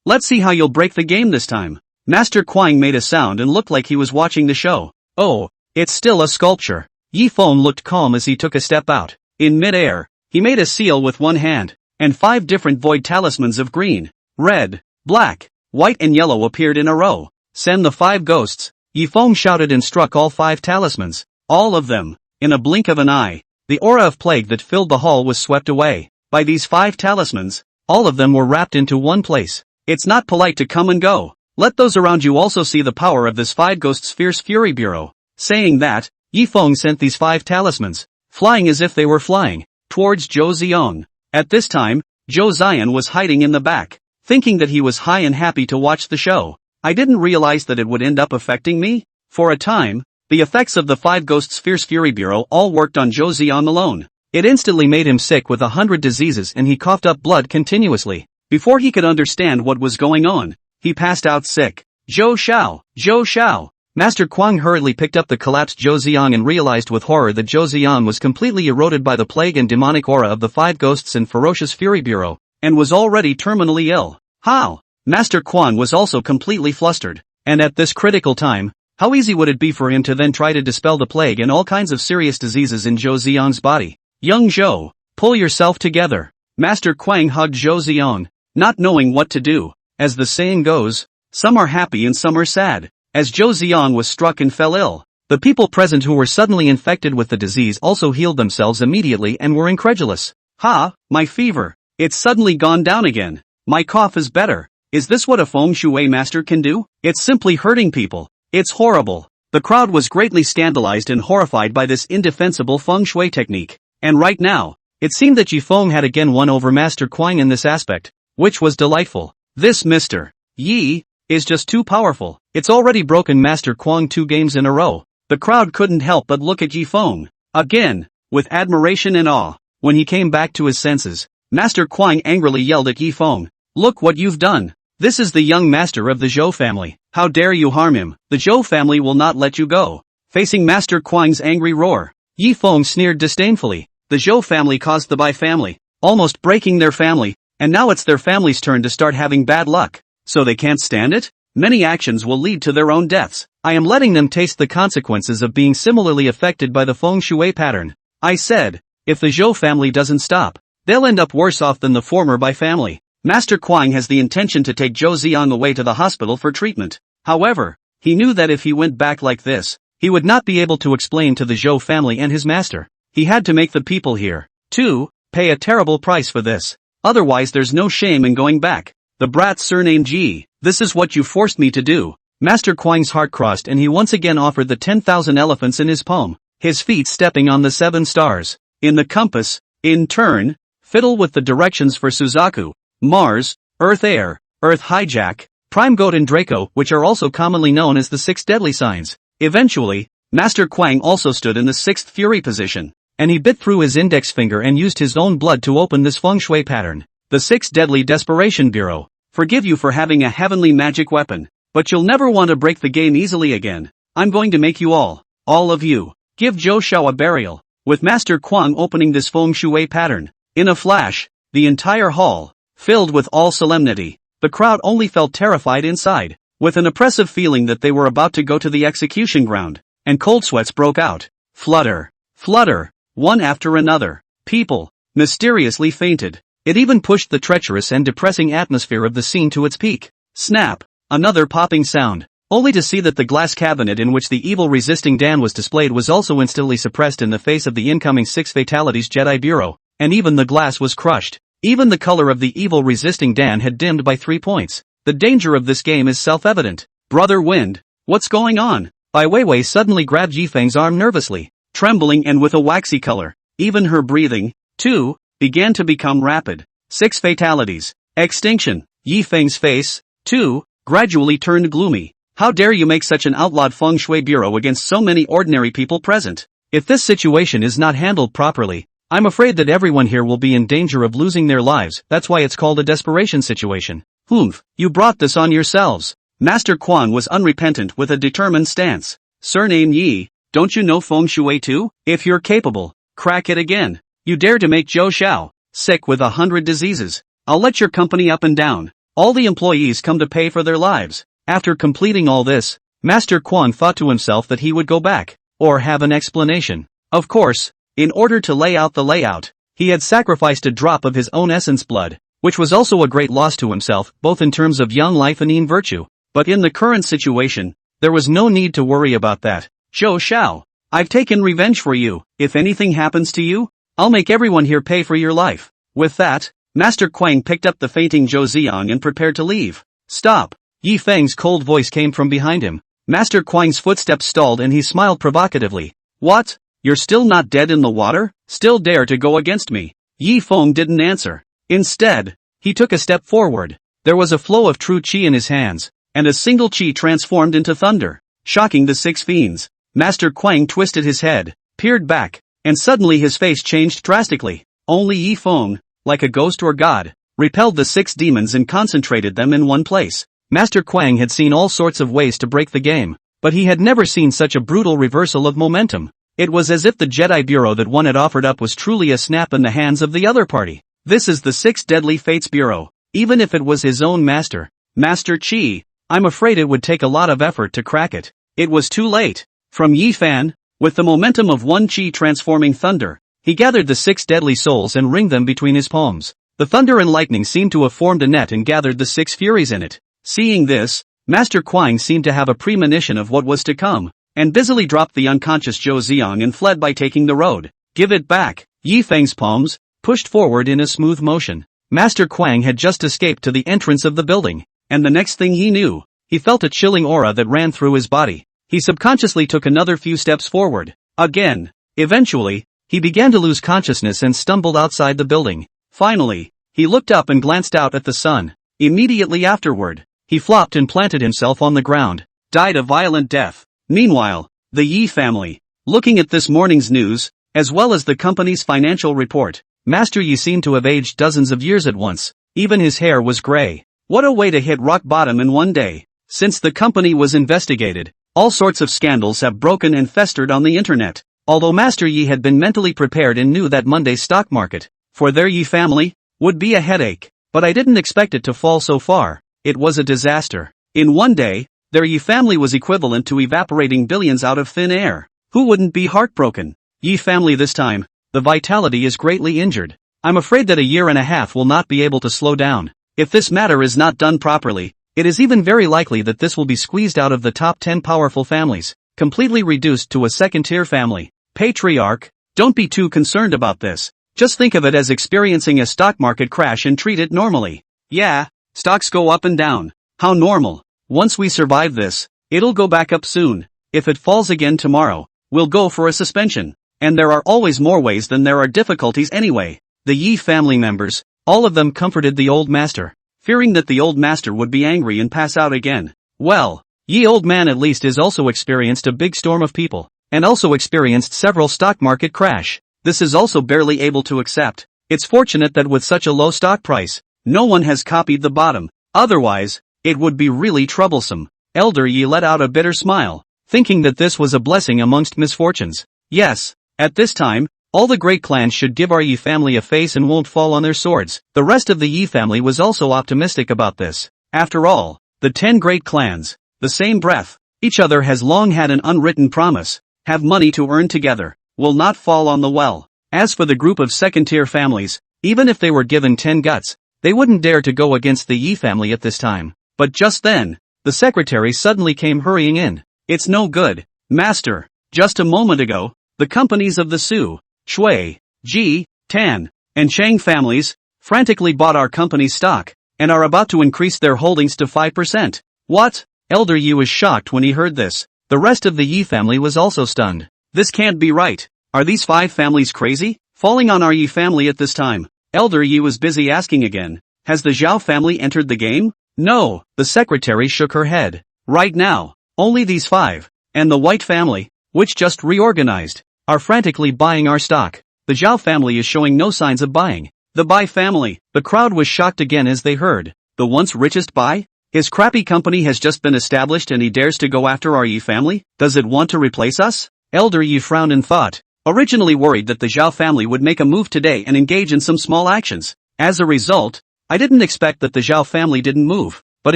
Let's see how you'll break the game this time. Master Quang made a sound and looked like he was watching the show. Oh, it's still a sculpture. Yi Feng looked calm as he took a step out. In mid-air, he made a seal with one hand, and 5 different void talismans of green, red, black, white and yellow appeared in a row. Send the 5 ghosts. Yi Feng shouted and struck all 5 talismans. All of them, in a blink of an eye. The aura of plague that filled the hall was swept away. By these 5 talismans, all of them were wrapped into one place. It's not polite to come and go. Let those around you also see the power of this 5 Ghosts Fierce Fury Bureau. Saying that, Yi Feng sent these 5 talismans, flying as if they were flying, towards Zhou Ziyang. At this time, Zhou Ziyan was hiding in the back, thinking that he was high and happy to watch the show. I didn't realize that it would end up affecting me. For a time, the effects of the 5 Ghosts Fierce Fury Bureau all worked on Zhou Ziyang alone. It instantly made him sick with 100 diseases and he coughed up blood continuously. Before he could understand what was going on, he passed out sick. Zhou Xiao. Master Quang hurriedly picked up the collapsed Zhou Ziyang and realized with horror that Zhou Ziyang was completely eroded by the plague and demonic aura of the 5 Ghosts and Ferocious Fury Bureau, and was already terminally ill. How? Master Quan was also completely flustered. And at this critical time, how easy would it be for him to then try to dispel the plague and all kinds of serious diseases in Zhou Ziyang's body? Young Zhou, pull yourself together. Master Quang hugged Zhou Ziyang, not knowing what to do. As the saying goes, some are happy and some are sad. as Zhou Ziang was struck and fell ill. The people present who were suddenly infected with the disease also healed themselves immediately and were incredulous. Ha, my fever. It's suddenly gone down again. My cough is better. Is this what a feng shui master can do? It's simply hurting people. It's horrible. The crowd was greatly scandalized and horrified by this indefensible feng shui technique. And right now, it seemed that Yi Feng had again won over Master Kuang in this aspect, which was delightful. This Mr. Yi is just too powerful. It's already broken Master Kuang 2 games in a row. The crowd couldn't help but look at Yi Feng again, with admiration and awe. When he came back to his senses, Master Kuang angrily yelled at Yi Feng, "Look what you've done! This is the young master of the Zhou family. How dare you harm him? The Zhou family will not let you go." Facing Master Kuang's angry roar, Yi Feng sneered disdainfully. The Zhou family caused the Bai family, almost breaking their family, and now it's their family's turn to start having bad luck. So they can't stand it? Many actions will lead to their own deaths. I am letting them taste the consequences of being similarly affected by the feng shui pattern. I said, if the Zhou family doesn't stop, they'll end up worse off than the former Bai family. Master Kuang has the intention to take Zhou Ziang away to the hospital for treatment. However, he knew that if he went back like this, he would not be able to explain to the Zhou family and his master. He had to make the people here, too, pay a terrible price for this. Otherwise there's no shame in going back. The brat's surname Ji. This is what you forced me to do. Master Kuang's heart crossed and he once again offered the 10,000 elephants in his palm, his feet stepping on the 7 stars. In the compass, in turn, fiddle with the directions for Suzaku, Mars, Earth Air, Earth Hijack, Prime Goat and Draco, which are also commonly known as the 6 deadly signs. Eventually, Master Kuang also stood in the 6th fury position, and he bit through his index finger and used his own blood to open this feng shui pattern. The 6 deadly desperation bureau. Forgive you for having a heavenly magic weapon, but you'll never want to break the game easily again. I'm going to make you all of you, give Zhou Shao a burial. With Master Kuang opening this feng shui pattern, in a flash, the entire hall, filled with all solemnity, the crowd only felt terrified inside, with an oppressive feeling that they were about to go to the execution ground, and cold sweats broke out. Flutter, flutter, one after another. People, mysteriously fainted. It even pushed the treacherous and depressing atmosphere of the scene to its peak. Snap! Another popping sound, only to see that the glass cabinet in which the evil-resisting Dan was displayed was also instantly suppressed in the face of the incoming 6 fatalities Jedi Bureau, and even the glass was crushed. Even the color of the evil-resisting Dan had dimmed by 3 points. The danger of this game is self-evident. Brother Wind, what's going on? Bai Weiwei suddenly grabbed Yifeng's arm nervously, trembling and with a waxy color. Even her breathing, too, began to become rapid. 6 fatalities. Extinction. Yifeng's face, too, gradually turned gloomy. How dare you make such an outlawed feng shui bureau against so many ordinary people present? If this situation is not handled properly, I'm afraid that everyone here will be in danger of losing their lives. That's why it's called a desperation situation. Humph, you brought this on yourselves. Master Kuang was unrepentant with a determined stance. Surname Yi, don't you know feng shui too? If you're capable, crack it again. You dare to make Zhou Shao sick with 100 diseases. I'll let your company up and down. All the employees come to pay for their lives. After completing all this, Master Kuang thought to himself that he would go back, or have an explanation. Of course, in order to lay out the layout, he had sacrificed a drop of his own essence blood, which was also a great loss to himself, both in terms of young life and in virtue. But in the current situation, there was no need to worry about that. Zhou Shao, I've taken revenge for you. If anything happens to you, I'll make everyone here pay for your life. With that, Master Kuang picked up the fainting Zhou Ziang and prepared to leave. Stop! Yi Feng's cold voice came from behind him. Master Kuang's footsteps stalled and he smiled provocatively. What? You're still not dead in the water? Still dare to go against me? Yi Feng didn't answer. Instead, he took a step forward. There was a flow of true qi in his hands, and a single qi transformed into thunder, shocking the 6 fiends. Master Kuang twisted his head, peered back, and suddenly his face changed drastically. Only Yi Feng, like a ghost or god, repelled the 6 demons and concentrated them in one place. Master Kuang had seen all sorts of ways to break the game, but he had never seen such a brutal reversal of momentum. It was as if the Jedi Bureau that one had offered up was truly a snap in the hands of the other party. This is the 6 Deadly Fates Bureau. Even if it was his own master, Master Qi, I'm afraid it would take a lot of effort to crack it. It was too late. From Yi Fan, with the momentum of one Qi transforming thunder, he gathered the 6 deadly souls and ringed them between his palms. The thunder and lightning seemed to have formed a net and gathered the 6 furies in it. Seeing this, Master Quang seemed to have a premonition of what was to come, and busily dropped the unconscious Zhou Ziang and fled by taking the road. Give it back. Yi Feng's palms pushed forward in a smooth motion. Master Quang had just escaped to the entrance of the building, and the next thing he knew, he felt a chilling aura that ran through his body. He subconsciously took another few steps forward. Again. Eventually, he began to lose consciousness and stumbled outside the building. Finally, he looked up and glanced out at the sun. Immediately afterward, he flopped and planted himself on the ground. Died a violent death. Meanwhile, the Yi family, looking at this morning's news, as well as the company's financial report, Master Yi seemed to have aged dozens of years at once. Even his hair was gray. What a way to hit rock bottom in one day. Since the company was investigated, all sorts of scandals have broken and festered on the internet. Although Master Yi had been mentally prepared and knew that Monday's stock market, for their Yi family, would be a headache, but I didn't expect it to fall so far. It was a disaster. In one day, their Yi family was equivalent to evaporating billions out of thin air. Who wouldn't be heartbroken? Yi family this time, the vitality is greatly injured. I'm afraid that a year and a half will not be able to slow down. If this matter is not done properly, it is even very likely that this will be squeezed out of the top 10 powerful families, completely reduced to a second-tier family. Patriarch, don't be too concerned about this. Just think of it as experiencing a stock market crash and treat it normally. Yeah, stocks go up and down. How normal. Once we survive this, it'll go back up soon. If it falls again tomorrow, we'll go for a suspension. And there are always more ways than there are difficulties anyway. The Yi family members, all of them comforted the old master, fearing that the old master would be angry and pass out again. Well, Yi old man at least has also experienced a big storm of people, and also experienced several stock market crash. This is also barely able to accept. It's fortunate that with such a low stock price, no one has copied the bottom. Otherwise, it would be really troublesome. Elder Yi let out a bitter smile, thinking that this was a blessing amongst misfortunes. Yes, at this time, all the great clans should give our Yi family a face and won't fall on their swords. The rest of the Yi family was also optimistic about this. After all, the 10 great clans, the same breath, each other has long had an unwritten promise, have money to earn together, will not fall on the well. As for the group of second-tier families, even if they were given 10 guts, they wouldn't dare to go against the Yi family at this time. But just then, the secretary suddenly came hurrying in. It's no good, master. Just a moment ago, the companies of the Su, Shui, Ji, Tan, and Chang families frantically bought our company's stock and are about to increase their holdings to 5%. What? Elder Yi was shocked when he heard this. The rest of the Yi family was also stunned. This can't be right. Are these 5 families crazy? Falling on our Yi family at this time? Elder Yi was busy asking again. Has the Zhao family entered the game? No, the secretary shook her head. Right now, only these 5, and the White family, which just reorganized, are frantically buying our stock. The Zhao family is showing no signs of buying. The Bai family. The crowd was shocked again as they heard. The once richest Bai? His crappy company has just been established and he dares to go after our Yi family? Does it want to replace us? Elder Yi frowned and thought, originally worried that the Zhao family would make a move today and engage in some small actions. As a result, I didn't expect that the Zhao family didn't move, but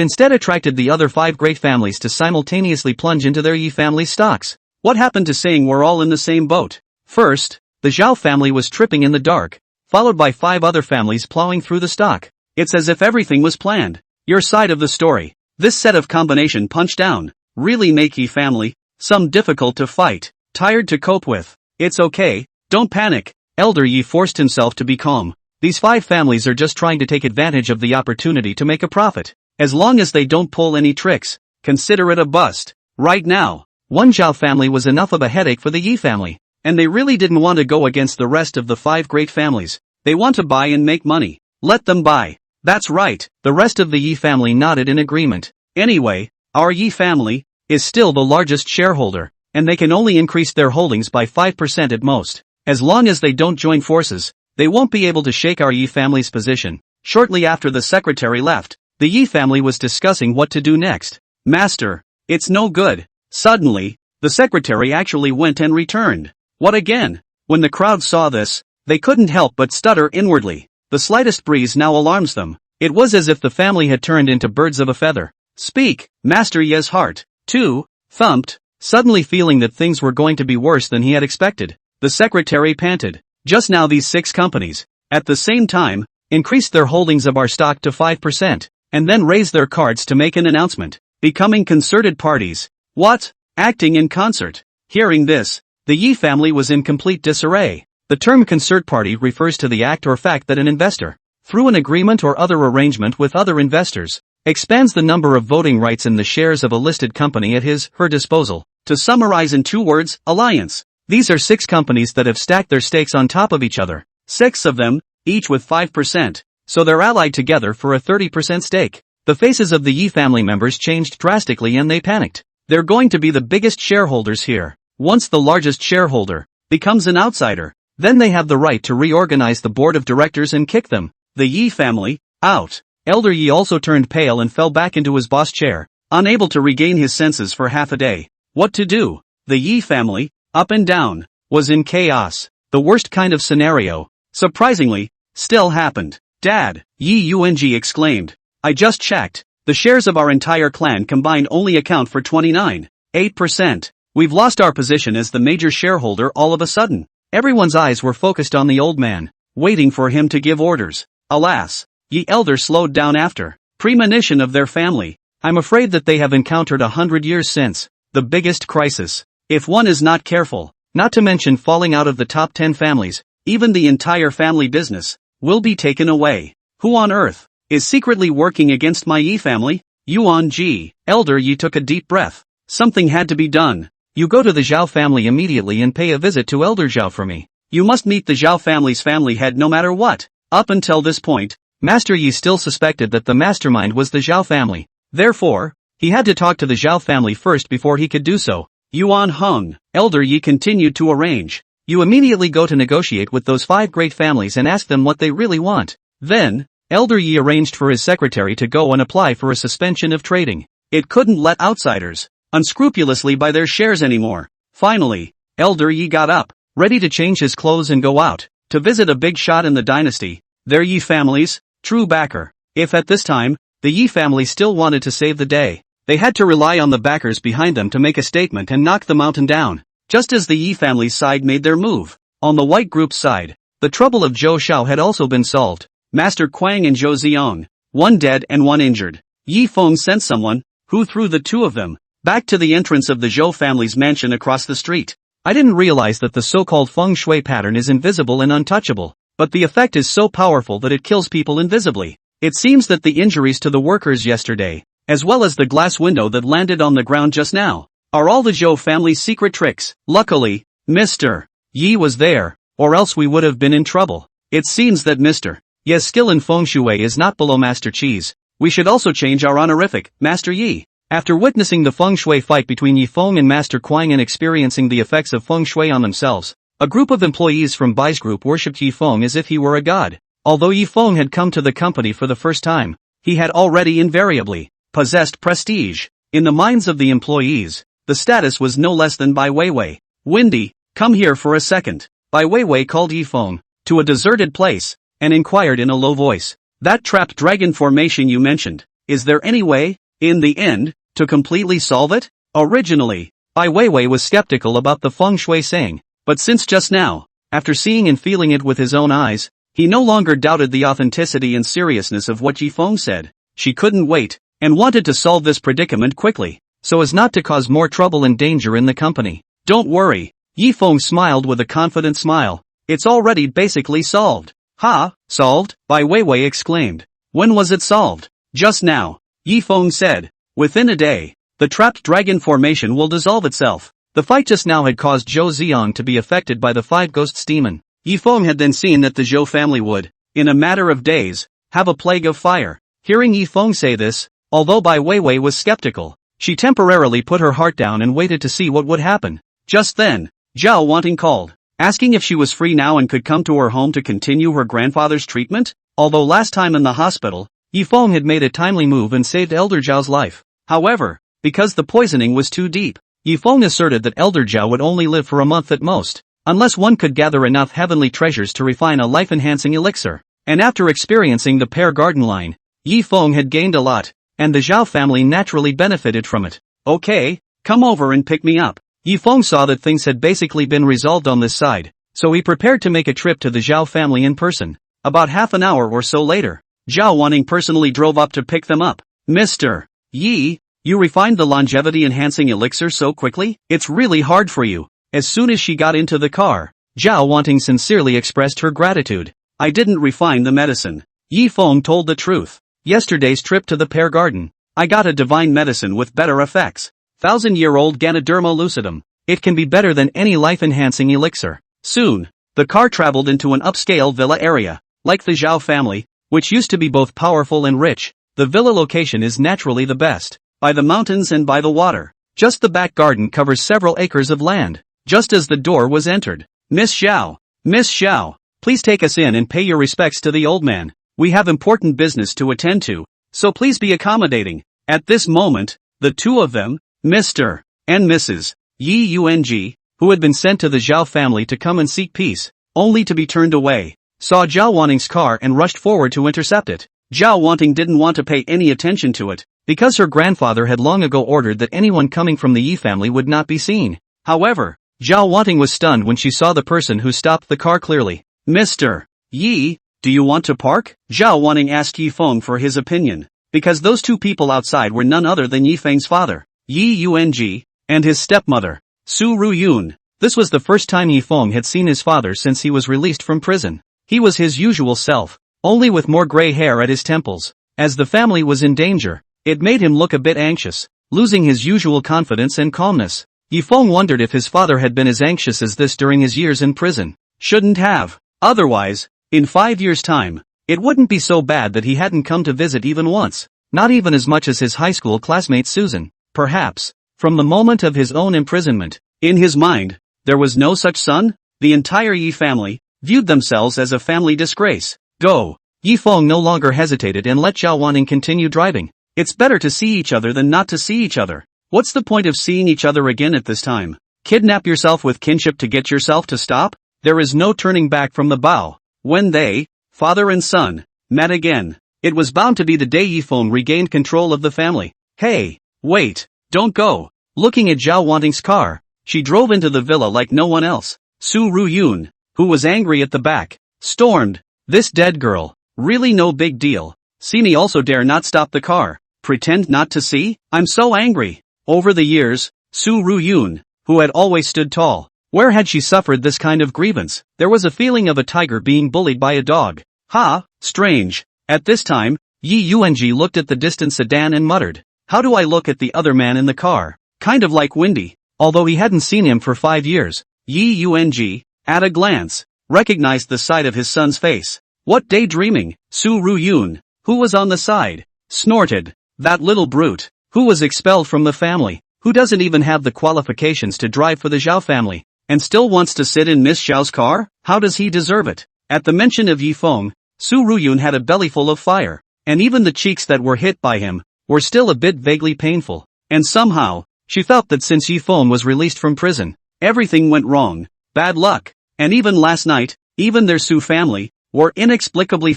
instead attracted the other 5 great families to simultaneously plunge into their Yi family stocks. What happened to saying we're all in the same boat? First, the Zhao family was tripping in the dark, followed by 5 other families plowing through the stock. It's as if everything was planned. Your side of the story. This set of combination punch down, really make Yi family, some difficult to fight, tired to cope with. It's okay, don't panic. Elder Yi forced himself to be calm. These 5 families are just trying to take advantage of the opportunity to make a profit. As long as they don't pull any tricks, consider it a bust. Right now, one Zhao family was enough of a headache for the Yi family, and they really didn't want to go against the rest of the 5 great families. They want to buy and make money. Let them buy. That's right, the rest of the Yi family nodded in agreement. Anyway, our Yi family is still the largest shareholder, and they can only increase their holdings by 5% at most. As long as they don't join forces, they won't be able to shake our Yi family's position. Shortly after the secretary left, the Yi family was discussing what to do next. Master, it's no good. Suddenly, the secretary actually went and returned. What again? When the crowd saw this, they couldn't help but stutter inwardly. The slightest breeze now alarms them. It was as if the family had turned into birds of a feather. Speak. Master Ye's heart, too, thumped, suddenly feeling that things were going to be worse than he had expected. The secretary panted. Just now these 6 companies, at the same time, increased their holdings of our stock to 5%, and then raised their cards to make an announcement. becoming concerted parties. What? Acting in concert. Hearing this, the Yi family was in complete disarray. The term concert party refers to the act or fact that an investor, through an agreement or other arrangement with other investors, expands the number of voting rights in the shares of a listed company at his/her disposal. To summarize in 2 words, alliance. These are 6 companies that have stacked their stakes on top of each other. 6 of them, each with 5%, so they're allied together for a 30% stake. The faces of the Yi family members changed drastically and they panicked. They're going to be the biggest shareholders here. Once the largest shareholder becomes an outsider, then they have the right to reorganize the board of directors and kick them, the Yi family, out. Elder Yi also turned pale and fell back into his boss chair, unable to regain his senses for half a day. What to do? The Yi family, up and down, was in chaos. The worst kind of scenario, surprisingly, still happened. Dad, Yi Yung exclaimed. I just checked. The shares of our entire clan combined only account for 29.8%. We've lost our position as the major shareholder all of a sudden. Everyone's eyes were focused on the old man, waiting for him to give orders. Alas, Yi elder slowed down after premonition of their family. I'm afraid that they have encountered 100 years since the biggest crisis. If one is not careful, not to mention falling out of the top 10 families, even the entire family business will be taken away. Who on earth is secretly working against my Yi family? Yuan Ji. Elder Yi took a deep breath. Something had to be done. You go to the Zhao family immediately and pay a visit to Elder Zhao for me. You must meet the Zhao family's family head no matter what. Up until this point, Master Yi still suspected that the mastermind was the Zhao family. Therefore, he had to talk to the Zhao family first before he could do so. Yuan Hung. Elder Yi continued to arrange. You immediately go to negotiate with those 5 great families and ask them what they really want. Then, Elder Yi arranged for his secretary to go and apply for a suspension of trading. It couldn't let outsiders unscrupulously buy their shares anymore. Finally, Elder Yi got up, ready to change his clothes and go out to visit a big shot in the dynasty, their Yi family's true backer. If at this time, the Yi family still wanted to save the day, they had to rely on the backers behind them to make a statement and knock the mountain down. Just as the Yi family's side made their move, on the white group's side, the trouble of Zhou Xiao had also been solved. Master Quang and Zhou Ziong, one dead and one injured. Yi Feng sent someone, who threw the 2 of them back to the entrance of the Zhou family's mansion across the street. I didn't realize that the so-called feng shui pattern is invisible and untouchable, but the effect is so powerful that it kills people invisibly. It seems that the injuries to the workers yesterday, as well as the glass window that landed on the ground just now, are all the Zhou family's secret tricks. Luckily, Mr. Yi was there, or else we would have been in trouble. It seems that Mr. Yi's skill in feng shui is not below Master Qi's. We should also change our honorific, Master Yi. After witnessing the feng shui fight between Yi Feng and Master Quang and experiencing the effects of feng shui on themselves, a group of employees from Bai's group worshipped Yi Feng as if he were a god. Although Yi Feng had come to the company for the first time, he had already invariably possessed prestige. In the minds of the employees, the status was no less than Bai Weiwei. Windy, come here for a second. Bai Weiwei called Yi Feng to a deserted place and inquired in a low voice. That trapped dragon formation you mentioned, is there any way, in the end, to completely solve it? Originally, Bai Weiwei was skeptical about the feng shui saying, but since just now, after seeing and feeling it with his own eyes, he no longer doubted the authenticity and seriousness of what Yi Feng said. She couldn't wait, and wanted to solve this predicament quickly, so as not to cause more trouble and danger in the company. Don't worry, Yi Feng smiled with a confident smile. It's already basically solved. Ha, solved? Bai Weiwei exclaimed. When was it solved? Just now, Yi Feng said. Within a day, the trapped dragon formation will dissolve itself. The fight just now had caused Zhou Ziong to be affected by the 5 ghosts demon. Yi Feng had then seen that the Zhou family would, in a matter of days, have a plague of fire. Hearing Yi Feng say this, although Bai Weiwei was skeptical, she temporarily put her heart down and waited to see what would happen. Just then, Zhao Wanting called, asking if she was free now and could come to her home to continue her grandfather's treatment. Although last time in the hospital, Yi Feng had made a timely move and saved Elder Zhao's life. However, because the poisoning was too deep, Yi Feng asserted that Elder Zhao would only live for a month at most, unless one could gather enough heavenly treasures to refine a life-enhancing elixir. And after experiencing the pear garden line, Yi Feng had gained a lot, and the Zhao family naturally benefited from it. Okay, come over and pick me up. Yi Feng saw that things had basically been resolved on this side, so he prepared to make a trip to the Zhao family in person. About half an hour or so later, Zhao Wanting personally drove up to pick them up. Mr. Yi You refined the longevity-enhancing elixir so quickly? It's really hard for you. As soon as she got into the car, Zhao Wanting sincerely expressed her gratitude. I didn't refine the medicine. Yi Feng told the truth. Yesterday's trip to the pear garden, I got a divine medicine with better effects. 1000-year-old Ganoderma lucidum. It can be better than any life-enhancing elixir. Soon, the car traveled into an upscale villa area. Like the Zhao family, which used to be both powerful and rich, the villa location is naturally the best. By the mountains and by the water. Just the back garden covers several acres of land. Just as the door was entered, Miss Xiao, please take us in and pay your respects to the old man. We have important business to attend to, so please be accommodating. At this moment, the two of them, Mr. and Mrs. Yi Yung, who had been sent to the Zhao family to come and seek peace, only to be turned away, saw Zhao Wanting's car and rushed forward to intercept it. Zhao Wanting didn't want to pay any attention to it, because her grandfather had long ago ordered that anyone coming from the Yi family would not be seen. However, Zhao Wanting was stunned when she saw the person who stopped the car clearly. Mr. Yi, do you want to park? Zhao Wanting asked Yi Feng for his opinion, because those two people outside were none other than Yi Feng's father, Yi Yung, and his stepmother, Su Ruyun. This was the first time Yi Feng had seen his father since he was released from prison. He was his usual self, only with more gray hair at his temples. As the family was in danger, it made him look a bit anxious, losing his usual confidence and calmness. Yi Feng wondered if his father had been as anxious as this during his years in prison. Shouldn't have. Otherwise, in 5 years' time, it wouldn't be so bad that he hadn't come to visit even once, not even as much as his high school classmate Susan. Perhaps, from the moment of his own imprisonment, in his mind, there was no such son. The entire Yi family viewed themselves as a family disgrace. Go. Yi Feng no longer hesitated and let Zhao Wanting continue driving. It's better to see each other than not to see each other. What's the point of seeing each other again at this time? Kidnap yourself with kinship to get yourself to stop? There is no turning back from the bow. When they, father and son, met again, it was bound to be the day Yi Feng regained control of the family. Hey, wait, don't go. Looking at Zhao Wanting's car, she drove into the villa like no one else. Su Ruyun, who was angry at the back, stormed. This dead girl, really no big deal. See me also dare not stop the car. Pretend not to see? I'm so angry. Over the years, Su Ruyun, who had always stood tall, where had she suffered this kind of grievance? There was a feeling of a tiger being bullied by a dog. Ha, strange. At this time, Yi Yung looked at the distant sedan and muttered, how do I look at the other man in the car? Kind of like Windy. Although he hadn't seen him for 5 years, Yi Yung, at a glance, recognized the side of his son's face. What daydreaming? Su Ruyun, who was on the side, snorted. That little brute, who was expelled from the family, who doesn't even have the qualifications to drive for the Zhao family, and still wants to sit in Miss Xiao's car? How does he deserve it? At the mention of Yi Feng, Su Ruyun had a bellyful of fire, and even the cheeks that were hit by him were still a bit vaguely painful, and somehow, she felt that since Yi Feng was released from prison, everything went wrong. Bad luck. And even last night, even their Su family were inexplicably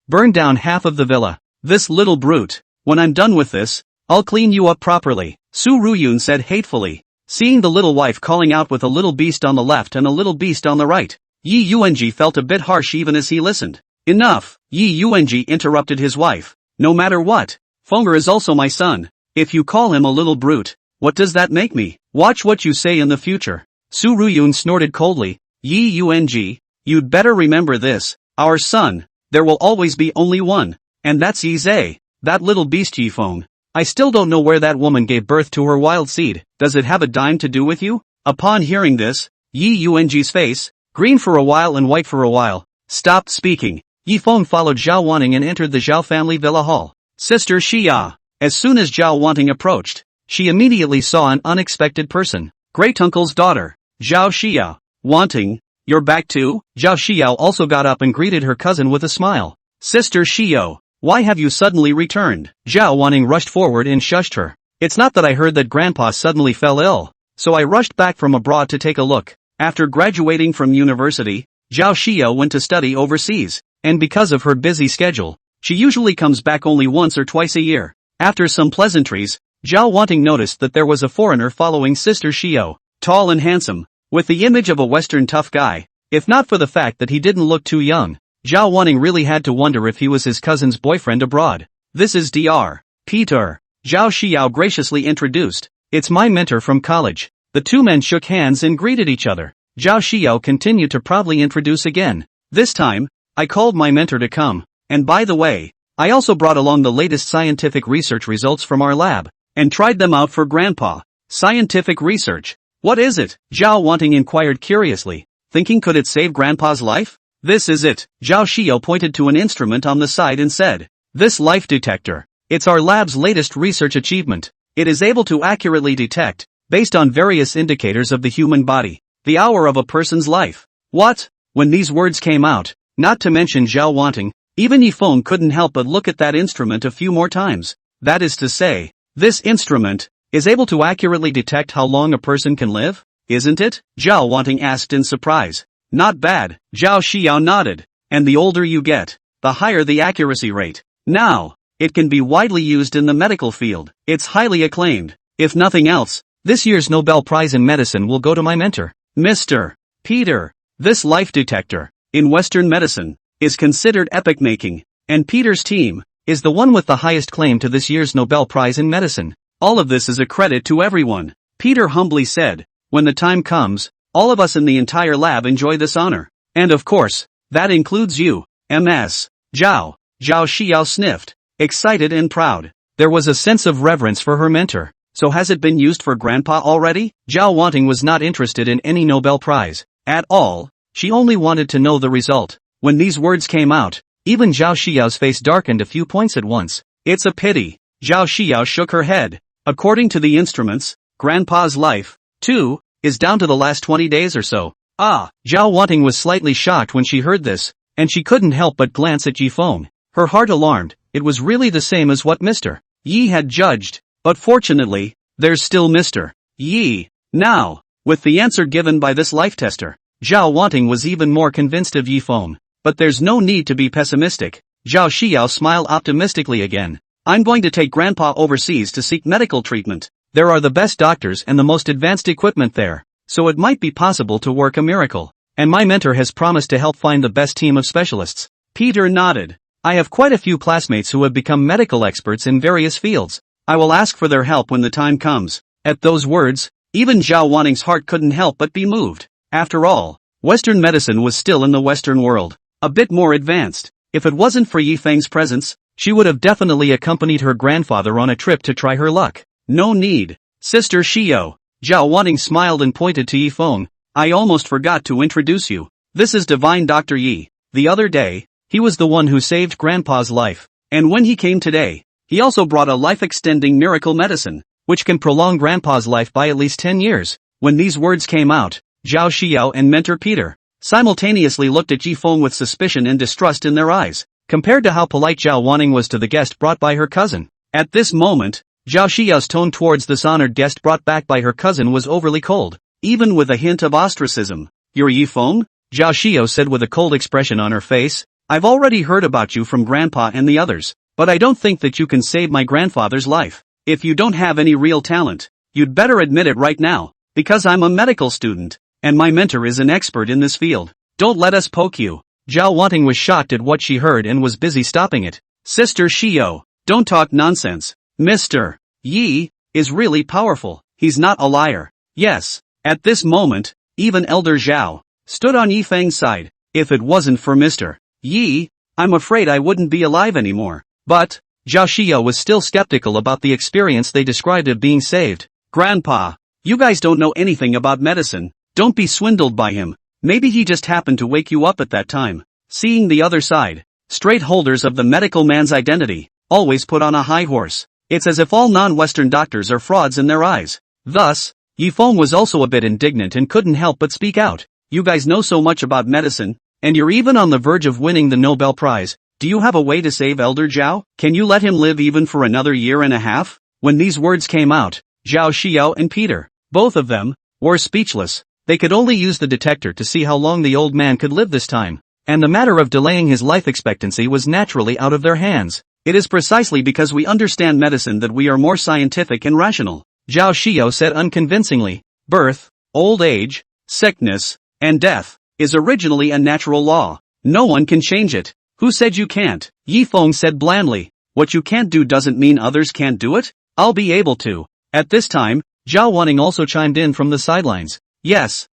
burned down half of the villa. This little brute. When I'm done with this, I'll clean you up properly, Su Ruyun said hatefully, seeing the little wife calling out with a little beast on the left and a little beast on the right. Yi Yung felt a bit harsh even as he listened. Enough, Yi Yung interrupted his wife. No matter what, Fenger is also my son. If you call him a little brute, what does that make me? Watch what you say in the future. Su Ruyun snorted coldly. Yi Yung, you'd better remember this, our son, there will always be only one, and that's Yi Zhe, that little beast Yi Feng. I still don't know where that woman gave birth to her wild seed. Does it have a dime to do with you? Upon hearing this, Yi Yung's face, green for a while and white for a while, stopped speaking. Yi Feng followed Zhao Wanting and entered the Zhao family villa hall. Sister Xia. As soon as Zhao Wanting approached, she immediately saw an unexpected person. Great-uncle's daughter, Zhao Xia. Wanting, you're back too? Zhao Xiao also got up and greeted her cousin with a smile. Sister Xiao, why have you suddenly returned? Zhao Wanting rushed forward and shushed her. It's not that I heard that Grandpa suddenly fell ill, so I rushed back from abroad to take a look. After graduating from university, Zhao Xiao went to study overseas, and because of her busy schedule, she usually comes back only once or twice a year. After some pleasantries, Zhao Wanting noticed that there was a foreigner following Sister Xiao, tall and handsome, with the image of a Western tough guy. If not for the fact that he didn't look too young, Zhao Wanting really had to wonder if he was his cousin's boyfriend abroad. This is Dr. Peter. Zhao Xiao graciously introduced. It's my mentor from college. The two men shook hands and greeted each other. Zhao Xiao continued to proudly introduce again. This time, I called my mentor to come. And by the way, I also brought along the latest scientific research results from our lab, and tried them out for Grandpa. Scientific research? What is it? Zhao Wanting inquired curiously, thinking could it save Grandpa's life? This is it. Zhao Xiao pointed to an instrument on the side and said, this life detector. It's our lab's latest research achievement. It is able to accurately detect, based on various indicators of the human body, the hour of a person's life. What? When these words came out, not to mention Zhao Wanting, even Yifeng couldn't help but look at that instrument a few more times. That is to say, this instrument is able to accurately detect how long a person can live, isn't it? Zhao Wanting asked in surprise. Not bad, Zhao Xiao nodded. And the older you get, the higher the accuracy rate. Now, it can be widely used in the medical field. It's highly acclaimed. If nothing else, this year's Nobel Prize in Medicine will go to my mentor, Mr. Peter. This life detector, in Western medicine, is considered epoch-making, and Peter's team is the one with the highest claim to this year's Nobel Prize in Medicine. All of this is a credit to everyone. Peter humbly said, when the time comes, all of us in the entire lab enjoy this honor. And of course, that includes you, Ms. Zhao. Zhao Xiao sniffed, excited and proud. There was a sense of reverence for her mentor. So has it been used for Grandpa already? Zhao Wanting was not interested in any Nobel Prize at all. She only wanted to know the result. When these words came out, even Zhao Xiao's face darkened a few points at once. It's a pity. Zhao Xiao shook her head. According to the instruments, Grandpa's life, too, is down to the last 20 days or so. Ah, Zhao Wanting was slightly shocked when she heard this, and she couldn't help but glance at Yifeng. Her heart alarmed. It was really the same as what Mr. Yi had judged, but fortunately, there's still Mr. Yi. Now, with the answer given by this life tester, Zhao Wanting was even more convinced of Yifeng. But there's no need to be pessimistic. Zhao Xiao smiled optimistically again. I'm going to take Grandpa overseas to seek medical treatment. There are the best doctors and the most advanced equipment there, so it might be possible to work a miracle. And my mentor has promised to help find the best team of specialists. Peter nodded. I have quite a few classmates who have become medical experts in various fields. I will ask for their help when the time comes. At those words, even Zhao Wanting's heart couldn't help but be moved. After all, Western medicine was still in the Western world, a bit more advanced. If it wasn't for Yifeng's presence, she would have definitely accompanied her grandfather on a trip to try her luck. No need. Sister Xiao. Zhao Wanting smiled and pointed to Yifeng. I almost forgot to introduce you. This is Divine Dr. Yi. The other day, he was the one who saved Grandpa's life. And when he came today, he also brought a life-extending miracle medicine, which can prolong Grandpa's life by at least 10 years. When these words came out, Zhao Xiao and mentor Peter simultaneously looked at Yifeng with suspicion and distrust in their eyes, compared to how polite Zhao Wanting was to the guest brought by her cousin. At this moment, Zhao Xiao's tone towards this honored guest brought back by her cousin was overly cold, even with a hint of ostracism. You're Yifeng? Zhao Xiao said with a cold expression on her face. I've already heard about you from Grandpa and the others, but I don't think that you can save my grandfather's life. If you don't have any real talent, you'd better admit it right now, because I'm a medical student, and my mentor is an expert in this field. Don't let us poke you. Zhao Wanting was shocked at what she heard and was busy stopping it. Sister Xiao, don't talk nonsense. Mr. Yi is really powerful. He's not a liar. Yes. At this moment, even Elder Zhao stood on Yifeng's side. If it wasn't for Mr. Yi, I'm afraid I wouldn't be alive anymore. But, Zhao Xiao was still skeptical about the experience they described of being saved. Grandpa, you guys don't know anything about medicine. Don't be swindled by him. Maybe he just happened to wake you up at that time. Seeing the other side, straight holders of the medical man's identity, always put on a high horse. It's as if all non-Western doctors are frauds in their eyes. Thus, Yifeng was also a bit indignant and couldn't help but speak out. You guys know so much about medicine, and you're even on the verge of winning the Nobel Prize. Do you have a way to save Elder Zhao? Can you let him live even for another year and a half? When these words came out, Zhao Xiao and Peter, both of them, were speechless. They could only use the detector to see how long the old man could live this time, and the matter of delaying his life expectancy was naturally out of their hands. It is precisely because we understand medicine that we are more scientific and rational, Zhao Xiao said unconvincingly. Birth, old age, sickness, and death is originally a natural law. No one can change it. Who said you can't? Yifeng said blandly. What you can't do doesn't mean others can't do it? I'll be able to. At this time, Zhao Wanting also chimed in from the sidelines. Yes,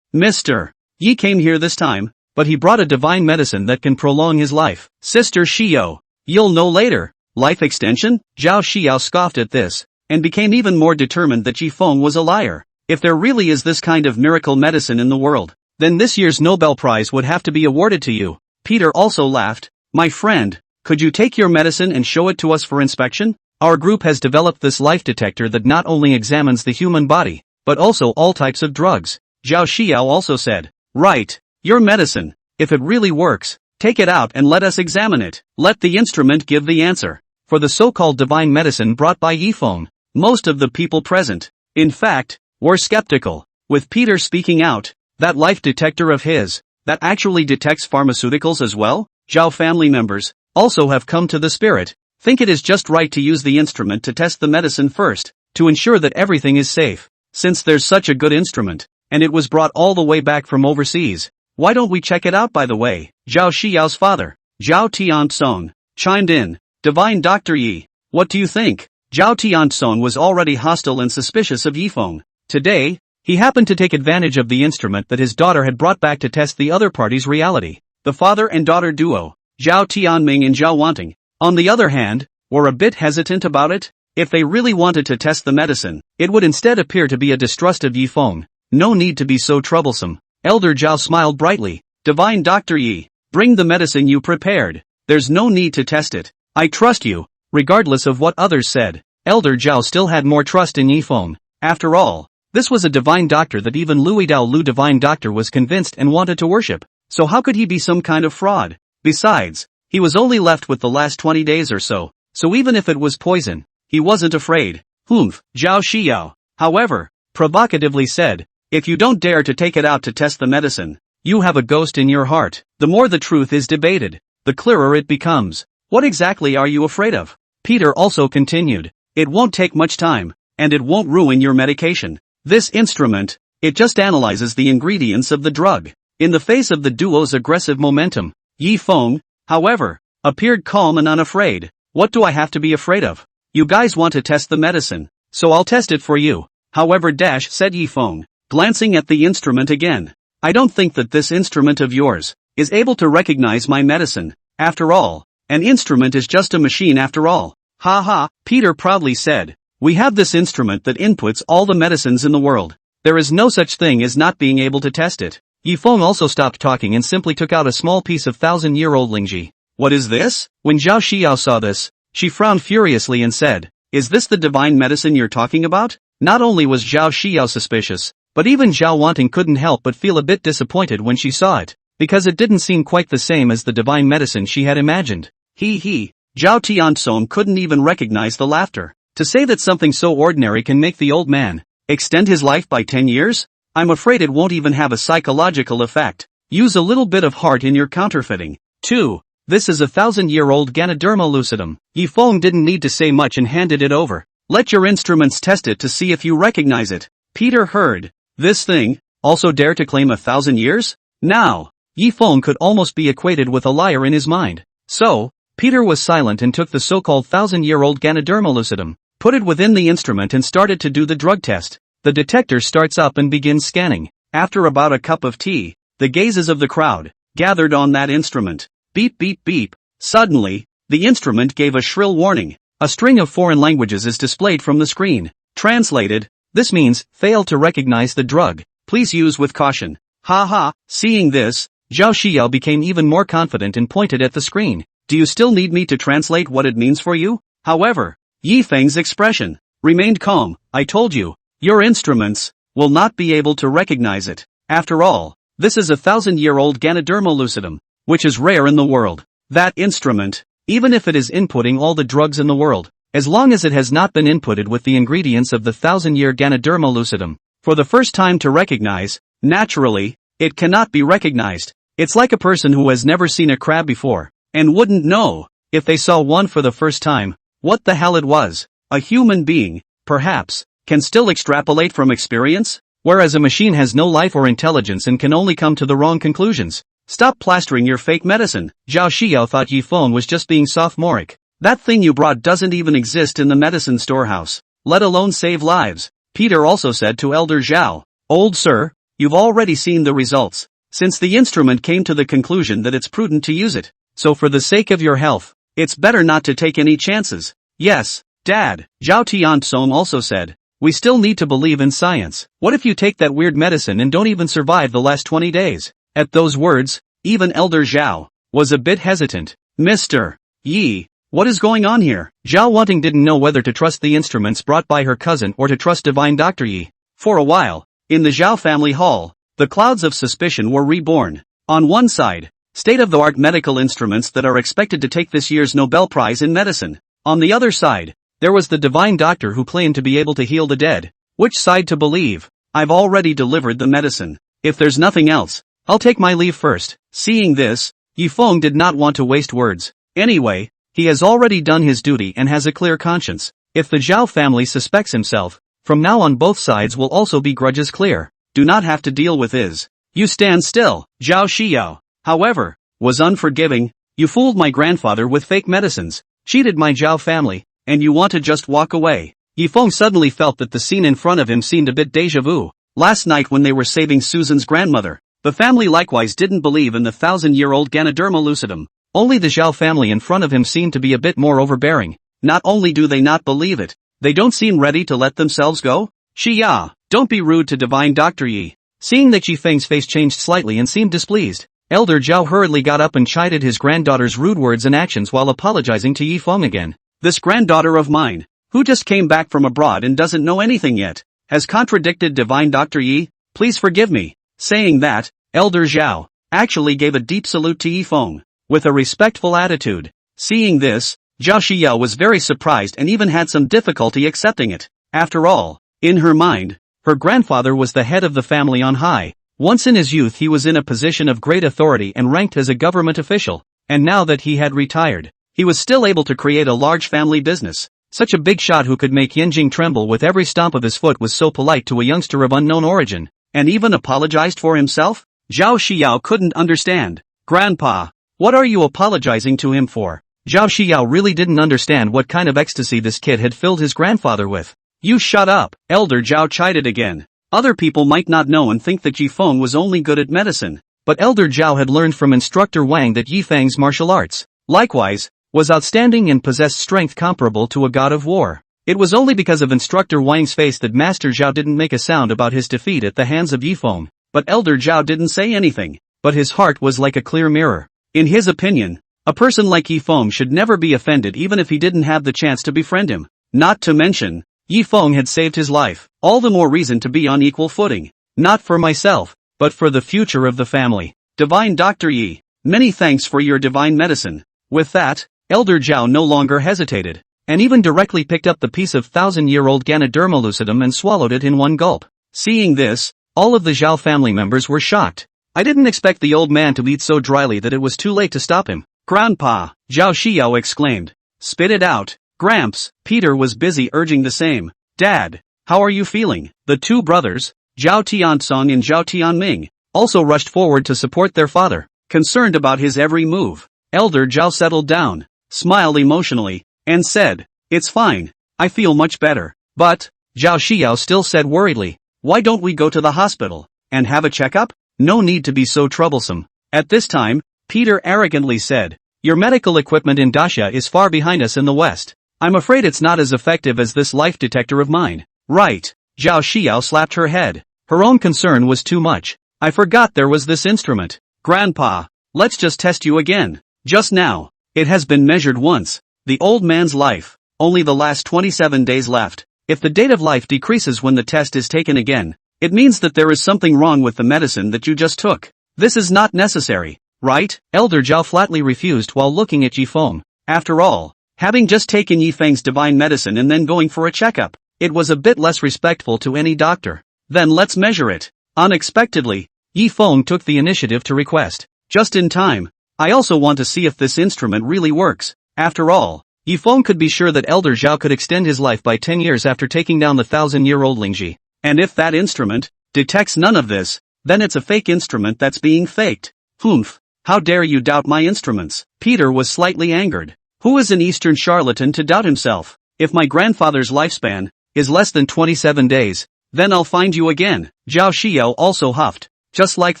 Mr. Yi came here this time, but he brought a divine medicine that can prolong his life. Sister Xiao, you'll know later. Life extension? Zhao Xiao scoffed at this, and became even more determined that Yi Feng was a liar. If there really is this kind of miracle medicine in the world, then this year's Nobel Prize would have to be awarded to you. Peter also laughed. My friend, could you take your medicine and show it to us for inspection? Our group has developed this life detector that not only examines the human body, but also all types of drugs. Zhao Xiao also said. Right, your medicine. If it really works, take it out and let us examine it. Let the instrument give the answer. For the so-called divine medicine brought by Yi Feng, most of the people present, in fact, were skeptical. With Peter speaking out, that life detector of his, that actually detects pharmaceuticals as well? Zhao family members also have come to the spirit, think it is just right to use the instrument to test the medicine first, to ensure that everything is safe. Since there's such a good instrument, and it was brought all the way back from overseas, why don't we check it out by the way? Zhao Xiao's father, Zhao Tianxong, chimed in. Divine Dr. Yi, what do you think? Zhao Tianxong was already hostile and suspicious of Yi Feng. Today, he happened to take advantage of the instrument that his daughter had brought back to test the other party's reality. The father and daughter duo, Zhao Tianming and Zhao Wanting, on the other hand, were a bit hesitant about it. If they really wanted to test the medicine, it would instead appear to be a distrust of Yi Feng. No need to be so troublesome. Elder Zhao smiled brightly. Divine Dr. Yi, bring the medicine you prepared. There's no need to test it. I trust you, regardless of what others said. Elder Zhao still had more trust in Yi Feng. After all, this was a divine doctor that even Lui Dao Lu divine doctor was convinced and wanted to worship. So how could he be some kind of fraud? Besides, he was only left with the last 20 days or so even if it was poison, he wasn't afraid. Zhao Xiao, however, provocatively said, if you don't dare to take it out to test the medicine, you have a ghost in your heart. The more the truth is debated, the clearer it becomes. What exactly are you afraid of? Peter also continued. It won't take much time, and it won't ruin your medication. This instrument, it just analyzes the ingredients of the drug. In the face of the duo's aggressive momentum, Yi Feng, however, appeared calm and unafraid. What do I have to be afraid of? You guys want to test the medicine, so I'll test it for you. However, said Yi Feng, glancing at the instrument again. I don't think that this instrument of yours is able to recognize my medicine. After all, an instrument is just a machine after all. Ha ha, Peter proudly said. We have this instrument that inputs all the medicines in the world. There is no such thing as not being able to test it. Yi Feng also stopped talking and simply took out a small piece of 1,000-year-old lingji. What is this? When Zhao Xiao saw this, she frowned furiously and said, is this the divine medicine you're talking about? Not only was Zhao Xiao suspicious, but even Zhao Wanting couldn't help but feel a bit disappointed when she saw it, because it didn't seem quite the same as the divine medicine she had imagined. Zhao Tianxong couldn't even recognize the laughter. To say that something so ordinary can make the old man extend his life by 10 years? I'm afraid it won't even have a psychological effect. Use a little bit of heart in your counterfeiting. 2. This is a 1,000-year-old Ganoderma lucidum. Yi Feng didn't need to say much and handed it over. Let your instruments test it to see if you recognize it. Peter heard. This thing, also dare to claim 1,000 years? Now, Yi Feng could almost be equated with a liar in his mind. So, Peter was silent and took the so-called 1,000-year-old Ganoderma lucidum, put it within the instrument and started to do the drug test. The detector starts up and begins scanning. After about a cup of tea, the gazes of the crowd gathered on that instrument. Beep beep beep. Suddenly, the instrument gave a shrill warning. A string of foreign languages is displayed from the screen. Translated, this means, fail to recognize the drug. Please use with caution. Ha ha. Seeing this, Zhao Xiao became even more confident and pointed at the screen. Do you still need me to translate what it means for you? However, Yi Feng's expression remained calm. I told you, your instruments will not be able to recognize it. After all, this is a 1,000-year-old Ganoderma lucidum, which is rare in the world. That instrument, even if it is inputting all the drugs in the world, as long as it has not been inputted with the ingredients of the 1,000-year Ganoderma lucidum, for the first time to recognize, naturally, it cannot be recognized. It's like a person who has never seen a crab before, and wouldn't know, if they saw one for the first time, what the hell it was. A human being, perhaps, can still extrapolate from experience, whereas a machine has no life or intelligence and can only come to the wrong conclusions. Stop plastering your fake medicine. Zhao Xiao thought Yi Feng was just being sophomoric. That thing you brought doesn't even exist in the medicine storehouse, let alone save lives. Peter also said to Elder Zhao, Old sir, you've already seen the results. Since the instrument came to the conclusion that it's prudent to use it, so for the sake of your health, it's better not to take any chances. Yes, Dad, Zhao Tianzong also said. We still need to believe in science. What if you take that weird medicine and don't even survive the last 20 days? At those words, even Elder Zhao was a bit hesitant. Mr. Yi, what is going on here? Zhao Wanting didn't know whether to trust the instruments brought by her cousin or to trust divine Dr. Yi. For a while, in the Zhao family hall, the clouds of suspicion were reborn. On one side, state-of-the-art medical instruments that are expected to take this year's Nobel Prize in Medicine. On the other side, there was the divine doctor who claimed to be able to heal the dead. Which side to believe? I've already delivered the medicine. If there's nothing else, I'll take my leave first. Seeing this, Yifeng did not want to waste words. Anyway, he has already done his duty and has a clear conscience. If the Zhao family suspects himself, from now on both sides will also be grudges clear. Do not have to deal with is. You stand still. Zhao Xiao, however, was unforgiving. You fooled my grandfather with fake medicines, cheated my Zhao family, and you want to just walk away. Yifeng suddenly felt that the scene in front of him seemed a bit déjà vu. Last night when they were saving Susan's grandmother, the family likewise didn't believe in the 1,000-year-old Ganoderma lucidum. Only the Zhao family in front of him seemed to be a bit more overbearing. Not only do they not believe it, they don't seem ready to let themselves go. Xia, don't be rude to divine Dr. Yi. Seeing that Yifeng's face changed slightly and seemed displeased, Elder Zhao hurriedly got up and chided his granddaughter's rude words and actions while apologizing to Yifeng again. This granddaughter of mine, who just came back from abroad and doesn't know anything yet, has contradicted divine Dr. Yi. Please forgive me. Saying that, Elder Zhao actually gave a deep salute to Yifeng, with a respectful attitude. Seeing this, Zhao Xiao was very surprised and even had some difficulty accepting it. After all, in her mind, her grandfather was the head of the family on high. Once in his youth he was in a position of great authority and ranked as a government official, and now that he had retired, he was still able to create a large family business. Such a big shot who could make Yanjing tremble with every stomp of his foot was so polite to a youngster of unknown origin, and even apologized for himself? Zhao Xiao couldn't understand. Grandpa, what are you apologizing to him for? Zhao Xiao really didn't understand what kind of ecstasy this kid had filled his grandfather with. You shut up, Elder Zhao chided again. Other people might not know and think that Yifeng was only good at medicine, but Elder Zhao had learned from instructor Wang that Yifeng's martial arts, likewise, was outstanding and possessed strength comparable to a god of war. It was only because of instructor Wang's face that Master Zhao didn't make a sound about his defeat at the hands of Yifeng, but Elder Zhao didn't say anything, but his heart was like a clear mirror. In his opinion, a person like Yifeng should never be offended even if he didn't have the chance to befriend him. Not to mention, Yifeng had saved his life, all the more reason to be on equal footing. Not for myself, but for the future of the family. Divine Dr. Yi, many thanks for your divine medicine. With that, Elder Zhao no longer hesitated, and even directly picked up the piece of 1,000-year-old Ganoderma lucidum and swallowed it in one gulp. Seeing this, all of the Zhao family members were shocked. I didn't expect the old man to eat so dryly that it was too late to stop him. Grandpa, Zhao Xiao exclaimed. Spit it out. Gramps, Peter was busy urging the same. Dad, how are you feeling? The two brothers, Zhao Tianzong and Zhao Tianming, also rushed forward to support their father, concerned about his every move. Elder Zhao settled down, smiled emotionally, and said, It's fine, I feel much better. But, Zhao Xiao still said worriedly, why don't we go to the hospital, and have a checkup? No need to be so troublesome. At this time, Peter arrogantly said, Your medical equipment in Dacia is far behind us in the West. I'm afraid it's not as effective as this life detector of mine. Right, Zhao Xiao slapped her head. Her own concern was too much. I forgot there was this instrument. Grandpa, let's just test you again. Just now, it has been measured once. The old man's life, only the last 27 days left. If the date of life decreases when the test is taken again, it means that there is something wrong with the medicine that you just took. This is not necessary, right? Elder Zhao flatly refused while looking at Yifeng. After all, having just taken Yifeng's divine medicine and then going for a checkup, it was a bit less respectful to any doctor. Then let's measure it. Unexpectedly, Yifeng took the initiative to request. Just in time. I also want to see if this instrument really works. After all, Yifeng could be sure that Elder Zhao could extend his life by 10 years after taking down the 1,000-year-old Lingji. And if that instrument detects none of this, then it's a fake instrument that's being faked. Humph, how dare you doubt my instruments? Peter was slightly angered. Who is an Eastern charlatan to doubt himself? If my grandfather's lifespan is less than 27 days, then I'll find you again. Zhao Xiao also huffed. Just like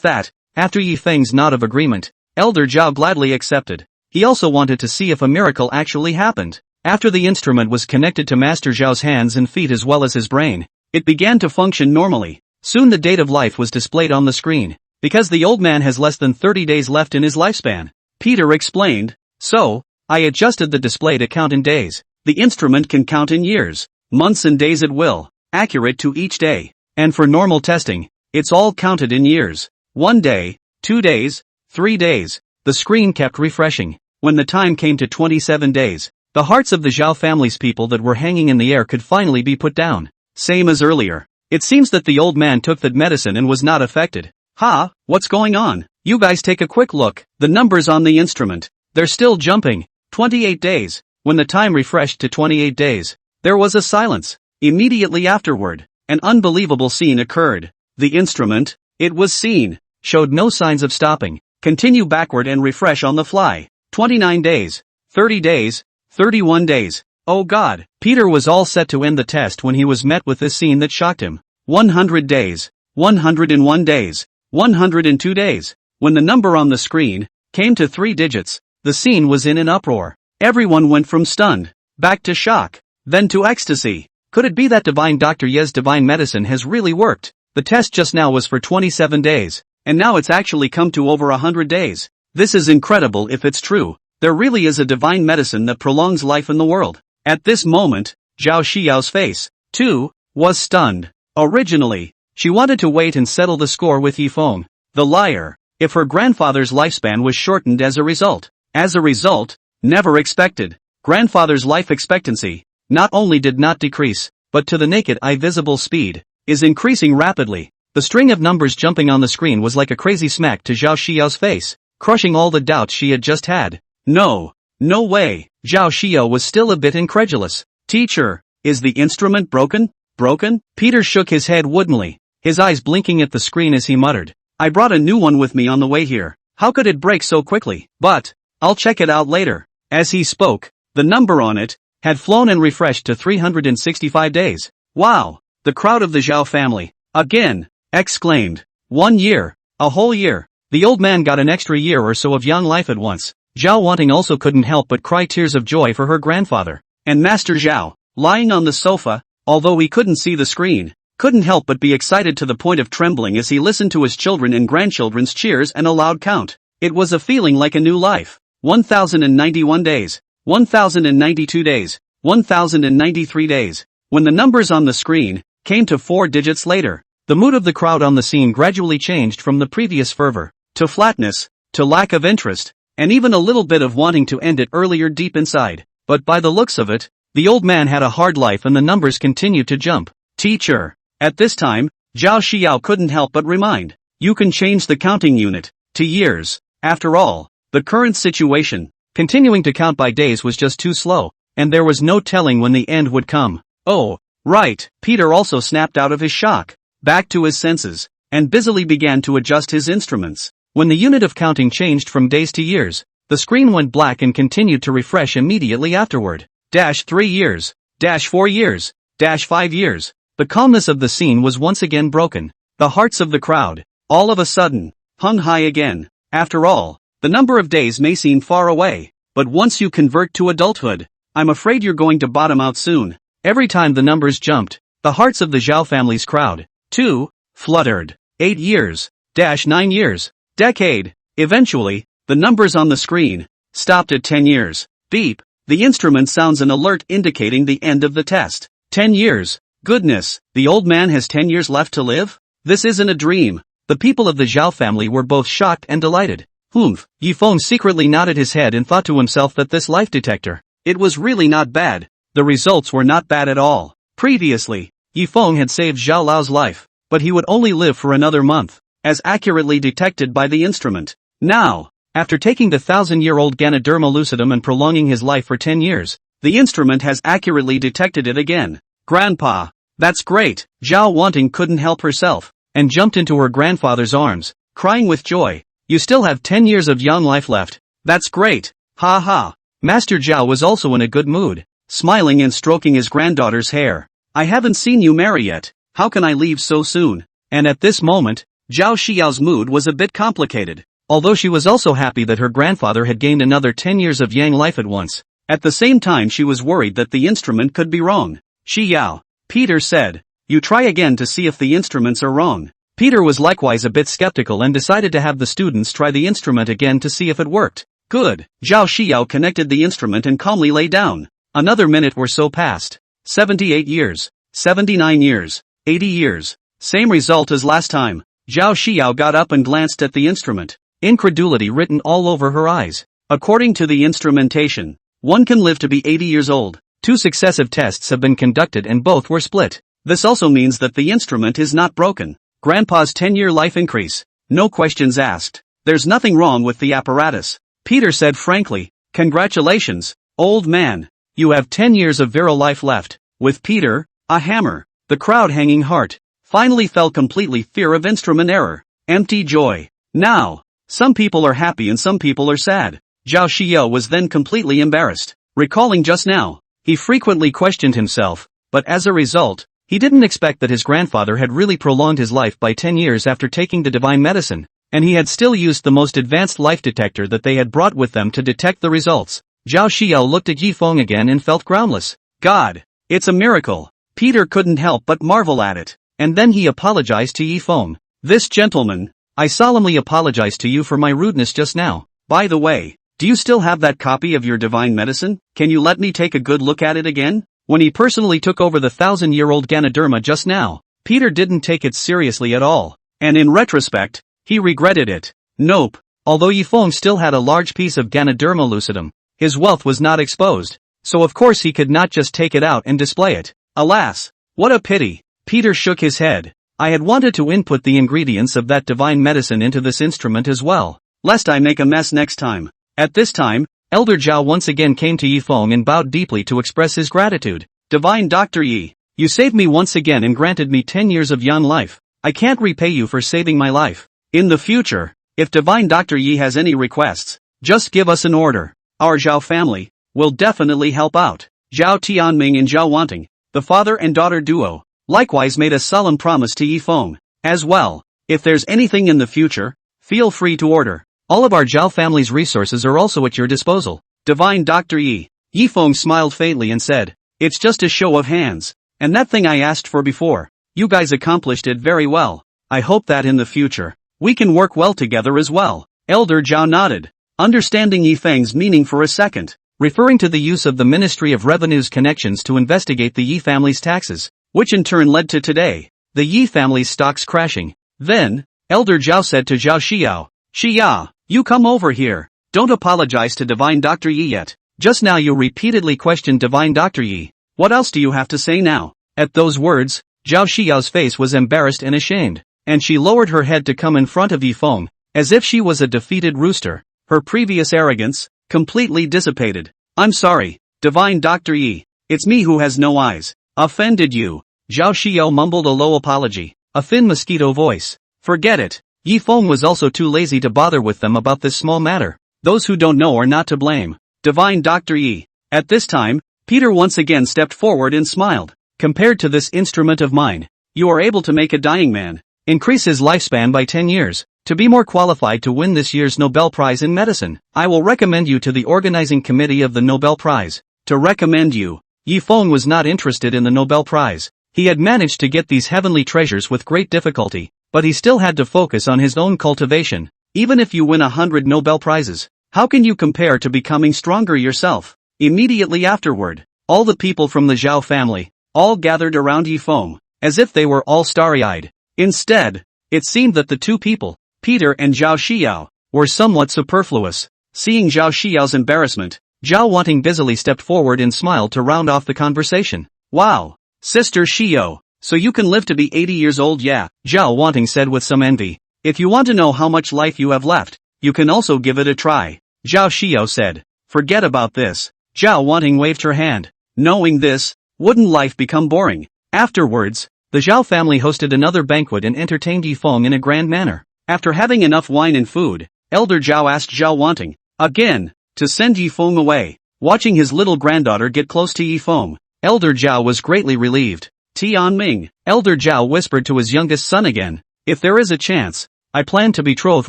that, after Yi Feng's nod of agreement, Elder Zhao gladly accepted. He also wanted to see if a miracle actually happened. After the instrument was connected to Master Zhao's hands and feet as well as his brain, it began to function normally. Soon the date of life was displayed on the screen. Because the old man has less than 30 days left in his lifespan, Peter explained. So, I adjusted the display to count in days. The instrument can count in years, months and days at will, accurate to each day. And for normal testing, it's all counted in years. 1 day, 2 days, 3 days. The screen kept refreshing. When the time came to 27 days, the hearts of the Zhao family's people that were hanging in the air could finally be put down. Same as earlier. It seems that the old man took that medicine and was not affected. Ha, what's going on? You guys take a quick look. The numbers on the instrument. They're still jumping. 28 days. When the time refreshed to 28 days, there was a silence. Immediately afterward, an unbelievable scene occurred. The instrument, it was seen, showed no signs of stopping. Continue backward and refresh on the fly. 29 days. 30 days. 31 days. Oh God. Peter was all set to end the test when he was met with this scene that shocked him. 100 days. 101 days. 102 days. When the number on the screen came to 3 digits, the scene was in an uproar. Everyone went from stunned, back to shock, then to ecstasy. Could it be that Divine Dr. Ye's divine medicine has really worked? The test just now was for 27 days, and now it's actually come to over 100 days. This is incredible if it's true. There really is a divine medicine that prolongs life in the world. At this moment, Zhao Xiao's face, too, was stunned. Originally, she wanted to wait and settle the score with Yi Feng, the liar, if her grandfather's lifespan was shortened as a result. As a result, never expected. Grandfather's life expectancy, not only did not decrease, but to the naked eye visible speed, is increasing rapidly. The string of numbers jumping on the screen was like a crazy smack to Zhao Xiao's face, crushing all the doubts she had just had. No way. Zhao Xiao was still a bit incredulous. Teacher, is the instrument broken? Broken? Peter shook his head woodenly, his eyes blinking at the screen as he muttered. I brought a new one with me on the way here. How could it break so quickly? But I'll check it out later. As he spoke, the number on it had flown and refreshed to 365 days. Wow! The crowd of the Zhao family, again, exclaimed. 1 year, a whole year. The old man got an extra year or so of young life at once. Zhao Wanting also couldn't help but cry tears of joy for her grandfather. And Master Zhao, lying on the sofa, although he couldn't see the screen, couldn't help but be excited to the point of trembling as he listened to his children and grandchildren's cheers and a loud count. It was a feeling like a new life. 1091 days. 1092 days. 1093 days. When the numbers on the screen came to 4 digits later, the mood of the crowd on the scene gradually changed from the previous fervor, to flatness, to lack of interest, and even a little bit of wanting to end it earlier deep inside. But by the looks of it, the old man had a hard life and the numbers continued to jump. Teacher. At this time, Zhao Xiao couldn't help but remind. You can change the counting unit to years. After all, the current situation, continuing to count by days was just too slow, and there was no telling when the end would come. Oh, right. Peter also snapped out of his shock, back to his senses, and busily began to adjust his instruments. When the unit of counting changed from days to years, the screen went black and continued to refresh immediately afterward. 3 years. 4 years. 5 years. The calmness of the scene was once again broken. The hearts of the crowd, all of a sudden, hung high again. After all, the number of days may seem far away, but once you convert to adulthood, I'm afraid you're going to bottom out soon. Every time the numbers jumped, the hearts of the Zhao family's crowd, too, fluttered. 8 years. 9 years. Decade. Eventually, the numbers on the screen stopped at 10 years. Beep. The instrument sounds an alert indicating the end of the test. 10 years. Goodness, the old man has 10 years left to live? This isn't a dream. The people of the Zhao family were both shocked and delighted. Humph. Yi Feng secretly nodded his head and thought to himself that this life detector, it was really not bad. The results were not bad at all. Previously, Yi Feng had saved Zhao Lao's life, but he would only live for another month, as accurately detected by the instrument. Now, after taking the 1,000-year-old Ganoderma lucidum and prolonging his life for 10 years, the instrument has accurately detected it again. Grandpa, that's great. Zhao Wanting couldn't help herself, and jumped into her grandfather's arms, crying with joy. You still have 10 years of young life left. That's great. Ha ha. Master Zhao was also in a good mood, smiling and stroking his granddaughter's hair. I haven't seen you marry yet, how can I leave so soon? And at this moment, Zhao Xiao's mood was a bit complicated. Although she was also happy that her grandfather had gained another 10 years of yang life at once. At the same time she was worried that the instrument could be wrong. Xiao, Peter said, you try again to see if the instruments are wrong. Peter was likewise a bit skeptical and decided to have the students try the instrument again to see if it worked. Good. Zhao Xiao connected the instrument and calmly lay down. Another minute or so passed. 78 years. 79 years. 80 years. Same result as last time. Zhao Xiao got up and glanced at the instrument. Incredulity written all over her eyes. According to the instrumentation, one can live to be 80 years old. 2 successive tests have been conducted and both were split. This also means that the instrument is not broken. Grandpa's 10-year life increase. No questions asked. There's nothing wrong with the apparatus. Peter said frankly, congratulations, old man. You have 10 years of virile life left. With Peter, a hammer, the crowd hanging heart, finally fell completely fear of instrument error. Empty joy. Now, some people are happy and some people are sad. Zhao Xiao was then completely embarrassed. Recalling just now, he frequently questioned himself, but as a result, he didn't expect that his grandfather had really prolonged his life by 10 years after taking the divine medicine, and he had still used the most advanced life detector that they had brought with them to detect the results. Zhao Xiao looked at Yifeng again and felt groundless. God, it's a miracle. Peter couldn't help but marvel at it, and then he apologized to Yifeng. This gentleman, I solemnly apologize to you for my rudeness just now. By the way, do you still have that copy of your divine medicine? Can you let me take a good look at it again? When he personally took over the 1,000-year-old Ganoderma just now, Peter didn't take it seriously at all, and in retrospect, he regretted it. Nope. Although Yifeng still had a large piece of Ganoderma lucidum, his wealth was not exposed, so of course he could not just take it out and display it. Alas, what a pity. Peter shook his head. I had wanted to input the ingredients of that divine medicine into this instrument as well, lest I make a mess next time. At this time, Elder Zhao once again came to Yifeng and bowed deeply to express his gratitude. Divine Dr. Yi, you saved me once again and granted me 10 years of young life. I can't repay you for saving my life. In the future, if Divine Dr. Yi has any requests, just give us an order. Our Zhao family will definitely help out. Zhao Tianming and Zhao Wanting, the father and daughter duo, likewise made a solemn promise to Yifeng. As well, if there's anything in the future, feel free to order. All of our Zhao family's resources are also at your disposal. Divine Dr. Yi. Yifeng smiled faintly and said, it's just a show of hands. And that thing I asked for before, you guys accomplished it very well. I hope that in the future, we can work well together as well. Elder Zhao nodded, understanding Yifeng's meaning for a second, referring to the use of the Ministry of Revenue's connections to investigate the Yi family's taxes, which in turn led to today, the Yi family's stocks crashing. Then, Elder Zhao said to Zhao Xiao, Xia, you come over here. Don't apologize to Divine Dr. Yi yet. Just now you repeatedly questioned Divine Dr. Yi. What else do you have to say now? At those words, Zhao Xiao's face was embarrassed and ashamed, and she lowered her head to come in front of Yifeng, as if she was a defeated rooster. Her previous arrogance, completely dissipated. I'm sorry, Divine Dr. Yi. It's me who has no eyes. Offended you. Zhao Xiao mumbled a low apology, a thin mosquito voice. Forget it. Yifeng was also too lazy to bother with them about this small matter. Those who don't know are not to blame. Divine Dr. Yi. At this time, Peter once again stepped forward and smiled. Compared to this instrument of mine, you are able to make a dying man increase his lifespan by 10 years. To be more qualified to win this year's Nobel Prize in Medicine, I will recommend you to the organizing committee of the Nobel Prize. To recommend you. Yifeng was not interested in the Nobel Prize. He had managed to get these heavenly treasures with great difficulty, but he still had to focus on his own cultivation. Even if you win 100 Nobel Prizes, how can you compare to becoming stronger yourself? Immediately afterward, all the people from the Zhao family, all gathered around Yifeng, as if they were all starry-eyed. Instead, it seemed that the two people, Peter and Zhao Xiao, were somewhat superfluous. Seeing Zhao Xiao's embarrassment, Zhao Wanting busily stepped forward and smiled to round off the conversation. Wow! Sister Xiao, so you can live to be 80 years old, yeah, Zhao Wanting said with some envy. If you want to know how much life you have left, you can also give it a try. Zhao Xiao said. Forget about this. Zhao Wanting waved her hand. Knowing this, wouldn't life become boring? Afterwards, the Zhao family hosted another banquet and entertained Yifeng in a grand manner. After having enough wine and food, Elder Zhao asked Zhao Wanting, again, to send Yifeng away. Watching his little granddaughter get close to Yi Feng, Elder Zhao was greatly relieved. Tianming, Elder Zhao whispered to his youngest son again, if there is a chance, I plan to betroth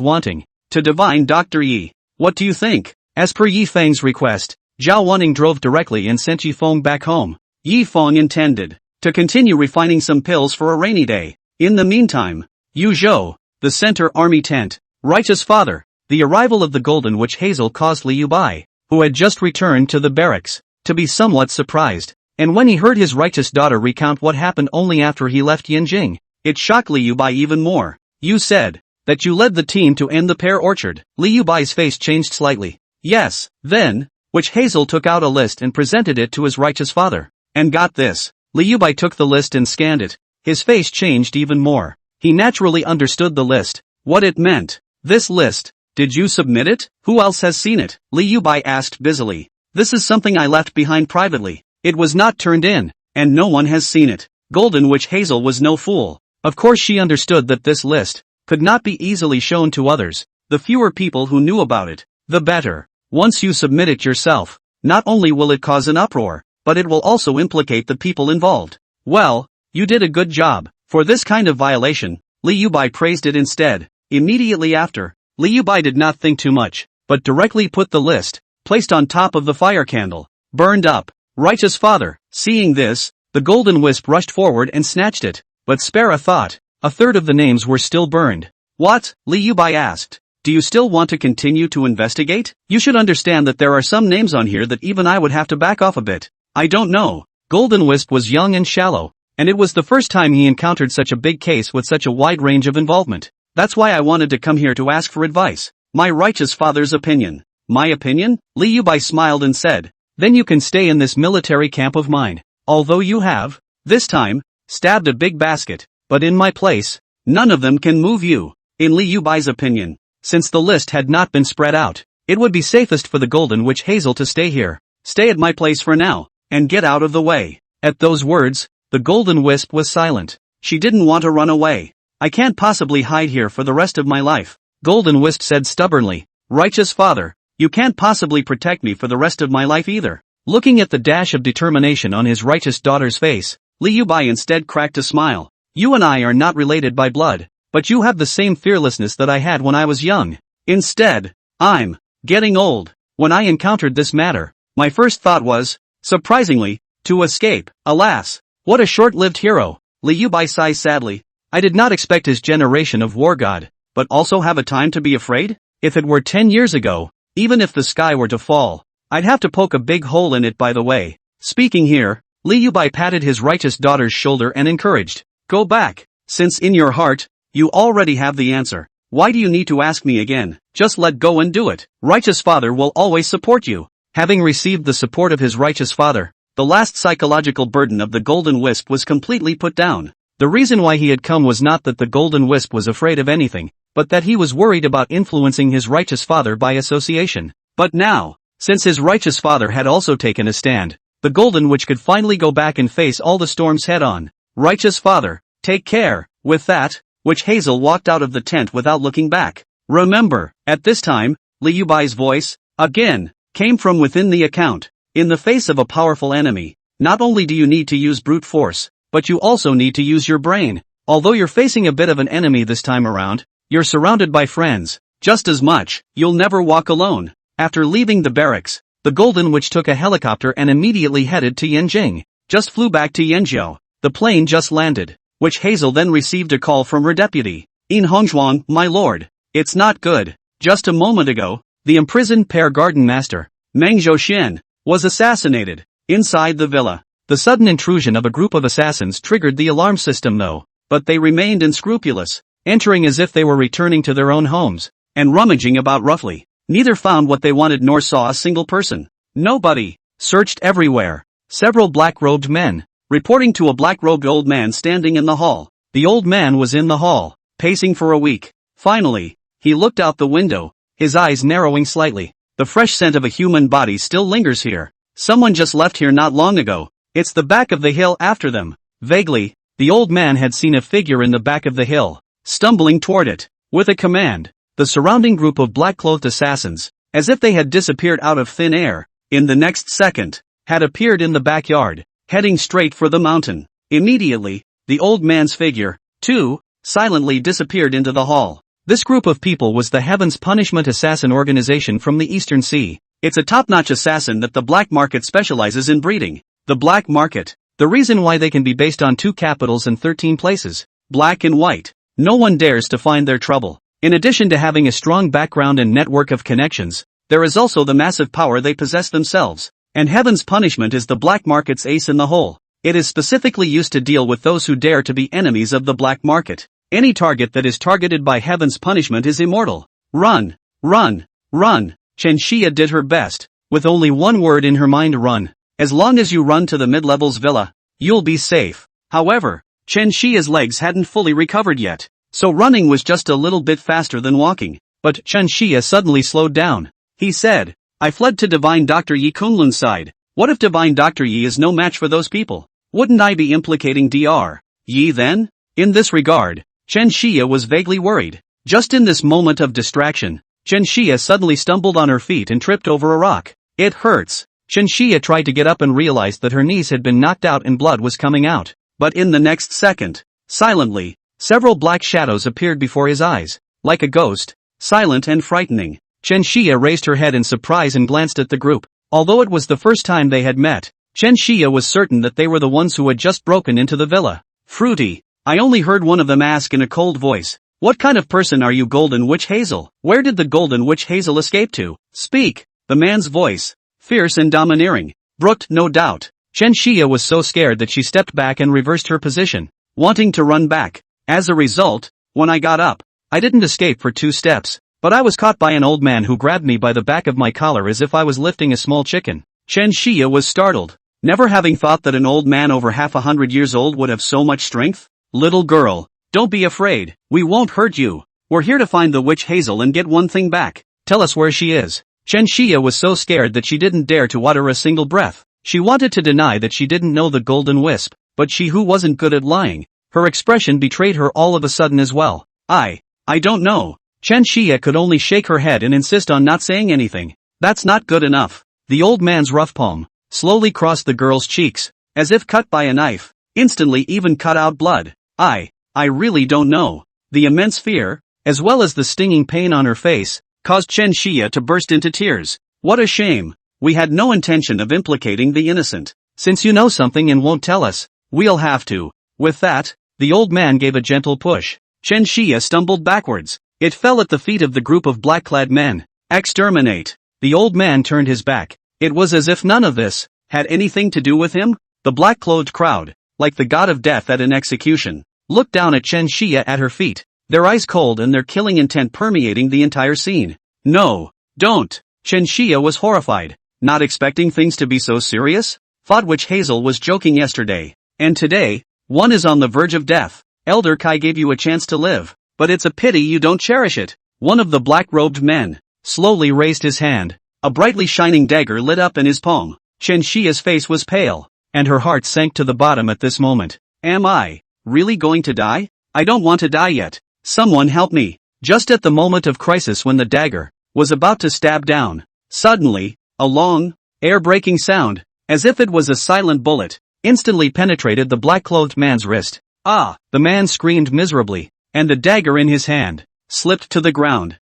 Wanting to divine Dr. Yi. What do you think? As per Yi Feng's request, Zhao Wanting drove directly and sent Yi Feng back home. Yi Feng intended to continue refining some pills for a rainy day. In the meantime, Yu Zhou, the center army tent, righteous father, the arrival of the Golden Witch Hazel caused Liu Bai, who had just returned to the barracks, to be somewhat surprised. And when he heard his righteous daughter recount what happened only after he left Yanjing, it shocked Liu Bai even more. You said that you led the team to end the pear orchard. Liu Bai's face changed slightly. Yes, then, Witch Hazel took out a list and presented it to his righteous father. And got this. Liu Bai took the list and scanned it. His face changed even more. He naturally understood the list, what it meant. This list, did you submit it? Who else has seen it? Liu Bai asked busily. This is something I left behind privately. It was not turned in, and no one has seen it. Golden Witch Hazel was no fool. Of course she understood that this list could not be easily shown to others. The fewer people who knew about it, the better. Once you submit it yourself, not only will it cause an uproar, but it will also implicate the people involved. Well, you did a good job. For this kind of violation, Liu Bai praised it instead. Immediately after, Liu Bai did not think too much, but directly put the list, placed on top of the fire candle, burned up. Righteous father, seeing this, the golden wisp rushed forward and snatched it, but spare a thought, a third of the names were still burned. What? Liu Bai asked. Do you still want to continue to investigate? You should understand that there are some names on here that even I would have to back off a bit. I don't know. Golden Wisp was young and shallow, and it was the first time he encountered such a big case with such a wide range of involvement. That's why I wanted to come here to ask for advice. My righteous father's opinion. My opinion? Liu Bai smiled and said. Then you can stay in this military camp of mine. Although you have, this time, stabbed a big basket, but in my place, none of them can move you. In Liu Bai's opinion, since the list had not been spread out, it would be safest for the Golden Witch Hazel to stay here. Stay at my place for now, and get out of the way. At those words, the Golden Wisp was silent. She didn't want to run away. I can't possibly hide here for the rest of my life. Golden Wisp said stubbornly. Righteous father, you can't possibly protect me for the rest of my life either. Looking at the dash of determination on his righteous daughter's face, Liu Bai instead cracked a smile. You and I are not related by blood, but you have the same fearlessness that I had when I was young. Instead, I'm getting old. When I encountered this matter, my first thought was, surprisingly, to escape. Alas, what a short-lived hero. Liu Bai sighed sadly. I did not expect his generation of war god, but also have a time to be afraid? If it were 10 years ago, even if the sky were to fall, I'd have to poke a big hole in it. By the way. Speaking here, Liu Bai patted his righteous daughter's shoulder and encouraged. Go back. Since in your heart, you already have the answer. Why do you need to ask me again? Just let go and do it. Righteous father will always support you. Having received the support of his righteous father, the last psychological burden of the Golden Wisp was completely put down. The reason why he had come was not that the Golden Wisp was afraid of anything, but that he was worried about influencing his righteous father by association. But now, since his righteous father had also taken a stand, the Golden Witch could finally go back and face all the storms head-on. Righteous father, take care. With that, Witch Hazel walked out of the tent without looking back. Remember, at this time, Liu Bai's voice, again, came from within the account. In the face of a powerful enemy, not only do you need to use brute force, but you also need to use your brain. Although you're facing a bit of an enemy this time around, you're surrounded by friends. Just as much, you'll never walk alone. After leaving the barracks, the Golden Witch took a helicopter and immediately headed to Yanjing. Just flew back to Yanzhou. The plane just landed. Witch Hazel then received a call from her deputy. In Hongzhuang, my lord. It's not good. Just a moment ago, the imprisoned Pear Garden Master, Meng Zhouxian, was assassinated. Inside the villa, the sudden intrusion of a group of assassins triggered the alarm system though, but they remained unscrupulous, entering as if they were returning to their own homes, and rummaging about roughly. Neither found what they wanted nor saw a single person. Nobody. Searched everywhere. Several black-robed men, reporting to a black-robed old man standing in the hall. The old man was in the hall, pacing for a week. Finally, he looked out the window, his eyes narrowing slightly. The fresh scent of a human body still lingers here. Someone just left here not long ago. It's the back of the hill after them. Vaguely, the old man had seen a figure in the back of the hill, stumbling toward it. With a command, the surrounding group of black-clothed assassins, as if they had disappeared out of thin air, in the next second, had appeared in the backyard, heading straight for the mountain. Immediately, the old man's figure, too, silently disappeared into the hall. This group of people was the Heaven's Punishment Assassin organization from the Eastern Sea. It's a top-notch assassin that the black market specializes in breeding. The black market. The reason why they can be based on 2 capitals and 13 places. Black and white. No one dares to find their trouble. In addition to having a strong background and network of connections, there is also the massive power they possess themselves. And Heaven's Punishment is the black market's ace in the hole. It is specifically used to deal with those who dare to be enemies of the black market. Any target that is targeted by Heaven's Punishment is immortal. Run, run, run. Chen Xia did her best, with only one word in her mind: run. As long as you run to the mid-levels villa, you'll be safe. However, Chen Xia's legs hadn't fully recovered yet, so running was just a little bit faster than walking. But Chen Xia suddenly slowed down. He said, I fled to Divine Dr. Yi Kunlun's side. What if Divine Dr. Yi is no match for those people? Wouldn't I be implicating Dr. Yi then? In this regard, Chen Xia was vaguely worried. Just in this moment of distraction, Chen Xia suddenly stumbled on her feet and tripped over a rock. It hurts. Chen Xia tried to get up and realized that her knees had been knocked out and blood was coming out. But in the next second, silently, several black shadows appeared before his eyes. Like a ghost, silent and frightening, Chen Xia raised her head in surprise and glanced at the group. Although it was the first time they had met, Chen Xia was certain that they were the ones who had just broken into the villa. Fruity. I only heard one of them ask in a cold voice, what kind of person are you, Golden Witch Hazel? Where did the Golden Witch Hazel escape to? Speak. The man's voice, fierce and domineering, brooked no doubt. Chen Xia was so scared that she stepped back and reversed her position, wanting to run back. As a result, when I got up, I didn't escape for 2 steps, but I was caught by an old man who grabbed me by the back of my collar as if I was lifting a small chicken. Chen Xia was startled, never having thought that an old man over half 100 years old would have so much strength. Little girl, don't be afraid, we won't hurt you. We're here to find the witch Hazel and get one thing back. Tell us where she is. Chen Xia was so scared that she didn't dare to utter a single breath. She wanted to deny that she didn't know the Golden Wisp, but she who wasn't good at lying. Her expression betrayed her all of a sudden as well. I don't know. Chen Xia could only shake her head and insist on not saying anything. That's not good enough. The old man's rough palm slowly crossed the girl's cheeks, as if cut by a knife, instantly even cut out blood. I really don't know. The immense fear, as well as the stinging pain on her face, caused Chen Xia to burst into tears. What a shame. We had no intention of implicating the innocent. Since you know something and won't tell us, we'll have to. With that, the old man gave a gentle push. Chen Xia stumbled backwards. It fell at the feet of the group of black-clad men. Exterminate. The old man turned his back. It was as if none of this had anything to do with him. The black-clothed crowd, like the god of death at an execution, looked down at Chen Xia at her feet, their eyes cold and their killing intent permeating the entire scene. No, don't. Chen Xia was horrified, not expecting things to be so serious. Thought Witch Hazel was joking yesterday, and today, one is on the verge of death. Elder Kai gave you a chance to live, but it's a pity you don't cherish it. One of the black-robed men slowly raised his hand. A brightly shining dagger lit up in his palm. Chen Xia's face was pale, and her heart sank to the bottom at this moment. Am I really going to die? I don't want to die yet. Someone help me. Just at the moment of crisis when the dagger was about to stab down, suddenly, a long, air-breaking sound, as if it was a silent bullet, instantly penetrated the black-clothed man's wrist. Ah! The man screamed miserably, and the dagger in his hand slipped to the ground.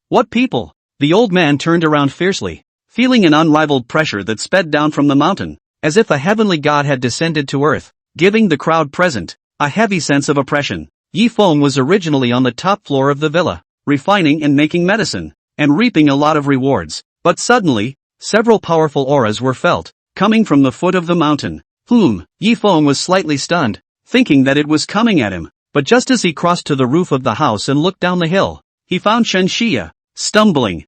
What people? The old man turned around fiercely, feeling an unrivaled pressure that sped down from the mountain, as if a heavenly god had descended to earth, giving the crowd present a heavy sense of oppression. Yi Feng was originally on the top floor of the villa, refining and making medicine, and reaping a lot of rewards. But suddenly, several powerful auras were felt, coming from the foot of the mountain. Yi Feng was slightly stunned, thinking that it was coming at him, but just as he crossed to the roof of the house and looked down the hill, he found Chen Xia, stumbling.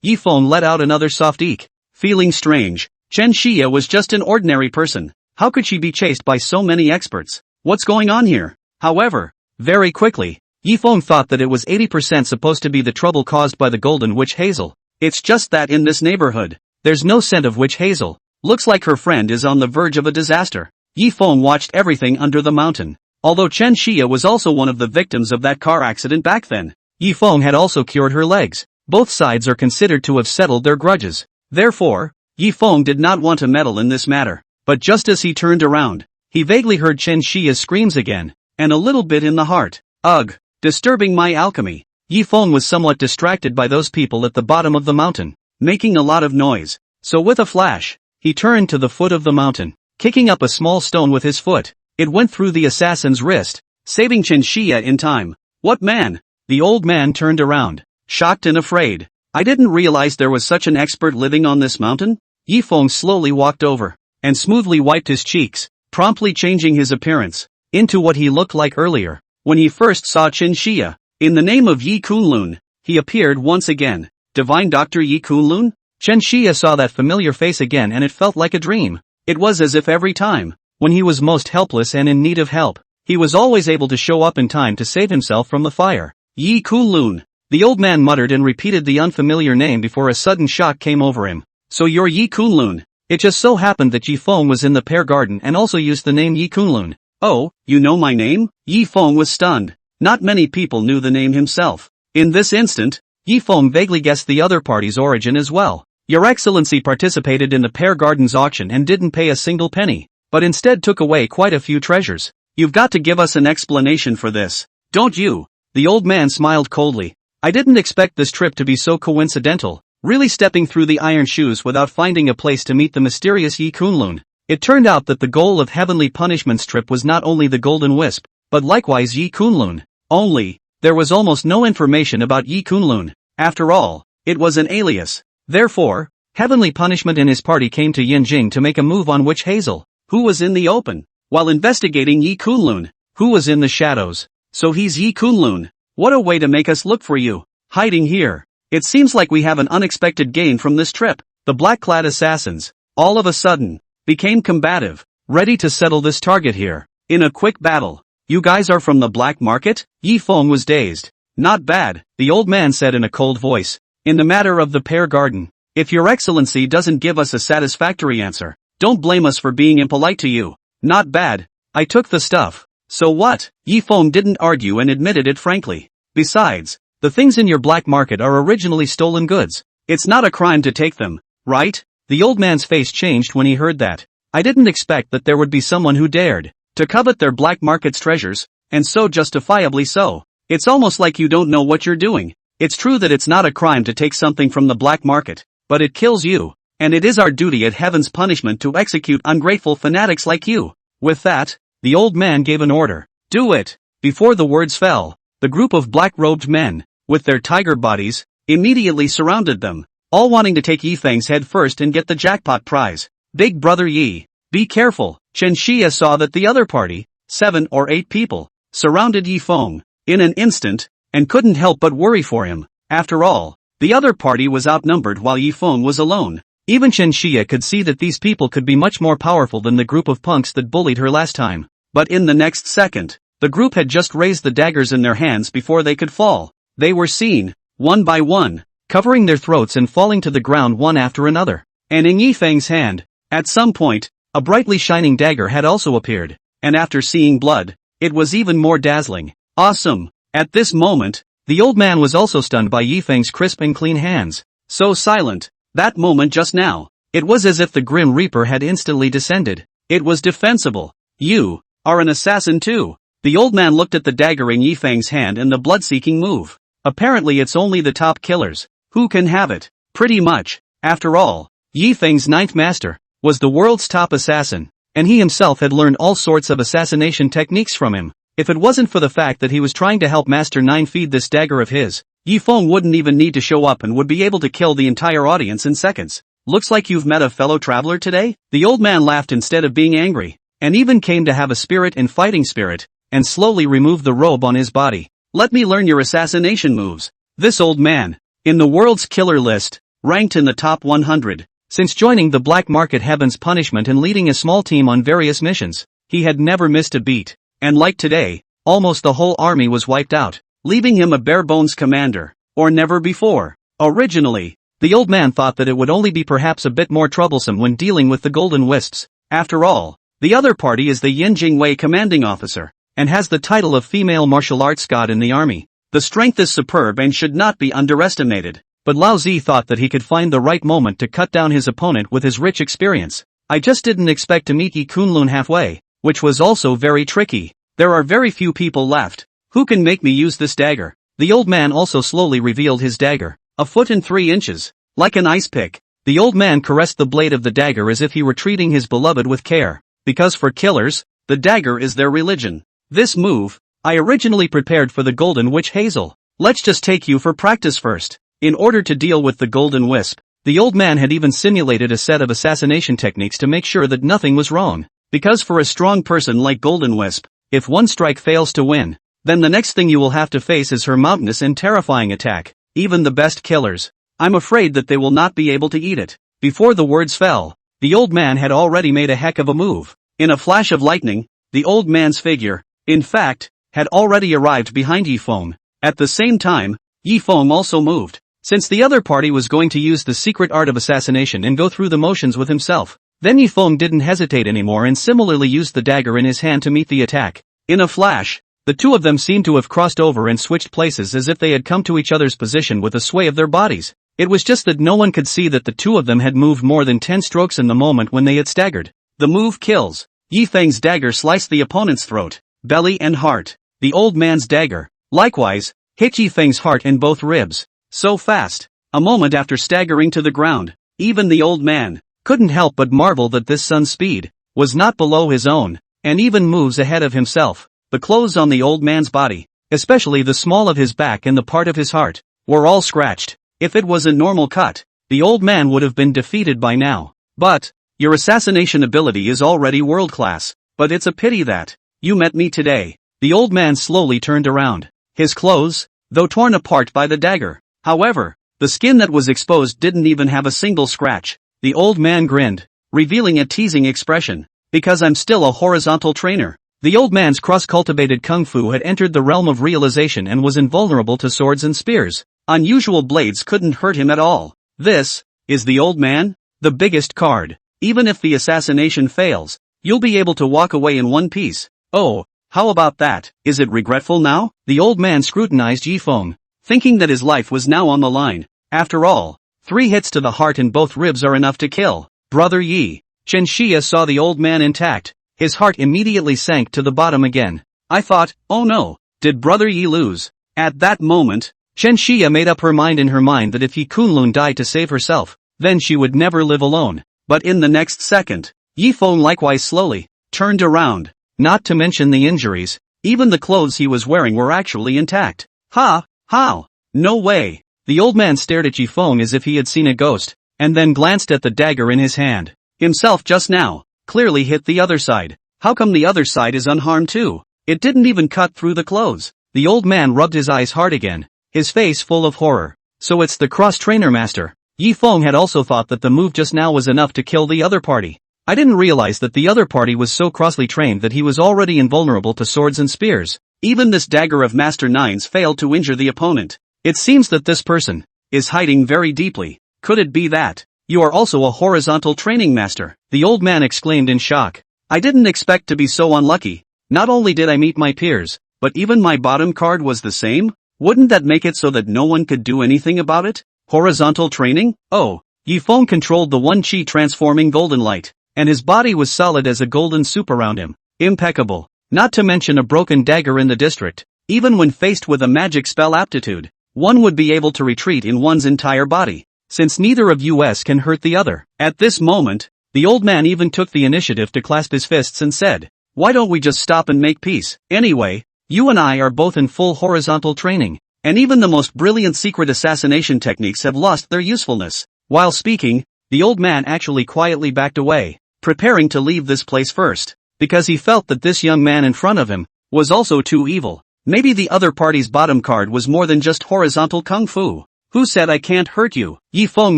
Yi Feng let out another soft eek. Feeling strange, Chen Xia was just an ordinary person. How could she be chased by so many experts? What's going on here? However, very quickly, Yi Feng thought that it was 80% supposed to be the trouble caused by the Golden Witch Hazel. It's just that in this neighborhood, there's no scent of Witch Hazel. Looks like her friend is on the verge of a disaster. Yi Feng watched everything under the mountain. Although Chen Xia was also one of the victims of that car accident back then, Yi Feng had also cured her legs. Both sides are considered to have settled their grudges. Therefore, Yi Feng did not want to meddle in this matter, but just as he turned around, he vaguely heard Chen Xia's screams again, and a little bit in the heart. Ugh, disturbing my alchemy. Yi Feng was somewhat distracted by those people at the bottom of the mountain, making a lot of noise, so with a flash, he turned to the foot of the mountain, kicking up a small stone with his foot. It went through the assassin's wrist, saving Chen Xia in time. What man? The old man turned around, shocked and afraid. I didn't realize there was such an expert living on this mountain. Yi Feng slowly walked over, and smoothly wiped his cheeks, promptly changing his appearance into what he looked like earlier, when he first saw Chen Xia. In the name of Yi Kunlun, he appeared once again. Divine Dr. Yi Kunlun? Chen Xia saw that familiar face again and it felt like a dream. It was as if every time, when he was most helpless and in need of help, he was always able to show up in time to save himself from the fire. Yi Kunlun. The old man muttered and repeated the unfamiliar name before a sudden shock came over him. So you're Yi Kunlun. It just so happened that Yi Feng was in the pear garden and also used the name Yi Kunlun. Oh, you know my name? Yi Feng was stunned. Not many people knew the name himself. In this instant, Yi Feng vaguely guessed the other party's origin as well. Your Excellency participated in the pear garden's auction and didn't pay a single penny, but instead took away quite a few treasures. You've got to give us an explanation for this, don't you? The old man smiled coldly. I didn't expect this trip to be so coincidental, really stepping through the iron shoes without finding a place to meet the mysterious Yi Kunlun. It turned out that the goal of Heavenly Punishment's trip was not only the Golden Wisp, but likewise Yi Kunlun. Only, there was almost no information about Yi Kunlun. After all, it was an alias. Therefore, Heavenly Punishment and his party came to Yinjing to make a move on Witch Hazel, who was in the open, while investigating Yi Kunlun, who was in the shadows. So he's Yi Kunlun. What a way to make us look for you, hiding here. It seems like we have an unexpected gain from this trip. The black-clad assassins, all of a sudden, became combative, ready to settle this target here, in a quick battle. You guys are from the black market? Yi Feng was dazed. Not bad, the old man said in a cold voice. In the matter of the pear garden, if your excellency doesn't give us a satisfactory answer, don't blame us for being impolite to you. Not bad, I took the stuff. So what? Yi Feng didn't argue and admitted it frankly. Besides, the things in your black market are originally stolen goods. It's not a crime to take them, right? The old man's face changed when he heard that. I didn't expect that there would be someone who dared to covet their black market's treasures, and so justifiably so. It's almost like you don't know what you're doing. It's true that it's not a crime to take something from the black market, but it kills you, and it is our duty at Heaven's Punishment to execute ungrateful fanatics like you. With that, the old man gave an order. Do it! Before the words fell, the group of black-robed men, with their tiger bodies, immediately surrounded them, all wanting to take Yi Feng's head first and get the jackpot prize. Big brother Yi, be careful. Chen Xia saw that the other party, 7 or 8 people, surrounded Yi Feng, in an instant, and couldn't help but worry for him. After all, the other party was outnumbered while Yi Feng was alone. Even Chen Xia could see that these people could be much more powerful than the group of punks that bullied her last time. But in the next second, the group had just raised the daggers in their hands before they could fall. They were seen, one by one, covering their throats and falling to the ground one after another. And in Yi Feng's hand, at some point, a brightly shining dagger had also appeared, and after seeing blood, it was even more dazzling. Awesome! At this moment, the old man was also stunned by Yi Feng's crisp and clean hands. So silent, that moment just now, it was as if the Grim Reaper had instantly descended. It was defensible. You are an assassin too. The old man looked at the dagger in Yi Feng's hand and the blood-seeking move. Apparently it's only the top killers who can have it. Pretty much. After all, Yi Feng's ninth master was the world's top assassin, and he himself had learned all sorts of assassination techniques from him. If it wasn't for the fact that he was trying to help Master 9 feed this dagger of his, Yi Feng wouldn't even need to show up and would be able to kill the entire audience in seconds. Looks like you've met a fellow traveler today? The old man laughed instead of being angry, and even came to have a spirit in fighting spirit, and slowly removed the robe on his body. Let me learn your assassination moves. This old man, in the world's killer list, ranked in the top 100. Since joining the black market Heaven's Punishment and leading a small team on various missions, he had never missed a beat, and like today, almost the whole army was wiped out, leaving him a bare-bones commander, or never before. Originally, the old man thought that it would only be perhaps a bit more troublesome when dealing with the Golden Wisps. After all, the other party is the Yinjing Wei commanding officer, and has the title of female martial arts god in the army. The strength is superb and should not be underestimated. but Lao Zi thought that he could find the right moment to cut down his opponent with his rich experience. I just didn't expect to meet Yi Kunlun halfway, which was also very tricky. There are very few people left. Who can make me use this dagger? The old man also slowly revealed his dagger, 1 foot and 3 inches, like an ice pick. The old man caressed the blade of the dagger as if he were treating his beloved with care, because for killers, the dagger is their religion. This move, I originally prepared for the Golden Witch Hazel. Let's just take you for practice first. In order to deal with the Golden Wisp, the old man had even simulated a set of assassination techniques to make sure that nothing was wrong. Because for a strong person like Golden Wisp, if one strike fails to win, then the next thing you will have to face is her mountainous and terrifying attack. Even the best killers, I'm afraid that they will not be able to eat it. Before the words fell, the old man had already made a heck of a move. In a flash of lightning, the old man's figure, in fact, had already arrived behind Yi Feng. At the same time, Yi Feng also moved. Since the other party was going to use the secret art of assassination and go through the motions with himself, then Yi Feng didn't hesitate anymore and similarly used the dagger in his hand to meet the attack. In a flash, the two of them seemed to have crossed over and switched places as if they had come to each other's position with a sway of their bodies. It was just that no one could see that the two of them had moved more than 10 strokes in the moment when they had staggered. The move kills. Yi Feng's dagger sliced the opponent's throat, belly and heart. The old man's dagger, likewise, hit Yi Feng's heart and both ribs. So fast. A moment after staggering to the ground, even the old man couldn't help but marvel that this son's speed was not below his own, and even moves ahead of himself. The clothes on the old man's body, especially the small of his back and the part of his heart, were all scratched. If it was a normal cut, the old man would have been defeated by now. But, your assassination ability is already world-class, but it's a pity that you met me today. The old man slowly turned around. His clothes, though torn apart by the dagger. However, the skin that was exposed didn't even have a single scratch. The old man grinned, revealing a teasing expression. Because I'm still a horizontal trainer. The old man's cross-cultivated kung fu had entered the realm of realization and was invulnerable to swords and spears. Unusual blades couldn't hurt him at all. This is the old man, the biggest card. Even if the assassination fails, you'll be able to walk away in one piece. Oh, how about that? Is it regretful now? The old man scrutinized Yi Feng, thinking that his life was now on the line. After all, 3 hits to the heart and both ribs are enough to kill. Brother Yi. Chen Xia saw the old man intact. His heart immediately sank to the bottom again. I thought, oh no, did Brother Yi lose? At that moment, Chen Xia made up her mind in her mind that if Yi Kunlun died to save herself, then she would never live alone. But in the next second, Yi Feng likewise slowly turned around. Not to mention the injuries, even the clothes he was wearing were actually intact. Ha! How? No way! The old man stared at Yi Feng as if he had seen a ghost, and then glanced at the dagger in his hand. Himself just now, clearly hit the other side. How come the other side is unharmed too? It didn't even cut through the clothes. The old man rubbed his eyes hard again, his face full of horror. So it's the cross-trainer master. Yi Feng had also thought that the move just now was enough to kill the other party. I didn't realize that the other party was so crossly trained that he was already invulnerable to swords and spears. Even this dagger of Master Nine's failed to injure the opponent. It seems that this person is hiding very deeply. Could it be that you are also a horizontal training master? The old man exclaimed in shock. I didn't expect to be so unlucky. Not only did I meet my peers, but even my bottom card was the same? Wouldn't that make it so that no one could do anything about it? Horizontal training? Oh, Yi Feng controlled the one chi transforming golden light, and his body was solid as a golden soup around him. Impeccable. Not to mention a broken dagger in the district. Even when faced with a magic spell aptitude, one would be able to retreat in one's entire body, since neither of us can hurt the other. At this moment, the old man even took the initiative to clasp his fists and said, why don't we just stop and make peace? Anyway, you and I are both in full horizontal training, and even the most brilliant secret assassination techniques have lost their usefulness. While speaking, the old man actually quietly backed away, preparing to leave this place first, because he felt that this young man in front of him was also too evil. Maybe the other party's bottom card was more than just horizontal kung fu. Who said I can't hurt you? Yi Feng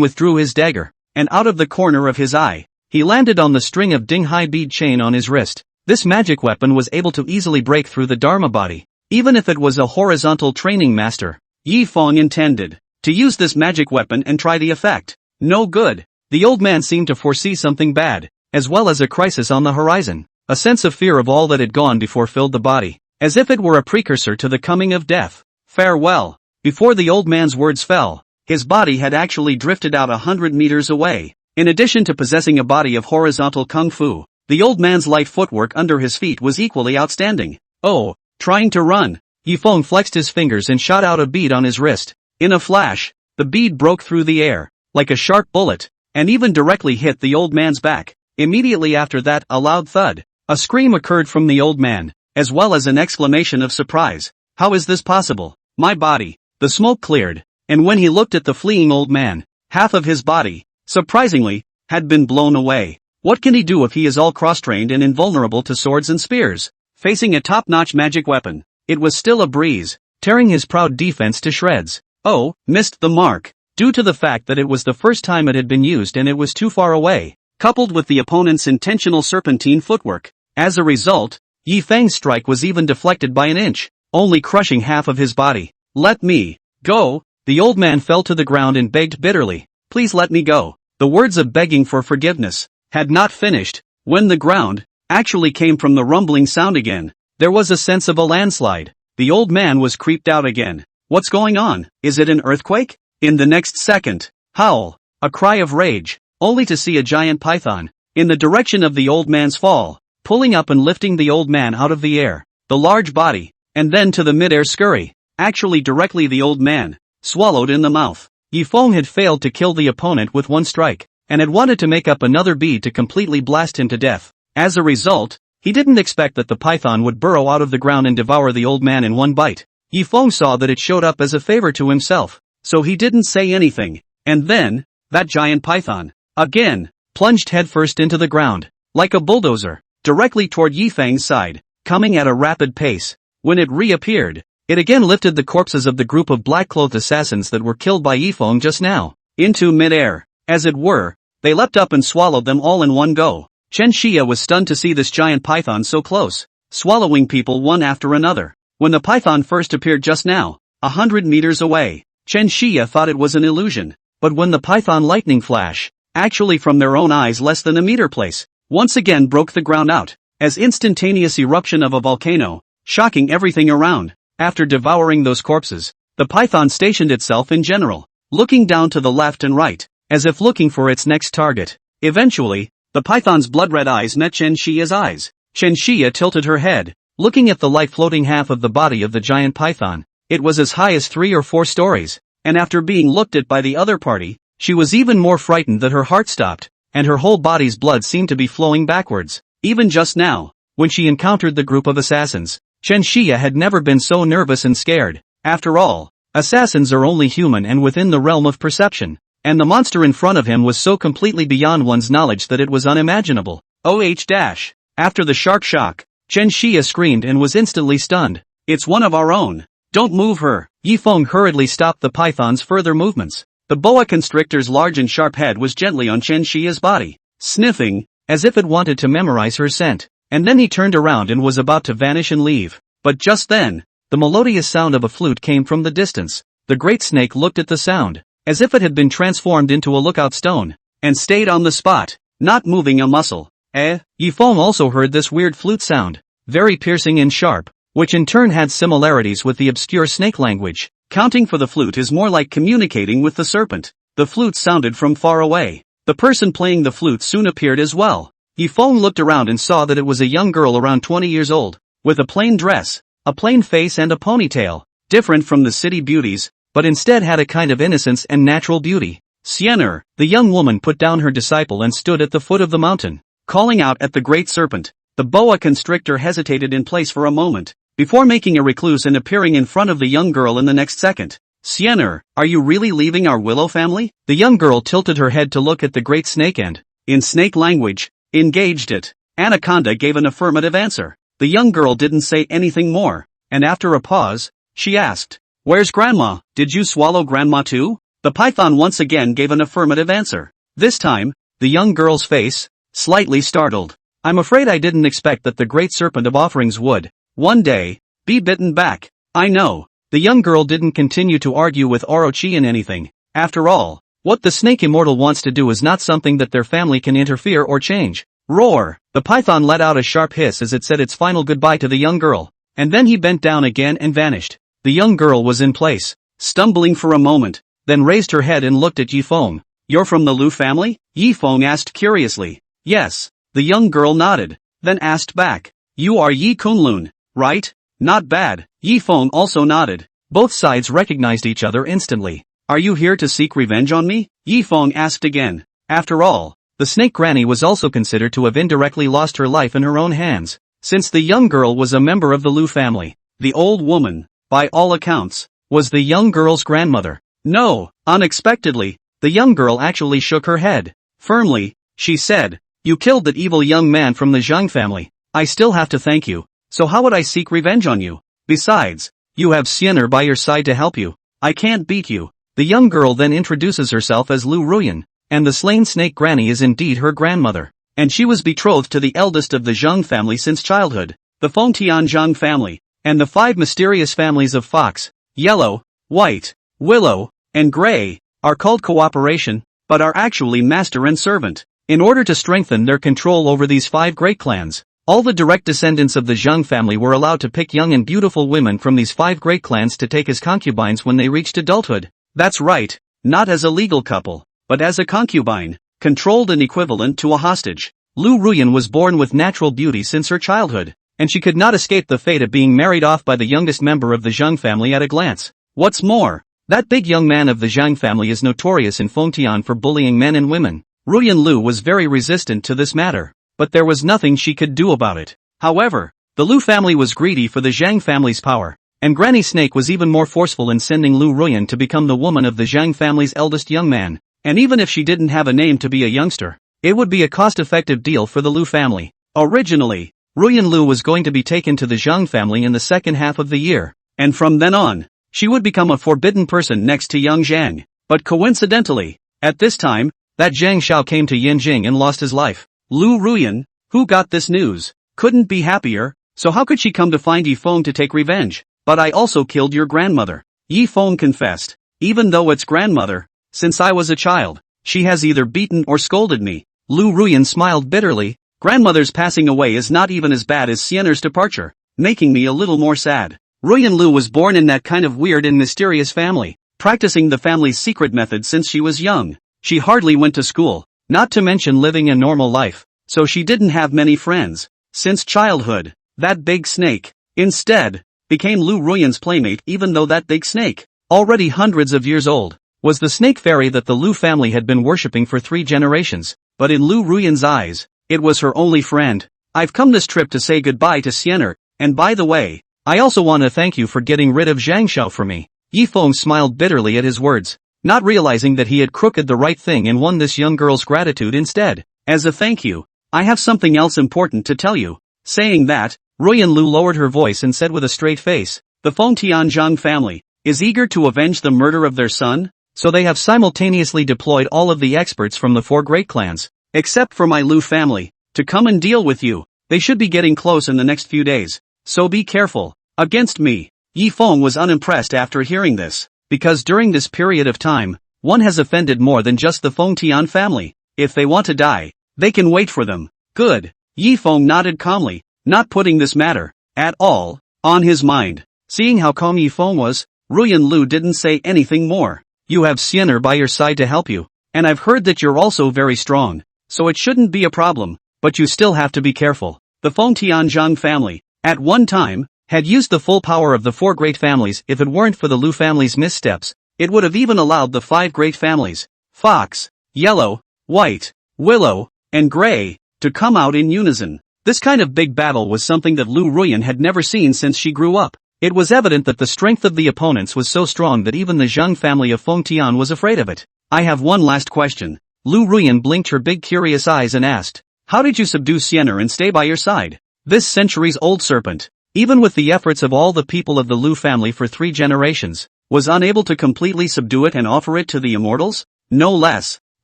withdrew his dagger, and out of the corner of his eye, he landed on the string of Dinghai bead chain on his wrist. This magic weapon was able to easily break through the Dharma body, even if it was a horizontal training master. Yi Feng intended to use this magic weapon and try the effect. No good. The old man seemed to foresee something bad, as well as a crisis on the horizon. A sense of fear of all that had gone before filled the body, as if it were a precursor to the coming of death. Farewell. Before the old man's words fell, his body had actually drifted out 100 meters away. In addition to possessing a body of horizontal kung fu, the old man's light footwork under his feet was equally outstanding. Oh, trying to run. Yifeng flexed his fingers and shot out a bead on his wrist. In a flash, the bead broke through the air, like a sharp bullet, and even directly hit the old man's back. Immediately after that, a loud thud. A scream occurred from the old man, as well as an exclamation of surprise. How is this possible? My body. The smoke cleared, and when he looked at the fleeing old man, half of his body, surprisingly, had been blown away. What can he do if he is all cross-trained and invulnerable to swords and spears? Facing a top-notch magic weapon, it was still a breeze, tearing his proud defense to shreds. Oh, missed the mark. Due to the fact that it was the first time it had been used and it was too far away, coupled with the opponent's intentional serpentine footwork. As a result, Yifeng's strike was even deflected by an inch, only crushing half of his body. Let me go. The old man fell to the ground and begged bitterly. Please let me go. The words of begging for forgiveness had not finished when the ground actually came from the rumbling sound again. There was a sense of a landslide. The old man was creeped out again. What's going on? Is it an earthquake? In the next second, howl, a cry of rage, only to see a giant python in the direction of the old man's fall, pulling up and lifting the old man out of the air, the large body, and then to the mid-air scurry, actually directly the old man, swallowed in the mouth. Yifeng had failed to kill the opponent with one strike, and had wanted to make up another bead to completely blast him to death. As a result, he didn't expect that the python would burrow out of the ground and devour the old man in one bite. Yifeng saw that it showed up as a favor to himself, so he didn't say anything. And then, that giant python, again, plunged headfirst into the ground, like a bulldozer, directly toward Yifeng's side, coming at a rapid pace. When it reappeared, it again lifted the corpses of the group of black-clothed assassins that were killed by Yifeng just now, into mid-air. As it were, they leapt up and swallowed them all in one go. Chen Xia was stunned to see this giant python so close, swallowing people one after another. When the python first appeared just now, 100 meters away, Chen Xia thought it was an illusion, but when the python lightning flash, actually from their own eyes less than a meter place, once again broke the ground out, as instantaneous eruption of a volcano, shocking everything around. After devouring those corpses, the python stationed itself in general, looking down to the left and right, as if looking for its next target. Eventually, the python's blood-red eyes met Chen Xia's eyes. Chen Xia tilted her head, looking at the light-floating half of the body of the giant python. It was as high as 3 or 4 stories, and after being looked at by the other party, she was even more frightened that her heart stopped, and her whole body's blood seemed to be flowing backwards. Even just now, when she encountered the group of assassins, Chen Xia had never been so nervous and scared. After all, assassins are only human and within the realm of perception, and the monster in front of him was so completely beyond one's knowledge that it was unimaginable. After the sharp shock, Chen Xia screamed and was instantly stunned. It's one of our own. Don't move her. Yifeng hurriedly stopped the python's further movements. The boa constrictor's large and sharp head was gently on Chen Xia's body, sniffing, as if it wanted to memorize her scent. And then he turned around and was about to vanish and leave. But just then, the melodious sound of a flute came from the distance. The great snake looked at the sound, as if it had been transformed into a lookout stone, and stayed on the spot, not moving a muscle. Yifeng also heard this weird flute sound, very piercing and sharp, which in turn had similarities with the obscure snake language. Counting for the flute is more like communicating with the serpent. The flute sounded from far away. The person playing the flute soon appeared as well. Yifeng looked around and saw that it was a young girl around 20 years old, with a plain dress, a plain face and a ponytail, different from the city beauties, but instead had a kind of innocence and natural beauty. Xiener, the young woman put down her disciple and stood at the foot of the mountain, calling out at the great serpent. The boa constrictor hesitated in place for a moment, before making a recluse and appearing in front of the young girl in the next second. Xiener, are you really leaving our willow family? The young girl tilted her head to look at the great snake and, in snake language, engaged it. Anaconda gave an affirmative answer. The young girl didn't say anything more, and after a pause, she asked, "Where's Grandma? Did you swallow Grandma too?" The python once again gave an affirmative answer. This time, the young girl's face, slightly startled. I'm afraid I didn't expect that the great serpent of offerings would, one day, be bitten back. I know. The young girl didn't continue to argue with Orochi in anything. After all, what the snake immortal wants to do is not something that their family can interfere or change. Roar! The python let out a sharp hiss as it said its final goodbye to the young girl, and then he bent down again and vanished. The young girl was in place, stumbling for a moment, then raised her head and looked at Yifeng. "You're from the Lu family?" Yifeng asked curiously. "Yes." The young girl nodded, then asked back. "You are Yi Kunlun, right?" "Not bad." Yifeng also nodded. Both sides recognized each other instantly. "Are you here to seek revenge on me?" Yifeng asked again. After all, the snake granny was also considered to have indirectly lost her life in her own hands, since the young girl was a member of the Lu family. The old woman, by all accounts, was the young girl's grandmother. No, unexpectedly, the young girl actually shook her head. Firmly, she said, "You killed that evil young man from the Zhang family. I still have to thank you, so how would I seek revenge on you? Besides, you have Xiener by your side to help you. I can't beat you." The young girl then introduces herself as Lu Ruyan, and the slain snake granny is indeed her grandmother. And she was betrothed to the eldest of the Zhang family since childhood, the Fengtian Zhang family, and the 5 mysterious families of Fox, Yellow, White, Willow, and Gray, are called cooperation, but are actually master and servant. In order to strengthen their control over these 5 great clans, all the direct descendants of the Zhang family were allowed to pick young and beautiful women from these 5 great clans to take as concubines when they reached adulthood. That's right, not as a legal couple, but as a concubine, controlled and equivalent to a hostage. Lu Ruyan was born with natural beauty since her childhood, and she could not escape the fate of being married off by the youngest member of the Zhang family at a glance. What's more, that big young man of the Zhang family is notorious in Fengtian for bullying men and women. Ruyan Lu was very resistant to this matter, but there was nothing she could do about it. However, the Lu family was greedy for the Zhang family's power, and Granny Snake was even more forceful in sending Lu Ruyan to become the woman of the Zhang family's eldest young man. And even if she didn't have a name to be a youngster, it would be a cost-effective deal for the Lu family. Originally, Ruyan Lu was going to be taken to the Zhang family in the second half of the year, and from then on, she would become a forbidden person next to young Zhang. But coincidentally, at this time, that Zhang Xiao came to Yanjing and lost his life. Lu Ruyan, who got this news, couldn't be happier, so how could she come to find Yifeng to take revenge? "But I also killed your grandmother," Yifeng confessed. "Even though it's grandmother, since I was a child, she has either beaten or scolded me." Lu Ruyan smiled bitterly. "Grandmother's passing away is not even as bad as Xiener's departure, making me a little more sad." Ruyan Lu was born in that kind of weird and mysterious family, practicing the family's secret method since she was young. She hardly went to school, not to mention living a normal life, so she didn't have many friends. Since childhood, that big snake, instead, became Lu Ruyan's playmate, even though that big snake, already hundreds of years old, was the snake fairy that the Lu family had been worshipping for 3 generations. But in Lu Ruyan's eyes, it was her only friend. "I've come this trip to say goodbye to Xiener, and by the way, I also want to thank you for getting rid of Zhang Xiao for me." Yifeng smiled bitterly at his words, not realizing that he had crooked the right thing and won this young girl's gratitude instead. "As a thank you, I have something else important to tell you." Saying that, Ruyan Lu lowered her voice and said with a straight face, "The Fengtian Zhang family is eager to avenge the murder of their son, so they have simultaneously deployed all of the experts from the 4 great clans, except for my Lu family, to come and deal with you. They should be getting close in the next few days, so be careful." Against me. Yifeng was unimpressed after hearing this, because during this period of time, one has offended more than just the Fengtian family. If they want to die, they can wait for them. Good. Yifeng nodded calmly, not putting this matter, at all, on his mind. Seeing how calm Yifeng was, Ruyan Lu didn't say anything more. "You have Xiener by your side to help you, and I've heard that you're also very strong, so it shouldn't be a problem, but you still have to be careful." The Fengtian Zhang family, at one time, had used the full power of the 4 great families. If it weren't for the Lu family's missteps, it would have even allowed the 5 great families, Fox, Yellow, White, Willow, and Gray, to come out in unison. This kind of big battle was something that Lu Ruyan had never seen since she grew up. It was evident that the strength of the opponents was so strong that even the Zhang family of Fengtian was afraid of it. "I have one last question." Lu Ruyan blinked her big curious eyes and asked, "How did you subdue Xiener and stay by your side? This centuries-old serpent, even with the efforts of all the people of the Lu family for 3 generations, was unable to completely subdue it and offer it to the immortals?" "No less.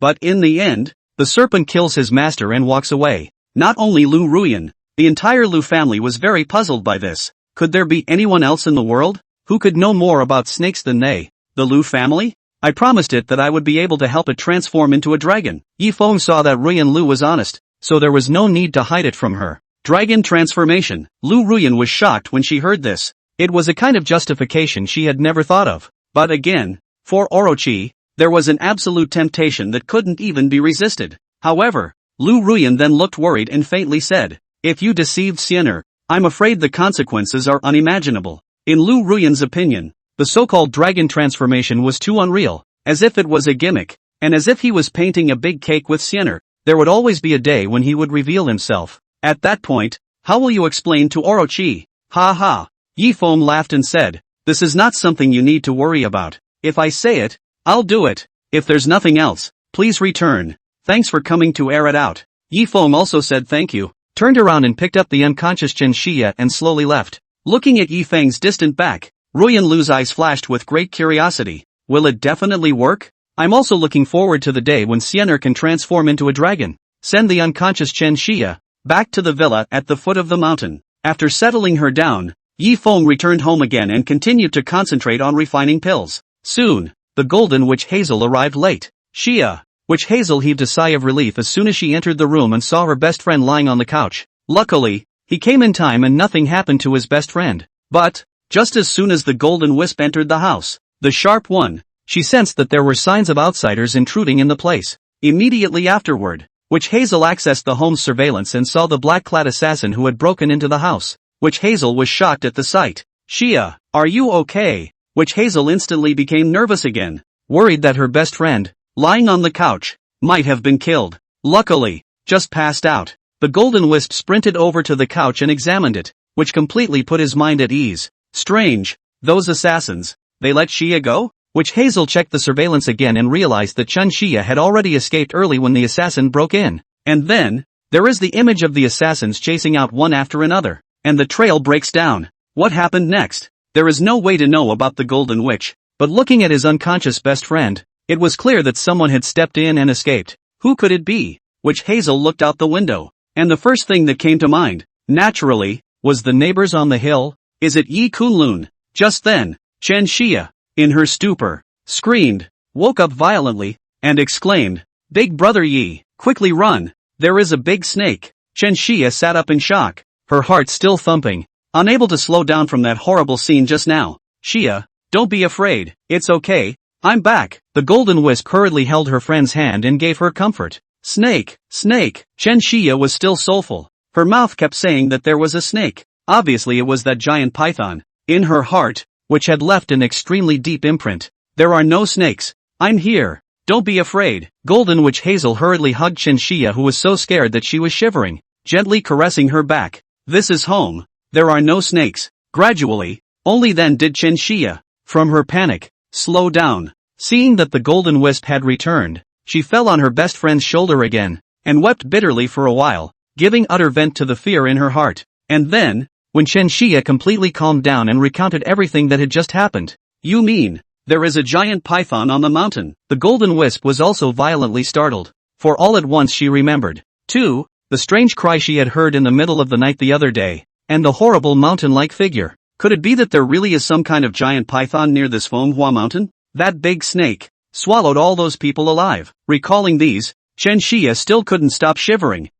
But in the end, the serpent kills his master and walks away." Not only Lu Ruyan, the entire Lu family was very puzzled by this. Could there be anyone else in the world who could know more about snakes than they? The Lu family? "I promised it that I would be able to help it transform into a dragon." Yifeng saw that Ruyan Lu was honest, so there was no need to hide it from her. Dragon transformation. Lu Ruyan was shocked when she heard this. It was a kind of justification she had never thought of. But again, For Orochi, there was an absolute temptation that couldn't even be resisted. However, Lu Ruyan then looked worried and faintly said, "If you deceived Xiener, I'm afraid the consequences are unimaginable." In Lu Ruyan's opinion, the so-called dragon transformation was too unreal, as if it was a gimmick, and as if he was painting a big cake with Xiener. There would always be a day when he would reveal himself. At that point, how will you explain to Orochi? Ha ha. Yi Feng laughed and said, "This is not something you need to worry about. If I say it, I'll do it. If there's nothing else, please return. Thanks for coming to air it out." Yi Feng also said thank you, turned around and picked up the unconscious Chen Xia and slowly left. Looking at Yi Feng's distant back, Ruyan Lu's eyes flashed with great curiosity. Will it definitely work? I'm also looking forward to the day when Xiener can transform into a dragon. Send the unconscious Chen Xia back to the villa at the foot of the mountain. After settling her down, Yi Feng returned home again and continued to concentrate on refining pills. Soon, the golden witch Hazel arrived late. Xia. Witch Hazel heaved a sigh of relief as soon as she entered the room and saw her best friend lying on the couch. Luckily, he came in time and nothing happened to his best friend. But, just as soon as the golden wisp entered the house, the sharp one, she sensed that there were signs of outsiders intruding in the place. Immediately afterward, Witch Hazel accessed the home's surveillance and saw the black-clad assassin who had broken into the house. Witch Hazel was shocked at the sight. "Xia, are you okay?" Witch Hazel instantly became nervous again, worried that her best friend, lying on the couch, might have been killed. Luckily, just passed out. The golden wisp sprinted over to the couch and examined it, which completely put his mind at ease. Strange, those assassins, they let Xia go? Witch Hazel checked the surveillance again and realized that Chen Xia had already escaped early when the assassin broke in. And then, there is the image of the assassins chasing out one after another, and the trail breaks down. What happened next? There is no way to know about the golden witch, but looking at his unconscious best friend, it was clear that someone had stepped in and escaped. Who could it be? Witch Hazel looked out the window, and the first thing that came to mind, naturally, was the neighbors on the hill. Is it Yi Kunlun? Just then, Chen Xia, in her stupor, screamed, woke up violently, and exclaimed, "Big brother Yi, quickly run, there is a big snake." Chen Xia sat up in shock, her heart still thumping, unable to slow down from that horrible scene just now. "Xia, don't be afraid, it's okay, I'm back." The golden wisp hurriedly held her friend's hand and gave her comfort. "Snake, snake." Chen Xia was still soulful. Her mouth kept saying that there was a snake. Obviously it was that giant python, in her heart, which had left an extremely deep imprint. "There are no snakes. I'm here. Don't be afraid." Golden Witch Hazel hurriedly hugged Chen Xia, who was so scared that she was shivering, gently caressing her back. "This is home. There are no snakes." Gradually, only then did Chen Xia, from her panic, slow down. Seeing that the golden wisp had returned, she fell on her best friend's shoulder again, and wept bitterly for a while, giving utter vent to the fear in her heart. And then, when Chen Xia completely calmed down and recounted everything that had just happened. "You mean, there is a giant python on the mountain?" The golden wisp was also violently startled, for all at once she remembered, too, the strange cry she had heard in the middle of the night the other day, and the horrible mountain-like figure. Could it be that there really is some kind of giant python near this Fenghua mountain? That big snake swallowed all those people alive. Recalling these, Chen Xia still couldn't stop shivering.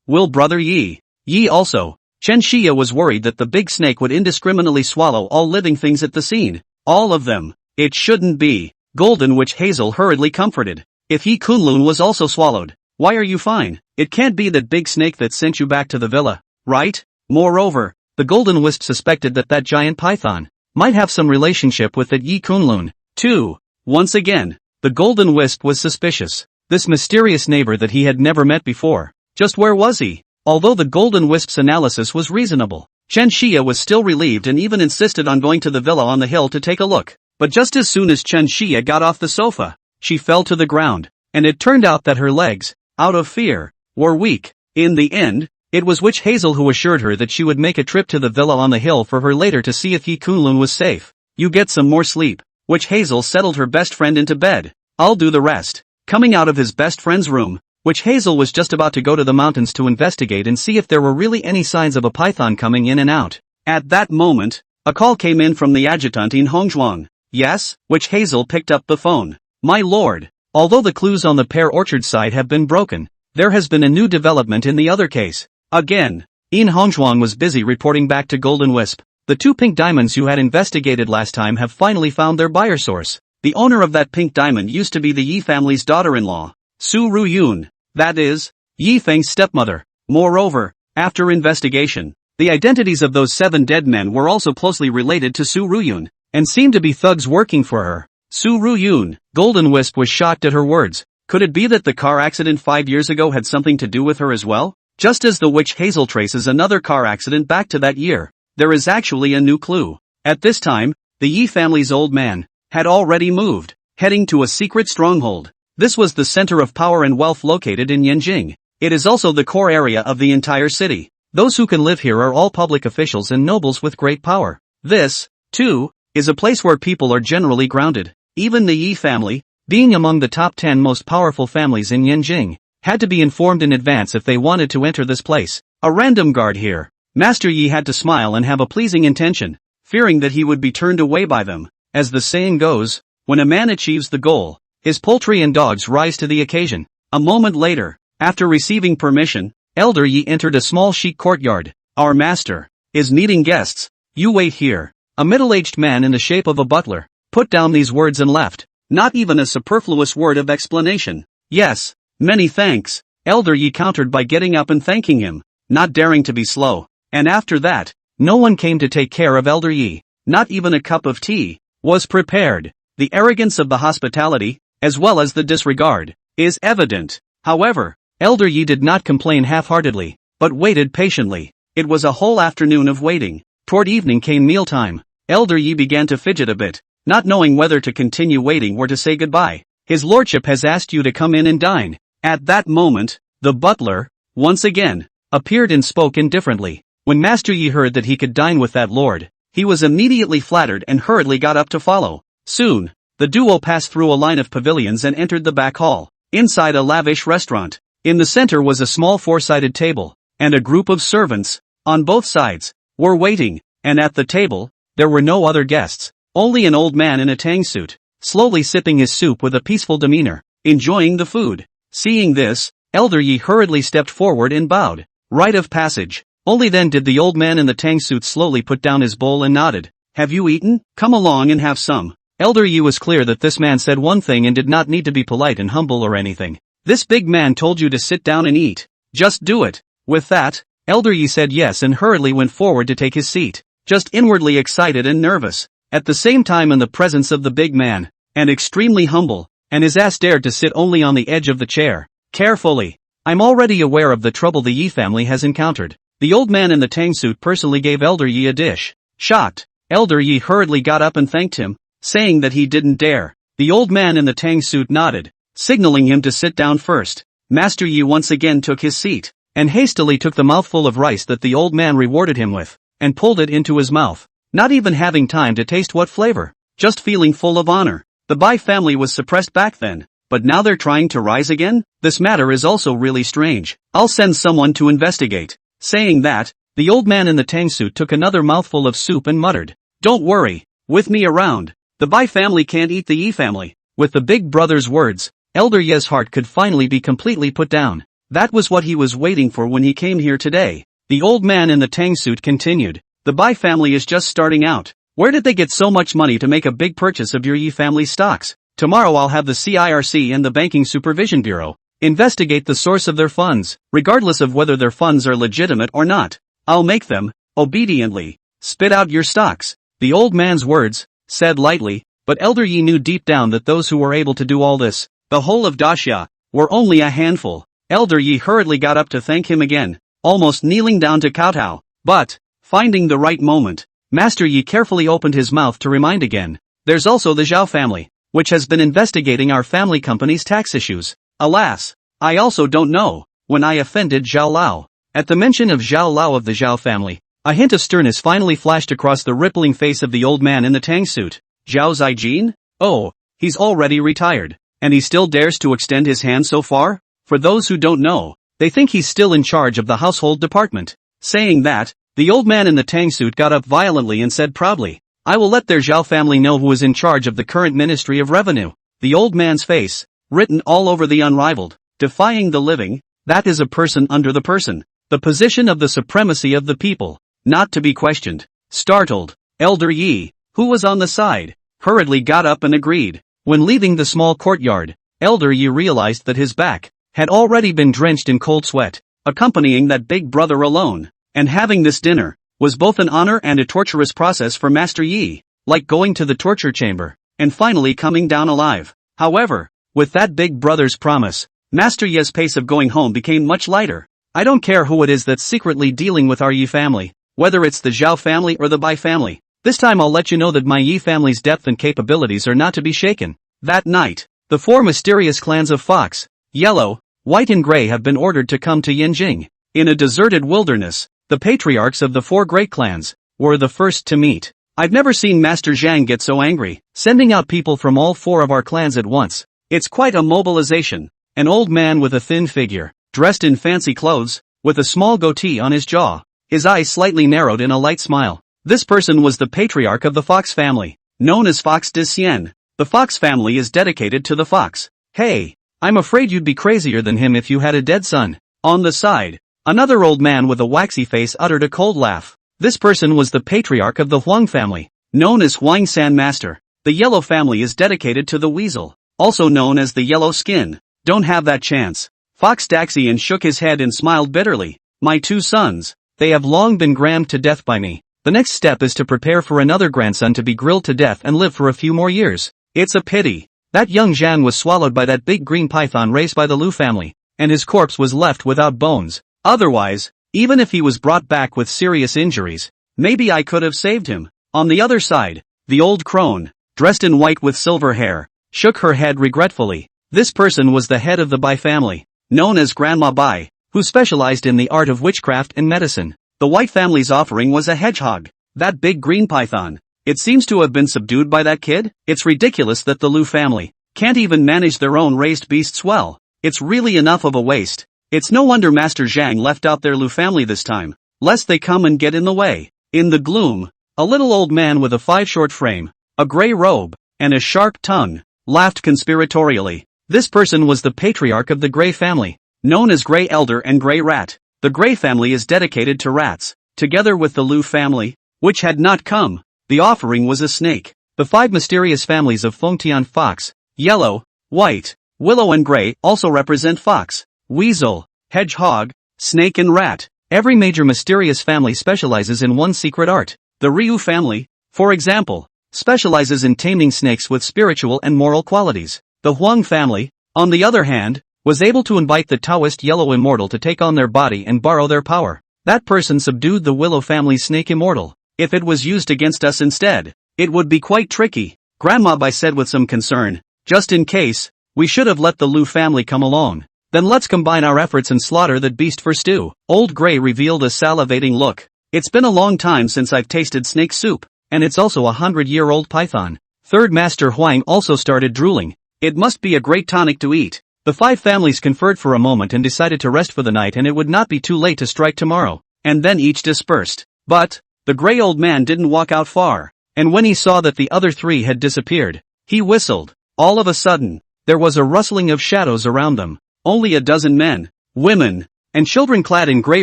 Will brother Yi also? Chen Xia was worried that the big snake would indiscriminately swallow all living things at the scene. All of them. It shouldn't be. Golden Witch Hazel hurriedly comforted. If Yi Kunlun was also swallowed, why are you fine? It can't be that big snake that sent you back to the villa, right? Moreover, the golden wisp suspected that that giant python might have some relationship with that Yi Kunlun, too. Once again, the golden wisp was suspicious. This mysterious neighbor that he had never met before. Just where was he? Although the golden wisp's analysis was reasonable, Chen Xia was still relieved and even insisted on going to the villa on the hill to take a look. But just as soon as Chen Xia got off the sofa, she fell to the ground, and it turned out that her legs, out of fear, were weak. In the end, it was Witch Hazel who assured her that she would make a trip to the villa on the hill for her later to see if Yi Kunlun was safe. "You get some more sleep." Witch Hazel settled her best friend into bed. "I'll do the rest." Coming out of his best friend's room, Witch Hazel was just about to go to the mountains to investigate and see if there were really any signs of a python coming in and out. At that moment, a call came in from the adjutant in Hongzhuang. "Yes?" Witch Hazel picked up the phone. "My lord, although the clues on the pear orchard side have been broken, there has been a new development in the other case." Again, In Hongzhuang was busy reporting back to Golden Wisp. "The two pink diamonds you had investigated last time have finally found their buyer source. The owner of that pink diamond used to be the Yi family's daughter-in-law, Su Ruyun, that is, Yi Feng's stepmother. Moreover, after investigation, the identities of those 7 dead men were also closely related to Su Ruyun, and seemed to be thugs working for her. Su Ruyun. Golden Wisp was shocked at her words. Could it be that the car accident 5 years ago had something to do with her as well? Just as the witch Hazel traces another car accident back to that year, there is actually a new clue. At this time, the Yi family's old man had already moved, heading to a secret stronghold. This was the center of power and wealth located in Yanjing. It is also the core area of the entire city. Those who can live here are all public officials and nobles with great power. This, too, is a place where people are generally grounded. Even the Yi family, being among the top 10 most powerful families in Yanjing, had to be informed in advance if they wanted to enter this place. A random guard here. Master Yi had to smile and have a pleasing intention, fearing that he would be turned away by them. As the saying goes, when a man achieves the goal, his poultry and dogs rise to the occasion. A moment later, after receiving permission, Elder Yi entered a small chic courtyard. Our master is meeting guests. You wait here. A middle-aged man in the shape of a butler put down these words and left. Not even a superfluous word of explanation. Yes, many thanks. Elder Yi countered by getting up and thanking him, not daring to be slow. And after that, no one came to take care of Elder Yi. Not even a cup of tea was prepared. The arrogance of the hospitality, as well as the disregard, is evident. However, Elder Yi did not complain half-heartedly, but waited patiently. It was a whole afternoon of waiting. Toward evening came mealtime. Elder Yi began to fidget a bit, not knowing whether to continue waiting or to say goodbye. His lordship has asked you to come in and dine. At that moment, the butler, once again, appeared and spoke indifferently. When Master Yi heard that he could dine with that lord, he was immediately flattered and hurriedly got up to follow. Soon, the duo passed through a line of pavilions and entered the back hall. Inside a lavish restaurant, in the center was a small four-sided table, and a group of servants, on both sides, were waiting, and at the table, there were no other guests, only an old man in a tang suit, slowly sipping his soup with a peaceful demeanor, enjoying the food. Seeing this, Elder Yi hurriedly stepped forward and bowed. Rite of passage. Only then did the old man in the tang suit slowly put down his bowl and nodded. Have you eaten? Come along and have some. Elder Yi was clear that this man said one thing and did not need to be polite and humble or anything. This big man told you to sit down and eat. Just do it. With that, Elder Yi said yes and hurriedly went forward to take his seat, just inwardly excited and nervous. At the same time, in the presence of the big man, and extremely humble, and his ass dared to sit only on the edge of the chair. Carefully. I'm already aware of the trouble the Yi family has encountered. The old man in the tang suit personally gave Elder Yi a dish. Shocked, Elder Yi hurriedly got up and thanked him, saying that he didn't dare. The old man in the tang suit nodded, signaling him to sit down first. Master Yi once again took his seat, and hastily took the mouthful of rice that the old man rewarded him with, and pulled it into his mouth, not even having time to taste what flavor, just feeling full of honor. The Bai family was suppressed back then, but now they're trying to rise again? This matter is also really strange. I'll send someone to investigate. Saying that, the old man in the tang suit took another mouthful of soup and muttered, Don't worry, with me around, the Bai family can't eat the Yi family. With the big brother's words, Elder Ye's heart could finally be completely put down. That was what he was waiting for when he came here today. The old man in the tang suit continued, The Bai family is just starting out. Where did they get so much money to make a big purchase of your Yi family stocks? Tomorrow I'll have the CIRC and the Banking Supervision Bureau investigate the source of their funds, regardless of whether their funds are legitimate or not. I'll make them, obediently, spit out your stocks. The old man's words, said lightly, but Elder Yi knew deep down that those who were able to do all this, the whole of Daxia, were only a handful. Elder Yi hurriedly got up to thank him again, almost kneeling down to kowtow. But, finding the right moment, Master Yi carefully opened his mouth to remind again. There's also the Zhao family, which has been investigating our family company's tax issues. Alas, I also don't know when I offended Zhao Lao. At the mention of Zhao Lao of the Zhao family, a hint of sternness finally flashed across the rippling face of the old man in the tang suit. Zhao Zijin? Oh, he's already retired, and he still dares to extend his hand so far? For those who don't know, they think he's still in charge of the household department. Saying that, the old man in the tang suit got up violently and said proudly, I will let their Zhao family know who is in charge of the current Ministry of Revenue. The old man's face, written all over the unrivaled, defying the living, that is a person under the person, the position of the supremacy of the people, not to be questioned. Startled, Elder Yi, who was on the side, hurriedly got up and agreed. When leaving the small courtyard, Elder Yi realized that his back had already been drenched in cold sweat, accompanying that big brother alone. And having this dinner was both an honor and a torturous process for Master Yi, like going to the torture chamber and finally coming down alive. However, with that big brother's promise, Master Yi's pace of going home became much lighter. I don't care who it is that's secretly dealing with our Yi family, whether it's the Zhao family or the Bai family. This time I'll let you know that my Yi family's depth and capabilities are not to be shaken. That night, the 4 mysterious clans of Fox, Yellow, White and Gray have been ordered to come to Yanjing. In a deserted wilderness, the patriarchs of the 4 great clans were the first to meet. I've never seen Master Zhang get so angry, sending out people from all 4 of our clans at once. It's quite a mobilization. An old man with a thin figure, dressed in fancy clothes, with a small goatee on his jaw, his eyes slightly narrowed in a light smile. This person was the patriarch of the Fox family, known as Fox de Xian. The Fox family is dedicated to the fox. Hey, I'm afraid you'd be crazier than him if you had a dead son. On the side, another old man with a waxy face uttered a cold laugh. This person was the patriarch of the Huang family, known as Huang San Master. The Yellow family is dedicated to the weasel, also known as the yellow skin. Don't have that chance. Fox Daxian shook his head and smiled bitterly. My 2 sons, they have long been grammed to death by me. The next step is to prepare for another grandson to be grilled to death and live for a few more years. It's a pity. That young Zhan was swallowed by that big green python raised by the Lu family, and his corpse was left without bones. Otherwise, even if he was brought back with serious injuries, maybe I could have saved him. On the other side, the old crone, dressed in white with silver hair, shook her head regretfully. This person was the head of the Bai family, known as Grandma Bai, who specialized in the art of witchcraft and medicine. The White family's offering was a hedgehog, that big green python. It seems to have been subdued by that kid. It's ridiculous that the Lu family can't even manage their own raised beasts well. It's really enough of a waste. It's no wonder Master Zhang left out their Lu family this time, lest they come and get in the way. In the gloom, a little old man with a 5-short frame, a gray robe, and a sharp tongue, laughed conspiratorially. This person was the patriarch of the Gray family, known as Gray Elder and Gray Rat. The Gray family is dedicated to rats, together with the Lu family, which had not come. The offering was a snake. The 5 mysterious families of Fengtian Fox, Yellow, White, Willow and Gray also represent fox, weasel, hedgehog, snake and rat. Every major mysterious family specializes in one secret art. The Ryu family, for example, specializes in taming snakes with spiritual and moral qualities. The Huang family, on the other hand, was able to invite the Taoist Yellow Immortal to take on their body and borrow their power. That person subdued the Willow family's Snake Immortal. If it was used against us instead, it would be quite tricky. Grandma Bai said with some concern, just in case, we should have let the Lu family come along. Then let's combine our efforts and slaughter that beast for stew. Old Gray revealed a salivating look. It's been a long time since I've tasted snake soup, and it's also a 100-year-old python. Third Master Huang also started drooling. It must be a great tonic to eat. The 5 families conferred for a moment and decided to rest for the night, and it would not be too late to strike tomorrow. And then each dispersed. But the gray old man didn't walk out far, and when he saw that the other 3 had disappeared, he whistled. All of a sudden, there was a rustling of shadows around them. Only a dozen men, women, and children clad in gray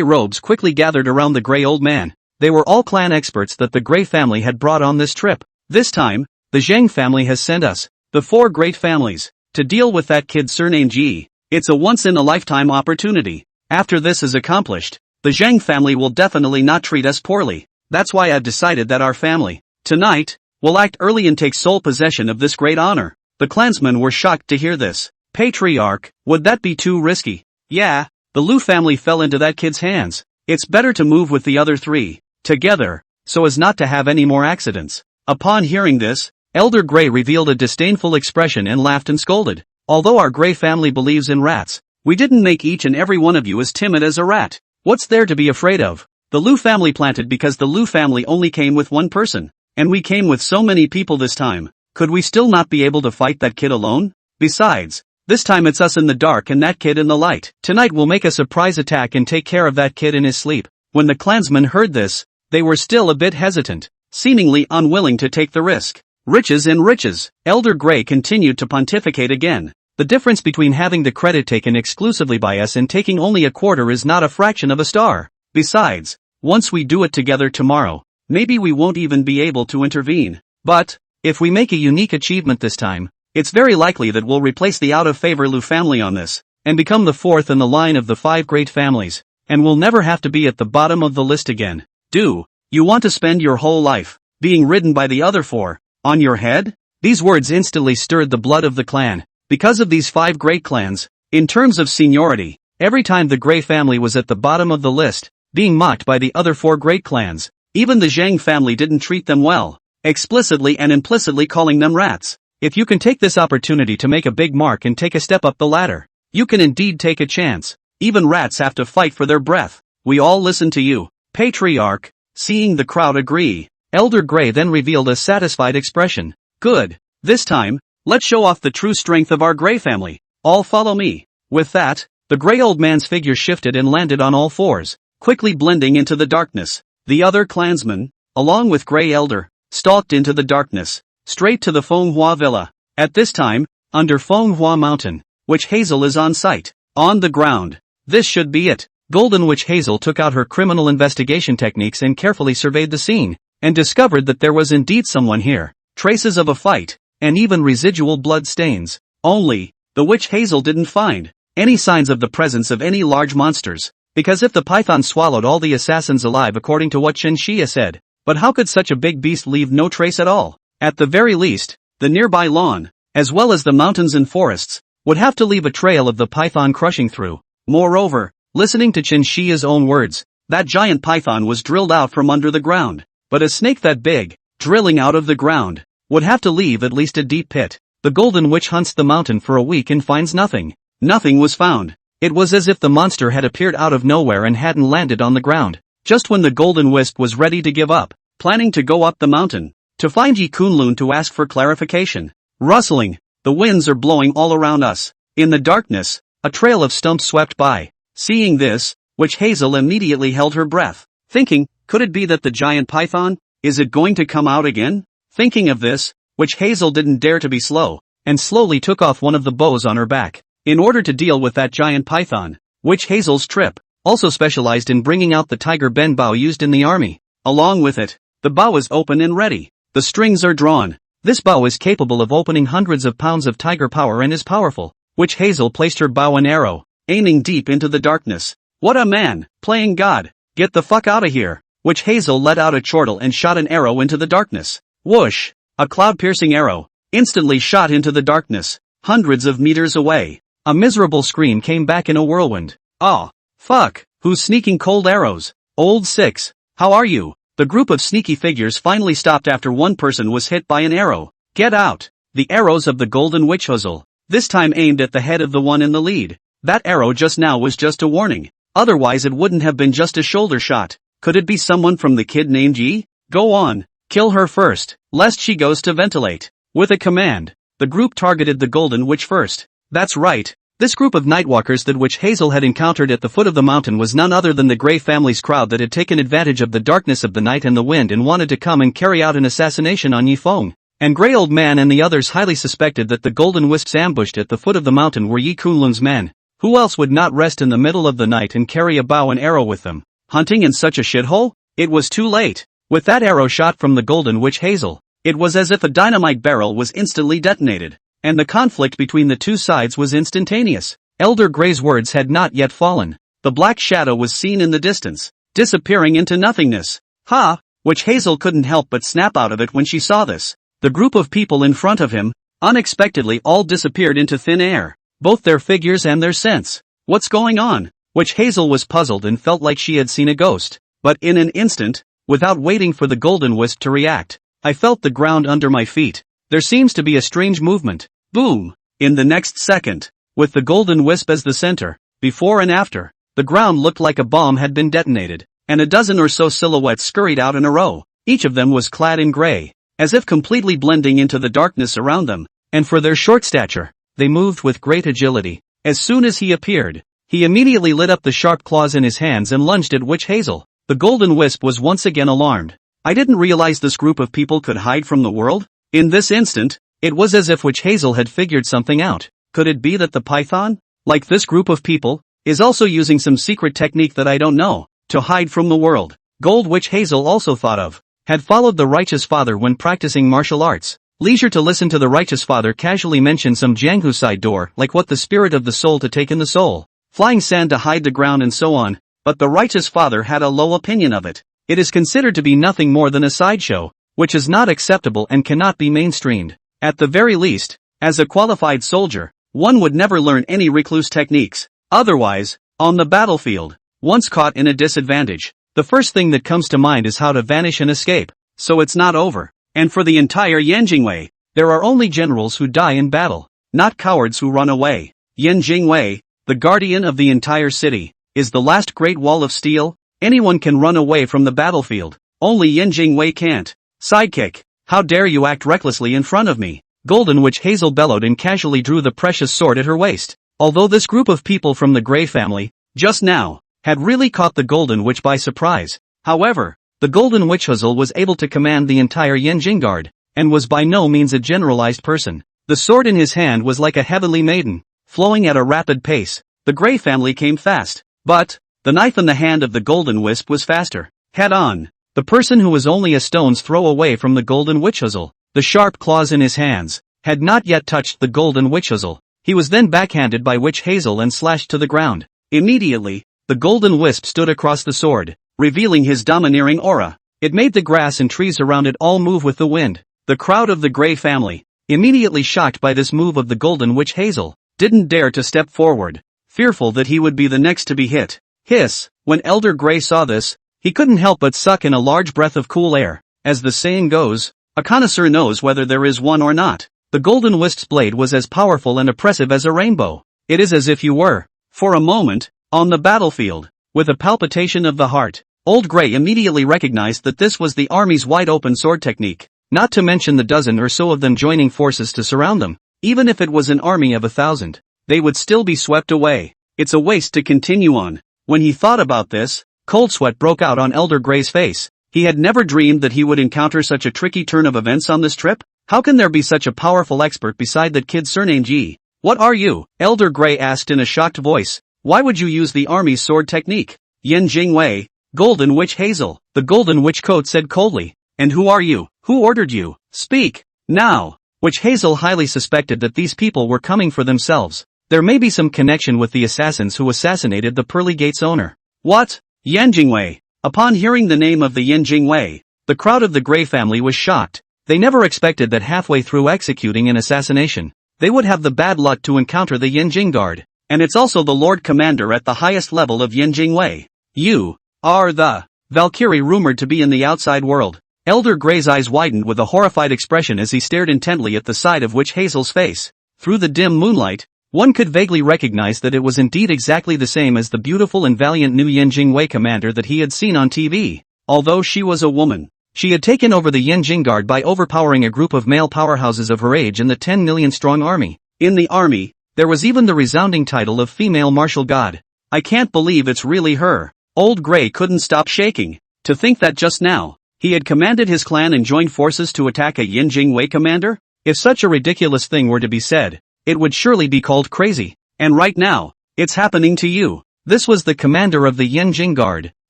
robes quickly gathered around the gray old man. They were all clan experts that the Gray family had brought on this trip. This time, the Zhang family has sent us, the 4 great families, to deal with that kid surnamed Yi. It's a once-in-a-lifetime opportunity. After this is accomplished, the Zhang family will definitely not treat us poorly. That's why I've decided that our family, tonight, will act early and take sole possession of this great honor. The clansmen were shocked to hear this. Patriarch, would that be too risky? Yeah, the Lu family fell into that kid's hands. It's better to move with the other 3, together, so as not to have any more accidents. Upon hearing this, Elder Gray revealed a disdainful expression and laughed and scolded. Although our Gray family believes in rats, we didn't make each and every one of you as timid as a rat. What's there to be afraid of? The Lu family planted because the Lu family only came with one person, and we came with so many people this time. Could we still not be able to fight that kid alone? Besides, this time it's us in the dark and that kid in the light. Tonight we'll make a surprise attack and take care of that kid in his sleep. When the clansmen heard this, they were still a bit hesitant, seemingly unwilling to take the risk. Riches and riches. Elder Gray continued to pontificate again. The difference between having the credit taken exclusively by us and taking only a quarter is not a fraction of a star. Besides, once we do it together tomorrow, maybe we won't even be able to intervene. But if we make a unique achievement this time, It's very likely that we'll replace the out-of-favor Lu family on this, and become the fourth in the line of the 5 great families, and we'll never have to be at the bottom of the list again. Do you want to spend your whole life being ridden by the other 4 on your head? These words instantly stirred the blood of the clan. Because of these 5 great clans, in terms of seniority, every time the Grey family was at the bottom of the list, being mocked by the other 4 great clans, even the Zhang family didn't treat them well, explicitly and implicitly calling them rats. If you can take this opportunity to make a big mark and take a step up the ladder, you can indeed take a chance. Even rats have to fight for their breath. We all listen to you, patriarch. Seeing the crowd agree, Elder Grey then revealed a satisfied expression. Good. This time, let's show off the true strength of our Grey family. All follow me. With that, the Grey old man's figure shifted and landed on all 4s, quickly blending into the darkness. The other clansmen, along with Grey Elder, stalked into the darkness, straight to the Fenghua villa. At this time, under Fenghua Mountain, Witch Hazel is on site, on the ground. This should be it. Golden Witch Hazel took out her criminal investigation techniques and carefully surveyed the scene, and discovered that there was indeed someone here, traces of a fight, and even residual blood stains. Only, the Witch Hazel didn't find any signs of the presence of any large monsters, because if the python swallowed all the assassins alive according to what Chen Xia said, but how could such a big beast leave no trace at all? At the very least, the nearby lawn, as well as the mountains and forests, would have to leave a trail of the python crushing through. Moreover, listening to Chen Xia's own words, that giant python was drilled out from under the ground, but a snake that big, drilling out of the ground, would have to leave at least a deep pit. The Golden Witch hunts the mountain for a week and finds nothing. Nothing was found. It was as if the monster had appeared out of nowhere and hadn't landed on the ground. Just when the Golden Wisp was ready to give up, planning to go up the mountain, to find Yi Kunlun to ask for clarification. Rustling, the winds are blowing all around us. In the darkness, a trail of stumps swept by. Seeing this, Witch Hazel immediately held her breath, thinking, could it be that the giant python, is it going to come out again? Thinking of this, Witch Hazel didn't dare to be slow, and slowly took off one of the bows on her back. In order to deal with that giant python, Witch Hazel's trip also specialized in bringing out the tiger ben bow used in the army. Along with it, the bow is open and ready. The strings are drawn. This bow is capable of opening hundreds of pounds of tiger power and is powerful. Witch Hazel placed her bow and arrow, aiming deep into the darkness. What a man, playing God. Get the fuck out of here. Witch Hazel let out a chortle and shot an arrow into the darkness. Whoosh! A cloud-piercing arrow, instantly shot into the darkness, hundreds of meters away. A miserable scream came back in a whirlwind. Oh, fuck, who's sneaking cold arrows? Old Six, how are you? The group of sneaky figures finally stopped after one person was hit by an arrow. Get out! The arrows of the Golden Witch Hazel, this time aimed at the head of the one in the lead. That arrow just now was just a warning. Otherwise it wouldn't have been just a shoulder shot. Could it be someone from the kid named Yi? Go on, kill her first, lest she goes to ventilate. With a command, the group targeted the Golden Witch first. That's right, this group of nightwalkers that Witch Hazel had encountered at the foot of the mountain was none other than the Grey family's crowd that had taken advantage of the darkness of the night and the wind and wanted to come and carry out an assassination on Yi Feng. And Grey Old Man and the others highly suspected that the Golden Wisps ambushed at the foot of the mountain were Yi Kunlun's men. Who else would not rest in the middle of the night and carry a bow and arrow with them? Hunting in such a shithole? It was too late. With that arrow shot from the Golden Witch Hazel, it was as if a dynamite barrel was instantly detonated, and the conflict between the two sides was instantaneous. Elder Grey's words had not yet fallen. The black shadow was seen in the distance, disappearing into nothingness. Ha! Witch Hazel couldn't help but snap out of it when she saw this. The group of people in front of him, unexpectedly all disappeared into thin air, both their figures and their scents. What's going on? Witch Hazel was puzzled and felt like she had seen a ghost. But in an instant, without waiting for the Golden Wisp to react, I felt the ground under my feet. There seems to be a strange movement. Boom! In the next second, with the Golden Wisp as the center, before and after, the ground looked like a bomb had been detonated, and a dozen or so silhouettes scurried out in a row. Each of them was clad in gray, as if completely blending into the darkness around them, and for their short stature, they moved with great agility. As soon as he appeared, he immediately lit up the sharp claws in his hands and lunged at Witch Hazel. The Golden Wisp was once again alarmed. I didn't realize this group of people could hide from the world. In this instant, it was as if Witch Hazel had figured something out. Could it be that the python, like this group of people, is also using some secret technique that I don't know, to hide from the world? Gold Witch Hazel also thought of, had followed the righteous father when practicing martial arts. leisure to listen to the righteous father casually mention some Jianghu side door like what the spirit of the soul to take in the soul, flying sand to hide the ground and so on, but the righteous father had a low opinion of it. It is considered to be nothing more than a sideshow, which is not acceptable and cannot be mainstreamed. At the very least, as a qualified soldier, one would never learn any recluse techniques. Otherwise, on the battlefield, once caught in a disadvantage, the first thing that comes to mind is how to vanish and escape, so it's not over. And for the entire Yan Jingwei, there are only generals who die in battle, not cowards who run away. Yan Jingwei, the guardian of the entire city, is the last great wall of steel. Anyone can run away from the battlefield, only Yan Jingwei can't. Sidekick, how dare you act recklessly in front of me? Golden Witch Hazel bellowed and casually drew the precious sword at her waist. Although this group of people from the Grey family, just now, had really caught the Golden Witch by surprise. However, the Golden Witch Hazel was able to command the entire Yanjing Guard, and was by no means a generalized person. The sword in his hand was like a heavenly maiden, flowing at a rapid pace. The Grey family came fast, but the knife in the hand of the Golden Wisp was faster. Head on. The person who was only a stone's throw away from the Golden Witch Hazel, the sharp claws in his hands, had not yet touched the Golden Witch Hazel. He was then backhanded by Witch Hazel and slashed to the ground. Immediately, the Golden Wisp stood across the sword, revealing his domineering aura. It made the grass and trees around it all move with the wind. The crowd of the Grey family, immediately shocked by this move of the Golden Witch Hazel, didn't dare to step forward, fearful that he would be the next to be hit. Hiss! When Elder Grey saw this, he couldn't help but suck in a large breath of cool air. As the saying goes, a connoisseur knows whether there is one or not. The Golden Wisp's blade was as powerful and oppressive as a rainbow. It is as if you were, for a moment, on the battlefield. With a palpitation of the heart, Old Grey immediately recognized that this was the army's wide-open sword technique, not to mention the dozen or so of them joining forces to surround them. Even if it was an army of 1,000, they would still be swept away. It's a waste to continue on. When he thought about this, cold sweat broke out on Elder Grey's face. He had never dreamed that he would encounter such a tricky turn of events on this trip. How can there be such a powerful expert beside that kid surnamed Yi? What are you? Elder Grey asked in a shocked voice. Why would you use the army's sword technique? Yan Jingwei, Golden Witch Hazel. The Golden Witch Coat said coldly. And who are you? Who ordered you? Speak, now. Witch Hazel highly suspected that these people were coming for themselves. There may be some connection with the assassins who assassinated the Pearly Gate's owner. What? Yan Jingwei. Upon hearing the name of the Yan Jingwei, the crowd of the Grey family was shocked. They never expected that halfway through executing an assassination, they would have the bad luck to encounter the Yanjing Guard. And it's also the Lord Commander at the highest level of Yanjing Wei. You are the Valkyrie rumored to be in the outside world. Elder Grey's eyes widened with a horrified expression as he stared intently at the side of Witch Hazel's face. Through the dim moonlight, one could vaguely recognize that it was indeed exactly the same as the beautiful and valiant new Yanjing Wei commander that he had seen on TV. Although she was a woman, she had taken over the Yanjing Guard by overpowering a group of male powerhouses of her age in the 10 million strong army. In the army, there was even the resounding title of female martial god. I can't believe it's really her. Old Grey couldn't stop shaking. To think that just now, he had commanded his clan and joined forces to attack a Yanjing Wei commander? If such a ridiculous thing were to be said, it would surely be called crazy. And right now, it's happening to you. This was the commander of the Yanjing Guard,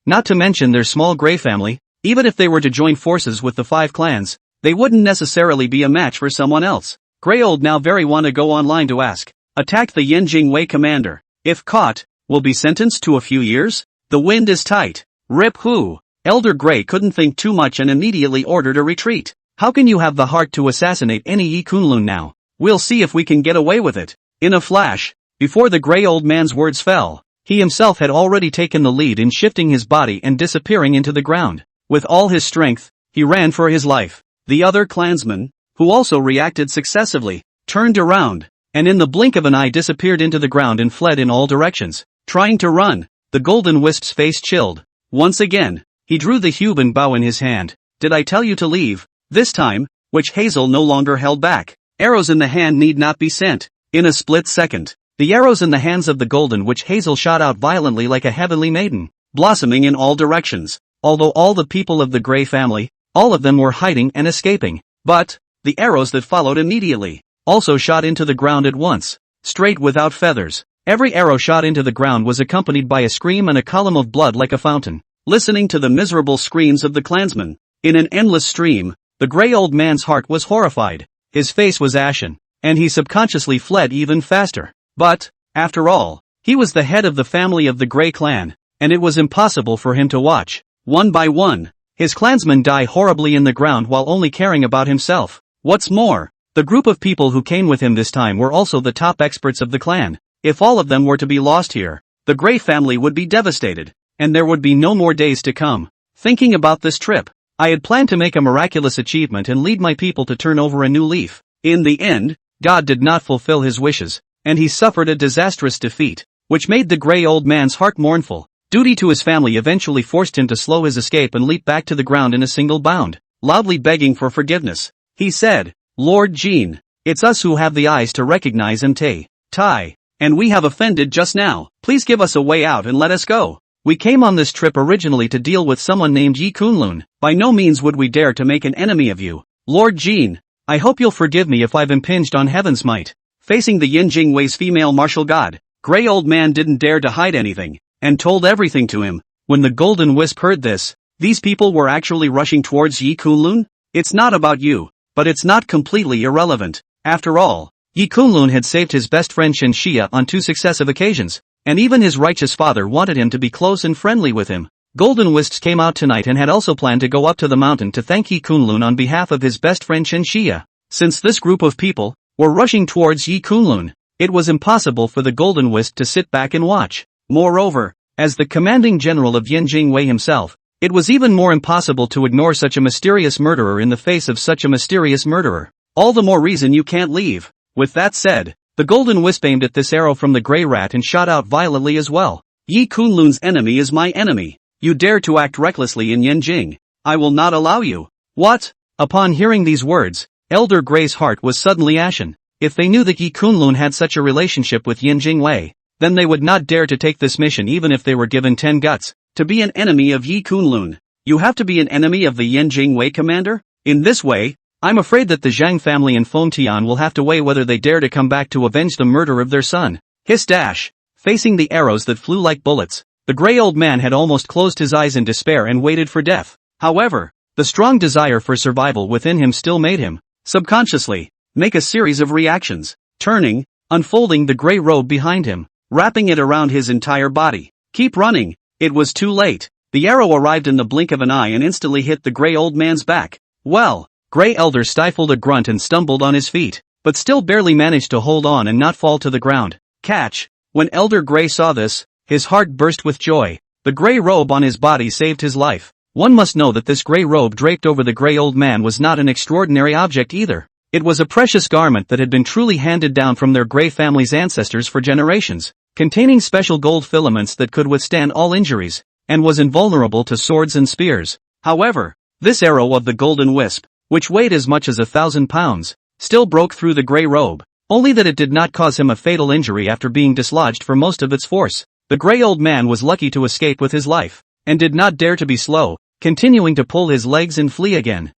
not to mention their small Grey family. Even if they were to join forces with the 5 clans, they wouldn't necessarily be a match for someone else. Grey Old now very want to go online to ask. Attack the Yanjing Wei commander. If caught, will be sentenced to a few years? The wind is tight. Rip who? Elder Grey couldn't think too much and immediately ordered a retreat. How can you have the heart to assassinate any Yi Kunlun now? We'll see if we can get away with it. In a flash, before the Grey Old man's words fell, he himself had already taken the lead in shifting his body and disappearing into the ground. With all his strength, he ran for his life. The other clansmen, who also reacted successively, turned around, and in the blink of an eye disappeared into the ground and fled in all directions. Trying to run, the Golden Wisp's face chilled. Once again, he drew the Huban bow in his hand. Did I tell you to leave? This time, Witch Hazel no longer held back. Arrows in the hand need not be sent. In a split second, the arrows in the hands of the Golden Witch Hazel shot out violently like a heavenly maiden, blossoming in all directions. Although all the people of the Grey family, all of them were hiding and escaping. But, the arrows that followed immediately, also shot into the ground at once, straight without feathers. Every arrow shot into the ground was accompanied by a scream and a column of blood like a fountain. Listening to the miserable screams of the clansmen, in an endless stream, the Grey Old man's heart was horrified. his face was ashen, and he subconsciously fled even faster. But, after all, he was the head of the family of the Grey clan, and it was impossible for him to watch, one by one, his clansmen die horribly in the ground while only caring about himself. What's more, the group of people who came with him this time were also the top experts of the clan. If all of them were to be lost here, the Grey family would be devastated, and there would be no more days to come. Thinking about this trip, I had planned to make a miraculous achievement and lead my people to turn over a new leaf. In the end, God did not fulfill his wishes, and he suffered a disastrous defeat, which made the Grey old man's heart mournful. Duty to his family eventually forced him to slow his escape and leap back to the ground in a single bound, loudly begging for forgiveness. He said, "Lord Jean, it's us who have the eyes to recognize and tie, and we have offended just now. Please give us a way out and let us go. We came on this trip originally to deal with someone named Yi Kunlun. By no means would we dare to make an enemy of you. Lord Jean, I hope you'll forgive me if I've impinged on heaven's might." Facing the Yinjingwei's female martial god, Grey old man didn't dare to hide anything, and told everything to him. When the Golden Wisp heard this, these people were actually rushing towards Yi Kunlun. It's not about you, but it's not completely irrelevant. After all, Yi Kunlun had saved his best friend Shen Xia on 2 successive occasions, and even his righteous father wanted him to be close and friendly with him. Golden Wisps came out tonight and had also planned to go up to the mountain to thank Yi Kunlun on behalf of his best friend Shen Xia. Since this group of people were rushing towards Yi Kunlun, it was impossible for the Golden Wisp to sit back and watch. Moreover, as the commanding general of Yinjingwei himself, it was even more impossible to ignore such a mysterious murderer in the face of such a mysterious murderer. All the more reason you can't leave. With that said, the Golden Wisp aimed at this arrow from the Grey Rat and shot out violently as well. Yi Kunlun's enemy is my enemy. You dare to act recklessly in Yanjing. I will not allow you. What? Upon hearing these words, Elder Grey's heart was suddenly ashen. If they knew that Yi Kunlun had such a relationship with Yinjingwei, then they would not dare to take this mission even if they were given 10 guts. To be an enemy of Yi Kunlun, you have to be an enemy of the Yinjingwei commander? In this way, I'm afraid that the Zhang family and Feng Tian will have to weigh whether they dare to come back to avenge the murder of their son. Hiss dash. Facing the arrows that flew like bullets, the Grey old man had almost closed his eyes in despair and waited for death. However, the strong desire for survival within him still made him, subconsciously, make a series of reactions, turning, unfolding the grey robe behind him, wrapping it around his entire body. Keep running. It was too late. The arrow arrived in the blink of an eye and instantly hit the Grey old man's back. Well, Grey Elder stifled a grunt and stumbled on his feet, but still barely managed to hold on and not fall to the ground. Catch! When Elder Grey saw this, his heart burst with joy. The grey robe on his body saved his life. One must know that this grey robe draped over the grey old man was not an extraordinary object either. It was a precious garment that had been truly handed down from their Grey family's ancestors for generations, containing special gold filaments that could withstand all injuries, and was invulnerable to swords and spears. However, this arrow of the Golden Wisp, which weighed as much as 1,000 pounds, still broke through the grey robe, only that it did not cause him a fatal injury after being dislodged for most of its force. The grey old man was lucky to escape with his life, and did not dare to be slow, continuing to pull his legs and flee again.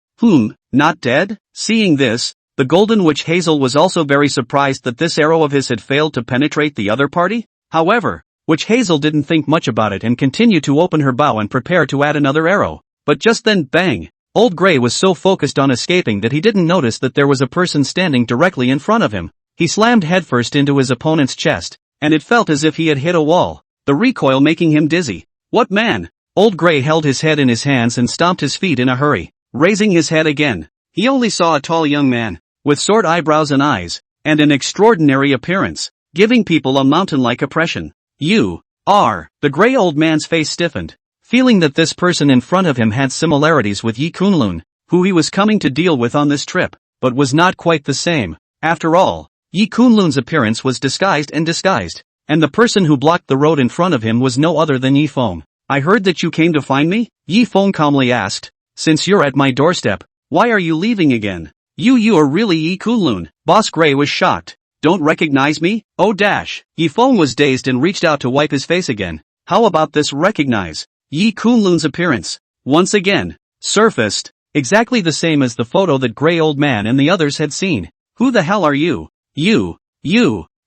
Not dead? Seeing this, the Golden Witch Hazel was also very surprised that this arrow of his had failed to penetrate the other party. However, Witch Hazel didn't think much about it and continued to open her bow and prepare to add another arrow. But just then, bang! Old Grey was so focused on escaping that he didn't notice that there was a person standing directly in front of him. He slammed headfirst into his opponent's chest, and it felt as if he had hit a wall, the recoil making him dizzy. What man? Old Grey held his head in his hands and stomped his feet in a hurry. Raising his head again, he only saw a tall young man, with short eyebrows and eyes, and an extraordinary appearance, giving people a mountain-like impression. You are. The grey old man's face stiffened, feeling that this person in front of him had similarities with Yi Kunlun, who he was coming to deal with on this trip, but was not quite the same. After all, Yi Kunlun's appearance was disguised, and the person who blocked the road in front of him was no other than Yi Feng. I heard that you came to find me? Yi Feng calmly asked. Since you're at my doorstep, why are you leaving again? You are really Yi Kunlun. Boss Grey was shocked. Don't recognize me? Oh dash. Yi Feng was dazed and reached out to wipe his face again. How about this recognize? Yi Kunlun's appearance, once again, surfaced, exactly the same as the photo that Grey old man and the others had seen. Who the hell are you? You.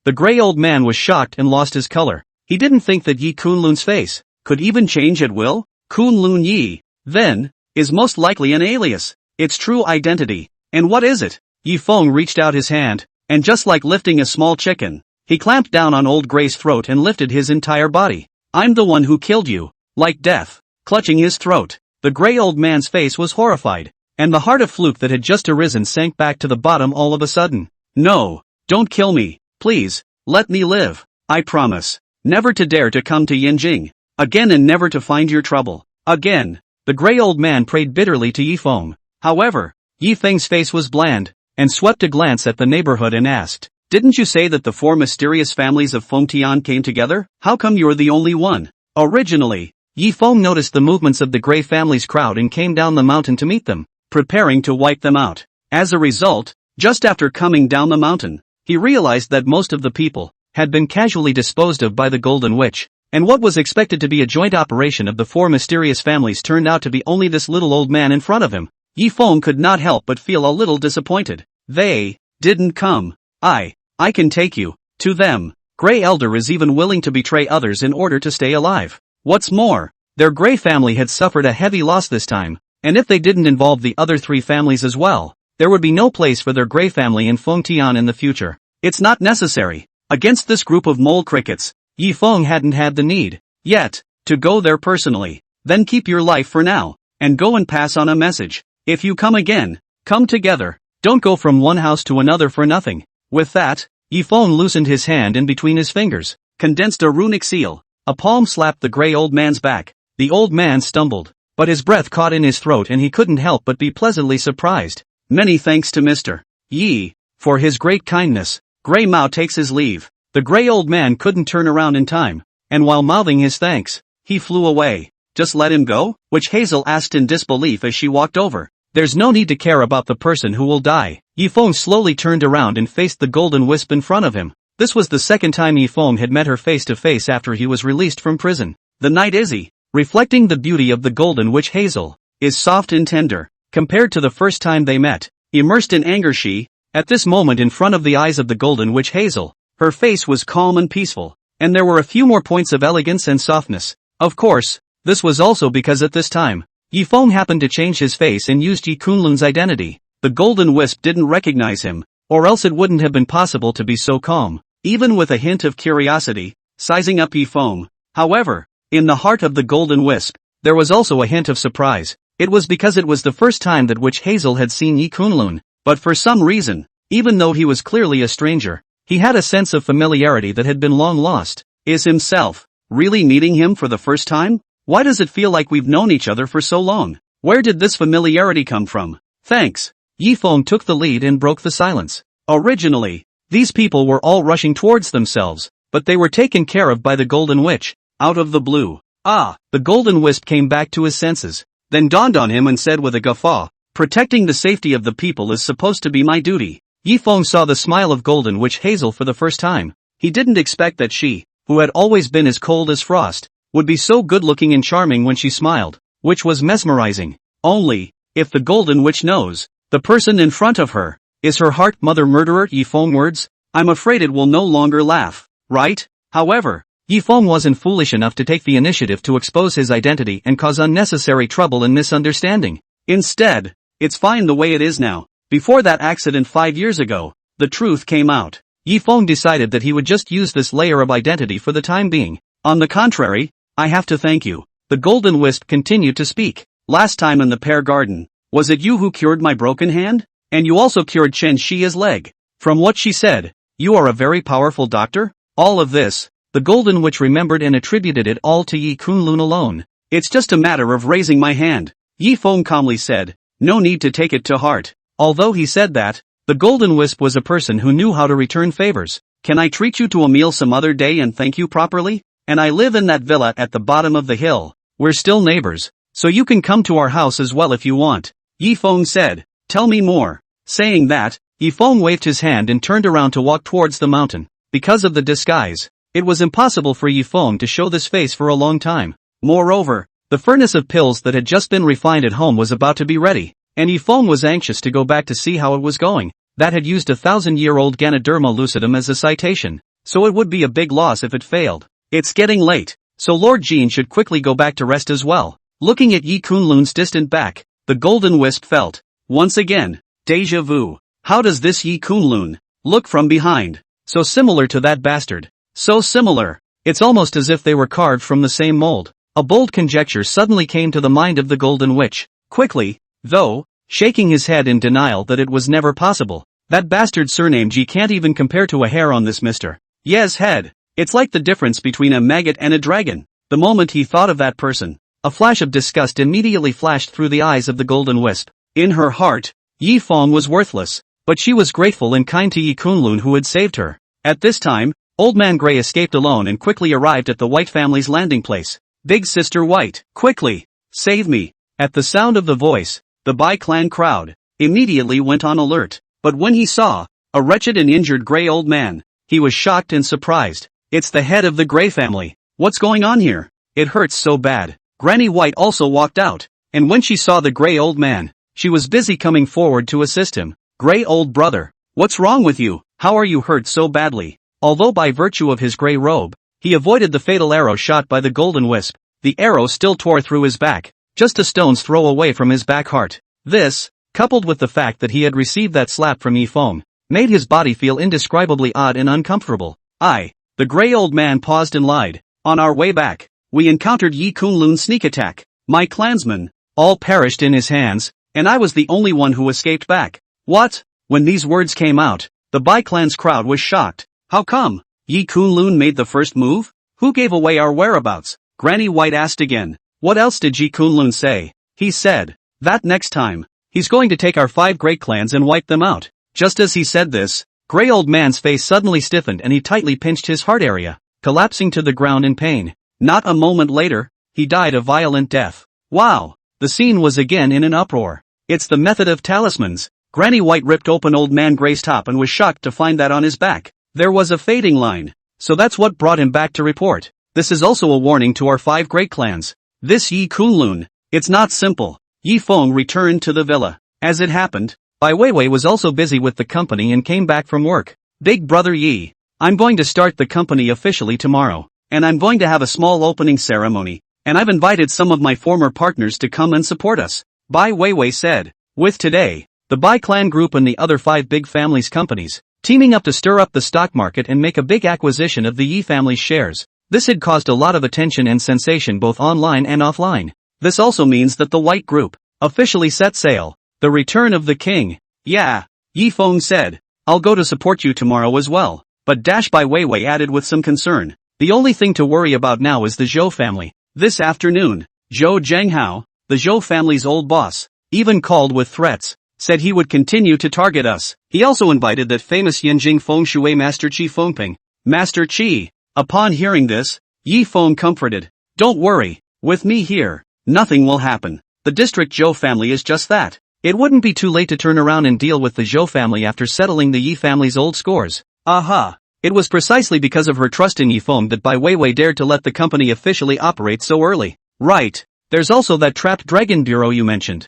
The grey old man was shocked and lost his color. He didn't think that Yi Kunlun's face could even change at will. Kunlun Yi, then, is most likely an alias. Its true identity. And what is it? Yi Feng reached out his hand, and just like lifting a small chicken, he clamped down on old Gray's throat and lifted his entire body. I'm the one who killed you, like death. Clutching his throat, the gray old man's face was horrified, and the heart of Fluke that had just arisen sank back to the bottom all of a sudden. No, don't kill me, please, let me live. I promise, never to dare to come to Yinjing again and never to find your trouble again. The gray old man prayed bitterly to Yi Feng. However, Yi Feng's face was bland, and swept a glance at the neighborhood and asked, didn't you say that the four mysterious families of Fengtian came together? How come you're the only one? Originally, Yi Feng noticed the movements of the Gray family's crowd and came down the mountain to meet them, preparing to wipe them out. As a result, just after coming down the mountain, he realized that most of the people had been casually disposed of by the Golden Witch, and what was expected to be a joint operation of the four mysterious families turned out to be only this little old man in front of him. Yi Feng could not help but feel a little disappointed. They didn't come. I can take you to them. Gray Elder is even willing to betray others in order to stay alive. What's more, their Gray family had suffered a heavy loss this time, and if they didn't involve the other three families as well, there would be no place for their Gray family in Fengtian in the future. It's not necessary. Against this group of mole crickets, Yi Feng hadn't had the need yet to go there personally. Then keep your life for now, and go and pass on a message. If you come again, come together. Don't go from one house to another for nothing. With that, Yi Feng loosened his hand in between his fingers, condensed a runic seal. A palm slapped the gray old man's back. The old man stumbled, but his breath caught in his throat and he couldn't help but be pleasantly surprised. Many thanks to Mr. Yi for his great kindness. Gray Mao takes his leave. The gray old man couldn't turn around in time, and while mouthing his thanks, he flew away. Just let him go? Witch Hazel asked in disbelief as she walked over. There's no need to care about the person who will die. Yi Feng slowly turned around and faced the golden wisp in front of him. This was the second time Yi Feng had met her face to face after he was released from prison. The night Izzy, reflecting the beauty of the golden witch Hazel, is soft and tender, compared to the first time they met. Immersed in anger she, at this moment in front of the eyes of the golden witch Hazel, her face was calm and peaceful, and there were a few more points of elegance and softness. Of course, this was also because at this time, Yi Feng happened to change his face and used Yi Kunlun's identity. The golden wisp didn't recognize him, or else it wouldn't have been possible to be so calm, even with a hint of curiosity, sizing up Yi Feng. However, in the heart of the golden wisp, there was also a hint of surprise. It was because it was the first time that Witch Hazel had seen Yi Kunlun, but for some reason, even though he was clearly a stranger, he had a sense of familiarity that had been long lost. Is himself really meeting him for the first time? Why does it feel like we've known each other for so long? Where did this familiarity come from? Thanks. Yi Feng took the lead and broke the silence. Originally, these people were all rushing towards themselves, but they were taken care of by the Golden Witch, out of the blue. The Golden Wisp came back to his senses, then dawned on him and said with a guffaw, protecting the safety of the people is supposed to be my duty. Yi Feng saw the smile of Golden Witch Hazel for the first time. He didn't expect that she, who had always been as cold as frost, would be so good-looking and charming when she smiled, which was mesmerizing. Only, if the Golden Witch knows, the person in front of her, is her heart mother murderer Yi Feng words, I'm afraid it will no longer laugh, right? However, Yi Feng wasn't foolish enough to take the initiative to expose his identity and cause unnecessary trouble and misunderstanding. Instead, it's fine the way it is now. Before that accident 5 years ago, the truth came out. Yi Feng decided that he would just use this layer of identity for the time being. On the contrary, I have to thank you. The Golden Wisp continued to speak. Last time in the pear garden, was it you who cured my broken hand? And you also cured Chen Xia's leg. From what she said, you are a very powerful doctor? All of this, the Golden Witch remembered and attributed it all to Yi Kunlun alone. It's just a matter of raising my hand. Yi Feng calmly said, no need to take it to heart. Although he said that, the Golden Wisp was a person who knew how to return favors. Can I treat you to a meal some other day and thank you properly? And I live in that villa at the bottom of the hill. We're still neighbors, so you can come to our house as well if you want. Yi Feng said, tell me more. Saying that, Yi Feng waved his hand and turned around to walk towards the mountain. Because of the disguise, it was impossible for Yi Feng to show this face for a long time. Moreover, the furnace of pills that had just been refined at home was about to be ready, and Yi Feng was anxious to go back to see how it was going. That had used 1,000-year-old Ganoderma lucidum as a citation, so it would be a big loss if it failed. It's getting late, so Lord Jean should quickly go back to rest as well. Looking at Yi Kunlun's distant back, the Golden Wisp felt, once again, déjà vu. How does this Yi Kunlun look from behind? So similar to that bastard. So similar. It's almost as if they were carved from the same mold. A bold conjecture suddenly came to the mind of the Golden Witch. Quickly, though, shaking his head in denial that it was never possible. That bastard surname G can't even compare to a hair on this Mr. Ye's head. It's like the difference between a maggot and a dragon. The moment he thought of that person, a flash of disgust immediately flashed through the eyes of the Golden Wisp. In her heart, Yi Feng was worthless, but she was grateful and kind to Yi Kunlun who had saved her. At this time, Old Man Gray escaped alone and quickly arrived at the White family's landing place. Big Sister White, quickly, save me. At the sound of the voice, the Bai clan crowd immediately went on alert. But when he saw a wretched and injured gray old man, he was shocked and surprised. It's the head of the Gray family. What's going on here? It hurts so bad. Granny White also walked out, and when she saw the gray old man, she was busy coming forward to assist him. Gray old brother, what's wrong with you? How are you hurt so badly? Although by virtue of his gray robe, he avoided the fatal arrow shot by the Golden Wisp, the arrow still tore through his back, just a stone's throw away from his back heart. This, coupled with the fact that he had received that slap from Yi Feng, made his body feel indescribably odd and uncomfortable. The gray old man paused and lied. On our way back, we encountered Yi Kunlun's sneak attack. My clansmen all perished in his hands, and I was the only one who escaped back. What? When these words came out, the Bai clan's crowd was shocked. How come? Yi Kunlun made the first move? Who gave away our whereabouts? Granny White asked again. What else did Yi Kunlun say? He said that next time, he's going to take our 5 great clans and wipe them out. Just as he said this, Gray Old Man's face suddenly stiffened and he tightly pinched his heart area, collapsing to the ground in pain. Not a moment later, he died a violent death. Wow! The scene was again in an uproar. It's the method of talismans. Granny White ripped open Old Man Gray's top and was shocked to find that on his back there was a fading line. So that's what brought him back to report. This is also a warning to our 5 great clans. This Yi Kunlun, it's not simple. Yi Feng returned to the villa. As it happened, Bai Weiwei was also busy with the company and came back from work. Big brother Yi, I'm going to start the company officially tomorrow, and I'm going to have a small opening ceremony, and I've invited some of my former partners to come and support us, Bai Weiwei said. With today, the Bai clan group and the other 5 big families' companies, teaming up to stir up the stock market and make a big acquisition of the Yi family's shares. This had caused a lot of attention and sensation both online and offline. This also means that the White Group officially set sail. The return of the king. Yeah, Yi Feng said. I'll go to support you tomorrow as well. But Bai Weiwei added with some concern. The only thing to worry about now is the Zhou family. This afternoon, Zhou Zhenghao, the Zhou family's old boss, even called with threats, said he would continue to target us. He also invited that famous Yanjing Feng Shui Master Qi Fengping. Master Qi. Upon hearing this, Yi Feng comforted. Don't worry, with me here, nothing will happen. The district Zhou family is just that. It wouldn't be too late to turn around and deal with the Zhou family after settling the Yi family's old scores. Aha! It was precisely because of her trust in Yi Feng that Bai Weiwei dared to let the company officially operate so early. Right. There's also that trapped dragon bureau you mentioned.